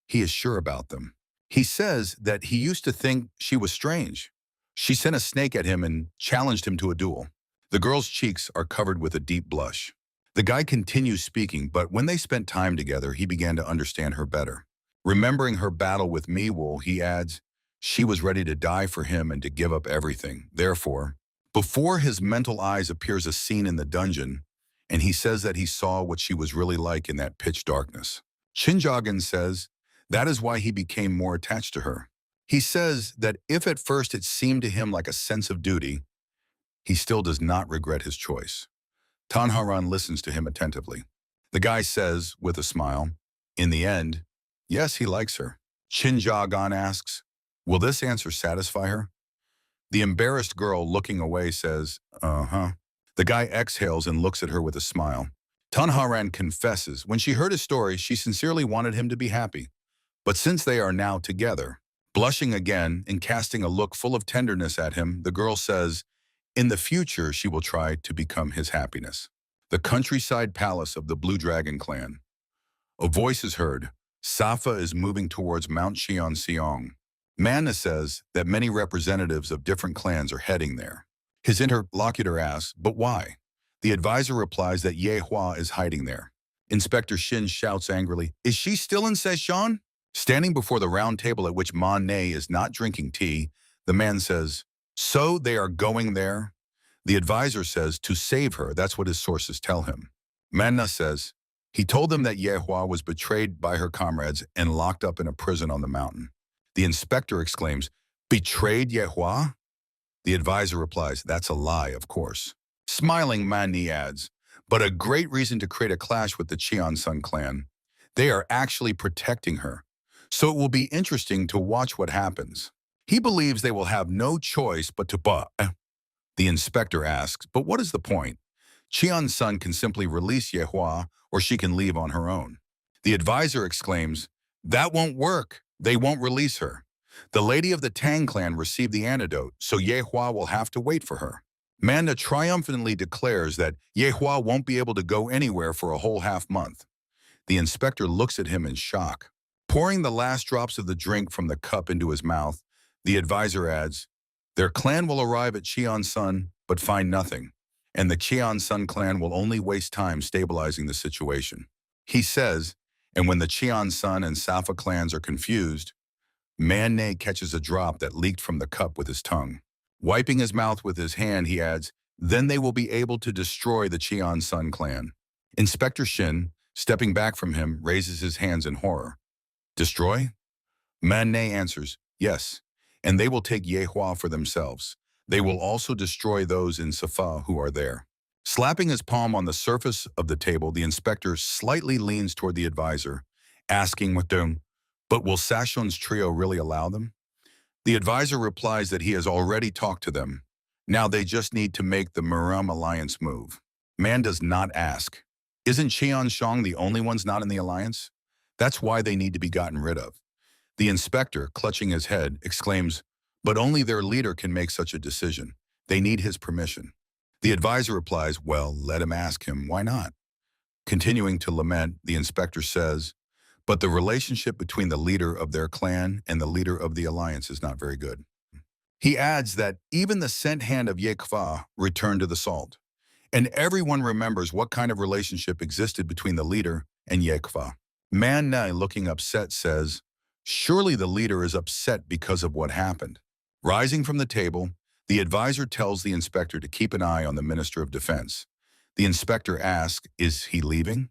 S2: he is sure about them. He says that he used to think she was strange. She sent a snake at him and challenged him to a duel. The girl's cheeks are covered with a deep blush. The guy continues speaking, but when they spent time together, he began to understand her better. Remembering her battle with Miwool, he adds, she was ready to die for him and to give up everything. Therefore, before his mental eyes appears a scene in the dungeon, and he says that he saw what she was really like in that pitch darkness. Shinjagan says that is why he became more attached to her. He says that if at first it seemed to him like a sense of duty, he still does not regret his choice. Tanharan listens to him attentively. The guy says, with a smile, in the end, yes, he likes her. Shinjagan asks, will this answer satisfy her? The embarrassed girl, looking away, says, uh-huh. The guy exhales and looks at her with a smile. Tanharan confesses, when she heard his story, she sincerely wanted him to be happy. But since they are now together, blushing again and casting a look full of tenderness at him, the girl says, in the future, she will try to become his happiness. The countryside palace of the Blue Dragon clan. A voice is heard. Safa is moving towards Mount Cheonseong. Manhwa says that many representatives of different clans are heading there. His interlocutor asks, but why? The advisor replies that Yahello is hiding there. Inspector Shin shouts angrily, is she still in Szechuan? Standing before the round table at which Manhwa is not drinking tea, the man says, so they are going there? The advisor says, to save her, that's what his sources tell him. Manhwa says, he told them that Yahello was betrayed by her comrades and locked up in a prison on the mountain. The inspector exclaims, betrayed Yahello? The advisor replies, that's a lie, of course. Smiling, Manhwa adds, but a great reason to create a clash with the Cheonsun clan. They are actually protecting her. So it will be interesting to watch what happens. He believes they will have no choice but to The inspector asks, but what is the point? Cheonsun can simply release Yahello or she can leave on her own. The advisor exclaims, that won't work. They won't release her. The lady of the Tang clan received the antidote, so Yahello will have to wait for her. Manhwa triumphantly declares that Yahello won't be able to go anywhere for a whole half-month. The inspector looks at him in shock. Pouring the last drops of the drink from the cup into his mouth, the advisor adds, their clan will arrive at Cheonsun, but find nothing, and the Cheonsun clan will only waste time stabilizing the situation. He says, and when the Cheonsun and Safa clans are confused, Manhwa catches a drop that leaked from the cup with his tongue. Wiping his mouth with his hand, he adds, then they will be able to destroy the Cheon Sun clan. Inspector Shin, stepping back from him, raises his hands in horror. Destroy? Man Ne answers, yes, and they will take Yehua for themselves. They will also destroy those in Safa who are there. Slapping his palm on the surface of the table, the inspector slightly leans toward the advisor, asking what them, but will Sashun's trio really allow them? The advisor replies that he has already talked to them. Now they just need to make the Murim alliance move. Man does not ask. Isn't Cheon Shong the only ones not in the alliance? That's why they need to be gotten rid of. The inspector, clutching his head, exclaims, but only their leader can make such a decision. They need his permission. The advisor replies, well, let him ask him, why not? Continuing to lament, the inspector says, but the relationship between the leader of their clan and the leader of the alliance is not very good. He adds that even the sent hand of Yekva returned to the salt, and everyone remembers what kind of relationship existed between the leader and Yekva. Man Ne, looking upset, says, surely the leader is upset because of what happened. Rising from the table, the advisor tells the inspector to keep an eye on the Minister of Defense. The inspector asks, is he leaving?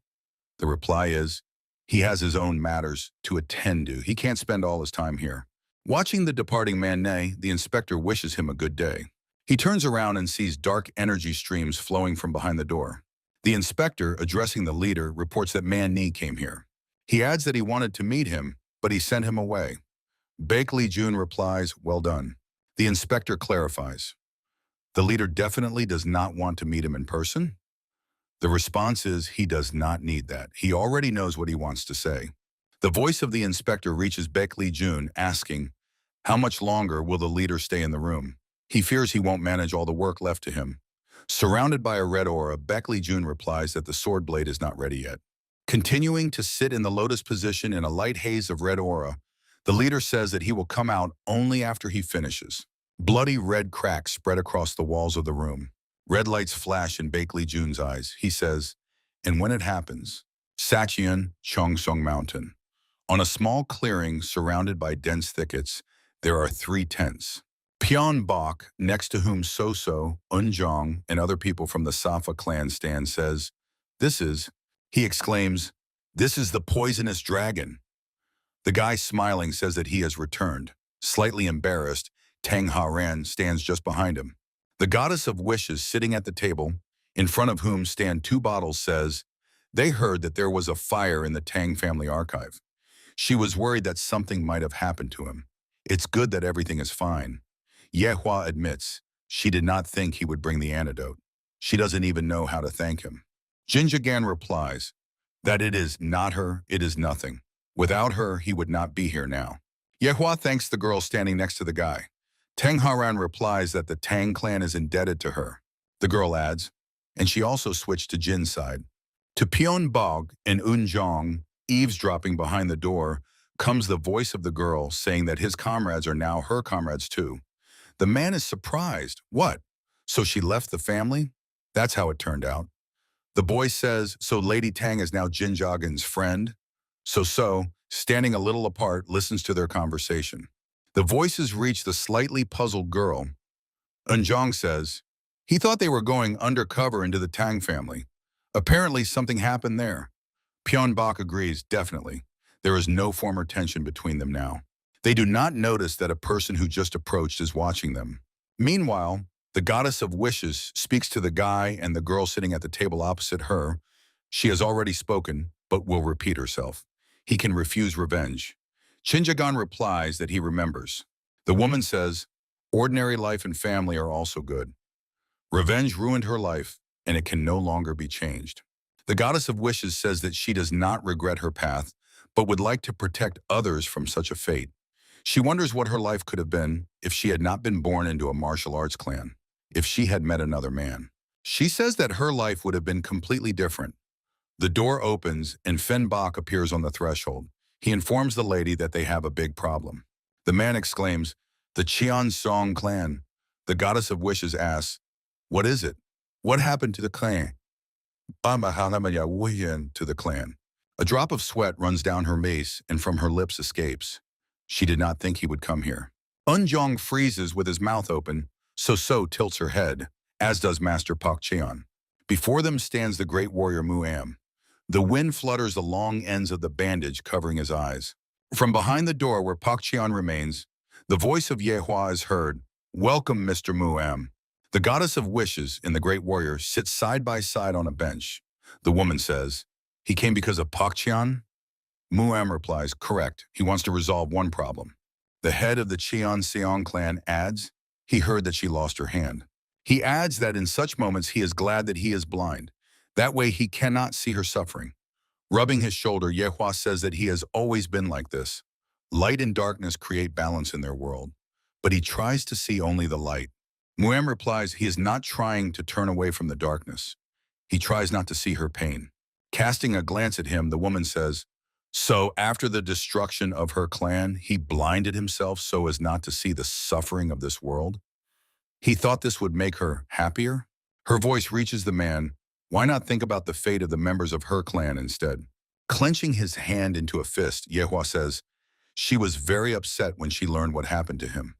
S2: The reply is, he has his own matters to attend to. He can't spend all his time here. Watching the departing Man Ne, the inspector wishes him a good day. He turns around and sees dark energy streams flowing from behind the door. The inspector, addressing the leader, reports that Man Ne came here. He adds that he wanted to meet him, but he sent him away. Baek Lee Jun replies, well done. The inspector clarifies. The leader definitely does not want to meet him in person? The response is he does not need that. He already knows what he wants to say. The voice of the inspector reaches Baek Lee Jun, asking, how much longer will the leader stay in the room? He fears he won't manage all the work left to him. Surrounded by a red aura, Baek Lee Jun replies that the sword blade is not ready yet. Continuing to sit in the lotus position in a light haze of red aura, the leader says that he will come out only after he finishes. Bloody red cracks spread across the walls of the room. Red lights flash in Baek Lee Jun's eyes. He says, and when it happens, Sacheon, Cheongsong Mountain. On a small clearing surrounded by dense thickets, there are 3 tents. Pyeon Bok, next to whom Soso, Unjong, and other people from the Safa clan stand, says, he exclaims, this is the poisonous dragon. The guy smiling says that he has returned. Slightly embarrassed, Tang Ha-ran stands just behind him. The goddess of wishes sitting at the table, in front of whom stand 2 bottles, says, they heard that there was a fire in the Tang family archive. She was worried that something might have happened to him. It's good that everything is fine. Yehua admits she did not think he would bring the antidote. She doesn't even know how to thank him. Jinjagan replies that it is not her, it is nothing. Without her, he would not be here now. Yehua thanks the girl standing next to the guy. Tang Haran replies that the Tang clan is indebted to her. The girl adds, and she also switched to Jin's side. To Pyeon Bog and Unjong, eavesdropping behind the door, comes the voice of the girl saying that his comrades are now her comrades too. The man is surprised. What? So she left the family? That's how it turned out. The boy says, so Lady Tang is now Jin Jagan's friend? So, standing a little apart, listens to their conversation. The voices reach the slightly puzzled girl. Unjong says, he thought they were going undercover into the Tang family. Apparently something happened there. Pyeon Bok agrees, definitely. There is no former tension between them now. They do not notice that a person who just approached is watching them. Meanwhile, the goddess of wishes speaks to the guy and the girl sitting at the table opposite her. She has already spoken, but will repeat herself. He can refuse revenge. Shinjagan replies that he remembers. The woman says, ordinary life and family are also good. Revenge ruined her life, and it can no longer be changed. The goddess of wishes says that she does not regret her path, but would like to protect others from such a fate. She wonders what her life could have been if she had not been born into a martial arts clan, if she had met another man. She says that her life would have been completely different. The door opens and Fen Bok appears on the threshold. He informs the lady that they have a big problem. The man exclaims, the Cheon Song clan. The goddess of wishes asks, what is it? What happened to the clan? To the clan. A drop of sweat runs down her face and from her lips escapes. She did not think he would come here. Unjong freezes with his mouth open, So tilts her head, as does Master Pak Cheon. Before them stands the great warrior Murim. The wind flutters the long ends of the bandage covering his eyes. From behind the door where Pak Cheon remains, the voice of Yehua is heard. Welcome, Mr. Muam. The goddess of wishes and the great warrior sit side by side on a bench. The woman says, he came because of Pak Cheon? Muam replies, correct. He wants to resolve one problem. The head of the Cheon Seong clan adds, he heard that she lost her hand. He adds that in such moments he is glad that he is blind. That way he cannot see her suffering. Rubbing his shoulder, Yehua says that he has always been like this. Light and darkness create balance in their world, but he tries to see only the light. Muam replies he is not trying to turn away from the darkness. He tries not to see her pain. Casting a glance at him, the woman says, so after the destruction of her clan, he blinded himself so as not to see the suffering of this world? He thought this would make her happier? Her voice reaches the man. Why not think about the fate of the members of her clan instead? Clenching his hand into a fist, Yehua says, she was very upset when she learned what happened to him.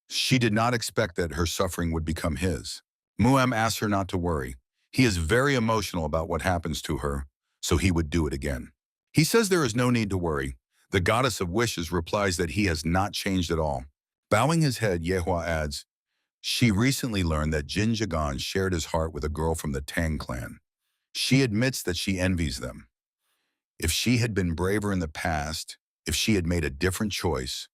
S2: She did not expect that her suffering would become his. Muam asks her not to worry. He is very emotional about what happens to her, so he would do it again. He says there is no need to worry. The goddess of wishes replies that he has not changed at all. Bowing his head, Yehua adds, she recently learned that Jin Jagan shared his heart with a girl from the Tang clan. She admits that she envies them. If she had been braver in the past, if she had made a different choice,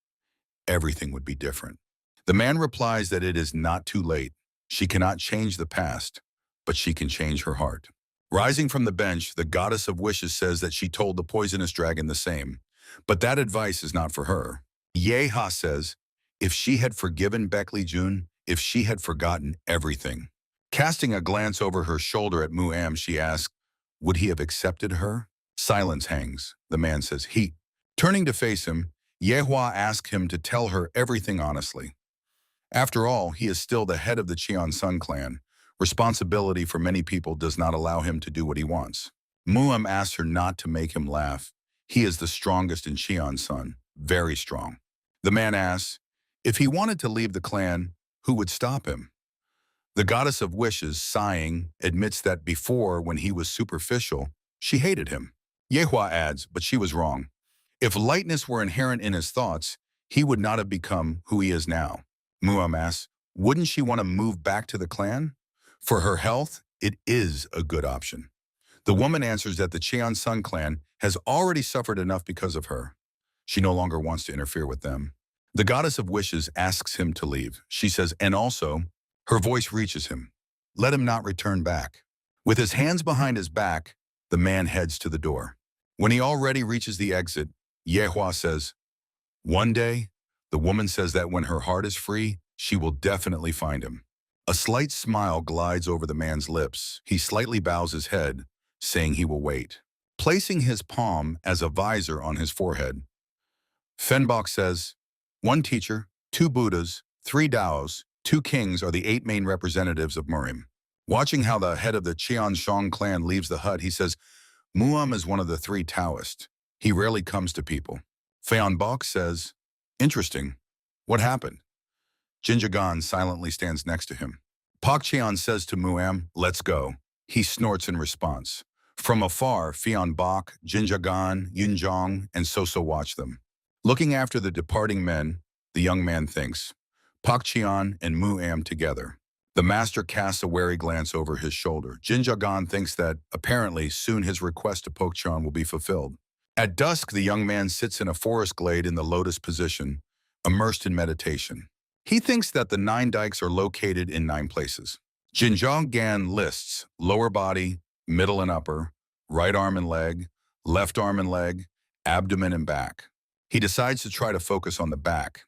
S2: everything would be different. The man replies that it is not too late. She cannot change the past, but she can change her heart. Rising from the bench, the goddess of wishes says that she told the poisonous dragon the same, but that advice is not for her. Yeha says, if she had forgiven Beckley Jun, if she had forgotten everything. Casting a glance over her shoulder at Muam, she asks, would he have accepted her? Silence hangs. The man says, he. Turning to face him, Yehua asks him to tell her everything honestly. After all, he is still the head of the Cheon Sun clan. Responsibility for many people does not allow him to do what he wants. Muam asks her not to make him laugh. He is the strongest in Cheon Sun, very strong. The man asks, if he wanted to leave the clan, who would stop him? The goddess of wishes, sighing, admits that before, when he was superficial, she hated him. Yehua adds, but she was wrong. If lightness were inherent in his thoughts, he would not have become who he is now. Muam asks, wouldn't she want to move back to the clan? For her health, it is a good option. The woman answers that the Cheon Sun clan has already suffered enough because of her. She no longer wants to interfere with them. The goddess of wishes asks him to leave. She says, and also, her voice reaches him. Let him not return back. With his hands behind his back, the man heads to the door. When he already reaches the exit, Yehua says, one day, the woman says that when her heart is free, she will definitely find him. A slight smile glides over the man's lips. He slightly bows his head, saying he will wait. Placing his palm as a visor on his forehead, Fenbok says, one teacher, two Buddhas, three Taos, two kings are the 8 main representatives of Murim. Watching how the head of the Cheon Shong clan leaves the hut, he says, Muam is one of the 3 Taoists. He rarely comes to people. Fenbok says, interesting. What happened? Jinjagan silently stands next to him. Pak Cheon says to Muam, let's go. He snorts in response. From afar, Fenbok, Jinjagan, Yunjong, and Soso watch them. Looking after the departing men, the young man thinks, Pak Cheon and Muam together. The master casts a wary glance over his shoulder. Jinjagan thinks that, apparently, soon his request to Pak Cheon will be fulfilled. At dusk, the young man sits in a forest glade in the lotus position, immersed in meditation. He thinks that the 9 dikes are located in 9 places. Jinjagan lists lower body, middle and upper, right arm and leg, left arm and leg, abdomen and back. He decides to try to focus on the back.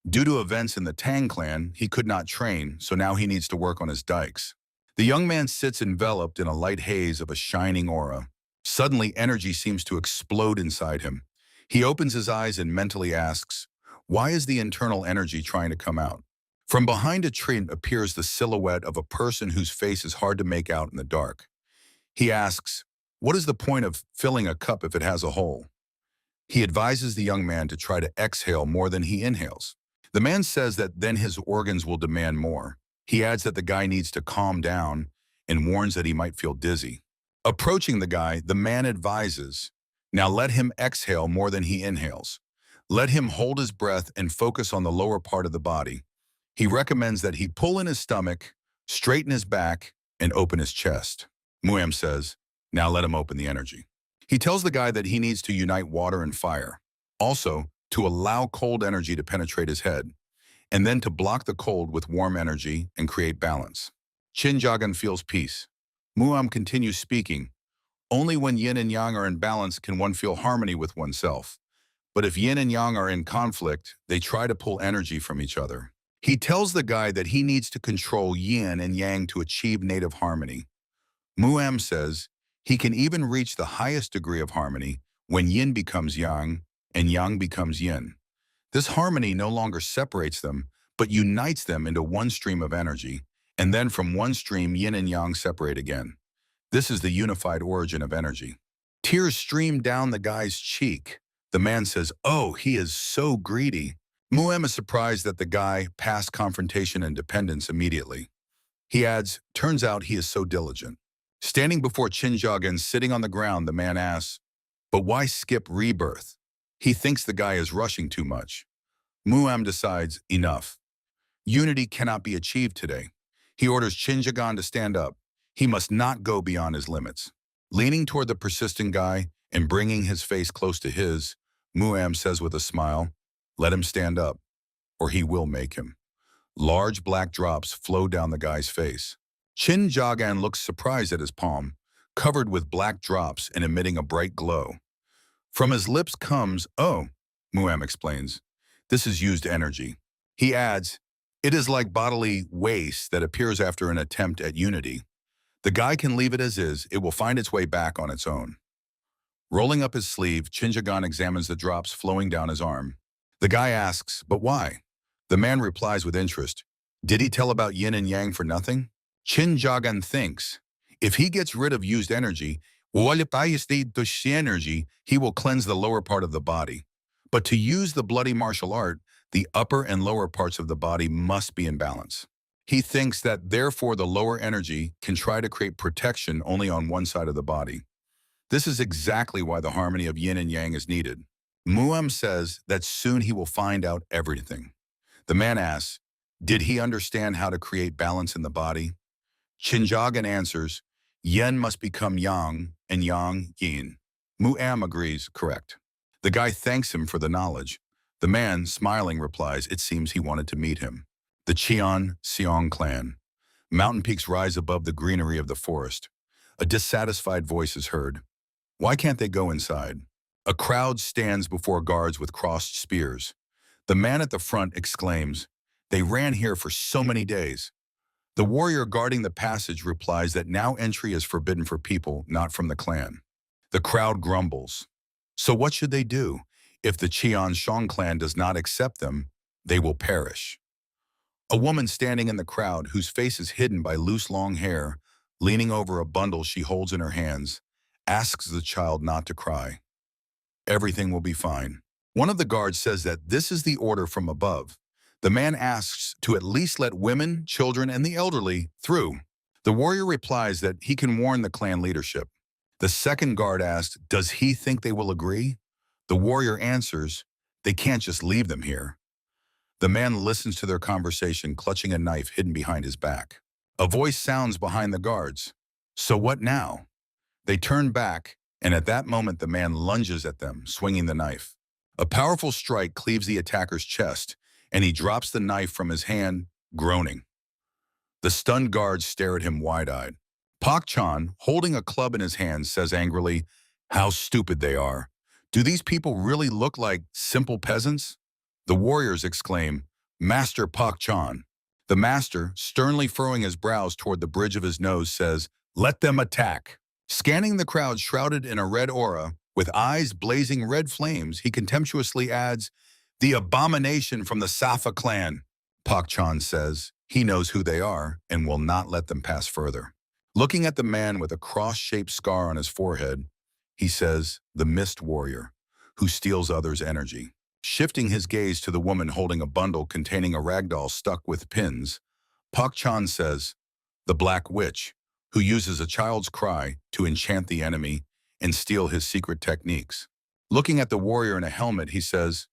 S2: Due to events in the Tang clan, he could not train, so now he needs to work on his dikes. The young man sits enveloped in a light haze of a shining aura. Suddenly, energy seems to explode inside him. He opens his eyes and mentally asks, why is the internal energy trying to come out? From behind a tree appears the silhouette of a person whose face is hard to make out in the dark. He asks, what is the point of filling a cup if it has a hole? He advises the young man to try to exhale more than he inhales. The man says that then his organs will demand more. He adds that the guy needs to calm down and warns that he might feel dizzy. Approaching the guy, the man advises, now let him exhale more than he inhales. Let him hold his breath and focus on the lower part of the body. He recommends that he pull in his stomach, straighten his back, and open his chest. Murim says, now let him open the energy. He tells the guy that he needs to unite water and fire. Also, to allow cold energy to penetrate his head, and then to block the cold with warm energy and create balance. Shinjagan feels peace. Murim continues speaking. Only when yin and yang are in balance can one feel harmony with oneself. But if yin and yang are in conflict, they try to pull energy from each other. He tells the guy that he needs to control yin and yang to achieve native harmony. Murim says he can even reach the highest degree of harmony when yin becomes yang and yang becomes yin. This harmony no longer separates them, but unites them into one stream of energy, and then from one stream yin and yang separate again. This is the unified origin of energy. Tears stream down the guy's cheek. The man says, oh, he is so greedy. Murim is surprised that the guy passed confrontation and dependence immediately. He adds, turns out he is so diligent. Standing before Shinjagan sitting on the ground, the man asks, but why skip rebirth? He thinks the guy is rushing too much. Murim decides, enough. Unity cannot be achieved today. He orders Shinjagan to stand up. He must not go beyond his limits. Leaning toward the persistent guy and bringing his face close to his, Murim says with a smile, let him stand up, or he will make him. Large black drops flow down the guy's face. Shinjagan looks surprised at his palm, covered with black drops and emitting a bright glow. From his lips comes, oh, Murim explains, this is used energy. He adds, it is like bodily waste that appears after an attempt at unity. The guy can leave it as is, it will find its way back on its own. Rolling up his sleeve, Shinjagan examines the drops flowing down his arm. The guy asks, but why? The man replies with interest, did he tell about yin and yang for nothing? Shinjagan thinks, if he gets rid of used energy, he will cleanse the lower part of the body. But to use the bloody martial art, the upper and lower parts of the body must be in balance. He thinks that therefore the lower energy can try to create protection only on one side of the body. This is exactly why the harmony of yin and yang is needed. Murim says that soon he will find out everything. The man asks, did he understand how to create balance in the body? Shinjagan answers, yin must become yang and yang yin. Murim agrees, correct. The guy thanks him for the knowledge. The man, smiling, replies, it seems he wanted to meet him. The Seong clan. Mountain peaks rise above the greenery of the forest. A dissatisfied voice is heard. Why can't they go inside? A crowd stands before guards with crossed spears. The man at the front exclaims, they ran here for so many days. The warrior guarding the passage replies that now entry is forbidden for people not from the clan. The crowd grumbles. So what should they do? If the Seong clan does not accept them, they will perish. A woman standing in the crowd, whose face is hidden by loose long hair, leaning over a bundle she holds in her hands, asks the child not to cry. Everything will be fine. One of the guards says that this is the order from above. The man asks to at least let women, children, and the elderly through. The warrior replies that he can warn the clan leadership. The second guard asks, does he think they will agree? The warrior answers, they can't just leave them here. The man listens to their conversation, clutching a knife hidden behind his back. A voice sounds behind the guards. So what now? They turn back, and at that moment the man lunges at them, swinging the knife. A powerful strike cleaves the attacker's chest, and he drops the knife from his hand, groaning. The stunned guards stare at him wide-eyed. Pak Chan, holding a club in his hand, says angrily, how stupid they are. Do these people really look like simple peasants? The warriors exclaim, Master Pak Chan. The master, sternly furrowing his brows toward the bridge of his nose, says, let them attack. Scanning the crowd shrouded in a red aura, with eyes blazing red flames, he contemptuously adds, the abomination from the Safa clan. Pak Chan says he knows who they are and will not let them pass further. Looking at the man with a cross-shaped scar on his forehead, he says, the mist warrior, who steals others' energy. Shifting his gaze to the woman holding a bundle containing a ragdoll stuck with pins, Pak Chan says, "The Black Witch, who uses a child's cry to enchant the enemy and steal his secret techniques." Looking at the warrior in a helmet, he says,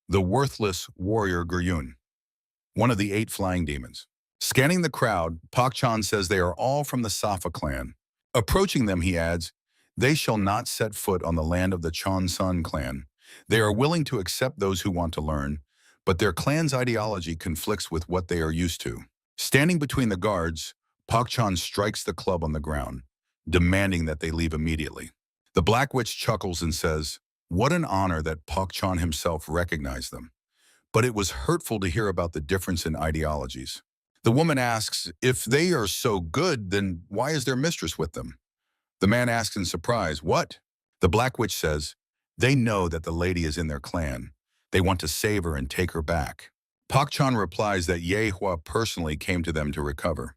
S2: "The worthless warrior Guryun, one of the 8 flying demons." Scanning the crowd, Pak Chan says they are all from the Safa clan. Approaching them, he adds, "They shall not set foot on the land of the Chonsun clan. They are willing to accept those who want to learn, but their clan's ideology conflicts with what they are used to." Standing between the guards, Pak Chan strikes the club on the ground, demanding that they leave immediately. The Black Witch chuckles and says, "What an honor that Pak Chan himself recognized them. But it was hurtful to hear about the difference in ideologies." The woman asks, "If they are so good, then why is their mistress with them?" The man asks in surprise, "What?" The Black Witch says, "They know that the lady is in their clan. They want to save her and take her back." Pak Chan replies that Yahello personally came to them to recover.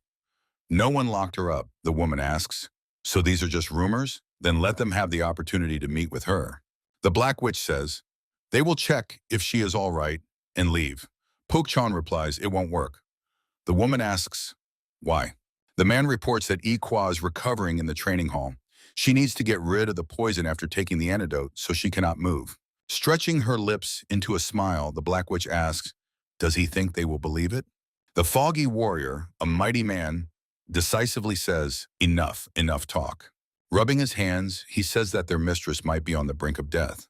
S2: "No one locked her up," the woman asks. "So these are just rumors? Then let them have the opportunity to meet with her." The Black Witch says, "They will check if she is all right and leave." Pak Chan replies, "It won't work." The woman asks, "Why?" The man reports that Ikwa is recovering in the training hall. She needs to get rid of the poison after taking the antidote, so she cannot move. Stretching her lips into a smile, the Black Witch asks, "Does he think they will believe it?" The foggy warrior, a mighty man, decisively says, "Enough, enough talk." Rubbing his hands, he says that their mistress might be on the brink of death.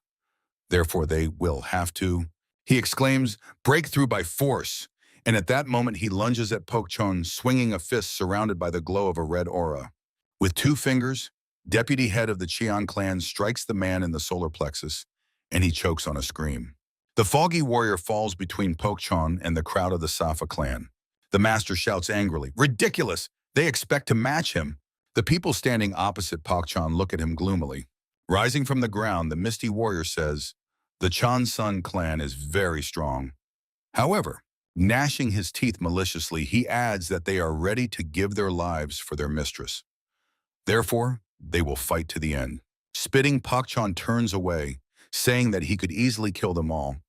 S2: Therefore, they will have to, he exclaims, break through by force. And at that moment, he lunges at Pak Chan, swinging a fist surrounded by the glow of a red aura. With 2 fingers, deputy head of the Cheon clan strikes the man in the solar plexus, and he chokes on a scream. The foggy warrior falls between Pak Chan and the crowd of the Safa clan. The master shouts angrily, "Ridiculous! They expect to match him." The people standing opposite Pak Chan look at him gloomily. Rising from the ground, the misty warrior says, "The Chonsun clan is very strong." However, gnashing his teeth maliciously, he adds that they are ready to give their lives for their mistress. Therefore, they will fight to the end. Spitting, Pak Chan turns away, saying that he could easily kill them all,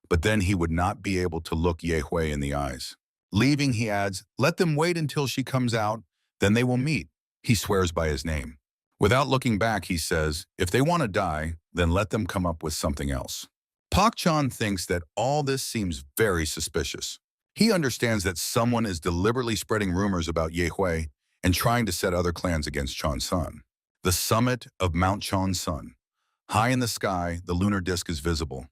S2: but then he would not be able to look Yahello in the eyes. Leaving, he adds, "Let them wait until she comes out, then they will meet." He swears by his name. Without looking back, he says, "If they want to die, then let them come up with something else." Pak Chan thinks that all this seems very suspicious. He understands that someone is deliberately spreading rumors about Yahello and trying to set other clans against Chonsun. The summit of Mount Chonsun. High in the sky, the lunar disk is visible.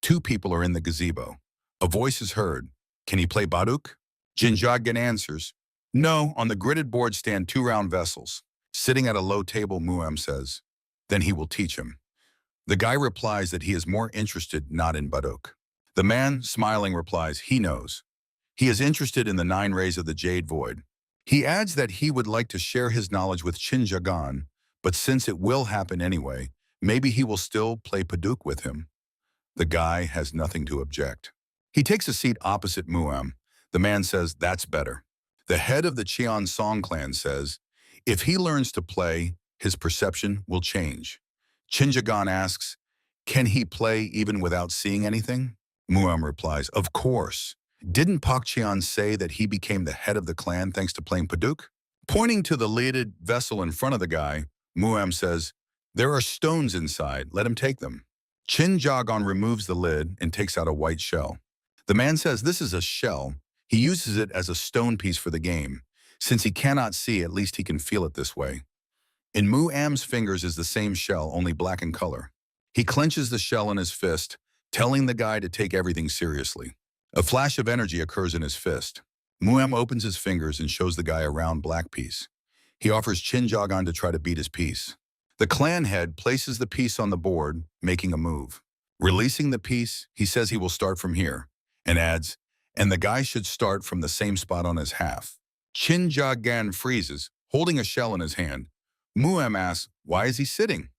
S2: 2 people are in the gazebo. A voice is heard. "Can he play Baduk?" Jinjagan answers, "No, on the gridded board stand 2 round vessels." Sitting at a low table, Murim says, "Then he will teach him." The guy replies that he is more interested not in Baduk. The man, smiling, replies he knows. He is interested in the 9 rays of the Jade Void. He adds that he would like to share his knowledge with Chinjagan, but since it will happen anyway, maybe he will still play Baduk with him. The guy has nothing to object. He takes a seat opposite Murim. The man says, "That's better." The head of the Cheon Song clan says, if he learns to play, his perception will change. Chinjagan asks, "Can he play even without seeing anything?" Murim replies, "Of course. Didn't Pak Chan say that he became the head of the clan thanks to playing Baduk?" Pointing to the lidded vessel in front of the guy, Murim says, "There are stones inside. Let him take them." Chinjagan removes the lid and takes out a white shell. The man says this is a shell. He uses it as a stone piece for the game. Since he cannot see, at least he can feel it this way. In Muam's fingers is the same shell, only black in color. He clenches the shell in his fist, telling the guy to take everything seriously. A flash of energy occurs in his fist. Muam opens his fingers and shows the guy a round black piece. He offers Chinjagan to try to beat his piece. The clan head places the piece on the board, making a move. Releasing the piece, he says he will start from here, and adds, "And the guy should start from the same spot on his half." Chinjagan freezes, holding a shell in his hand. Muam asks, why is he sitting?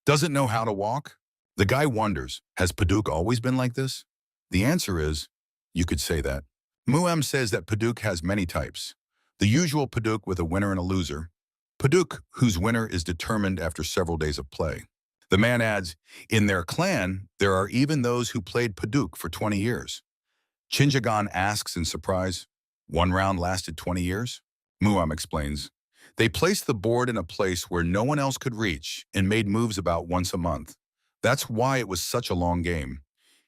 S2: Doesn't know how to walk? The guy wonders, has Baduk always been like this? The answer is, you could say that. Muam says that Baduk has many types. The usual Baduk with a winner and a loser. Baduk whose winner is determined after several days of play. The man adds, in their clan, there are even those who played Padauk for 20 years. Shinjagan asks in surprise, one round lasted 20 years? Murim explains, they placed the board in a place where no one else could reach and made moves about once a month. That's why it was such a long game.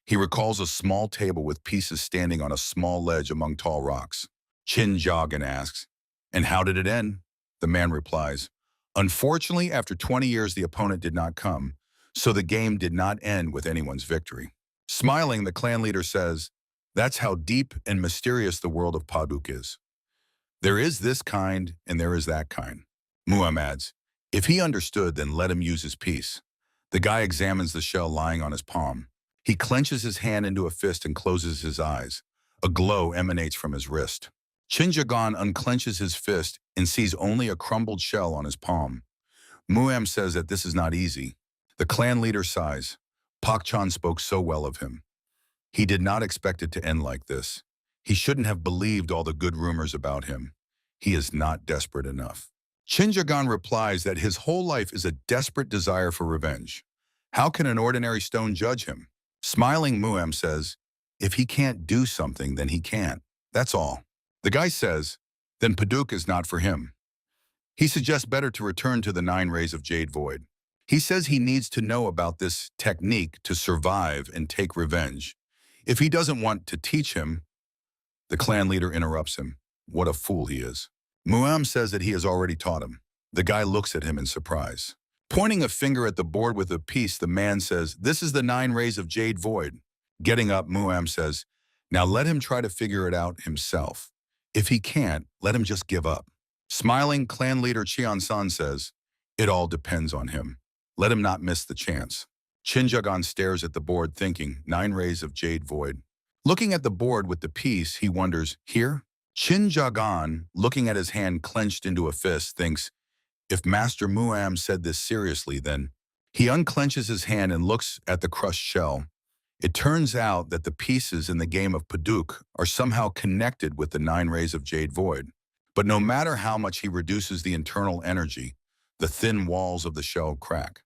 S2: He recalls a small table with pieces standing on a small ledge among tall rocks. Shinjagan asks, and how did it end? The man replies, unfortunately, after 20 years, the opponent did not come, so the game did not end with anyone's victory. Smiling, the clan leader says, that's how deep and mysterious the world of Padauk is. There is this kind and there is that kind. Murim adds, if he understood, then let him use his piece. The guy examines the shell lying on his palm. He clenches his hand into a fist and closes his eyes. A glow emanates from his wrist. Shinjagan unclenches his fist and sees only a crumbled shell on his palm. Murim says that this is not easy. The clan leader sighs. Pakchan spoke so well of him. He did not expect it to end like this. He shouldn't have believed all the good rumors about him. He is not desperate enough. Shinjagan replies that his whole life is a desperate desire for revenge. How can an ordinary stone judge him? Smiling, Murim says, if he can't do something, then he can't. That's all. The guy says, then Padauk is not for him. He suggests better to return to the 9 rays of Jade Void. He says he needs to know about this technique to survive and take revenge. If he doesn't want to teach him, the clan leader interrupts him. What a fool he is. Murim says that he has already taught him. The guy looks at him in surprise. Pointing a finger at the board with a piece, the man says, this is the 9 rays of Jade Void. Getting up, Murim says, now let him try to figure it out himself. If he can't, let him just give up. Smiling, clan leader Cheon-san says, it all depends on him. Let him not miss the chance. Shinjagan stares at the board thinking, 9 rays of Jade Void. Looking at the board with the piece, he wonders, here? Shinjagan, looking at his hand clenched into a fist, thinks, if Master Murim said this seriously, then he unclenches his hand and looks at the crushed shell. It turns out that the pieces in the game of Padauk are somehow connected with the 9 rays of Jade Void. But no matter how much he reduces the internal energy, the thin walls of the shell crack.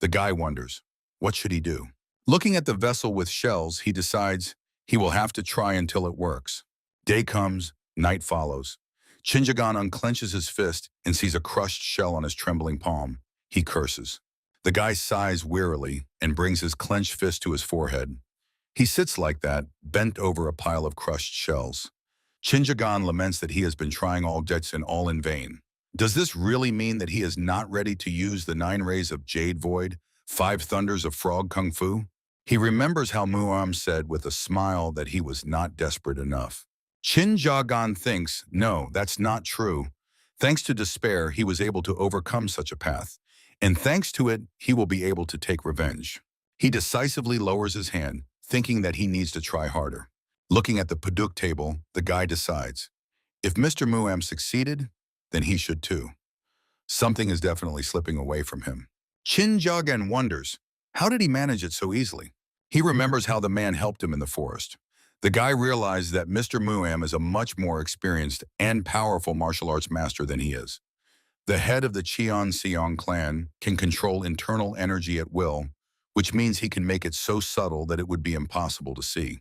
S2: The guy wonders, what should he do? Looking at the vessel with shells, he decides he will have to try until it works. Day comes, night follows. Shinjagan unclenches his fist and sees a crushed shell on his trembling palm. He curses. The guy sighs wearily and brings his clenched fist to his forehead. He sits like that, bent over a pile of crushed shells. Shinjagan laments that he has been trying all jets and all in vain. Does this really mean that he is not ready to use the 9 rays of Jade Void, 5 thunders of frog kung fu? He remembers how Murim said with a smile that he was not desperate enough. Shinjagan thinks, no, that's not true. Thanks to despair, he was able to overcome such a path. And thanks to it, he will be able to take revenge. He decisively lowers his hand, thinking that he needs to try harder. Looking at the Padauk table, the guy decides, if Mr. Murim succeeded, then he should too. Something is definitely slipping away from him. Shinjagan wonders, how did he manage it so easily? He remembers how the man helped him in the forest. The guy realized that Mr. Murim is a much more experienced and powerful martial arts master than he is. The head of the Cheon-seong clan can control internal energy at will, which means he can make it so subtle that it would be impossible to see.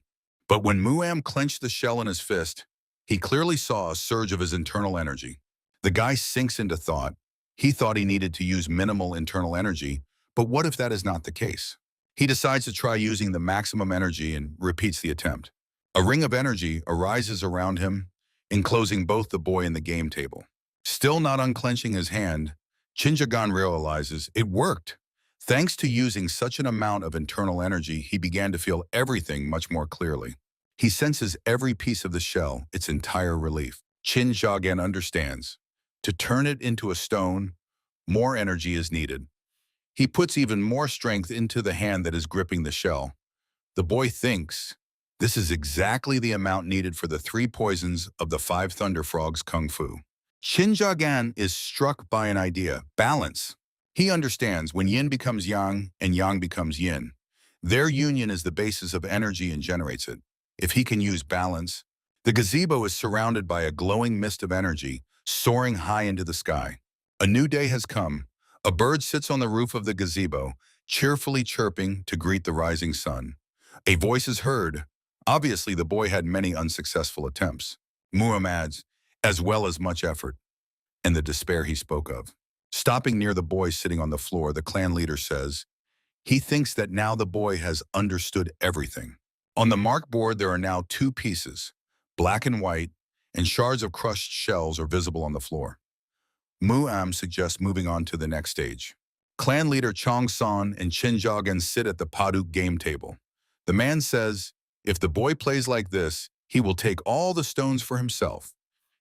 S2: But when Murim clenched the shell in his fist, he clearly saw a surge of his internal energy. The guy sinks into thought. He thought he needed to use minimal internal energy, but what if that is not the case? He decides to try using the maximum energy and repeats the attempt. A ring of energy arises around him, enclosing both the boy and the game table. Still not unclenching his hand, Shinjagan realizes it worked. Thanks to using such an amount of internal energy, he began to feel everything much more clearly. He senses every piece of the shell, its entire relief. Shinjagan understands. To turn it into a stone, more energy is needed. He puts even more strength into the hand that is gripping the shell. The boy thinks, this is exactly the amount needed for the 3 poisons of the 5 Thunder Frogs Kung Fu. Shinjagan is struck by an idea, balance. He understands when yin becomes yang and yang becomes yin. Their union is the basis of energy and generates it. If he can use balance, the gazebo is surrounded by a glowing mist of energy, soaring high into the sky. A new day has come. A bird sits on the roof of the gazebo. cheerfully chirping to greet the rising sun. A voice is heard. Obviously, the boy had many unsuccessful attempts. Murim adds, as well as much effort, and the despair he spoke of. Stopping near the boy sitting on the floor, the clan leader says, he thinks that now the boy has understood everything. On the mark board, there are now two pieces, black and white, and shards of crushed shells are visible on the floor. Murim suggests moving on to the next stage. Clan leader Chong Son and Chin Jogan sit at the Paduk game table. The man says, if the boy plays like this, he will take all the stones for himself.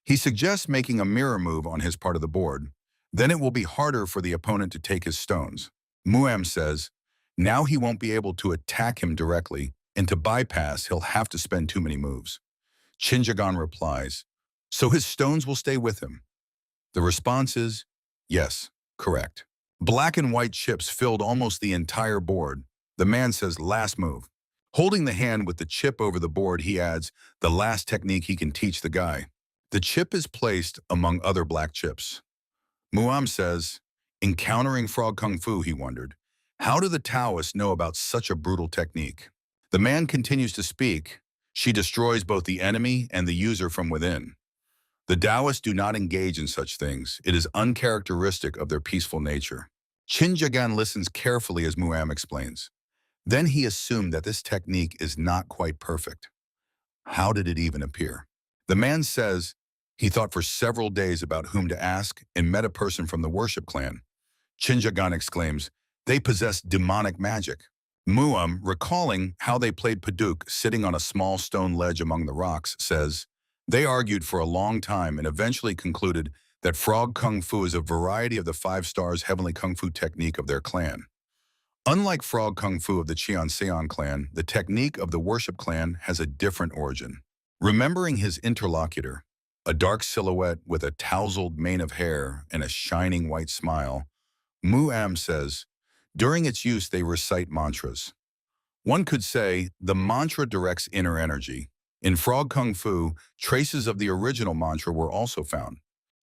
S2: He suggests making a mirror move on his part of the board. Then it will be harder for the opponent to take his stones. Murim says, now he won't be able to attack him directly, and to bypass, he'll have to spend too many moves. Chinjagan replies, so his stones will stay with him. The response is, yes, correct. Black and white chips filled almost the entire board. The man says, last move. Holding the hand with the chip over the board, he adds, the last technique he can teach the guy. The chip is placed among other black chips. Murim says, encountering frog kung fu, he wondered, how do the Taoists know about such a brutal technique? The man continues to speak. She destroys both the enemy and the user from within. The Taoists do not engage in such things. It is uncharacteristic of their peaceful nature. Chinjagan listens carefully as Murim explains. Then he assumed that this technique is not quite perfect. How did it even appear? The man says he thought for several days about whom to ask and met a person from the worship clan. Chinjagan exclaims, they possess demonic magic. Murim, recalling how they played Paduk sitting on a small stone ledge among the rocks, says, they argued for a long time and eventually concluded that frog kung fu is a variety of the 5 stars heavenly kung fu technique of their clan. Unlike frog kung fu of the Cheonseon clan, the technique of the worship clan has a different origin. Remembering his interlocutor, a dark silhouette with a tousled mane of hair and a shining white smile, Murim says, during its use they recite mantras. One could say the mantra directs inner energy. In frog kung fu, traces of the original mantra were also found.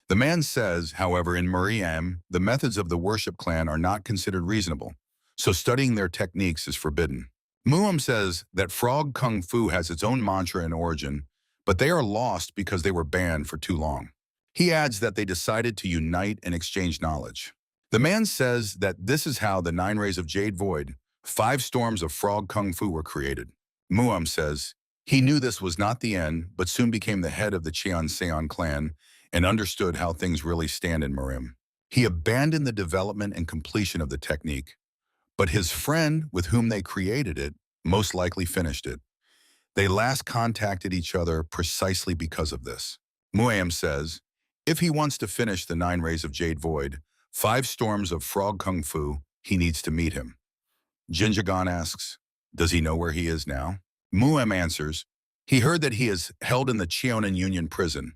S2: The man says, however, in Murim, the methods of the worship clan are not considered reasonable, so studying their techniques is forbidden. Murim says that frog kung fu has its own mantra and origin, but they are lost because they were banned for too long. He adds that they decided to unite and exchange knowledge. The man says that this is how the 9 rays of Jade Void, 5 storms of frog kung fu were created. Murim says he knew this was not the end, but soon became the head of the Cheonseon clan and understood how things really stand in Murim. He abandoned the development and completion of the technique, but his friend with whom they created it most likely finished it. They last contacted each other precisely because of this. Murim says, if he wants to finish the 9 rays of Jade Void, 5 storms of frog kung fu, he needs to meet him. Jinjagan asks, does he know where he is now? Murim answers, he heard that he is held in the Cheonan Union prison.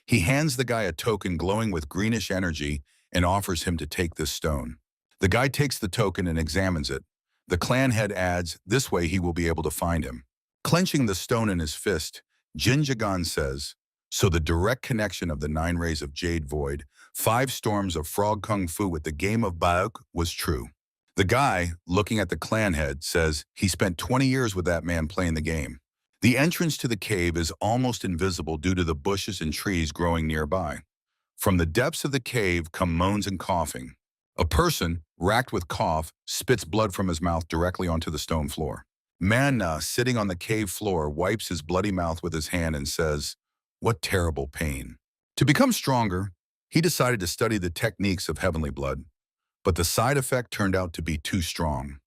S2: He hands the guy a token glowing with greenish energy and offers him to take this stone. The guy takes the token and examines it. The clan head adds, this way he will be able to find him. Clenching the stone in his fist, Jinjagan says, so the direct connection of the 9 rays of Jade Void, 5 storms of frog kung fu with the game of Bauk was true. The guy, looking at the clan head, says he spent 20 years with that man playing the game. The entrance to the cave is almost invisible due to the bushes and trees growing nearby. From the depths of the cave come moans and coughing. A person, racked with cough, spits blood from his mouth directly onto the stone floor. Manhwa, sitting on the cave floor, wipes his bloody mouth with his hand and says, what terrible pain. To become stronger, he decided to study the techniques of heavenly blood, but the side effect turned out to be too strong.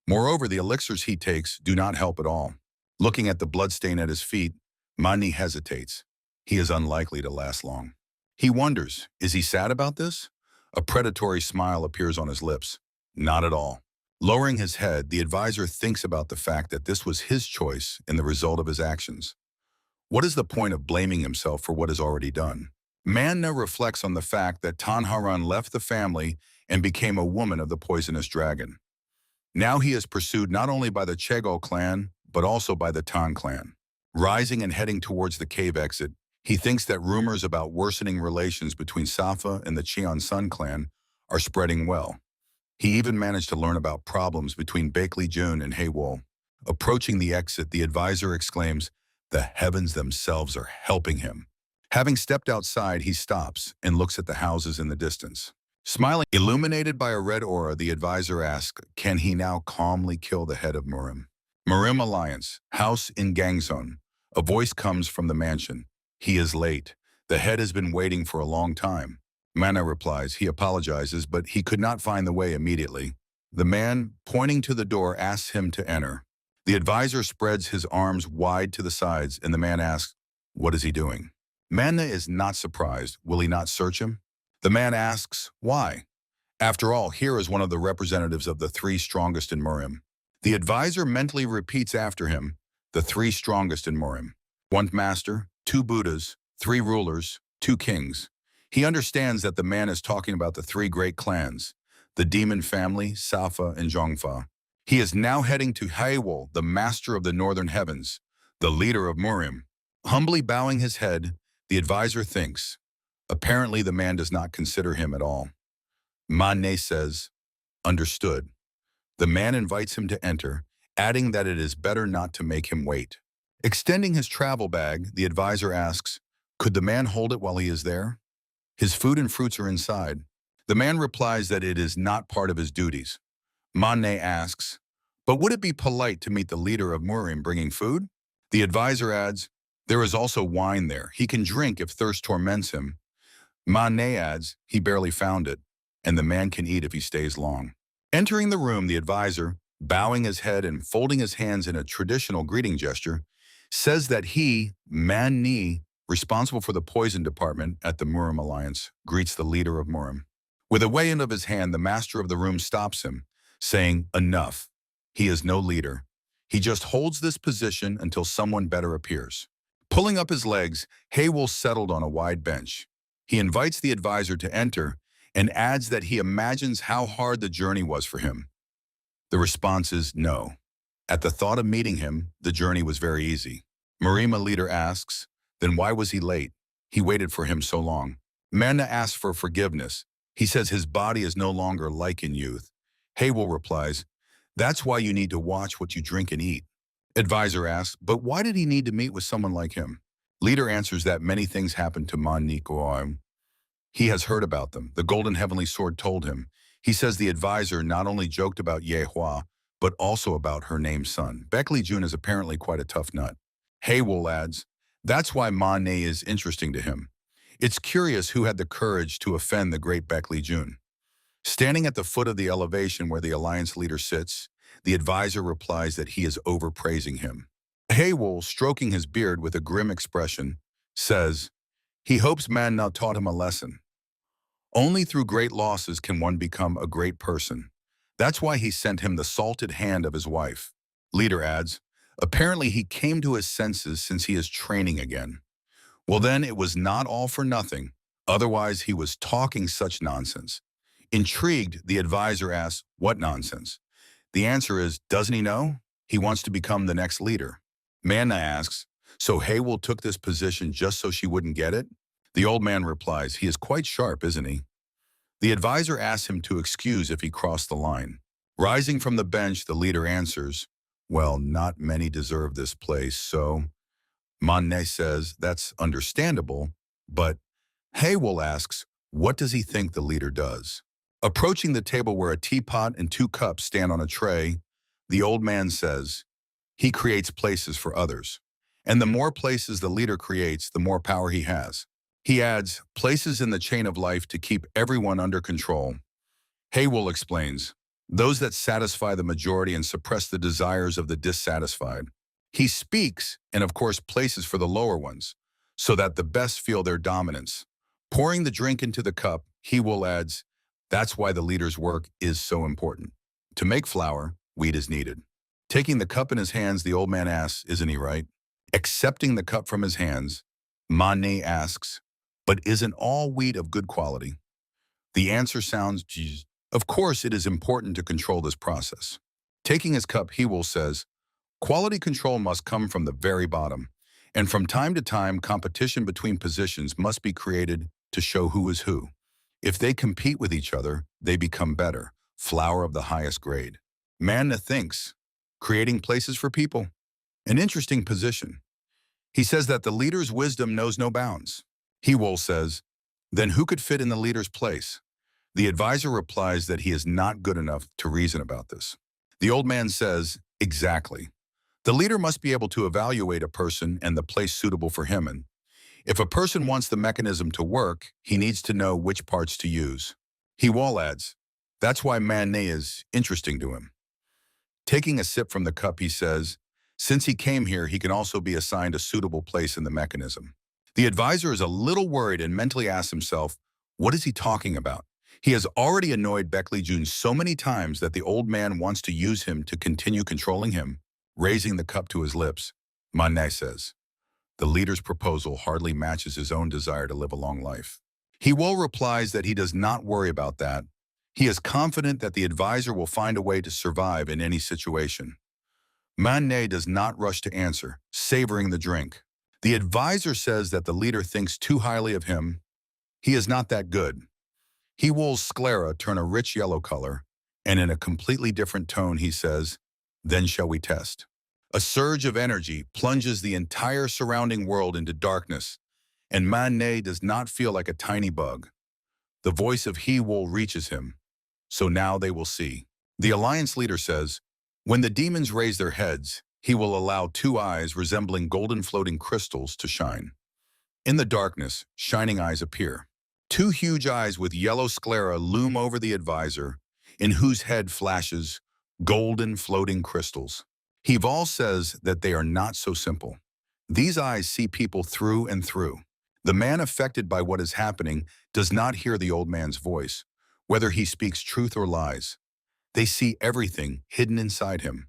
S2: Moreover, the elixirs he takes do not help at all. Looking at the bloodstain at his feet, Manhwa hesitates. He is unlikely to last long. He wonders, is he sad about this? A predatory smile appears on his lips. Not at all. Lowering his head, the advisor thinks about the fact that this was his choice and the result of his actions. What is the point of blaming himself for what is already done? Manhwa reflects on the fact that Tanharan left the family and became a woman of the poisonous dragon. Now he is pursued not only by the Chego clan, but also by the Tan clan. Rising and heading towards the cave exit, he thinks that rumors about worsening relations between Safa and the Cheonsun clan are spreading well. He even managed to learn about problems between Bakley Jun and Haywol. Approaching the exit, the advisor exclaims, "The heavens themselves are helping him." Having stepped outside, he stops and looks at the houses in the distance. Smiling, illuminated by a red aura, the advisor asks, can he now calmly kill the head of Murim? Murim Alliance, house in Gangzone. A voice comes from the mansion. He is late. The head has been waiting for a long time. Mana replies. He apologizes, but he could not find the way immediately. The man, pointing to the door, asks him to enter. The advisor spreads his arms wide to the sides, and the man asks, what is he doing? Mana is not surprised. Will he not search him? The man asks, why? After all, here is one of the representatives of the three strongest in Murim. The advisor mentally repeats after him, the three strongest in Murim. One master, two Buddhas, three rulers, two kings. He understands that the man is talking about the three great clans, the demon family, Safa and Zhongfa. He is now heading to Haywol, the master of the northern heavens, the leader of Murim. Humbly bowing his head, the advisor thinks. Apparently the man does not consider him at all. Manhwa says, understood. The man invites him to enter, adding that it is better not to make him wait. Extending his travel bag, the advisor asks, could the man hold it while he is there? His food and fruits are inside. The man replies that it is not part of his duties. Manhwa asks, but would it be polite to meet the leader of Murim bringing food? The advisor adds, there is also wine there. He can drink if thirst torments him. Manhwa adds, he barely found it, and the man can eat if he stays long. Entering the room, the advisor, bowing his head and folding his hands in a traditional greeting gesture, says that he, Manhwa, responsible for the poison department at the Murim Alliance, greets the leader of Murim. With a wave of his hand, the master of the room stops him, saying, enough. He is no leader. He just holds this position until someone better appears. Pulling up his legs, Haywol settled on a wide bench. He invites the advisor to enter and adds that he imagines how hard the journey was for him. The response is no. At the thought of meeting him, the journey was very easy. Murima leader asks, then why was he late? He waited for him so long. Manhwa asks for forgiveness. He says his body is no longer like in youth. Haywol replies, that's why you need to watch what you drink and eat. Advisor asks, but why did he need to meet with someone like him? Leader answers that many things happened to Manhwa. He has heard about them. The golden heavenly sword told him. He says the advisor not only joked about Yahello, but also about her named son. Bakley Jun is apparently quite a tough nut. Haywol adds, that's why Manhwa is interesting to him. It's curious who had the courage to offend the great Bakley Jun. Standing at the foot of the elevation where the alliance leader sits, the advisor replies that he is overpraising him. Haywol, stroking his beard with a grim expression, says, he hopes Manhwa taught him a lesson. Only through great losses can one become a great person. That's why he sent him the salted hand of his wife. Leader adds, apparently he came to his senses since he is training again. Well then, it was not all for nothing. Otherwise, he was talking such nonsense. Intrigued, the advisor asks, what nonsense? The answer is, doesn't he know? He wants to become the next leader. Manhwa asks, so Haywol took this position just so she wouldn't get it? The old man replies, he is quite sharp, isn't he? The advisor asks him to excuse if he crossed the line. Rising from the bench, the leader answers, well, not many deserve this place, so... Manhwa says, that's understandable, but Haywol asks, what does he think the leader does? Approaching the table where a teapot and two cups stand on a tray, the old man says, he creates places for others. And the more places the leader creates, the more power he has. He adds, places in the chain of life to keep everyone under control. Haywol explains, those that satisfy the majority and suppress the desires of the dissatisfied. He speaks, and of course places for the lower ones, so that the best feel their dominance. Pouring the drink into the cup, Haywol adds, that's why the leader's work is so important. To make flour, wheat is needed. Taking the cup in his hands, the old man asks, isn't he right? Accepting the cup from his hands, Manhwa asks, but isn't all wheat of good quality? The answer sounds, geez. Of course it is important to control this process. Taking his cup, Haywol says, quality control must come from the very bottom, and from time to time, competition between positions must be created to show who is who. If they compete with each other, they become better. flower of the highest grade. Manhwa thinks, creating places for people. An interesting position. He says that the leader's wisdom knows no bounds. Hewol says, then who could fit in the leader's place? The advisor replies that he is not good enough to reason about this. The old man says, exactly. The leader must be able to evaluate a person and the place suitable for him, and if a person wants the mechanism to work, he needs to know which parts to use. Hewol adds, that's why Manhwa is interesting to him. Taking a sip from the cup, he says, since he came here, he can also be assigned a suitable place in the mechanism. The advisor is a little worried and mentally asks himself, what is he talking about? He has already annoyed Beckley Jun so many times that the old man wants to use him to continue controlling him. Raising the cup to his lips, Manhwa says, the leader's proposal hardly matches his own desire to live a long life. Hewol replies that he does not worry about that. He is confident that the advisor will find a way to survive in any situation. Manhwa does not rush to answer, savoring the drink. The advisor says that the leader thinks too highly of him. He is not that good. Hewol's sclera turn a rich yellow color, and in a completely different tone he says, then shall we test. A surge of energy plunges the entire surrounding world into darkness, and Manhwa does not feel like a tiny bug. The voice of Hewol reaches him. So now they will see. The Alliance leader says, when the demons raise their heads, he will allow two eyes resembling golden floating crystals to shine. In the darkness, shining eyes appear. Two huge eyes with yellow sclera loom over the advisor, in whose head flashes golden floating crystals. Hewol says that they are not so simple. These eyes see people through and through. The man affected by what is happening does not hear the old man's voice, whether he speaks truth or lies. They see everything hidden inside him.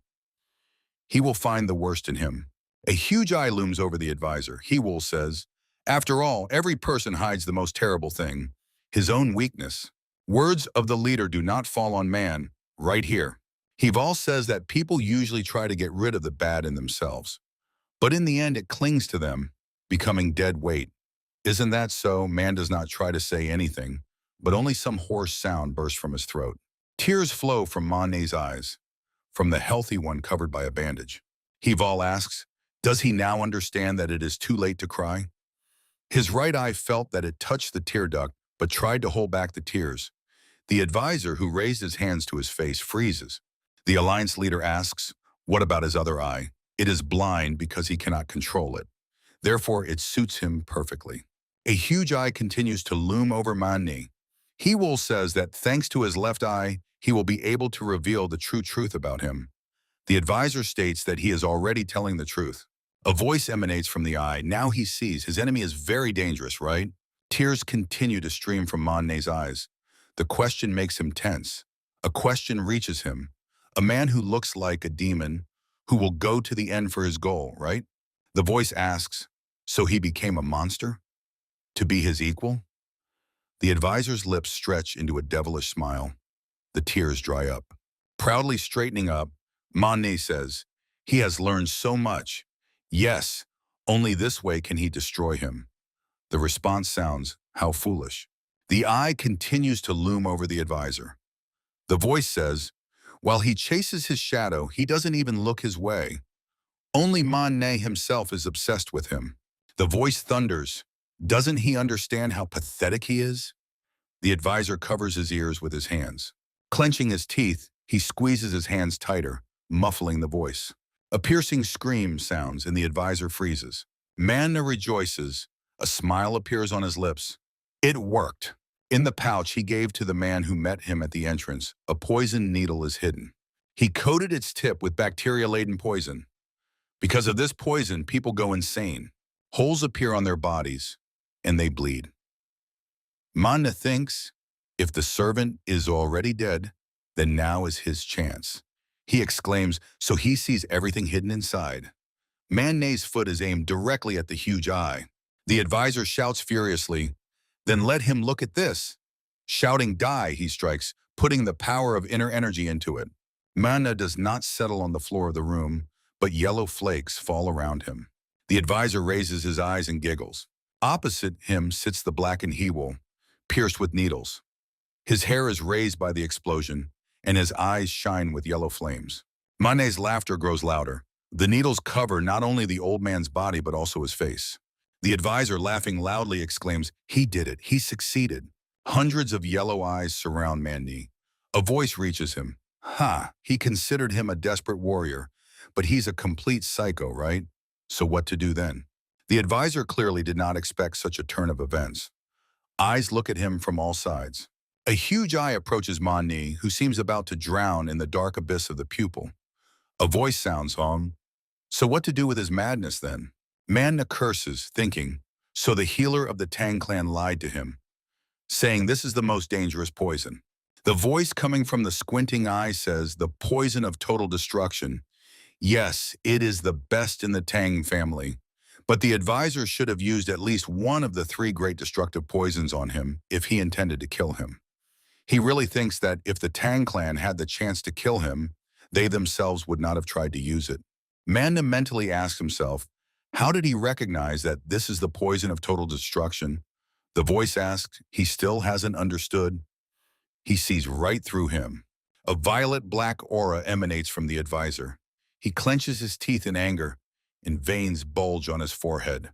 S2: He will find the worst in him. A huge eye looms over the advisor. Hewol says, after all, every person hides the most terrible thing, his own weakness. Words of the leader do not fall on man, right here. Hewol says that people usually try to get rid of the bad in themselves, but in the end it clings to them, becoming dead weight. Isn't that so? Man does not try to say anything, but only some hoarse sound bursts from his throat. Tears flow from Manhwa's eyes, from the healthy one covered by a bandage. Hewol asks, does he now understand that it is too late to cry? His right eye felt that it touched the tear duct, but tried to hold back the tears. The advisor, who raised his hands to his face, freezes. The Alliance leader asks, what about his other eye? It is blind because he cannot control it. Therefore, it suits him perfectly. A huge eye continues to loom over Manhwa. Hewol says that thanks to his left eye, he will be able to reveal the true truth about him. The advisor states that he is already telling the truth. A voice emanates from the eye. Now he sees his enemy is very dangerous, right? Tears continue to stream from Manhwa's eyes. The question makes him tense. A question reaches him. A man who looks like a demon, who will go to the end for his goal, right? The voice asks, so he became a monster? To be his equal? The advisor's lips stretch into a devilish smile. The tears dry up. Proudly straightening up, Manhwa says, he has learned so much. Yes, only this way can he destroy him. The response sounds, how foolish. The eye continues to loom over the advisor. The voice says, while he chases his shadow, he doesn't even look his way. Only Manhwa himself is obsessed with him. The voice thunders, doesn't he understand how pathetic he is? The advisor covers his ears with his hands. Clenching his teeth, he squeezes his hands tighter, muffling the voice. A piercing scream sounds and the advisor freezes. Manhwa rejoices. A smile appears on his lips. It worked. In the pouch he gave to the man who met him at the entrance, a poisoned needle is hidden. He coated its tip with bacteria-laden poison. Because of this poison, people go insane. Holes appear on their bodies, and they bleed. Manhwa thinks, if the servant is already dead, then now is his chance. He exclaims, so he sees everything hidden inside. Manhwa's foot is aimed directly at the huge eye. The advisor shouts furiously, then let him look at this. Shouting die, he strikes, putting the power of inner energy into it. Manhwa does not settle on the floor of the room, but yellow flakes fall around him. The advisor raises his eyes and giggles. Opposite him sits the blackened Hewol, pierced with needles. His hair is raised by the explosion, and his eyes shine with yellow flames. Mane's laughter grows louder. The needles cover not only the old man's body but also his face. The advisor, laughing loudly, exclaims, "He did it. He succeeded." Hundreds of yellow eyes surround Manhwa. A voice reaches him. "Ha, he considered him a desperate warrior, but he's a complete psycho, right? So what to do then?" The advisor clearly did not expect such a turn of events. Eyes look at him from all sides. A huge eye approaches Manhwa, who seems about to drown in the dark abyss of the pupil. A voice sounds on. So what to do with his madness then? Manhwa curses, thinking, so the healer of the Tang clan lied to him, saying this is the most dangerous poison. The voice coming from the squinting eye says, the poison of total destruction. Yes, it is the best in the Tang family. But the advisor should have used at least one of the three great destructive poisons on him if he intended to kill him. He really thinks that if the Tang clan had the chance to kill him, they themselves would not have tried to use it. Manhwa mentally asks himself, how did he recognize that this is the poison of total destruction? The voice asks, he still hasn't understood. He sees right through him. A violet-black aura emanates from the advisor. He clenches his teeth in anger, and veins bulge on his forehead.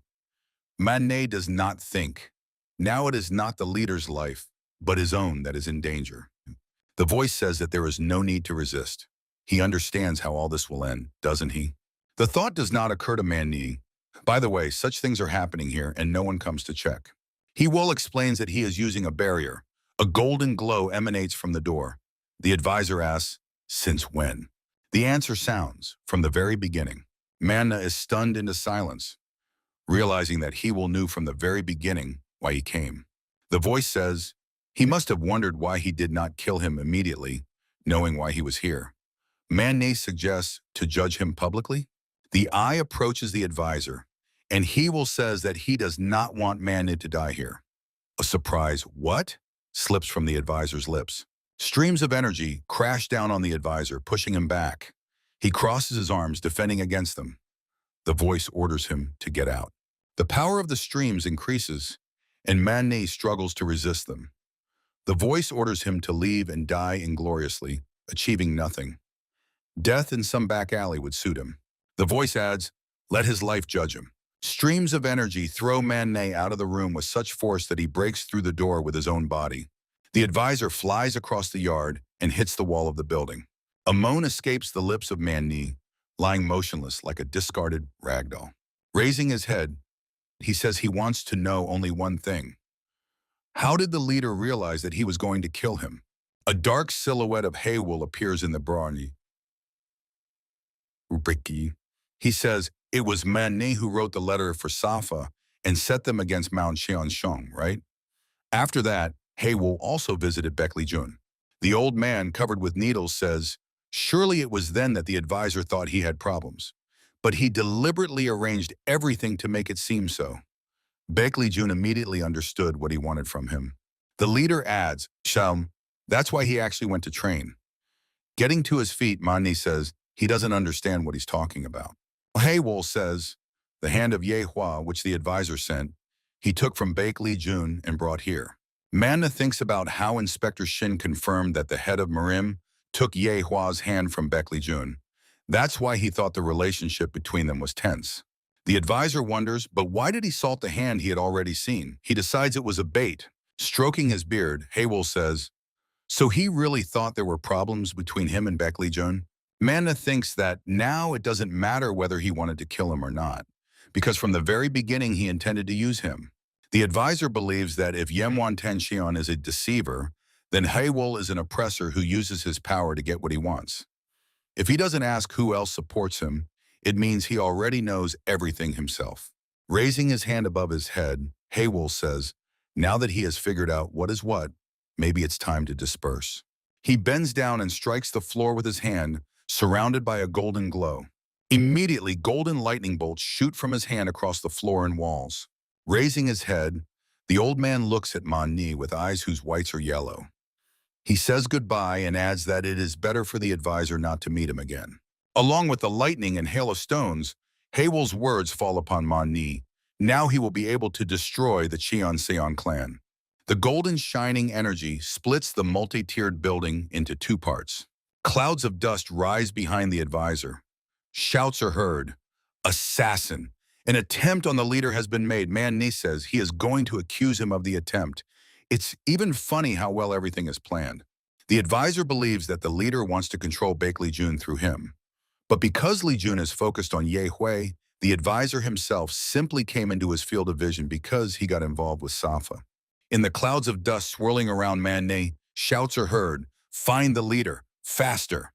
S2: Manhwa does not think. Now it is not the leader's life, but his own that is in danger. The voice says that there is no need to resist. He understands how all this will end, doesn't he? The thought does not occur to Manhwa. By the way, such things are happening here and no one comes to check. He explains that he is using a barrier. A golden glow emanates from the door. The advisor asks, since when? The answer sounds, from the very beginning. Manhwa is stunned into silence, realizing that he knew from the very beginning why he came. The voice says, he must have wondered why he did not kill him immediately, knowing why he was here. Manhwa suggests to judge him publicly. The eye approaches the advisor, and he says that he does not want Manhwa to die here. A surprise "what?" slips from the advisor's lips. Streams of energy crash down on the advisor, pushing him back. He crosses his arms, defending against them. The voice orders him to get out. The power of the streams increases, and Manhwa struggles to resist them. The voice orders him to leave and die ingloriously, achieving nothing. Death in some back alley would suit him. The voice adds, let his life judge him. Streams of energy throw Manhwa out of the room with such force that he breaks through the door with his own body. The advisor flies across the yard and hits the wall of the building. A moan escapes the lips of Manhwa, lying motionless like a discarded ragdoll. Raising his head, he says he wants to know only one thing. How did the leader realize that he was going to kill him? A dark silhouette of Yahello appears in the brawny. He says, it was Manhwa who wrote the letter for Safa and set them against Mount Xiansheng, right? After that, Yahello also visited Baekli-jun. The old man, covered with needles, says, surely it was then that the advisor thought he had problems. But he deliberately arranged everything to make it seem so. Baekli-jun immediately understood what he wanted from him. The leader adds, Shalm, that's why he actually went to train. Getting to his feet, Manhwa says he doesn't understand what he's talking about. Yahello says, the hand of Yehua, which the advisor sent, he took from Baekli-jun and brought here. Manhwa thinks about how Inspector Shin confirmed that the head of Murim took Yehua's hand from Baekli-jun. That's why he thought the relationship between them was tense. The advisor wonders, but why did he salt the hand he had already seen? He decides it was a bait. Stroking his beard, Yahello says, so he really thought there were problems between him and Baekli-jun? Manhwa thinks that now it doesn't matter whether he wanted to kill him or not, because from the very beginning he intended to use him. The advisor believes that if Yemwan Tenxian is a deceiver, then Yahello is an oppressor who uses his power to get what he wants. If he doesn't ask who else supports him, it means he already knows everything himself. Raising his hand above his head, Yahello says, now that he has figured out what is what, maybe it's time to disperse. He bends down and strikes the floor with his hand, surrounded by a golden glow. Immediately, golden lightning bolts shoot from his hand across the floor and walls. Raising his head, the old man looks at Manhwa with eyes whose whites are yellow. He says goodbye and adds that it is better for the advisor not to meet him again. Along with the lightning and hail of stones, Yahello's words fall upon Manhwa. Now he will be able to destroy the Cheonseon clan. The golden shining energy splits the multi-tiered building into two parts. Clouds of dust rise behind the advisor. Shouts are heard. Assassin! An attempt on the leader has been made. Manhwa says he is going to accuse him of the attempt. It's even funny how well everything is planned. The advisor believes that the leader wants to control Baek Lee-jun through him. But because Lee-jun is focused on Ye-hui, the advisor himself simply came into his field of vision because he got involved with Safa. In the clouds of dust swirling around Manhwa, shouts are heard, "Find the leader, faster!"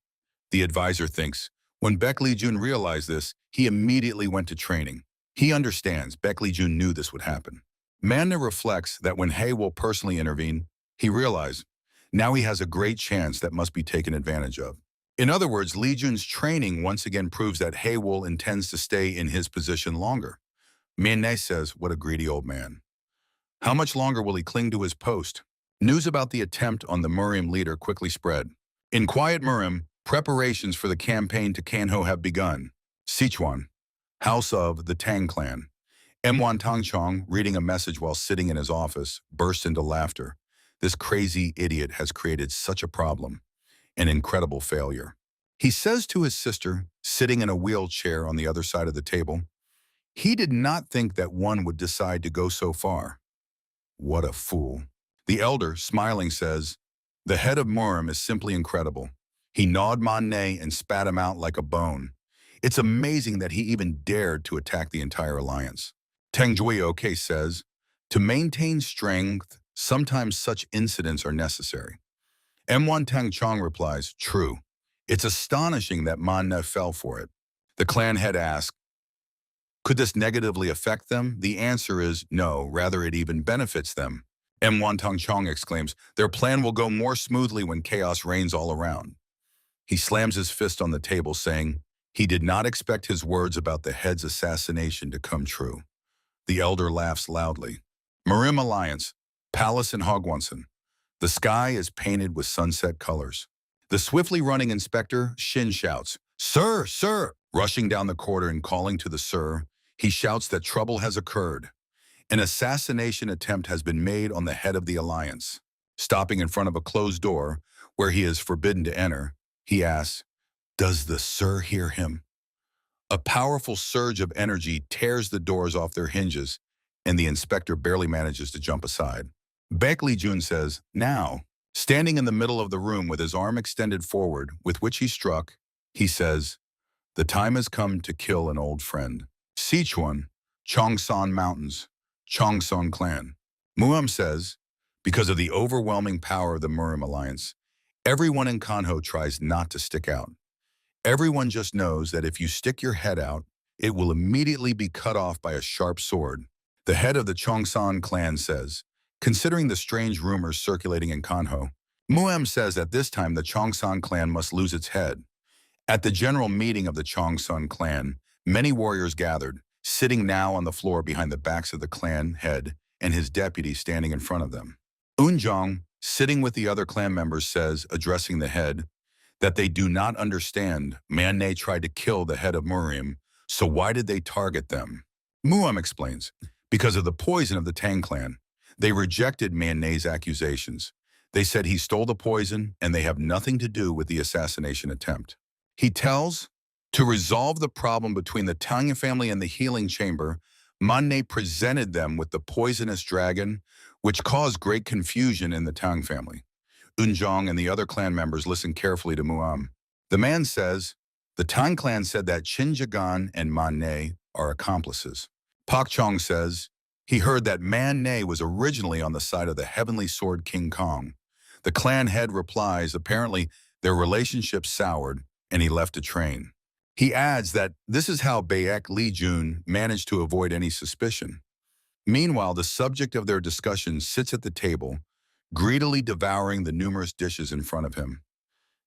S2: The advisor thinks. When Baek Lee-jun realized this, he immediately went to training. He understands Baek Lee-jun knew this would happen. Manhwa reflects that when Hae will personally intervene, he realized now he has a great chance that must be taken advantage of. In other words, Lee-jun's training once again proves that Hae-wol intends to stay in his position longer. Manhwa says, what a greedy old man. How much longer will he cling to his post? News about the attempt on the Murim leader quickly spread. In quiet Murim, preparations for the campaign to Kanho have begun. Sichuan, house of the Tang clan. M1 Tangchong, reading a message while sitting in his office, burst into laughter. This crazy idiot has created such a problem. An incredible failure. He says to his sister, sitting in a wheelchair on the other side of the table, he did not think that one would decide to go so far. What a fool. The elder, smiling, says, the head of Murim is simply incredible. He gnawed Manhwa and spat him out like a bone. It's amazing that he even dared to attack the entire alliance. Teng Juioke says, to maintain strength, sometimes such incidents are necessary. M1 Tang Chong replies, true. It's astonishing that Manhwa fell for it. The clan head asks, could this negatively affect them? The answer is no, rather it even benefits them. M1 Tang Chong exclaims, their plan will go more smoothly when chaos reigns all around. He slams his fist on the table, saying, he did not expect his words about the head's assassination to come true. The elder laughs loudly. Murim Alliance, Palace in Hogwanson. The sky is painted with sunset colors. The swiftly running inspector, Shin, shouts, sir, sir! Rushing down the corridor and calling to the sir, he shouts that trouble has occurred. An assassination attempt has been made on the head of the alliance. Stopping in front of a closed door, where he is forbidden to enter, he asks, does the sir hear him? A powerful surge of energy tears the doors off their hinges, and the inspector barely manages to jump aside. Baek Lee-jun says, now, standing in the middle of the room with his arm extended forward, with which he struck, he says, the time has come to kill an old friend. Sichuan, Chongsan Mountains, Chongsan Clan. Muam says, because of the overwhelming power of the Murim Alliance, everyone in Kanho tries not to stick out. Everyone just knows that if you stick your head out, it will immediately be cut off by a sharp sword. The head of the Chongsan clan says, considering the strange rumors circulating in Kanho, Muam says at this time the Chongsan clan must lose its head. At the general meeting of the Chongsan clan, many warriors gathered, sitting now on the floor behind the backs of the clan head and his deputy standing in front of them. Unjong, sitting with the other clan members, says, addressing the head, that they do not understand. Manhwa tried to kill the head of Murim, so why did they target them? Muam explains, because of the poison of the Tang clan. They rejected Manhwa's accusations. They said he stole the poison and they have nothing to do with the assassination attempt. He tells, to resolve the problem between the Tang family and the healing chamber, Manhwa presented them with the poisonous dragon, which caused great confusion in the Tang family. Unjong and the other clan members listen carefully to Muam. The man says, the Tang clan said that Shinjagan and Manhwa are accomplices. Pak Chong says, he heard that Manhwa was originally on the side of the Heavenly Sword King Kong. The clan head replies, apparently their relationship soured and he left to train. He adds that this is how Baek Lee-jun managed to avoid any suspicion. Meanwhile, the subject of their discussion sits at the table, greedily devouring the numerous dishes in front of him.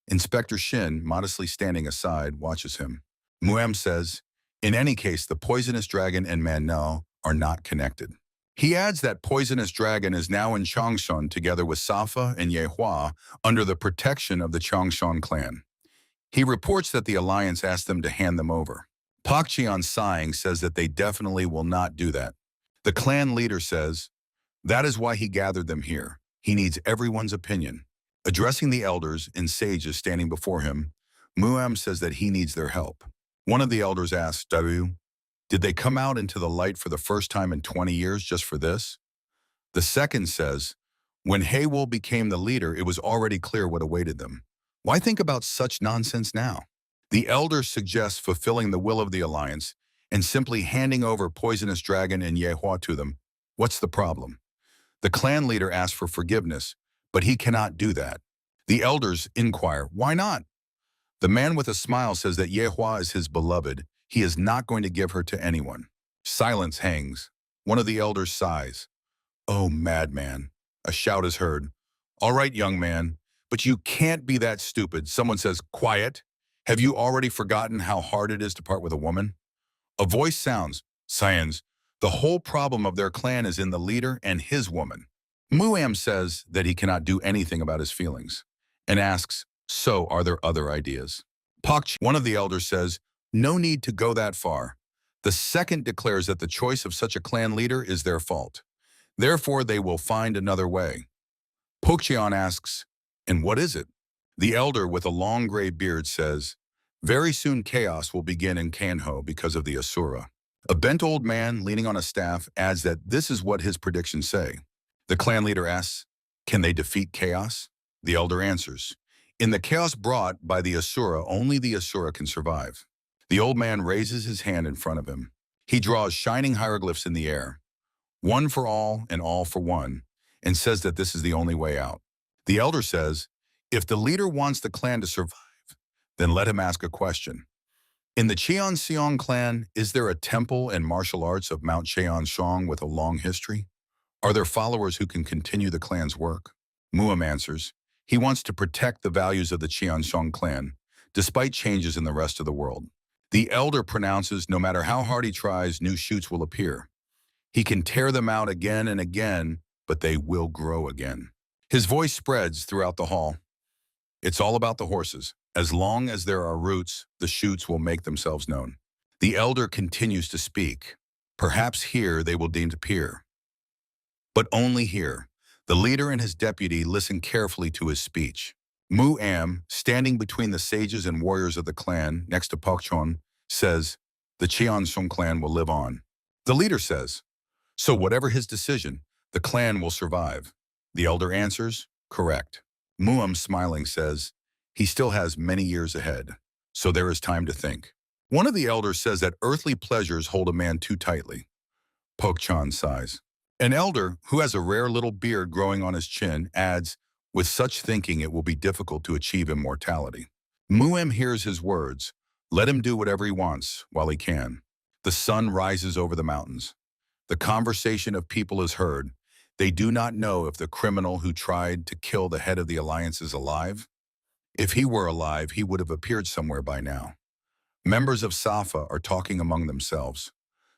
S2: Inspector Shin, modestly standing aside, watches him. Muam says, in any case, the poisonous dragon and Manhwa are not connected. He adds that poisonous dragon is now in Changshan together with Safa and Yehua under the protection of the Changshan clan. He reports that the alliance asked them to hand them over. Pak Chian, sighing, says that they definitely will not do that. The clan leader says, That is why he gathered them here. He needs everyone's opinion. Addressing the elders and sages standing before him, Murim says that he needs their help. One of the elders asks, Daru, did they come out into the light for the first time in 20 years just for this? The second says, when Haywol became the leader, it was already clear what awaited them. Why think about such nonsense now? The elder suggests fulfilling the will of the alliance and simply handing over Poisonous Dragon and Yahello to them. What's the problem? The clan leader asks for forgiveness, but he cannot do that. The elders inquire, why not? The man with a smile says that Yahello is his beloved. He is not going to give her to anyone. Silence hangs. One of the elders sighs. Oh, madman. A shout is heard. All right, young man, but you can't be that stupid. Someone says, quiet. Have you already forgotten how hard it is to part with a woman? A voice sounds, Science, the whole problem of their clan is in the leader and his woman. Murim says that he cannot do anything about his feelings and asks, so are there other ideas? Pakch, one of the elders, says, no need to go that far. The second declares that the choice of such a clan leader is their fault. Therefore, they will find another way. Pokcheon asks, and what is it? The elder with a long gray beard says, very soon chaos will begin in Kanho because of the Asura. A bent old man leaning on a staff adds that this is what his predictions say. The clan leader asks, can they defeat chaos? The elder answers, in the chaos brought by the Asura, only the Asura can survive. The old man raises his hand in front of him. He draws shining hieroglyphs in the air, one for all and all for one, and says that this is the only way out. The elder says, if the leader wants the clan to survive, then let him ask a question. In the Cheonseong clan, is there a temple and martial arts of Mount Cheonseong with a long history? Are there followers who can continue the clan's work? Murim answers, he wants to protect the values of the Cheonseong clan, despite changes in the rest of the world. The elder pronounces no matter how hard he tries, new shoots will appear. He can tear them out again and again, but they will grow again. His voice spreads throughout the hall. It's all about the horses. As long as there are roots, the shoots will make themselves known. The elder continues to speak. Perhaps here they will deem to appear. But only here. The leader and his deputy listen carefully to his speech. Murim, standing between the sages and warriors of the clan next to Pokchon, says, the Cheonseong clan will live on. The leader says, so whatever his decision, the clan will survive. The elder answers, correct. Murim, smiling, says, he still has many years ahead, so there is time to think. One of the elders says that earthly pleasures hold a man too tightly. Pokchon sighs. An elder, who has a rare little beard growing on his chin, adds, with such thinking it will be difficult to achieve immortality. Murim hears his words. Let him do whatever he wants while he can. The sun rises over the mountains. The conversation of people is heard. They do not know if the criminal who tried to kill the head of the alliance is alive. If he were alive, he would have appeared somewhere by now. Members of Safa are talking among themselves.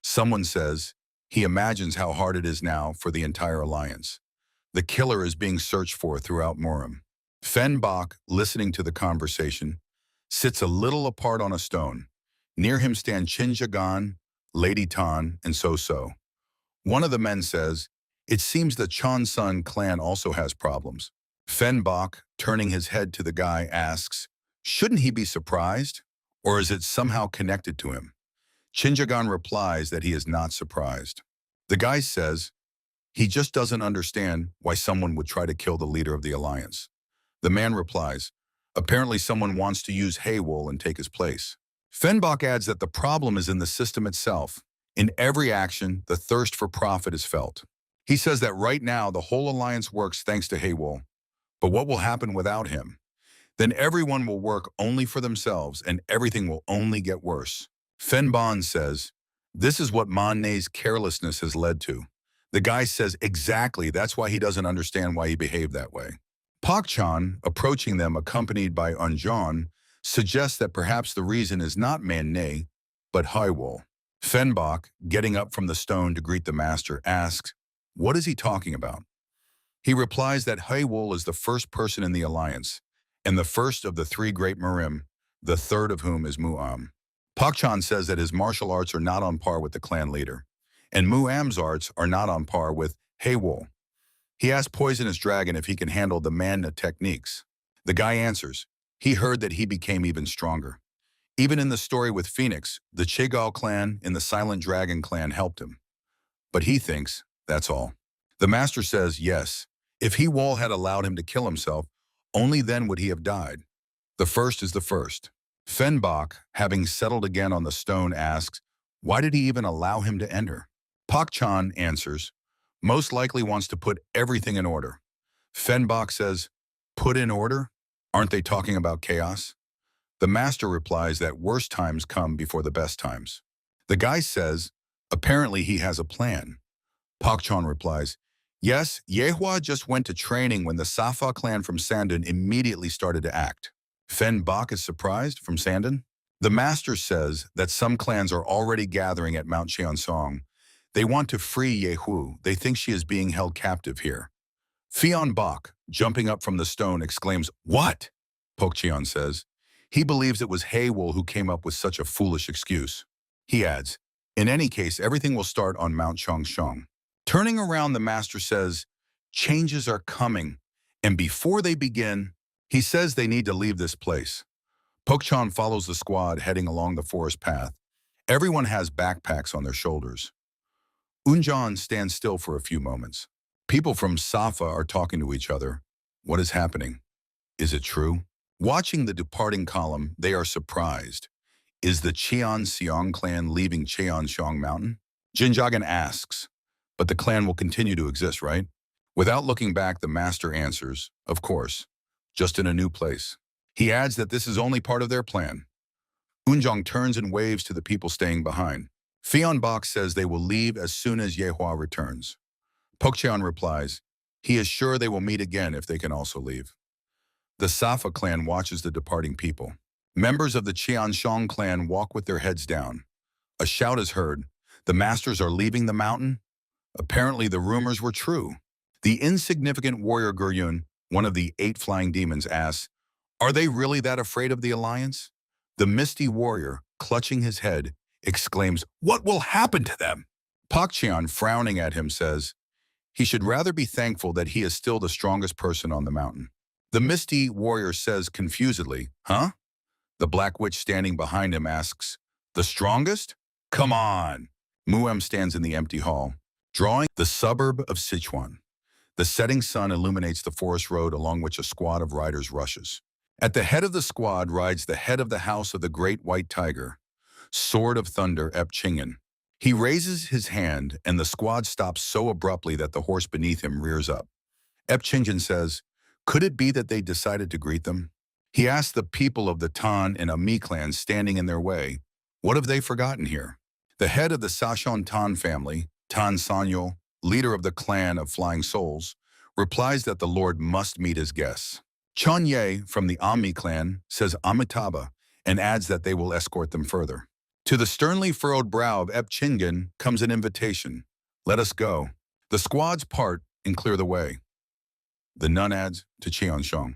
S2: Someone says, he imagines how hard it is now for the entire alliance. The killer is being searched for throughout Murim. Fenbach, listening to the conversation, sits a little apart on a stone. Near him stand Chinjagan, Lady Tan, and So-So. One of the men says, it seems the Chonsun clan also has problems. Fenbach, turning his head to the guy, asks, shouldn't he be surprised? Or is it somehow connected to him? Chinjagan replies that he is not surprised. The guy says, he just doesn't understand why someone would try to kill the leader of the alliance. The man replies, apparently someone wants to use Haywol and take his place. Fenbach adds that the problem is in the system itself. In every action, the thirst for profit is felt. He says that right now the whole alliance works thanks to Haywol. But what will happen without him? Then everyone will work only for themselves and everything will only get worse. Fenbon says, this is what Manne's carelessness has led to. The guy says exactly that's why he doesn't understand why he behaved that way. Pakchan, approaching them accompanied by Unjon, suggests that perhaps the reason is not Manne, but Haywol. Fenbach, getting up from the stone to greet the master, asks, what is he talking about? He replies that Haywol is the first person in the alliance, and the first of the three great Murim, the third of whom is Muam. Pakchan says that his martial arts are not on par with the clan leader, and Muam's arts are not on par with Haywol. He asks Poisonous Dragon if he can handle the Manhwa techniques. The guy answers, he heard that he became even stronger. Even in the story with Phoenix, the Chidok clan and the Silent Dragon clan helped him. But he thinks that's all. The master says yes, if he Wall had allowed him to kill himself, only then would he have died. The first is the first. Fenbach, having settled again on the stone, asks, why did he even allow him to enter? Pak-chan answers, most likely wants to put everything in order. Fenbach says, put in order? Aren't they talking about chaos? The master replies that worst times come before the best times. The guy says, apparently he has a plan. Pak-chan replies, yes, Yehua just went to training when the Safa clan from Sandon immediately started to act. Fenbach is surprised from Sandon. The master says that some clans are already gathering at Mount Cheonsong. They want to free Yehu. They think she is being held captive here. Fion Bach, jumping up from the stone, exclaims, what? Pokcheon says, he believes it was Haywol who came up with such a foolish excuse. He adds, in any case, everything will start on Mount Chongshong. Turning around, the master says, changes are coming, and before they begin, he says they need to leave this place. Pokchan follows the squad heading along the forest path. Everyone has backpacks on their shoulders. Unjan stands still for a few moments. People from Safa are talking to each other. What is happening? Is it true? Watching the departing column, they are surprised. Is the Cheon-seong clan leaving Cheonshong Mountain? Jinjagan asks, but the clan will continue to exist, right? Without looking back, the master answers, of course, just in a new place. He adds that this is only part of their plan. Unjong turns and waves to the people staying behind. Fion Bach says they will leave as soon as Yehua returns. Pokcheon replies, he is sure they will meet again if they can also leave. The Safa clan watches the departing people. Members of the Cheonshong clan walk with their heads down. A shout is heard. The masters are leaving the mountain? Apparently the rumors were true. The insignificant warrior Guryun, one of the 8 flying demons, asks, are they really that afraid of the alliance? The misty warrior, clutching his head, exclaims, what will happen to them? Pakcheon, frowning at him, says, he should rather be thankful that he is still the strongest person on the mountain. The misty warrior says confusedly, huh? The black witch standing behind him asks, the strongest? Come on! Murim stands in the empty hall, drawing the suburb of Sichuan. The setting sun illuminates the forest road along which a squad of riders rushes. At the head of the squad rides the head of the house of the great white tiger, Sword of Thunder Ep Chingen. He raises his hand and the squad stops so abruptly that the horse beneath him rears up. Ep Chingen says, could it be that they decided to greet them? He asks the people of the Tan and Ami clans standing in their way, what have they forgotten here? The head of the Sashon Tan family, Tan Sanyo, leader of the clan of Flying Souls, replies that the Lord must meet his guests. Chun Ye from the Ami clan says Amitabha and adds that they will escort them further. To the sternly furrowed brow of Ep Chingen comes an invitation. Let us go. The squads part and clear the way. The nun adds to Cheonshong.